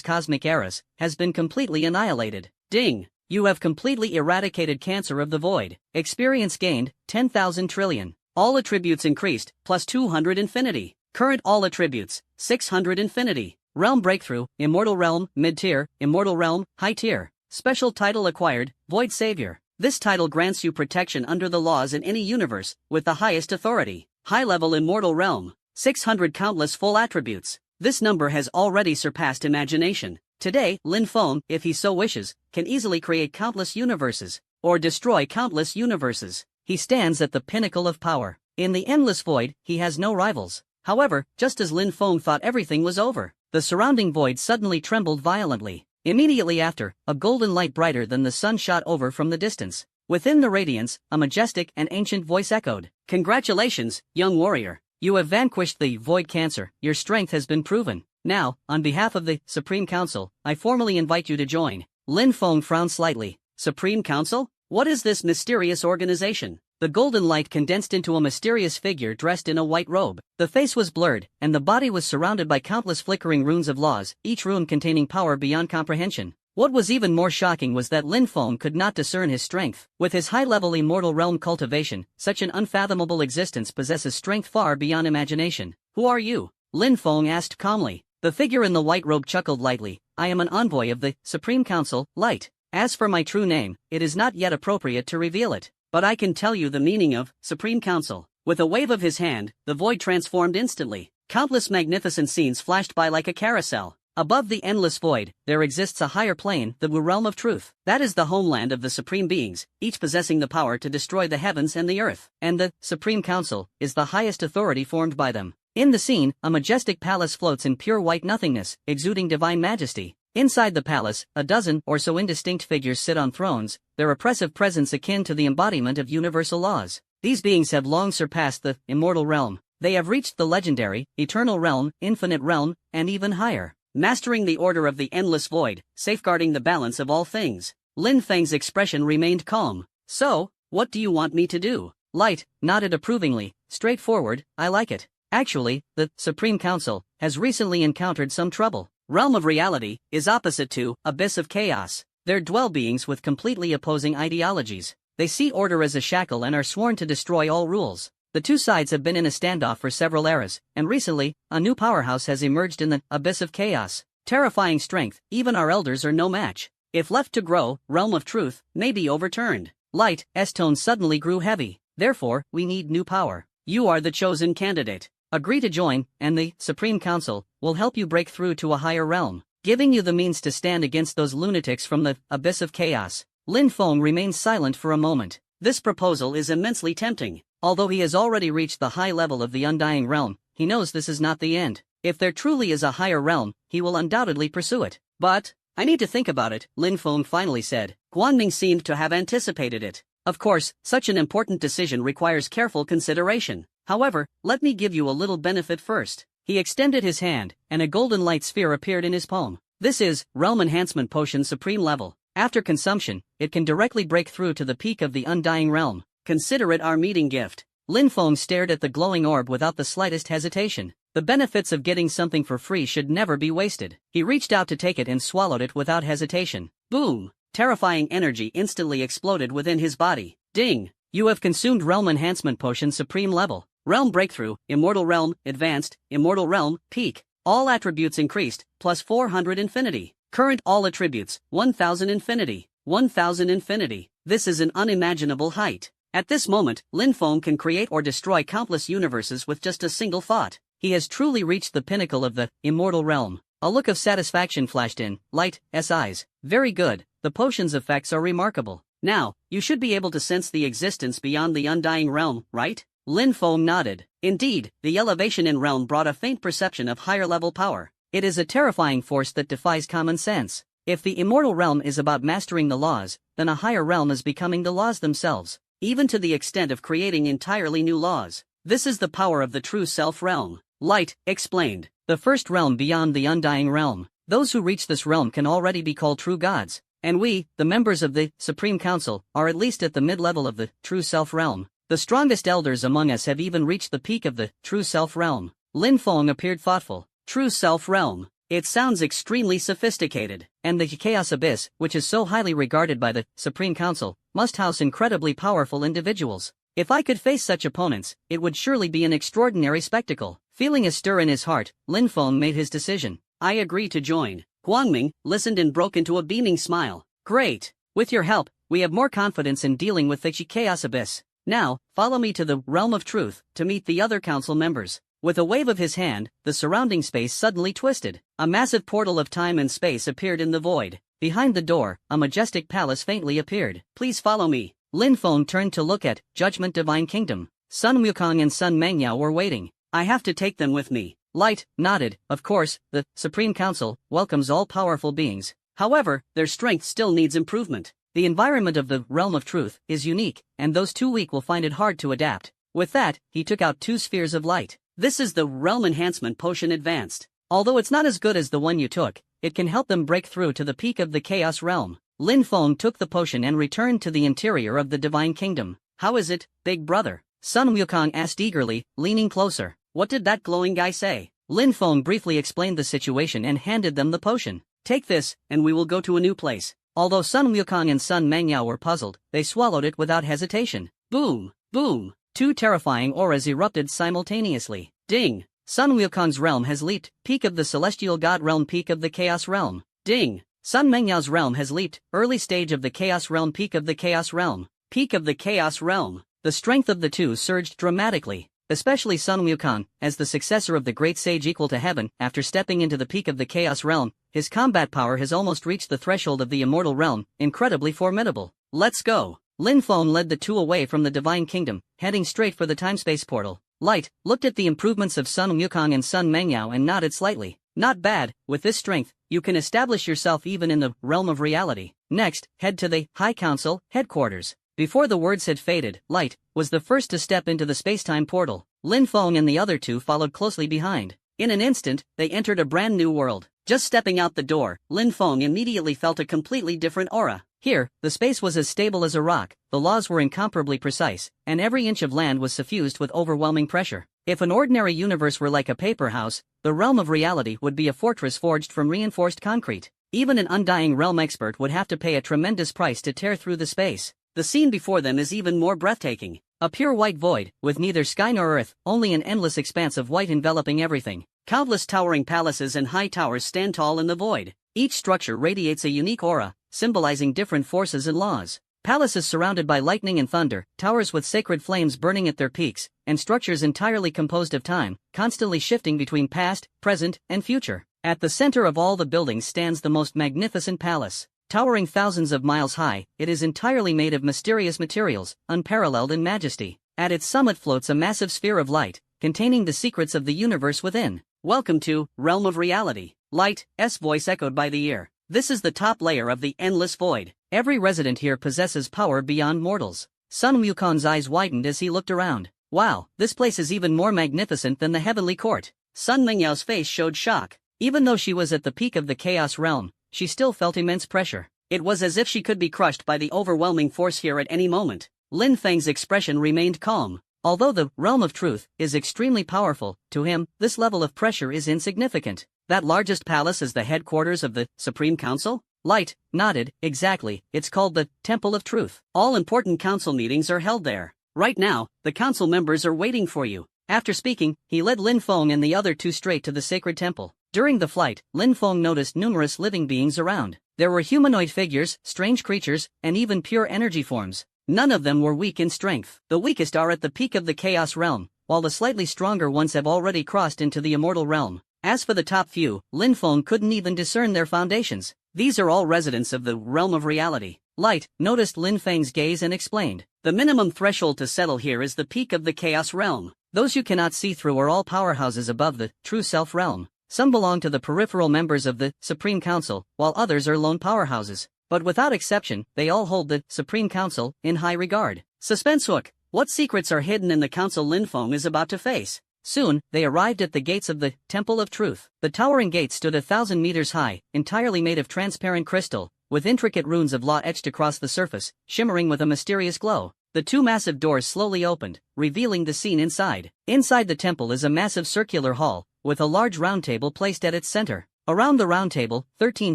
cosmic eras, has been completely annihilated. Ding! You have completely eradicated cancer of the void. Experience gained, 10,000 trillion. All attributes increased, plus 200 infinity. Current all attributes, 600 infinity. Realm breakthrough, Immortal Realm, mid-tier, Immortal Realm, high tier. Special title acquired, Void Savior. This title grants you protection under the laws in any universe, with the highest authority. High-level Immortal Realm. 600 countless full attributes. This number has already surpassed imagination. Today, Lin Feng, if he so wishes, can easily create countless universes, or destroy countless universes. He stands at the pinnacle of power. In the endless void, he has no rivals. However, just as Lin Feng thought everything was over, the surrounding void suddenly trembled violently. Immediately after, a golden light brighter than the sun shot over from the distance. Within the radiance, a majestic and ancient voice echoed. Congratulations, young warrior. You have vanquished the void cancer. Your strength has been proven. Now, on behalf of the Supreme Council, I formally invite you to join. Lin Feng frowned slightly. Supreme Council? What is this mysterious organization? The golden light condensed into a mysterious figure dressed in a white robe. The face was blurred, and the body was surrounded by countless flickering runes of laws, each rune containing power beyond comprehension. What was even more shocking was that Lin Feng could not discern his strength. With his high-level immortal realm cultivation, such an unfathomable existence possesses strength far beyond imagination. Who are you? Lin Feng asked calmly. The figure in the white robe chuckled lightly. I am an envoy of the Supreme Council, Light. As for my true name, it is not yet appropriate to reveal it. But I can tell you the meaning of Supreme Council. With a wave of his hand, the void transformed instantly. Countless magnificent scenes flashed by like a carousel. Above the endless void, there exists a higher plane, the Wu realm of truth. That is the homeland of the supreme beings, each possessing the power to destroy the heavens and the earth. And the Supreme Council is the highest authority formed by them. In the scene, a majestic palace floats in pure white nothingness, exuding divine majesty. Inside the palace, a dozen or so indistinct figures sit on thrones, their oppressive presence akin to the embodiment of universal laws. These beings have long surpassed the immortal realm. They have reached the legendary, eternal realm, infinite realm, and even higher, mastering the order of the endless void, safeguarding the balance of all things. Lin Feng's expression remained calm. So, what do you want me to do? Light nodded approvingly. Straightforward, I like it. Actually, the Supreme Council has recently encountered some trouble. Realm of reality is opposite to abyss of chaos. They're dwell beings with completely opposing ideologies. They see order as a shackle and are sworn to destroy all rules. The two sides have been in a standoff for several eras, and recently, a new powerhouse has emerged in the abyss of chaos. Terrifying strength, even our elders are no match. If left to grow, Realm of Truth may be overturned. Light's tone suddenly grew heavy. Therefore, we need new power. You are the chosen candidate. Agree to join, and the Supreme Council will help you break through to a higher realm, giving you the means to stand against those lunatics from the abyss of chaos. Lin Feng remained silent for a moment. This proposal is immensely tempting. Although he has already reached the high level of the Undying Realm, he knows this is not the end. If there truly is a higher realm, he will undoubtedly pursue it. But, I need to think about it, Lin Feng finally said. Guanming seemed to have anticipated it. Of course, such an important decision requires careful consideration. However, let me give you a little benefit first. He extended his hand, and a golden light sphere appeared in his palm. This is Realm Enhancement Potion Supreme Level. After consumption, it can directly break through to the peak of the Undying Realm. Consider it our meeting gift. Lin Feng stared at the glowing orb without the slightest hesitation. The benefits of getting something for free should never be wasted. He reached out to take it and swallowed it without hesitation. Boom! Terrifying energy instantly exploded within his body. Ding! You have consumed Realm Enhancement Potion Supreme Level. Realm Breakthrough, Immortal Realm, Advanced, Immortal Realm, Peak. All attributes increased, plus 400 infinity. Current all attributes, 1000 infinity. 1000 infinity. This is an unimaginable height. At this moment, Lin Feng can create or destroy countless universes with just a single thought. He has truly reached the pinnacle of the Immortal Realm. A look of satisfaction flashed in Light's eyes. Very good, the potion's effects are remarkable. Now, you should be able to sense the existence beyond the Undying Realm, right? Lin Feng nodded. Indeed, the elevation in realm brought a faint perception of higher-level power. It is a terrifying force that defies common sense. If the Immortal Realm is about mastering the laws, then a higher realm is becoming the laws themselves, even to the extent of creating entirely new laws. This is the power of the true self-realm. Light explained. The first realm beyond the Undying Realm. Those who reach this realm can already be called true gods. And we, the members of the Supreme Council, are at least at the mid-level of the true self-realm. The strongest elders among us have even reached the peak of the true self-realm. Lin Feng appeared thoughtful. True self-realm. It sounds extremely sophisticated. And the Chaos Abyss, which is so highly regarded by the Supreme Council, must house incredibly powerful individuals. If I could face such opponents, it would surely be an extraordinary spectacle. Feeling a stir in his heart, Lin Feng made his decision. I agree to join. Guangming listened and broke into a beaming smile. Great. With your help, we have more confidence in dealing with the Chaos Abyss. Now, follow me to the Realm of Truth to meet the other council members. With a wave of his hand, the surrounding space suddenly twisted. A massive portal of time and space appeared in the void. Behind the door, a majestic palace faintly appeared. Please follow me. Lin Feng turned to look at Judgment Divine Kingdom. Sun Wukong and Sun Mengyao were waiting. I have to take them with me. Light nodded. Of course, the Supreme Council welcomes all powerful beings. However, their strength still needs improvement. The environment of the Realm of Truth is unique, and those too weak will find it hard to adapt. With that, he took out 2 spheres of light. This is the Realm Enhancement Potion Advanced. Although it's not as good as the one you took, it can help them break through to the peak of the Chaos Realm. Lin Feng took the potion and returned to the interior of the Divine Kingdom. How is it, big brother? Sun Wukong asked eagerly, leaning closer. What did that glowing guy say? Lin Feng briefly explained the situation and handed them the potion. Take this, and we will go to a new place. Although Sun Wukong and Sun Mengyao were puzzled, they swallowed it without hesitation. Boom! Boom! 2 terrifying auras erupted simultaneously. Ding! Sun Wukong's realm has leaped, peak of the Celestial God Realm, peak of the Chaos Realm. Ding! Sun Mengyao's realm has leaped, early stage of the Chaos Realm, peak of the Chaos Realm. Peak of the Chaos Realm. The strength of the two surged dramatically. Especially Sun Wukong, as the successor of the great sage equal to heaven, after stepping into the peak of the Chaos Realm, his combat power has almost reached the threshold of the Immortal Realm, incredibly formidable. Let's go! Lin Feng led the two away from the Divine Kingdom, heading straight for the time-space portal. Light looked at the improvements of Sun Wukong and Sun Mengyao and nodded slightly. Not bad, with this strength, you can establish yourself even in the realm of reality. Next, head to the High Council headquarters. Before the words had faded, Light was the first to step into the space-time portal. Lin Feng and the other two followed closely behind. In an instant, they entered a brand new world. Just stepping out the door, Lin Feng immediately felt a completely different aura. Here, the space was as stable as a rock, the laws were incomparably precise, and every inch of land was suffused with overwhelming pressure. If an ordinary universe were like a paper house, the realm of reality would be a fortress forged from reinforced concrete. Even an undying realm expert would have to pay a tremendous price to tear through the space. The scene before them is even more breathtaking. A pure white void, with neither sky nor earth, only an endless expanse of white enveloping everything. Countless towering palaces and high towers stand tall in the void. Each structure radiates a unique aura, symbolizing different forces and laws. Palaces surrounded by lightning and thunder, towers with sacred flames burning at their peaks, and structures entirely composed of time, constantly shifting between past, present, and future. At the center of all the buildings stands the most magnificent palace. Towering thousands of miles high, it is entirely made of mysterious materials, unparalleled in majesty. At its summit floats a massive sphere of light, containing the secrets of the universe within. Welcome to Realm of Reality. Light's voice echoed by the ear. This is the top layer of the endless void. Every resident here possesses power beyond mortals. Sun Wukon's eyes widened as he looked around. Wow, this place is even more magnificent than the heavenly court. Sun Mingyao's face showed shock. Even though she was at the peak of the chaos realm, she still felt immense pressure. It was as if she could be crushed by the overwhelming force here at any moment. Lin Feng's expression remained calm. Although the realm of truth is extremely powerful, to him, this level of pressure is insignificant. That largest palace is the headquarters of the Supreme Council? Light nodded. Exactly, it's called the Temple of Truth. All important council meetings are held there. Right now, the council members are waiting for you. After speaking, he led Lin Feng and the other two straight to the sacred temple. During the flight, Lin Feng noticed numerous living beings around. There were humanoid figures, strange creatures, and even pure energy forms. None of them were weak in strength. The weakest are at the peak of the chaos realm, while the slightly stronger ones have already crossed into the immortal realm. As for the top few, Lin Feng couldn't even discern their foundations. These are all residents of the realm of reality. Light noticed Lin Feng's gaze and explained. The minimum threshold to settle here is the peak of the chaos realm. Those you cannot see through are all powerhouses above the true self realm. Some belong to the peripheral members of the Supreme Council, while others are lone powerhouses. But without exception, they all hold the Supreme Council in high regard. Suspense hook. What secrets are hidden in the council Lin Feng is about to face? Soon, they arrived at the gates of the Temple of Truth. The towering gates stood 1,000 meters high, entirely made of transparent crystal, with intricate runes of law etched across the surface, shimmering with a mysterious glow. The two massive doors slowly opened, revealing the scene inside. Inside the temple is a massive circular hall, with a large round table placed at its center. Around the round table, 13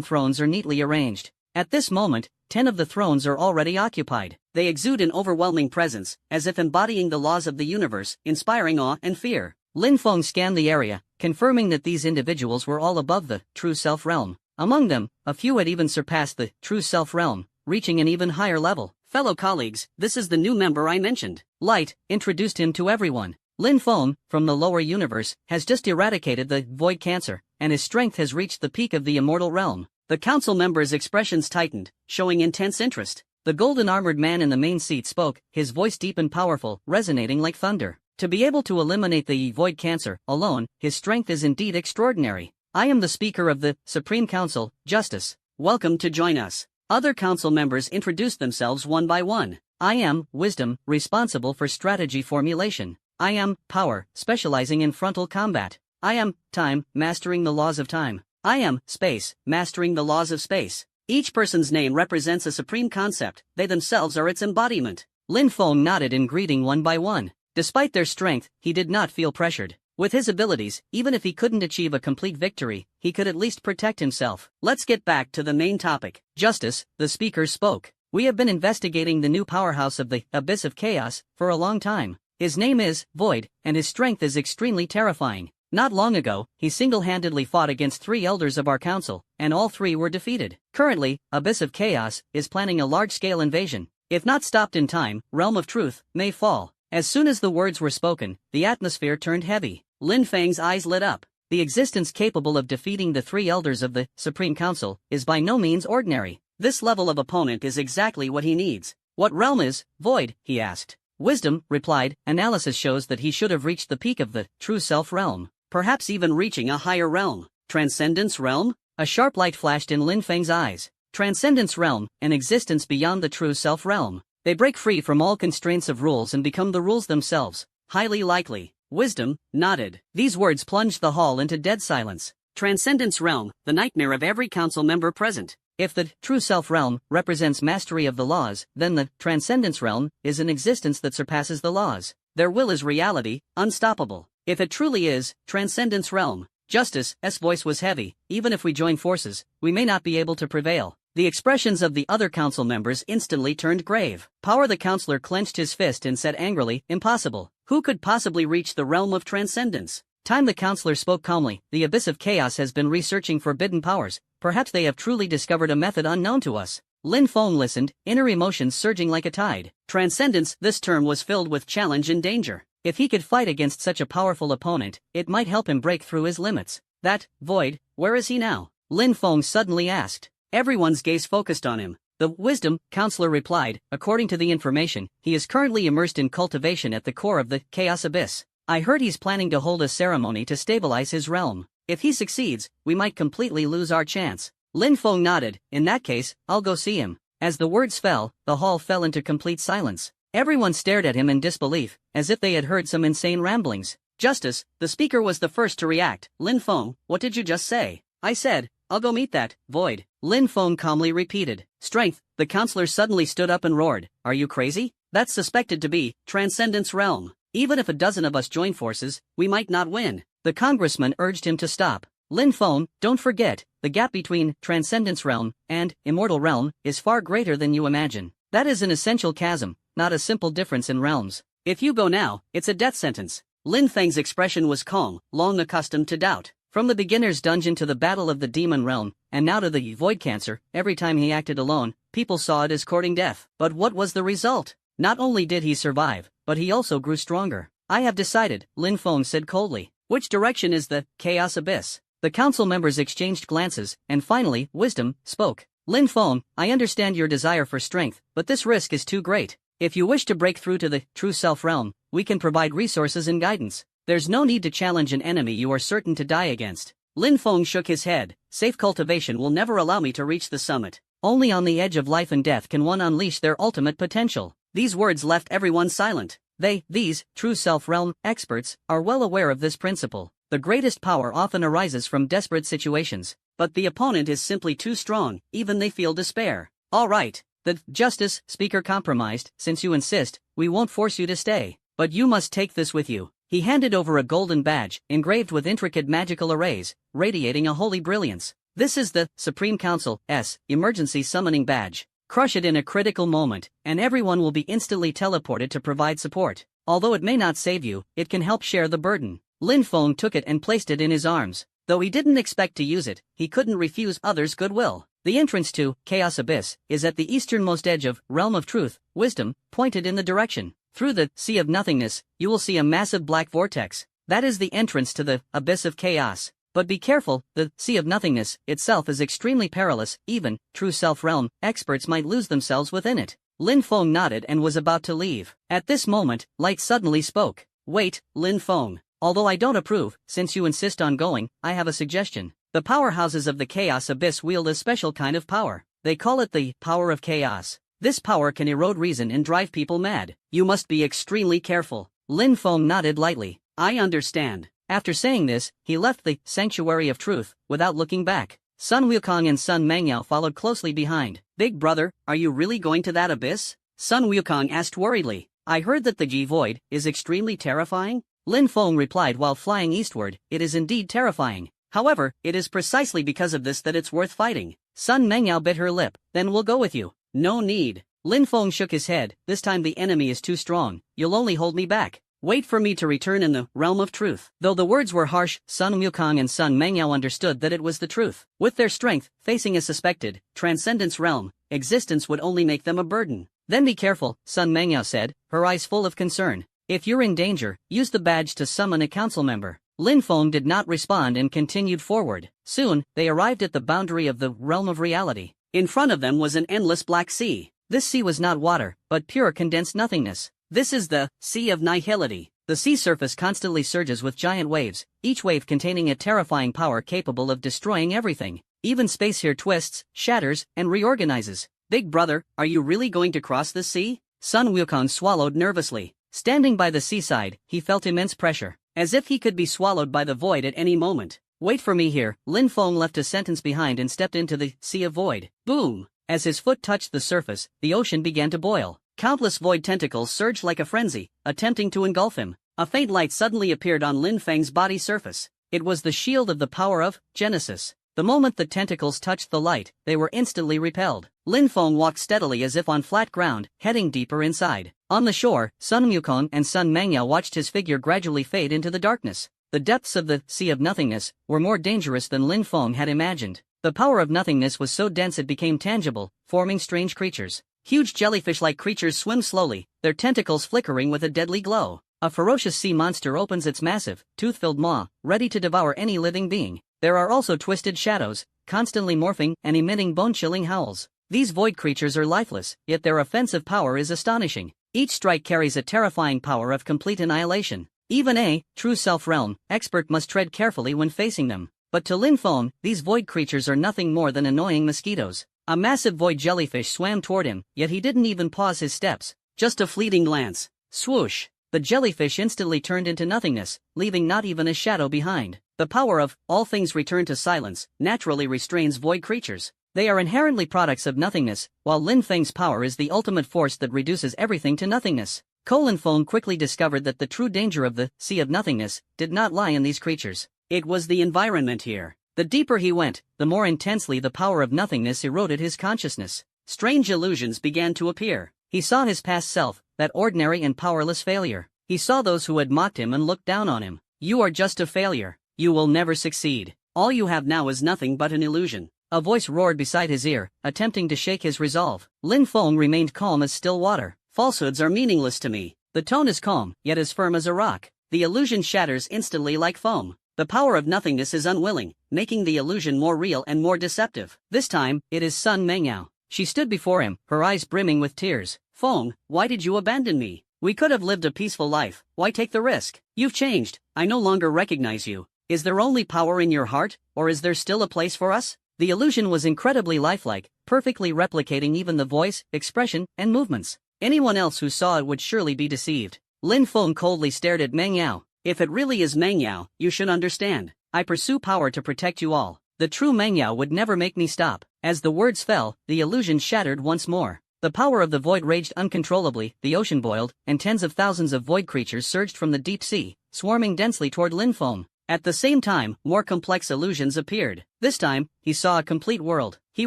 thrones are neatly arranged. At this moment, 10 of the thrones are already occupied. They exude an overwhelming presence, as if embodying the laws of the universe, inspiring awe and fear. Lin Feng scanned the area, confirming that these individuals were all above the true self realm. Among them, a few had even surpassed the true self realm, reaching an even higher level. Fellow colleagues, this is the new member I mentioned. Light introduced him to everyone. Lin Feng, from the lower universe, has just eradicated the void cancer, and his strength has reached the peak of the immortal realm. The council members' expressions tightened, showing intense interest. The golden-armored man in the main seat spoke, his voice deep and powerful, resonating like thunder. To be able to eliminate the void cancer alone, his strength is indeed extraordinary. I am the Speaker of the Supreme Council, Justice. Welcome to join us. Other council members introduced themselves one by one. I am Wisdom, responsible for strategy formulation. I am Power, specializing in frontal combat. I am Time, mastering the laws of time. I am Space, mastering the laws of space. Each person's name represents a supreme concept, they themselves are its embodiment. Lin Feng nodded in greeting one by one. Despite their strength, he did not feel pressured. With his abilities, even if he couldn't achieve a complete victory, he could at least protect himself. Let's get back to the main topic. Justice, the speaker spoke. We have been investigating the new powerhouse of the Abyss of Chaos for a long time. His name is Void, and his strength is extremely terrifying. Not long ago, he single-handedly fought against 3 elders of our council, and all 3 were defeated. Currently, Abyss of Chaos is planning a large-scale invasion. If not stopped in time, Realm of Truth may fall. As soon as the words were spoken, the atmosphere turned heavy. Lin Feng's eyes lit up. The existence capable of defeating the 3 elders of the Supreme Council is by no means ordinary. This level of opponent is exactly what he needs. What realm is Void? He asked. Wisdom replied, analysis shows that he should have reached the peak of the true self realm, perhaps even reaching a higher realm. Transcendence realm? A sharp light flashed in Lin Feng's eyes. Transcendence realm, an existence beyond the true self realm. They break free from all constraints of rules and become the rules themselves. Highly likely. Wisdom nodded. These words plunged the hall into dead silence. Transcendence realm, the nightmare of every council member present. If the true self realm represents mastery of the laws, then the transcendence realm is an existence that surpasses the laws. Their will is reality, unstoppable. If it truly is transcendence realm, Justice's voice was heavy. Even if we join forces, we may not be able to prevail. The expressions of the other council members instantly turned grave. Power the counselor clenched his fist and said angrily, impossible. Who could possibly reach the realm of transcendence? Time the counselor spoke calmly, the abyss of chaos has been researching forbidden powers. Perhaps they have truly discovered a method unknown to us. Lin Feng listened, inner emotions surging like a tide. Transcendence, this term was filled with challenge and danger. If he could fight against such a powerful opponent, it might help him break through his limits. That void, where is he now? Lin Feng suddenly asked. Everyone's gaze focused on him. The wisdom counselor replied, according to the information, he is currently immersed in cultivation at the core of the chaos abyss. I heard he's planning to hold a ceremony to stabilize his realm. If he succeeds, we might completely lose our chance. Lin Feng nodded, in that case, I'll go see him. As the words fell, the hall fell into complete silence. Everyone stared at him in disbelief, as if they had heard some insane ramblings. Justice, the speaker was the first to react. Lin Feng, what did you just say? I said, I'll go meet that void. Lin Feng calmly repeated. Strength, the counselor suddenly stood up and roared. Are you crazy? That's suspected to be transcendence realm. Even if a dozen of us join forces, we might not win. The congressman urged him to stop. Lin Feng, don't forget, the gap between transcendence realm and immortal realm is far greater than you imagine. That is an essential chasm, not a simple difference in realms. If you go now, it's a death sentence. Lin Feng's expression was calm, long accustomed to doubt. From the beginner's dungeon to the battle of the demon realm, and now to the void cancer, every time he acted alone, people saw it as courting death. But what was the result? Not only did he survive, but he also grew stronger. I have decided, Lin Feng said coldly. Which direction is the chaos abyss? The council members exchanged glances, and finally, wisdom spoke. Lin Feng, I understand your desire for strength, but this risk is too great. If you wish to break through to the true self realm, we can provide resources and guidance. There's no need to challenge an enemy you are certain to die against. Lin Feng shook his head. Safe cultivation will never allow me to reach the summit. Only on the edge of life and death can one unleash their ultimate potential. These words left everyone silent. These true self-realm experts, are well aware of this principle. The greatest power often arises from desperate situations, but the opponent is simply too strong, even they feel despair. All right, the justice speaker compromised, since you insist, we won't force you to stay, but you must take this with you. He handed over a golden badge, engraved with intricate magical arrays, radiating a holy brilliance. This is the Supreme Council's emergency summoning badge. Crush it in a critical moment, and everyone will be instantly teleported to provide support. Although it may not save you, it can help share the burden. Lin Feng took it and placed it in his arms. Though he didn't expect to use it, he couldn't refuse others' goodwill. The entrance to Chaos Abyss is at the easternmost edge of Realm of Truth. Wisdom pointed in the direction. Through the Sea of Nothingness, you will see a massive black vortex. That is the entrance to the Abyss of Chaos. But be careful, the Sea of Nothingness itself is extremely perilous. Even true self-realm experts might lose themselves within it. Lin Feng nodded and was about to leave. At this moment, Light suddenly spoke. Wait, Lin Feng. Although I don't approve, since you insist on going, I have a suggestion. The powerhouses of the Chaos Abyss wield a special kind of power. They call it the power of chaos. This power can erode reason and drive people mad. You must be extremely careful. Lin Feng nodded lightly. I understand. After saying this, he left the Sanctuary of Truth, without looking back. Sun Wukong and Sun Mengyao followed closely behind. Big brother, are you really going to that abyss? Sun Wukong asked worriedly. I heard that the G Void is extremely terrifying. Lin Feng replied while flying eastward, it is indeed terrifying. However, it is precisely because of this that it's worth fighting. Sun Mengyao bit her lip. Then we'll go with you. No need. Lin Feng shook his head. This time the enemy is too strong. You'll only hold me back. Wait for me to return in the Realm of Truth. Though the words were harsh, Sun Wukong and Sun Mengyao understood that it was the truth. With their strength, facing a suspected transcendence realm, existence would only make them a burden. Then be careful, Sun Mengyao said, her eyes full of concern. If you're in danger, use the badge to summon a council member. Lin Feng did not respond and continued forward. Soon, they arrived at the boundary of the realm of reality. In front of them was an endless black sea. This sea was not water, but pure condensed nothingness. This is the Sea of Nihility. The sea surface constantly surges with giant waves, each wave containing a terrifying power capable of destroying everything. Even space here twists, shatters, and reorganizes. Big brother, are you really going to cross this sea? Sun Wukong swallowed nervously. Standing by the seaside, he felt immense pressure, as if he could be swallowed by the void at any moment. Wait for me here. Lin Feng left a sentence behind and stepped into the sea of void. Boom! As his foot touched the surface, the ocean began to boil. Countless void tentacles surged like a frenzy, attempting to engulf him. A faint light suddenly appeared on Lin Feng's body surface. It was the shield of the power of Genesis. The moment the tentacles touched the light, they were instantly repelled. Lin Feng walked steadily as if on flat ground, heading deeper inside. On the shore, Sun Mukong and Sun Mengyao watched his figure gradually fade into the darkness. The depths of the Sea of Nothingness were more dangerous than Lin Feng had imagined. The power of nothingness was so dense it became tangible, forming strange creatures. Huge jellyfish-like creatures swim slowly, their tentacles flickering with a deadly glow. A ferocious sea monster opens its massive, tooth-filled maw, ready to devour any living being. There are also twisted shadows, constantly morphing and emitting bone-chilling howls. These void creatures are lifeless, yet their offensive power is astonishing. Each strike carries a terrifying power of complete annihilation. Even a true self-realm expert must tread carefully when facing them. But to Lin Feng, these void creatures are nothing more than annoying mosquitoes. A massive void jellyfish swam toward him, yet he didn't even pause his steps. Just a fleeting glance. Swoosh! The jellyfish instantly turned into nothingness, leaving not even a shadow behind. The power of all things return to silence naturally restrains void creatures. They are inherently products of nothingness, while Lin Feng's power is the ultimate force that reduces everything to nothingness. Lin Feng quickly discovered that the true danger of the Sea of Nothingness did not lie in these creatures. It was the environment here. The deeper he went, the more intensely the power of nothingness eroded his consciousness. Strange illusions began to appear. He saw his past self, that ordinary and powerless failure. He saw those who had mocked him and looked down on him. You are just a failure. You will never succeed. All you have now is nothing but an illusion. A voice roared beside his ear, attempting to shake his resolve. Lin Feng remained calm as still water. Falsehoods are meaningless to me. The tone is calm, yet as firm as a rock. The illusion shatters instantly like foam. The power of nothingness is unwilling, making the illusion more real and more deceptive. This time, it is Sun Mengyao. She stood before him, her eyes brimming with tears. Feng, why did you abandon me? We could have lived a peaceful life. Why take the risk? You've changed. I no longer recognize you. Is there only power in your heart, or is there still a place for us? The illusion was incredibly lifelike, perfectly replicating even the voice, expression, and movements. Anyone else who saw it would surely be deceived. Lin Feng coldly stared at Mengyao. If it really is Mengyao, you should understand. I pursue power to protect you all. The true Mengyao would never make me stop. As the words fell, the illusion shattered once more. The power of the void raged uncontrollably, the ocean boiled, and tens of thousands of void creatures surged from the deep sea, swarming densely toward Lin Feng. At the same time, more complex illusions appeared. This time, he saw a complete world. He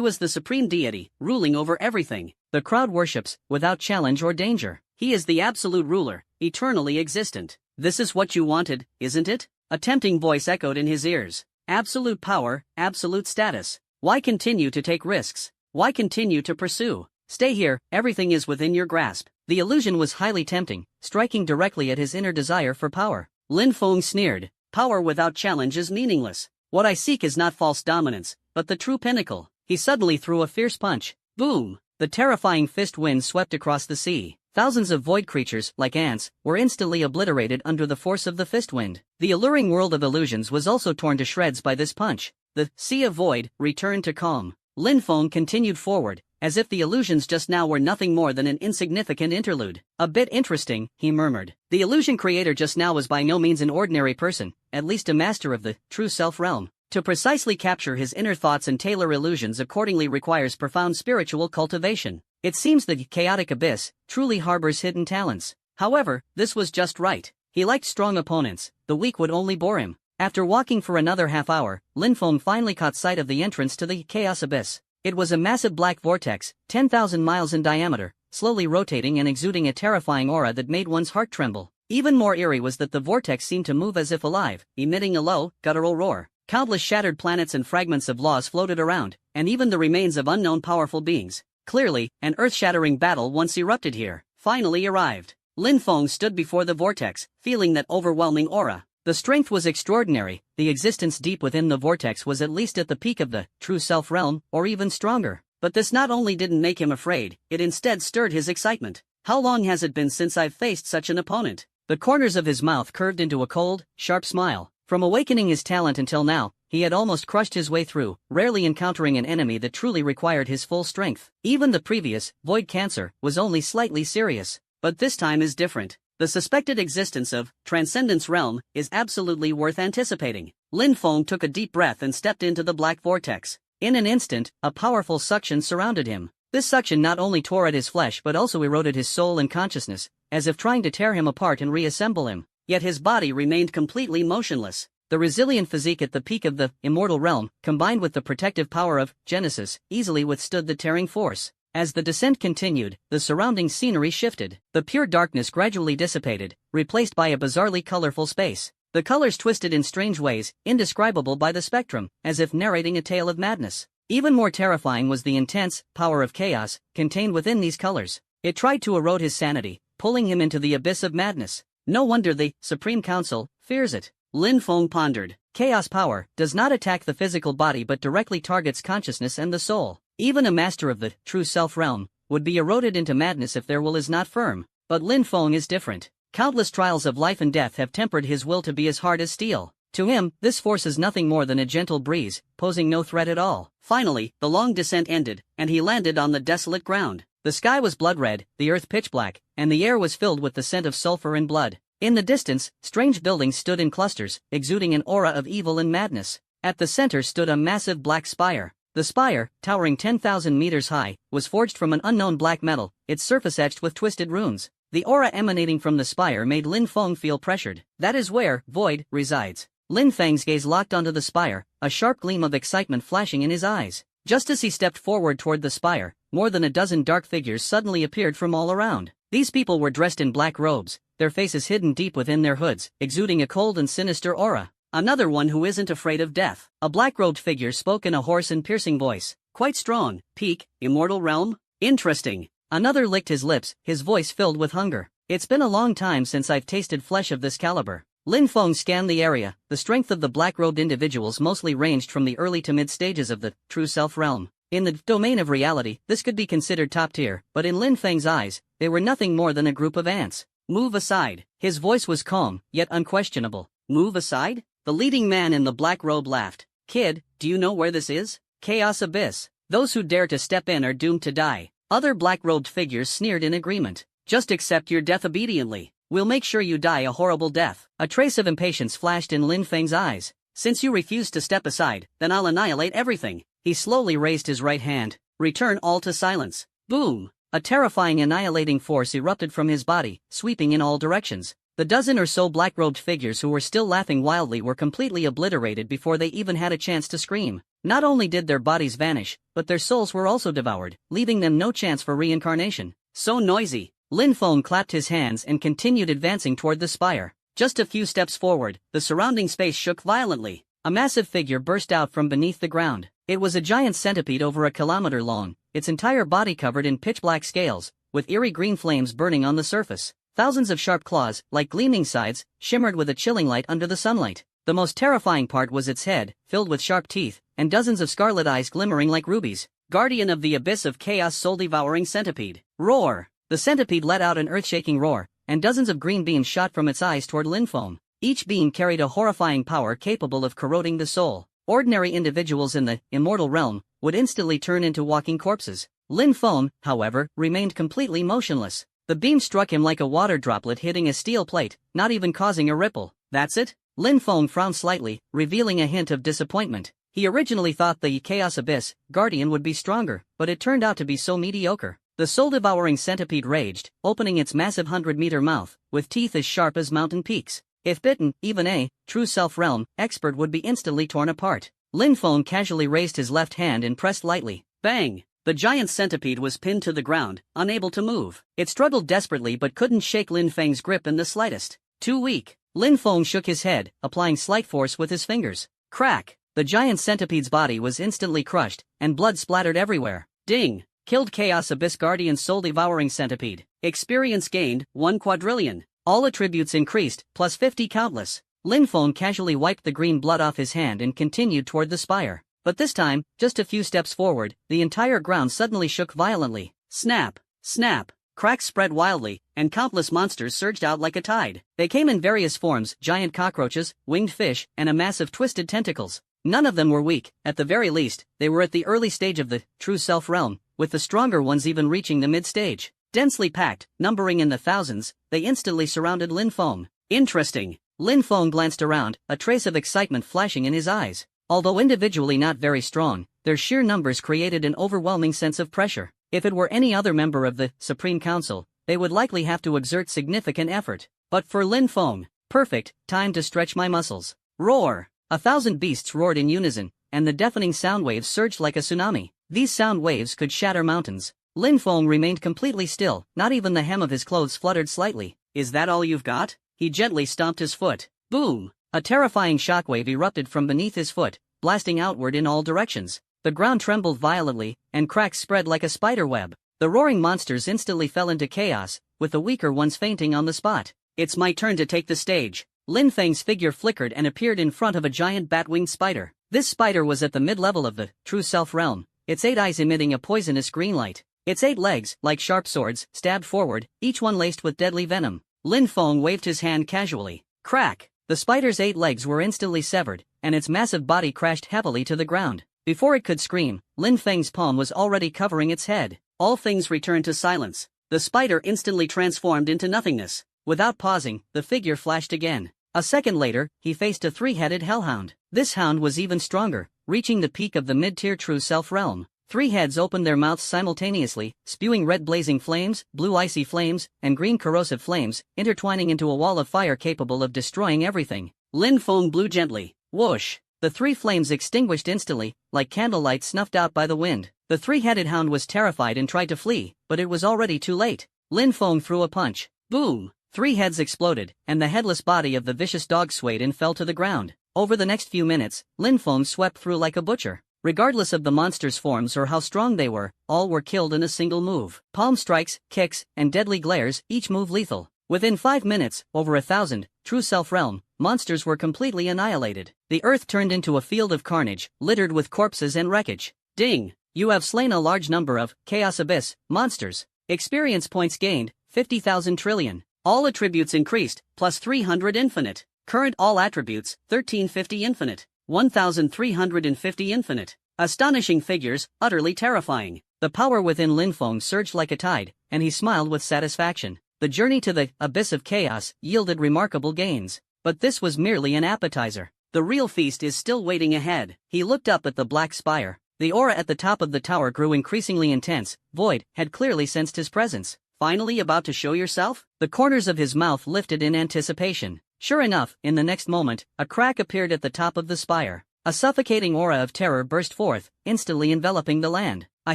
was the supreme deity, ruling over everything. The crowd worships, without challenge or danger. He is the absolute ruler, eternally existent. This is what you wanted, isn't it? A tempting voice echoed in his ears. Absolute power, absolute status. Why continue to take risks? Why continue to pursue? Stay here, everything is within your grasp. The illusion was highly tempting, striking directly at his inner desire for power. Lin Feng sneered. Power without challenge is meaningless. What I seek is not false dominance, but the true pinnacle. He suddenly threw a fierce punch. Boom! The terrifying fist wind swept across the sea. Thousands of void creatures, like ants, were instantly obliterated under the force of the fist wind. The alluring world of illusions was also torn to shreds by this punch. The Sea of Void returned to calm. Lin Feng continued forward, as if the illusions just now were nothing more than an insignificant interlude. A bit interesting, he murmured. The illusion creator just now was by no means an ordinary person, at least a master of the true self-realm. To precisely capture his inner thoughts and tailor illusions accordingly requires profound spiritual cultivation. It seems the chaotic abyss truly harbors hidden talents. However, this was just right. He liked strong opponents, the weak would only bore him. After walking for another half hour, Lin Feng finally caught sight of the entrance to the chaos abyss. It was a massive black vortex, 10,000 miles in diameter, slowly rotating and exuding a terrifying aura that made one's heart tremble. Even more eerie was that the vortex seemed to move as if alive, emitting a low, guttural roar. Countless shattered planets and fragments of laws floated around, and even the remains of unknown powerful beings. Clearly, an earth-shattering battle once erupted here, finally arrived. Lin Feng stood before the vortex, feeling that overwhelming aura. The strength was extraordinary, the existence deep within the vortex was at least at the peak of the true self-realm, or even stronger. But this not only didn't make him afraid, it instead stirred his excitement. How long has it been since I've faced such an opponent? The corners of his mouth curved into a cold, sharp smile. From awakening his talent until now, he had almost crushed his way through, rarely encountering an enemy that truly required his full strength. Even the previous, Void Cancer, was only slightly serious. But this time is different. The suspected existence of Transcendence Realm is absolutely worth anticipating. Lin Feng took a deep breath and stepped into the black vortex. In an instant, a powerful suction surrounded him. This suction not only tore at his flesh but also eroded his soul and consciousness, as if trying to tear him apart and reassemble him. Yet his body remained completely motionless. The resilient physique at the peak of the immortal realm, combined with the protective power of Genesis, easily withstood the tearing force. As the descent continued, the surrounding scenery shifted. The pure darkness gradually dissipated, replaced by a bizarrely colorful space. The colors twisted in strange ways, indescribable by the spectrum, as if narrating a tale of madness. Even more terrifying was the intense power of chaos contained within these colors. It tried to erode his sanity, pulling him into the abyss of madness. No wonder the Supreme Council fears it. Lin Feng pondered. Chaos power does not attack the physical body but directly targets consciousness and the soul. Even a master of the true self realm would be eroded into madness if their will is not firm. But Lin Feng is different. Countless trials of life and death have tempered his will to be as hard as steel. To him, this force is nothing more than a gentle breeze, posing no threat at all. Finally, the long descent ended, and he landed on the desolate ground. The sky was blood red, the earth pitch black, and the air was filled with the scent of sulfur and blood. In the distance, strange buildings stood in clusters, exuding an aura of evil and madness. At the center stood a massive black spire. The spire, towering 10,000 meters high, was forged from an unknown black metal, its surface etched with twisted runes. The aura emanating from the spire made Lin Feng feel pressured. That is where Void resides. Lin Feng's gaze locked onto the spire, a sharp gleam of excitement flashing in his eyes. Just as he stepped forward toward the spire, more than a dozen dark figures suddenly appeared from all around. These people were dressed in black robes, their faces hidden deep within their hoods, exuding a cold and sinister aura. Another one who isn't afraid of death. A black-robed figure spoke in a hoarse and piercing voice. Quite strong. Peak, immortal realm? Interesting. Another licked his lips, his voice filled with hunger. It's been a long time since I've tasted flesh of this caliber. Lin Feng scanned the area. The strength of the black-robed individuals mostly ranged from the early to mid-stages of the true self realm. In the domain of reality, this could be considered top tier, but in Lin Feng's eyes, they were nothing more than a group of ants. Move aside. His voice was calm, yet unquestionable. Move aside? The leading man in the black robe laughed. Kid, do you know where this is? Chaos Abyss. Those who dare to step in are doomed to die. Other black-robed figures sneered in agreement. Just accept your death obediently. We'll make sure you die a horrible death. A trace of impatience flashed in Lin Feng's eyes. Since you refuse to step aside, then I'll annihilate everything. He slowly raised his right hand. Return all to silence. Boom! A terrifying annihilating force erupted from his body, sweeping in all directions. The dozen or so black-robed figures who were still laughing wildly were completely obliterated before they even had a chance to scream. Not only did their bodies vanish, but their souls were also devoured, leaving them no chance for reincarnation. So noisy. Lin Feng clapped his hands and continued advancing toward the spire. Just a few steps forward, the surrounding space shook violently. A massive figure burst out from beneath the ground. It was a giant centipede over a kilometer long, its entire body covered in pitch-black scales, with eerie green flames burning on the surface. Thousands of sharp claws, like gleaming scythes, shimmered with a chilling light under the sunlight. The most terrifying part was its head, filled with sharp teeth, and dozens of scarlet eyes glimmering like rubies. Guardian of the abyss of chaos, soul-devouring centipede. Roar! The centipede let out an earth-shaking roar, and dozens of green beams shot from its eyes toward Lin Feng. Each beam carried a horrifying power capable of corroding the soul. Ordinary individuals in the immortal realm would instantly turn into walking corpses. Lin Feng, however, remained completely motionless. The beam struck him like a water droplet hitting a steel plate, not even causing a ripple. That's it? Lin Feng frowned slightly, revealing a hint of disappointment. He originally thought the Chaos Abyss Guardian would be stronger, but it turned out to be so mediocre. The soul-devouring centipede raged, opening its massive 100-meter mouth, with teeth as sharp as mountain peaks. If bitten, even a true self-realm expert would be instantly torn apart. Lin Feng casually raised his left hand and pressed lightly. Bang! The giant centipede was pinned to the ground, unable to move. It struggled desperately but couldn't shake Lin Feng's grip in the slightest. Too weak. Lin Feng shook his head, applying slight force with his fingers. Crack! The giant centipede's body was instantly crushed, and blood splattered everywhere. Ding! Killed Chaos Abyss Guardian soul-devouring centipede. Experience gained, 1 quadrillion. All attributes increased, plus 50 countless. Lin Feng casually wiped the green blood off his hand and continued toward the spire. But this time, just a few steps forward, the entire ground suddenly shook violently. Snap! Snap! Cracks spread wildly, and countless monsters surged out like a tide. They came in various forms: giant cockroaches, winged fish, and a mass of twisted tentacles. None of them were weak. At the very least, they were at the early stage of the true self realm, with the stronger ones even reaching the mid-stage. Densely packed, numbering in the thousands, they instantly surrounded Lin Feng. Interesting. Lin Feng glanced around, a trace of excitement flashing in his eyes. Although individually not very strong, their sheer numbers created an overwhelming sense of pressure. If it were any other member of the Supreme Council, they would likely have to exert significant effort. But for Lin Feng, perfect, time to stretch my muscles. Roar! 1,000 beasts roared in unison, and the deafening sound waves surged like a tsunami. These sound waves could shatter mountains. Lin Feng remained completely still, not even the hem of his clothes fluttered slightly. Is that all you've got? He gently stomped his foot. Boom! A terrifying shockwave erupted from beneath his foot, blasting outward in all directions. The ground trembled violently, and cracks spread like a spider web. The roaring monsters instantly fell into chaos, with the weaker ones fainting on the spot. It's my turn to take the stage. Lin Feng's figure flickered and appeared in front of a giant bat-winged spider. This spider was at the mid-level of the true self realm, its 8 eyes emitting a poisonous green light. Its 8 legs, like sharp swords, stabbed forward, each one laced with deadly venom. Lin Feng waved his hand casually. Crack! The spider's 8 legs were instantly severed, and its massive body crashed heavily to the ground. Before it could scream, Lin Feng's palm was already covering its head. All things returned to silence. The spider instantly transformed into nothingness. Without pausing, the figure flashed again. A second later, he faced a 3-headed hellhound. This hound was even stronger, reaching the peak of the mid-tier true self realm. 3 heads opened their mouths simultaneously, spewing red blazing flames, blue icy flames, and green corrosive flames, intertwining into a wall of fire capable of destroying everything. Lin Feng blew gently. Whoosh! The 3 flames extinguished instantly, like candlelight snuffed out by the wind. The 3-headed hound was terrified and tried to flee, but it was already too late. Lin Feng threw a punch. Boom! 3 heads exploded, and the headless body of the vicious dog swayed and fell to the ground. Over the next few minutes, Lin Feng swept through like a butcher. Regardless of the monsters' forms or how strong they were, all were killed in a single move. Palm strikes, kicks, and deadly glares, each move lethal. Within 5 minutes, over 1,000, true self-realm, monsters were completely annihilated. The earth turned into a field of carnage, littered with corpses and wreckage. Ding! You have slain a large number of Chaos Abyss monsters. Experience points gained, 50,000 trillion. All attributes increased, plus 300 infinite. Current all attributes, 1350 infinite. 1,350 infinite. Astonishing figures, utterly terrifying. The power within Lin Feng surged like a tide, and he smiled with satisfaction. The journey to the abyss of chaos yielded remarkable gains. But this was merely an appetizer. The real feast is still waiting ahead. He looked up at the black spire. The aura at the top of the tower grew increasingly intense. Void had clearly sensed his presence. Finally about to show yourself? The corners of his mouth lifted in anticipation. Sure enough, in the next moment, a crack appeared at the top of the spire. A suffocating aura of terror burst forth, instantly enveloping the land. A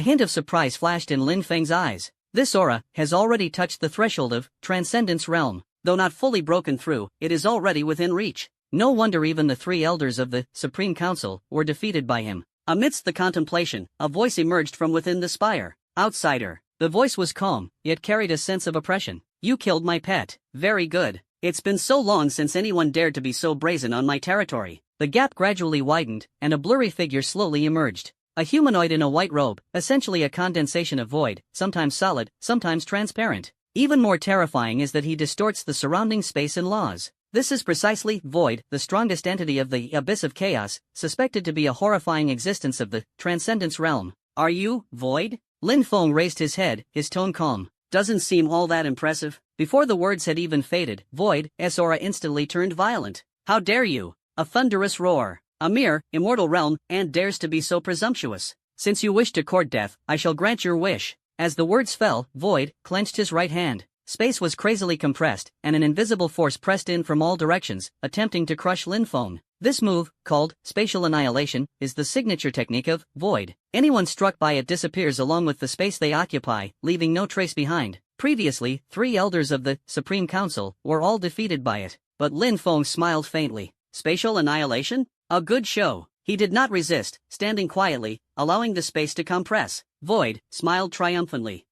hint of surprise flashed in Lin Feng's eyes. This aura has already touched the threshold of Transcendence Realm. Though not fully broken through, it is already within reach. No wonder even the 3 elders of the Supreme Council were defeated by him. Amidst the contemplation, a voice emerged from within the spire. Outsider. The voice was calm, yet carried a sense of oppression. You killed my pet. Very good. It's been so long since anyone dared to be so brazen on my territory. The gap gradually widened, and a blurry figure slowly emerged. A humanoid in a white robe, essentially a condensation of void, sometimes solid, sometimes transparent. Even more terrifying is that he distorts the surrounding space and laws. This is precisely Void, the strongest entity of the Abyss of Chaos, suspected to be a horrifying existence of the Transcendence Realm. Are you, Void? Lin Feng raised his head, his tone calm. Doesn't seem all that impressive. Before the words had even faded, Void's aura instantly turned violent. How dare you? A thunderous roar. A mere, immortal realm, and dares to be so presumptuous. Since you wish to court death, I shall grant your wish. As the words fell, Void clenched his right hand. Space was crazily compressed, and an invisible force pressed in from all directions, attempting to crush Lin Feng. This move, called spatial annihilation, is the signature technique of Void. Anyone struck by it disappears along with the space they occupy, leaving no trace behind. Previously, 3 elders of the Supreme Council were all defeated by it, but Lin Feng smiled faintly. Spatial annihilation? A good show. He did not resist, standing quietly, allowing the space to compress. Void smiled triumphantly.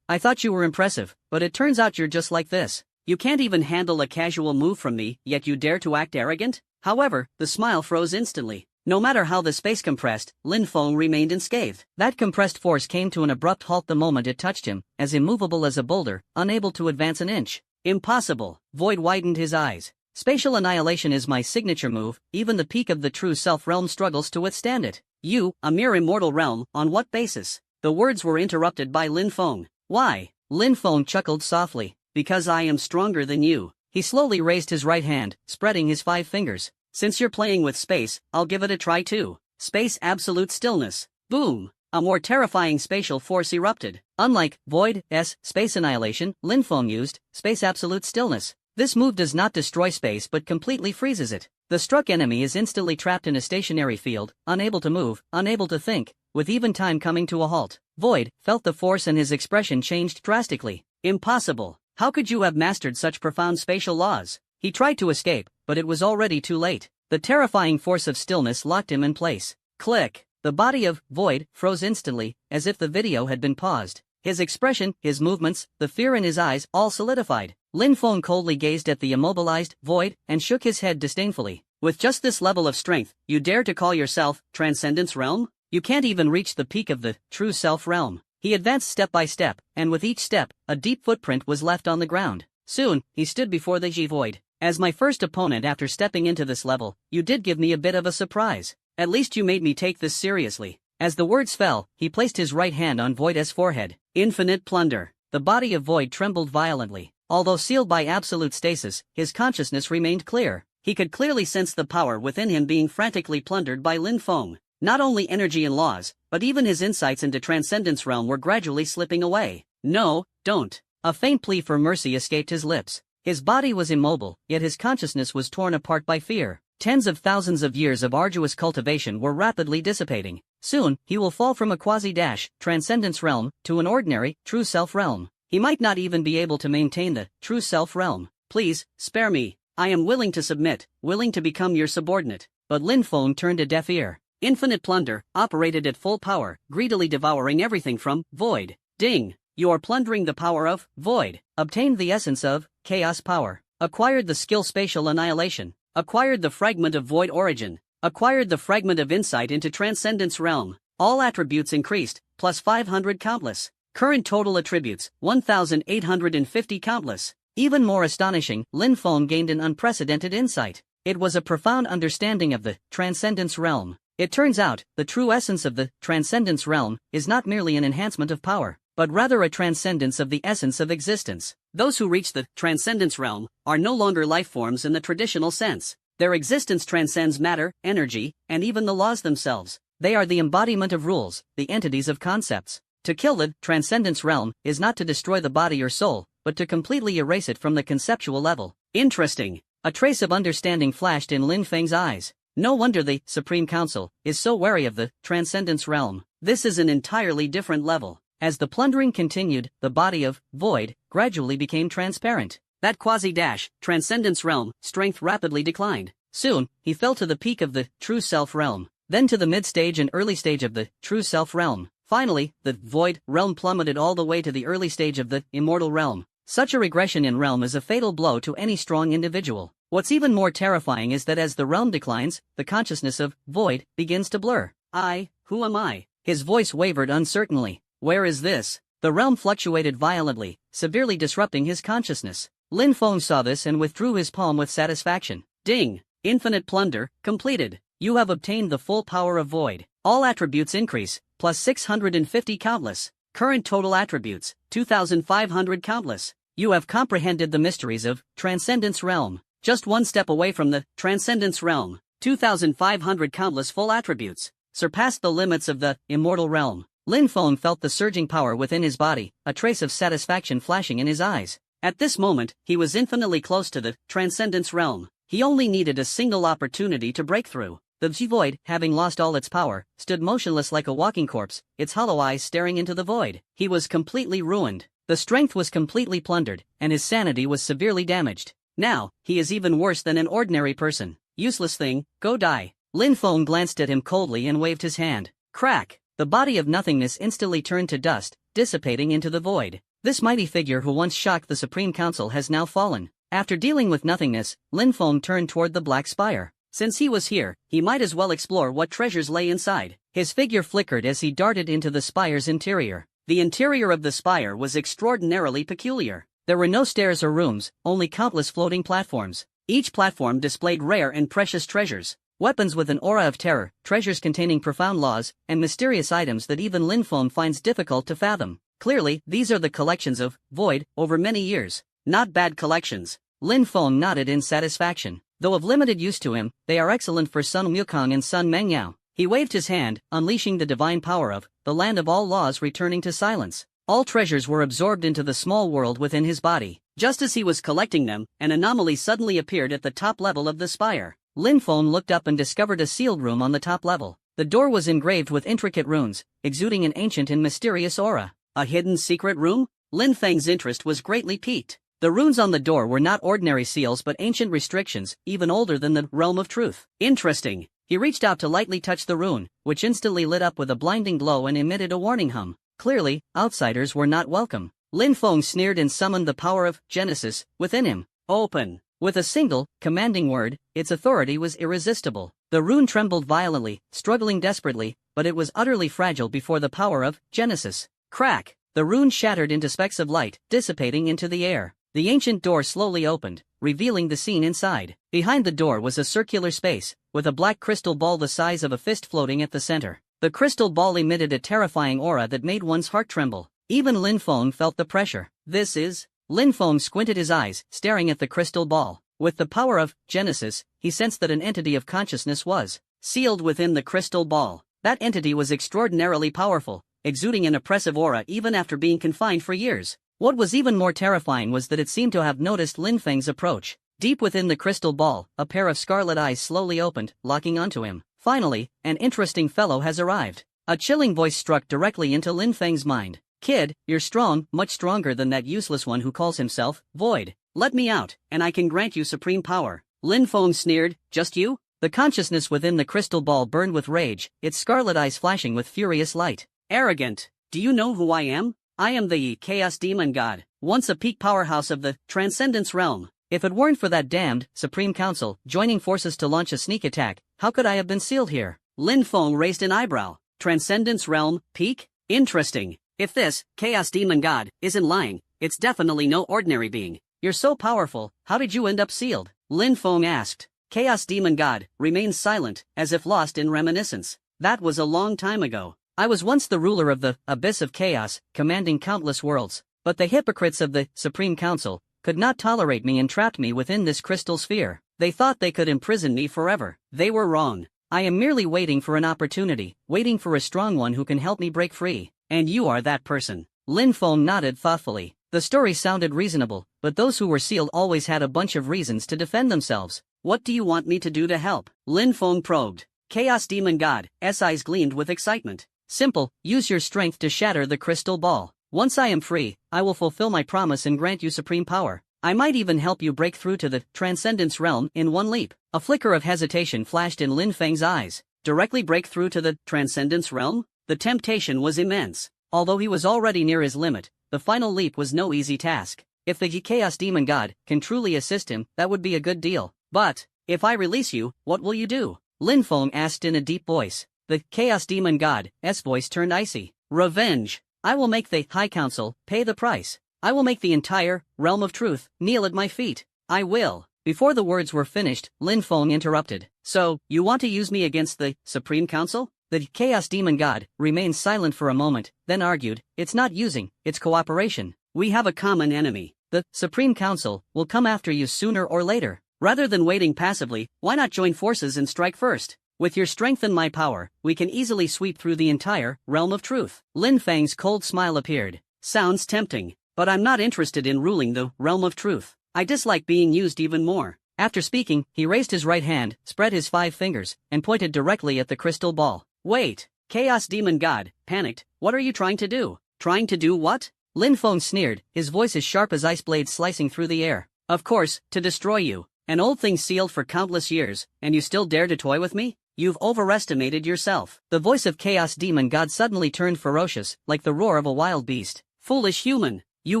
I thought you were impressive, but it turns out you're just like this. You can't even handle a casual move from me, yet you dare to act arrogant? However, the smile froze instantly. No matter how the space compressed, Lin Feng remained unscathed. That compressed force came to an abrupt halt the moment it touched him, as immovable as a boulder, unable to advance an inch. Impossible. Void widened his eyes. Spatial annihilation is my signature move, even the peak of the true self-realm struggles to withstand it. You, a mere immortal realm, on what basis? The words were interrupted by Lin Feng. Why? Lin Feng chuckled softly. Because I am stronger than you. He slowly raised his right hand, spreading his 5 fingers. Since you're playing with space, I'll give it a try too. Space absolute stillness. Boom! A more terrifying spatial force erupted. Unlike Void's space annihilation, Lin Feng used space absolute stillness. This move does not destroy space but completely freezes it. The struck enemy is instantly trapped in a stationary field, unable to move, unable to think, with even time coming to a halt. Void felt the force and his expression changed drastically. Impossible. How could you have mastered such profound spatial laws? He tried to escape, but it was already too late. The terrifying force of stillness locked him in place. Click. The body of Void froze instantly, as if the video had been paused. His expression, his movements, the fear in his eyes, all solidified. Lin Feng coldly gazed at the immobilized Void and shook his head disdainfully. With just this level of strength, you dare to call yourself Transcendence Realm? You can't even reach the peak of the True Self Realm. He advanced step by step, and with each step, a deep footprint was left on the ground. Soon, he stood before the Void. As my first opponent after stepping into this level, you did give me a bit of a surprise. At least you made me take this seriously. As the words fell, he placed his right hand on Void's forehead. Infinite plunder. The body of Void trembled violently. Although sealed by absolute stasis, his consciousness remained clear. He could clearly sense the power within him being frantically plundered by Lin Feng. Not only energy and laws, but even his insights into Transcendence Realm were gradually slipping away. No, don't. A faint plea for mercy escaped his lips. His body was immobile, yet his consciousness was torn apart by fear. Tens of thousands of years of arduous cultivation were rapidly dissipating. Soon, he will fall from a quasi-transcendence realm to an ordinary, true self realm. He might not even be able to maintain the true self realm. Please, spare me. I am willing to submit, willing to become your subordinate. But Lin Feng turned a deaf ear. Infinite plunder operated at full power, greedily devouring everything from Void. Ding! You are plundering the power of Void. Obtained the essence of chaos power. Acquired the skill spatial annihilation. Acquired the fragment of Void origin. Acquired the fragment of insight into Transcendence Realm. All attributes increased, plus 500 countless. Current total attributes, 1,850 countless. Even more astonishing, Lin Feng gained an unprecedented insight. It was a profound understanding of the Transcendence Realm. It turns out, the true essence of the Transcendence Realm is not merely an enhancement of power, but rather a transcendence of the essence of existence. Those who reach the Transcendence Realm are no longer life forms in the traditional sense. Their existence transcends matter, energy, and even the laws themselves. They are the embodiment of rules, the entities of concepts. To kill the Transcendence Realm is not to destroy the body or soul, but to completely erase it from the conceptual level. Interesting. A trace of understanding flashed in Lin Feng's eyes. No wonder the Supreme Council is so wary of the Transcendence Realm. This is an entirely different level. As the plundering continued, the body of Void gradually became transparent. That quasi-transcendence realm strength rapidly declined. Soon, he fell to the peak of the true self realm, then to the mid-stage and early stage of the true self realm. Finally, the Void realm plummeted all the way to the early stage of the immortal realm. Such a regression in realm is a fatal blow to any strong individual. What's even more terrifying is that as the realm declines, the consciousness of Void begins to blur. Who am I? His voice wavered uncertainly. Where is this? The realm fluctuated violently, severely disrupting his consciousness. Lin Feng saw this and withdrew his palm with satisfaction. Ding! Infinite plunder, completed. You have obtained the full power of Void. All attributes increase, plus 650 countless. Current total attributes, 2,500 countless. You have comprehended the mysteries of Transcendence Realm. Just one step away from the Transcendence Realm. 2,500 countless full attributes. Surpassed the limits of the Immortal Realm. Lin Feng felt the surging power within his body, a trace of satisfaction flashing in his eyes. At this moment, he was infinitely close to the Transcendence Realm. He only needed a single opportunity to break through. The Void, having lost all its power, stood motionless like a walking corpse, its hollow eyes staring into the void. He was completely ruined. The strength was completely plundered, and his sanity was severely damaged. Now, he is even worse than an ordinary person. Useless thing, go die. Lin Feng glanced at him coldly and waved his hand. Crack! The body of nothingness instantly turned to dust, dissipating into the void. This mighty figure who once shocked the Supreme Council has now fallen. After dealing with nothingness, Lin Feng turned toward the Black Spire. Since he was here, he might as well explore what treasures lay inside. His figure flickered as he darted into the spire's interior. The interior of the spire was extraordinarily peculiar. There were no stairs or rooms, only countless floating platforms. Each platform displayed rare and precious treasures. Weapons with an aura of terror, treasures containing profound laws, and mysterious items that even Lin Feng finds difficult to fathom. Clearly, these are the collections of Void over many years. Not bad collections. Lin Feng nodded in satisfaction. Though of limited use to him, they are excellent for Sun Wukong and Sun Mengyao. He waved his hand, unleashing the divine power of the land of all laws returning to silence. All treasures were absorbed into the small world within his body. Just as he was collecting them, an anomaly suddenly appeared at the top level of the spire. Lin Feng looked up and discovered a sealed room on the top level. The door was engraved with intricate runes, exuding an ancient and mysterious aura. A hidden secret room? Lin Feng's interest was greatly piqued. The runes on the door were not ordinary seals but ancient restrictions, even older than the realm of truth. Interesting. He reached out to lightly touch the rune, which instantly lit up with a blinding glow and emitted a warning hum. Clearly, outsiders were not welcome. Lin Feng sneered and summoned the power of Genesis within him. Open. With a single, commanding word, its authority was irresistible. The rune trembled violently, struggling desperately, but it was utterly fragile before the power of Genesis. Crack! The rune shattered into specks of light, dissipating into the air. The ancient door slowly opened, revealing the scene inside. Behind the door was a circular space, with a black crystal ball the size of a fist floating at the center. The crystal ball emitted a terrifying aura that made one's heart tremble. Even Lin Feng felt the pressure. This is... Lin Feng squinted his eyes, staring at the crystal ball. With the power of Genesis, he sensed that an entity of consciousness was sealed within the crystal ball. That entity was extraordinarily powerful, exuding an oppressive aura even after being confined for years. What was even more terrifying was that it seemed to have noticed Lin Feng's approach. Deep within the crystal ball, a pair of scarlet eyes slowly opened, locking onto him. Finally, an interesting fellow has arrived. A chilling voice struck directly into Lin Feng's mind. Kid, you're strong, much stronger than that useless one who calls himself Void. Let me out, and I can grant you supreme power. Lin Feng sneered, just you? The consciousness within the crystal ball burned with rage, its scarlet eyes flashing with furious light. Arrogant. Do you know who I am? I am the Chaos Demon God, once a peak powerhouse of the Transcendence Realm. If it weren't for that damned Supreme Council joining forces to launch a sneak attack, how could I have been sealed here? Lin Feng raised an eyebrow. Transcendence Realm, peak? Interesting. If this Chaos Demon God isn't lying, it's definitely no ordinary being. You're so powerful, how did you end up sealed? Lin Feng asked. Chaos Demon God remained silent, as if lost in reminiscence. That was a long time ago. I was once the ruler of the Abyss of Chaos, commanding countless worlds, but the hypocrites of the Supreme Council could not tolerate me and trapped me within this crystal sphere. They thought they could imprison me forever. They were wrong. I am merely waiting for an opportunity, waiting for a strong one who can help me break free. And you are that person. Lin Feng nodded thoughtfully. The story sounded reasonable, but those who were sealed always had a bunch of reasons to defend themselves. What do you want me to do to help? Lin Feng probed. Chaos Demon God's eyes gleamed with excitement. Simple, use your strength to shatter the crystal ball. Once I am free, I will fulfill my promise and grant you supreme power. I might even help you break through to the Transcendence Realm in one leap. A flicker of hesitation flashed in Lin Feng's eyes. Directly break through to the Transcendence Realm? The temptation was immense. Although he was already near his limit, the final leap was no easy task. If the Chaos Demon God can truly assist him, that would be a good deal. But, if I release you, what will you do? Lin Feng asked in a deep voice. The Chaos Demon God's voice turned icy. Revenge. I will make the High Council pay the price. I will make the entire realm of truth kneel at my feet. I will. Before the words were finished, Lin Feng interrupted. So, you want to use me against the Supreme Council? The Chaos Demon God remained silent for a moment, then argued, it's not using, it's cooperation. We have a common enemy. The Supreme Council will come after you sooner or later. Rather than waiting passively, why not join forces and strike first? With your strength and my power, we can easily sweep through the entire realm of truth. Lin Feng's cold smile appeared. Sounds tempting, but I'm not interested in ruling the realm of truth. I dislike being used even more. After speaking, he raised his right hand, spread his 5 fingers, and pointed directly at the crystal ball. Wait, Chaos Demon God, panicked, what are you trying to do? Trying to do what? Lin Feng sneered, his voice as sharp as ice blades slicing through the air. Of course, to destroy you. An old thing sealed for countless years, and you still dare to toy with me? You've overestimated yourself. The voice of Chaos Demon God suddenly turned ferocious, like the roar of a wild beast. Foolish human, you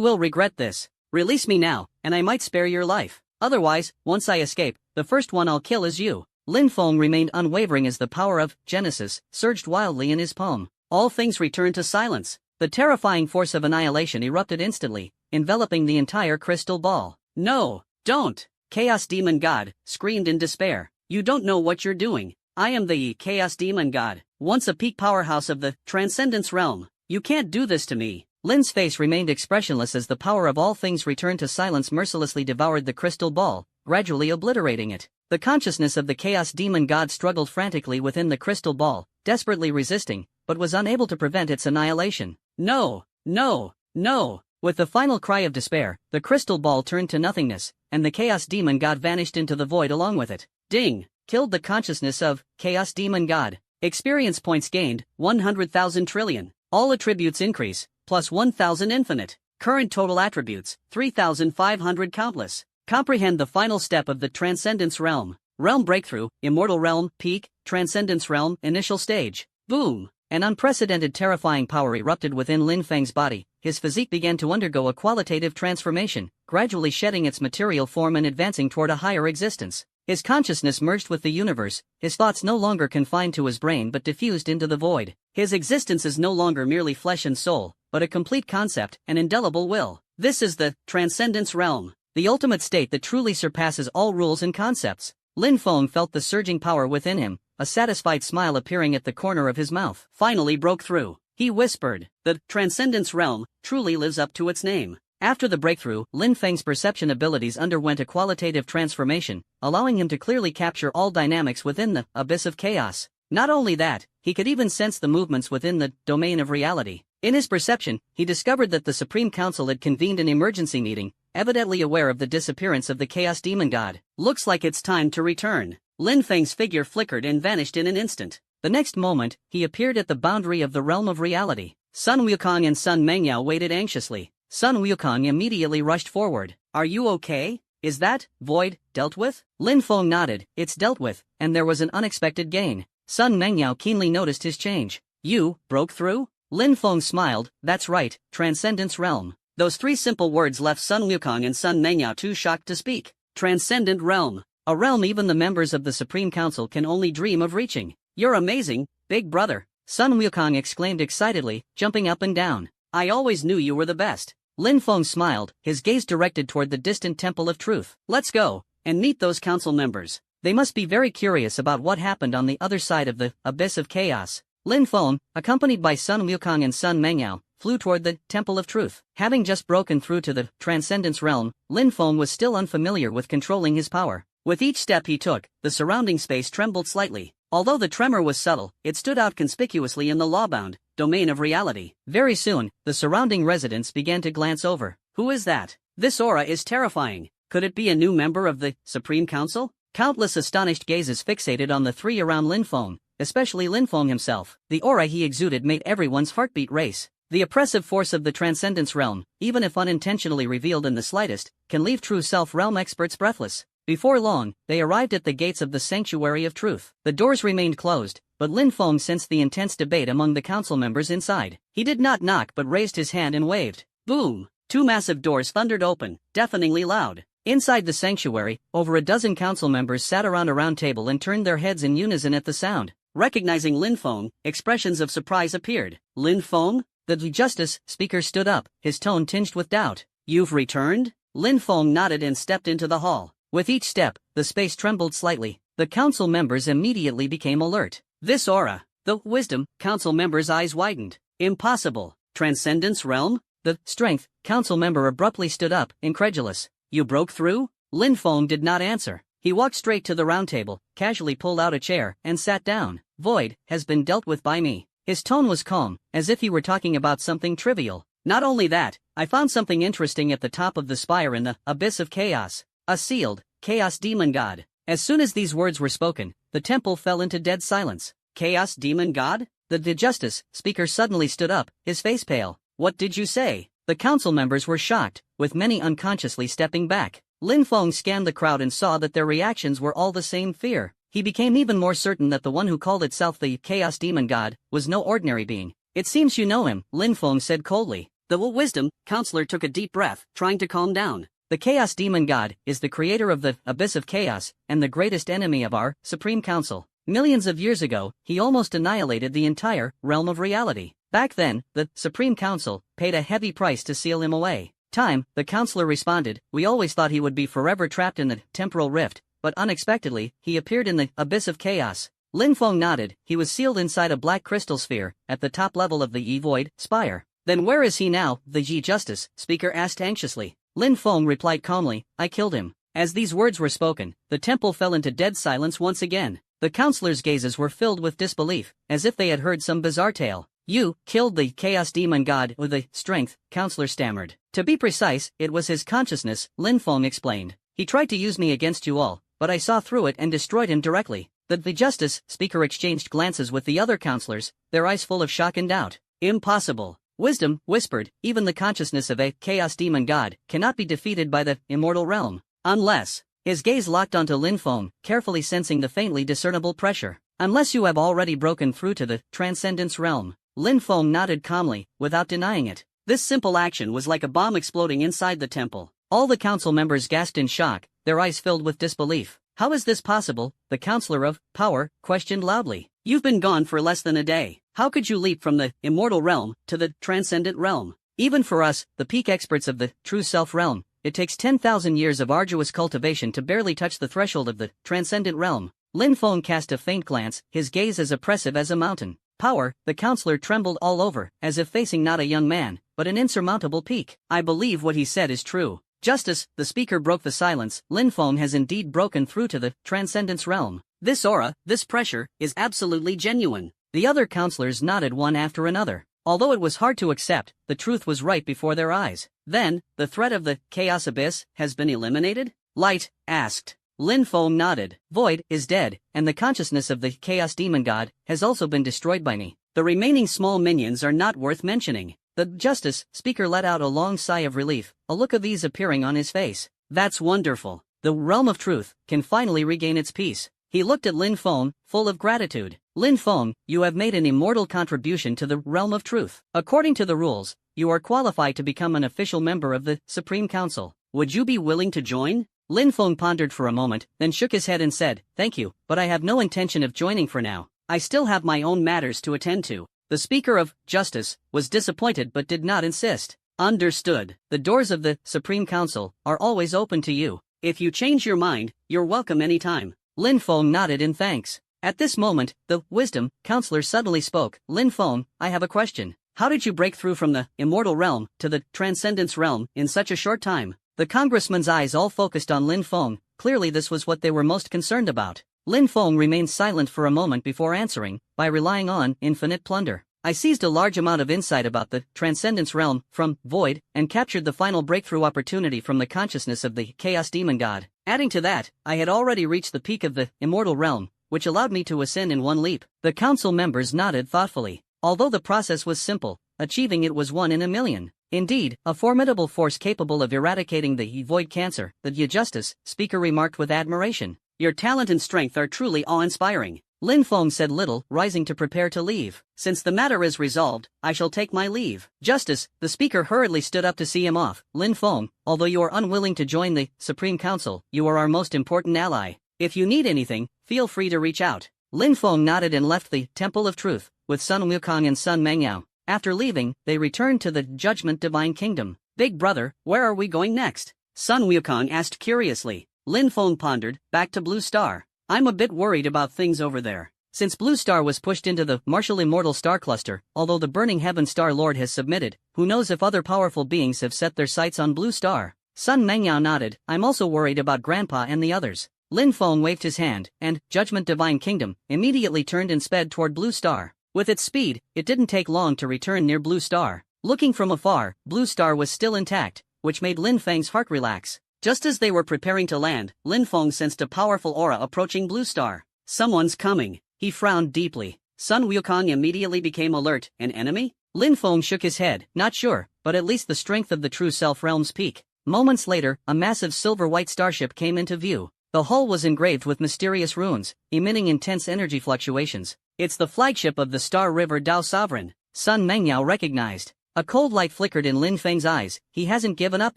will regret this. Release me now, and I might spare your life. Otherwise, once I escape, the first one I'll kill is you. Lin Feng remained unwavering as the power of Genesis surged wildly in his palm. All things returned to silence. The terrifying force of annihilation erupted instantly, enveloping the entire crystal ball. No, don't! Chaos Demon God screamed in despair. You don't know what you're doing. I am the Chaos Demon God, once a peak powerhouse of the Transcendence Realm. You can't do this to me. Lin's face remained expressionless as the power of all things returned to silence mercilessly devoured the crystal ball, gradually obliterating it. The consciousness of the Chaos Demon God struggled frantically within the crystal ball, desperately resisting, but was unable to prevent its annihilation. No, no, no! With the final cry of despair, the crystal ball turned to nothingness, and the Chaos Demon God vanished into the void along with it. Ding! Killed the consciousness of Chaos Demon God. Experience points gained, 100,000 trillion. All attributes increase, plus 1,000 infinite. Current total attributes, 3,500 countless. Comprehend the final step of the Transcendence Realm. Realm Breakthrough, Immortal Realm, Peak, Transcendence Realm, Initial Stage. Boom! An unprecedented terrifying power erupted within Lin Feng's body. His physique began to undergo a qualitative transformation, gradually shedding its material form and advancing toward a higher existence. His consciousness merged with the universe, his thoughts no longer confined to his brain but diffused into the void. His existence is no longer merely flesh and soul, but a complete concept, an indelible will. This is the Transcendence Realm, the ultimate state that truly surpasses all rules and concepts. Lin Feng felt the surging power within him, a satisfied smile appearing at the corner of his mouth. Finally broke through. He whispered, "The Transcendence Realm truly lives up to its name." After the breakthrough, Lin Feng's perception abilities underwent a qualitative transformation, allowing him to clearly capture all dynamics within the abyss of chaos. Not only that, he could even sense the movements within the domain of reality. In his perception, he discovered that the Supreme Council had convened an emergency meeting, evidently aware of the disappearance of the Chaos Demon God. Looks like it's time to return. Lin Feng's figure flickered and vanished in an instant. The next moment, he appeared at the boundary of the realm of reality. Sun Wukong and Sun Mengyao waited anxiously. Sun Wukong immediately rushed forward. "Are you okay? Is that void dealt with?" Lin Feng nodded. "It's dealt with, and there was an unexpected gain." Sun Mengyao keenly noticed his change. "You broke through?" Lin Feng smiled. "That's right, Transcendence Realm." Those three simple words left Sun Wukong and Sun Mengyao too shocked to speak. Transcendent Realm. A realm even the members of the Supreme Council can only dream of reaching. "You're amazing, big brother," Sun Wukong exclaimed excitedly, jumping up and down. "I always knew you were the best." Lin Feng smiled, his gaze directed toward the distant Temple of Truth. "Let's go and meet those council members. They must be very curious about what happened on the other side of the abyss of chaos." Lin Feng, accompanied by Sun Wukong and Sun Mengyao, flew toward the Temple of Truth. Having just broken through to the Transcendence Realm, Lin Feng was still unfamiliar with controlling his power. With each step he took, the surrounding space trembled slightly. Although the tremor was subtle, it stood out conspicuously in the law-bound domain of reality. Very soon, the surrounding residents began to glance over. "Who is that? This aura is terrifying. Could it be a new member of the Supreme Council?" Countless astonished gazes fixated on the three around Lin Feng, especially Lin Feng himself. The aura he exuded made everyone's heartbeat race. The oppressive force of the Transcendence Realm, even if unintentionally revealed in the slightest, can leave true self-realm experts breathless. Before long, they arrived at the gates of the Sanctuary of Truth. The doors remained closed, but Lin Feng sensed the intense debate among the council members inside. He did not knock but raised his hand and waved. Boom! Two massive doors thundered open, deafeningly loud. Inside the sanctuary, over a dozen council members sat around a round table and turned their heads in unison at the sound. Recognizing Lin Feng, expressions of surprise appeared. "Lin Feng?" The Justice Speaker stood up, his tone tinged with doubt. "You've returned?" Lin Feng nodded and stepped into the hall. With each step, the space trembled slightly. The council members immediately became alert. "This aura, the Wisdom," council members' eyes widened. "Impossible. Transcendence Realm?" The Strength council member abruptly stood up, incredulous. "You broke through?" Lin Feng did not answer. He walked straight to the round table, casually pulled out a chair, and sat down. "Void has been dealt with by me." His tone was calm, as if he were talking about something trivial. "Not only that, I found something interesting at the top of the spire in the abyss of chaos. A sealed Chaos Demon God." As soon as these words were spoken, the temple fell into dead silence. "Chaos Demon God?" The Justice Speaker suddenly stood up, his face pale. "What did you say?" The council members were shocked, with many unconsciously stepping back. Lin Feng scanned the crowd and saw that their reactions were all the same: fear. He became even more certain that the one who called itself the Chaos Demon God was no ordinary being. "It seems you know him," Lin Feng said coldly. The Wisdom counselor took a deep breath, trying to calm down. "The Chaos Demon God is the creator of the Abyss of Chaos and the greatest enemy of our Supreme Council. Millions of years ago, he almost annihilated the entire realm of reality. Back then, the Supreme Council paid a heavy price to seal him away." "Time," the counselor responded. "We always thought he would be forever trapped in the temporal rift, but unexpectedly, he appeared in the Abyss of Chaos." Lin Feng nodded. He was sealed inside a black crystal sphere, at the top level of the void spire. Then where is he now? The Justice Speaker asked anxiously. Lin Feng replied calmly, I killed him. As these words were spoken, the temple fell into dead silence once again. The councillors' gazes were filled with disbelief, as if they had heard some bizarre tale. You killed the chaos demon god with the strength, councillor stammered. To be precise, it was his consciousness, Lin Feng explained. He tried to use me against you all, but I saw through it and destroyed him directly. The Justice Speaker exchanged glances with the other councillors, their eyes full of shock and doubt. Impossible. Wisdom whispered, even the consciousness of a chaos demon god cannot be defeated by the immortal realm. Unless. His gaze locked onto Lin Feng, carefully sensing the faintly discernible pressure. Unless you have already broken through to the transcendence realm. Lin Feng nodded calmly, without denying it. This simple action was like a bomb exploding inside the temple. All the council members gasped in shock, their eyes filled with disbelief. How is this possible? The Counselor of Power questioned loudly. You've been gone for less than a day. How could you leap from the immortal realm to the transcendent realm? Even for us, the peak experts of the true self realm, it takes 10,000 years of arduous cultivation to barely touch the threshold of the transcendent realm. Lin Feng cast a faint glance, his gaze as oppressive as a mountain. Power, the counselor trembled all over, as if facing not a young man, but an insurmountable peak. I believe what he said is true. Justice, the speaker broke the silence. Lin Feng has indeed broken through to the transcendence realm. This aura, this pressure, is absolutely genuine. The other counselors nodded one after another. Although it was hard to accept, the truth was right before their eyes. Then, the threat of the chaos abyss has been eliminated? Light asked. Lin Feng nodded. Void is dead, and the consciousness of the chaos demon god has also been destroyed by me. The remaining small minions are not worth mentioning. The Justice Speaker let out a long sigh of relief, a look of ease appearing on his face. That's wonderful. The realm of truth can finally regain its peace. He looked at Lin Feng, full of gratitude. Lin Feng, you have made an immortal contribution to the realm of truth. According to the rules, you are qualified to become an official member of the Supreme Council. Would you be willing to join? Lin Feng pondered for a moment, then shook his head and said, Thank you, but I have no intention of joining for now. I still have my own matters to attend to. The Speaker of Justice was disappointed but did not insist. Understood. The doors of the Supreme Council are always open to you. If you change your mind, you're welcome anytime. Lin Feng nodded in thanks. At this moment, the Wisdom Counselor suddenly spoke. Lin Feng, I have a question. How did you break through from the immortal realm to the transcendence realm in such a short time? The congressman's eyes all focused on Lin Feng. Clearly this was what they were most concerned about. Lin Feng remained silent for a moment before answering, by relying on infinite plunder. I seized a large amount of insight about the transcendence realm from Void and captured the final breakthrough opportunity from the consciousness of the chaos demon god. Adding to that, I had already reached the peak of the immortal realm, which allowed me to ascend in one leap. The council members nodded thoughtfully. Although the process was simple, achieving it was 1 in a million. Indeed, a formidable force capable of eradicating the void cancer, the Justice Speaker remarked with admiration. Your talent and strength are truly awe-inspiring. Lin Feng said little, rising to prepare to leave. Since the matter is resolved, I shall take my leave. Justice, the speaker hurriedly stood up to see him off. Lin Feng, although you are unwilling to join the Supreme Council, you are our most important ally. If you need anything, feel free to reach out. Lin Feng nodded and left the Temple of Truth, with Sun Wukong and Sun Mengyao. After leaving, they returned to the Judgment Divine Kingdom. Big brother, where are we going next? Sun Wukong asked curiously. Lin Feng pondered, back to Blue Star. I'm a bit worried about things over there. Since Blue Star was pushed into the Martial Immortal Star Cluster, although the Burning Heaven Star Lord has submitted, who knows if other powerful beings have set their sights on Blue Star? Sun Mengyao nodded. I'm also worried about Grandpa and the others. Lin Feng waved his hand, and Judgment Divine Kingdom immediately turned and sped toward Blue Star. With its speed, it didn't take long to return near Blue Star. Looking from afar, Blue Star was still intact, which made Lin Feng's heart relax. Just as they were preparing to land, Lin Feng sensed a powerful aura approaching Blue Star. Someone's coming. He frowned deeply. Sun Wukong immediately became alert. An enemy? Lin Feng shook his head. Not sure, but at least the strength of the true self realm's peak. Moments later, a massive silver-white starship came into view. The hull was engraved with mysterious runes, emitting intense energy fluctuations. It's the flagship of the Star River Dao Sovereign. Sun Mengyao recognized. A cold light flickered in Lin Feng's eyes. He hasn't given up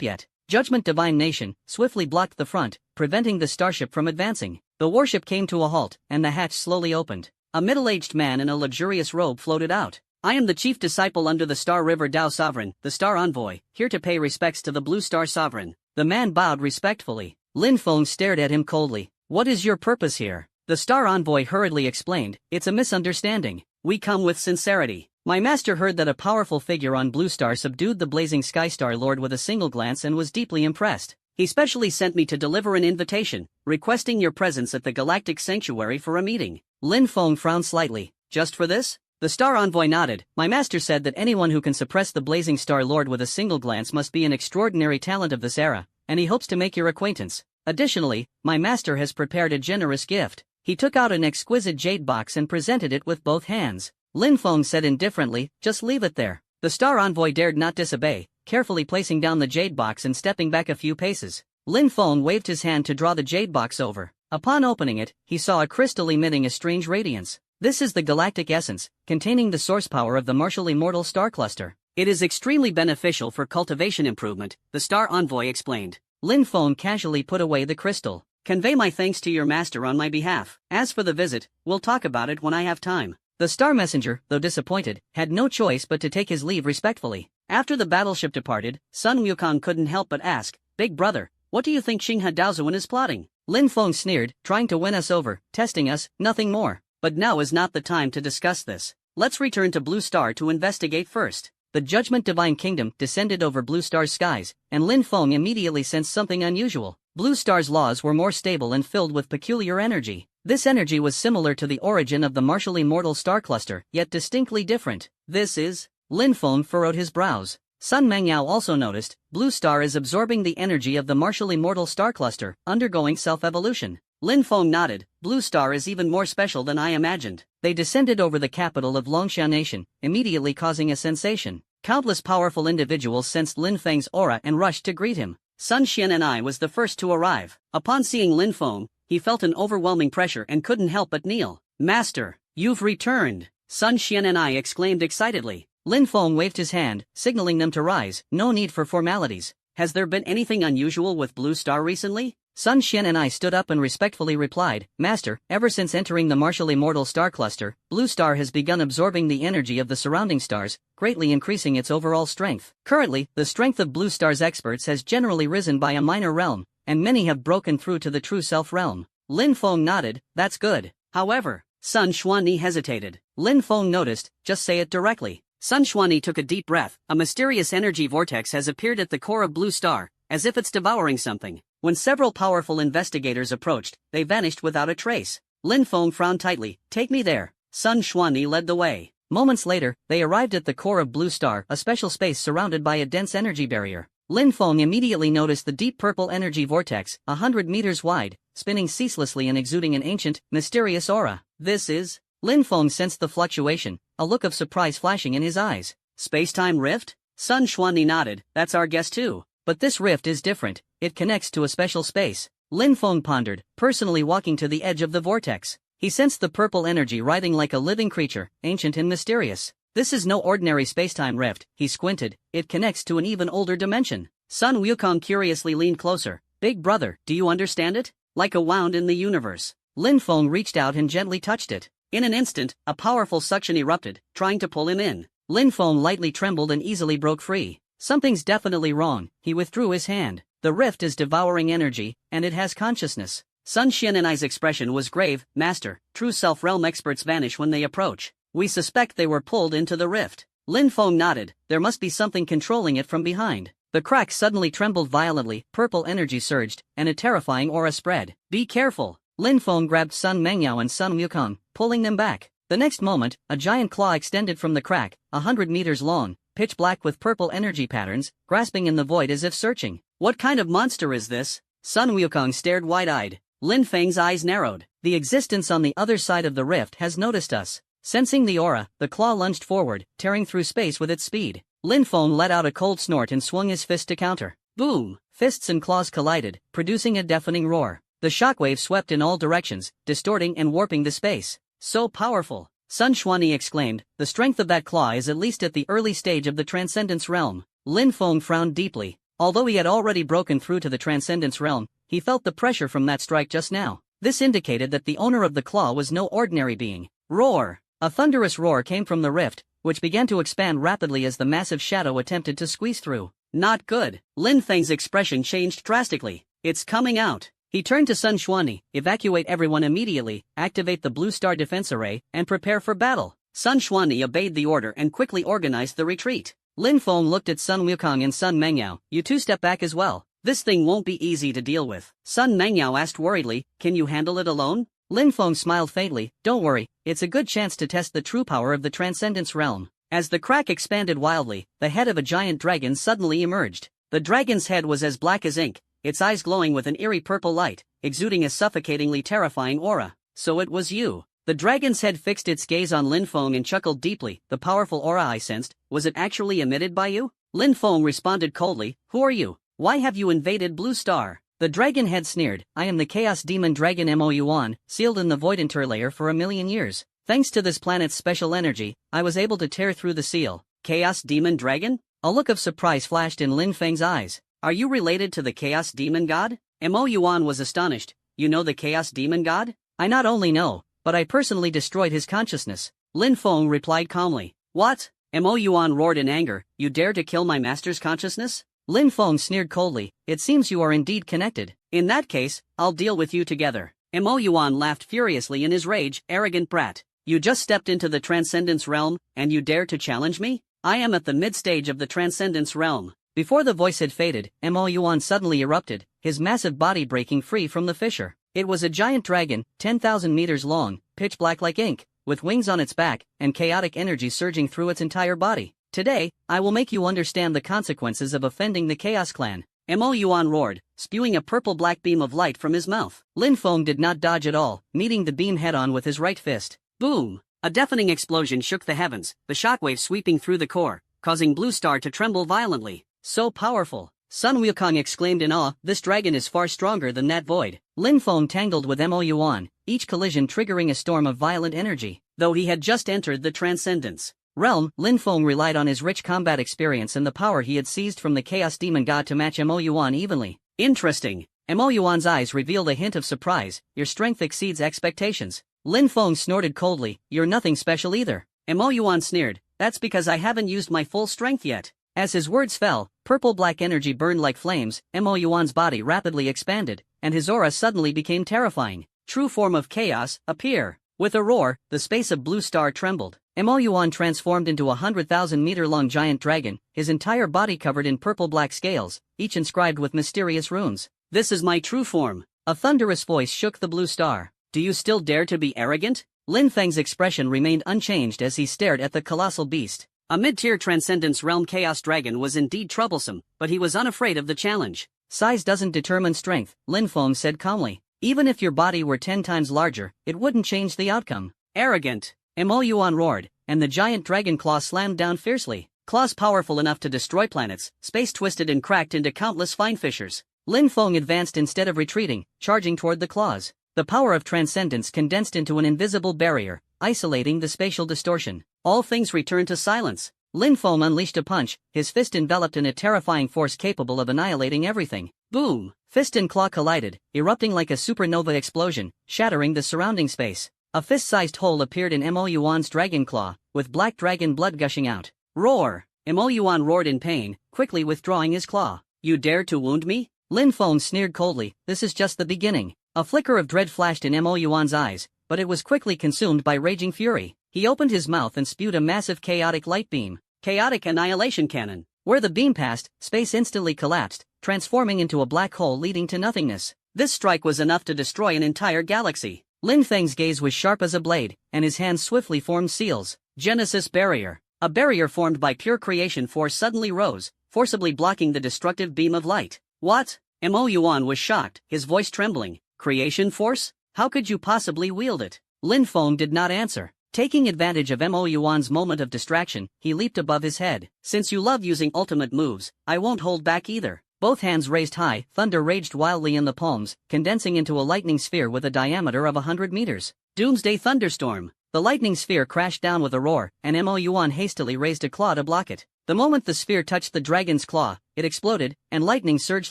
yet. Judgment Divine Nation swiftly blocked the front, preventing the starship from advancing. The warship came to a halt, and the hatch slowly opened. A middle-aged man in a luxurious robe floated out. I am the chief disciple under the Star River Dao Sovereign, the Star Envoy, here to pay respects to the Blue Star Sovereign. The man bowed respectfully. Lin Feng stared at him coldly. What is your purpose here? The Star Envoy hurriedly explained. It's a misunderstanding. We come with sincerity. My master heard that a powerful figure on Blue Star subdued the blazing Skystar Lord with a single glance and was deeply impressed. He specially sent me to deliver an invitation, requesting your presence at the Galactic Sanctuary for a meeting. Lin Feng frowned slightly. Just for this? The Star Envoy nodded. My master said that anyone who can suppress the blazing Star Lord with a single glance must be an extraordinary talent of this era, and he hopes to make your acquaintance. Additionally, my master has prepared a generous gift. He took out an exquisite jade box and presented it with both hands. Lin Feng said indifferently, just leave it there. The Star Envoy dared not disobey, carefully placing down the jade box and stepping back a few paces. Lin Feng waved his hand to draw the jade box over. Upon opening it, he saw a crystal emitting a strange radiance. This is the galactic essence, containing the source power of the martial immortal star cluster. It is extremely beneficial for cultivation improvement, the Star Envoy explained. Lin Feng casually put away the crystal. Convey my thanks to your master on my behalf. As for the visit, we'll talk about it when I have time. The Star Messenger, though disappointed, had no choice but to take his leave respectfully. After the battleship departed, Sun Wukong couldn't help but ask, Big brother, what do you think Xinghe Daozuan is plotting? Lin Feng sneered, trying to win us over, testing us, nothing more. But now is not the time to discuss this. Let's return to Blue Star to investigate first. The Judgment Divine Kingdom descended over Blue Star's skies, and Lin Feng immediately sensed something unusual. Blue Star's laws were more stable and filled with peculiar energy. This energy was similar to the origin of the martial immortal star cluster, yet distinctly different. This is... Lin Feng furrowed his brows. Sun Mengyao also noticed, Blue Star is absorbing the energy of the martial immortal star cluster, undergoing self-evolution. Lin Feng nodded. Blue Star is even more special than I imagined. They descended over the capital of Longxia Nation, immediately causing a sensation. Countless powerful individuals sensed Lin Feng's aura and rushed to greet him. Sun Xian'ai was the first to arrive. Upon seeing Lin Feng, he felt an overwhelming pressure and couldn't help but kneel. Master, you've returned! Sun Xian'ai exclaimed excitedly. Lin Feng waved his hand, signaling them to rise. No need for formalities. Has there been anything unusual with Blue Star recently? Sun Xian'ai stood up and respectfully replied, Master, ever since entering the martial immortal star cluster, Blue Star has begun absorbing the energy of the surrounding stars, greatly increasing its overall strength. Currently, the strength of Blue Star's experts has generally risen by a minor realm, and many have broken through to the true self realm. Lin Feng nodded, that's good. However, Sun Xuanyi hesitated. Lin Feng noticed, just say it directly. Sun Xuanyi took a deep breath. A mysterious energy vortex has appeared at the core of Blue Star, as if it's devouring something. When several powerful investigators approached, they vanished without a trace. Lin Feng frowned tightly. Take me there. Sun Xuanyi led the way. Moments later, they arrived at the core of Blue Star, a special space surrounded by a dense energy barrier. Lin Feng immediately noticed the deep purple energy vortex, 100 meters wide, spinning ceaselessly and exuding an ancient, mysterious aura. This is... Lin Feng sensed the fluctuation, a look of surprise flashing in his eyes. Space-time rift? Sun Xuanyi nodded. That's our guess too. But this rift is different. It connects to a special space. Lin Feng pondered, personally walking to the edge of the vortex. He sensed the purple energy writhing like a living creature, ancient and mysterious. This is no ordinary space-time rift, he squinted. It connects to an even older dimension. Sun Wukong curiously leaned closer. Big brother, do you understand it? Like a wound in the universe. Lin Feng reached out and gently touched it. In an instant, a powerful suction erupted, trying to pull him in. Lin Feng lightly trembled and easily broke free. Something's definitely wrong. He withdrew his hand. The rift is devouring energy, and it has consciousness. Sun Xian'ai's expression was grave. Master, true self-realm experts vanish when they approach. We suspect they were pulled into the rift. Lin Feng nodded. There must be something controlling it from behind. The crack suddenly trembled violently, purple energy surged, and a terrifying aura spread. Be careful. Lin Feng grabbed Sun Mengyao and Sun Wukong, pulling them back. The next moment, a giant claw extended from the crack, 100 meters long, pitch black with purple energy patterns, grasping in the void as if searching. What kind of monster is this? Sun Wukong stared wide-eyed. Lin Feng's eyes narrowed. The existence on the other side of the rift has noticed us. Sensing the aura, the claw lunged forward, tearing through space with its speed. Lin Feng let out a cold snort and swung his fist to counter. Boom! Fists and claws collided, producing a deafening roar. The shockwave swept in all directions, distorting and warping the space. So powerful! Sun Xuanyi exclaimed. The strength of that claw is at least at the early stage of the Transcendence Realm. Lin Feng frowned deeply. Although he had already broken through to the Transcendence Realm, he felt the pressure from that strike just now. This indicated that the owner of the claw was no ordinary being. Roar! A thunderous roar came from the rift, which began to expand rapidly as the massive shadow attempted to squeeze through. Not good. Lin Feng's expression changed drastically. It's coming out. He turned to Sun Xuanyi. Evacuate everyone immediately, activate the Blue Star defense array, and prepare for battle. Sun Xuanyi obeyed the order and quickly organized the retreat. Lin Feng looked at Sun Wukong and Sun Mengyao. You two step back as well. This thing won't be easy to deal with. Sun Mengyao asked worriedly, can you handle it alone? Lin Feng smiled faintly, don't worry, it's a good chance to test the true power of the Transcendence Realm. As the crack expanded wildly, the head of a giant dragon suddenly emerged. The dragon's head was as black as ink, its eyes glowing with an eerie purple light, exuding a suffocatingly terrifying aura. So it was you. The dragon's head fixed its gaze on Lin Feng and chuckled deeply. The powerful aura I sensed, was it actually emitted by you? Lin Feng responded coldly, who are you? Why have you invaded Blue Star? The dragon head sneered, I am the Chaos Demon Dragon Mo Yuan, sealed in the Void Interlayer for 1,000,000 years. Thanks to this planet's special energy, I was able to tear through the seal. Chaos Demon Dragon? A look of surprise flashed in Lin Feng's eyes. Are you related to the Chaos Demon God? Mo Yuan was astonished. You know the Chaos Demon God? I not only know, but I personally destroyed his consciousness. Lin Feng replied calmly. What? Mo Yuan roared in anger, you dare to kill my master's consciousness? Lin Feng sneered coldly, it seems you are indeed connected. In that case, I'll deal with you together. Mo Yuan laughed furiously in his rage, arrogant brat. You just stepped into the Transcendence Realm, and you dare to challenge me? I am at the mid-stage of the Transcendence Realm. Before the voice had faded, Mo Yuan suddenly erupted, his massive body breaking free from the fissure. It was a giant dragon, 10,000 meters long, pitch black like ink, with wings on its back, and chaotic energy surging through its entire body. Today, I will make you understand the consequences of offending the Chaos Clan. Mo Yuan roared, spewing a purple-black beam of light from his mouth. Lin Feng did not dodge at all, meeting the beam head-on with his right fist. Boom! A deafening explosion shook the heavens, the shockwave sweeping through the core, causing Blue Star to tremble violently. So powerful! Sun Wukong exclaimed in awe, this dragon is far stronger than that void. Lin Feng tangled with Mo Yuan, each collision triggering a storm of violent energy. Though he had just entered the Transcendence Realm, Lin Feng relied on his rich combat experience and the power he had seized from the Chaos Demon God to match Mo Yuan evenly. Interesting. Mo Yuan's eyes revealed a hint of surprise, your strength exceeds expectations. Lin Feng snorted coldly, you're nothing special either. Mo Yuan sneered, that's because I haven't used my full strength yet. As his words fell, purple-black energy burned like flames, Mo Yuan's body rapidly expanded, and his aura suddenly became terrifying. True form of chaos, appear. With a roar, the space of Blue Star trembled. Mo Yuan transformed into a 100,000-meter-long giant dragon, his entire body covered in purple-black scales, each inscribed with mysterious runes. This is my true form. A thunderous voice shook the Blue Star. Do you still dare to be arrogant? Lin Feng's expression remained unchanged as he stared at the colossal beast. A mid-tier Transcendence Realm Chaos Dragon was indeed troublesome, but he was unafraid of the challenge. Size doesn't determine strength, Lin Feng said calmly. Even if your body were 10 times larger, it wouldn't change the outcome. Arrogant! Mo Yuan roared, and the giant dragon claw slammed down fiercely. Claws powerful enough to destroy planets, space twisted and cracked into countless fine fissures. Lin Feng advanced instead of retreating, charging toward the claws. The power of transcendence condensed into an invisible barrier, isolating the spatial distortion. All things returned to silence. Lin Feng unleashed a punch, his fist enveloped in a terrifying force capable of annihilating everything. Boom! Fist and claw collided, erupting like a supernova explosion, shattering the surrounding space. A fist-sized hole appeared in Mo Yuan's dragon claw, with black dragon blood gushing out. Roar! Mo Yuan roared in pain, quickly withdrawing his claw. You dare to wound me? Lin Feng sneered coldly, this is just the beginning. A flicker of dread flashed in Mo Yuan's eyes, but it was quickly consumed by raging fury. He opened his mouth and spewed a massive chaotic light beam. Chaotic annihilation cannon. Where the beam passed, space instantly collapsed, transforming into a black hole leading to nothingness. This strike was enough to destroy an entire galaxy. Lin Feng's gaze was sharp as a blade, and his hands swiftly formed seals. Genesis Barrier. A barrier formed by pure creation force suddenly rose, forcibly blocking the destructive beam of light. What? Mo Yuan was shocked, his voice trembling. Creation force? How could you possibly wield it? Lin Feng did not answer. Taking advantage of Mo Yuan's moment of distraction, he leaped above his head. Since you love using ultimate moves, I won't hold back either. Both hands raised high, thunder raged wildly in the palms, condensing into a lightning sphere with a diameter of 100 meters. Doomsday Thunderstorm. The lightning sphere crashed down with a roar, and Mo Yuan hastily raised a claw to block it. The moment the sphere touched the dragon's claw, it exploded, and lightning surged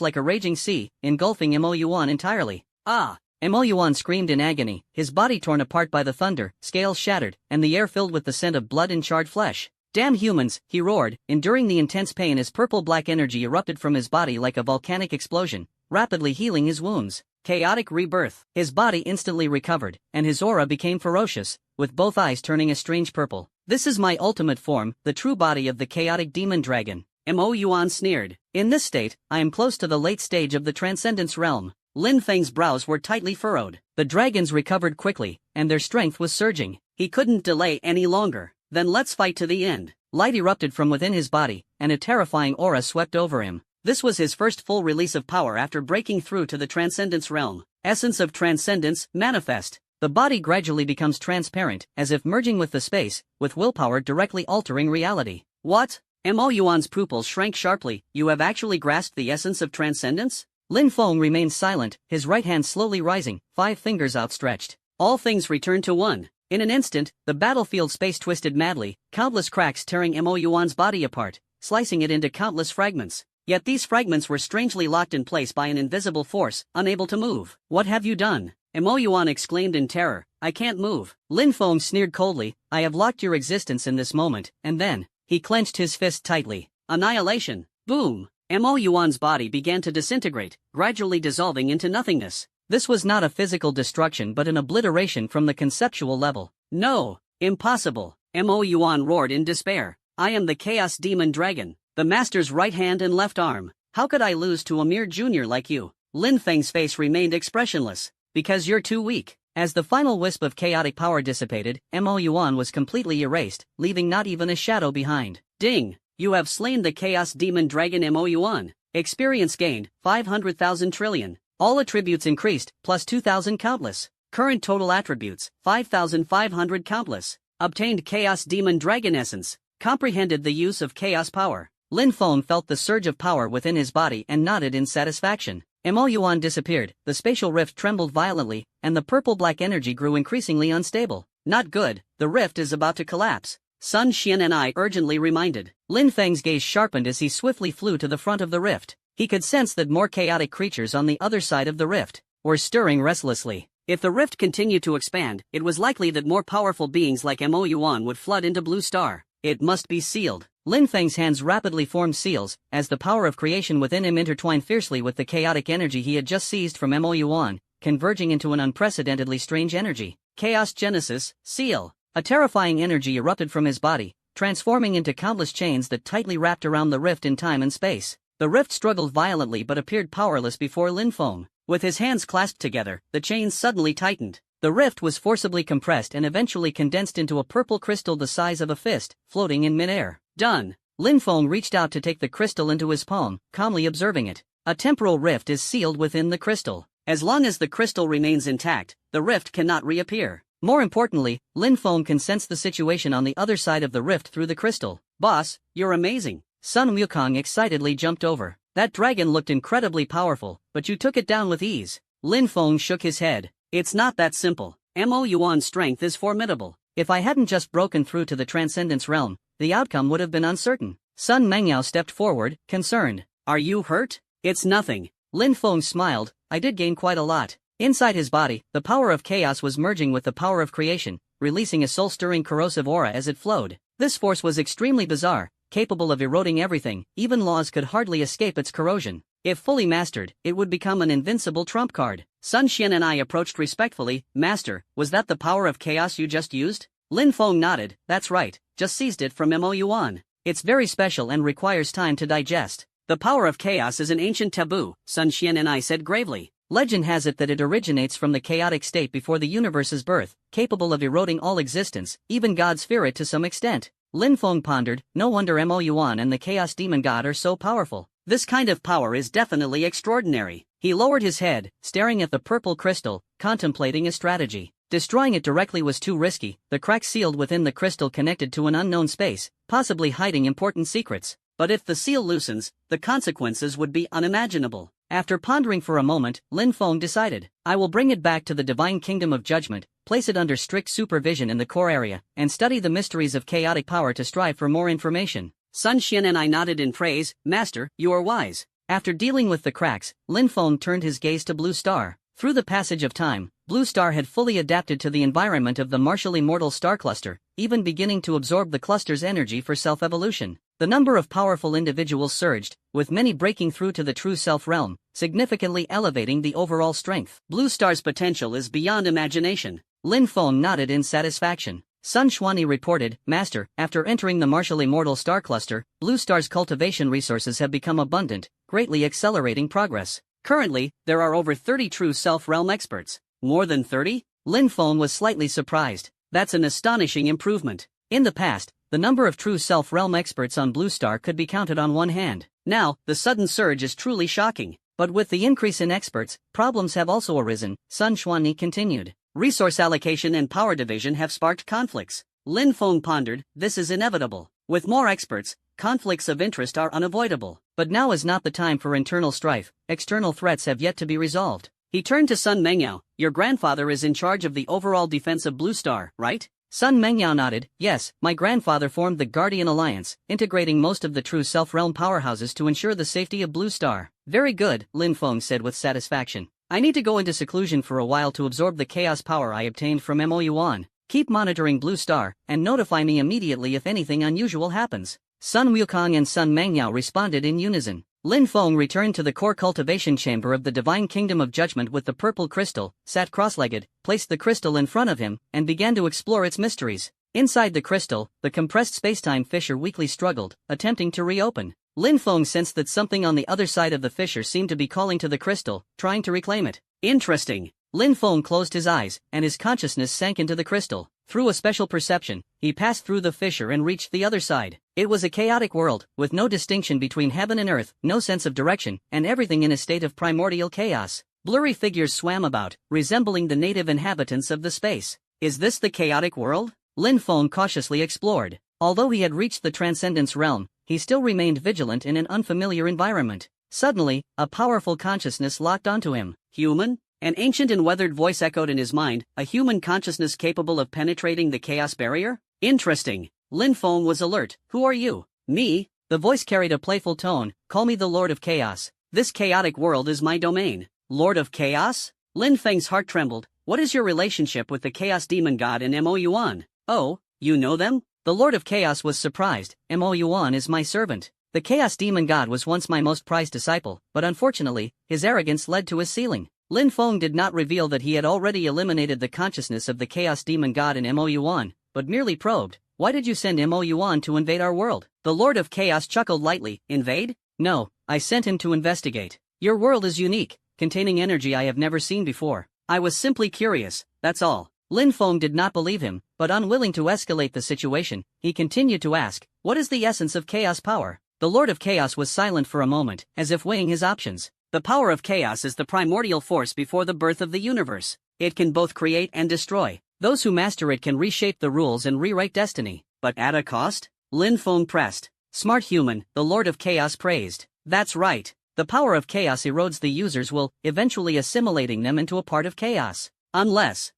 like a raging sea, engulfing Mo Yuan entirely. Ah! Mo Yuan screamed in agony, his body torn apart by the thunder, scales shattered, and the air filled with the scent of blood and charred flesh. Damn humans, he roared, enduring the intense pain as purple-black energy erupted from his body like a volcanic explosion, rapidly healing his wounds. Chaotic rebirth. His body instantly recovered, and his aura became ferocious, with both eyes turning a strange purple. This is my ultimate form, the true body of the chaotic demon dragon. Mo Yuan sneered. In this state, I am close to the late stage of the transcendence realm. Lin Feng's brows were tightly furrowed. The dragons recovered quickly, and their strength was surging. He couldn't delay any longer. Then let's fight to the end. Light erupted from within his body, and a terrifying aura swept over him. This was his first full release of power after breaking through to the transcendence realm. Essence of transcendence, manifest. The body gradually becomes transparent, as if merging with the space, with willpower directly altering reality. What? Mo Yuan's pupils shrank sharply. You have actually grasped the essence of transcendence? Lin Feng remained silent, his right hand slowly rising, 5 fingers outstretched. All things returned to one. In an instant, the battlefield space twisted madly, countless cracks tearing Mo Yuan's body apart, slicing it into countless fragments. Yet these fragments were strangely locked in place by an invisible force, unable to move. What have you done? Mo Yuan exclaimed in terror. I can't move. Lin Feng sneered coldly. I have locked your existence in this moment, and then, he clenched his fist tightly. Annihilation. Boom. Mo Yuan's body began to disintegrate, gradually dissolving into nothingness. This was not a physical destruction but an obliteration from the conceptual level. No. Impossible. Mo Yuan roared in despair. I am the Chaos Demon Dragon, the Master's right hand and left arm. How could I lose to a mere junior like you? Lin Feng's face remained expressionless. Because you're too weak. As the final wisp of chaotic power dissipated, Mo Yuan was completely erased, leaving not even a shadow behind. Ding! You have slain the Chaos Demon Dragon Mo Yuan. Experience gained, 500,000 trillion. All attributes increased, plus 2,000 countless. Current total attributes, 5,500 countless. Obtained Chaos Demon Dragon Essence. Comprehended the use of chaos power. Lin Feng felt the surge of power within his body and nodded in satisfaction. Mo Yuan disappeared, the spatial rift trembled violently, and the purple-black energy grew increasingly unstable. Not good, the rift is about to collapse. Sun Xian and I urgently reminded. Lin Feng's gaze sharpened as he swiftly flew to the front of the rift. He could sense that more chaotic creatures on the other side of the rift were stirring restlessly. If the rift continued to expand, it was likely that more powerful beings like Mo Yuan would flood into Blue Star. It must be sealed. Lin Feng's hands rapidly formed seals, as the power of creation within him intertwined fiercely with the chaotic energy he had just seized from Mo Yuan, converging into an unprecedentedly strange energy. Chaos Genesis, Seal. A terrifying energy erupted from his body, transforming into countless chains that tightly wrapped around the rift in time and space. The rift struggled violently but appeared powerless before Lin Feng. With his hands clasped together, the chains suddenly tightened. The rift was forcibly compressed and eventually condensed into a purple crystal the size of a fist, floating in midair. Done. Lin Feng reached out to take the crystal into his palm, calmly observing it. A temporal rift is sealed within the crystal. As long as the crystal remains intact, the rift cannot reappear. More importantly, Lin Feng can sense the situation on the other side of the rift through the crystal. Boss, you're amazing. Sun Wukong excitedly jumped over. That dragon looked incredibly powerful, but you took it down with ease. Lin Feng shook his head. It's not that simple. Mo Yuan's strength is formidable. If I hadn't just broken through to the transcendence realm, the outcome would have been uncertain. Sun Mengyao stepped forward, concerned. Are you hurt? It's nothing. Lin Feng smiled. I did gain quite a lot. Inside his body, the power of chaos was merging with the power of creation, releasing a soul-stirring corrosive aura as it flowed. This force was extremely bizarre, capable of eroding everything. Even laws could hardly escape its corrosion. If fully mastered, it would become an invincible trump card. Sun Xian and I approached respectfully. Master, was that the power of chaos you just used? Lin Feng nodded. That's right, just seized it from Mo Yuan. It's very special and requires time to digest. The power of chaos is an ancient taboo, Sun Xian and I said gravely. Legend has it that it originates from the chaotic state before the universe's birth, capable of eroding all existence. Even gods fear it to some extent. Lin Feng pondered. No wonder Mo Yuan and the Chaos Demon God are so powerful. This kind of power is definitely extraordinary. He lowered his head, staring at the purple crystal, contemplating a strategy. Destroying it directly was too risky. The crack sealed within the crystal connected to an unknown space, possibly hiding important secrets. But if the seal loosens, the consequences would be unimaginable. After pondering for a moment, Lin Feng decided, I will bring it back to the divine kingdom of judgment, place it under strict supervision in the core area, and study the mysteries of chaotic power to strive for more information. Sun Xian and I nodded in praise. Master, you are wise. After dealing with the cracks, Lin Feng turned his gaze to Blue Star. Through the passage of time, Blue Star had fully adapted to the environment of the martially mortal star cluster, even beginning to absorb the cluster's energy for self-evolution. The number of powerful individuals surged, with many breaking through to the true self realm, significantly elevating the overall strength. Blue Star's potential is beyond imagination. Lin Feng nodded in satisfaction. Sun Xuanyi reported, Master, after entering the martial immortal star cluster, blue star's cultivation resources have become abundant, greatly accelerating progress. Currently, there are over 30 true self-realm experts. More than 30? Lin Feng was slightly surprised. That's an astonishing improvement. In the past, the number of true self-realm experts on Blue Star could be counted on one hand. Now, the sudden surge is truly shocking. But with the increase in experts, problems have also arisen, Sun Xuanyi continued. Resource allocation and power division have sparked conflicts. Lin Feng pondered, this is inevitable. With more experts, conflicts of interest are unavoidable. But now is not the time for internal strife, external threats have yet to be resolved. He turned to Sun Mengyao, your grandfather is in charge of the overall defense of Blue Star, right? Sun Mengyao nodded, yes, my grandfather formed the Guardian Alliance, integrating most of the true self-realm powerhouses to ensure the safety of Blue Star. Very good, Lin Feng said with satisfaction. I need to go into seclusion for a while to absorb the chaos power I obtained from Mo Yuan. Keep monitoring Blue Star, and notify me immediately if anything unusual happens. Sun Wukong and Sun Mengyao responded in unison. Lin Feng returned to the core cultivation chamber of the Divine Kingdom of Judgment with the purple crystal, sat cross-legged, placed the crystal in front of him, and began to explore its mysteries. Inside the crystal, the compressed spacetime fissure weakly struggled, attempting to reopen. Lin Feng sensed that something on the other side of the fissure seemed to be calling to the crystal, trying to reclaim it. Interesting. Lin Feng closed his eyes, and his consciousness sank into the crystal. Through a special perception, he passed through the fissure and reached the other side. It was a chaotic world, with no distinction between heaven and earth, no sense of direction, and everything in a state of primordial chaos. Blurry figures swam about, resembling the native inhabitants of the space. Is this the chaotic world? Lin Feng cautiously explored. Although he had reached the transcendence realm, he still remained vigilant in an unfamiliar environment. Suddenly, a powerful consciousness locked onto him. Human? An ancient and weathered voice echoed in his mind, a human consciousness capable of penetrating the chaos barrier? Interesting. Lin Feng was alert. Who are you? Me? The voice carried a playful tone, call me the Lord of Chaos. This chaotic world is my domain. Lord of Chaos? Lin Feng's heart trembled. What is your relationship with the Chaos Demon God and Mo Yuan? Oh, you know them? The Lord of Chaos was surprised. Mo Yuan is my servant. The Chaos Demon God was once my most prized disciple, but unfortunately, his arrogance led to his ceiling. Lin Feng did not reveal that he had already eliminated the consciousness of the Chaos Demon God in Mo Yuan, but merely probed, why did you send Mo Yuan to invade our world? The Lord of Chaos chuckled lightly, invade? No, I sent him to investigate. Your world is unique, containing energy I have never seen before. I was simply curious, that's all. Lin Feng did not believe him, but unwilling to escalate the situation, he continued to ask, what is the essence of chaos power? The Lord of Chaos was silent for a moment, as if weighing his options. The power of chaos is the primordial force before the birth of the universe. It can both create and destroy. Those who master it can reshape the rules and rewrite destiny. But at a cost? Lin Feng pressed. Smart human, the Lord of Chaos praised. That's right. The power of chaos erodes the user's will, eventually assimilating them into a part of chaos. Unless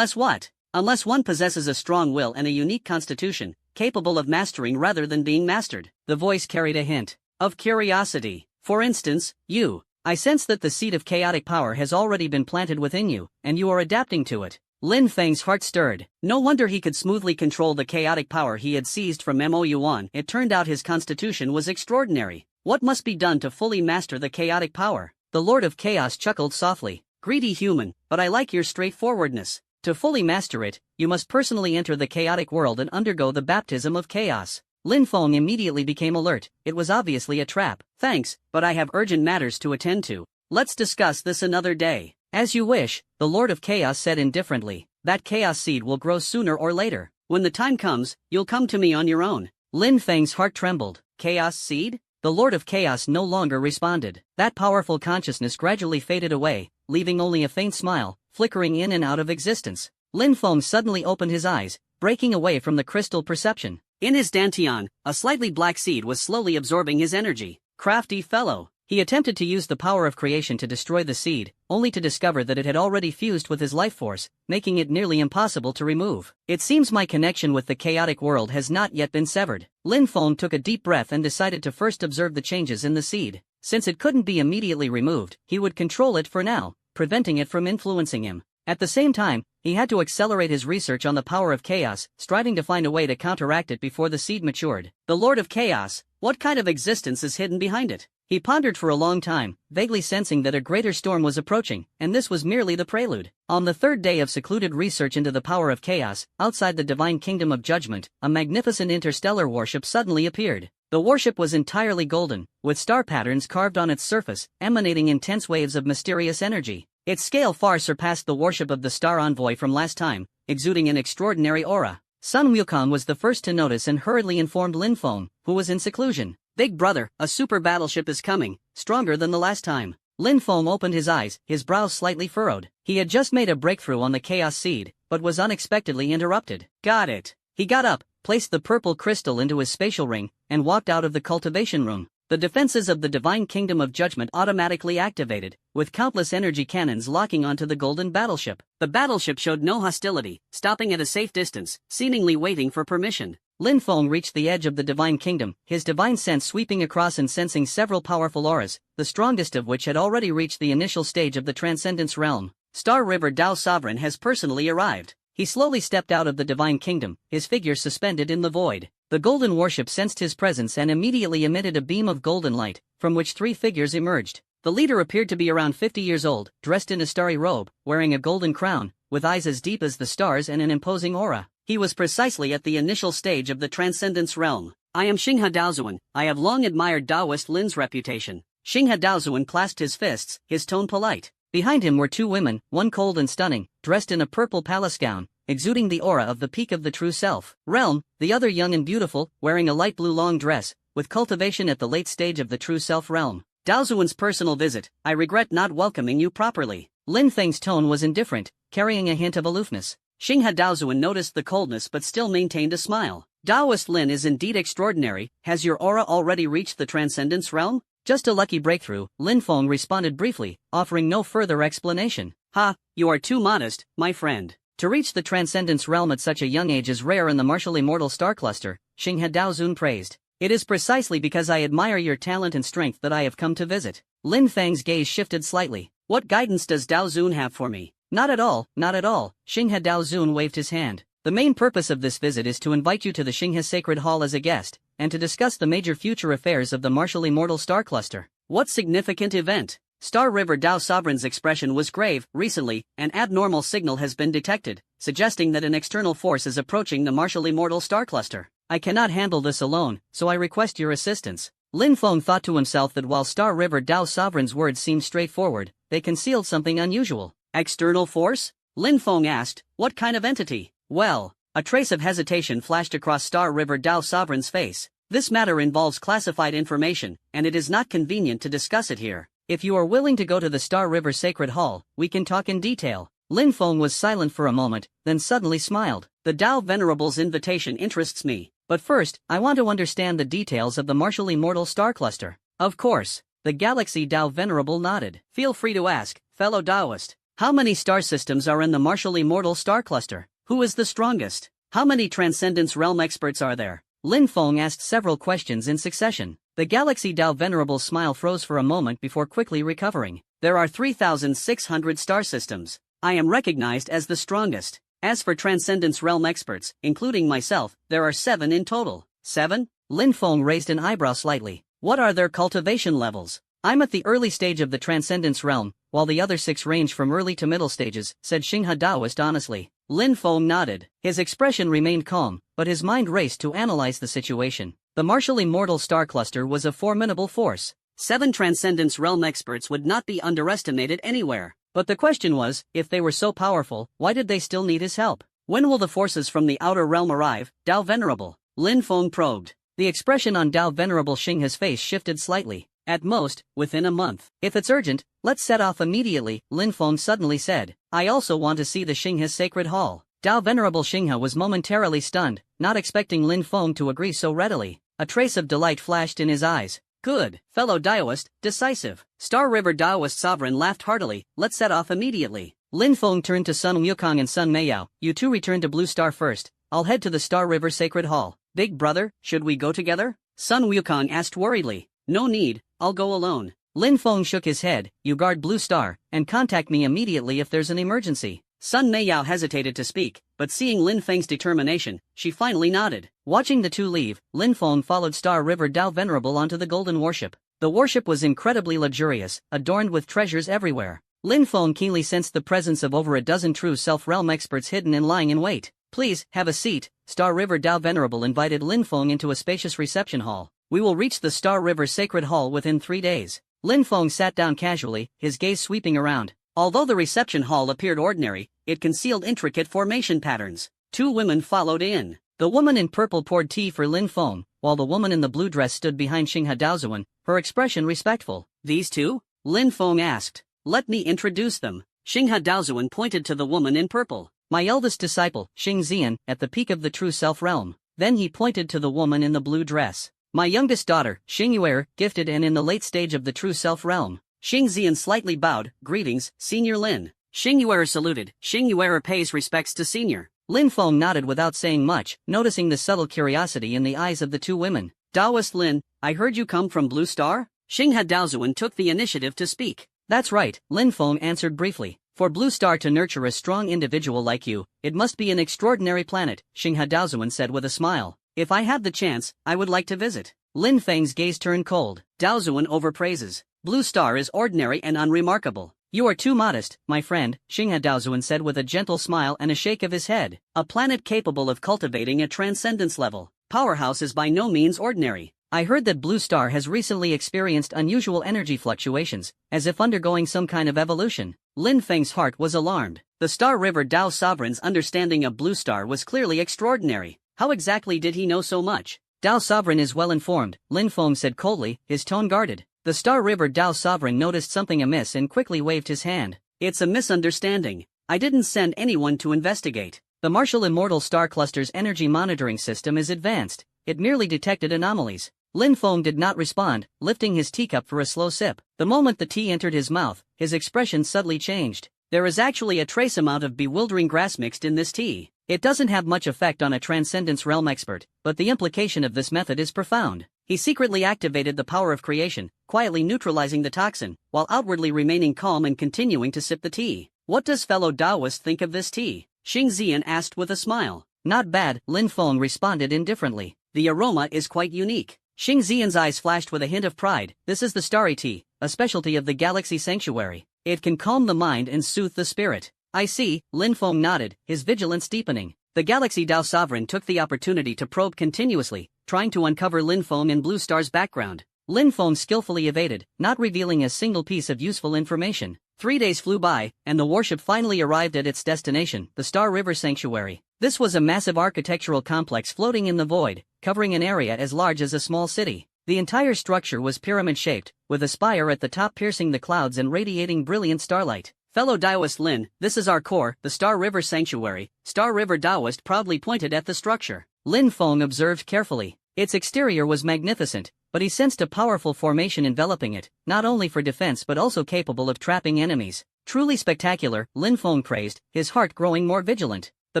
what? Unless one possesses a strong will and a unique constitution, capable of mastering rather than being mastered. The voice carried a hint of curiosity. For instance, you. I sense that the seed of chaotic power has already been planted within you, and you are adapting to it. Lin Feng's heart stirred. No wonder he could smoothly control the chaotic power he had seized from Mo Yuan. It turned out his constitution was extraordinary. What must be done to fully master the chaotic power? The Lord of Chaos chuckled softly. Greedy human, but I like your straightforwardness. To fully master it, you must personally enter the chaotic world and undergo the baptism of chaos. Lin Feng immediately became alert. It was obviously a trap. Thanks, but I have urgent matters to attend to. Let's discuss this another day. As you wish, the Lord of Chaos said indifferently. That chaos seed will grow sooner or later. When the time comes, you'll come to me on your own. Lin Feng's heart trembled. Chaos seed? The Lord of Chaos no longer responded. That powerful consciousness gradually faded away, leaving only a faint smile, flickering in and out of existence. Lin Feng suddenly opened his eyes, breaking away from the crystal perception. In his dantian, a slightly black seed was slowly absorbing his energy. Crafty fellow. He attempted to use the power of creation to destroy the seed, only to discover that it had already fused with his life force, making it nearly impossible to remove. It seems my connection with the chaotic world has not yet been severed. Lin Feng took a deep breath and decided to first observe the changes in the seed. Since it couldn't be immediately removed, he would control it for now, preventing it from influencing him. At the same time, he had to accelerate his research on the power of chaos, striving to find a way to counteract it before the seed matured. The Lord of Chaos, what kind of existence is hidden behind it? He pondered for a long time, vaguely sensing that a greater storm was approaching, and this was merely the prelude. On the third day of secluded research into the power of chaos, outside the divine kingdom of judgment, a magnificent interstellar warship suddenly appeared. The warship was entirely golden, with star patterns carved on its surface, emanating intense waves of mysterious energy. Its scale far surpassed the warship of the Star Envoy from last time, exuding an extraordinary aura. Sun Wukong was the first to notice and hurriedly informed Lin Feng, who was in seclusion. "Big brother, a super battleship is coming, stronger than the last time." Lin Feng opened his eyes, his brows slightly furrowed. He had just made a breakthrough on the Chaos Seed, but was unexpectedly interrupted. "Got it." He got up, placed the purple crystal into his spatial ring, and walked out of the cultivation room. The defenses of the Divine Kingdom of Judgment automatically activated, with countless energy cannons locking onto the golden battleship. The battleship showed no hostility, stopping at a safe distance, seemingly waiting for permission. Lin Feng reached the edge of the Divine Kingdom, his divine sense sweeping across and sensing several powerful auras, the strongest of which had already reached the initial stage of the Transcendence Realm. Star River Tao Sovereign has personally arrived. He slowly stepped out of the Divine Kingdom, his figure suspended in the void. The golden warship sensed his presence and immediately emitted a beam of golden light, from which three figures emerged. The leader appeared to be around 50 years old, dressed in a starry robe, wearing a golden crown, with eyes as deep as the stars and an imposing aura. He was precisely at the initial stage of the Transcendence Realm. "I am Xinghe Daozuan. I have long admired Taoist Lin's reputation." Xinghe Daozuan clasped his fists, his tone polite. Behind him were two women, one cold and stunning, dressed in a purple palace gown, exuding the aura of the peak of the true self. Realm, the other young and beautiful, wearing a light blue long dress, with cultivation at the late stage of the true self realm. "Daozuan's personal visit. I regret not welcoming you properly." Lin Feng's tone was indifferent, carrying a hint of aloofness. Xinghe Daozuan noticed the coldness but still maintained a smile. "Taoist Lin is indeed extraordinary. Has your aura already reached the Transcendence Realm?" "Just a lucky breakthrough," Lin Feng responded briefly, offering no further explanation. "Ha, you are too modest, my friend. To reach the Transcendence Realm at such a young age is rare in the martial immortal star cluster," Xinghe Daozuan praised. "It is precisely because I admire your talent and strength that I have come to visit." Lin Feng's gaze shifted slightly. "What guidance does Daozuan have for me?" Not at all, Xinghe Daozuan waved his hand. "The main purpose of this visit is to invite you to the Xinghe Sacred Hall as a guest, and to discuss the major future affairs of the martial immortal star cluster." "What significant event?" Star River Tao Sovereign's expression was grave. "Recently, an abnormal signal has been detected, suggesting that an external force is approaching the martial immortal star cluster. I cannot handle this alone, so I request your assistance." Lin Feng thought to himself that while Star River Tao Sovereign's words seemed straightforward, they concealed something unusual. "External force?" Lin Feng asked. "What kind of entity?" "Well," a trace of hesitation flashed across Star River Tao Sovereign's face. "This matter involves classified information, and it is not convenient to discuss it here. If you are willing to go to the Star River Sacred Hall, we can talk in detail." Lin Feng was silent for a moment, then suddenly smiled. "The Tao Venerable's invitation interests me, but first, I want to understand the details of the martial immortal star cluster." "Of course." The Galaxy Tao Venerable nodded. "Feel free to ask, fellow Taoist. How many star systems are in the martial immortal star cluster? Who is the strongest? How many Transcendence Realm experts are there?" Lin Feng asked several questions in succession. The Galaxy Tao Venerable's smile froze for a moment before quickly recovering. "There are 3,600 star systems. I am recognized as the strongest. As for Transcendence Realm experts, including myself, there are 7 in total." "7? Lin Feng raised an eyebrow slightly. "What are their cultivation levels?" "I'm at the early stage of the Transcendence Realm, while the other 6 range from early to middle stages," said Xinghe Daoist honestly. Lin Feng nodded. His expression remained calm, but his mind raced to analyze the situation. The martial immortal star cluster was a formidable force. 7 Transcendence Realm experts would not be underestimated anywhere. But the question was, if they were so powerful, why did they still need his help? "When will the forces from the outer realm arrive, Tao Venerable?" Lin Feng probed. The expression on Tao Venerable Xinghe's face shifted slightly. "At most, within a month. If it's urgent, let's set off immediately," Lin Feng suddenly said. "I also want to see the Xinghe Sacred Hall." Tao Venerable Xinghe was momentarily stunned, not expecting Lin Feng to agree so readily. A trace of delight flashed in his eyes. "Good, fellow Daoist, decisive." Star River Taoist Sovereign laughed heartily. "Let's set off immediately." Lin Feng turned to Sun Wukong and Sun Meiyao. "You two return to Blue Star first. I'll head to the Star River Sacred Hall." "Big brother, should we go together?" Sun Wukong asked worriedly. "No need, I'll go alone." Lin Feng shook his head. "You guard Blue Star, and contact me immediately if there's an emergency." Sun Meiyao hesitated to speak, but seeing Lin Feng's determination, she finally nodded. Watching the two leave, Lin Feng followed Star River Tao Venerable onto the golden warship. The worship was incredibly luxurious, adorned with treasures everywhere. Lin Feng keenly sensed the presence of over a dozen true self-realm experts hidden and lying in wait. Please, have a seat. Star River Tao Venerable invited Lin Feng into a spacious reception hall. We will reach the Star River Sacred Hall within 3 days. Lin Feng sat down casually, his gaze sweeping around. Although the reception hall appeared ordinary, it concealed intricate formation patterns. 2 women followed in. The woman in purple poured tea for Lin Feng, while the woman in the blue dress stood behind Xinghe Daozuan, her expression respectful. These 2? Lin Feng asked. Let me introduce them. Xinghe Daozuan pointed to the woman in purple. My eldest disciple, Xing Zian, at the peak of the true self-realm. Then he pointed to the woman in the blue dress. My youngest daughter, Xing Yuer, gifted and in the late stage of the true self-realm. Xing Zian slightly bowed. Greetings, Senior Lin. Xing Yuer saluted. Xing Yuer pays respects to Senior. Lin Feng nodded without saying much, noticing the subtle curiosity in the eyes of the 2 women. Taoist Lin, I heard you come from Blue Star? Xinghe Daozuan took the initiative to speak. That's right, Lin Feng answered briefly. For Blue Star to nurture a strong individual like you, it must be an extraordinary planet, Xinghe Daozuan said with a smile. If I had the chance, I would like to visit. Lin Feng's gaze turned cold. Daozuan overpraises. Blue Star is ordinary and unremarkable. You are too modest, my friend, Xinghe Daozuan said with a gentle smile and a shake of his head. A planet capable of cultivating a transcendence level. Powerhouse is by no means ordinary. I heard that Blue Star has recently experienced unusual energy fluctuations, as if undergoing some kind of evolution. Lin Feng's heart was alarmed. The Star River Tao Sovereign's understanding of Blue Star was clearly extraordinary. How exactly did he know so much? Tao Sovereign is well informed, Lin Feng said coldly, his tone guarded. The Star River Tao Sovereign noticed something amiss and quickly waved his hand. It's a misunderstanding. I didn't send anyone to investigate. The Martial Immortal Star Cluster's energy monitoring system is advanced. It merely detected anomalies. Lin Feng did not respond, lifting his teacup for a slow sip. The moment the tea entered his mouth, his expression subtly changed. There is actually a trace amount of bewildering grass mixed in this tea. It doesn't have much effect on a Transcendence Realm expert, but the implication of this method is profound. He secretly activated the power of creation, quietly neutralizing the toxin, while outwardly remaining calm and continuing to sip the tea. What does fellow Taoist think of this tea? Xing Zian asked with a smile. Not bad, Lin Feng responded indifferently. The aroma is quite unique. Xing Zian's eyes flashed with a hint of pride. This is the Starry Tea, a specialty of the Galaxy Sanctuary. It can calm the mind and soothe the spirit. I see, Lin Feng nodded, his vigilance deepening. The Galaxy Tao Sovereign took the opportunity to probe continuously, trying to uncover Lin Feng and Blue Star's background. Lin Feng skillfully evaded, not revealing a single piece of useful information. 3 days flew by, and the warship finally arrived at its destination, the Star River Sanctuary. This was a massive architectural complex floating in the void, covering an area as large as a small city. The entire structure was pyramid-shaped, with a spire at the top piercing the clouds and radiating brilliant starlight. Fellow Taoist Lin, this is our core, the Star River Sanctuary. Star River Taoist proudly pointed at the structure. Lin Feng observed carefully. Its exterior was magnificent, but he sensed a powerful formation enveloping it, not only for defense but also capable of trapping enemies. Truly spectacular, Lin Feng praised, his heart growing more vigilant. The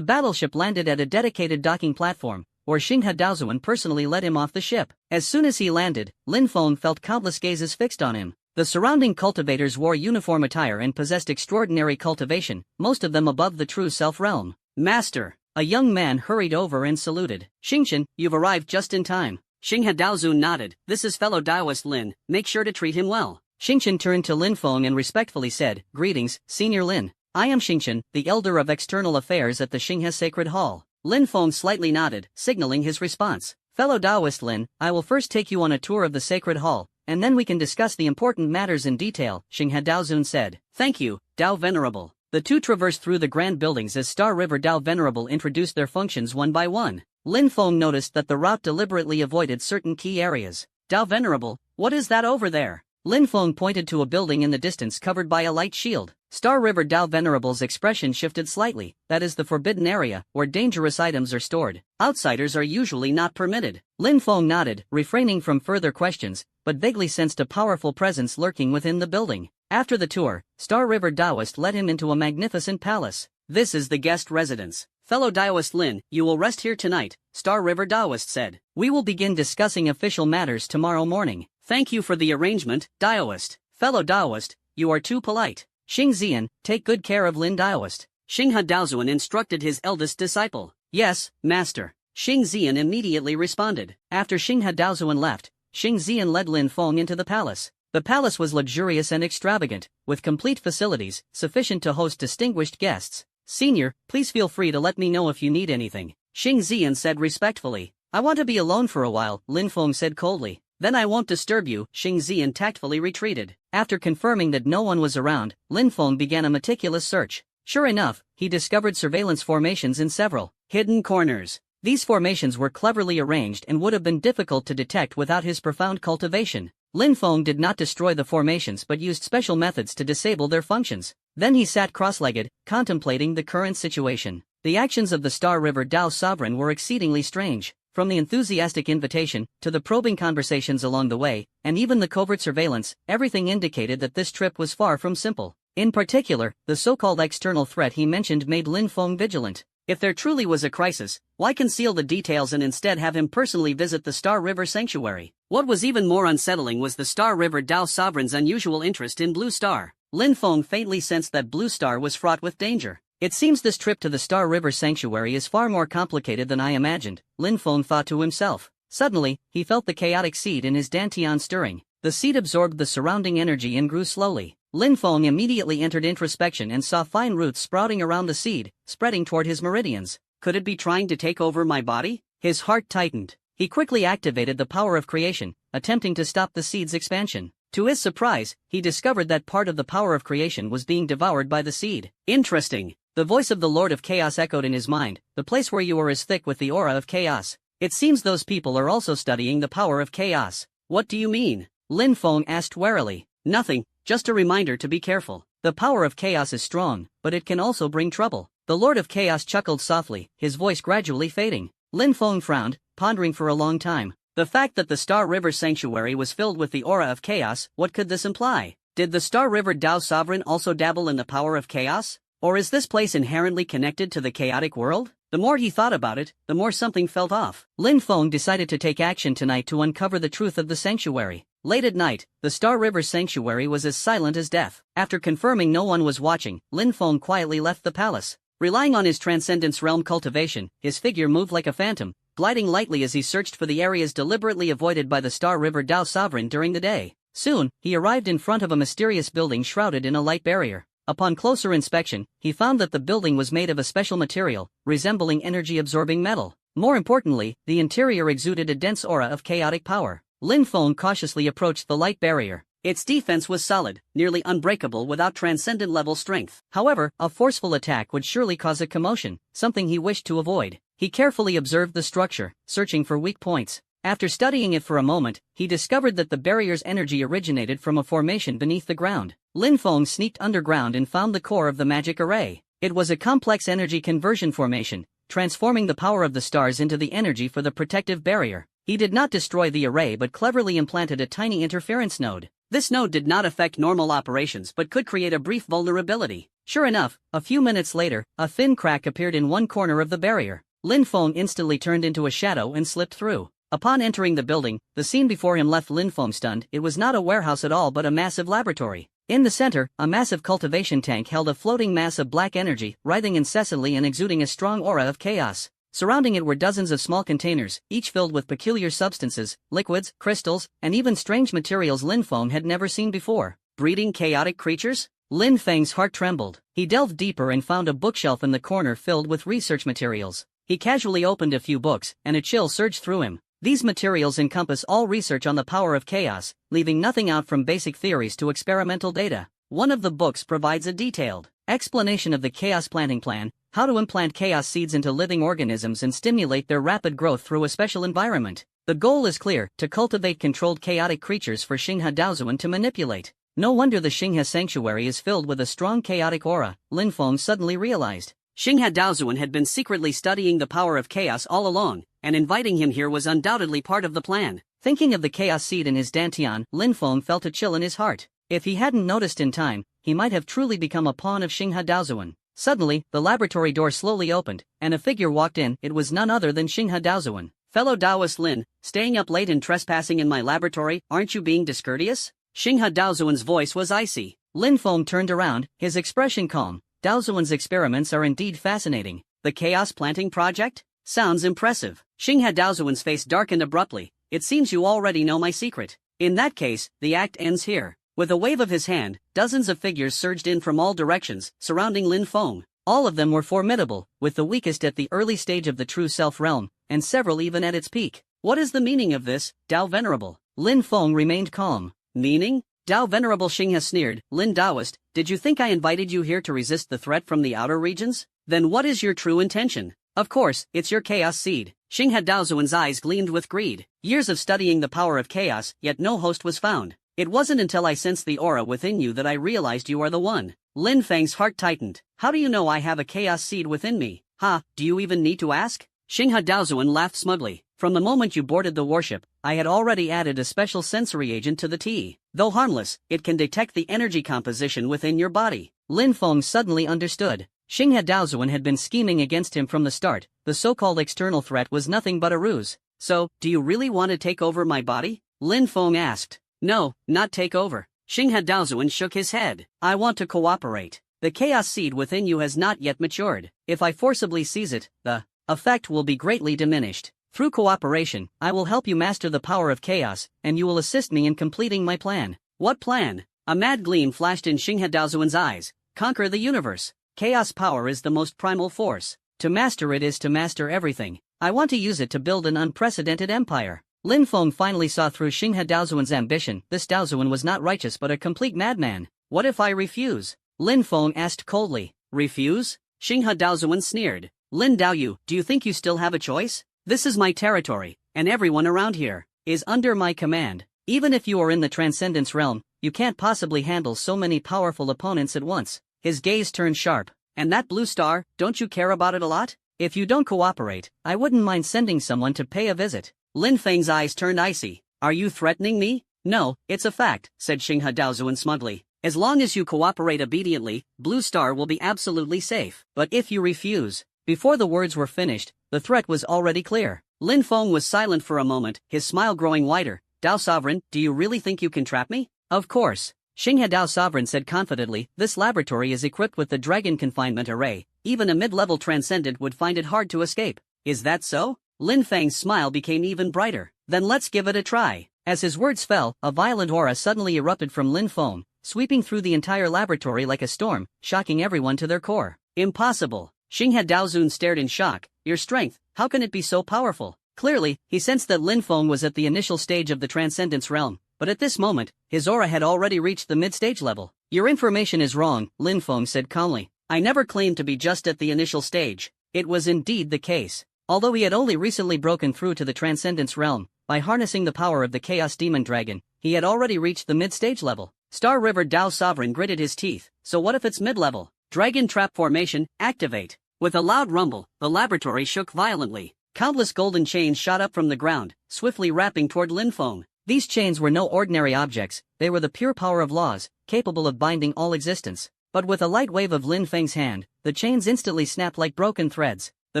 battleship landed at a dedicated docking platform, where Xinghe Daozuan personally led him off the ship. As soon as he landed, Lin Feng felt countless gazes fixed on him. The surrounding cultivators wore uniform attire and possessed extraordinary cultivation, most of them above the true self-realm. Master! A young man hurried over and saluted. Xingchen, you've arrived just in time. Xinghe Daozuan nodded. This is fellow Taoist Lin, make sure to treat him well. Xingchen turned to Lin Feng and respectfully said, Greetings, Senior Lin. I am Xingchen, the Elder of External Affairs at the Xinghe Sacred Hall. Lin Feng slightly nodded, signaling his response. Fellow Taoist Lin, I will first take you on a tour of the Sacred Hall, and then we can discuss the important matters in detail, Xinghe Daozuan said. Thank you, Tao Venerable. The two traversed through the grand buildings as Star River Tao Venerable introduced their functions one by one. Lin Feng noticed that the route deliberately avoided certain key areas. Tao Venerable, what is that over there? Lin Feng pointed to a building in the distance covered by a light shield. Star River Tao Venerable's expression shifted slightly. That is the forbidden area, where dangerous items are stored. Outsiders are usually not permitted. Lin Feng nodded, refraining from further questions, but vaguely sensed a powerful presence lurking within the building. After the tour, Star River Taoist led him into a magnificent palace. This is the guest residence. Fellow Taoist Lin, you will rest here tonight, Star River Taoist said. We will begin discussing official matters tomorrow morning. Thank you for the arrangement, Taoist. Fellow Taoist, you are too polite. Xing Zian, take good care of Lin Taoist. Xinghe Daozuan instructed his eldest disciple. Yes, master. Xing Zian immediately responded. After Xinghe Daozuan left, Xing Zian led Lin Feng into the palace. The palace was luxurious and extravagant, with complete facilities, sufficient to host distinguished guests. "Senior, please feel free to let me know if you need anything," Xing Zian said respectfully. "I want to be alone for a while," Lin Feng said coldly. "Then I won't disturb you," Xing Zian tactfully retreated. After confirming that no one was around, Lin Feng began a meticulous search. Sure enough, he discovered surveillance formations in several hidden corners. These formations were cleverly arranged and would have been difficult to detect without his profound cultivation. Lin Feng did not destroy the formations but used special methods to disable their functions. Then he sat cross-legged, contemplating the current situation. The actions of the Star River Dao sovereign were exceedingly strange. From the enthusiastic invitation, to the probing conversations along the way, and even the covert surveillance, everything indicated that this trip was far from simple. In particular, the so-called external threat he mentioned made Lin Feng vigilant. If there truly was a crisis, why conceal the details and instead have him personally visit the Star River Sanctuary? What was even more unsettling was the Star River Dao sovereign's unusual interest in Blue Star. Lin Feng faintly sensed that Blue Star was fraught with danger. "It seems this trip to the Star River Sanctuary is far more complicated than I imagined," Lin Feng thought to himself. Suddenly, he felt the chaotic seed in his dantian stirring. The seed absorbed the surrounding energy and grew slowly. Lin Feng immediately entered introspection and saw fine roots sprouting around the seed, spreading toward his meridians. Could it be trying to take over my body? His heart tightened. He quickly activated the power of creation, attempting to stop the seed's expansion. To his surprise, he discovered that part of the power of creation was being devoured by the seed. "Interesting." The voice of the Lord of Chaos echoed in his mind. "The place where you are is thick with the aura of chaos. It seems those people are also studying the power of chaos." "What do you mean?" Lin Feng asked warily. "Nothing, just a reminder to be careful. The power of chaos is strong, but it can also bring trouble." The Lord of Chaos chuckled softly, his voice gradually fading. Lin Feng frowned, pondering for a long time. The fact that the Star River Sanctuary was filled with the aura of chaos, what could this imply? Did the Star River Dao sovereign also dabble in the power of chaos? Or is this place inherently connected to the chaotic world? The more he thought about it, the more something felt off. Lin Feng decided to take action tonight to uncover the truth of the sanctuary. Late at night, the Star River Sanctuary was as silent as death. After confirming no one was watching, Lin Feng quietly left the palace. Relying on his Transcendence Realm cultivation, his figure moved like a phantom, gliding lightly as he searched for the areas deliberately avoided by the Star River Dao sovereign during the day. Soon, he arrived in front of a mysterious building shrouded in a light barrier. Upon closer inspection, he found that the building was made of a special material, resembling energy-absorbing metal. More importantly, the interior exuded a dense aura of chaotic power. Lin Feng cautiously approached the light barrier. Its defense was solid, nearly unbreakable without transcendent-level strength. However, a forceful attack would surely cause a commotion, something he wished to avoid. He carefully observed the structure, searching for weak points. After studying it for a moment, he discovered that the barrier's energy originated from a formation beneath the ground. Lin Feng sneaked underground and found the core of the magic array. It was a complex energy conversion formation, transforming the power of the stars into the energy for the protective barrier. He did not destroy the array but cleverly implanted a tiny interference node. This node did not affect normal operations but could create a brief vulnerability. Sure enough, a few minutes later, a thin crack appeared in one corner of the barrier. Lin Feng instantly turned into a shadow and slipped through. Upon entering the building, the scene before him left Lin Feng stunned. It was not a warehouse at all but a massive laboratory. In the center, a massive cultivation tank held a floating mass of black energy, writhing incessantly and exuding a strong aura of chaos. Surrounding it were dozens of small containers, each filled with peculiar substances, liquids, crystals, and even strange materials Lin Feng had never seen before. Breeding chaotic creatures? Lin Feng's heart trembled. He delved deeper and found a bookshelf in the corner filled with research materials. He casually opened a few books, and a chill surged through him. These materials encompass all research on the power of chaos, leaving nothing out from basic theories to experimental data. One of the books provides a detailed explanation of the chaos planting plan, how to implant chaos seeds into living organisms and stimulate their rapid growth through a special environment. The goal is clear, to cultivate controlled chaotic creatures for Xinghe Daozuan to manipulate. No wonder the Xinghe Sanctuary is filled with a strong chaotic aura, Lin Feng suddenly realized. Xinghe Daozuan had been secretly studying the power of chaos all along, and inviting him here was undoubtedly part of the plan. Thinking of the chaos seed in his dantian, Lin Feng felt a chill in his heart. If he hadn't noticed in time, he might have truly become a pawn of Xinghe Daozuan. Suddenly, the laboratory door slowly opened, and a figure walked in. It was none other than Xinghe Daozuan. "Fellow Taoist Lin, staying up late and trespassing in my laboratory, aren't you being discourteous?" Xinghe Daozuan's voice was icy. Lin Feng turned around, his expression calm. Daozuan's experiments are indeed fascinating. The chaos planting project? Sounds impressive. Xinghe Daozuan's face darkened abruptly, it seems you already know my secret. In that case, the act ends here. With a wave of his hand, dozens of figures surged in from all directions, surrounding Lin Feng. All of them were formidable, with the weakest at the early stage of the true self realm, and several even at its peak. What is the meaning of this, Tao Venerable? Lin Feng remained calm. Meaning? Tao Venerable Xing has sneered. Lin Taoist, did you think I invited you here to resist the threat from the outer regions? Then what is your true intention? Of course, it's your chaos seed. Xing had Daozuan's eyes gleamed with greed. Years of studying the power of chaos, yet no host was found. It wasn't until I sensed the aura within you that I realized you are the one. Lin Feng's heart tightened. How do you know I have a chaos seed within me? Ha, do you even need to ask? Xinghe Daozuan laughed smugly. From the moment you boarded the warship, I had already added a special sensory agent to the tea. Though harmless, it can detect the energy composition within your body. Lin Feng suddenly understood. Xinghe Daozuan had been scheming against him from the start. The so-called external threat was nothing but a ruse. So, do you really want to take over my body? Lin Feng asked. No, not take over. Xinghe Daozuan shook his head. I want to cooperate. The chaos seed within you has not yet matured. If I forcibly seize it, the effect will be greatly diminished. Through cooperation, I will help you master the power of chaos, and you will assist me in completing my plan. What plan? A mad gleam flashed in Xinghe Daozuan's eyes. Conquer the universe. Chaos power is the most primal force. To master it is to master everything. I want to use it to build an unprecedented empire. Lin Feng finally saw through Xinghe Daozuan's ambition. This Daozuan was not righteous but a complete madman. What if I refuse? Lin Feng asked coldly. Refuse? Xinghe Daozuan sneered. Lin Daoyu, do you think you still have a choice? This is my territory, and everyone around here is under my command. Even if you are in the Transcendence realm, you can't possibly handle so many powerful opponents at once. His gaze turned sharp. And that blue star, don't you care about it a lot? If you don't cooperate, I wouldn't mind sending someone to pay a visit. Lin Feng's eyes turned icy. Are you threatening me? No, it's a fact, said Xinghe Daozuan smugly. As long as you cooperate obediently, Blue Star will be absolutely safe. But if you refuse... Before the words were finished, the threat was already clear. Lin Feng was silent for a moment, his smile growing wider. Dao Sovereign, do you really think you can trap me? Of course. Xinghe Dao Sovereign said confidently, this laboratory is equipped with the Dragon Confinement Array. Even a mid-level transcendent would find it hard to escape. Is that so? Lin Feng's smile became even brighter. Then let's give it a try. As his words fell, a violent aura suddenly erupted from Lin Feng, sweeping through the entire laboratory like a storm, shocking everyone to their core. Impossible. Xinghe Daozuan stared in shock. Your strength, how can it be so powerful? Clearly, he sensed that Lin Feng was at the initial stage of the Transcendence realm, but at this moment, his aura had already reached the mid-stage level. Your information is wrong, Lin Feng said calmly. I never claimed to be just at the initial stage. It was indeed the case. Although he had only recently broken through to the Transcendence realm, by harnessing the power of the Chaos Demon Dragon, he had already reached the mid-stage level. Star River Dao Sovereign gritted his teeth. So what if it's mid-level? Dragon Trap Formation, activate. With a loud rumble, the laboratory shook violently. Countless golden chains shot up from the ground, swiftly wrapping toward Lin Feng. These chains were no ordinary objects, they were the pure power of laws, capable of binding all existence. But with a light wave of Lin Feng's hand, the chains instantly snapped like broken threads. The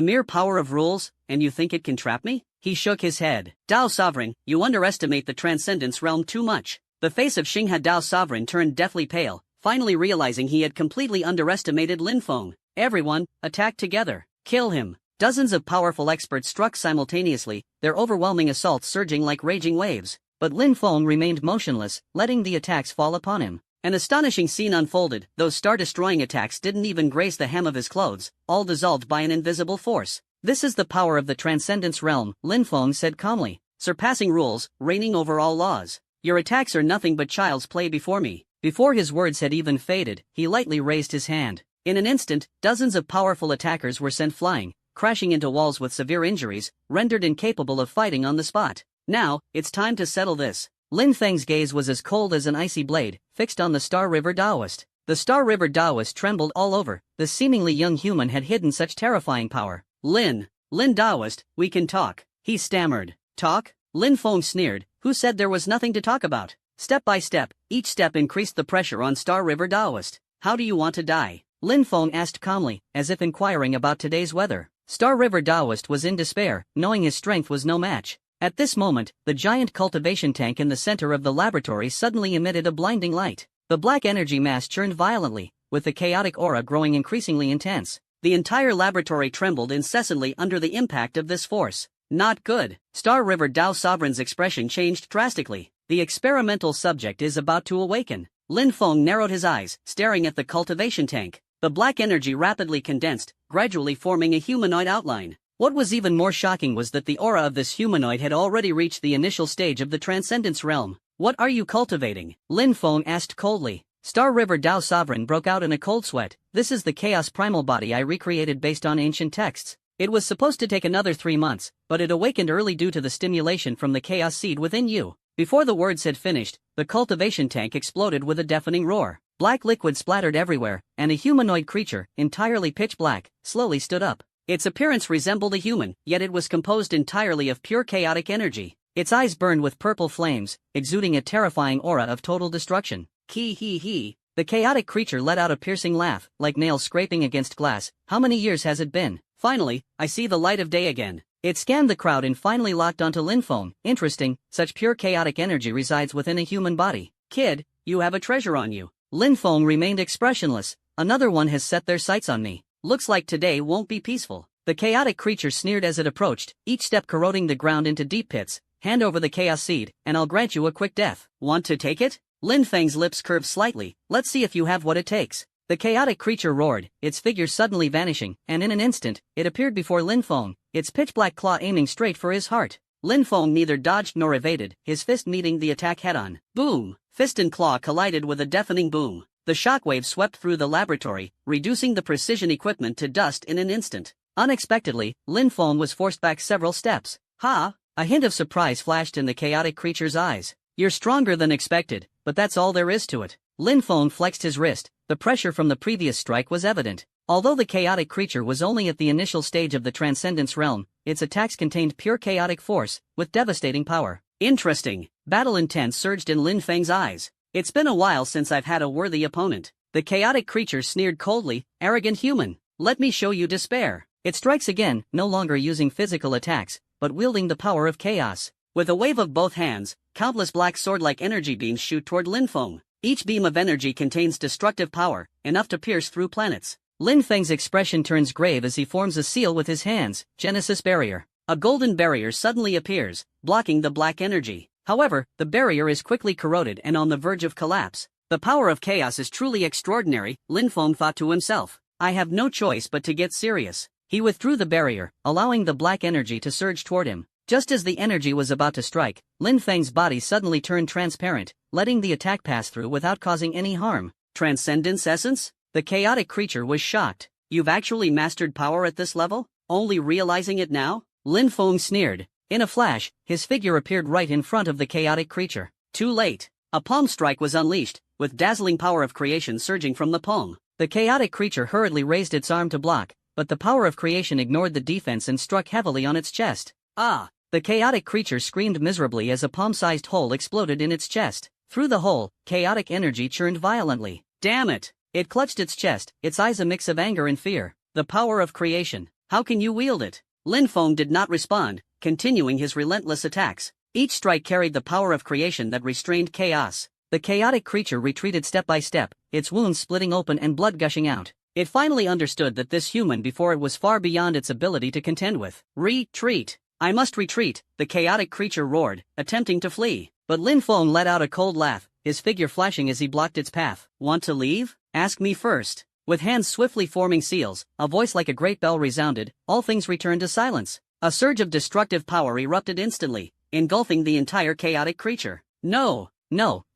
mere power of rules, and you think it can trap me? He shook his head. Dao Sovereign, you underestimate the Transcendence realm too much. The face of Xinghe Dao Sovereign turned deathly pale, finally realizing he had completely underestimated Lin Feng. Everyone, attack together. Kill him. Dozens of powerful experts struck simultaneously, their overwhelming assaults surging like raging waves. But Lin Feng remained motionless, letting the attacks fall upon him. An astonishing scene unfolded. Those star-destroying attacks didn't even graze the hem of his clothes, all dissolved by an invisible force. This is the power of the Transcendence realm, Lin Feng said calmly. Surpassing rules, reigning over all laws. Your attacks are nothing but child's play before me. Before his words had even faded, he lightly raised his hand. In an instant, dozens of powerful attackers were sent flying, crashing into walls with severe injuries, rendered incapable of fighting on the spot. Now, it's time to settle this. Lin Feng's gaze was as cold as an icy blade, fixed on the Star River Taoist. The Star River Taoist trembled all over. The seemingly young human had hidden such terrifying power. Lin Taoist, we can talk. He stammered. Talk? Lin Feng sneered. Who said there was nothing to talk about? Step by step, each step increased the pressure on Star River Taoist. How do you want to die? Lin Feng asked calmly, as if inquiring about today's weather. Star River Taoist was in despair, knowing his strength was no match. At this moment, the giant cultivation tank in the center of the laboratory suddenly emitted a blinding light. The black energy mass churned violently, with the chaotic aura growing increasingly intense. The entire laboratory trembled incessantly under the impact of this force. Not good. Star River Dao Sovereign's expression changed drastically. The experimental subject is about to awaken. Lin Feng narrowed his eyes, staring at the cultivation tank. The black energy rapidly condensed, gradually forming a humanoid outline. What was even more shocking was that the aura of this humanoid had already reached the initial stage of the Transcendence realm. What are you cultivating? Lin Feng asked coldly. Star River Dao Sovereign broke out in a cold sweat. This is the Chaos Primal body I recreated based on ancient texts. It was supposed to take another 3 months, but it awakened early due to the stimulation from the Chaos Seed within you. Before the words had finished, the cultivation tank exploded with a deafening roar. Black liquid splattered everywhere, and a humanoid creature, entirely pitch black, slowly stood up. Its appearance resembled a human, yet it was composed entirely of pure chaotic energy. Its eyes burned with purple flames, exuding a terrifying aura of total destruction. Hee. The chaotic creature let out a piercing laugh, like nails scraping against glass. How many years has it been? Finally, I see the light of day again. It scanned the crowd and finally locked onto Lin Feng. Interesting, such pure chaotic energy resides within a human body. Kid, you have a treasure on you. Lin Feng remained expressionless. Another one has set their sights on me. Looks like today won't be peaceful. The chaotic creature sneered as it approached, each step corroding the ground into deep pits. Hand over the Chaos Seed, and I'll grant you a quick death. Want to take it? Lin Feng's lips curved slightly. Let's see if you have what it takes. The chaotic creature roared, its figure suddenly vanishing, and in an instant, it appeared before Lin Feng, its pitch-black claw aiming straight for his heart. Lin Feng neither dodged nor evaded, his fist meeting the attack head-on. Boom! Fist and claw collided with a deafening boom. The shockwave swept through the laboratory, reducing the precision equipment to dust in an instant. Unexpectedly, Lin Feng was forced back several steps. Ha! A hint of surprise flashed in the chaotic creature's eyes. You're stronger than expected, but that's all there is to it. Lin Feng flexed his wrist. The pressure from the previous strike was evident. Although the chaotic creature was only at the initial stage of the Transcendence realm, its attacks contained pure chaotic force, with devastating power. Interesting. Battle intent surged in Lin Feng's eyes. It's been a while since I've had a worthy opponent. The chaotic creature sneered coldly, arrogant human. Let me show you despair. It strikes again, no longer using physical attacks, but wielding the power of chaos. With a wave of both hands, countless black sword-like energy beams shoot toward Lin Feng. Each beam of energy contains destructive power, enough to pierce through planets. Lin Feng's expression turns grave as he forms a seal with his hands. Genesis barrier. A golden barrier suddenly appears, blocking the black energy. However, the barrier is quickly corroded and on the verge of collapse. The power of chaos is truly extraordinary, Lin Feng thought to himself. I have no choice but to get serious. He withdrew the barrier, allowing the black energy to surge toward him. Just as the energy was about to strike, Lin Feng's body suddenly turned transparent, letting the attack pass through without causing any harm. Transcendence essence? The chaotic creature was shocked. You've actually mastered power at this level? Only realizing it now? Lin Feng sneered. In a flash, his figure appeared right in front of the chaotic creature. Too late. A palm strike was unleashed, with dazzling power of creation surging from the palm. The chaotic creature hurriedly raised its arm to block, but the power of creation ignored the defense and struck heavily on its chest. Ah! The chaotic creature screamed miserably as a palm-sized hole exploded in its chest. Through the hole, chaotic energy churned violently. Damn it! It clutched its chest, its eyes a mix of anger and fear. The power of creation. How can you wield it? Lin Feng did not respond, continuing his relentless attacks. Each strike carried the power of creation that restrained chaos. The chaotic creature retreated step by step, its wounds splitting open and blood gushing out. It finally understood that this human before it was far beyond its ability to contend with. Retreat! I must retreat, the chaotic creature roared, attempting to flee. But Lin Feng let out a cold laugh, his figure flashing as he blocked its path. Want to leave? Ask me first. With hands swiftly forming seals, a voice like a great bell resounded, all things returned to silence. A surge of destructive power erupted instantly, engulfing the entire chaotic creature. No,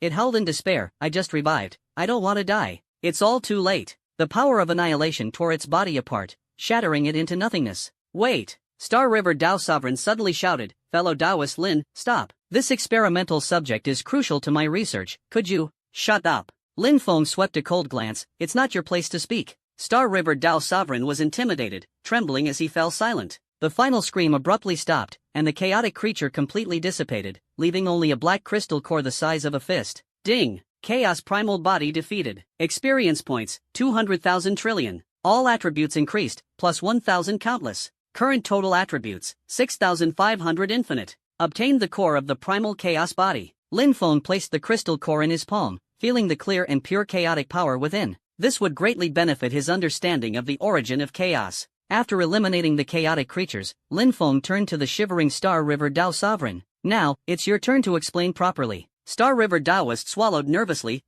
it howled in despair. I just revived. I don't want to die. It's all too late. The power of annihilation tore its body apart, shattering it into nothingness. Wait! Star River Dao Sovereign suddenly shouted, fellow Taoist Lin, stop. This experimental subject is crucial to my research. Could you? Shut up. Lin Feng swept a cold glance. It's not your place to speak. Star River Dao Sovereign was intimidated, trembling as he fell silent. The final scream abruptly stopped, and the chaotic creature completely dissipated, leaving only a black crystal core the size of a fist. Ding! Chaos Primal Body defeated. Experience points, 200,000 trillion. All attributes increased, plus 1,000 countless. Current total attributes, 6,500 infinite. Obtained the core of the primal chaos body. Lin Feng placed the crystal core in his palm, feeling the clear and pure chaotic power within. This would greatly benefit his understanding of the origin of chaos. After eliminating the chaotic creatures, Lin Feng turned to the shivering Star River Dao Sovereign. "Now, it's your turn to explain properly." Star River Taoist swallowed nervously.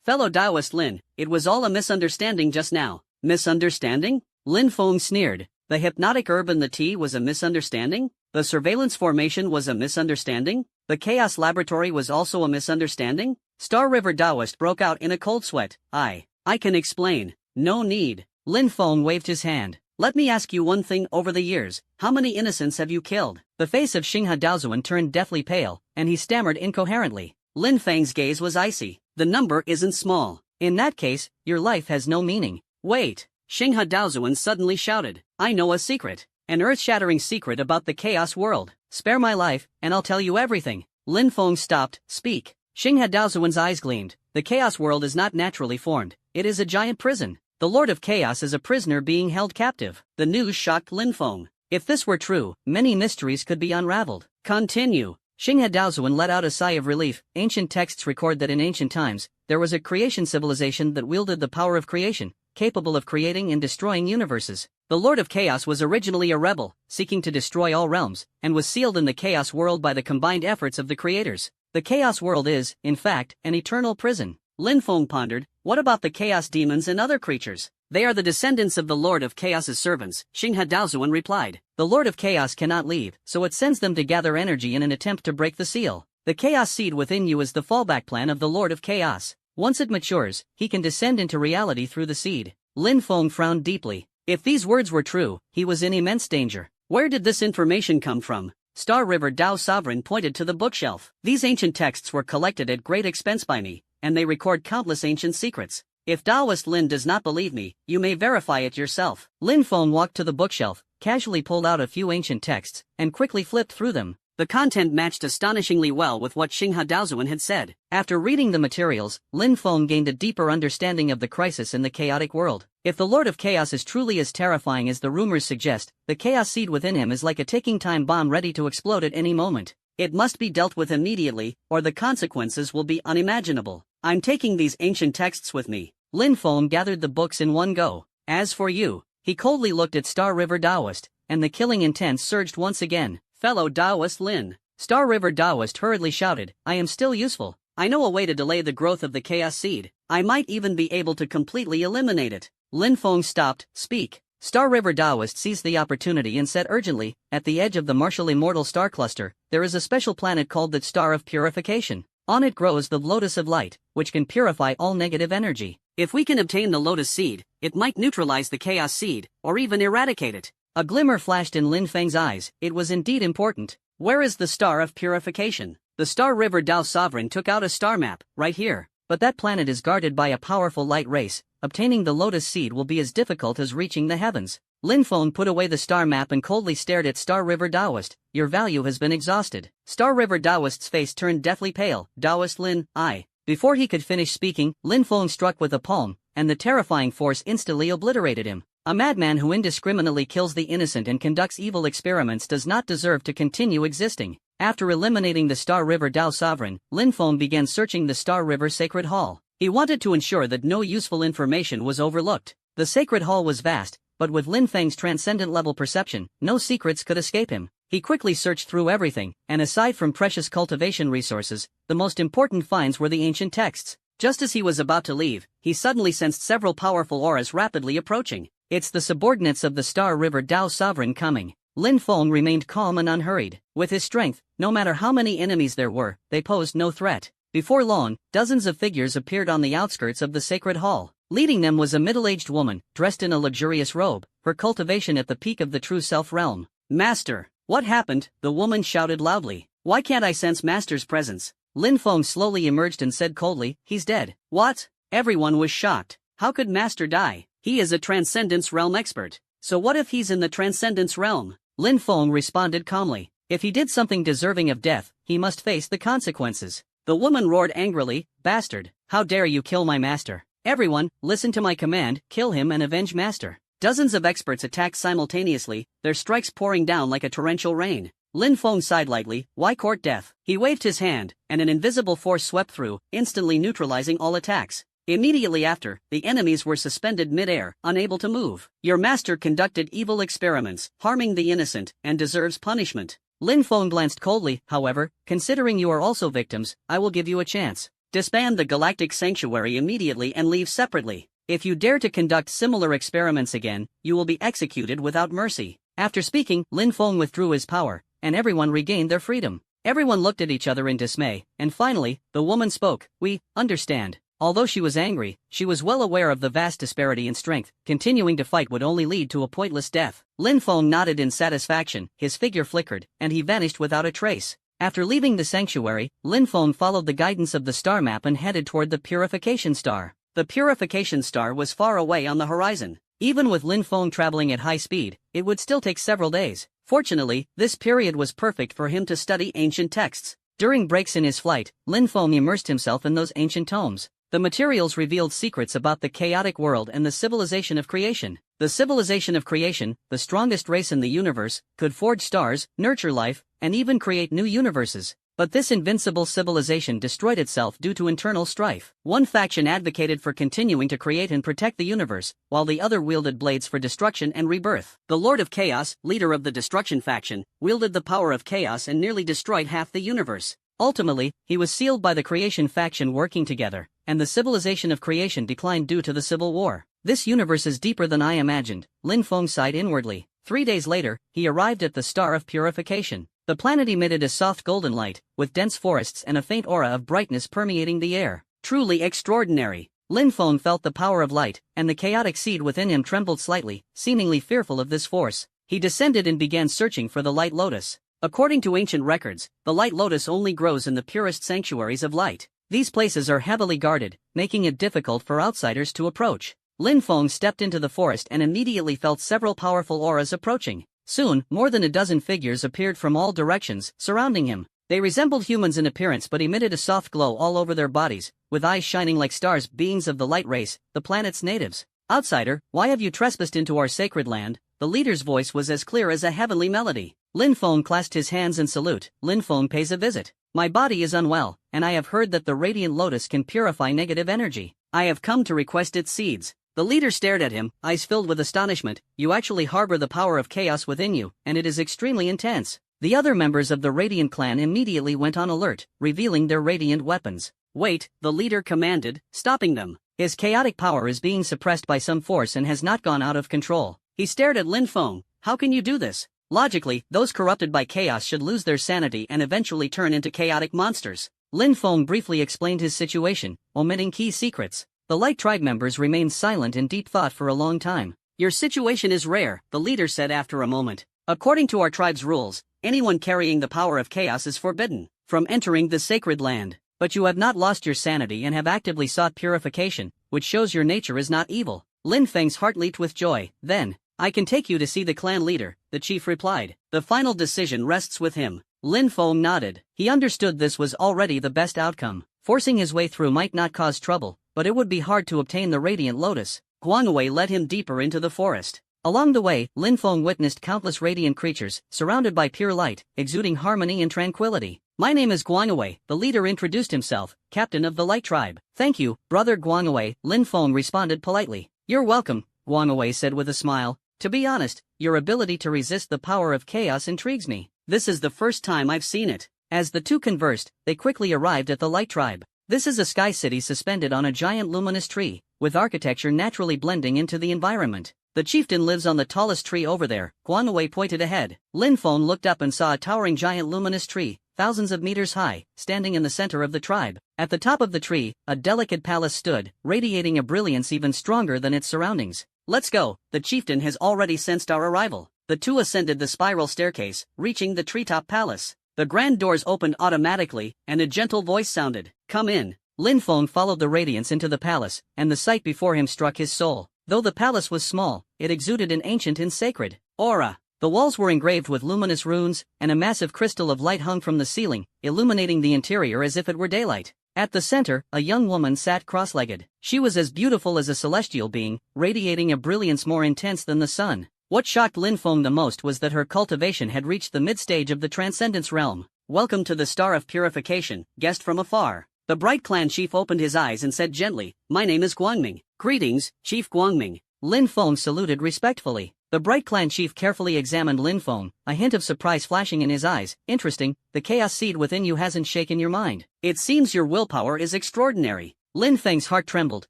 Fellow Taoist Lin, it was all a misunderstanding just now." "Misunderstanding?" Lin Feng sneered. "The hypnotic herb in the tea was a misunderstanding? The surveillance formation was a misunderstanding? The chaos laboratory was also a misunderstanding?" Star River Taoist broke out in a cold sweat. I can explain. No need." Lin Feng waved his hand. "Let me ask you one thing. Over the years, how many innocents have you killed?" The face of Xinghe Daozuan turned deathly pale, and he stammered incoherently. Lin Feng's gaze was icy. "The number isn't small. In that case, your life has no meaning." "Wait!" Xinghe Daozuan suddenly shouted. "I know a secret. An earth-shattering secret about the chaos world. Spare my life, and I'll tell you everything." Lin Feng stopped. "Speak." Xinghe Daozuan's eyes gleamed. "The chaos world is not naturally formed. It is a giant prison. The Lord of Chaos is a prisoner being held captive." The news shocked Lin Feng. If this were true, many mysteries could be unraveled. "Continue." Xinghe Daozuan let out a sigh of relief. "Ancient texts record that in ancient times, there was a creation civilization that wielded the power of creation, capable of creating and destroying universes. The Lord of Chaos was originally a rebel, seeking to destroy all realms, and was sealed in the chaos world by the combined efforts of the creators. The chaos world is, in fact, an eternal prison." Lin Feng pondered. "What about the chaos demons and other creatures?" "They are the descendants of the Lord of Chaos's servants," Xinghe Daozuan replied. "The Lord of Chaos cannot leave, so it sends them to gather energy in an attempt to break the seal. The chaos seed within you is the fallback plan of the Lord of Chaos. Once it matures, he can descend into reality through the seed." Lin Feng frowned deeply. If these words were true, he was in immense danger. Where did this information come from? Star River Dao Sovereign pointed to the bookshelf. "These ancient texts were collected at great expense by me, and they record countless ancient secrets. If Taoist Lin does not believe me, you may verify it yourself." Lin Feng walked to the bookshelf, casually pulled out a few ancient texts, and quickly flipped through them. The content matched astonishingly well with what Xinghe Daozuan had said. After reading the materials, Lin Feng gained a deeper understanding of the crisis in the chaotic world. If the Lord of Chaos is truly as terrifying as the rumors suggest, the chaos seed within him is like a ticking time bomb ready to explode at any moment. It must be dealt with immediately, or the consequences will be unimaginable. "I'm taking these ancient texts with me." Lin Feng gathered the books in one go. "As for you," he coldly looked at Star River Taoist, and the killing intent surged once again. "Fellow Taoist Lin." Star River Taoist hurriedly shouted. "I am still useful. I know a way to delay the growth of the chaos seed. I might even be able to completely eliminate it." Lin Feng stopped. "Speak." Star River Taoist seized the opportunity and said urgently, "At the edge of the martial immortal star cluster, there is a special planet called the Star of Purification. On it grows the Lotus of Light, which can purify all negative energy. If we can obtain the Lotus Seed, it might neutralize the Chaos Seed, or even eradicate it." A glimmer flashed in Lin Feng's eyes. It was indeed important. "Where is the Star of Purification?" The Star River Dao Sovereign took out a star map. "Right here. But that planet is guarded by a powerful light race. Obtaining the Lotus Seed will be as difficult as reaching the heavens." Lin Feng put away the star map and coldly stared at Star River Taoist. "Your value has been exhausted." Star River Taoist's face turned deathly pale. "Taoist Lin, I..." Before he could finish speaking, Lin Feng struck with a palm, and the terrifying force instantly obliterated him. A madman who indiscriminately kills the innocent and conducts evil experiments does not deserve to continue existing. After eliminating the Star River Dao Sovereign, Lin Feng began searching the Star River Sacred Hall. He wanted to ensure that no useful information was overlooked. The Sacred Hall was vast, but with Lin Feng's transcendent-level perception, no secrets could escape him. He quickly searched through everything, and aside from precious cultivation resources, the most important finds were the ancient texts. Just as he was about to leave, he suddenly sensed several powerful auras rapidly approaching. "It's the subordinates of the Star River Dao Sovereign coming." Lin Feng remained calm and unhurried. With his strength, no matter how many enemies there were, they posed no threat. Before long, dozens of figures appeared on the outskirts of the Sacred Hall. Leading them was a middle-aged woman, dressed in a luxurious robe, her cultivation at the peak of the true self realm. "Master, what happened?" the woman shouted loudly. "Why can't I sense Master's presence?" Lin Feng slowly emerged and said coldly, "He's dead." "What?" Everyone was shocked. How could Master die? He is a Transcendence Realm expert. So what if he's in the Transcendence Realm? Lin Feng responded calmly. If he did something deserving of death, he must face the consequences. The woman roared angrily, "Bastard, how dare you kill my master? Everyone, listen to my command, kill him and avenge Master." Dozens of experts attacked simultaneously, their strikes pouring down like a torrential rain. Lin Feng sighed lightly. "Why court death?" He waved his hand, and an invisible force swept through, instantly neutralizing all attacks. Immediately after, the enemies were suspended mid-air, unable to move. Your master conducted evil experiments, harming the innocent, and deserves punishment. Lin Feng glanced coldly, however, considering you are also victims, I will give you a chance. Disband the Galactic Sanctuary immediately and leave separately. If you dare to conduct similar experiments again, you will be executed without mercy. After speaking, Lin Feng withdrew his power, and everyone regained their freedom. Everyone looked at each other in dismay, and finally, the woman spoke, we understand. Although she was angry, she was well aware of the vast disparity in strength. Continuing to fight would only lead to a pointless death. Lin Feng nodded in satisfaction, his figure flickered, and he vanished without a trace. After leaving the sanctuary, Lin Feng followed the guidance of the star map and headed toward the Purification Star. The Purification Star was far away on the horizon. Even with Lin Feng traveling at high speed, it would still take several days. Fortunately, this period was perfect for him to study ancient texts. During breaks in his flight, Lin Feng immersed himself in those ancient tomes. The materials revealed secrets about the chaotic world and the civilization of creation. The civilization of creation, the strongest race in the universe, could forge stars, nurture life, and even create new universes. But this invincible civilization destroyed itself due to internal strife. One faction advocated for continuing to create and protect the universe, while the other wielded blades for destruction and rebirth. The Lord of Chaos, leader of the destruction faction, wielded the power of chaos and nearly destroyed half the universe. Ultimately, he was sealed by the creation faction working together, and the civilization of creation declined due to the civil war. This universe is deeper than I imagined, Lin Feng sighed inwardly. 3 days later, he arrived at the Star of Purification. The planet emitted a soft golden light, with dense forests and a faint aura of brightness permeating the air. Truly extraordinary. Lin Feng felt the power of light, and the chaotic seed within him trembled slightly, seemingly fearful of this force. He descended and began searching for the Light Lotus. According to ancient records, the Light Lotus only grows in the purest sanctuaries of light. These places are heavily guarded, making it difficult for outsiders to approach. Lin Feng stepped into the forest and immediately felt several powerful auras approaching. Soon, more than a dozen figures appeared from all directions, surrounding him. They resembled humans in appearance but emitted a soft glow all over their bodies, with eyes shining like stars, beings of the light race, the planet's natives. Outsider, why have you trespassed into our sacred land? The leader's voice was as clear as a heavenly melody. Lin Feng clasped his hands in salute. Lin Feng pays a visit. My body is unwell, and I have heard that the Radiant Lotus can purify negative energy. I have come to request its seeds. The leader stared at him, eyes filled with astonishment. You actually harbor the power of chaos within you, and it is extremely intense. The other members of the Radiant clan immediately went on alert, revealing their radiant weapons. Wait, the leader commanded, stopping them. His chaotic power is being suppressed by some force and has not gone out of control. He stared at Lin Feng. How can you do this? Logically, those corrupted by chaos should lose their sanity and eventually turn into chaotic monsters. Lin Feng briefly explained his situation, omitting key secrets. The Light Tribe members remained silent in deep thought for a long time. Your situation is rare, the leader said after a moment. According to our tribe's rules, anyone carrying the power of chaos is forbidden from entering the sacred land. But you have not lost your sanity and have actively sought purification, which shows your nature is not evil. Lin Feng's heart leaped with joy. Then, I can take you to see the clan leader, the chief replied. The final decision rests with him. Lin Feng nodded. He understood this was already the best outcome. Forcing his way through might not cause trouble, but it would be hard to obtain the Radiant Lotus. Guangwei led him deeper into the forest. Along the way, Lin Feng witnessed countless radiant creatures, surrounded by pure light, exuding harmony and tranquility. My name is Guangwei, the leader introduced himself, captain of the Light Tribe. Thank you, brother Guangwei, Lin Feng responded politely. You're welcome, Guangwei said with a smile. To be honest, your ability to resist the power of chaos intrigues me. This is the first time I've seen it. As the two conversed, they quickly arrived at the Light Tribe. This is a sky city suspended on a giant luminous tree, with architecture naturally blending into the environment. The chieftain lives on the tallest tree over there, Guangwei pointed ahead. Lin Feng looked up and saw a towering giant luminous tree, thousands of meters high, standing in the center of the tribe. At the top of the tree, a delicate palace stood, radiating a brilliance even stronger than its surroundings. Let's go, the chieftain has already sensed our arrival. The two ascended the spiral staircase, reaching the treetop palace. The grand doors opened automatically, and a gentle voice sounded, "Come in." Lin Feng followed the radiance into the palace, and the sight before him struck his soul. Though the palace was small, it exuded an ancient and sacred aura. The walls were engraved with luminous runes, and a massive crystal of light hung from the ceiling, illuminating the interior as if it were daylight. At the center, a young woman sat cross-legged. She was as beautiful as a celestial being, radiating a brilliance more intense than the sun. What shocked Lin Feng the most was that her cultivation had reached the mid-stage of the Transcendence realm. Welcome to the Star of Purification, guest from afar. The Bright Clan chief opened his eyes and said gently, "My name is Guangming." "Greetings, Chief Guangming." Lin Feng saluted respectfully. The Bright Clan chief carefully examined Lin Feng, a hint of surprise flashing in his eyes. "Interesting, the chaos seed within you hasn't shaken your mind. It seems your willpower is extraordinary." Lin Feng's heart trembled.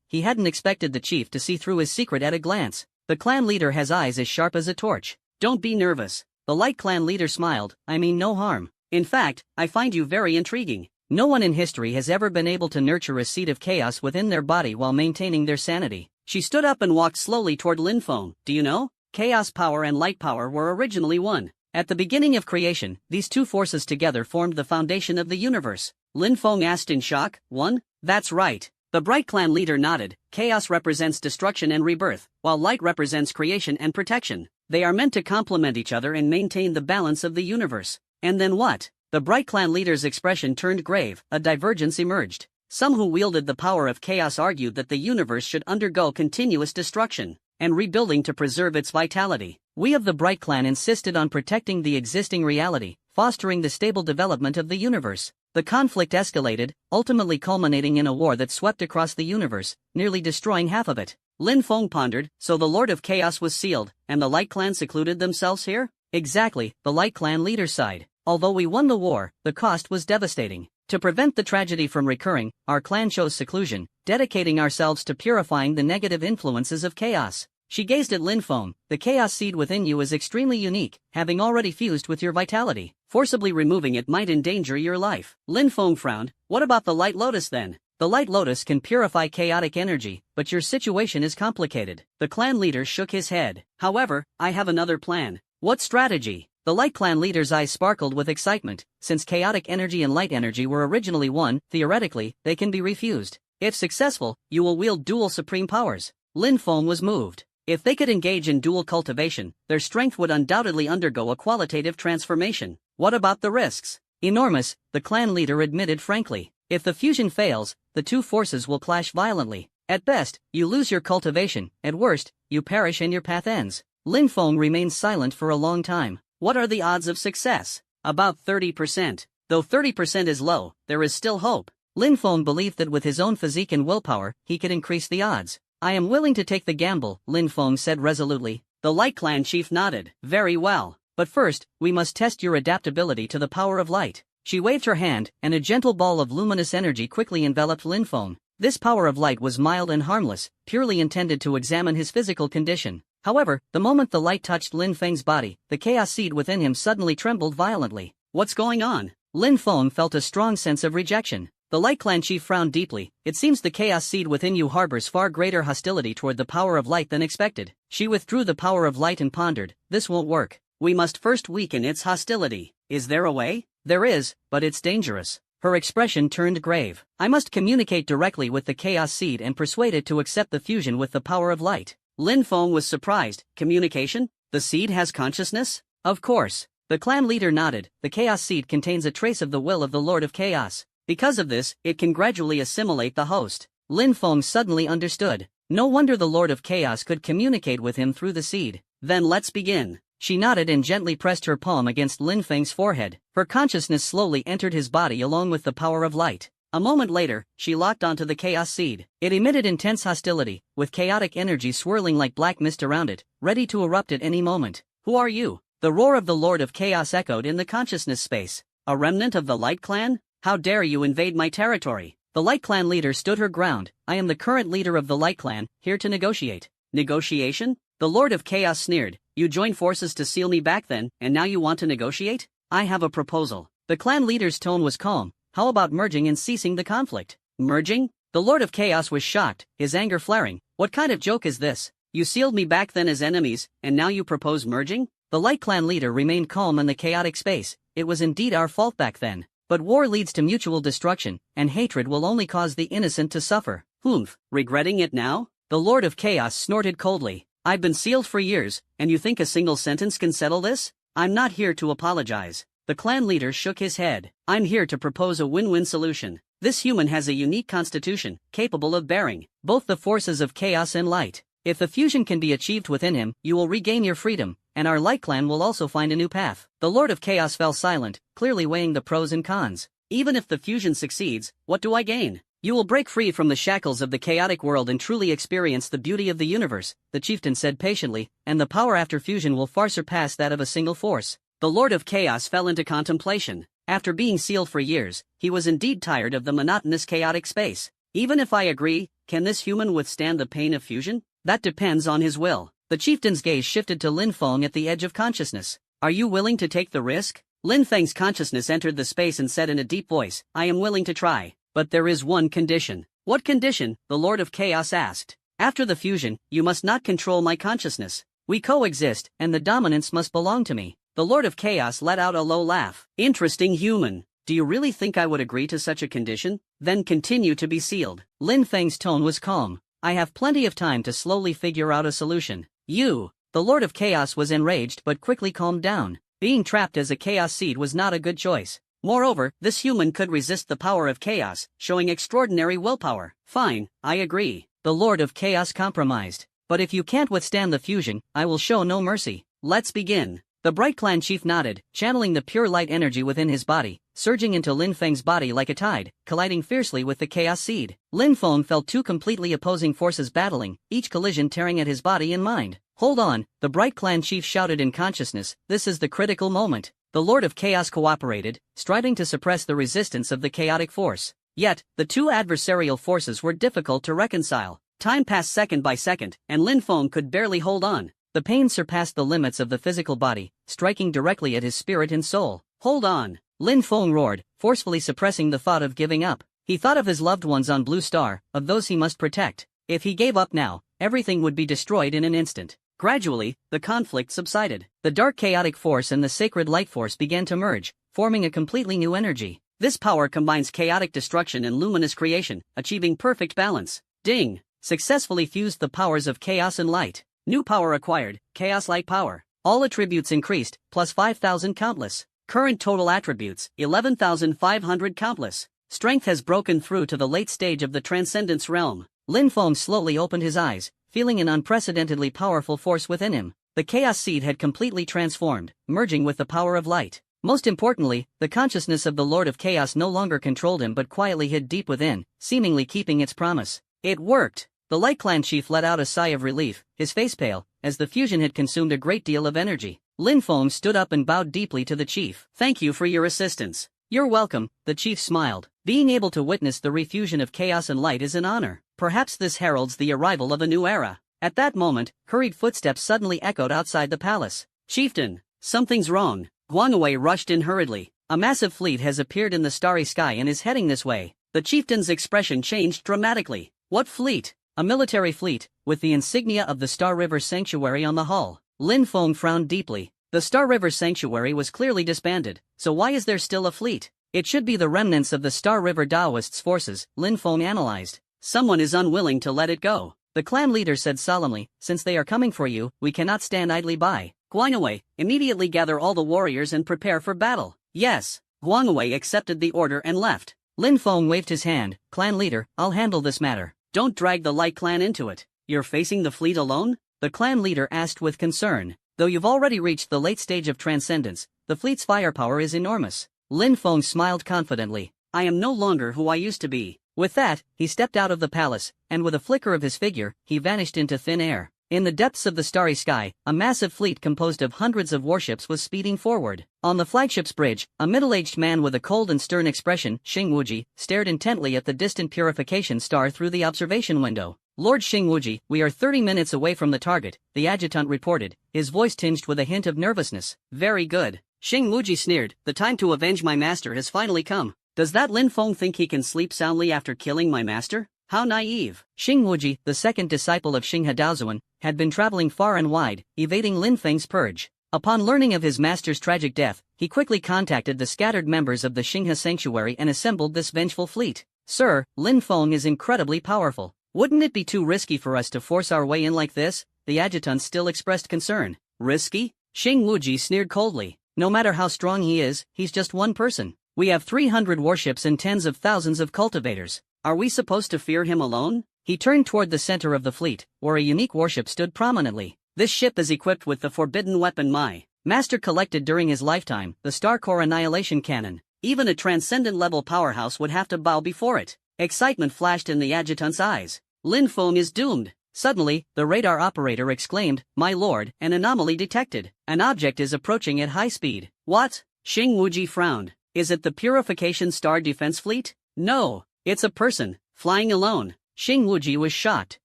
He hadn't expected the chief to see through his secret at a glance. The clan leader has eyes as sharp as a torch. "Don't be nervous." The Light Clan leader smiled. "I mean no harm. In fact, I find you very intriguing. No one in history has ever been able to nurture a seed of chaos within their body while maintaining their sanity." She stood up and walked slowly toward Lin Feng. "Do you know? Chaos power and light power were originally one. At the beginning of creation, these two forces together formed the foundation of the universe." Lin Feng asked in shock. "One? That's right." The Bright Clan leader nodded. "Chaos represents destruction and rebirth, while light represents creation and protection. They are meant to complement each other and maintain the balance of the universe." "And then what?" The Bright Clan leader's expression turned grave. A divergence emerged. Some who wielded the power of chaos argued that the universe should undergo continuous destruction and rebuilding to preserve its vitality. We of the Bright Clan insisted on protecting the existing reality, fostering the stable development of the universe. The conflict escalated, ultimately culminating in a war that swept across the universe, nearly destroying half of it. Lin Feng pondered. "So the Lord of Chaos was sealed, and the Light Clan secluded themselves here?" "Exactly," the Light Clan leader sighed. "Although we won the war, the cost was devastating. To prevent the tragedy from recurring, our clan chose seclusion, dedicating ourselves to purifying the negative influences of chaos." She gazed at Lin Feng. "The chaos seed within you is extremely unique, having already fused with your vitality. Forcibly removing it might endanger your life." Lin Feng frowned. "What about the Light Lotus then?" "The Light Lotus can purify chaotic energy, but your situation is complicated." The clan leader shook his head. "However, I have another plan." "What strategy?" The Light Clan leader's eyes sparkled with excitement. "Since chaotic energy and light energy were originally one, theoretically, they can be refused. If successful, you will wield dual supreme powers." Lin Feng was moved. If they could engage in dual cultivation, their strength would undoubtedly undergo a qualitative transformation. "What about the risks?" "Enormous," the clan leader admitted frankly. "If the fusion fails, the two forces will clash violently. At best, you lose your cultivation. At worst, you perish and your path ends." Lin Feng remained silent for a long time. "What are the odds of success?" "About 30%. Though 30% is low, there is still hope." Lin Feng believed that with his own physique and willpower, he could increase the odds. "I am willing to take the gamble," Lin Feng said resolutely. The Light Clan chief nodded. "Very well. But first, we must test your adaptability to the power of light." She waved her hand, and a gentle ball of luminous energy quickly enveloped Lin Feng. This power of light was mild and harmless, purely intended to examine his physical condition. However, the moment the light touched Lin Feng's body, the chaos seed within him suddenly trembled violently. "What's going on?" Lin Feng felt a strong sense of rejection. The Light Clan chief frowned deeply. "It seems the chaos seed within you harbors far greater hostility toward the power of light than expected." She withdrew the power of light and pondered. "This won't work. We must first weaken its hostility. Is there a way?" "There is, but it's dangerous." Her expression turned grave. "I must communicate directly with the chaos seed and persuade it to accept the fusion with the power of light." Lin Feng was surprised. "Communication? The seed has consciousness?" "Of course." The clan leader nodded. "The chaos seed contains a trace of the will of the Lord of Chaos. Because of this, it can gradually assimilate the host." Lin Feng suddenly understood. No wonder the Lord of Chaos could communicate with him through the seed. "Then let's begin." She nodded and gently pressed her palm against Lin Feng's forehead. Her consciousness slowly entered his body along with the power of light. A moment later, she locked onto the chaos seed. It emitted intense hostility, with chaotic energy swirling like black mist around it, ready to erupt at any moment. "Who are you?" The roar of the Lord of Chaos echoed in the consciousness space. "A remnant of the Light Clan? How dare you invade my territory?" The Light Clan leader stood her ground. "I am the current leader of the Light Clan, here to negotiate." "Negotiation?" The Lord of Chaos sneered. "You joined forces to seal me back then, and now you want to negotiate? I have a proposal." The clan leader's tone was calm. "How about merging and ceasing the conflict?" "Merging?" The Lord of Chaos was shocked, his anger flaring. "What kind of joke is this? You sealed me back then as enemies, and now you propose merging?" The Light Clan leader remained calm in the chaotic space. "It was indeed our fault back then. But war leads to mutual destruction, and hatred will only cause the innocent to suffer." "Humph, regretting it now?" The Lord of Chaos snorted coldly. "I've been sealed for years, and you think a single sentence can settle this? I'm not here to apologize." The clan leader shook his head. "I'm here to propose a win-win solution. This human has a unique constitution, capable of bearing both the forces of chaos and light. If the fusion can be achieved within him, you will regain your freedom, and our Light Clan will also find a new path." The Lord of Chaos fell silent, clearly weighing the pros and cons. Even if the fusion succeeds, what do I gain? You will break free from the shackles of the chaotic world and truly experience the beauty of the universe, the chieftain said patiently, and the power after fusion will far surpass that of a single force. The Lord of Chaos fell into contemplation. After being sealed for years, he was indeed tired of the monotonous chaotic space. Even if I agree, can this human withstand the pain of fusion? That depends on his will. The chieftain's gaze shifted to Lin Feng at the edge of consciousness. Are you willing to take the risk? Lin Feng's consciousness entered the space and said in a deep voice, I am willing to try. But there is one condition. What condition? The Lord of Chaos asked. After the fusion, you must not control my consciousness. We coexist, and the dominance must belong to me. The Lord of Chaos let out a low laugh. Interesting human. Do you really think I would agree to such a condition? Then continue to be sealed. Lin Feng's tone was calm. I have plenty of time to slowly figure out a solution. You. The Lord of Chaos was enraged but quickly calmed down. Being trapped as a chaos seed was not a good choice. Moreover, this human could resist the power of chaos, showing extraordinary willpower. Fine, I agree. The Lord of Chaos compromised. But if you can't withstand the fusion, I will show no mercy. Let's begin. The Bright Clan chief nodded, channeling the pure light energy within his body, surging into Lin Feng's body like a tide, colliding fiercely with the chaos seed. Lin Feng felt two completely opposing forces battling, each collision tearing at his body and mind. Hold on, the Bright Clan chief shouted in consciousness, this is the critical moment. The Lord of Chaos cooperated, striving to suppress the resistance of the chaotic force. Yet, the two adversarial forces were difficult to reconcile. Time passed second by second, and Lin Feng could barely hold on. The pain surpassed the limits of the physical body, striking directly at his spirit and soul. Hold on! Lin Feng roared, forcefully suppressing the thought of giving up. He thought of his loved ones on Blue Star, of those he must protect. If he gave up now, everything would be destroyed in an instant. Gradually, the conflict subsided. The dark chaotic force and the sacred light force began to merge, forming a completely new energy. This power combines chaotic destruction and luminous creation, achieving perfect balance. Ding! Successfully fused the powers of chaos and light. New power acquired, chaos light power. All attributes increased, plus 5,000 countless. Current total attributes, 11,500 countless. Strength has broken through to the late stage of the transcendence realm. Lin Feng slowly opened his eyes, feeling an unprecedentedly powerful force within him. The chaos seed had completely transformed, merging with the power of light. Most importantly, the consciousness of the Lord of Chaos no longer controlled him but quietly hid deep within, seemingly keeping its promise. It worked! The Light Clan chief let out a sigh of relief, his face pale, as the fusion had consumed a great deal of energy. Lin Feng stood up and bowed deeply to the chief. Thank you for your assistance. You're welcome, the chief smiled. Being able to witness the refusion of chaos and light is an honor. Perhaps this heralds the arrival of a new era. At that moment, hurried footsteps suddenly echoed outside the palace. Chieftain, something's wrong. Guangwei rushed in hurriedly. A massive fleet has appeared in the starry sky and is heading this way. The chieftain's expression changed dramatically. What fleet? A military fleet, with the insignia of the Star River Sanctuary on the hull. Lin Feng frowned deeply. The Star River Sanctuary was clearly disbanded, so why is there still a fleet? It should be the remnants of the Star River Daoists' forces, Lin Feng analyzed. Someone is unwilling to let it go. The clan leader said solemnly, since they are coming for you, we cannot stand idly by. Guangwei, immediately gather all the warriors and prepare for battle. Yes. Guangwei accepted the order and left. Lin Feng waved his hand. Clan leader, I'll handle this matter. Don't drag the Light Clan into it. You're facing the fleet alone? The clan leader asked with concern. Though you've already reached the late stage of transcendence, the fleet's firepower is enormous. Lin Feng smiled confidently. I am no longer who I used to be. With that, he stepped out of the palace, and with a flicker of his figure, he vanished into thin air. In the depths of the starry sky, a massive fleet composed of hundreds of warships was speeding forward. On the flagship's bridge, a middle-aged man with a cold and stern expression, Xing Wuji, stared intently at the distant purification star through the observation window. Lord Xing Wuji, we are 30 minutes away from the target, the adjutant reported, his voice tinged with a hint of nervousness. Very good. Xing Wuji sneered, the time to avenge my master has finally come. Does that Lin Feng think he can sleep soundly after killing my master? How naive. Xing Wuji, the second disciple of Xing Hadaozuan, had been traveling far and wide, evading Lin Feng's purge. Upon learning of his master's tragic death, he quickly contacted the scattered members of the Xinghe Sanctuary and assembled this vengeful fleet. Sir, Lin Feng is incredibly powerful. Wouldn't it be too risky for us to force our way in like this? The adjutant still expressed concern. Risky? Xing Wuji sneered coldly. No matter how strong he is, he's just one person. We have 300 warships and tens of thousands of cultivators. Are we supposed to fear him alone? He turned toward the center of the fleet, where a unique warship stood prominently. This ship is equipped with the forbidden weapon Mai. Master collected during his lifetime, the Star Core Annihilation Cannon. Even a transcendent-level powerhouse would have to bow before it. Excitement flashed in the adjutant's eyes. Lin Feng is doomed. Suddenly, the radar operator exclaimed, "My lord, an anomaly detected. An object is approaching at high speed." "What?" Xing Wuji frowned. "Is it the Purification Star Defense Fleet?" "No, it's a person, flying alone." Xing Wuji was shocked.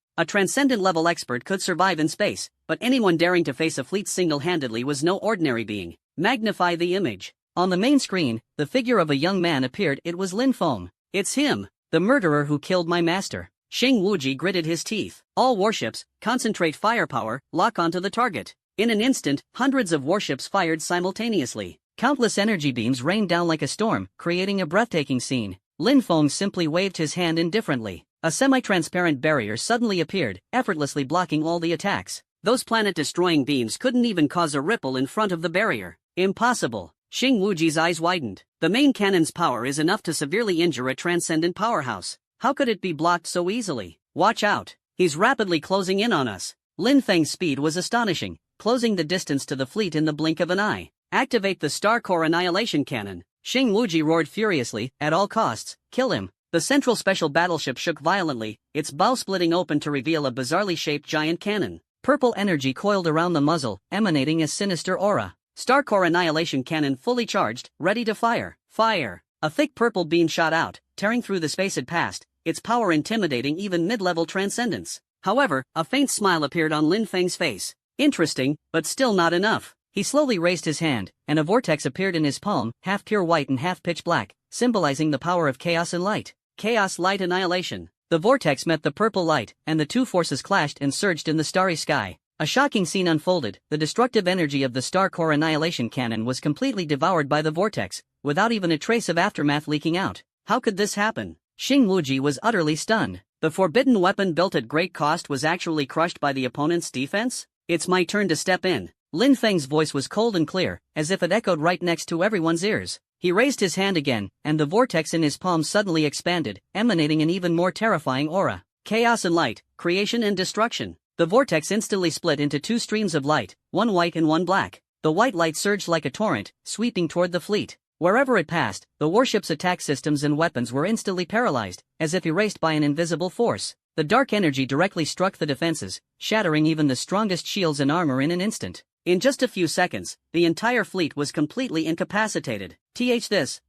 A transcendent-level expert could survive in space, but anyone daring to face a fleet single-handedly was no ordinary being. Magnify the image. On the main screen, the figure of a young man appeared. It was Lin Feng. "It's him, the murderer who killed my master." Xing Wuji gritted his teeth. "All warships, concentrate firepower, lock onto the target." In an instant, hundreds of warships fired simultaneously. Countless energy beams rained down like a storm, creating a breathtaking scene. Lin Feng simply waved his hand indifferently. A semi-transparent barrier suddenly appeared, effortlessly blocking all the attacks. Those planet-destroying beams couldn't even cause a ripple in front of the barrier. Impossible. Xing Wuji's eyes widened. The main cannon's power is enough to severely injure a transcendent powerhouse. How could it be blocked so easily? "Watch out. He's rapidly closing in on us." Lin Feng's speed was astonishing, closing the distance to the fleet in the blink of an eye. "Activate the Star Core Annihilation Cannon." Xing Wuji roared furiously, "At all costs, kill him." The central special battleship shook violently, its bow splitting open to reveal a bizarrely shaped giant cannon. Purple energy coiled around the muzzle, emanating a sinister aura. Star Core Annihilation Cannon fully charged, ready to fire. Fire! A thick purple beam shot out, tearing through the space it passed, its power intimidating even mid-level transcendents. However, a faint smile appeared on Lin Feng's face. Interesting, but still not enough. He slowly raised his hand, and a vortex appeared in his palm, half pure white and half pitch black, symbolizing the power of chaos and light. Chaos Light Annihilation. The vortex met the purple light, and the two forces clashed and surged in the starry sky. A shocking scene unfolded. The destructive energy of the Star Core Annihilation Cannon was completely devoured by the vortex, without even a trace of aftermath leaking out. How could this happen? Xing Wuji was utterly stunned. The forbidden weapon built at great cost was actually crushed by the opponent's defense? "It's my turn to step in." Lin Feng's voice was cold and clear, as if it echoed right next to everyone's ears. He raised his hand again, and the vortex in his palm suddenly expanded, emanating an even more terrifying aura. Chaos and light, creation and destruction. The vortex instantly split into two streams of light, one white and one black. The white light surged like a torrent, sweeping toward the fleet. Wherever it passed, the warship's attack systems and weapons were instantly paralyzed, as if erased by an invisible force. The dark energy directly struck the defenses, shattering even the strongest shields and armor in an instant. In just a few seconds, the entire fleet was completely incapacitated.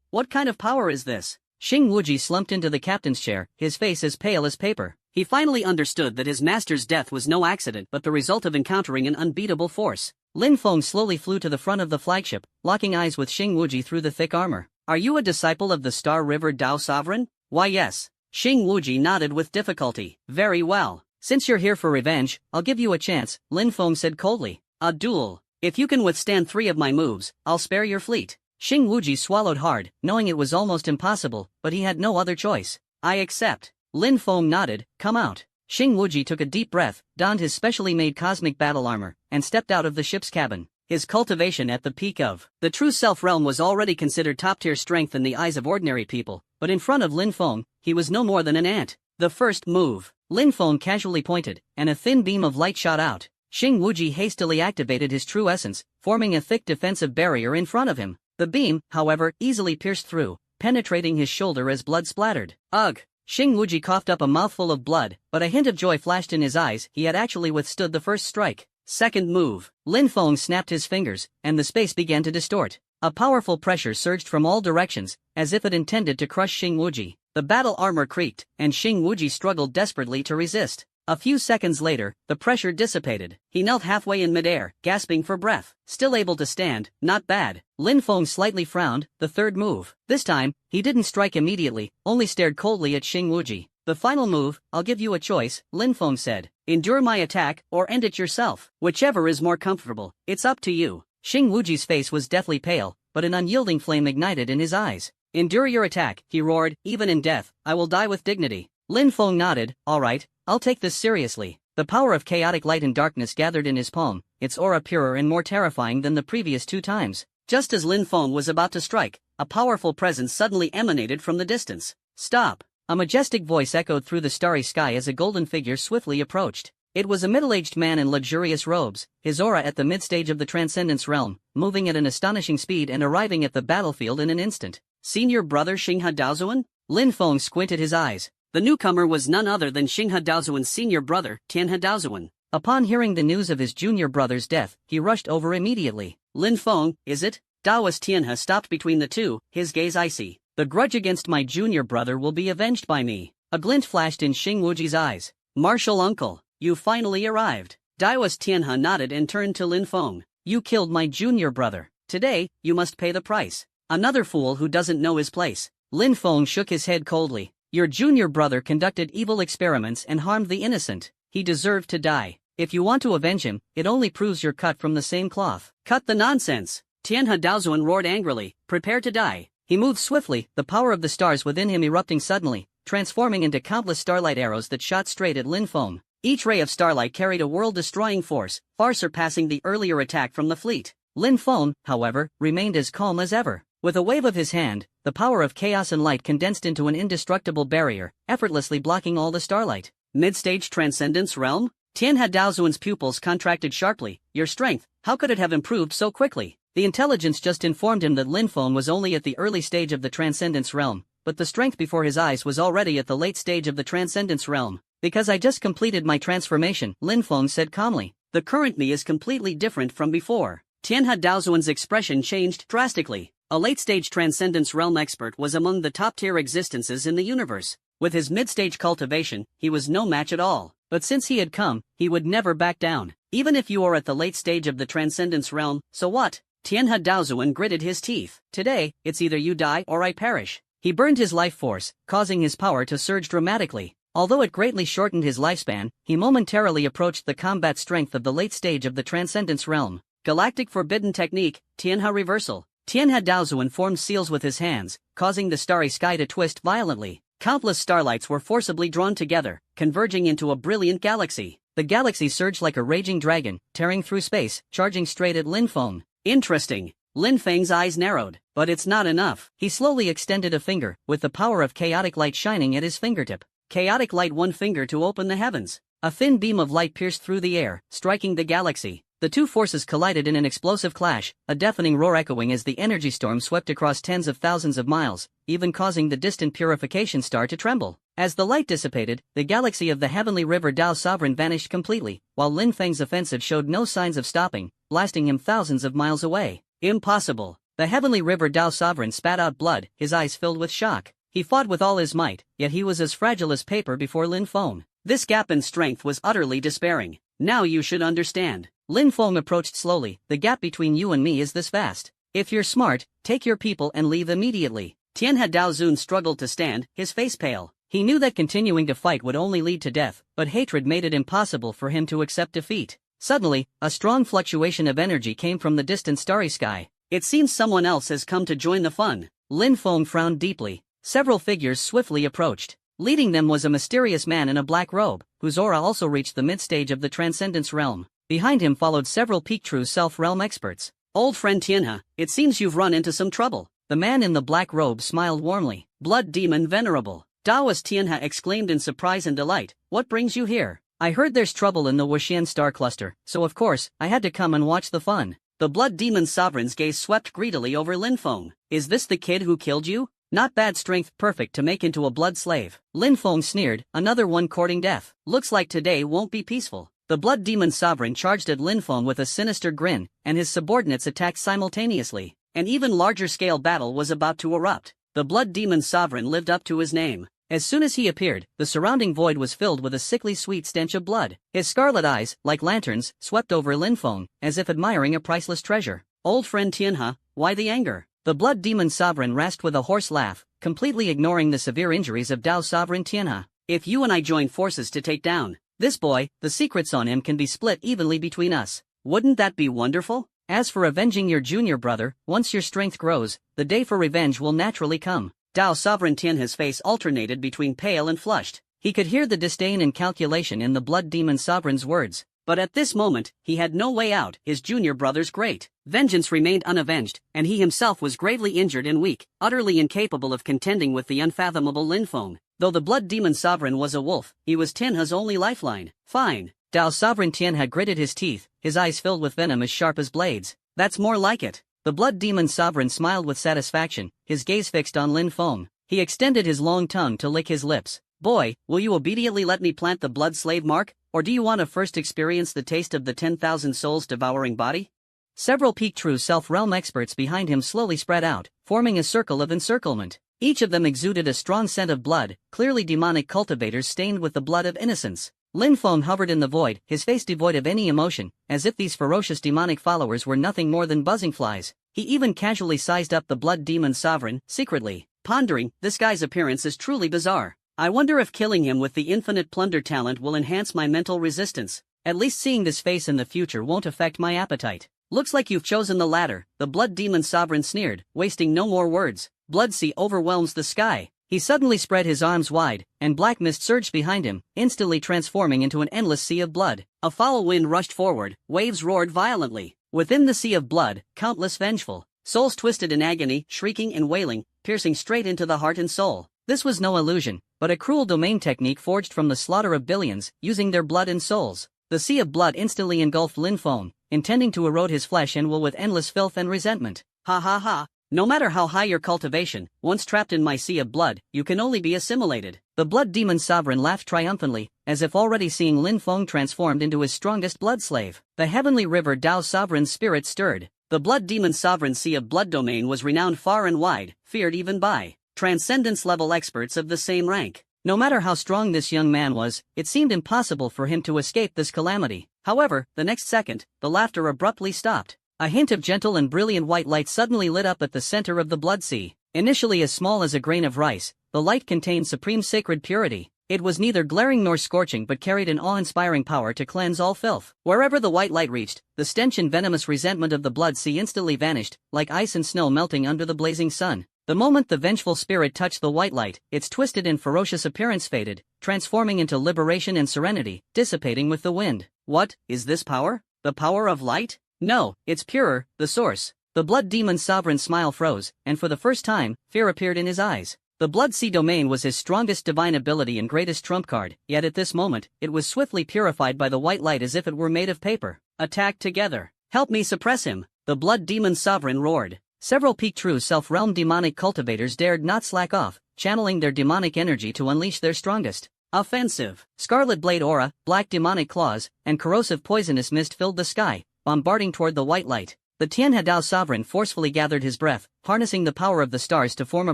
What kind of power is this? Xing Wuji slumped into the captain's chair, his face as pale as paper. He finally understood that his master's death was no accident but the result of encountering an unbeatable force. Lin Feng slowly flew to the front of the flagship, locking eyes with Xing Wuji through the thick armor. "Are you a disciple of the Star River Dao Sovereign?" "Why, yes." Xing Wuji nodded with difficulty. "Very well. Since you're here for revenge, I'll give you a chance," Lin Feng said coldly. "A duel. If you can withstand 3 of my moves, I'll spare your fleet." Xing Wuji swallowed hard, knowing it was almost impossible, but he had no other choice. "I accept." Lin Feng nodded. "Come out." Xing Wuji took a deep breath, donned his specially made cosmic battle armor, and stepped out of the ship's cabin. His cultivation at the peak of the true self realm was already considered top-tier strength in the eyes of ordinary people, but in front of Lin Feng, he was no more than an ant. The first move. Lin Feng casually pointed, and a thin beam of light shot out. Xing Wuji hastily activated his true essence, forming a thick defensive barrier in front of him. The beam, however, easily pierced through, penetrating his shoulder as blood splattered. "Ugh!" Xing Wuji coughed up a mouthful of blood, but a hint of joy flashed in his eyes. He had actually withstood the first strike. Second move. Lin Feng snapped his fingers, and the space began to distort. A powerful pressure surged from all directions, as if it intended to crush Xing Wuji. The battle armor creaked, and Xing Wuji struggled desperately to resist. A few seconds later, the pressure dissipated. He knelt halfway in midair, gasping for breath. Still able to stand, not bad. Lin Feng slightly frowned. The third move. This time, he didn't strike immediately, only stared coldly at Xing Wuji. "The final move, I'll give you a choice," Lin Feng said. "Endure my attack, or end it yourself. Whichever is more comfortable, it's up to you." Xing Wuji's face was deathly pale, but an unyielding flame ignited in his eyes. "Endure your attack," he roared. "Even in death, I will die with dignity." Lin Feng nodded. "All right, I'll take this seriously." The power of chaotic light and darkness gathered in his palm, its aura purer and more terrifying than the previous 2 times. Just as Lin Feng was about to strike, a powerful presence suddenly emanated from the distance. "Stop!" A majestic voice echoed through the starry sky as a golden figure swiftly approached. It was a middle-aged man in luxurious robes, his aura at the mid-stage of the Transcendence realm, moving at an astonishing speed and arriving at the battlefield in an instant. Senior brother Xinghe Daozuan? Lin Feng squinted his eyes. The newcomer was none other than Xinghe Daozuan's senior brother, Tianhe Daozuan. Upon hearing the news of his junior brother's death, he rushed over immediately. Lin Feng, is it? Daoist Tianhe stopped between the two, his gaze icy. The grudge against my junior brother will be avenged by me. A glint flashed in Xing Wuji's eyes. Martial uncle, you finally arrived. Daoist Tianhe nodded and turned to Lin Feng. You killed my junior brother. Today, you must pay the price. Another fool who doesn't know his place. Lin Feng shook his head coldly. Your junior brother conducted evil experiments and harmed the innocent. He deserved to die. If you want to avenge him, it only proves you're cut from the same cloth. Cut the nonsense! Tianhe Daozuan roared angrily. Prepare to die. He moved swiftly, the power of the stars within him erupting suddenly, transforming into countless starlight arrows that shot straight at Lin Feng. Each ray of starlight carried a world-destroying force, far surpassing the earlier attack from the fleet. Lin Feng, however, remained as calm as ever. With a wave of his hand, the power of chaos and light condensed into an indestructible barrier, effortlessly blocking all the starlight. Mid-stage Transcendence Realm? Tianhe Daozuan's pupils contracted sharply. Your strength, how could it have improved so quickly? The intelligence just informed him that Lin Feng was only at the early stage of the Transcendence Realm, but the strength before his eyes was already at the late stage of the Transcendence Realm. Because I just completed my transformation, Lin Feng said calmly. The current me is completely different from before. Tianhe Daozuan's expression changed drastically. A late-stage Transcendence Realm expert was among the top-tier existences in the universe. With his mid-stage cultivation, he was no match at all. But since he had come, he would never back down. Even if you are at the late stage of the Transcendence Realm, so what? Tianhe Daozuan gritted his teeth. Today, it's either you die or I perish. He burned his life force, causing his power to surge dramatically. Although it greatly shortened his lifespan, he momentarily approached the combat strength of the late stage of the Transcendence Realm. Galactic Forbidden Technique, Tianhe Reversal. Tianhe Daozuan formed seals with his hands, causing the starry sky to twist violently. Countless starlights were forcibly drawn together, converging into a brilliant galaxy. The galaxy surged like a raging dragon, tearing through space, charging straight at Lin Feng. Interesting. Lin Feng's eyes narrowed. But it's not enough. He slowly extended a finger, with the power of chaotic light shining at his fingertip. Chaotic light, one finger to open the heavens. A thin beam of light pierced through the air, striking the galaxy. The two forces collided in an explosive clash, a deafening roar echoing as the energy storm swept across tens of thousands of miles, even causing the distant purification star to tremble. As the light dissipated, the galaxy of the heavenly river Dao Sovereign vanished completely, while Lin Feng's offensive showed no signs of stopping, blasting him thousands of miles away. Impossible. The heavenly river Dao Sovereign spat out blood, his eyes filled with shock. He fought with all his might, yet he was as fragile as paper before Lin Feng. This gap in strength was utterly despairing. Now you should understand. Lin Feng approached slowly. The gap between you and me is this vast. If you're smart, take your people and leave immediately. Tianhe Daozuan struggled to stand, his face pale. He knew that continuing to fight would only lead to death, but hatred made it impossible for him to accept defeat. Suddenly, a strong fluctuation of energy came from the distant starry sky. It seems someone else has come to join the fun. Lin Feng frowned deeply. Several figures swiftly approached. Leading them was a mysterious man in a black robe, whose aura also reached the mid-stage of the Transcendence Realm. Behind him followed several peak true self-realm experts. Old friend Tianhe, it seems you've run into some trouble. The man in the black robe smiled warmly. Blood demon venerable. Daoist Tianhe exclaimed in surprise and delight. What brings you here? I heard there's trouble in the Wuxian star cluster, so of course, I had to come and watch the fun. The blood demon sovereign's gaze swept greedily over Lin Feng. Is this the kid who killed you? Not bad strength, perfect to make into a blood slave. Lin Feng sneered, another one courting death. Looks like today won't be peaceful. The blood demon sovereign charged at Lin Feng with a sinister grin, and his subordinates attacked simultaneously. An even larger scale battle was about to erupt. The blood demon sovereign lived up to his name. As soon as he appeared, the surrounding void was filled with a sickly sweet stench of blood. His scarlet eyes, like lanterns, swept over Lin Feng, as if admiring a priceless treasure. Old friend Tianhe, why the anger? The blood demon sovereign rasped with a hoarse laugh, completely ignoring the severe injuries of Dao sovereign Tianhe. If you and I join forces to take down this boy, the secrets on him can be split evenly between us. Wouldn't that be wonderful? As for avenging your junior brother, once your strength grows, the day for revenge will naturally come. Dao sovereign Tianhe's face alternated between pale and flushed. He could hear the disdain and calculation in the blood demon sovereign's words. But at this moment, he had no way out. His junior brother's great vengeance remained unavenged, and he himself was gravely injured and weak, utterly incapable of contending with the unfathomable Lin Feng. Though the blood demon sovereign was a wolf, he was Tianhe's only lifeline. Fine. Dao sovereign Tianhe gritted his teeth, his eyes filled with venom as sharp as blades. That's more like it. The blood demon sovereign smiled with satisfaction, his gaze fixed on Lin Feng. He extended his long tongue to lick his lips. Boy, will you obediently let me plant the blood slave mark, or do you want to first experience the taste of the 10,000 souls devouring body? Several peak true self-realm experts behind him slowly spread out, forming a circle of encirclement. Each of them exuded a strong scent of blood, clearly demonic cultivators stained with the blood of innocence. Lin Feng hovered in the void, his face devoid of any emotion, as if these ferocious demonic followers were nothing more than buzzing flies. He even casually sized up the blood demon sovereign, secretly pondering, this guy's appearance is truly bizarre. I wonder if killing him with the infinite plunder talent will enhance my mental resistance. At least seeing this face in the future won't affect my appetite. Looks like you've chosen the latter, the blood demon sovereign sneered, wasting no more words. Blood sea overwhelms the sky. He suddenly spread his arms wide, and black mist surged behind him, instantly transforming into an endless sea of blood. A foul wind rushed forward, waves roared violently. Within the sea of blood, countless vengeful souls twisted in agony, shrieking and wailing, piercing straight into the heart and soul. This was no illusion, but a cruel domain technique forged from the slaughter of billions, using their blood and souls. The sea of blood instantly engulfed Lin Feng, intending to erode his flesh and will with endless filth and resentment. Ha ha ha. No matter how high your cultivation, once trapped in my sea of blood, you can only be assimilated. The blood demon sovereign laughed triumphantly, as if already seeing Lin Feng transformed into his strongest blood slave. The heavenly river Dao sovereign's spirit stirred. The blood demon sovereign's sea of blood domain was renowned far and wide, feared even by transcendence-level experts of the same rank. No matter how strong this young man was, it seemed impossible for him to escape this calamity. However, the next second, the laughter abruptly stopped. A hint of gentle and brilliant white light suddenly lit up at the center of the blood sea. Initially as small as a grain of rice, the light contained supreme sacred purity. It was neither glaring nor scorching but carried an awe-inspiring power to cleanse all filth. Wherever the white light reached, the stench and venomous resentment of the blood sea instantly vanished, like ice and snow melting under the blazing sun. The moment the vengeful spirit touched the white light, its twisted and ferocious appearance faded, transforming into liberation and serenity, dissipating with the wind. What, is this power? The power of light? No, it's purer, the source. The blood demon's sovereign smile froze, and for the first time, fear appeared in his eyes. The blood sea domain was his strongest divine ability and greatest trump card, yet at this moment, it was swiftly purified by the white light as if it were made of paper. Attack together. Help me suppress him, the blood demon's sovereign roared. Several peak true self-realm demonic cultivators dared not slack off, channeling their demonic energy to unleash their strongest offensive. Scarlet blade aura, black demonic claws, and corrosive poisonous mist filled the sky, bombarding toward the white light. The Tianhe Dao sovereign forcefully gathered his breath, harnessing the power of the stars to form a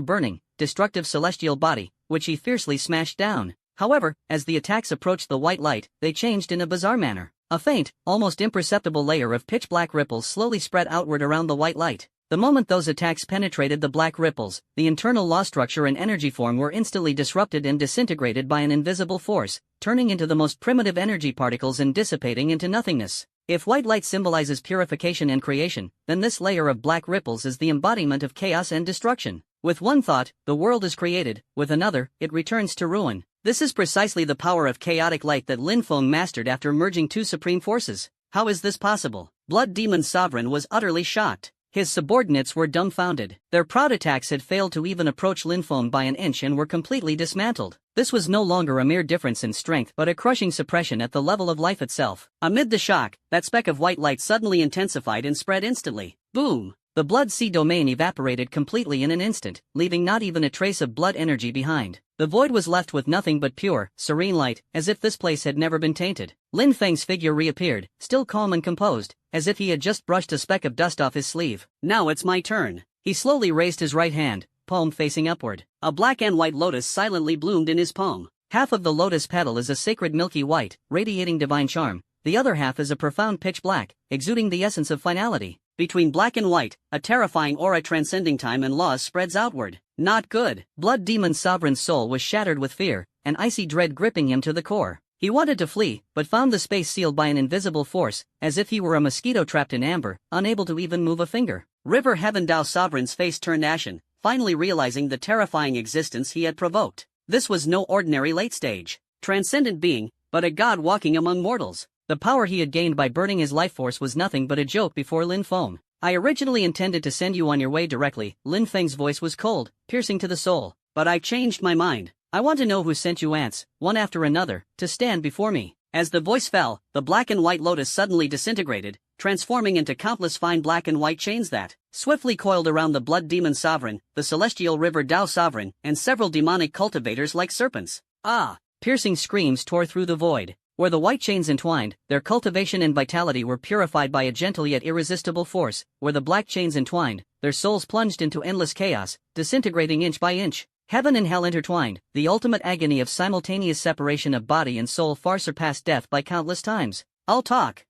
burning, destructive celestial body, which he fiercely smashed down. However, as the attacks approached the white light, they changed in a bizarre manner. A faint, almost imperceptible layer of pitch-black ripples slowly spread outward around the white light. The moment those attacks penetrated the black ripples, the internal law structure and energy form were instantly disrupted and disintegrated by an invisible force, turning into the most primitive energy particles and dissipating into nothingness. If white light symbolizes purification and creation, then this layer of black ripples is the embodiment of chaos and destruction. With one thought, the world is created, with another, it returns to ruin. This is precisely the power of chaotic light that Lin Feng mastered after merging two supreme forces. How is this possible? Blood Demon Sovereign was utterly shocked. His subordinates were dumbfounded. Their proud attacks had failed to even approach Lin Feng by an inch and were completely dismantled. This was no longer a mere difference in strength but a crushing suppression at the level of life itself. Amid the shock, that speck of white light suddenly intensified and spread instantly. Boom! The blood sea domain evaporated completely in an instant, leaving not even a trace of blood energy behind. The void was left with nothing but pure, serene light, as if this place had never been tainted. Lin Feng's figure reappeared, still calm and composed, as if he had just brushed a speck of dust off his sleeve. Now it's my turn. He slowly raised his right hand, palm facing upward. A black and white lotus silently bloomed in his palm. Half of the lotus petal is a sacred milky white, radiating divine charm. The other half is a profound pitch black, exuding the essence of finality. Between black and white, a terrifying aura transcending time and laws spreads outward. Not good. Blood Demon's sovereign soul was shattered with fear, an icy dread gripping him to the core. He wanted to flee, but found the space sealed by an invisible force, as if he were a mosquito trapped in amber, unable to even move a finger. River Heaven Dao Sovereign's face turned ashen, finally realizing the terrifying existence he had provoked. This was no ordinary late-stage, transcendent being, but a god walking among mortals. The power he had gained by burning his life force was nothing but a joke before Lin Feng. I originally intended to send you on your way directly. Lin Feng's voice was cold, piercing to the soul. But I changed my mind. I want to know who sent you ants, one after another, to stand before me. As the voice fell, the black and white lotus suddenly disintegrated, transforming into countless fine black and white chains that swiftly coiled around the blood demon sovereign, the celestial river Tao sovereign, and several demonic cultivators like serpents. Ah! Piercing screams tore through the void. Where the white chains entwined, their cultivation and vitality were purified by a gentle yet irresistible force. Where the black chains entwined, their souls plunged into endless chaos, disintegrating inch by inch. Heaven and hell intertwined, the ultimate agony of simultaneous separation of body and soul far surpassed death by countless times. I'll talk.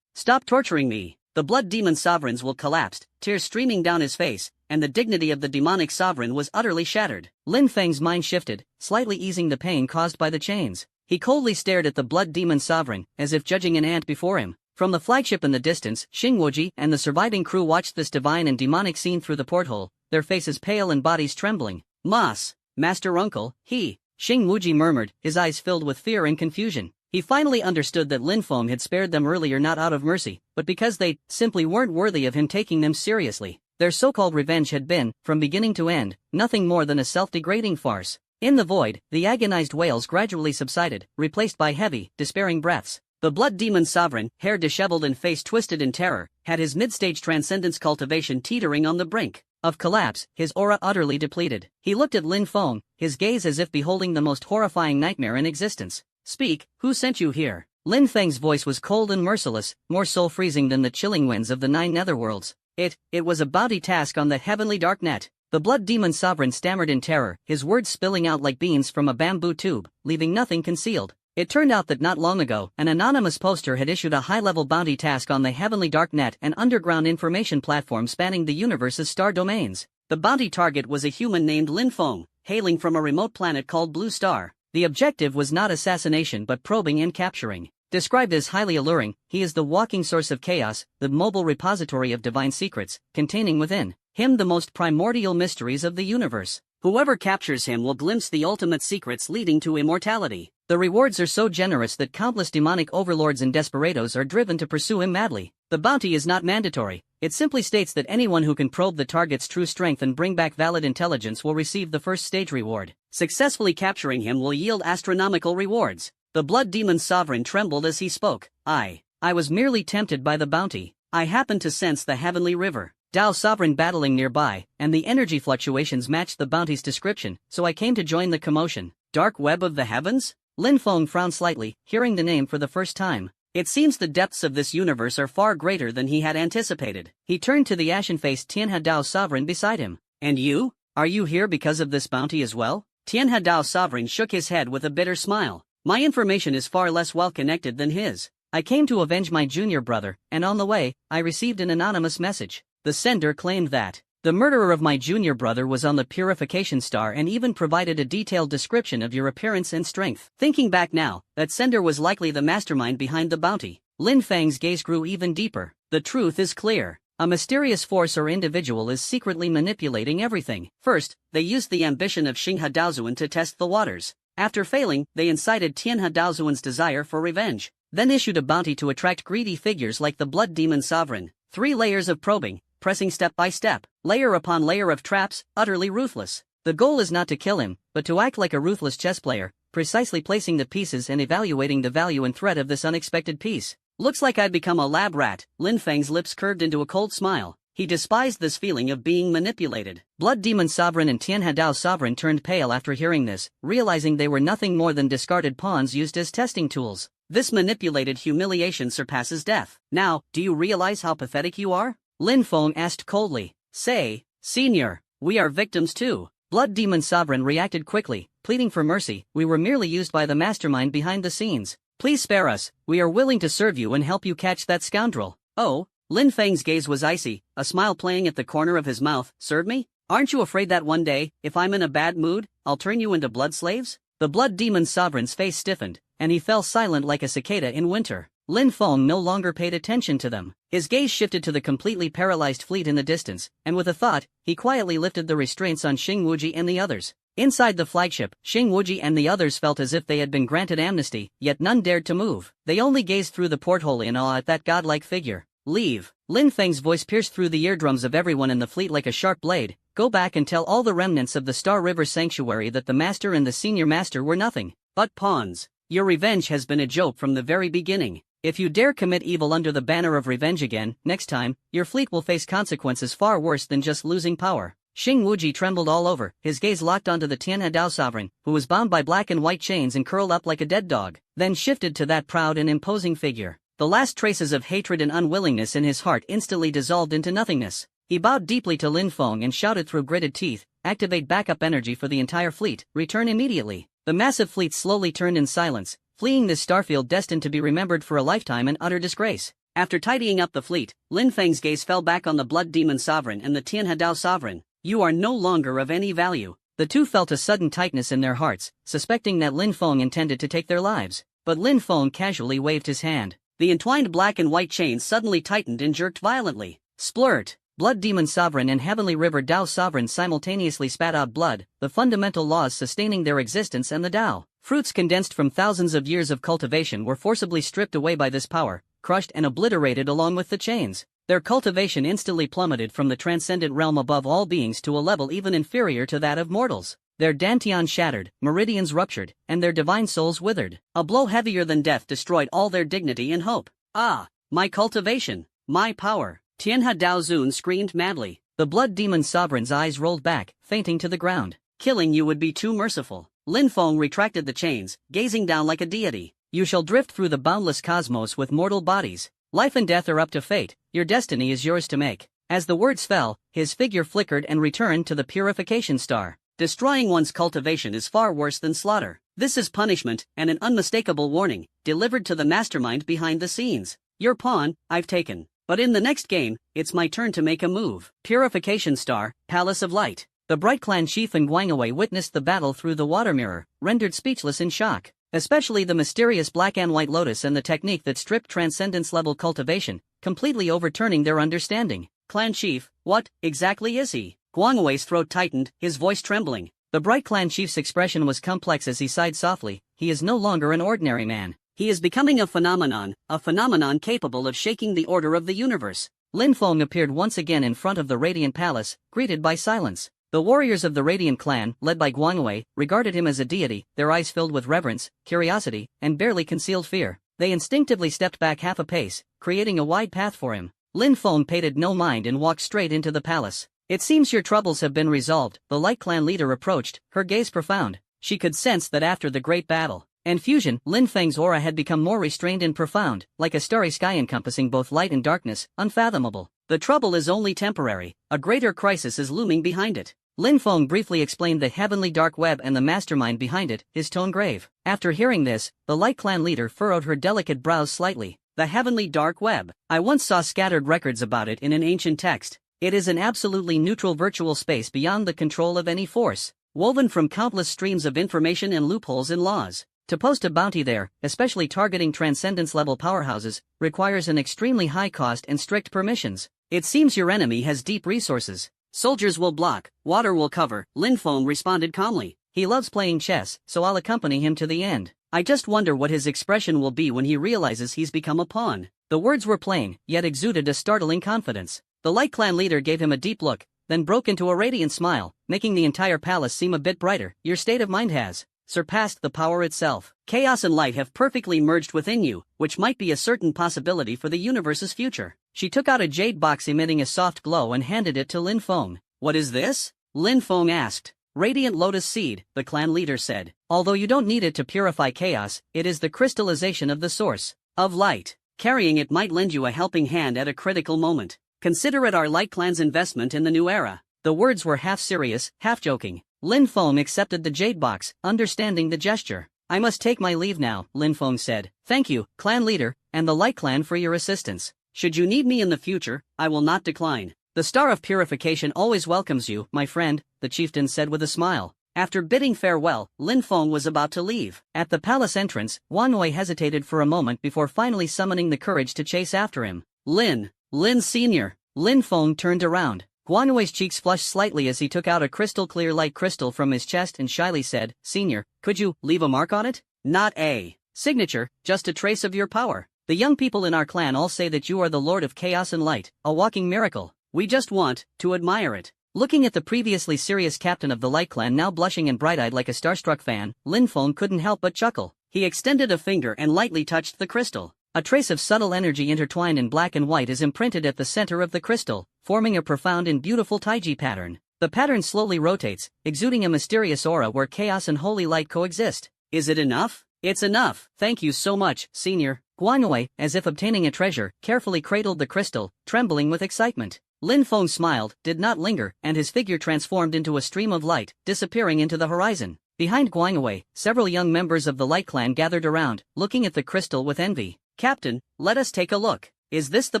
Stop torturing me. The blood demon sovereigns will collapsed, tears streaming down his face, and the dignity of the demonic sovereign was utterly shattered. Lin Feng's mind shifted, slightly easing the pain caused by the chains. He coldly stared at the blood demon sovereign, as if judging an ant before him. From the flagship in the distance, Xing Wuji and the surviving crew watched this divine and demonic scene through the porthole, their faces pale and bodies trembling. Master Uncle, Xing Wuji murmured, his eyes filled with fear and confusion. He finally understood that Lin Feng had spared them earlier not out of mercy, but because they simply weren't worthy of him taking them seriously. Their so-called revenge had been, from beginning to end, nothing more than a self-degrading farce. In the void, the agonized wails gradually subsided, replaced by heavy, despairing breaths. The blood demon sovereign, hair disheveled and face twisted in terror, had his mid-stage transcendence cultivation teetering on the brink of collapse, his aura utterly depleted. He looked at Lin Feng, his gaze as if beholding the most horrifying nightmare in existence. Speak, who sent you here? Lin Feng's voice was cold and merciless, more soul-freezing than the chilling winds of the 9 netherworlds. It was a bounty task on the heavenly dark net. The blood demon sovereign stammered in terror, his words spilling out like beans from a bamboo tube, leaving nothing concealed. It turned out that not long ago, an anonymous poster had issued a high-level bounty task on the heavenly dark net, an underground information platform spanning the universe's star domains. The bounty target was a human named Lin Feng, hailing from a remote planet called Blue Star. The objective was not assassination but probing and capturing. Described as highly alluring, he is the walking source of chaos, the mobile repository of divine secrets, containing within him the most primordial mysteries of the universe. Whoever captures him will glimpse the ultimate secrets leading to immortality. The rewards are so generous that countless demonic overlords and desperados are driven to pursue him madly. The bounty is not mandatory. It simply states that anyone who can probe the target's true strength and bring back valid intelligence will receive the first stage reward. Successfully capturing him will yield astronomical rewards. The blood demon sovereign trembled as he spoke. I was merely tempted by the bounty. I happened to sense the heavenly river Tao sovereign battling nearby, and the energy fluctuations matched the bounty's description, so I came to join the commotion. Dark web of the heavens? Lin Feng frowned slightly, hearing the name for the first time. It seems the depths of this universe are far greater than he had anticipated. He turned to the ashen-faced Tianhe Dao sovereign beside him. And you? Are you here because of this bounty as well? Tianhe Dao sovereign shook his head with a bitter smile. My information is far less well-connected than his. I came to avenge my junior brother, and on the way, I received an anonymous message. The sender claimed that the murderer of my junior brother was on the Purification Star and even provided a detailed description of your appearance and strength. Thinking back now, that sender was likely the mastermind behind the bounty. Lin Feng's gaze grew even deeper. The truth is clear. A mysterious force or individual is secretly manipulating everything. First, they used the ambition of Xinghe Daozuan to test the waters. After failing, they incited Tianhe Daozuan's desire for revenge, then issued a bounty to attract greedy figures like the Blood Demon Sovereign. 3 layers of probing, pressing step by step, layer upon layer of traps, utterly ruthless. The goal is not to kill him, but to act like a ruthless chess player, precisely placing the pieces and evaluating the value and threat of this unexpected piece. Looks like I'd become a lab rat. Lin Feng's lips curved into a cold smile. He despised this feeling of being manipulated. Blood Demon Sovereign and Tianhe Dao Sovereign turned pale after hearing this, realizing they were nothing more than discarded pawns used as testing tools. This manipulated humiliation surpasses death. Now, do you realize how pathetic you are? Lin Feng asked coldly. Say, Senior, we are victims too. Blood Demon Sovereign reacted quickly, pleading for mercy. We were merely used by the mastermind behind the scenes. Please spare us. We are willing to serve you and help you catch that scoundrel. Oh? Lin Feng's gaze was icy, a smile playing at the corner of his mouth. Serve me? Aren't you afraid that one day, if I'm in a bad mood, I'll turn you into blood slaves? The Blood Demon Sovereign's face stiffened, and he fell silent like a cicada in winter. Lin Feng no longer paid attention to them. His gaze shifted to the completely paralyzed fleet in the distance, and with a thought, he quietly lifted the restraints on Xing Wuji and the others. Inside the flagship, Xing Wuji and the others felt as if they had been granted amnesty, yet none dared to move. They only gazed through the porthole in awe at that godlike figure. Leave. Lin Feng's voice pierced through the eardrums of everyone in the fleet like a sharp blade. Go back and tell all the remnants of the Star River Sanctuary that the Master and the Senior Master were nothing but pawns. Your revenge has been a joke from the very beginning. If you dare commit evil under the banner of revenge again, next time, your fleet will face consequences far worse than just losing power. Xing Wuji trembled all over, his gaze locked onto the Tianhe sovereign, who was bound by black and white chains and curled up like a dead dog, then shifted to that proud and imposing figure. The last traces of hatred and unwillingness in his heart instantly dissolved into nothingness. He bowed deeply to Lin Feng and shouted through gritted teeth, "Activate backup energy for the entire fleet, return immediately." The massive fleet slowly turned in silence, fleeing this starfield destined to be remembered for a lifetime in utter disgrace. After tidying up the fleet, Lin Feng's gaze fell back on the Blood Demon Sovereign and the Tianhe Sovereign. "You are no longer of any value." The two felt a sudden tightness in their hearts, suspecting that Lin Feng intended to take their lives. But Lin Feng casually waved his hand. The entwined black and white chains suddenly tightened and jerked violently. Splurt! Blood Demon Sovereign and Heavenly River Dao Sovereign simultaneously spat out blood, the fundamental laws sustaining their existence and the Dao. Fruits condensed from thousands of years of cultivation were forcibly stripped away by this power, crushed and obliterated along with the chains. Their cultivation instantly plummeted from the transcendent realm above all beings to a level even inferior to that of mortals. Their dantian shattered, meridians ruptured, and their divine souls withered. A blow heavier than death destroyed all their dignity and hope. "Ah, my cultivation, my power!" Tianhe Daozun screamed madly. The Blood Demon Sovereign's eyes rolled back, fainting to the ground. "Killing you would be too merciful." Lin Feng retracted the chains, gazing down like a deity. "You shall drift through the boundless cosmos with mortal bodies. Life and death are up to fate, your destiny is yours to make." As the words fell, his figure flickered and returned to the purification star. Destroying one's cultivation is far worse than slaughter. This is punishment, and an unmistakable warning, delivered to the mastermind behind the scenes. Your pawn, I've taken. But in the next game, it's my turn to make a move. Purification Star, Palace of Light. The Bright Clan chief and Guangwei witnessed the battle through the water mirror, rendered speechless in shock. Especially the mysterious black and white lotus and the technique that stripped transcendence-level cultivation, completely overturning their understanding. "Clan chief, what exactly is he?" Guangwei's throat tightened, his voice trembling. The Bright Clan chief's expression was complex as he sighed softly. "He is no longer an ordinary man. He is becoming a phenomenon capable of shaking the order of the universe." Lin Feng appeared once again in front of the Radiant Palace, greeted by silence. The warriors of the Radiant clan, led by Guangwei, regarded him as a deity, their eyes filled with reverence, curiosity, and barely concealed fear. They instinctively stepped back half a pace, creating a wide path for him. Lin Feng paid no mind and walked straight into the palace. "It seems your troubles have been resolved," the Light Clan leader approached, her gaze profound. She could sense that after the great battle and fusion, Lin Feng's aura had become more restrained and profound, like a starry sky encompassing both light and darkness, unfathomable. "The trouble is only temporary, a greater crisis is looming behind it." Lin Feng briefly explained the heavenly dark web and the mastermind behind it, his tone grave. After hearing this, the Light Clan leader furrowed her delicate brows slightly. "The heavenly dark web. I once saw scattered records about it in an ancient text. It is an absolutely neutral virtual space beyond the control of any force, woven from countless streams of information and loopholes in laws. To post a bounty there, especially targeting transcendence-level powerhouses, requires an extremely high cost and strict permissions. It seems your enemy has deep resources. Soldiers will block, water will cover," Lin Feng responded calmly. "He loves playing chess, so I'll accompany him to the end. I just wonder what his expression will be when he realizes he's become a pawn." The words were plain, yet exuded a startling confidence. The Light Clan leader gave him a deep look, then broke into a radiant smile, making the entire palace seem a bit brighter. "Your state of mind has surpassed the power itself. Chaos and light have perfectly merged within you, which might be a certain possibility for the universe's future." She took out a jade box emitting a soft glow and handed it to Lin Feng. "What is this?" Lin Feng asked. "Radiant Lotus Seed," the clan leader said. "Although you don't need it to purify chaos, it is the crystallization of the source of light. Carrying it might lend you a helping hand at a critical moment. Consider it our Light Clan's investment in the new era." The words were half serious, half joking. Lin Feng accepted the jade box, understanding the gesture. "I must take my leave now," Lin Feng said. "Thank you, clan leader, and the Light Clan for your assistance. Should you need me in the future, I will not decline." "The Star of Purification always welcomes you, my friend," the chieftain said with a smile. After bidding farewell, Lin Feng was about to leave. At the palace entrance, Guangwei hesitated for a moment before finally summoning the courage to chase after him. Lin Sr." Lin Feng turned around. Guangwei's cheeks flushed slightly as he took out a crystal-clear light crystal from his chest and shyly said, "Senior, could you leave a mark on it? Not a signature, just a trace of your power. The young people in our clan all say that you are the Lord of Chaos and Light, a walking miracle. We just want to admire it." Looking at the previously serious captain of the Light Clan now blushing and bright-eyed like a starstruck fan, Lin Feng couldn't help but chuckle. He extended a finger and lightly touched the crystal. A trace of subtle energy intertwined in black and white is imprinted at the center of the crystal, forming a profound and beautiful taiji pattern. The pattern slowly rotates, exuding a mysterious aura where chaos and holy light coexist. Is it enough? It's enough. Thank you so much, Senior. Guanwei, as if obtaining a treasure, carefully cradled the crystal, trembling with excitement. Lin Feng smiled, did not linger, and his figure transformed into a stream of light, disappearing into the horizon. Behind Guanwei, several young members of the Light Clan gathered around, looking at the crystal with envy. Captain, let us take a look. Is this the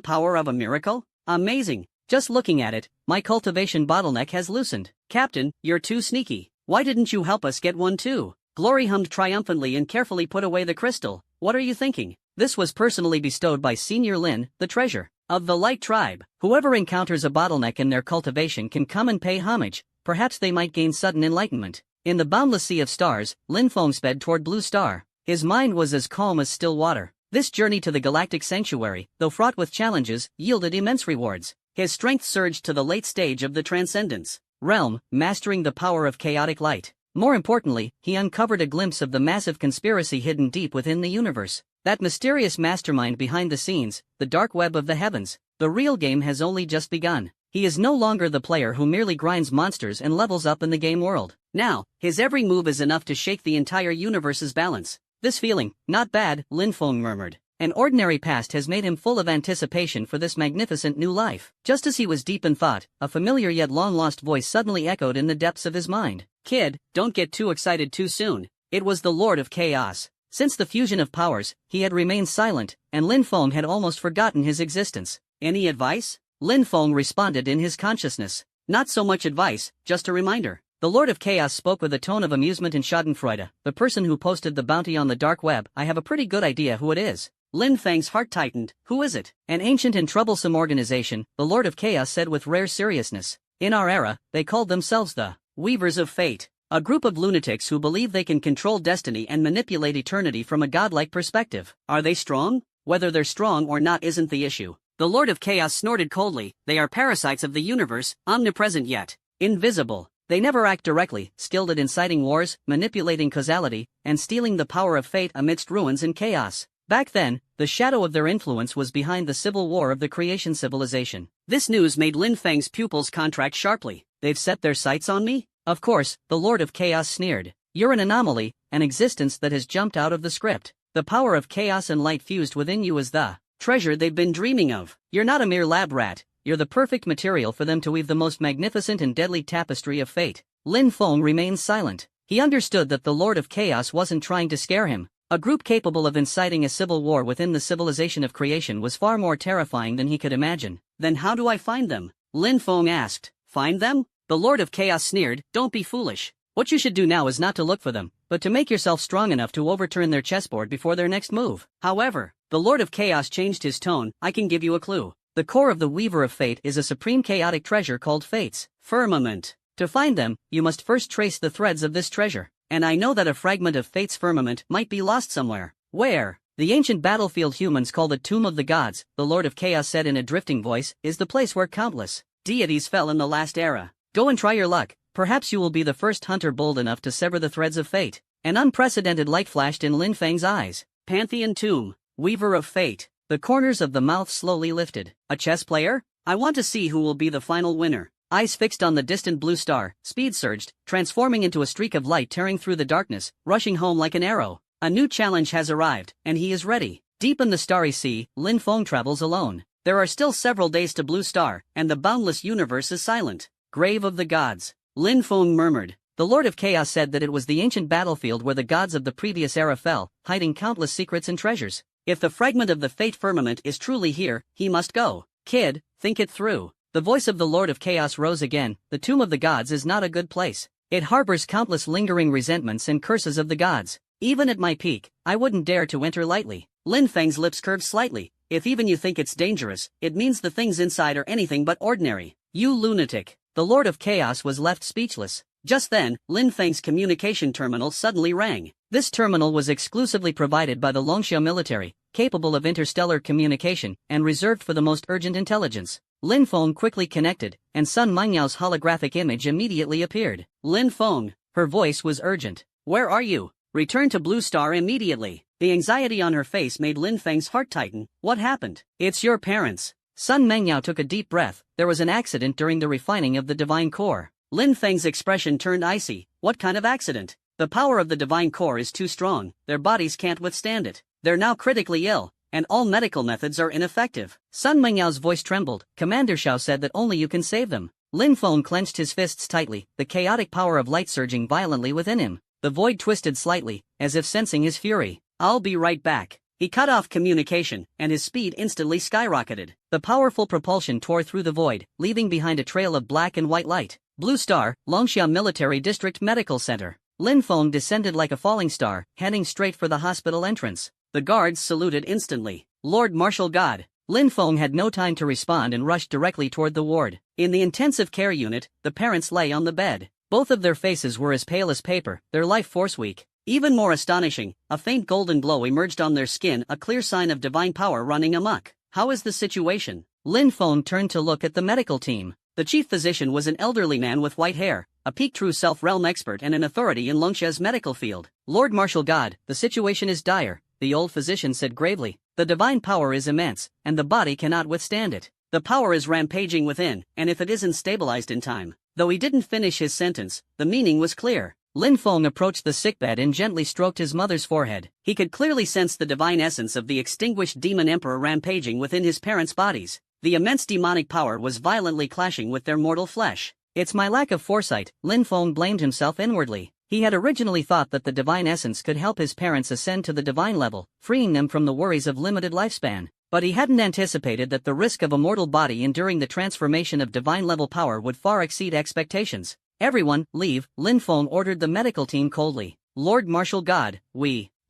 power of a miracle? Amazing. Just looking at it, my cultivation bottleneck has loosened. Captain, you're too sneaky. Why didn't you help us get one too? Glory hummed triumphantly and carefully put away the crystal. What are you thinking? This was personally bestowed by Senior Lin, the treasure of the Light Tribe. Whoever encounters a bottleneck in their cultivation can come and pay homage. Perhaps they might gain sudden enlightenment. In the boundless sea of stars, Lin Feng sped toward Blue Star. His mind was as calm as still water. This journey to the galactic sanctuary, though fraught with challenges, yielded immense rewards. His strength surged to the late stage of the Transcendence realm, mastering the power of chaotic light. More importantly, he uncovered a glimpse of the massive conspiracy hidden deep within the universe. That mysterious mastermind behind the scenes, the dark web of the heavens. The real game has only just begun. He is no longer the player who merely grinds monsters and levels up in the game world. Now, his every move is enough to shake the entire universe's balance. This feeling, not bad, Lin Feng murmured. An ordinary past has made him full of anticipation for this magnificent new life. Just as he was deep in thought, a familiar yet long-lost voice suddenly echoed in the depths of his mind. Kid, don't get too excited too soon. It was the Lord of Chaos. Since the fusion of powers, he had remained silent, and Lin Feng had almost forgotten his existence. Any advice? Lin Feng responded in his consciousness. Not so much advice, just a reminder. The Lord of Chaos spoke with a tone of amusement and schadenfreude. The person who posted the bounty on the dark web, I have a pretty good idea who it is. Lin Feng's heart tightened. Who is it? An ancient and troublesome organization, the Lord of Chaos said with rare seriousness. In our era, they called themselves the Weavers of Fate. A group of lunatics who believe they can control destiny and manipulate eternity from a godlike perspective. Are they strong? Whether they're strong or not isn't the issue. The Lord of Chaos snorted coldly. They are parasites of the universe, omnipresent yet invisible. They never act directly, skilled at inciting wars, manipulating causality, and stealing the power of fate amidst ruins and chaos. Back then, the shadow of their influence was behind the civil war of the creation civilization. This news made Lin Feng's pupils contract sharply. They've set their sights on me? Of course, the Lord of Chaos sneered. You're an anomaly, an existence that has jumped out of the script. The power of chaos and light fused within you is the treasure they've been dreaming of. You're not a mere lab rat. You're the perfect material for them to weave the most magnificent and deadly tapestry of fate. Lin Feng remained silent. He understood that the Lord of Chaos wasn't trying to scare him. A group capable of inciting a civil war within the civilization of creation was far more terrifying than he could imagine. Then how do I find them? Lin Feng asked. Find them? The Lord of Chaos sneered. Don't be foolish. What you should do now is not to look for them, but to make yourself strong enough to overturn their chessboard before their next move. However, the Lord of Chaos changed his tone. I can give you a clue. The core of the Weaver of Fate is a supreme chaotic treasure called Fate's firmament. To find them, you must first trace the threads of this treasure. And I know that a fragment of Fate's firmament might be lost somewhere. Where? The ancient battlefield humans call the Tomb of the Gods, the Lord of Chaos said in a drifting voice, is the place where countless deities fell in the last era. Go and try your luck. Perhaps you will be the first hunter bold enough to sever the threads of fate. An unprecedented light flashed in Lin Feng's eyes. Pantheon Tomb, Weaver of Fate. The corners of the mouth slowly lifted. A chess player? I want to see who will be the final winner. Eyes fixed on the distant blue star, speed surged, transforming into a streak of light tearing through the darkness, rushing home like an arrow. A new challenge has arrived, and he is ready. Deep in the starry sea, Lin Feng travels alone. There are still several days to Blue Star, and the boundless universe is silent. Grave of the Gods. Lin Feng murmured. The Lord of Chaos said that it was the ancient battlefield where the gods of the previous era fell, hiding countless secrets and treasures. If the fragment of the fate firmament is truly here, he must go. Kid, think it through. The voice of the Lord of Chaos rose again. The Tomb of the Gods is not a good place. It harbors countless lingering resentments and curses of the gods. Even at my peak, I wouldn't dare to enter lightly. Lin Feng's lips curved slightly. If even you think it's dangerous, it means the things inside are anything but ordinary. You lunatic. The Lord of Chaos was left speechless. Just then, Lin Feng's communication terminal suddenly rang. This terminal was exclusively provided by the Longxia military, capable of interstellar communication, and reserved for the most urgent intelligence. Lin Feng quickly connected, and Sun Mingyao's holographic image immediately appeared. Lin Feng, her voice was urgent. Where are you? Return to Blue Star immediately. The anxiety on her face made Lin Feng's heart tighten. What happened? It's your parents. Sun Mengyao took a deep breath. There was an accident during the refining of the divine core. Lin Feng's expression turned icy. What kind of accident? The power of the divine core is too strong. Their bodies can't withstand it. They're now critically ill, and all medical methods are ineffective. Sun Mengyao's voice trembled. Commander Xiao said that only you can save them. Lin Feng clenched his fists tightly, the chaotic power of light surging violently within him. The void twisted slightly, as if sensing his fury. I'll be right back. He cut off communication, and his speed instantly skyrocketed. The powerful propulsion tore through the void, leaving behind a trail of black and white light. Blue Star, Longxia Military District Medical Center. Lin Feng descended like a falling star, heading straight for the hospital entrance. The guards saluted instantly. Lord Martial God. Lin Feng had no time to respond and rushed directly toward the ward. In the intensive care unit, the parents lay on the bed. Both of their faces were as pale as paper, their life force weak. Even more astonishing, a faint golden glow emerged on their skin, a clear sign of divine power running amok. How is the situation? Lin Feng turned to look at the medical team. The chief physician was an elderly man with white hair, a peak true self-realm expert and an authority in Longxia's medical field. Lord Martial God, the situation is dire, the old physician said gravely. The divine power is immense, and the body cannot withstand it. The power is rampaging within, and if it isn't stabilized in time. Though he didn't finish his sentence, the meaning was clear. Lin Feng approached the sickbed and gently stroked his mother's forehead. He could clearly sense the divine essence of the extinguished demon emperor rampaging within his parents' bodies. The immense demonic power was violently clashing with their mortal flesh. It's my lack of foresight, Lin Feng blamed himself inwardly. He had originally thought that the divine essence could help his parents ascend to the divine level, freeing them from the worries of limited lifespan. But he hadn't anticipated that the risk of a mortal body enduring the transformation of divine-level power would far exceed expectations. Everyone, leave, Lin Feng ordered the medical team coldly. Lord Martial God,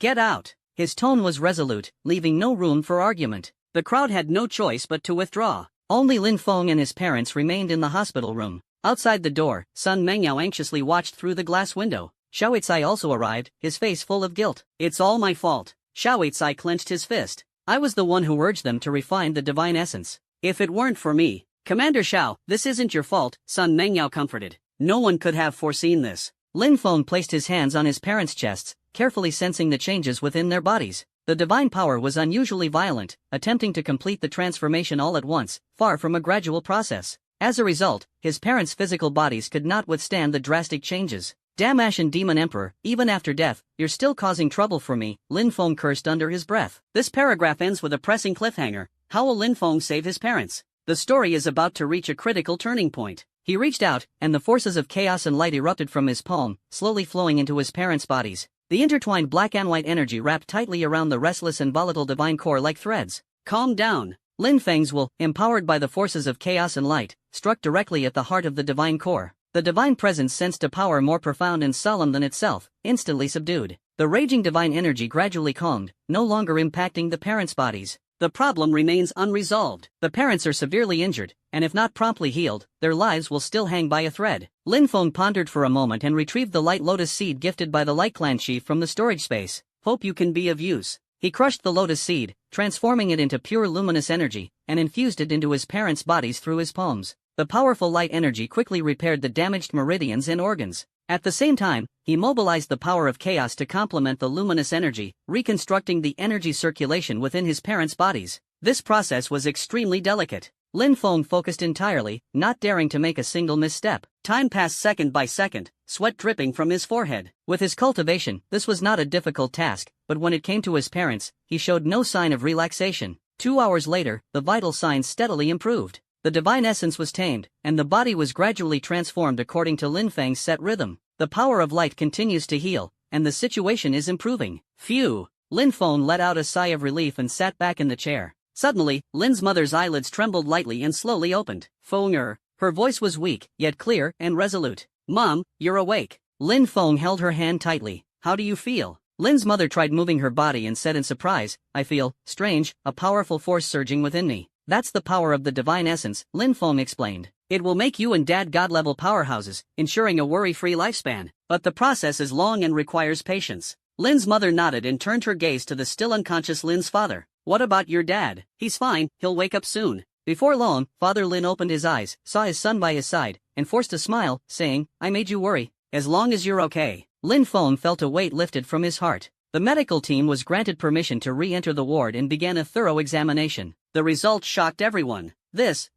get out. His tone was resolute, leaving no room for argument. The crowd had no choice but to withdraw. Only Lin Feng and his parents remained in the hospital room. Outside the door, Sun Mengyao anxiously watched through the glass window. Xiao Weicai also arrived, his face full of guilt. It's all my fault. Xiao Weicai clenched his fist. I was the one who urged them to refine the divine essence. If it weren't for me, Commander Xiao, this isn't your fault, Sun Mengyao comforted. No one could have foreseen this. Lin Feng placed his hands on his parents' chests, carefully sensing the changes within their bodies. The divine power was unusually violent, attempting to complete the transformation all at once, far from a gradual process. As a result, his parents' physical bodies could not withstand the drastic changes. Damnation Demon Emperor, even after death, you're still causing trouble for me, Lin Feng cursed under his breath. This paragraph ends with a pressing cliffhanger. How will Lin Feng save his parents? The story is about to reach a critical turning point. He reached out, and the forces of chaos and light erupted from his palm, slowly flowing into his parents' bodies. The intertwined black and white energy wrapped tightly around the restless and volatile divine core like threads. Calm down. Lin Feng's will, empowered by the forces of chaos and light, struck directly at the heart of the divine core. The divine presence sensed a power more profound and solemn than itself, instantly subdued. The raging divine energy gradually calmed, no longer impacting the parents' bodies. The problem remains unresolved. The parents are severely injured, and if not promptly healed, their lives will still hang by a thread. Lin Feng pondered for a moment and retrieved the light lotus seed gifted by the Light Clan chief from the storage space. Hope you can be of use. He crushed the lotus seed, transforming it into pure luminous energy, and infused it into his parents' bodies through his palms. The powerful light energy quickly repaired the damaged meridians and organs. At the same time, he mobilized the power of chaos to complement the luminous energy, reconstructing the energy circulation within his parents' bodies. This process was extremely delicate. Lin Feng focused entirely, not daring to make a single misstep. Time passed second by second, sweat dripping from his forehead. With his cultivation, this was not a difficult task, but when it came to his parents, he showed no sign of relaxation. 2 hours later, the vital signs steadily improved. The divine essence was tamed, and the body was gradually transformed according to Lin Feng's set rhythm. The power of light continues to heal, and the situation is improving. Phew! Lin Feng let out a sigh of relief and sat back in the chair. Suddenly, Lin's mother's eyelids trembled lightly and slowly opened. Feng-er. Her voice was weak, yet clear and resolute. Mom, you're awake. Lin Feng held her hand tightly. How do you feel? Lin's mother tried moving her body and said in surprise, I feel strange, a powerful force surging within me. That's the power of the divine essence, Lin Feng explained. It will make you and Dad god-level powerhouses, ensuring a worry-free lifespan. But the process is long and requires patience. Lin's mother nodded and turned her gaze to the still unconscious Lin's father. What about your dad? He's fine, he'll wake up soon. Before long, Father Lin opened his eyes, saw his son by his side, and forced a smile, saying, I made you worry. As long as you're okay. Lin Feng felt a weight lifted from his heart. The medical team was granted permission to re-enter the ward and began a thorough examination. The results shocked everyone.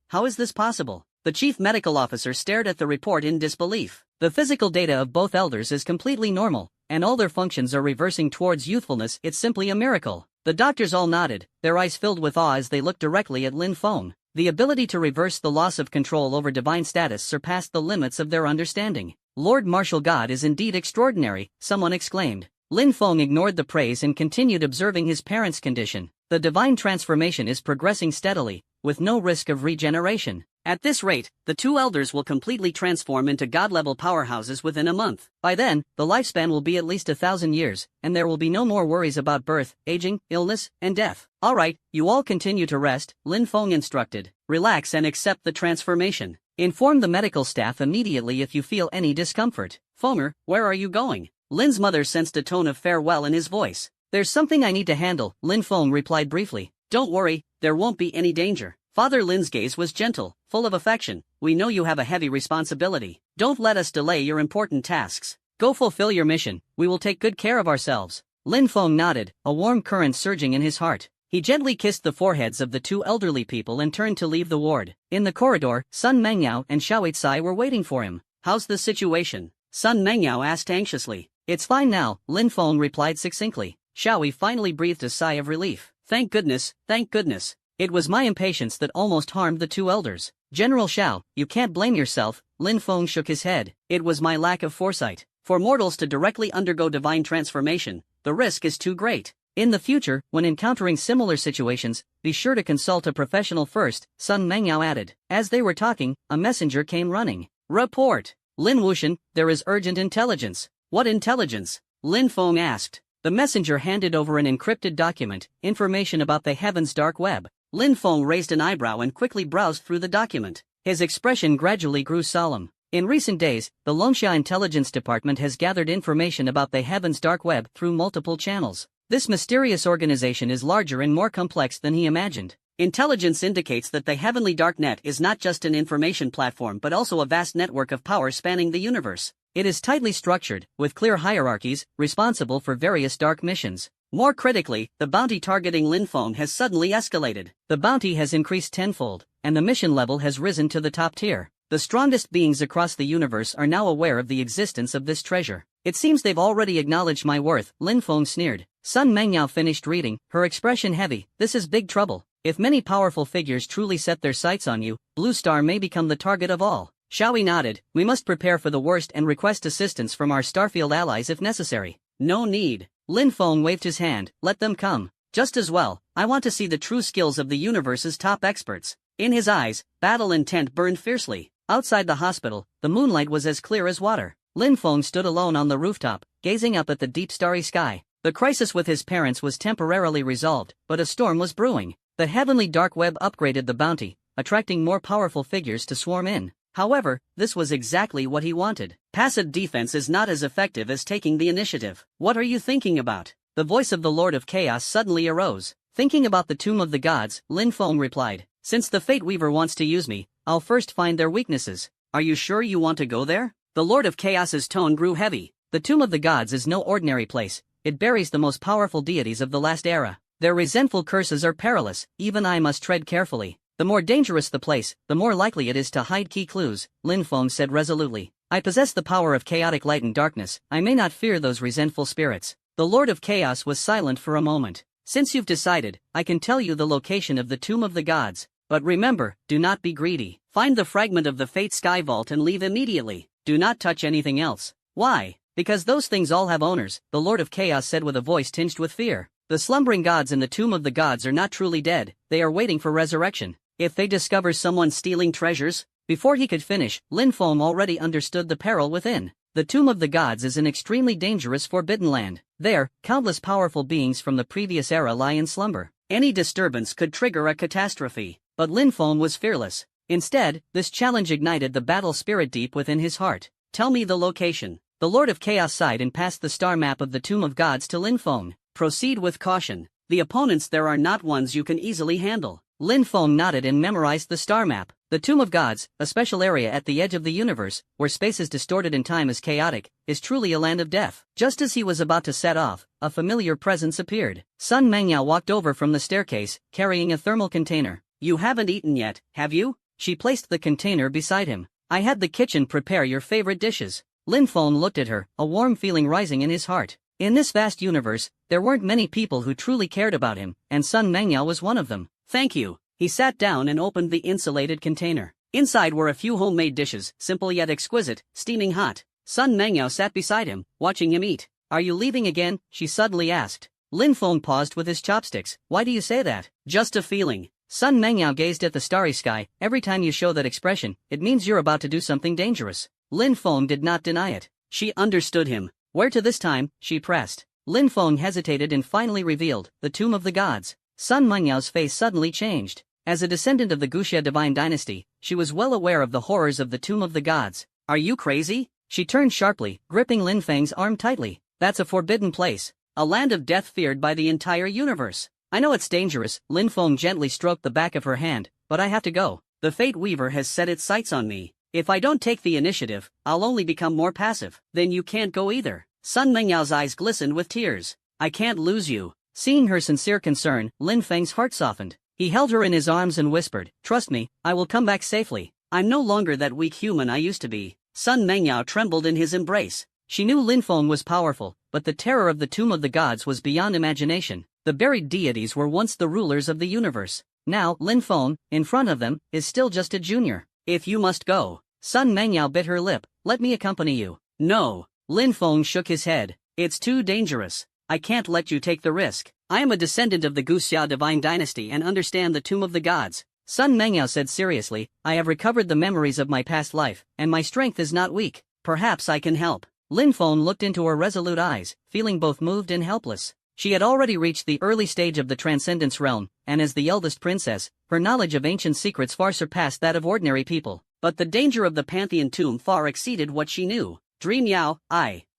How is this possible? The chief medical officer stared at the report in disbelief. The physical data of both elders is completely normal, and all their functions are reversing towards youthfulness. It's simply a miracle. The doctors all nodded, their eyes filled with awe as they looked directly at Lin Feng. The ability to reverse the loss of control over divine status surpassed the limits of their understanding. Lord Martial God is indeed extraordinary, someone exclaimed. Lin Feng ignored the praise and continued observing his parents' condition. The divine transformation is progressing steadily, with no risk of regeneration. At this rate, the two elders will completely transform into god-level powerhouses within a month. By then, the lifespan will be at least 1,000 years, and there will be no more worries about birth, aging, illness, and death. Alright, you all continue to rest, Lin Feng instructed. Relax and accept the transformation. Inform the medical staff immediately if you feel any discomfort. Fenger, where are you going? Lin's mother sensed a tone of farewell in his voice. There's something I need to handle, Lin Feng replied briefly. Don't worry, there won't be any danger. Father Lin's gaze was gentle, full of affection. We know you have a heavy responsibility. Don't let us delay your important tasks. Go fulfill your mission, we will take good care of ourselves. Lin Feng nodded, a warm current surging in his heart. He gently kissed the foreheads of the two elderly people and turned to leave the ward. In the corridor, Sun Mengyao and Xiao Weicai were waiting for him. How's the situation? Sun Mengyao asked anxiously. It's fine now, Lin Feng replied succinctly. Xiao Wei finally breathed a sigh of relief. Thank goodness, thank goodness. It was my impatience that almost harmed the two elders. General Xiao, you can't blame yourself, Lin Feng shook his head. It was my lack of foresight. For mortals to directly undergo divine transformation, the risk is too great. In the future, when encountering similar situations, be sure to consult a professional first, Sun Mengyao added. As they were talking, a messenger came running. Report! Lin Wuxian, there is urgent intelligence. What intelligence? Lin Feng asked. The messenger handed over an encrypted document, information about the heaven's dark web. Lin Feng raised an eyebrow and quickly browsed through the document. His expression gradually grew solemn. In recent days, the Longxia Intelligence Department has gathered information about the heaven's dark web through multiple channels. This mysterious organization is larger and more complex than he imagined. Intelligence indicates that the heavenly darknet is not just an information platform but also a vast network of power spanning the universe. It is tightly structured, with clear hierarchies, responsible for various dark missions. More critically, the bounty targeting Lin Feng has suddenly escalated. The bounty has increased tenfold, and the mission level has risen to the top tier. The strongest beings across the universe are now aware of the existence of this treasure. It seems they've already acknowledged my worth, Lin Feng sneered. Sun Mengyao finished reading, her expression heavy. This is big trouble. If many powerful figures truly set their sights on you, Blue Star may become the target of all. Xiao Wei nodded. We must prepare for the worst and request assistance from our Starfield allies if necessary. No need. Lin Feng waved his hand. Let them come. Just as well, I want to see the true skills of the universe's top experts. In his eyes, battle intent burned fiercely. Outside the hospital, the moonlight was as clear as water. Lin Feng stood alone on the rooftop, gazing up at the deep starry sky. The crisis with his parents was temporarily resolved, but a storm was brewing. The heavenly dark web upgraded the bounty, attracting more powerful figures to swarm in. However, this was exactly what he wanted. Passive defense is not as effective as taking the initiative. What are you thinking about? The voice of the Lord of Chaos suddenly arose. Thinking about the Tomb of the Gods, Lin Feng replied. Since the Fate Weaver wants to use me, I'll first find their weaknesses. Are you sure you want to go there? The Lord of Chaos's tone grew heavy. The Tomb of the Gods is no ordinary place. It buries the most powerful deities of the last era. Their resentful curses are perilous, even I must tread carefully. The more dangerous the place, the more likely it is to hide key clues, Lin Feng said resolutely. I possess the power of chaotic light and darkness, I may not fear those resentful spirits. The Lord of Chaos was silent for a moment. Since you've decided, I can tell you the location of the Tomb of the Gods. But remember, do not be greedy. Find the fragment of the Fate Sky Vault and leave immediately. Do not touch anything else. Why? Because those things all have owners, the Lord of Chaos said with a voice tinged with fear. The slumbering gods in the Tomb of the Gods are not truly dead, they are waiting for resurrection. If they discover someone stealing treasures? Before he could finish, Lin Feng already understood the peril within. The Tomb of the Gods is an extremely dangerous forbidden land. There, countless powerful beings from the previous era lie in slumber. Any disturbance could trigger a catastrophe. But Lin Feng was fearless. Instead, this challenge ignited the battle spirit deep within his heart. Tell me the location. The Lord of Chaos sighed and passed the star map of the Tomb of Gods to Lin Feng. Proceed with caution. The opponents there are not ones you can easily handle. Lin Feng nodded and memorized the star map. The Tomb of Gods, a special area at the edge of the universe, where space is distorted and time is chaotic, is truly a land of death. Just as he was about to set off, a familiar presence appeared. Sun Mengyao walked over from the staircase, carrying a thermal container. "You haven't eaten yet, have you?" She placed the container beside him. "I had the kitchen prepare your favorite dishes." Lin Feng looked at her, a warm feeling rising in his heart. In this vast universe, there weren't many people who truly cared about him, and Sun Mengyao was one of them. "Thank you." He sat down and opened the insulated container. Inside were a few homemade dishes, simple yet exquisite, steaming hot. Sun Mengyao sat beside him, watching him eat. "Are you leaving again?" she suddenly asked. Lin Feng paused with his chopsticks. "Why do you say that?" "Just a feeling." Sun Mengyao gazed at the starry sky. "Every time you show that expression, it means you're about to do something dangerous." Lin Feng did not deny it. She understood him. "Where to this time?" she pressed. Lin Feng hesitated and finally revealed, "The Tomb of the Gods." Sun Mengyao's face suddenly changed. As a descendant of the Guxia divine dynasty, she was well aware of the horrors of the Tomb of the Gods. "Are you crazy?" She turned sharply, gripping Lin Feng's arm tightly. "That's a forbidden place. A land of death feared by the entire universe. I know it's dangerous." Lin Feng gently stroked the back of her hand, "but I have to go. The Fate Weaver has set its sights on me. If I don't take the initiative, I'll only become more passive." "Then you can't go either." Sun Mengyao's eyes glistened with tears. "I can't lose you." Seeing her sincere concern, Lin Feng's heart softened. He held her in his arms and whispered, "Trust me, I will come back safely. I'm no longer that weak human I used to be." Sun Mengyao trembled in his embrace. She knew Lin Feng was powerful, but the terror of the Tomb of the Gods was beyond imagination. The buried deities were once the rulers of the universe. Now, Lin Feng, in front of them, is still just a junior. "If you must go." Sun Mengyao bit her lip. "Let me accompany you." "No." Lin Feng shook his head. "It's too dangerous. I can't let you take the risk. I am a descendant of the Guxia divine dynasty and understand the Tomb of the Gods." Sun Mengyao said seriously, "I have recovered the memories of my past life, and my strength is not weak. Perhaps I can help." Lin Feng looked into her resolute eyes, feeling both moved and helpless. She had already reached the early stage of the Transcendence realm, and as the eldest princess, her knowledge of ancient secrets far surpassed that of ordinary people. But the danger of the Pantheon tomb far exceeded what she knew. "Dream Yao,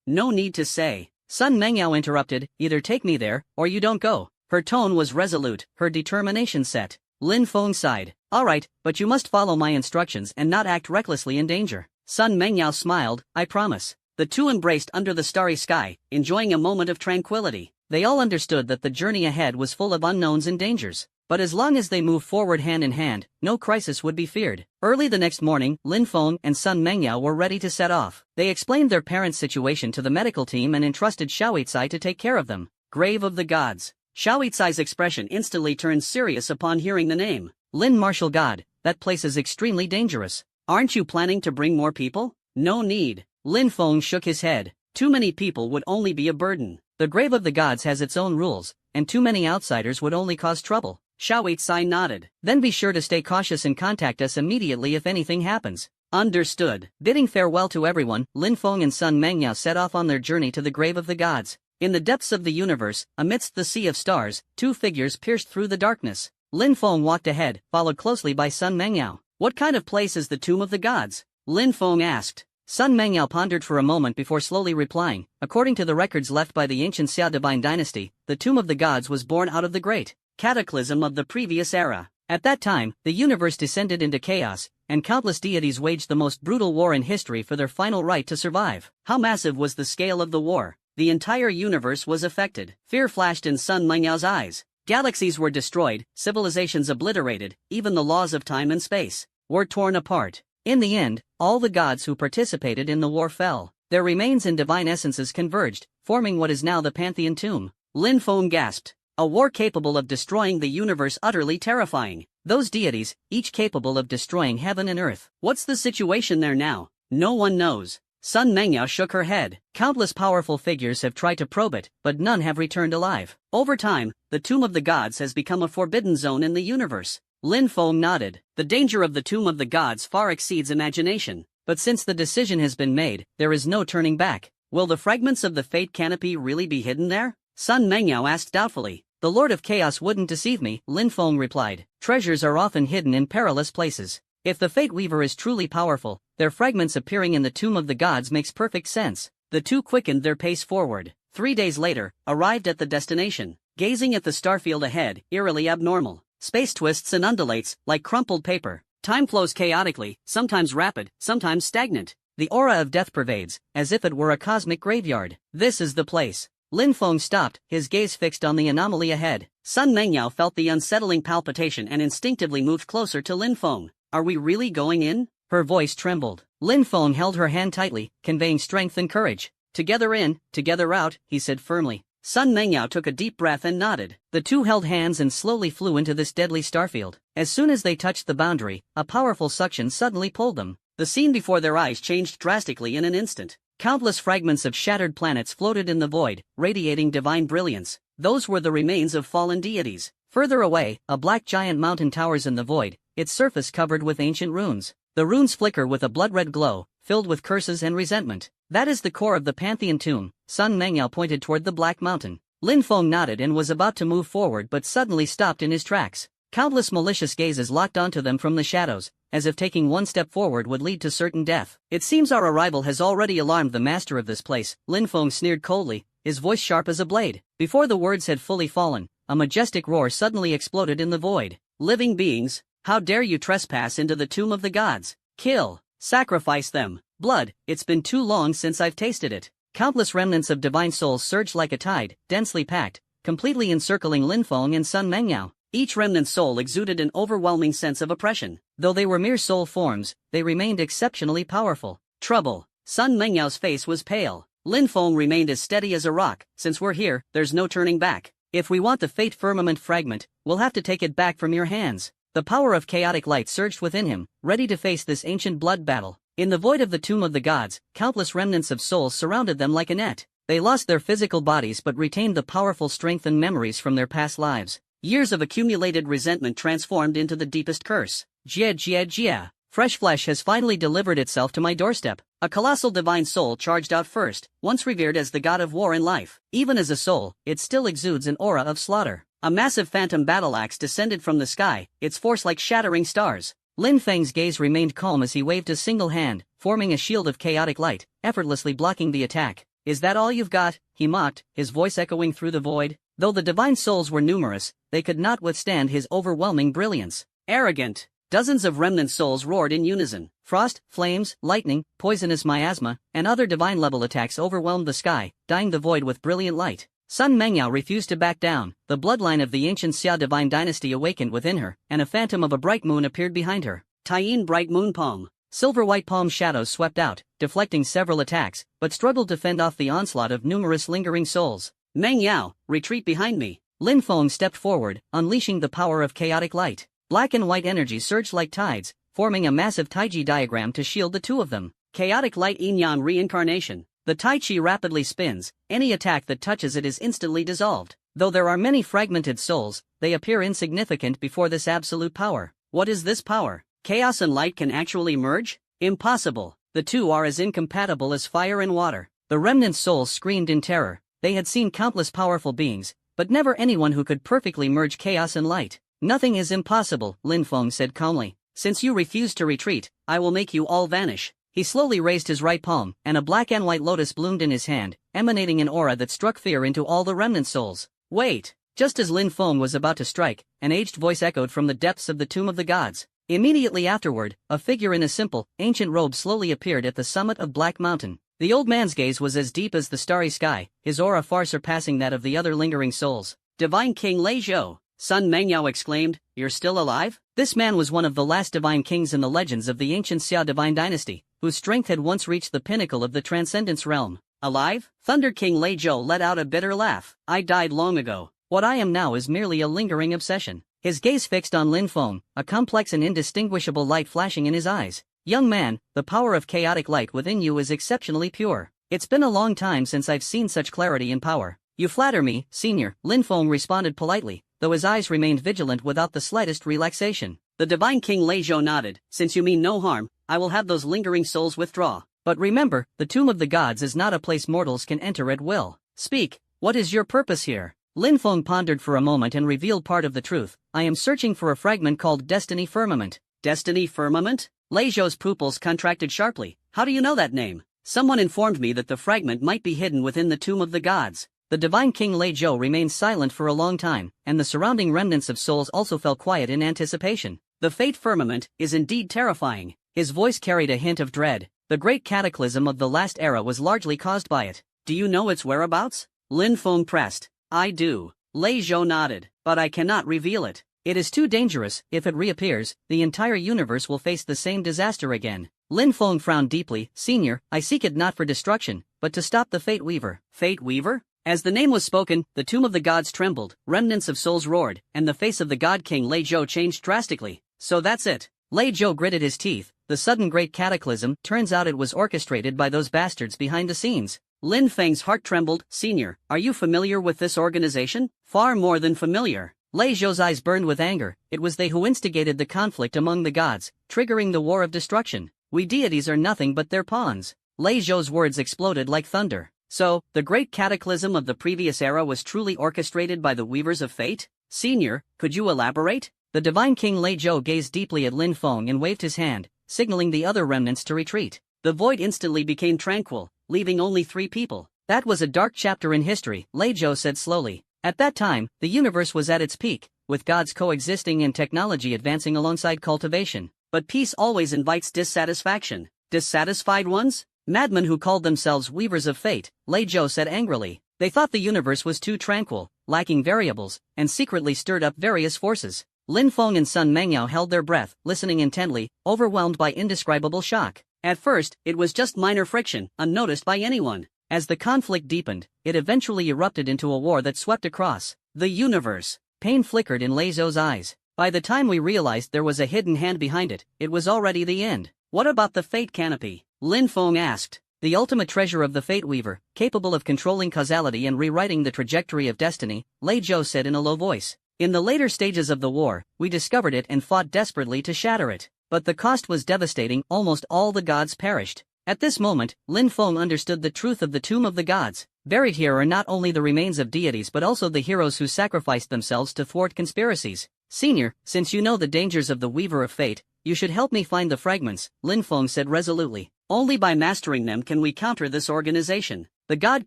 no need to say." Sun Mengyao interrupted, "Either take me there, or you don't go." Her tone was resolute, her determination set. Lin Feng sighed. "All right, but you must follow my instructions and not act recklessly in danger." Sun Mengyao smiled, "I promise." The two embraced under the starry sky, enjoying a moment of tranquility. They all understood that the journey ahead was full of unknowns and dangers. But as long as they moved forward hand in hand, no crisis would be feared. Early the next morning, Lin Feng and Sun Mengyao were ready to set off. They explained their parents' situation to the medical team and entrusted Xiaoitzai to take care of them. Grave of the Gods. Xiaoitzai's expression instantly turned serious upon hearing the name. "Lin Martial God, that place is extremely dangerous. Aren't you planning to bring more people?" "No need." Lin Feng shook his head. "Too many people would only be a burden. The Grave of the Gods has its own rules, and too many outsiders would only cause trouble." Xiaoitzai nodded. "Then be sure to stay cautious and contact us immediately if anything happens." "Understood." Bidding farewell to everyone, Lin Feng and Sun Mengyao set off on their journey to the Grave of the Gods. In the depths of the universe, amidst the sea of stars, two figures pierced through the darkness. Lin Feng walked ahead, followed closely by Sun Mengyao. "What kind of place is the Tomb of the Gods?" Lin Feng asked. Sun Mengyao pondered for a moment before slowly replying, "According to the records left by the ancient Xia divine dynasty, the Tomb of the Gods was born out of the great cataclysm of the previous era. At that time, the universe descended into chaos, and countless deities waged the most brutal war in history for their final right to survive." How massive was the scale of the war? The entire universe was affected. Fear flashed in Sun Mengyao's eyes. Galaxies were destroyed, civilizations obliterated, even the laws of time and space were torn apart. In the end, all the gods who participated in the war fell. Their remains and divine essences converged, forming what is now the Pantheon tomb. Lin Feng gasped. A war capable of destroying the universe, utterly terrifying. Those deities, each capable of destroying heaven and earth. What's the situation there now? No one knows. Sun Mengyao shook her head. Countless powerful figures have tried to probe it, but none have returned alive. Over time, the Tomb of the Gods has become a forbidden zone in the universe. Lin Feng nodded. The danger of the Tomb of the Gods far exceeds imagination. But since the decision has been made, there is no turning back. Will the fragments of the Fate Canopy really be hidden there? Sun Mengyao asked doubtfully. The Lord of Chaos wouldn't deceive me, Lin Feng replied. Treasures are often hidden in perilous places. If the Fate Weaver is truly powerful, their fragments appearing in the Tomb of the Gods makes perfect sense. The two quickened their pace forward. 3 days later, arrived at the destination. Gazing at the starfield ahead, eerily abnormal. Space twists and undulates, like crumpled paper. Time flows chaotically, sometimes rapid, sometimes stagnant. The aura of death pervades, as if it were a cosmic graveyard. This is the place. Lin Feng stopped, his gaze fixed on the anomaly ahead. Sun Mengyao felt the unsettling palpitation and instinctively moved closer to Lin Feng. Are we really going in? Her voice trembled. Lin Feng held her hand tightly, conveying strength and courage. Together in, together out, he said firmly. Sun Mengyao took a deep breath and nodded. The two held hands and slowly flew into this deadly starfield. As soon as they touched the boundary, a powerful suction suddenly pulled them. The scene before their eyes changed drastically in an instant. Countless fragments of shattered planets floated in the void, radiating divine brilliance. Those were the remains of fallen deities. Further away, a black giant mountain towers in the void, its surface covered with ancient runes. The runes flicker with a blood-red glow, filled with curses and resentment. That is the core of the Pantheon tomb. Sun Mengyao pointed toward the Black Mountain. Lin Feng nodded and was about to move forward but suddenly stopped in his tracks. Countless malicious gazes locked onto them from the shadows, as if taking one step forward would lead to certain death. It seems our arrival has already alarmed the master of this place, Lin Feng sneered coldly, his voice sharp as a blade. Before the words had fully fallen, a majestic roar suddenly exploded in the void. Living beings, how dare you trespass into the tomb of the gods? Kill, sacrifice them. Blood, it's been too long since I've tasted it. Countless remnants of divine souls surged like a tide, densely packed, completely encircling Lin Feng and Sun Mengyao. Each remnant soul exuded an overwhelming sense of oppression. Though they were mere soul forms, they remained exceptionally powerful. Trouble. Sun Mengyao's face was pale. Lin Feng remained as steady as a rock. Since we're here, there's no turning back. If we want the Fate Firmament fragment, we'll have to take it back from your hands. The power of chaotic light surged within him, ready to face this ancient blood battle. In the void of the tomb of the gods, countless remnants of souls surrounded them like a net. They lost their physical bodies but retained the powerful strength and memories from their past lives. Years of accumulated resentment transformed into the deepest curse. Jia Jia Jia. Fresh flesh has finally delivered itself to my doorstep. A colossal divine soul charged out first, once revered as the god of war and life. Even as a soul, it still exudes an aura of slaughter. A massive phantom battle axe descended from the sky, its force like shattering stars. Lin Feng's gaze remained calm as he waved a single hand, forming a shield of chaotic light, effortlessly blocking the attack. Is that all you've got? He mocked, his voice echoing through the void. Though the divine souls were numerous, they could not withstand his overwhelming brilliance. Arrogant. Dozens of remnant souls roared in unison. Frost, flames, lightning, poisonous miasma, and other divine-level attacks overwhelmed the sky, dyeing the void with brilliant light. Sun Mengyao refused to back down. The bloodline of the ancient Xia divine dynasty awakened within her, and a phantom of a bright moon appeared behind her. Taiyin bright moon palm. Silver-white palm shadows swept out, deflecting several attacks, but struggled to fend off the onslaught of numerous lingering souls. Mengyao, retreat behind me. Lin Feng stepped forward, unleashing the power of chaotic light. Black and white energy surged like tides, forming a massive Taiji diagram to shield the two of them. Chaotic light yin-yang reincarnation. The Tai Chi rapidly spins, any attack that touches it is instantly dissolved. Though there are many fragmented souls, they appear insignificant before this absolute power. What is this power? Chaos and light can actually merge? Impossible. The two are as incompatible as fire and water. The remnant souls screamed in terror. They had seen countless powerful beings, but never anyone who could perfectly merge chaos and light. Nothing is impossible, Lin Feng said calmly. Since you refuse to retreat, I will make you all vanish. He slowly raised his right palm, and a black and white lotus bloomed in his hand, emanating an aura that struck fear into all the remnant souls. Wait! Just as Lin Feng was about to strike, an aged voice echoed from the depths of the tomb of the gods. Immediately afterward, a figure in a simple, ancient robe slowly appeared at the summit of Black Mountain. The old man's gaze was as deep as the starry sky, his aura far surpassing that of the other lingering souls. Divine King Lei Zhou, Sun Mengyao exclaimed, you're still alive? This man was one of the last divine kings in the legends of the ancient Xia divine dynasty, whose strength had once reached the pinnacle of the transcendence realm. Alive? Thunder King Lei Zhou let out a bitter laugh. I died long ago. What I am now is merely a lingering obsession. His gaze fixed on Lin Feng, a complex and indistinguishable light flashing in his eyes. Young man, the power of chaotic light within you is exceptionally pure. It's been a long time since I've seen such clarity and power. You flatter me, senior, Lin Feng responded politely, though his eyes remained vigilant without the slightest relaxation. The divine King Lei Zhou nodded. Since you mean no harm, I will have those lingering souls withdraw. But remember, the tomb of the gods is not a place mortals can enter at will. Speak, what is your purpose here? Lin Feng pondered for a moment and revealed part of the truth. I am searching for a fragment called Destiny Firmament. Destiny Firmament? Lei Zhou's pupils contracted sharply. How do you know that name? Someone informed me that the fragment might be hidden within the tomb of the gods. The divine King Lei Zhou remained silent for a long time, and the surrounding remnants of souls also fell quiet in anticipation. The fate firmament is indeed terrifying. His voice carried a hint of dread. The great cataclysm of the last era was largely caused by it. Do you know its whereabouts? Lin Feng pressed. I do. Lei Zhou nodded. But I cannot reveal it. It is too dangerous. If it reappears, the entire universe will face the same disaster again. Lin Feng frowned deeply. Senior, I seek it not for destruction, but to stop the Fate Weaver. Fate Weaver? As the name was spoken, the tomb of the gods trembled, remnants of souls roared, and the face of the god king Lei Zhou changed drastically. So that's it. Lei Zhou gritted his teeth. The sudden great cataclysm, turns out it was orchestrated by those bastards behind the scenes. Lin Feng's heart trembled. Senior, are you familiar with this organization? Far more than familiar. Lei Zhou's eyes burned with anger. It was they who instigated the conflict among the gods, triggering the war of destruction. We deities are nothing but their pawns. Lei Zhou's words exploded like thunder. So, the great cataclysm of the previous era was truly orchestrated by the Weavers of Fate? Senior, could you elaborate? The divine king Lei Zhou gazed deeply at Lin Feng and waved his hand, signaling the other remnants to retreat. The void instantly became tranquil, leaving only 3 people. That was a dark chapter in history, Lei Zhou said slowly. At that time, the universe was at its peak, with gods coexisting and technology advancing alongside cultivation. But peace always invites dissatisfaction. Dissatisfied ones? Madmen who called themselves Weavers of Fate, Lei Zhou said angrily. They thought the universe was too tranquil, lacking variables, and secretly stirred up various forces. Lin Feng and Sun Mengyao held their breath, listening intently, overwhelmed by indescribable shock. At first, it was just minor friction, unnoticed by anyone. As the conflict deepened, it eventually erupted into a war that swept across the universe. Pain flickered in Lei Zhou's eyes. By the time we realized there was a hidden hand behind it, it was already the end. What about the Fate Canopy? Lin Feng asked. The ultimate treasure of the Fate Weaver, capable of controlling causality and rewriting the trajectory of destiny, Lei Zhou said in a low voice. In the later stages of the war, we discovered it and fought desperately to shatter it. But the cost was devastating, almost all the gods perished. At this moment, Lin Feng understood the truth of the Tomb of the Gods. Buried here are not only the remains of deities but also the heroes who sacrificed themselves to thwart conspiracies. Senior, since you know the dangers of the Weaver of Fate, you should help me find the fragments, Lin Feng said resolutely. Only by mastering them can we counter this organization. The God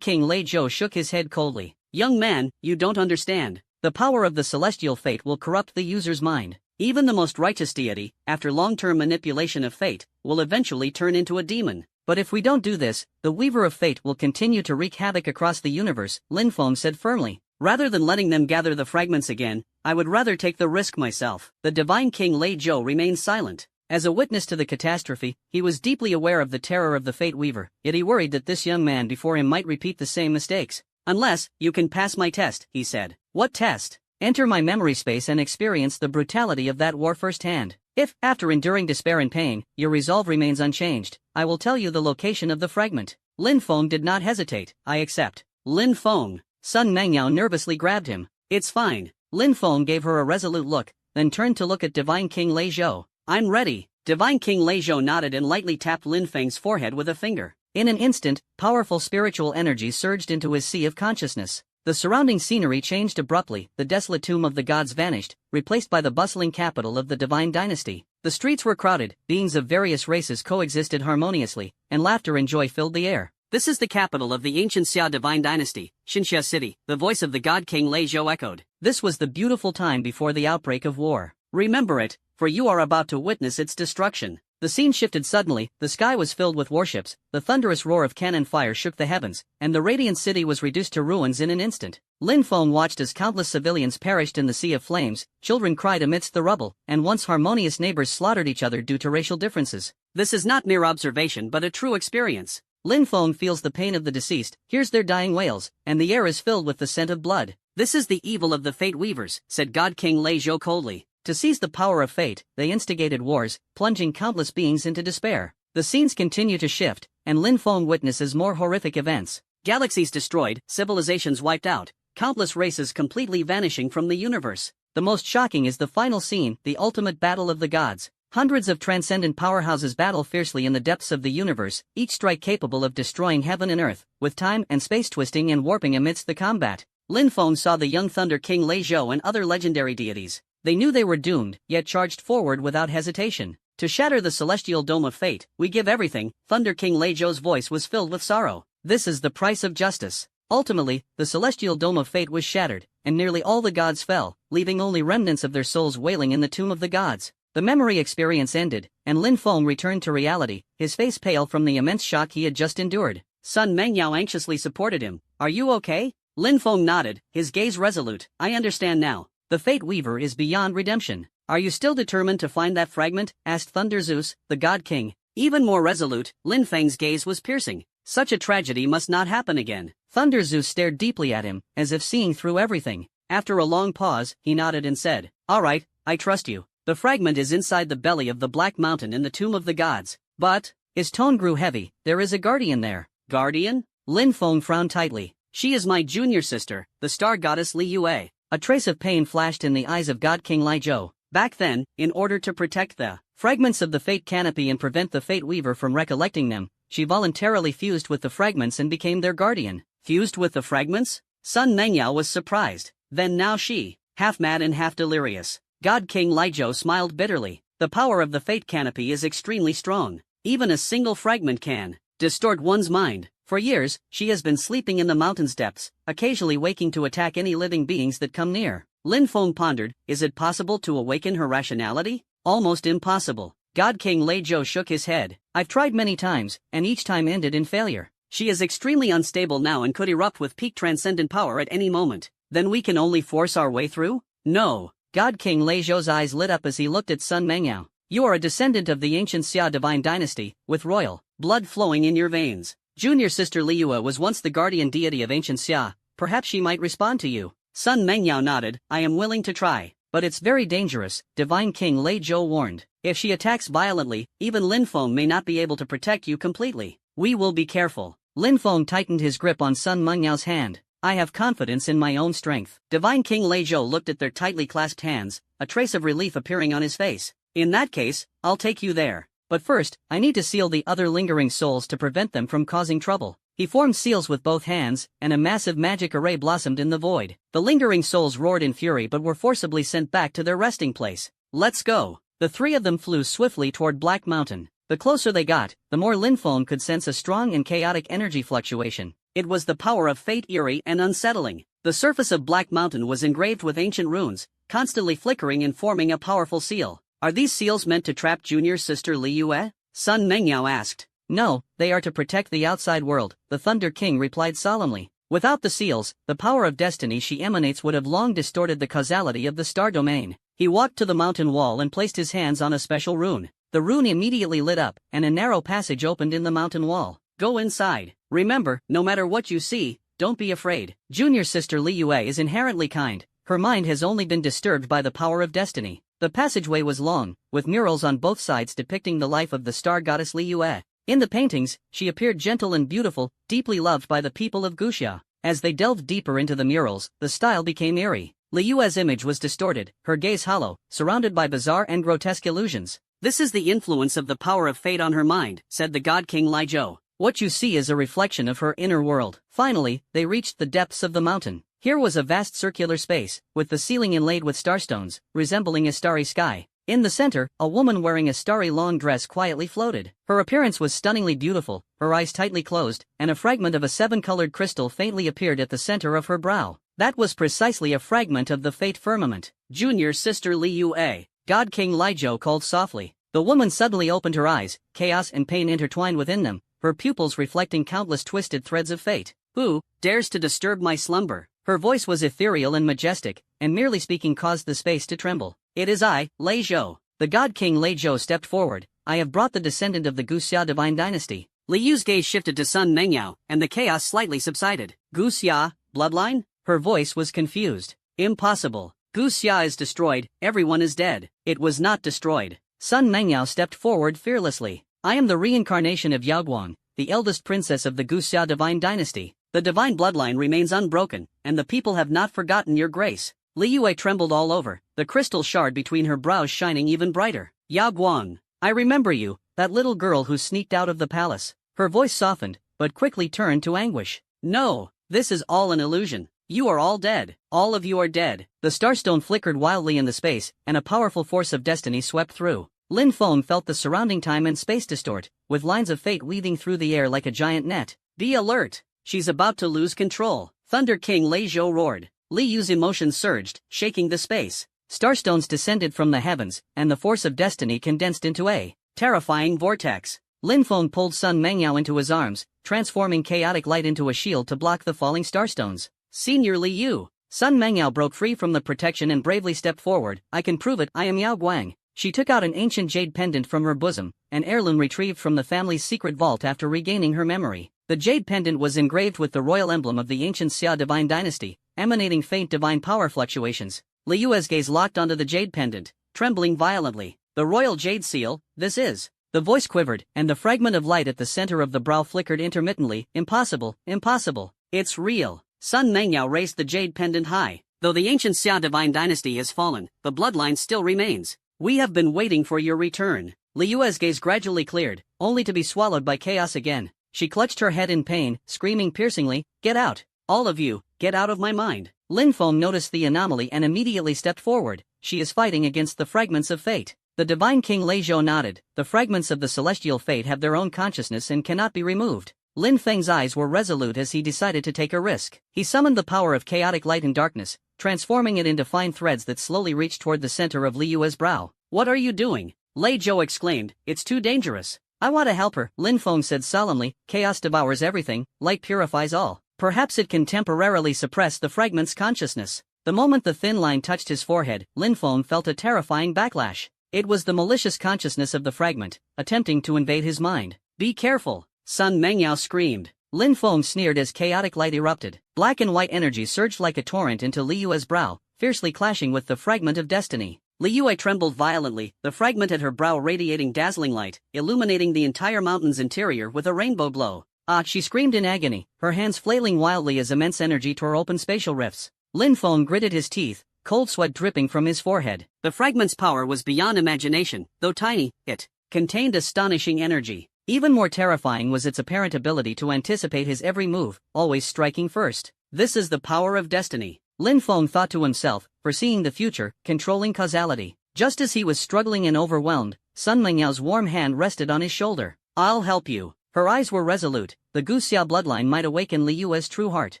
King Lei Zhou shook his head coldly. Young man, you don't understand. The power of the celestial fate will corrupt the user's mind. Even the most righteous deity, after long-term manipulation of fate, will eventually turn into a demon. But if we don't do this, the Weaver of Fate will continue to wreak havoc across the universe, Lin Feng said firmly. Rather than letting them gather the fragments again, I would rather take the risk myself. The divine king Lei Zhou remained silent. As a witness to the catastrophe, he was deeply aware of the terror of the Fate Weaver, yet he worried that this young man before him might repeat the same mistakes. Unless, you can pass my test, he said. What test? Enter my memory space and experience the brutality of that war firsthand. If, after enduring despair and pain, your resolve remains unchanged, I will tell you the location of the fragment. Lin Feng did not hesitate. I accept. Lin Feng. Sun Mengyao nervously grabbed him. It's fine. Lin Feng gave her a resolute look, then turned to look at Divine King Lei Zhou. I'm ready. Divine King Lei Zhou nodded and lightly tapped Lin Feng's forehead with a finger. In an instant, powerful spiritual energy surged into his sea of consciousness. The surrounding scenery changed abruptly, the desolate tomb of the gods vanished, replaced by the bustling capital of the divine dynasty. The streets were crowded, beings of various races coexisted harmoniously, and laughter and joy filled the air. This is the capital of the ancient Xia divine dynasty, Xinxia City, the voice of the god king Lei Zhou echoed. This was the beautiful time before the outbreak of war. Remember it, for you are about to witness its destruction. The scene shifted suddenly, the sky was filled with warships, the thunderous roar of cannon fire shook the heavens, and the radiant city was reduced to ruins in an instant. Lin Feng watched as countless civilians perished in the sea of flames, children cried amidst the rubble, and once harmonious neighbors slaughtered each other due to racial differences. This is not mere observation but a true experience. Lin Feng feels the pain of the deceased, hears their dying wails, and the air is filled with the scent of blood. This is the evil of the Fate Weavers, said God King Lei Zhou coldly. To seize the power of fate, they instigated wars, plunging countless beings into despair. The scenes continue to shift, and Lin Feng witnesses more horrific events. Galaxies destroyed, civilizations wiped out, countless races completely vanishing from the universe. The most shocking is the final scene, the ultimate battle of the gods. Hundreds of transcendent powerhouses battle fiercely in the depths of the universe, each strike capable of destroying heaven and earth, with time and space twisting and warping amidst the combat. Lin Feng saw the young Thunder King Lei Zhou and other legendary deities. They knew they were doomed, yet charged forward without hesitation. To shatter the celestial dome of fate, we give everything. Thunder King Lei Zhou's voice was filled with sorrow. This is the price of justice. Ultimately, the celestial dome of fate was shattered, and nearly all the gods fell, leaving only remnants of their souls wailing in the tomb of the gods. The memory experience ended, and Lin Feng returned to reality, his face pale from the immense shock he had just endured. Sun Mengyao anxiously supported him. "Are you okay?" Lin Feng nodded, his gaze resolute. "I understand now. The Fate Weaver is beyond redemption. Are you still determined to find that fragment?" asked Thunder Zeus, the God King. Even more resolute, Lin Feng's gaze was piercing. Such a tragedy must not happen again. Thunder Zeus stared deeply at him, as if seeing through everything. After a long pause, he nodded and said, "All right, I trust you. The fragment is inside the belly of the Black Mountain in the Tomb of the Gods. But," his tone grew heavy, "there is a guardian there." "Guardian?" Lin Feng frowned tightly. "She is my junior sister, the star goddess Li Yue." A trace of pain flashed in the eyes of God King Li Zhou. Back then, in order to protect the fragments of the Fate Canopy and prevent the Fate Weaver from recollecting them, she voluntarily fused with the fragments and became their guardian. Fused with the fragments? Sun Mengyao was surprised. Then now she, half mad and half delirious. God King Li Zhou smiled bitterly. The power of the Fate Canopy is extremely strong. Even a single fragment can distort one's mind. For years, she has been sleeping in the mountain's depths, occasionally waking to attack any living beings that come near. Lin Feng pondered, is it possible to awaken her rationality? Almost impossible. God King Li Zhou shook his head. I've tried many times, and each time ended in failure. She is extremely unstable now and could erupt with peak transcendent power at any moment. Then we can only force our way through? No. God King Li Zhou's eyes lit up as he looked at Sun Mengyao. You are a descendant of the ancient Xia divine dynasty, with royal blood flowing in your veins. Junior sister Li Yue was once the guardian deity of ancient Xia. Perhaps she might respond to you. Sun Mengyao nodded. I am willing to try. But it's very dangerous, Divine King Li Zhou warned. If she attacks violently, even Lin Feng may not be able to protect you completely. We will be careful. Lin Feng tightened his grip on Sun Mengyao's hand. I have confidence in my own strength. Divine King Li Zhou looked at their tightly clasped hands, a trace of relief appearing on his face. In that case, I'll take you there. But first, I need to seal the other lingering souls to prevent them from causing trouble. He formed seals with both hands, and a massive magic array blossomed in the void. The lingering souls roared in fury but were forcibly sent back to their resting place. Let's go. The three of them flew swiftly toward Black Mountain. The closer they got, the more Lin Feng could sense a strong and chaotic energy fluctuation. It was the power of fate, eerie and unsettling. The surface of Black Mountain was engraved with ancient runes, constantly flickering and forming a powerful seal. Are these seals meant to trap junior sister Li Yue? Sun Mengyao asked. No, they are to protect the outside world, the Thunder King replied solemnly. Without the seals, the power of destiny she emanates would have long distorted the causality of the star domain. He walked to the mountain wall and placed his hands on a special rune. The rune immediately lit up, and a narrow passage opened in the mountain wall. Go inside. Remember, no matter what you see, don't be afraid. Junior sister Li Yue is inherently kind. Her mind has only been disturbed by the power of destiny. The passageway was long, with murals on both sides depicting the life of the star goddess Li Yue. In the paintings, she appeared gentle and beautiful, deeply loved by the people of Guxia. As they delved deeper into the murals, the style became eerie. Li Yue's image was distorted, her gaze hollow, surrounded by bizarre and grotesque illusions. This is the influence of the power of fate on her mind, said the God King Li Zhou. What you see is a reflection of her inner world. Finally, they reached the depths of the mountain. Here was a vast circular space, with the ceiling inlaid with starstones, resembling a starry sky. In the center, a woman wearing a starry long dress quietly floated. Her appearance was stunningly beautiful, her eyes tightly closed, and a fragment of a seven-colored crystal faintly appeared at the center of her brow. That was precisely a fragment of the fate firmament. Junior sister Li Yue, God King Li Zhou called softly. The woman suddenly opened her eyes, chaos and pain intertwined within them, her pupils reflecting countless twisted threads of fate. Who dares to disturb my slumber? Her voice was ethereal and majestic, and merely speaking caused the space to tremble. It is I, Li Zhou. The God King Li Zhou stepped forward. I have brought the descendant of the Guxia divine dynasty. Li Yu's gaze shifted to Sun Mengyao, and the chaos slightly subsided. Guxia, bloodline? Her voice was confused. Impossible. Guxia is destroyed, everyone is dead. It was not destroyed. Sun Mengyao stepped forward fearlessly. I am the reincarnation of Yaoguang, the eldest princess of the Guxia divine dynasty. The divine bloodline remains unbroken, and the people have not forgotten your grace. Li Yue trembled all over, the crystal shard between her brows shining even brighter. Yao Guang, I remember you, that little girl who sneaked out of the palace. Her voice softened, but quickly turned to anguish. No, this is all an illusion. You are all dead. All of you are dead. The starstone flickered wildly in the space, and a powerful force of destiny swept through. Lin Feng felt the surrounding time and space distort, with lines of fate weaving through the air like a giant net. Be alert. She's about to lose control. Thunder King Li Zhou roared. Li Yu's emotions surged, shaking the space. Starstones descended from the heavens, and the force of destiny condensed into a terrifying vortex. Lin Feng pulled Sun Mengyao into his arms, transforming chaotic light into a shield to block the falling starstones. Senior Li Yu. Sun Mengyao broke free from the protection and bravely stepped forward. I can prove it, I am Yao Guang. She took out an ancient jade pendant from her bosom, an heirloom retrieved from the family's secret vault after regaining her memory. The jade pendant was engraved with the royal emblem of the ancient Xia divine dynasty, emanating faint divine power fluctuations. Li Yue's gaze locked onto the jade pendant, trembling violently. The royal jade seal, this is. The voice quivered, and the fragment of light at the center of the brow flickered intermittently. Impossible, impossible. It's real. Sun Mengyao raised the jade pendant high. Though the ancient Xia divine dynasty has fallen, the bloodline still remains. We have been waiting for your return. Li Yue's gaze gradually cleared, only to be swallowed by chaos again. She clutched her head in pain, screaming piercingly, "Get out! All of you, get out of my mind!" Lin Feng noticed the anomaly and immediately stepped forward. She is fighting against the fragments of fate. The divine king Lei Zhou nodded. The fragments of the celestial fate have their own consciousness and cannot be removed. Lin Feng's eyes were resolute as he decided to take a risk. He summoned the power of chaotic light and darkness, transforming it into fine threads that slowly reached toward the center of Li Yue's brow. "What are you doing?" Lei Zhou exclaimed. "It's too dangerous." "I want to help her," Lin Feng said solemnly. "Chaos devours everything, light purifies all. Perhaps it can temporarily suppress the fragment's consciousness." The moment the thin line touched his forehead, Lin Feng felt a terrifying backlash. It was the malicious consciousness of the fragment, attempting to invade his mind. "Be careful!" Sun Mengyao screamed. Lin Feng sneered as chaotic light erupted. Black and white energy surged like a torrent into Li Yue's brow, fiercely clashing with the fragment of destiny. Li Yue trembled violently, the fragment at her brow radiating dazzling light, illuminating the entire mountain's interior with a rainbow glow. "Ah!" she screamed in agony, her hands flailing wildly as immense energy tore open spatial rifts. Lin Feng gritted his teeth, cold sweat dripping from his forehead. The fragment's power was beyond imagination. Though tiny, it contained astonishing energy. Even more terrifying was its apparent ability to anticipate his every move, always striking first. This is the power of destiny. Lin Feng thought to himself, foreseeing the future, controlling causality. Just as he was struggling and overwhelmed, Sun Mengyao's warm hand rested on his shoulder. "I'll help you." Her eyes were resolute. The Guxia bloodline might awaken Li Yue's true heart.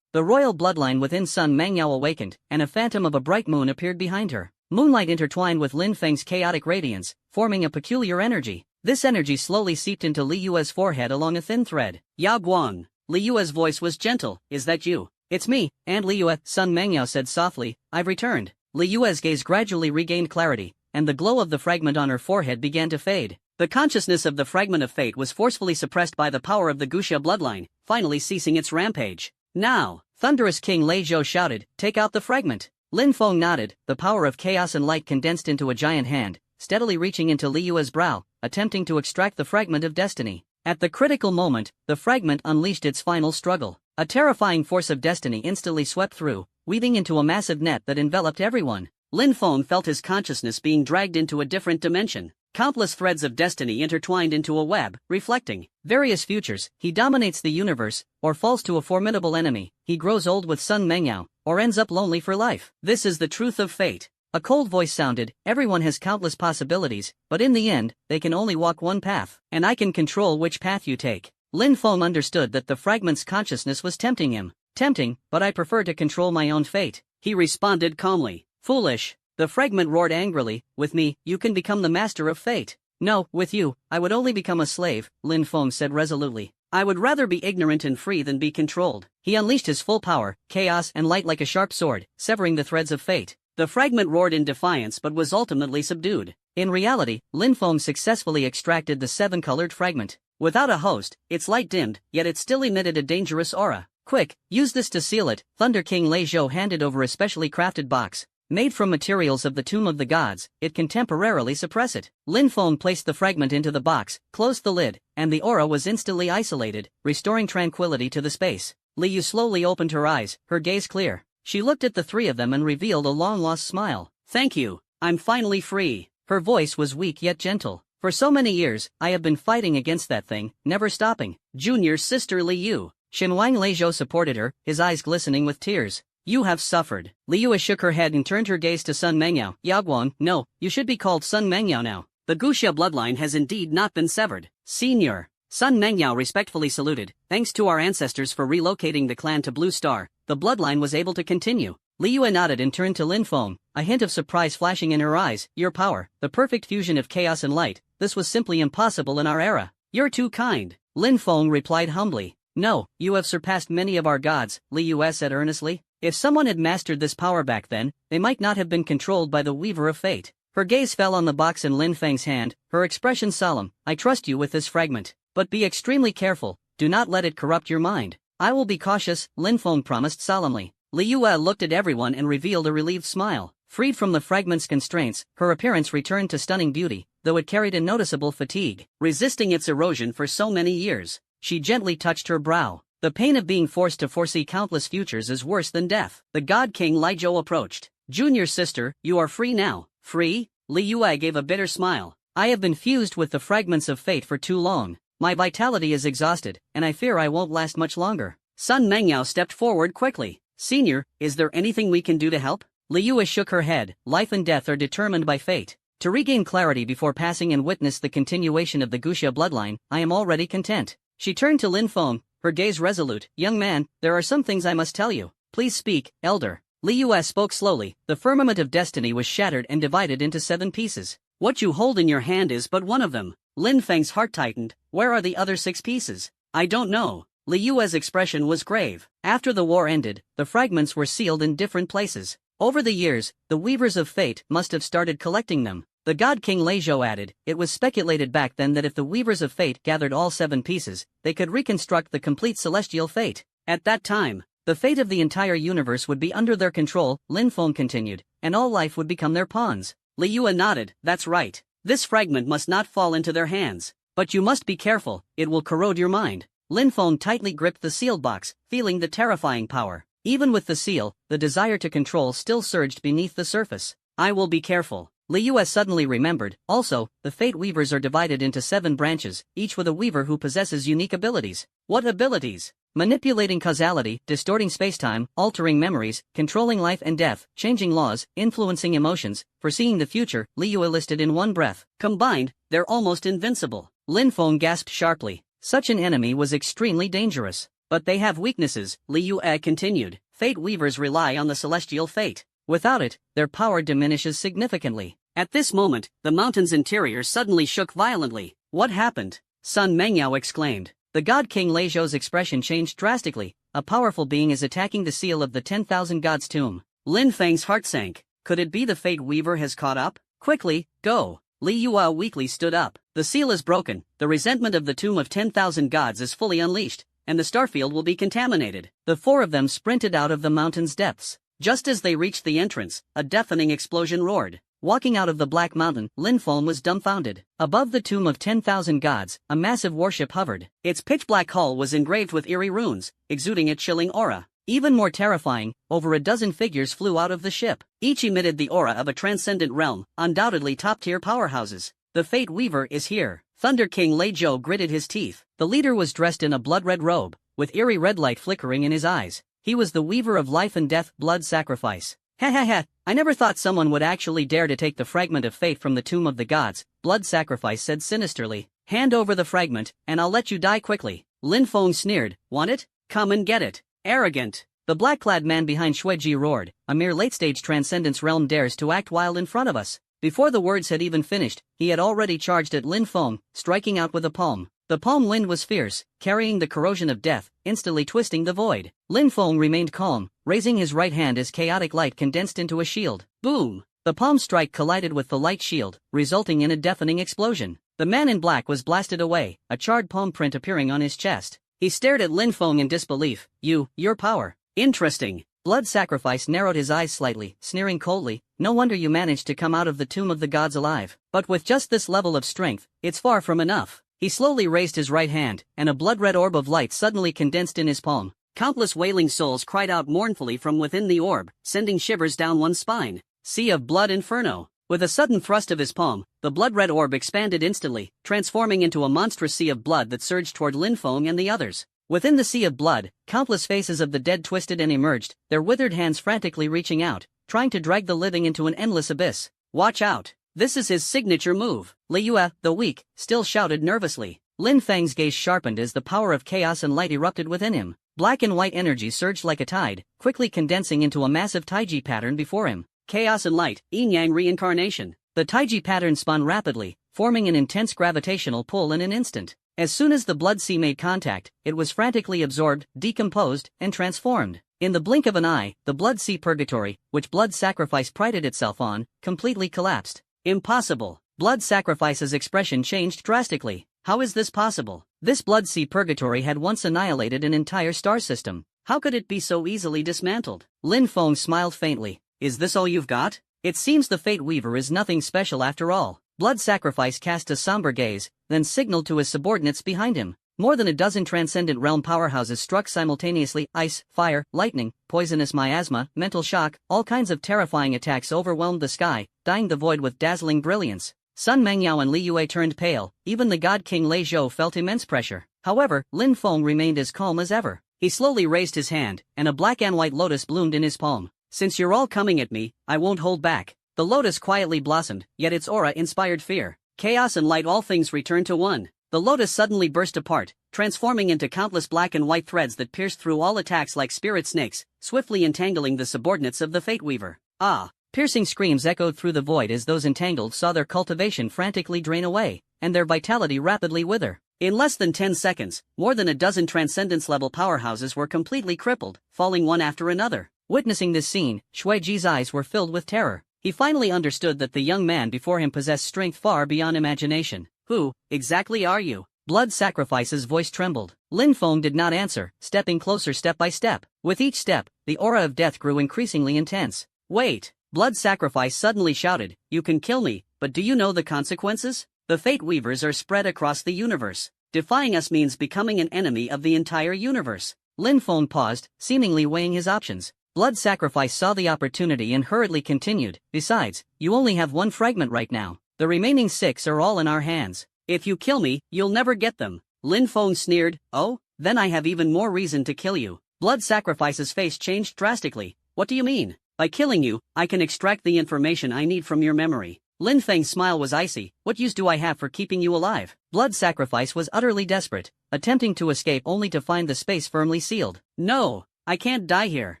The royal bloodline within Sun Mengyao awakened, and a phantom of a bright moon appeared behind her. Moonlight intertwined with Lin Feng's chaotic radiance, forming a peculiar energy. This energy slowly seeped into Li Yue's forehead along a thin thread. "Yao Guang." Li Yue's voice was gentle. "Is that you?" "It's me, and Li Yue," Sun Mengyao said softly. "I've returned." Li Yue's gaze gradually regained clarity, and the glow of the fragment on her forehead began to fade. The consciousness of the fragment of fate was forcefully suppressed by the power of the Guxia bloodline, finally ceasing its rampage. "Now!" Thunderous King Lei Zhou shouted, "Take out the fragment." Lin Feng nodded, the power of chaos and light condensed into a giant hand, steadily reaching into Li Yue's brow, attempting to extract the fragment of destiny. At the critical moment, the fragment unleashed its final struggle. A terrifying force of destiny instantly swept through, weaving into a massive net that enveloped everyone. Lin Feng felt his consciousness being dragged into a different dimension. Countless threads of destiny intertwined into a web, reflecting various futures. He dominates the universe, or falls to a formidable enemy. He grows old with Sun Mengyao, or ends up lonely for life. This is the truth of fate. A cold voice sounded. Everyone has countless possibilities, but in the end, they can only walk one path, and I can control which path you take. Lin Feng understood that the fragment's consciousness was tempting him. Tempting, but I prefer to control my own fate. He responded calmly. "Foolish." The fragment roared angrily. "With me, you can become the master of fate." "No, with you, I would only become a slave," Lin Feng said resolutely. "I would rather be ignorant and free than be controlled." He unleashed his full power, chaos and light like a sharp sword, severing the threads of fate. The fragment roared in defiance but was ultimately subdued. In reality, Lin Feng successfully extracted the seven-colored fragment. Without a host, its light dimmed, yet it still emitted a dangerous aura. "Quick, use this to seal it." Thunder King Lei Zhou handed over a specially crafted box. Made from materials of the Tomb of the Gods, it can temporarily suppress it. Lin Feng placed the fragment into the box, closed the lid, and the aura was instantly isolated, restoring tranquility to the space. Li Yu slowly opened her eyes, her gaze clear. She looked at the three of them and revealed a long-lost smile. "Thank you, I'm finally free." Her voice was weak yet gentle. "For so many years, I have been fighting against that thing, never stopping." Junior sister Li Yu. Xinhuang Lei Zhou supported her, his eyes glistening with tears. "You have suffered." Li Yue shook her head and turned her gaze to Sun Mengyao. "Yao Guang, no, you should be called Sun Mengyao now. The Guxia bloodline has indeed not been severed." "Senior." Sun Mengyao respectfully saluted. "Thanks to our ancestors for relocating the clan to Blue Star, the bloodline was able to continue. Li Yue nodded and turned to Lin Feng, a hint of surprise flashing in her eyes. Your power, the perfect fusion of chaos and light, this was simply impossible in our era. You're too kind. Lin Feng replied humbly. No, you have surpassed many of our gods, Li Yue said earnestly. If someone had mastered this power back then, they might not have been controlled by the Weaver of Fate. Her gaze fell on the box in Lin Feng's hand, her expression solemn. I trust you with this fragment. But be extremely careful, do not let it corrupt your mind. I will be cautious, Lin Feng promised solemnly. Li Yue looked at everyone and revealed a relieved smile. Freed from the fragment's constraints, her appearance returned to stunning beauty, though it carried a noticeable fatigue. Resisting its erosion for so many years, she gently touched her brow. The pain of being forced to foresee countless futures is worse than death. The God King Lijiu approached. Junior sister, you are free now. Free? Li Yue gave a bitter smile. I have been fused with the fragments of fate for too long. My vitality is exhausted, and I fear I won't last much longer. Sun Mengyao stepped forward quickly. Senior, is there anything we can do to help? Li Yue shook her head. Life and death are determined by fate. To regain clarity before passing and witness the continuation of the Guxia bloodline, I am already content. She turned to Lin Feng, her gaze resolute. Young man, there are some things I must tell you. Please speak, elder. Li Yue spoke slowly. The firmament of destiny was shattered and divided into 7 pieces. What you hold in your hand is but one of them. Lin Feng's heart tightened. Where are the other 6 pieces? I don't know. Li Yue's expression was grave. After the war ended, the fragments were sealed in different places. Over the years, the Weavers of Fate must have started collecting them. The God King Lijiu added, it was speculated back then that if the Weavers of Fate gathered all 7 pieces, they could reconstruct the complete celestial fate. At that time, the fate of the entire universe would be under their control, Lin Feng continued, and all life would become their pawns. Li Yue nodded. That's right. This fragment must not fall into their hands. But you must be careful, it will corrode your mind. Lin Feng tightly gripped the sealed box, feeling the terrifying power. Even with the seal, the desire to control still surged beneath the surface. I will be careful. Li Yue suddenly remembered. Also, the Fate Weavers are divided into 7 branches, each with a weaver who possesses unique abilities. What abilities? Manipulating causality, distorting spacetime, altering memories, controlling life and death, changing laws, influencing emotions, foreseeing the future, Li Yue listed in one breath. Combined, they're almost invincible. Lin Feng gasped sharply. Such an enemy was extremely dangerous. But they have weaknesses, Li Yue continued. Fate Weavers rely on the celestial fate. Without it, their power diminishes significantly. At this moment, the mountain's interior suddenly shook violently. What happened? Sun Mengyao exclaimed. The God King Lijiu's expression changed drastically. A powerful being is attacking the seal of the 10,000 gods' tomb. Lin Feng's heart sank. Could it be the Fate Weaver has caught up? Quickly, go. Li Yue weakly stood up. The seal is broken, the resentment of the tomb of 10,000 gods is fully unleashed, and the starfield will be contaminated. The 4 of them sprinted out of the mountain's depths. Just as they reached the entrance, a deafening explosion roared. Walking out of the Black Mountain, Lin Feng was dumbfounded. Above the tomb of 10,000 gods, a massive warship hovered. Its pitch-black hull was engraved with eerie runes, exuding a chilling aura. Even more terrifying, over a dozen figures flew out of the ship. Each emitted the aura of a transcendent realm, undoubtedly top-tier powerhouses. The Fate Weaver is here. Thunder King Lijiu gritted his teeth. The leader was dressed in a blood-red robe, with eerie red light flickering in his eyes. He was the Weaver of Life and Death, Blood Sacrifice. I never thought someone would actually dare to take the fragment of fate from the tomb of the gods, Blood Sacrifice said sinisterly. Hand over the fragment, and I'll let you die quickly. Lin Feng sneered. Want it? Come and get it. Arrogant. The black-clad man behind Xueji roared. A mere late-stage transcendence realm dares to act wild in front of us. Before the words had even finished, he had already charged at Lin Feng, striking out with a palm. The palm wind was fierce, carrying the corrosion of death, instantly twisting the void. Lin Feng remained calm, raising his right hand as chaotic light condensed into a shield. Boom! The palm strike collided with the light shield, resulting in a deafening explosion. The man in black was blasted away, a charred palm print appearing on his chest. He stared at Lin Feng in disbelief. Your power. Interesting. Blood Sacrifice narrowed his eyes slightly, sneering coldly. No wonder you managed to come out of the tomb of the gods alive. But with just this level of strength, it's far from enough. He slowly raised his right hand, and a blood-red orb of light suddenly condensed in his palm. Countless wailing souls cried out mournfully from within the orb, sending shivers down one's spine. Sea of Blood Inferno. With a sudden thrust of his palm, the blood-red orb expanded instantly, transforming into a monstrous sea of blood that surged toward Lin Feng and the others. Within the sea of blood, countless faces of the dead twisted and emerged, their withered hands frantically reaching out, trying to drag the living into an endless abyss. Watch out! This is his signature move. Li Yue, the weak, still shouted nervously. Lin Feng's gaze sharpened as the power of chaos and light erupted within him. Black and white energy surged like a tide, quickly condensing into a massive Taiji pattern before him. Chaos and light, yin-yang reincarnation. The Taiji pattern spun rapidly, forming an intense gravitational pull in an instant. As soon as the blood sea made contact, it was frantically absorbed, decomposed, and transformed. In the blink of an eye, the blood sea purgatory, which blood sacrifice prided itself on, completely collapsed. Impossible. Blood sacrifice's expression changed drastically. How is this possible? This blood sea purgatory had once annihilated an entire star system. How could it be so easily dismantled? Lin Feng smiled faintly. Is this all you've got? It seems the Fate Weaver is nothing special after all. Blood sacrifice cast a somber gaze, then signaled to his subordinates behind him. More than a dozen transcendent realm powerhouses struck simultaneously. Ice, fire, lightning, poisonous miasma, mental shock, all kinds of terrifying attacks overwhelmed the sky, dyeing the void with dazzling brilliance. Sun Mengyao and Li Yue turned pale. Even the God King Lei Zhou felt immense pressure. However, Lin Feng remained as calm as ever. He slowly raised his hand, and a black and white lotus bloomed in his palm. Since you're all coming at me, I won't hold back. The lotus quietly blossomed, yet its aura inspired fear. Chaos and light, all things returned to one. The lotus suddenly burst apart, transforming into countless black and white threads that pierced through all attacks like spirit snakes, swiftly entangling the subordinates of the Fate Weaver. Ah! Piercing screams echoed through the void as those entangled saw their cultivation frantically drain away, and their vitality rapidly wither. In less than 10 seconds, more than a dozen transcendence-level powerhouses were completely crippled, falling one after another. Witnessing this scene, Shuiji's eyes were filled with terror. He finally understood that the young man before him possessed strength far beyond imagination. Who, exactly are you? Blood Sacrifice's voice trembled. Lin Feng did not answer, stepping closer step by step. With each step, the aura of death grew increasingly intense. Wait! Blood Sacrifice suddenly shouted, you can kill me, but do you know the consequences? The Fate Weavers are spread across the universe. Defying us means becoming an enemy of the entire universe. Lin Feng paused, seemingly weighing his options. Blood Sacrifice saw the opportunity and hurriedly continued, besides, you only have one fragment right now. The remaining 6 are all in our hands. If you kill me, you'll never get them. Lin Feng sneered, oh? Then I have even more reason to kill you. Blood Sacrifice's face changed drastically. What do you mean? By killing you, I can extract the information I need from your memory. Lin Feng's smile was icy. What use do I have for keeping you alive? Blood Sacrifice was utterly desperate, attempting to escape only to find the space firmly sealed. No, I can't die here.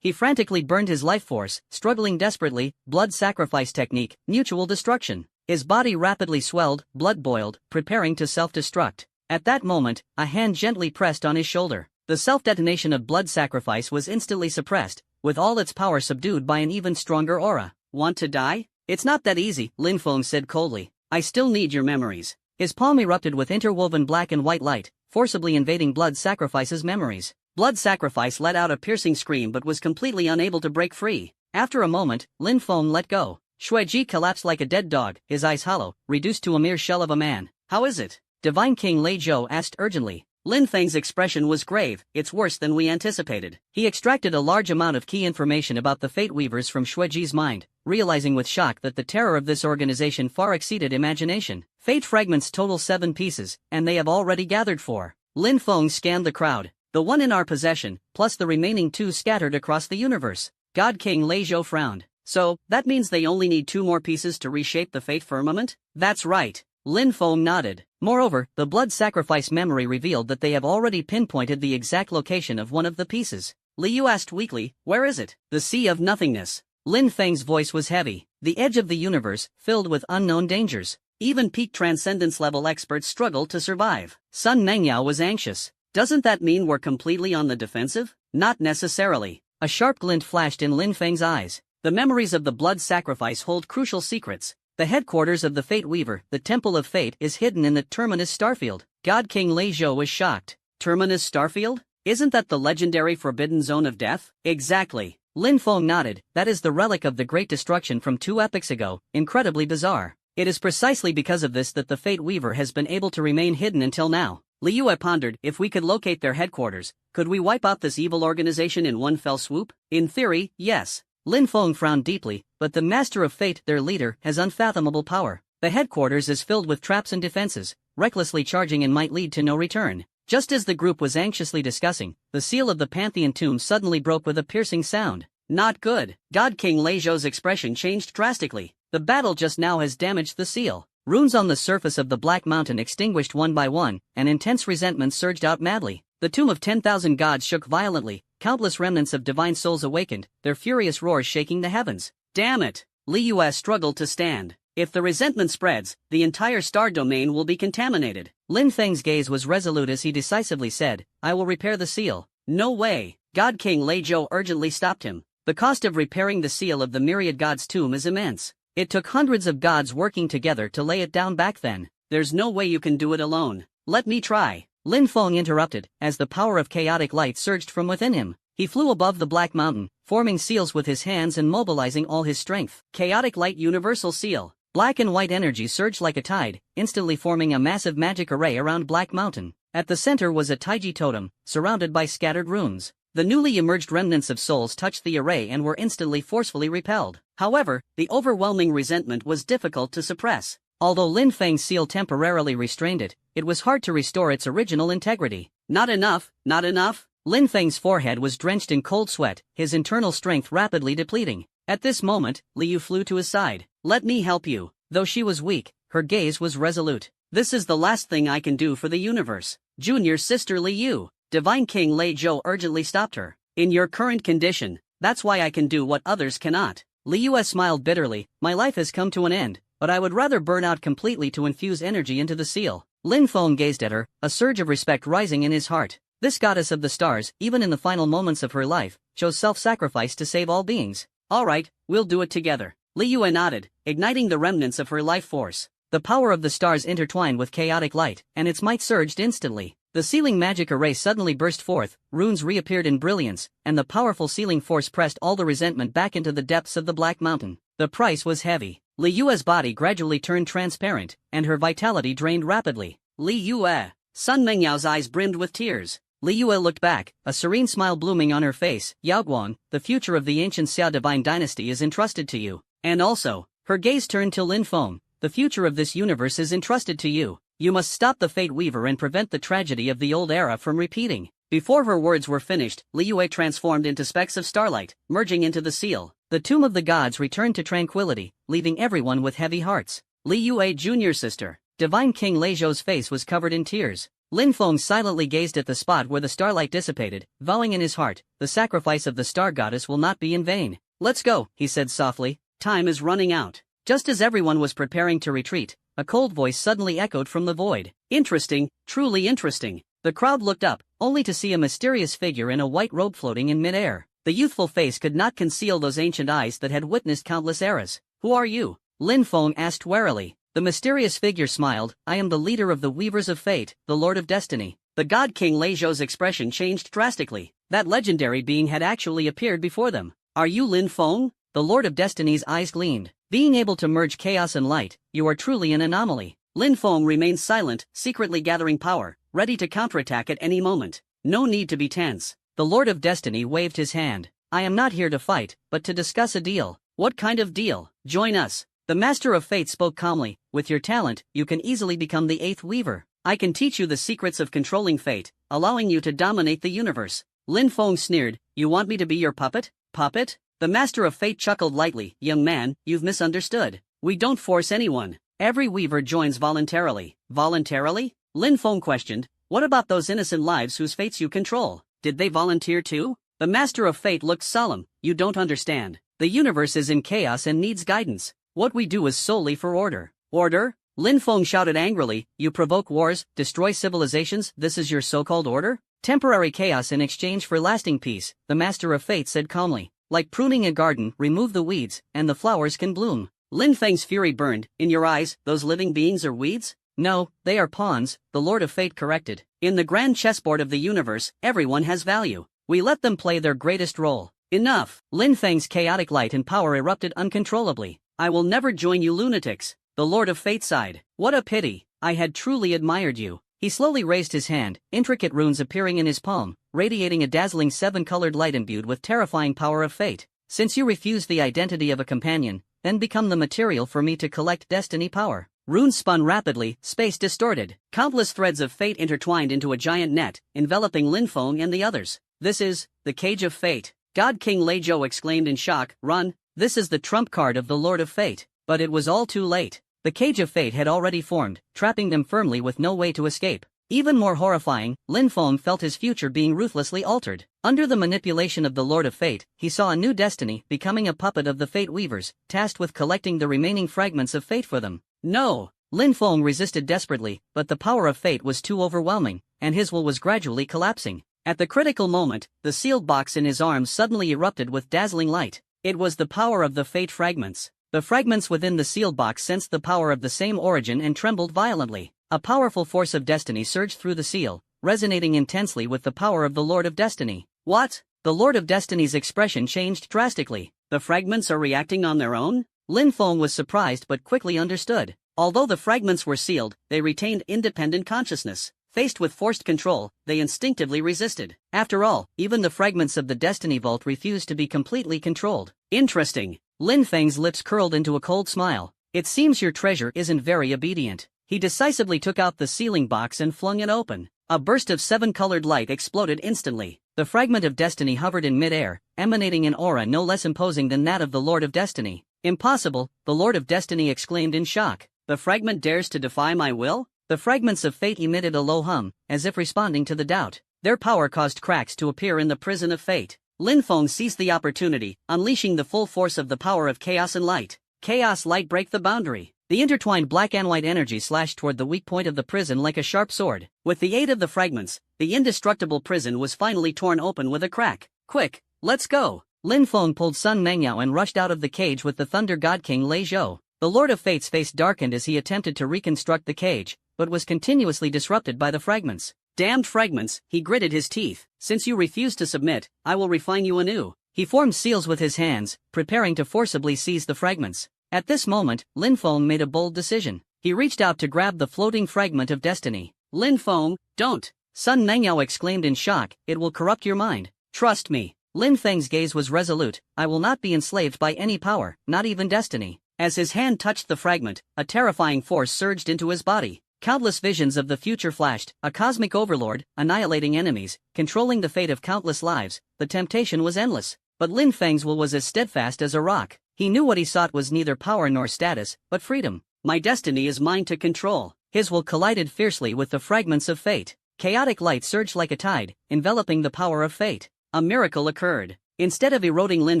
He frantically burned his life force, struggling desperately. Blood Sacrifice technique, mutual destruction. His body rapidly swelled, blood boiled, preparing to self-destruct. At that moment, a hand gently pressed on his shoulder. The self-detonation of Blood Sacrifice was instantly suppressed, with all its power subdued by an even stronger aura. Want to die? It's not that easy, Lin Feng said coldly. I still need your memories. His palm erupted with interwoven black and white light, forcibly invading Blood Sacrifice's memories. Blood Sacrifice let out a piercing scream but was completely unable to break free. After a moment, Lin Feng let go. Shuiji collapsed like a dead dog, his eyes hollow, reduced to a mere shell of a man. How is it? Divine King Lei Zhou asked urgently. Lin Feng's expression was grave. It's worse than we anticipated. He extracted a large amount of key information about the Fate Weavers from Shuiji's mind, realizing with shock that the terror of this organization far exceeded imagination. Fate fragments total 7 pieces, and they have already gathered 4. Lin Feng scanned the crowd. The one in our possession, plus the remaining 2 scattered across the universe. God King Lei Zhou frowned. So, that means they only need 2 more pieces to reshape the Fate Firmament? That's right. Lin Feng nodded. Moreover, the Blood Sacrifice memory revealed that they have already pinpointed the exact location of one of the pieces. Li Yu asked weakly, where is it? The Sea of Nothingness. Lin Feng's voice was heavy. The edge of the universe, filled with unknown dangers. Even peak transcendence-level experts struggled to survive. Sun Mengyao was anxious. Doesn't that mean we're completely on the defensive? Not necessarily. A sharp glint flashed in Lin Feng's eyes. The memories of the Blood Sacrifice hold crucial secrets. The headquarters of the Fate Weaver, the Temple of Fate, is hidden in the Terminus Starfield. God King Lei Zhou was shocked. Terminus Starfield? Isn't that the legendary Forbidden Zone of Death? Exactly. Lin Feng nodded. That is the relic of the Great Destruction from 2 epochs ago. Incredibly bizarre. It is precisely because of this that the Fate Weaver has been able to remain hidden until now. Li Yue pondered, if we could locate their headquarters, could we wipe out this evil organization in one fell swoop? In theory, yes. Lin Feng frowned deeply, but the Master of Fate, their leader, has unfathomable power. The headquarters is filled with traps and defenses, recklessly charging and might lead to no return. Just as the group was anxiously discussing, the seal of the Pantheon tomb suddenly broke with a piercing sound. Not good. God King Lei Zhou's expression changed drastically. The battle just now has damaged the seal. Runes on the surface of the Black Mountain extinguished one by one, and intense resentment surged out madly. The tomb of 10,000 gods shook violently, countless remnants of divine souls awakened, their furious roars shaking the heavens. Damn it! Li Yue struggled to stand. If the resentment spreads, the entire star domain will be contaminated. Lin Feng's gaze was resolute as he decisively said, I will repair the seal. No way! God King Lei Zhou urgently stopped him. The cost of repairing the seal of the myriad gods' tomb is immense. It took hundreds of gods working together to lay it down back then. There's no way you can do it alone. Let me try. Lin Feng interrupted, as the power of chaotic light surged from within him. He flew above the Black Mountain, forming seals with his hands and mobilizing all his strength. Chaotic light universal seal. Black and white energy surged like a tide, instantly forming a massive magic array around Black Mountain. At the center was a Taiji totem, surrounded by scattered runes. The newly emerged remnants of souls touched the array and were instantly forcefully repelled. However, the overwhelming resentment was difficult to suppress. Although Lin Feng's seal temporarily restrained it, it was hard to restore its original integrity. Not enough, not enough. Lin Feng's forehead was drenched in cold sweat, his internal strength rapidly depleting. At this moment, Liu flew to his side. Let me help you. Though she was weak, her gaze was resolute. This is the last thing I can do for the universe. Junior sister Liu. Divine King Lei Zhou urgently stopped her. In your current condition, that's why I can do what others cannot. Liu smiled bitterly, my life has come to an end, but I would rather burn out completely to infuse energy into the seal. Lin Feng gazed at her, a surge of respect rising in his heart. This goddess of the stars, even in the final moments of her life, chose self-sacrifice to save all beings. Alright, we'll do it together. Liu nodded, igniting the remnants of her life force. The power of the stars intertwined with chaotic light, and its might surged instantly. The sealing magic array suddenly burst forth, runes reappeared in brilliance, and the powerful sealing force pressed all the resentment back into the depths of the Black Mountain. The price was heavy. Li Yue's body gradually turned transparent, and her vitality drained rapidly. Li Yue. Sun Mengyao's eyes brimmed with tears. Li Yue looked back, a serene smile blooming on her face. Yao Guang, the future of the ancient Xia divine dynasty is entrusted to you. And also, her gaze turned to Lin Feng, the future of this universe is entrusted to you. You must stop the Fate Weaver and prevent the tragedy of the old era from repeating. Before her words were finished, Li Yue transformed into specks of starlight, merging into the seal. The tomb of the gods returned to tranquility, leaving everyone with heavy hearts. Li Yue junior sister. Divine King Lei Zhou's face was covered in tears. Lin Feng silently gazed at the spot where the starlight dissipated, vowing in his heart, the sacrifice of the star goddess will not be in vain. Let's go, he said softly. Time is running out. Just as everyone was preparing to retreat, a cold voice suddenly echoed from the void. Interesting, truly interesting. The crowd looked up, only to see a mysterious figure in a white robe floating in midair. The youthful face could not conceal those ancient eyes that had witnessed countless eras. Who are you? Lin Feng asked warily. The mysterious figure smiled, I am the leader of the Weavers of Fate, the Lord of Destiny. The God King Lei Zhou's expression changed drastically. That legendary being had actually appeared before them. Are you Lin Feng? The Lord of Destiny's eyes gleamed. Being able to merge chaos and light, you are truly an anomaly. Lin Feng remained silent, secretly gathering power, ready to counterattack at any moment. No need to be tense. The Lord of Destiny waved his hand. I am not here to fight, but to discuss a deal. What kind of deal? Join us. The Master of Fate spoke calmly. With your talent, you can easily become the 8th Weaver. I can teach you the secrets of controlling fate, allowing you to dominate the universe. Lin Feng sneered, you want me to be your puppet? Puppet? The Master of Fate chuckled lightly, young man, you've misunderstood. We don't force anyone. Every Weaver joins voluntarily. Voluntarily? Lin Feng questioned, what about those innocent lives whose fates you control? Did they volunteer too? The Master of Fate looked solemn, you don't understand. The universe is in chaos and needs guidance. What we do is solely for order. Order? Lin Feng shouted angrily, you provoke wars, destroy civilizations, this is your so-called order? Temporary chaos in exchange for lasting peace, the Master of Fate said calmly. Like pruning a garden, remove the weeds, and the flowers can bloom. Lin Feng's fury burned, in your eyes, those living beings are weeds? No, they are pawns, the Lord of Fate corrected. In the grand chessboard of the universe, everyone has value. We let them play their greatest role. Enough! Lin Feng's chaotic light and power erupted uncontrollably. I will never join you lunatics. The Lord of Fate sighed. What a pity. I had truly admired you. He slowly raised his hand, intricate runes appearing in his palm, radiating a dazzling 7-colored light imbued with terrifying power of fate. Since you refuse the identity of a companion, then become the material for me to collect destiny power. Runes spun rapidly, space distorted. Countless threads of fate intertwined into a giant net, enveloping Lin Feng and the others. This is the Cage of Fate. God King Lei Zhou exclaimed in shock, run, this is the trump card of the Lord of Fate. But it was all too late. The Cage of Fate had already formed, trapping them firmly with no way to escape. Even more horrifying, Lin Feng felt his future being ruthlessly altered. Under the manipulation of the Lord of Fate, he saw a new destiny, becoming a puppet of the Fate Weavers, tasked with collecting the remaining fragments of fate for them. No! Lin Feng resisted desperately, but the power of fate was too overwhelming, and his will was gradually collapsing. At the critical moment, the sealed box in his arms suddenly erupted with dazzling light. It was the power of the fate fragments. The fragments within the sealed box sensed the power of the same origin and trembled violently. A powerful force of destiny surged through the seal, resonating intensely with the power of the Lord of Destiny. What? The Lord of Destiny's expression changed drastically. The fragments are reacting on their own? Lin Feng was surprised but quickly understood. Although the fragments were sealed, they retained independent consciousness. Faced with forced control, they instinctively resisted. After all, even the fragments of the Destiny Vault refused to be completely controlled. Interesting. Lin Feng's lips curled into a cold smile. It seems your treasure isn't very obedient. He decisively took out the sealing box and flung it open. A burst of seven-colored light exploded instantly. The fragment of destiny hovered in mid-air, emanating an aura no less imposing than that of the Lord of Destiny. Impossible, the Lord of Destiny exclaimed in shock. The fragment dares to defy my will? The fragments of fate emitted a low hum, as if responding to the doubt. Their power caused cracks to appear in the prison of fate. Lin Feng seized the opportunity, unleashing the full force of the power of chaos and light. Chaos light break the boundary. The intertwined black and white energy slashed toward the weak point of the prison like a sharp sword. With the aid of the fragments, the indestructible prison was finally torn open with a crack. Quick, let's go! Lin Feng pulled Sun Mengyao and rushed out of the cage with the Thunder God King Lei Zhou. The Lord of Fate's face darkened as he attempted to reconstruct the cage, but was continuously disrupted by the fragments. Damned fragments, he gritted his teeth. Since you refuse to submit, I will refine you anew. He formed seals with his hands, preparing to forcibly seize the fragments. At this moment, Lin Feng made a bold decision. He reached out to grab the floating fragment of destiny. Lin Feng, don't! Sun Mengyao exclaimed in shock, it will corrupt your mind. Trust me. Lin Feng's gaze was resolute, I will not be enslaved by any power, not even destiny. As his hand touched the fragment, a terrifying force surged into his body. Countless visions of the future flashed, a cosmic overlord, annihilating enemies, controlling the fate of countless lives. The temptation was endless, but Lin Feng's will was as steadfast as a rock. He knew what he sought was neither power nor status, but freedom. My destiny is mine to control. His will collided fiercely with the fragments of fate. Chaotic light surged like a tide, enveloping the power of fate. A miracle occurred. Instead of eroding Lin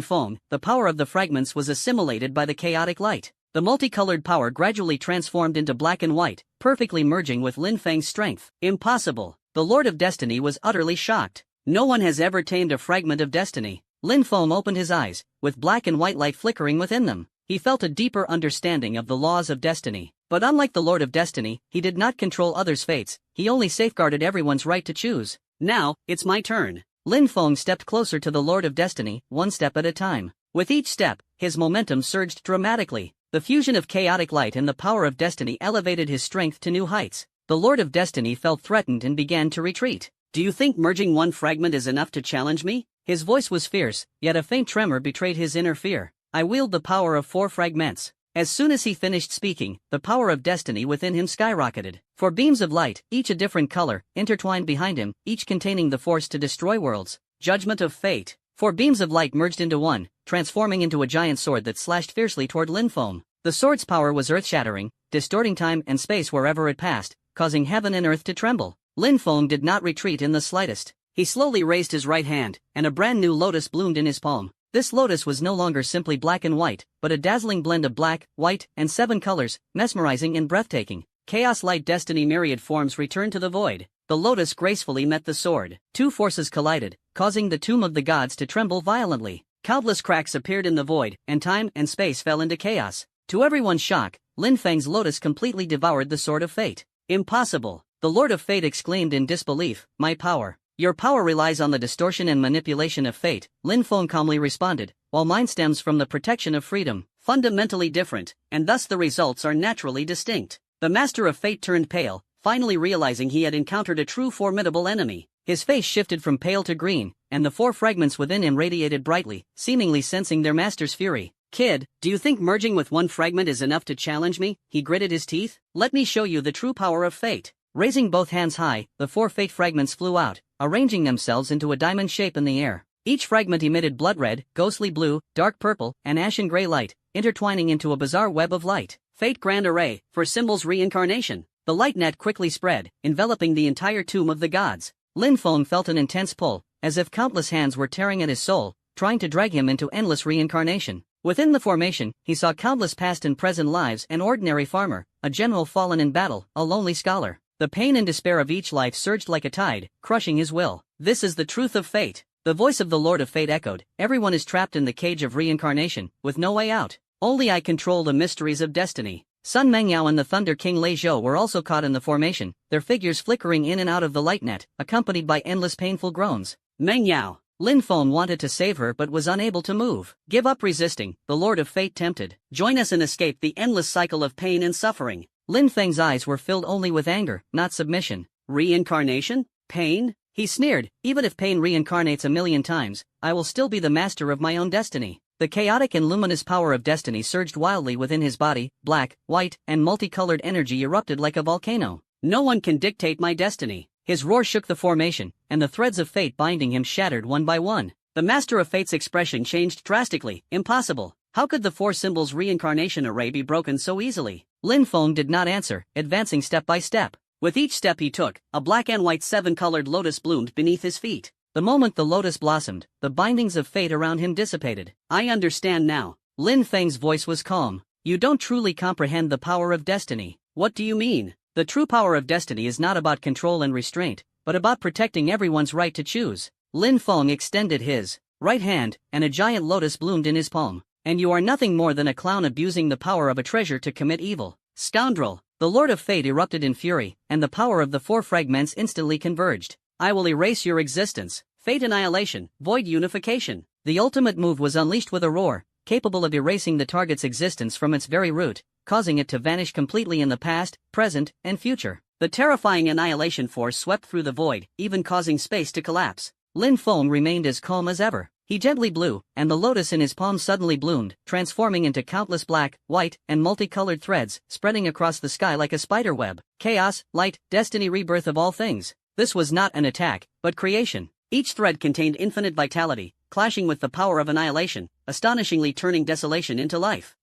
Feng, the power of the fragments was assimilated by the chaotic light. The multicolored power gradually transformed into black and white, perfectly merging with Lin Feng's strength. Impossible. The Lord of Destiny was utterly shocked. No one has ever tamed a fragment of destiny. Lin Feng opened his eyes, with black and white light flickering within them. He felt a deeper understanding of the laws of destiny. But unlike the Lord of Destiny, he did not control others' fates, he only safeguarded everyone's right to choose. Now, it's my turn. Lin Feng stepped closer to the Lord of Destiny, one step at a time. With each step, his momentum surged dramatically. The fusion of chaotic light and the power of destiny elevated his strength to new heights. The Lord of Destiny felt threatened and began to retreat. Do you think merging one fragment is enough to challenge me? His voice was fierce, yet a faint tremor betrayed his inner fear. I wield the power of 4 fragments. As soon as he finished speaking, the power of destiny within him skyrocketed. 4 beams of light, each a different color, intertwined behind him, each containing the force to destroy worlds. Judgment of fate. 4 beams of light merged into one, transforming into a giant sword that slashed fiercely toward Lin Feng. The sword's power was earth-shattering, distorting time and space wherever it passed, causing heaven and earth to tremble. Lin Feng did not retreat in the slightest. He slowly raised his right hand, and a brand new lotus bloomed in his palm. This lotus was no longer simply black and white, but a dazzling blend of black, white, and 7 colors, mesmerizing and breathtaking. Chaos light destiny myriad forms returned to the void. The lotus gracefully met the sword. 2 forces collided, causing the tomb of the gods to tremble violently. Countless cracks appeared in the void, and time and space fell into chaos. To everyone's shock, Lin Feng's lotus completely devoured the sword of fate. Impossible! The Lord of Fate exclaimed in disbelief, my power. Your power relies on the distortion and manipulation of fate, Lin Feng calmly responded, while mine stems from the protection of freedom. Fundamentally different, and thus the results are naturally distinct. The Master of Fate turned pale, finally realizing he had encountered a true formidable enemy. His face shifted from pale to green, and the 4 fragments within him radiated brightly, seemingly sensing their master's fury. Kid, do you think merging with 1 fragment is enough to challenge me? He gritted his teeth. Let me show you the true power of fate. Raising both hands high, the 4 fate fragments flew out, arranging themselves into a diamond shape in the air. Each fragment emitted blood red, ghostly blue, dark purple, and ashen gray light, intertwining into a bizarre web of light. Fate Grand Array, for Symbol's reincarnation. The light net quickly spread, enveloping the entire tomb of the gods. Lin Feng felt an intense pull, as if countless hands were tearing at his soul, trying to drag him into endless reincarnation. Within the formation, he saw countless past and present lives: an ordinary farmer, a general fallen in battle, a lonely scholar. The pain and despair of each life surged like a tide, crushing his will. This is the truth of fate. The voice of the Lord of Fate echoed. Everyone is trapped in the cage of reincarnation, with no way out. Only I control the mysteries of destiny. Sun Mengyao and the Thunder King Lei Zhou were also caught in the formation, their figures flickering in and out of the light net, accompanied by endless painful groans. Mengyao. Lin Feng wanted to save her but was unable to move. Give up resisting, the Lord of Fate tempted. Join us and escape the endless cycle of pain and suffering. Lin Feng's eyes were filled only with anger, not submission. Reincarnation? Pain? He sneered. Even if pain reincarnates 1,000,000 times, I will still be the master of my own destiny. The chaotic and luminous power of destiny surged wildly within his body. Black, white, and multicolored energy erupted like a volcano. No one can dictate my destiny. His roar shook the formation, and the threads of fate binding him shattered one by one. The Master of Fate's expression changed drastically. Impossible. How could the four symbols reincarnation array be broken so easily? Lin Feng did not answer, advancing step by step. With each step he took, a black and white 7-colored lotus bloomed beneath his feet. The moment the lotus blossomed, the bindings of fate around him dissipated. I understand now. Lin Feng's voice was calm. You don't truly comprehend the power of destiny. What do you mean? The true power of destiny is not about control and restraint, but about protecting everyone's right to choose. Lin Feng extended his right hand, and a giant lotus bloomed in his palm. And you are nothing more than a clown abusing the power of a treasure to commit evil. Scoundrel! The Lord of Fate erupted in fury, and the power of the four fragments instantly converged. I will erase your existence. Fate annihilation, void unification. The ultimate move was unleashed with a roar, capable of erasing the target's existence from its very root, causing it to vanish completely in the past, present, and future. The terrifying annihilation force swept through the void, even causing space to collapse. Lin Feng remained as calm as ever. He gently blew, and the lotus in his palm suddenly bloomed, transforming into countless black, white, and multicolored threads, spreading across the sky like a spider web. Chaos, light, destiny, rebirth of all things. This was not an attack, but creation. Each thread contained infinite vitality, clashing with the power of annihilation, astonishingly turning desolation into life.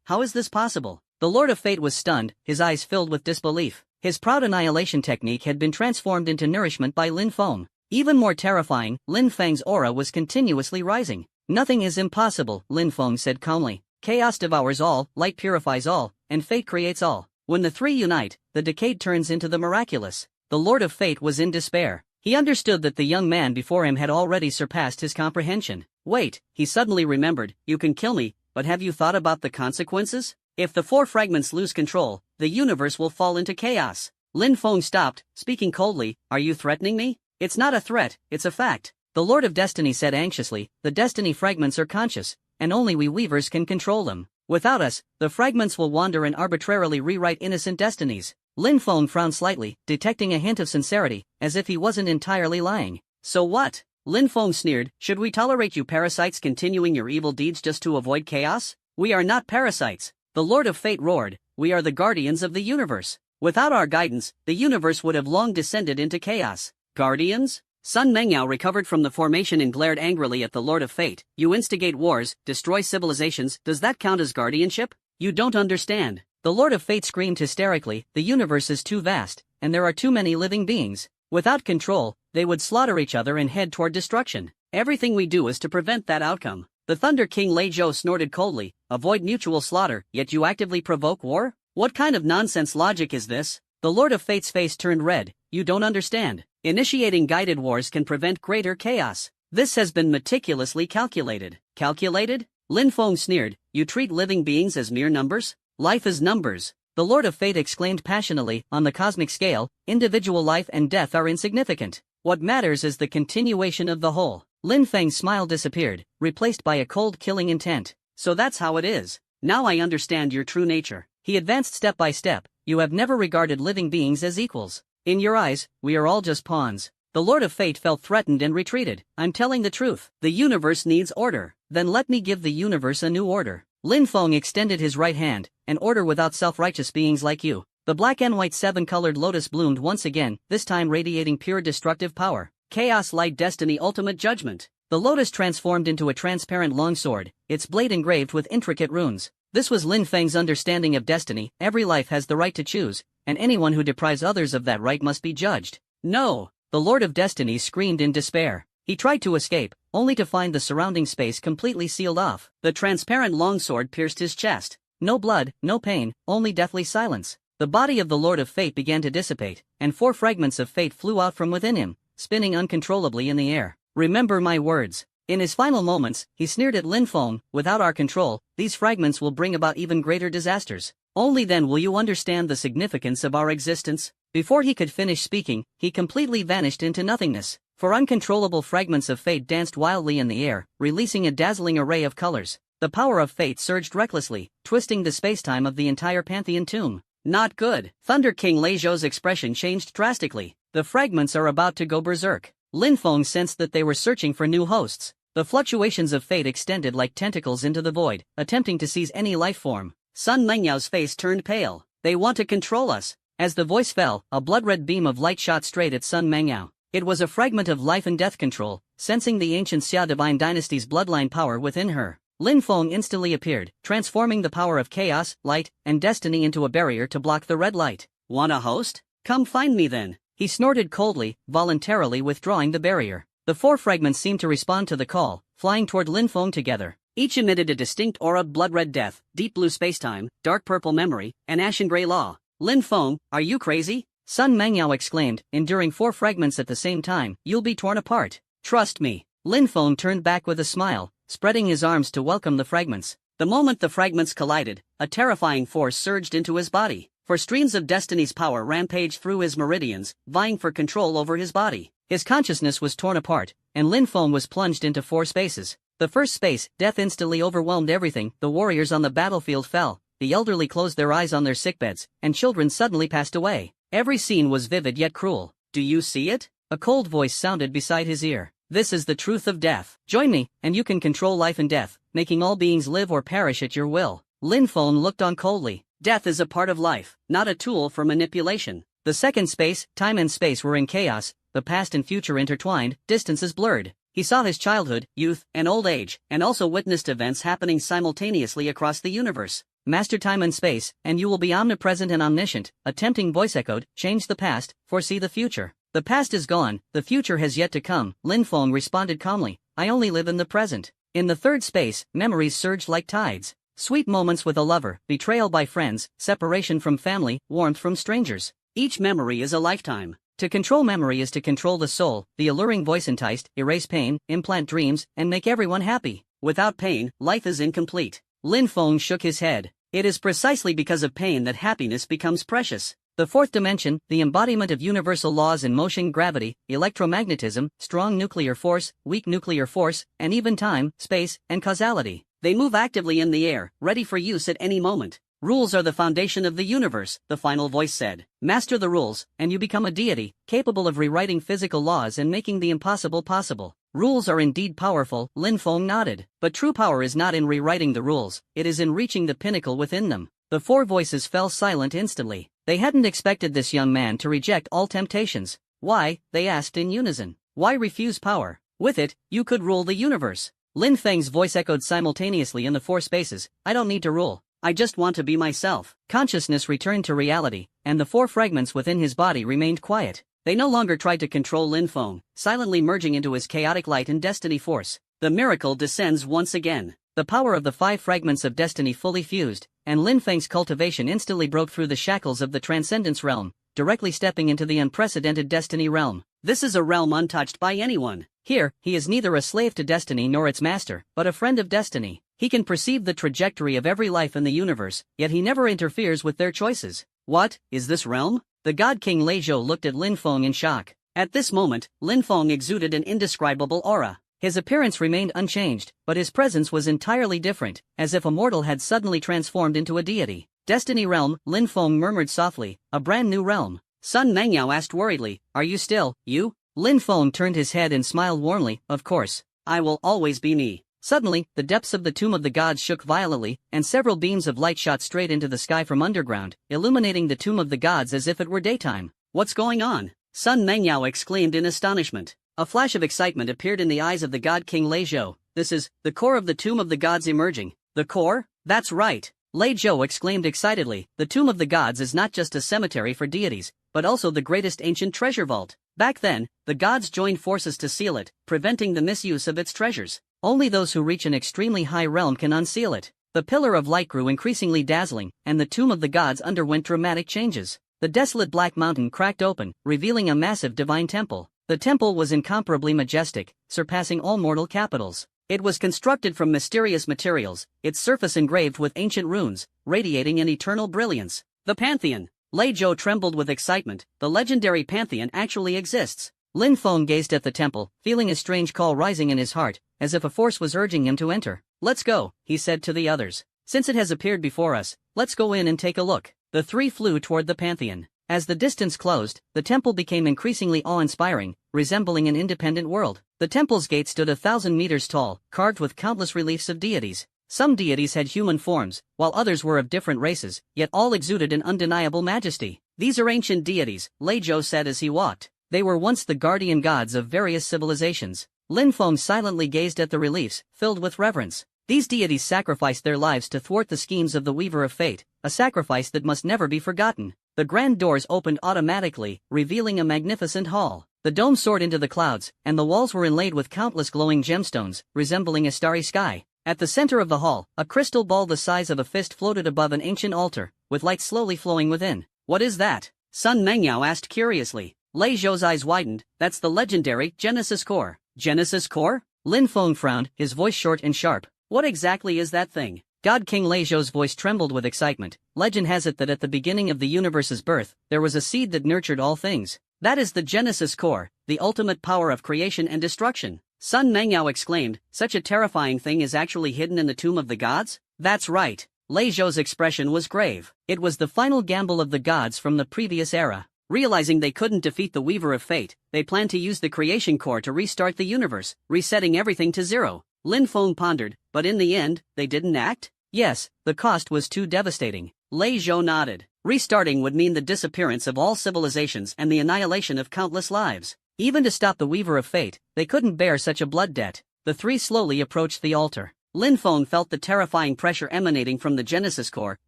How is this possible? The Lord of Fate was stunned, his eyes filled with disbelief. His proud annihilation technique had been transformed into nourishment by Lin Feng. Even more terrifying, Lin Feng's aura was continuously rising. Nothing is impossible, Lin Feng said calmly. Chaos devours all, light purifies all, and fate creates all. When the three unite, the decayed turns into the miraculous. The Lord of Fate was in despair. He understood that the young man before him had already surpassed his comprehension. Wait, he suddenly remembered, you can kill me, but have you thought about the consequences? If the four fragments lose control, the universe will fall into chaos. Lin Feng stopped, speaking coldly. Are you threatening me? It's not a threat, it's a fact. The Lord of Destiny said anxiously, the destiny fragments are conscious, and only we weavers can control them. Without us, the fragments will wander and arbitrarily rewrite innocent destinies. Lin Feng frowned slightly, detecting a hint of sincerity, as if he wasn't entirely lying. So what? Lin Feng sneered, should we tolerate you parasites continuing your evil deeds just to avoid chaos? We are not parasites. The Lord of Fate roared, we are the guardians of the universe. Without our guidance, the universe would have long descended into chaos. Guardians? Sun Mengyao recovered from the formation and glared angrily at the Lord of Fate. You instigate wars, destroy civilizations, does that count as guardianship? You don't understand. The Lord of Fate screamed hysterically, the universe is too vast, and there are too many living beings. Without control, they would slaughter each other and head toward destruction. Everything we do is to prevent that outcome. The Thunder King Lei Zhou snorted coldly, avoid mutual slaughter, yet you actively provoke war? What kind of nonsense logic is this? The Lord of Fate's face turned red, you don't understand. Initiating guided wars can prevent greater chaos. This has been meticulously calculated. Calculated? Lin Feng sneered, you treat living beings as mere numbers? Life is numbers. The Lord of Fate exclaimed passionately, on the cosmic scale, individual life and death are insignificant. What matters is the continuation of the whole. Lin Feng's smile disappeared, replaced by a cold killing intent. So that's how it is. Now I understand your true nature. He advanced step by step, you have never regarded living beings as equals. In your eyes, we are all just pawns. The Lord of Fate felt threatened and retreated. I'm telling the truth. The universe needs order. Then let me give the universe a new order. Lin Feng extended his right hand, an order without self-righteous beings like you. The black and white 7-colored lotus bloomed once again, this time radiating pure destructive power. Chaos, light, destiny, ultimate judgment. The lotus transformed into a transparent longsword, its blade engraved with intricate runes. This was Lin Feng's understanding of destiny. Every life has the right to choose, and anyone who deprives others of that right must be judged. No! The Lord of Destiny screamed in despair. He tried to escape, only to find the surrounding space completely sealed off. The transparent longsword pierced his chest. No blood, no pain, only deathly silence. The body of the Lord of Fate began to dissipate, and 4 fragments of fate flew out from within him, spinning uncontrollably in the air. Remember my words. In his final moments, he sneered at Lin Feng. Without our control, these fragments will bring about even greater disasters. Only then will you understand the significance of our existence. Before he could finish speaking, he completely vanished into nothingness. For uncontrollable fragments of fate danced wildly in the air, releasing a dazzling array of colors. The power of fate surged recklessly, twisting the spacetime of the entire Pantheon tomb. Not good. Thunder King Lei Zhou's expression changed drastically. The fragments are about to go berserk. Lin Feng sensed that they were searching for new hosts. The fluctuations of fate extended like tentacles into the void, attempting to seize any life form. Sun Mengyao face turned pale. They want to control us. As the voice fell, a blood-red beam of light shot straight at Sun Mengyao. It was a fragment of life and death control, sensing the ancient Xia Divine Dynasty's bloodline power within her. Lin Feng instantly appeared, transforming the power of chaos, light, and destiny into a barrier to block the red light. Want a host? Come find me then. He snorted coldly, voluntarily withdrawing the barrier. The 4 fragments seemed to respond to the call, flying toward Lin Feng together. Each emitted a distinct aura: blood-red death, deep blue spacetime, dark purple memory, and ashen gray law. Lin Feng, are you crazy? Sun Mengyao exclaimed, enduring 4 fragments at the same time. You'll be torn apart. Trust me. Lin Feng turned back with a smile, spreading his arms to welcome the fragments. The moment the fragments collided, a terrifying force surged into his body. For streams of destiny's power rampaged through his meridians, vying for control over his body. His consciousness was torn apart, and Lin Feng was plunged into 4 spaces. The first space, death instantly overwhelmed everything. The warriors on the battlefield fell, the elderly closed their eyes on their sickbeds, and children suddenly passed away. Every scene was vivid yet cruel. Do you see it? A cold voice sounded beside his ear. This is the truth of death. Join me, and you can control life and death, making all beings live or perish at your will. Lin Feng looked on coldly. Death is a part of life, not a tool for manipulation. The second space, time and space were in chaos, the past and future intertwined, distances blurred. He saw his childhood, youth, and old age, and also witnessed events happening simultaneously across the universe. Master time and space, and you will be omnipresent and omniscient. A tempting voice echoed, change the past, foresee the future. The past is gone, the future has yet to come. Lin Feng responded calmly, I only live in the present. In the third space, memories surged like tides. Sweet moments with a lover, betrayal by friends, separation from family, warmth from strangers. Each memory is a lifetime. To control memory is to control the soul. The alluring voice enticed, erase pain, implant dreams, and make everyone happy. Without pain, life is incomplete. Lin Feng shook his head. It is precisely because of pain that happiness becomes precious. The fourth dimension, the embodiment of universal laws in motion, gravity, electromagnetism, strong nuclear force, weak nuclear force, and even time, space, and causality. They move actively in the air, ready for use at any moment. Rules are the foundation of the universe, the final voice said. Master the rules, and you become a deity, capable of rewriting physical laws and making the impossible possible. Rules are indeed powerful, Lin Feng nodded. But true power is not in rewriting the rules, it is in reaching the pinnacle within them. The 4 voices fell silent instantly. They hadn't expected this young man to reject all temptations. Why, they asked in unison. Why refuse power? With it, you could rule the universe. Lin Feng's voice echoed simultaneously in the 4 spaces. I don't need to rule. I just want to be myself. Consciousness returned to reality, and the 4 fragments within his body remained quiet. They no longer tried to control Lin Feng, silently merging into his chaotic light and destiny force. The miracle descends once again. The power of the 5 fragments of destiny fully fused, and Lin Feng's cultivation instantly broke through the shackles of the transcendence realm, directly stepping into the unprecedented destiny realm. This is a realm untouched by anyone. Here, he is neither a slave to destiny nor its master, but a friend of destiny. He can perceive the trajectory of every life in the universe, yet he never interferes with their choices. What, is this realm? The God King Lei Zhou looked at Lin Feng in shock. At this moment, Lin Feng exuded an indescribable aura. His appearance remained unchanged, but his presence was entirely different, as if a mortal had suddenly transformed into a deity. Destiny realm, Lin Feng murmured softly, a brand new realm. Sun Mengyao asked worriedly, are you still, you? Lin Feng turned his head and smiled warmly, of course. I will always be me. Suddenly, the depths of the Tomb of the Gods shook violently, and several beams of light shot straight into the sky from underground, illuminating the Tomb of the Gods as if it were daytime. What's going on? Sun Mengyao exclaimed in astonishment. A flash of excitement appeared in the eyes of the God King Lei Zhou. This is, the core of the Tomb of the Gods emerging. The core? That's right. Lei Zhou exclaimed excitedly, the Tomb of the Gods is not just a cemetery for deities, but also the greatest ancient treasure vault. Back then, the gods joined forces to seal it, preventing the misuse of its treasures. Only those who reach an extremely high realm can unseal it. The Pillar of Light grew increasingly dazzling, and the Tomb of the Gods underwent dramatic changes. The desolate black mountain cracked open, revealing a massive divine temple. The temple was incomparably majestic, surpassing all mortal capitals. It was constructed from mysterious materials, its surface engraved with ancient runes, radiating an eternal brilliance. The Pantheon. Lei Zhou trembled with excitement. The legendary Pantheon actually exists. Lin Feng gazed at the temple, feeling a strange call rising in his heart, as if a force was urging him to enter. Let's go, he said to the others. Since it has appeared before us, let's go in and take a look. The three flew toward the Pantheon. As the distance closed, the temple became increasingly awe-inspiring, resembling an independent world. The temple's gate stood 1,000 meters tall, carved with countless reliefs of deities. Some deities had human forms, while others were of different races, yet all exuded an undeniable majesty. These are ancient deities, Lei Zhou said as he walked. They were once the guardian gods of various civilizations. Lin Feng silently gazed at the reliefs, filled with reverence. These deities sacrificed their lives to thwart the schemes of the Weaver of Fate, a sacrifice that must never be forgotten. The grand doors opened automatically, revealing a magnificent hall. The dome soared into the clouds, and the walls were inlaid with countless glowing gemstones, resembling a starry sky. At the center of the hall, a crystal ball the size of a fist floated above an ancient altar, with light slowly flowing within. What is that? Sun Mengyao asked curiously. Lei Zhou's eyes widened. That's the legendary Genesis Core. Genesis Core? Lin Feng frowned, his voice short and sharp. What exactly is that thing? God King Lei Zhou's voice trembled with excitement. Legend has it that at the beginning of the universe's birth, there was a seed that nurtured all things. That is the Genesis Core, the ultimate power of creation and destruction. Sun Mengyao exclaimed, such a terrifying thing is actually hidden in the Tomb of the Gods? That's right. Lei Zhou's expression was grave. It was the final gamble of the gods from the previous era. Realizing they couldn't defeat the Weaver of Fate, they planned to use the creation core to restart the universe, resetting everything to zero. Lin Feng pondered, but in the end, they didn't act? Yes, the cost was too devastating. Lei Zhou nodded. Restarting would mean the disappearance of all civilizations and the annihilation of countless lives. Even to stop the Weaver of Fate, they couldn't bear such a blood debt. The three slowly approached the altar. Lin Feng felt the terrifying pressure emanating from the Genesis Core,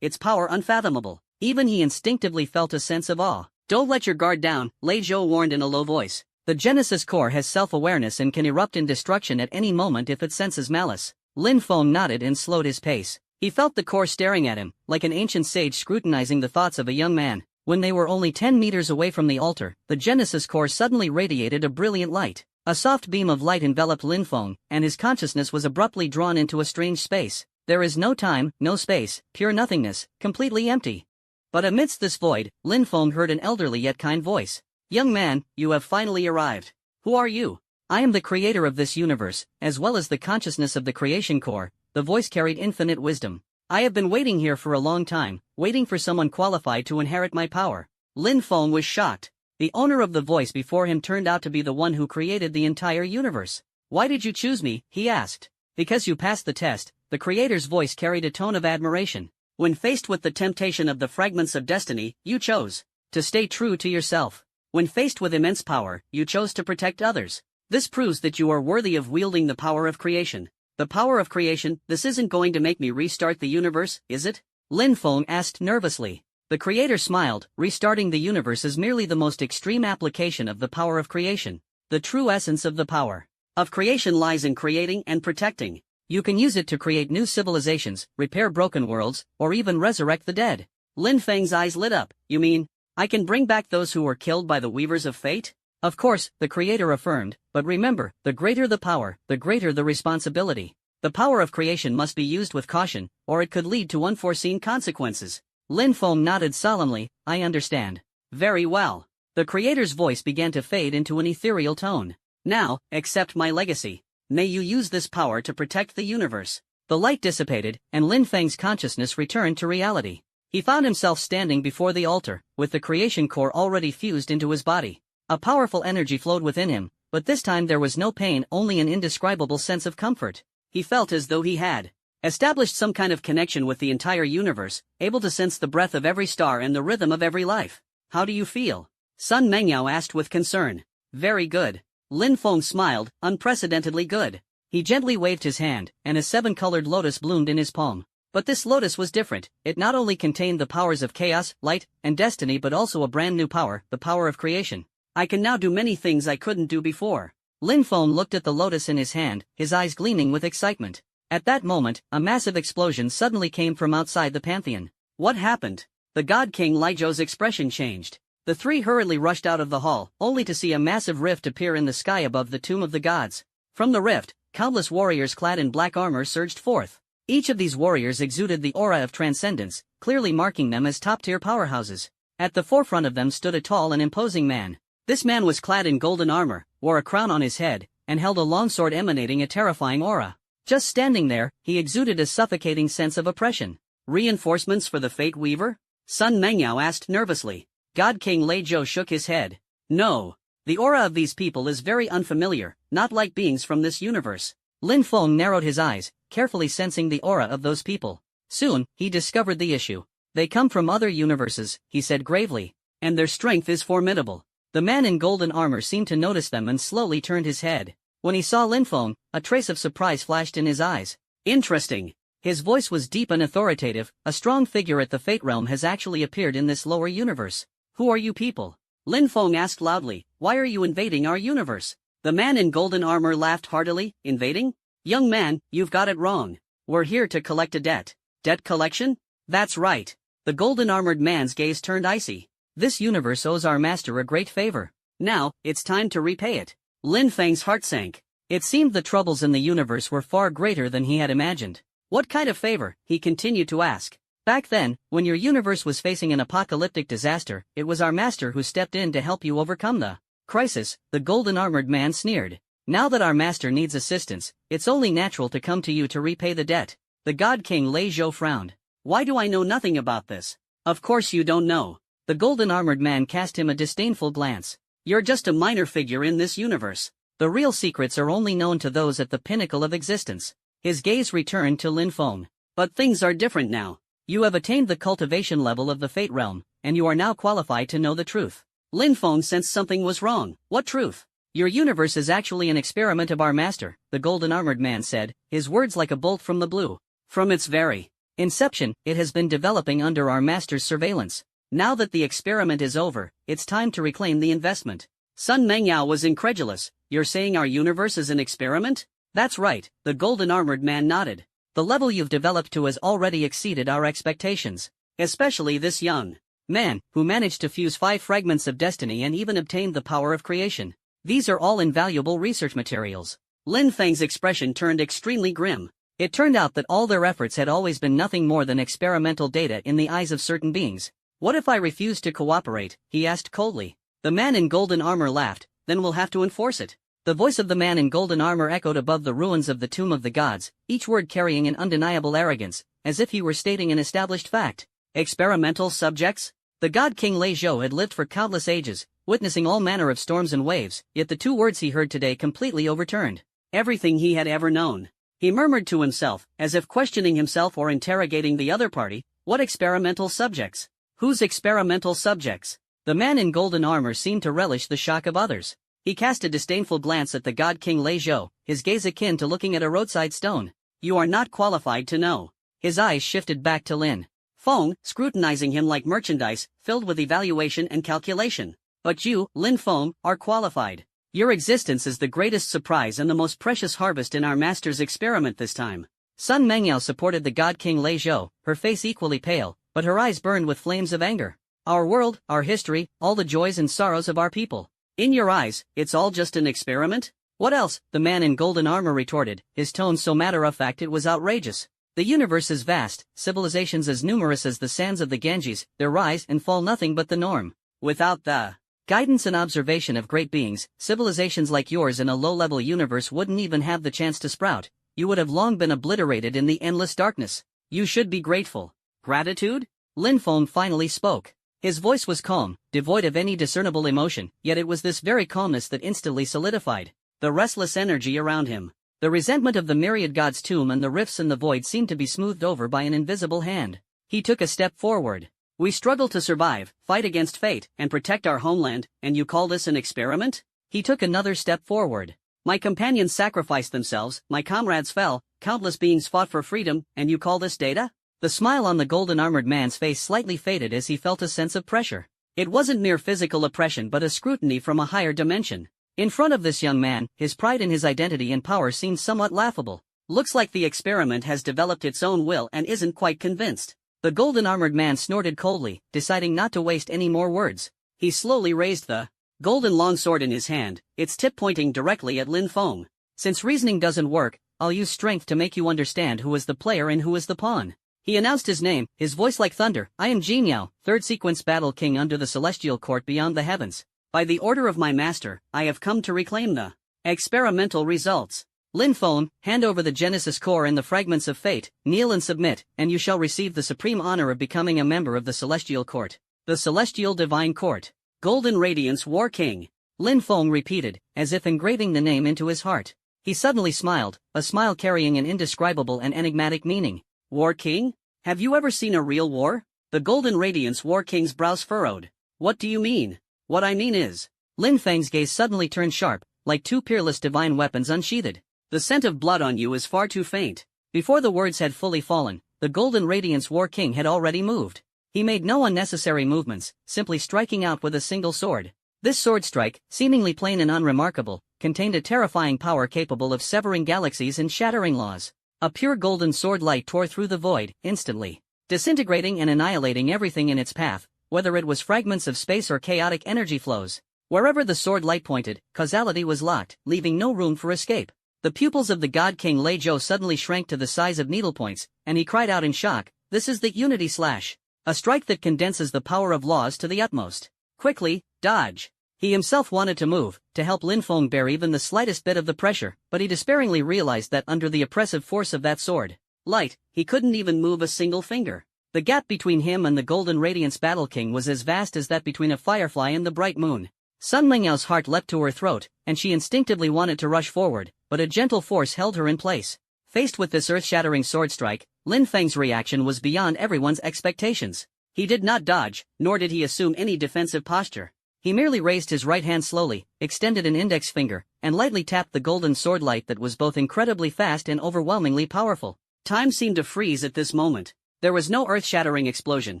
its power unfathomable. Even he instinctively felt a sense of awe. Don't let your guard down, Lei Zhou warned in a low voice. The Genesis Core has self-awareness and can erupt in destruction at any moment if it senses malice. Lin Feng nodded and slowed his pace. He felt the core staring at him, like an ancient sage scrutinizing the thoughts of a young man. When they were only 10 meters away from the altar, the Genesis Core suddenly radiated a brilliant light. A soft beam of light enveloped Lin Feng, and his consciousness was abruptly drawn into a strange space. There is no time, no space, pure nothingness, completely empty. But amidst this void, Lin Feng heard an elderly yet kind voice. Young man, you have finally arrived. Who are you? I am the creator of this universe, as well as the consciousness of the creation core. The voice carried infinite wisdom. I have been waiting here for a long time, waiting for someone qualified to inherit my power. Lin Feng was shocked. The owner of the voice before him turned out to be the one who created the entire universe. Why did you choose me? He asked. Because you passed the test, the creator's voice carried a tone of admiration. When faced with the temptation of the fragments of destiny, you chose to stay true to yourself. When faced with immense power, you chose to protect others. This proves that you are worthy of wielding the power of creation. The power of creation, this isn't going to make me restart the universe, is it? Lin Feng asked nervously. The creator smiled. Restarting the universe is merely the most extreme application of the power of creation. The true essence of the power of creation lies in creating and protecting. You can use it to create new civilizations, repair broken worlds, or even resurrect the dead. Lin Feng's eyes lit up. You mean, I can bring back those who were killed by the Weavers of Fate? Of course, the creator affirmed, but remember, the greater the power, the greater the responsibility. The power of creation must be used with caution, or it could lead to unforeseen consequences. Lin Feng nodded solemnly. I understand. Very well. The creator's voice began to fade into an ethereal tone. Now, accept my legacy. May you use this power to protect the universe. The light dissipated, and Lin Feng's consciousness returned to reality. He found himself standing before the altar, with the creation core already fused into his body. A powerful energy flowed within him, but this time there was no pain, only an indescribable sense of comfort. He felt as though he had established some kind of connection with the entire universe, able to sense the breath of every star and the rhythm of every life. How do you feel? Sun Mengyao asked with concern. Very good. Lin Feng smiled, unprecedentedly good. He gently waved his hand, and a 7-colored lotus bloomed in his palm. But this lotus was different. It not only contained the powers of chaos, light, and destiny but also a brand new power, the power of creation. I can now do many things I couldn't do before. Lin Feng looked at the lotus in his hand, his eyes gleaming with excitement. At that moment, a massive explosion suddenly came from outside the pantheon. What happened? The God King Lai Zhou's expression changed. The three hurriedly rushed out of the hall, only to see a massive rift appear in the sky above the tomb of the gods. From the rift, countless warriors clad in black armor surged forth. Each of these warriors exuded the aura of transcendence, clearly marking them as top-tier powerhouses. At the forefront of them stood a tall and imposing man. This man was clad in golden armor, wore a crown on his head, and held a longsword emanating a terrifying aura. Just standing there, he exuded a suffocating sense of oppression. Reinforcements for the Fate Weaver? Sun Mengyao asked nervously. God King Lei Zhou shook his head. No. The aura of these people is very unfamiliar, not like beings from this universe. Lin Feng narrowed his eyes, carefully sensing the aura of those people. Soon, he discovered the issue. They come from other universes, he said gravely. And their strength is formidable. The man in golden armor seemed to notice them and slowly turned his head. When he saw Lin Feng, a trace of surprise flashed in his eyes. Interesting. His voice was deep and authoritative. A strong figure at the Fate Realm has actually appeared in this lower universe. Who are you people? Lin Feng asked loudly. Why are you invading our universe? The man in golden armor laughed heartily. Invading? Young man, you've got it wrong. We're here to collect a debt. Debt collection? That's right. The golden-armored man's gaze turned icy. This universe owes our master a great favor. Now, it's time to repay it. Lin Feng's heart sank. It seemed the troubles in the universe were far greater than he had imagined. What kind of favor? He continued to ask. Back then, when your universe was facing an apocalyptic disaster, it was our master who stepped in to help you overcome the crisis, the golden-armored man sneered. Now that our master needs assistance, it's only natural to come to you to repay the debt. The God King Lei Zhou frowned. Why do I know nothing about this? Of course you don't know. The golden-armored man cast him a disdainful glance. You're just a minor figure in this universe. The real secrets are only known to those at the pinnacle of existence. His gaze returned to Lin Feng. But things are different now. You have attained the cultivation level of the Fate Realm, and you are now qualified to know the truth. Lin Feng sensed something was wrong. What truth? Your universe is actually an experiment of our master, the golden-armored man said, his words like a bolt from the blue. From its very inception, it has been developing under our master's surveillance. Now that the experiment is over, it's time to reclaim the investment. Sun Mengyao was incredulous. You're saying our universe is an experiment? That's right, the golden-armored man nodded. The level you've developed to has already exceeded our expectations. Especially this young man, who managed to fuse 5 fragments of destiny and even obtained the power of creation. These are all invaluable research materials. Lin Feng's expression turned extremely grim. It turned out that all their efforts had always been nothing more than experimental data in the eyes of certain beings. What if I refuse to cooperate? He asked coldly. The man in golden armor laughed. Then we'll have to enforce it. The voice of the man in golden armor echoed above the ruins of the tomb of the gods, each word carrying an undeniable arrogance, as if he were stating an established fact. Experimental subjects? The god King Lei Zhou had lived for countless ages, witnessing all manner of storms and waves, yet the 2 words he heard today completely overturned everything he had ever known. He murmured to himself, as if questioning himself or interrogating the other party, what experimental subjects? Whose experimental subjects? The man in golden armor seemed to relish the shock of others. He cast a disdainful glance at the god King Lei Zhou, his gaze akin to looking at a roadside stone. You are not qualified to know. His eyes shifted back to Lin Feng, scrutinizing him like merchandise, filled with evaluation and calculation. But you, Lin Feng, are qualified. Your existence is the greatest surprise and the most precious harvest in our master's experiment this time. Sun Mengyao supported the god King Lei Zhou, her face equally pale, but her eyes burned with flames of anger. Our world, our history, all the joys and sorrows of our people. In your eyes, it's all just an experiment? What else? The man in golden armor retorted, his tone so matter-of-fact it was outrageous. The universe is vast, civilizations as numerous as the sands of the Ganges, their rise and fall nothing but the norm. Without the guidance and observation of great beings, civilizations like yours in a low-level universe wouldn't even have the chance to sprout. You would have long been obliterated in the endless darkness. You should be grateful. Gratitude? Lin Feng finally spoke. His voice was calm, devoid of any discernible emotion, yet it was this very calmness that instantly solidified the restless energy around him. The resentment of the myriad gods' tomb and the rifts in the void seemed to be smoothed over by an invisible hand. He took a step forward. We struggle to survive, fight against fate, and protect our homeland, and you call this an experiment? He took another step forward. My companions sacrificed themselves, my comrades fell, countless beings fought for freedom, and you call this data? The smile on the golden-armored man's face slightly faded as he felt a sense of pressure. It wasn't mere physical oppression but a scrutiny from a higher dimension. In front of this young man, his pride in his identity and power seemed somewhat laughable. Looks like the experiment has developed its own will and isn't quite convinced. The golden-armored man snorted coldly, deciding not to waste any more words. He slowly raised the golden longsword in his hand, its tip pointing directly at Lin Feng. Since reasoning doesn't work, I'll use strength to make you understand who is the player and who is the pawn. He announced his name, his voice like thunder. I am Jinyao, third sequence battle king under the celestial court beyond the heavens. By the order of my master, I have come to reclaim the experimental results. Lin Feng, hand over the Genesis core and the fragments of fate, kneel and submit, and you shall receive the supreme honor of becoming a member of the celestial court. The celestial divine court. Golden Radiance War King. Lin Feng repeated, as if engraving the name into his heart. He suddenly smiled, a smile carrying an indescribable and enigmatic meaning. War King? Have you ever seen a real war? The Golden Radiance War King's brows furrowed. What do you mean? What I mean is... Lin Feng's gaze suddenly turned sharp, like two peerless divine weapons unsheathed. The scent of blood on you is far too faint. Before the words had fully fallen, the Golden Radiance War King had already moved. He made no unnecessary movements, simply striking out with a single sword. This sword strike, seemingly plain and unremarkable, contained a terrifying power capable of severing galaxies and shattering laws. A pure golden sword light tore through the void, instantly, disintegrating and annihilating everything in its path, whether it was fragments of space or chaotic energy flows. Wherever the sword light pointed, causality was locked, leaving no room for escape. The pupils of the God King Lei Zhou suddenly shrank to the size of needlepoints, and he cried out in shock, "This is the Unity Slash! A strike that condenses the power of laws to the utmost. Quickly, dodge!" He himself wanted to move, to help Lin Feng bear even the slightest bit of the pressure, but he despairingly realized that under the oppressive force of that sword light, he couldn't even move a single finger. The gap between him and the Golden Radiance Battle King was as vast as that between a firefly and the bright moon. Sun Lingyao's heart leapt to her throat, and she instinctively wanted to rush forward, but a gentle force held her in place. Faced with this earth-shattering sword strike, Lin Feng's reaction was beyond everyone's expectations. He did not dodge, nor did he assume any defensive posture. He merely raised his right hand slowly, extended an index finger, and lightly tapped the golden sword light that was both incredibly fast and overwhelmingly powerful. Time seemed to freeze at this moment. There was no earth-shattering explosion,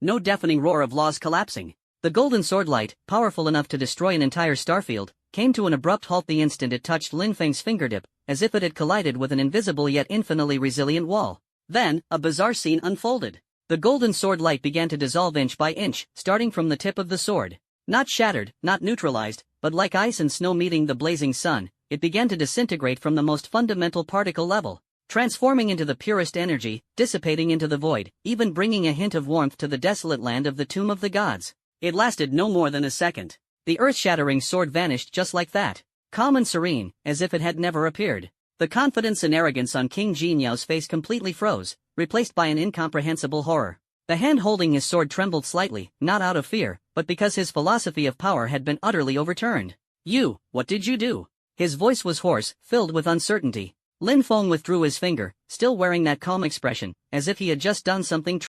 no deafening roar of laws collapsing. The golden sword light, powerful enough to destroy an entire starfield, came to an abrupt halt the instant it touched Lin Feng's fingertip, as if it had collided with an invisible yet infinitely resilient wall. Then, a bizarre scene unfolded. The golden sword light began to dissolve inch by inch, starting from the tip of the sword. Not shattered, not neutralized, but like ice and snow meeting the blazing sun, it began to disintegrate from the most fundamental particle level, transforming into the purest energy, dissipating into the void, even bringing a hint of warmth to the desolate land of the Tomb of the Gods. It lasted no more than a second. The earth-shattering sword vanished just like that, calm and serene, as if it had never appeared. The confidence and arrogance on King Jinyao's face completely froze, replaced by an incomprehensible horror. The hand holding his sword trembled slightly, not out of fear, but because his philosophy of power had been utterly overturned. "You, what did you do?" His voice was hoarse, filled with uncertainty. Lin Feng withdrew his finger, still wearing that calm expression, as if he had just done something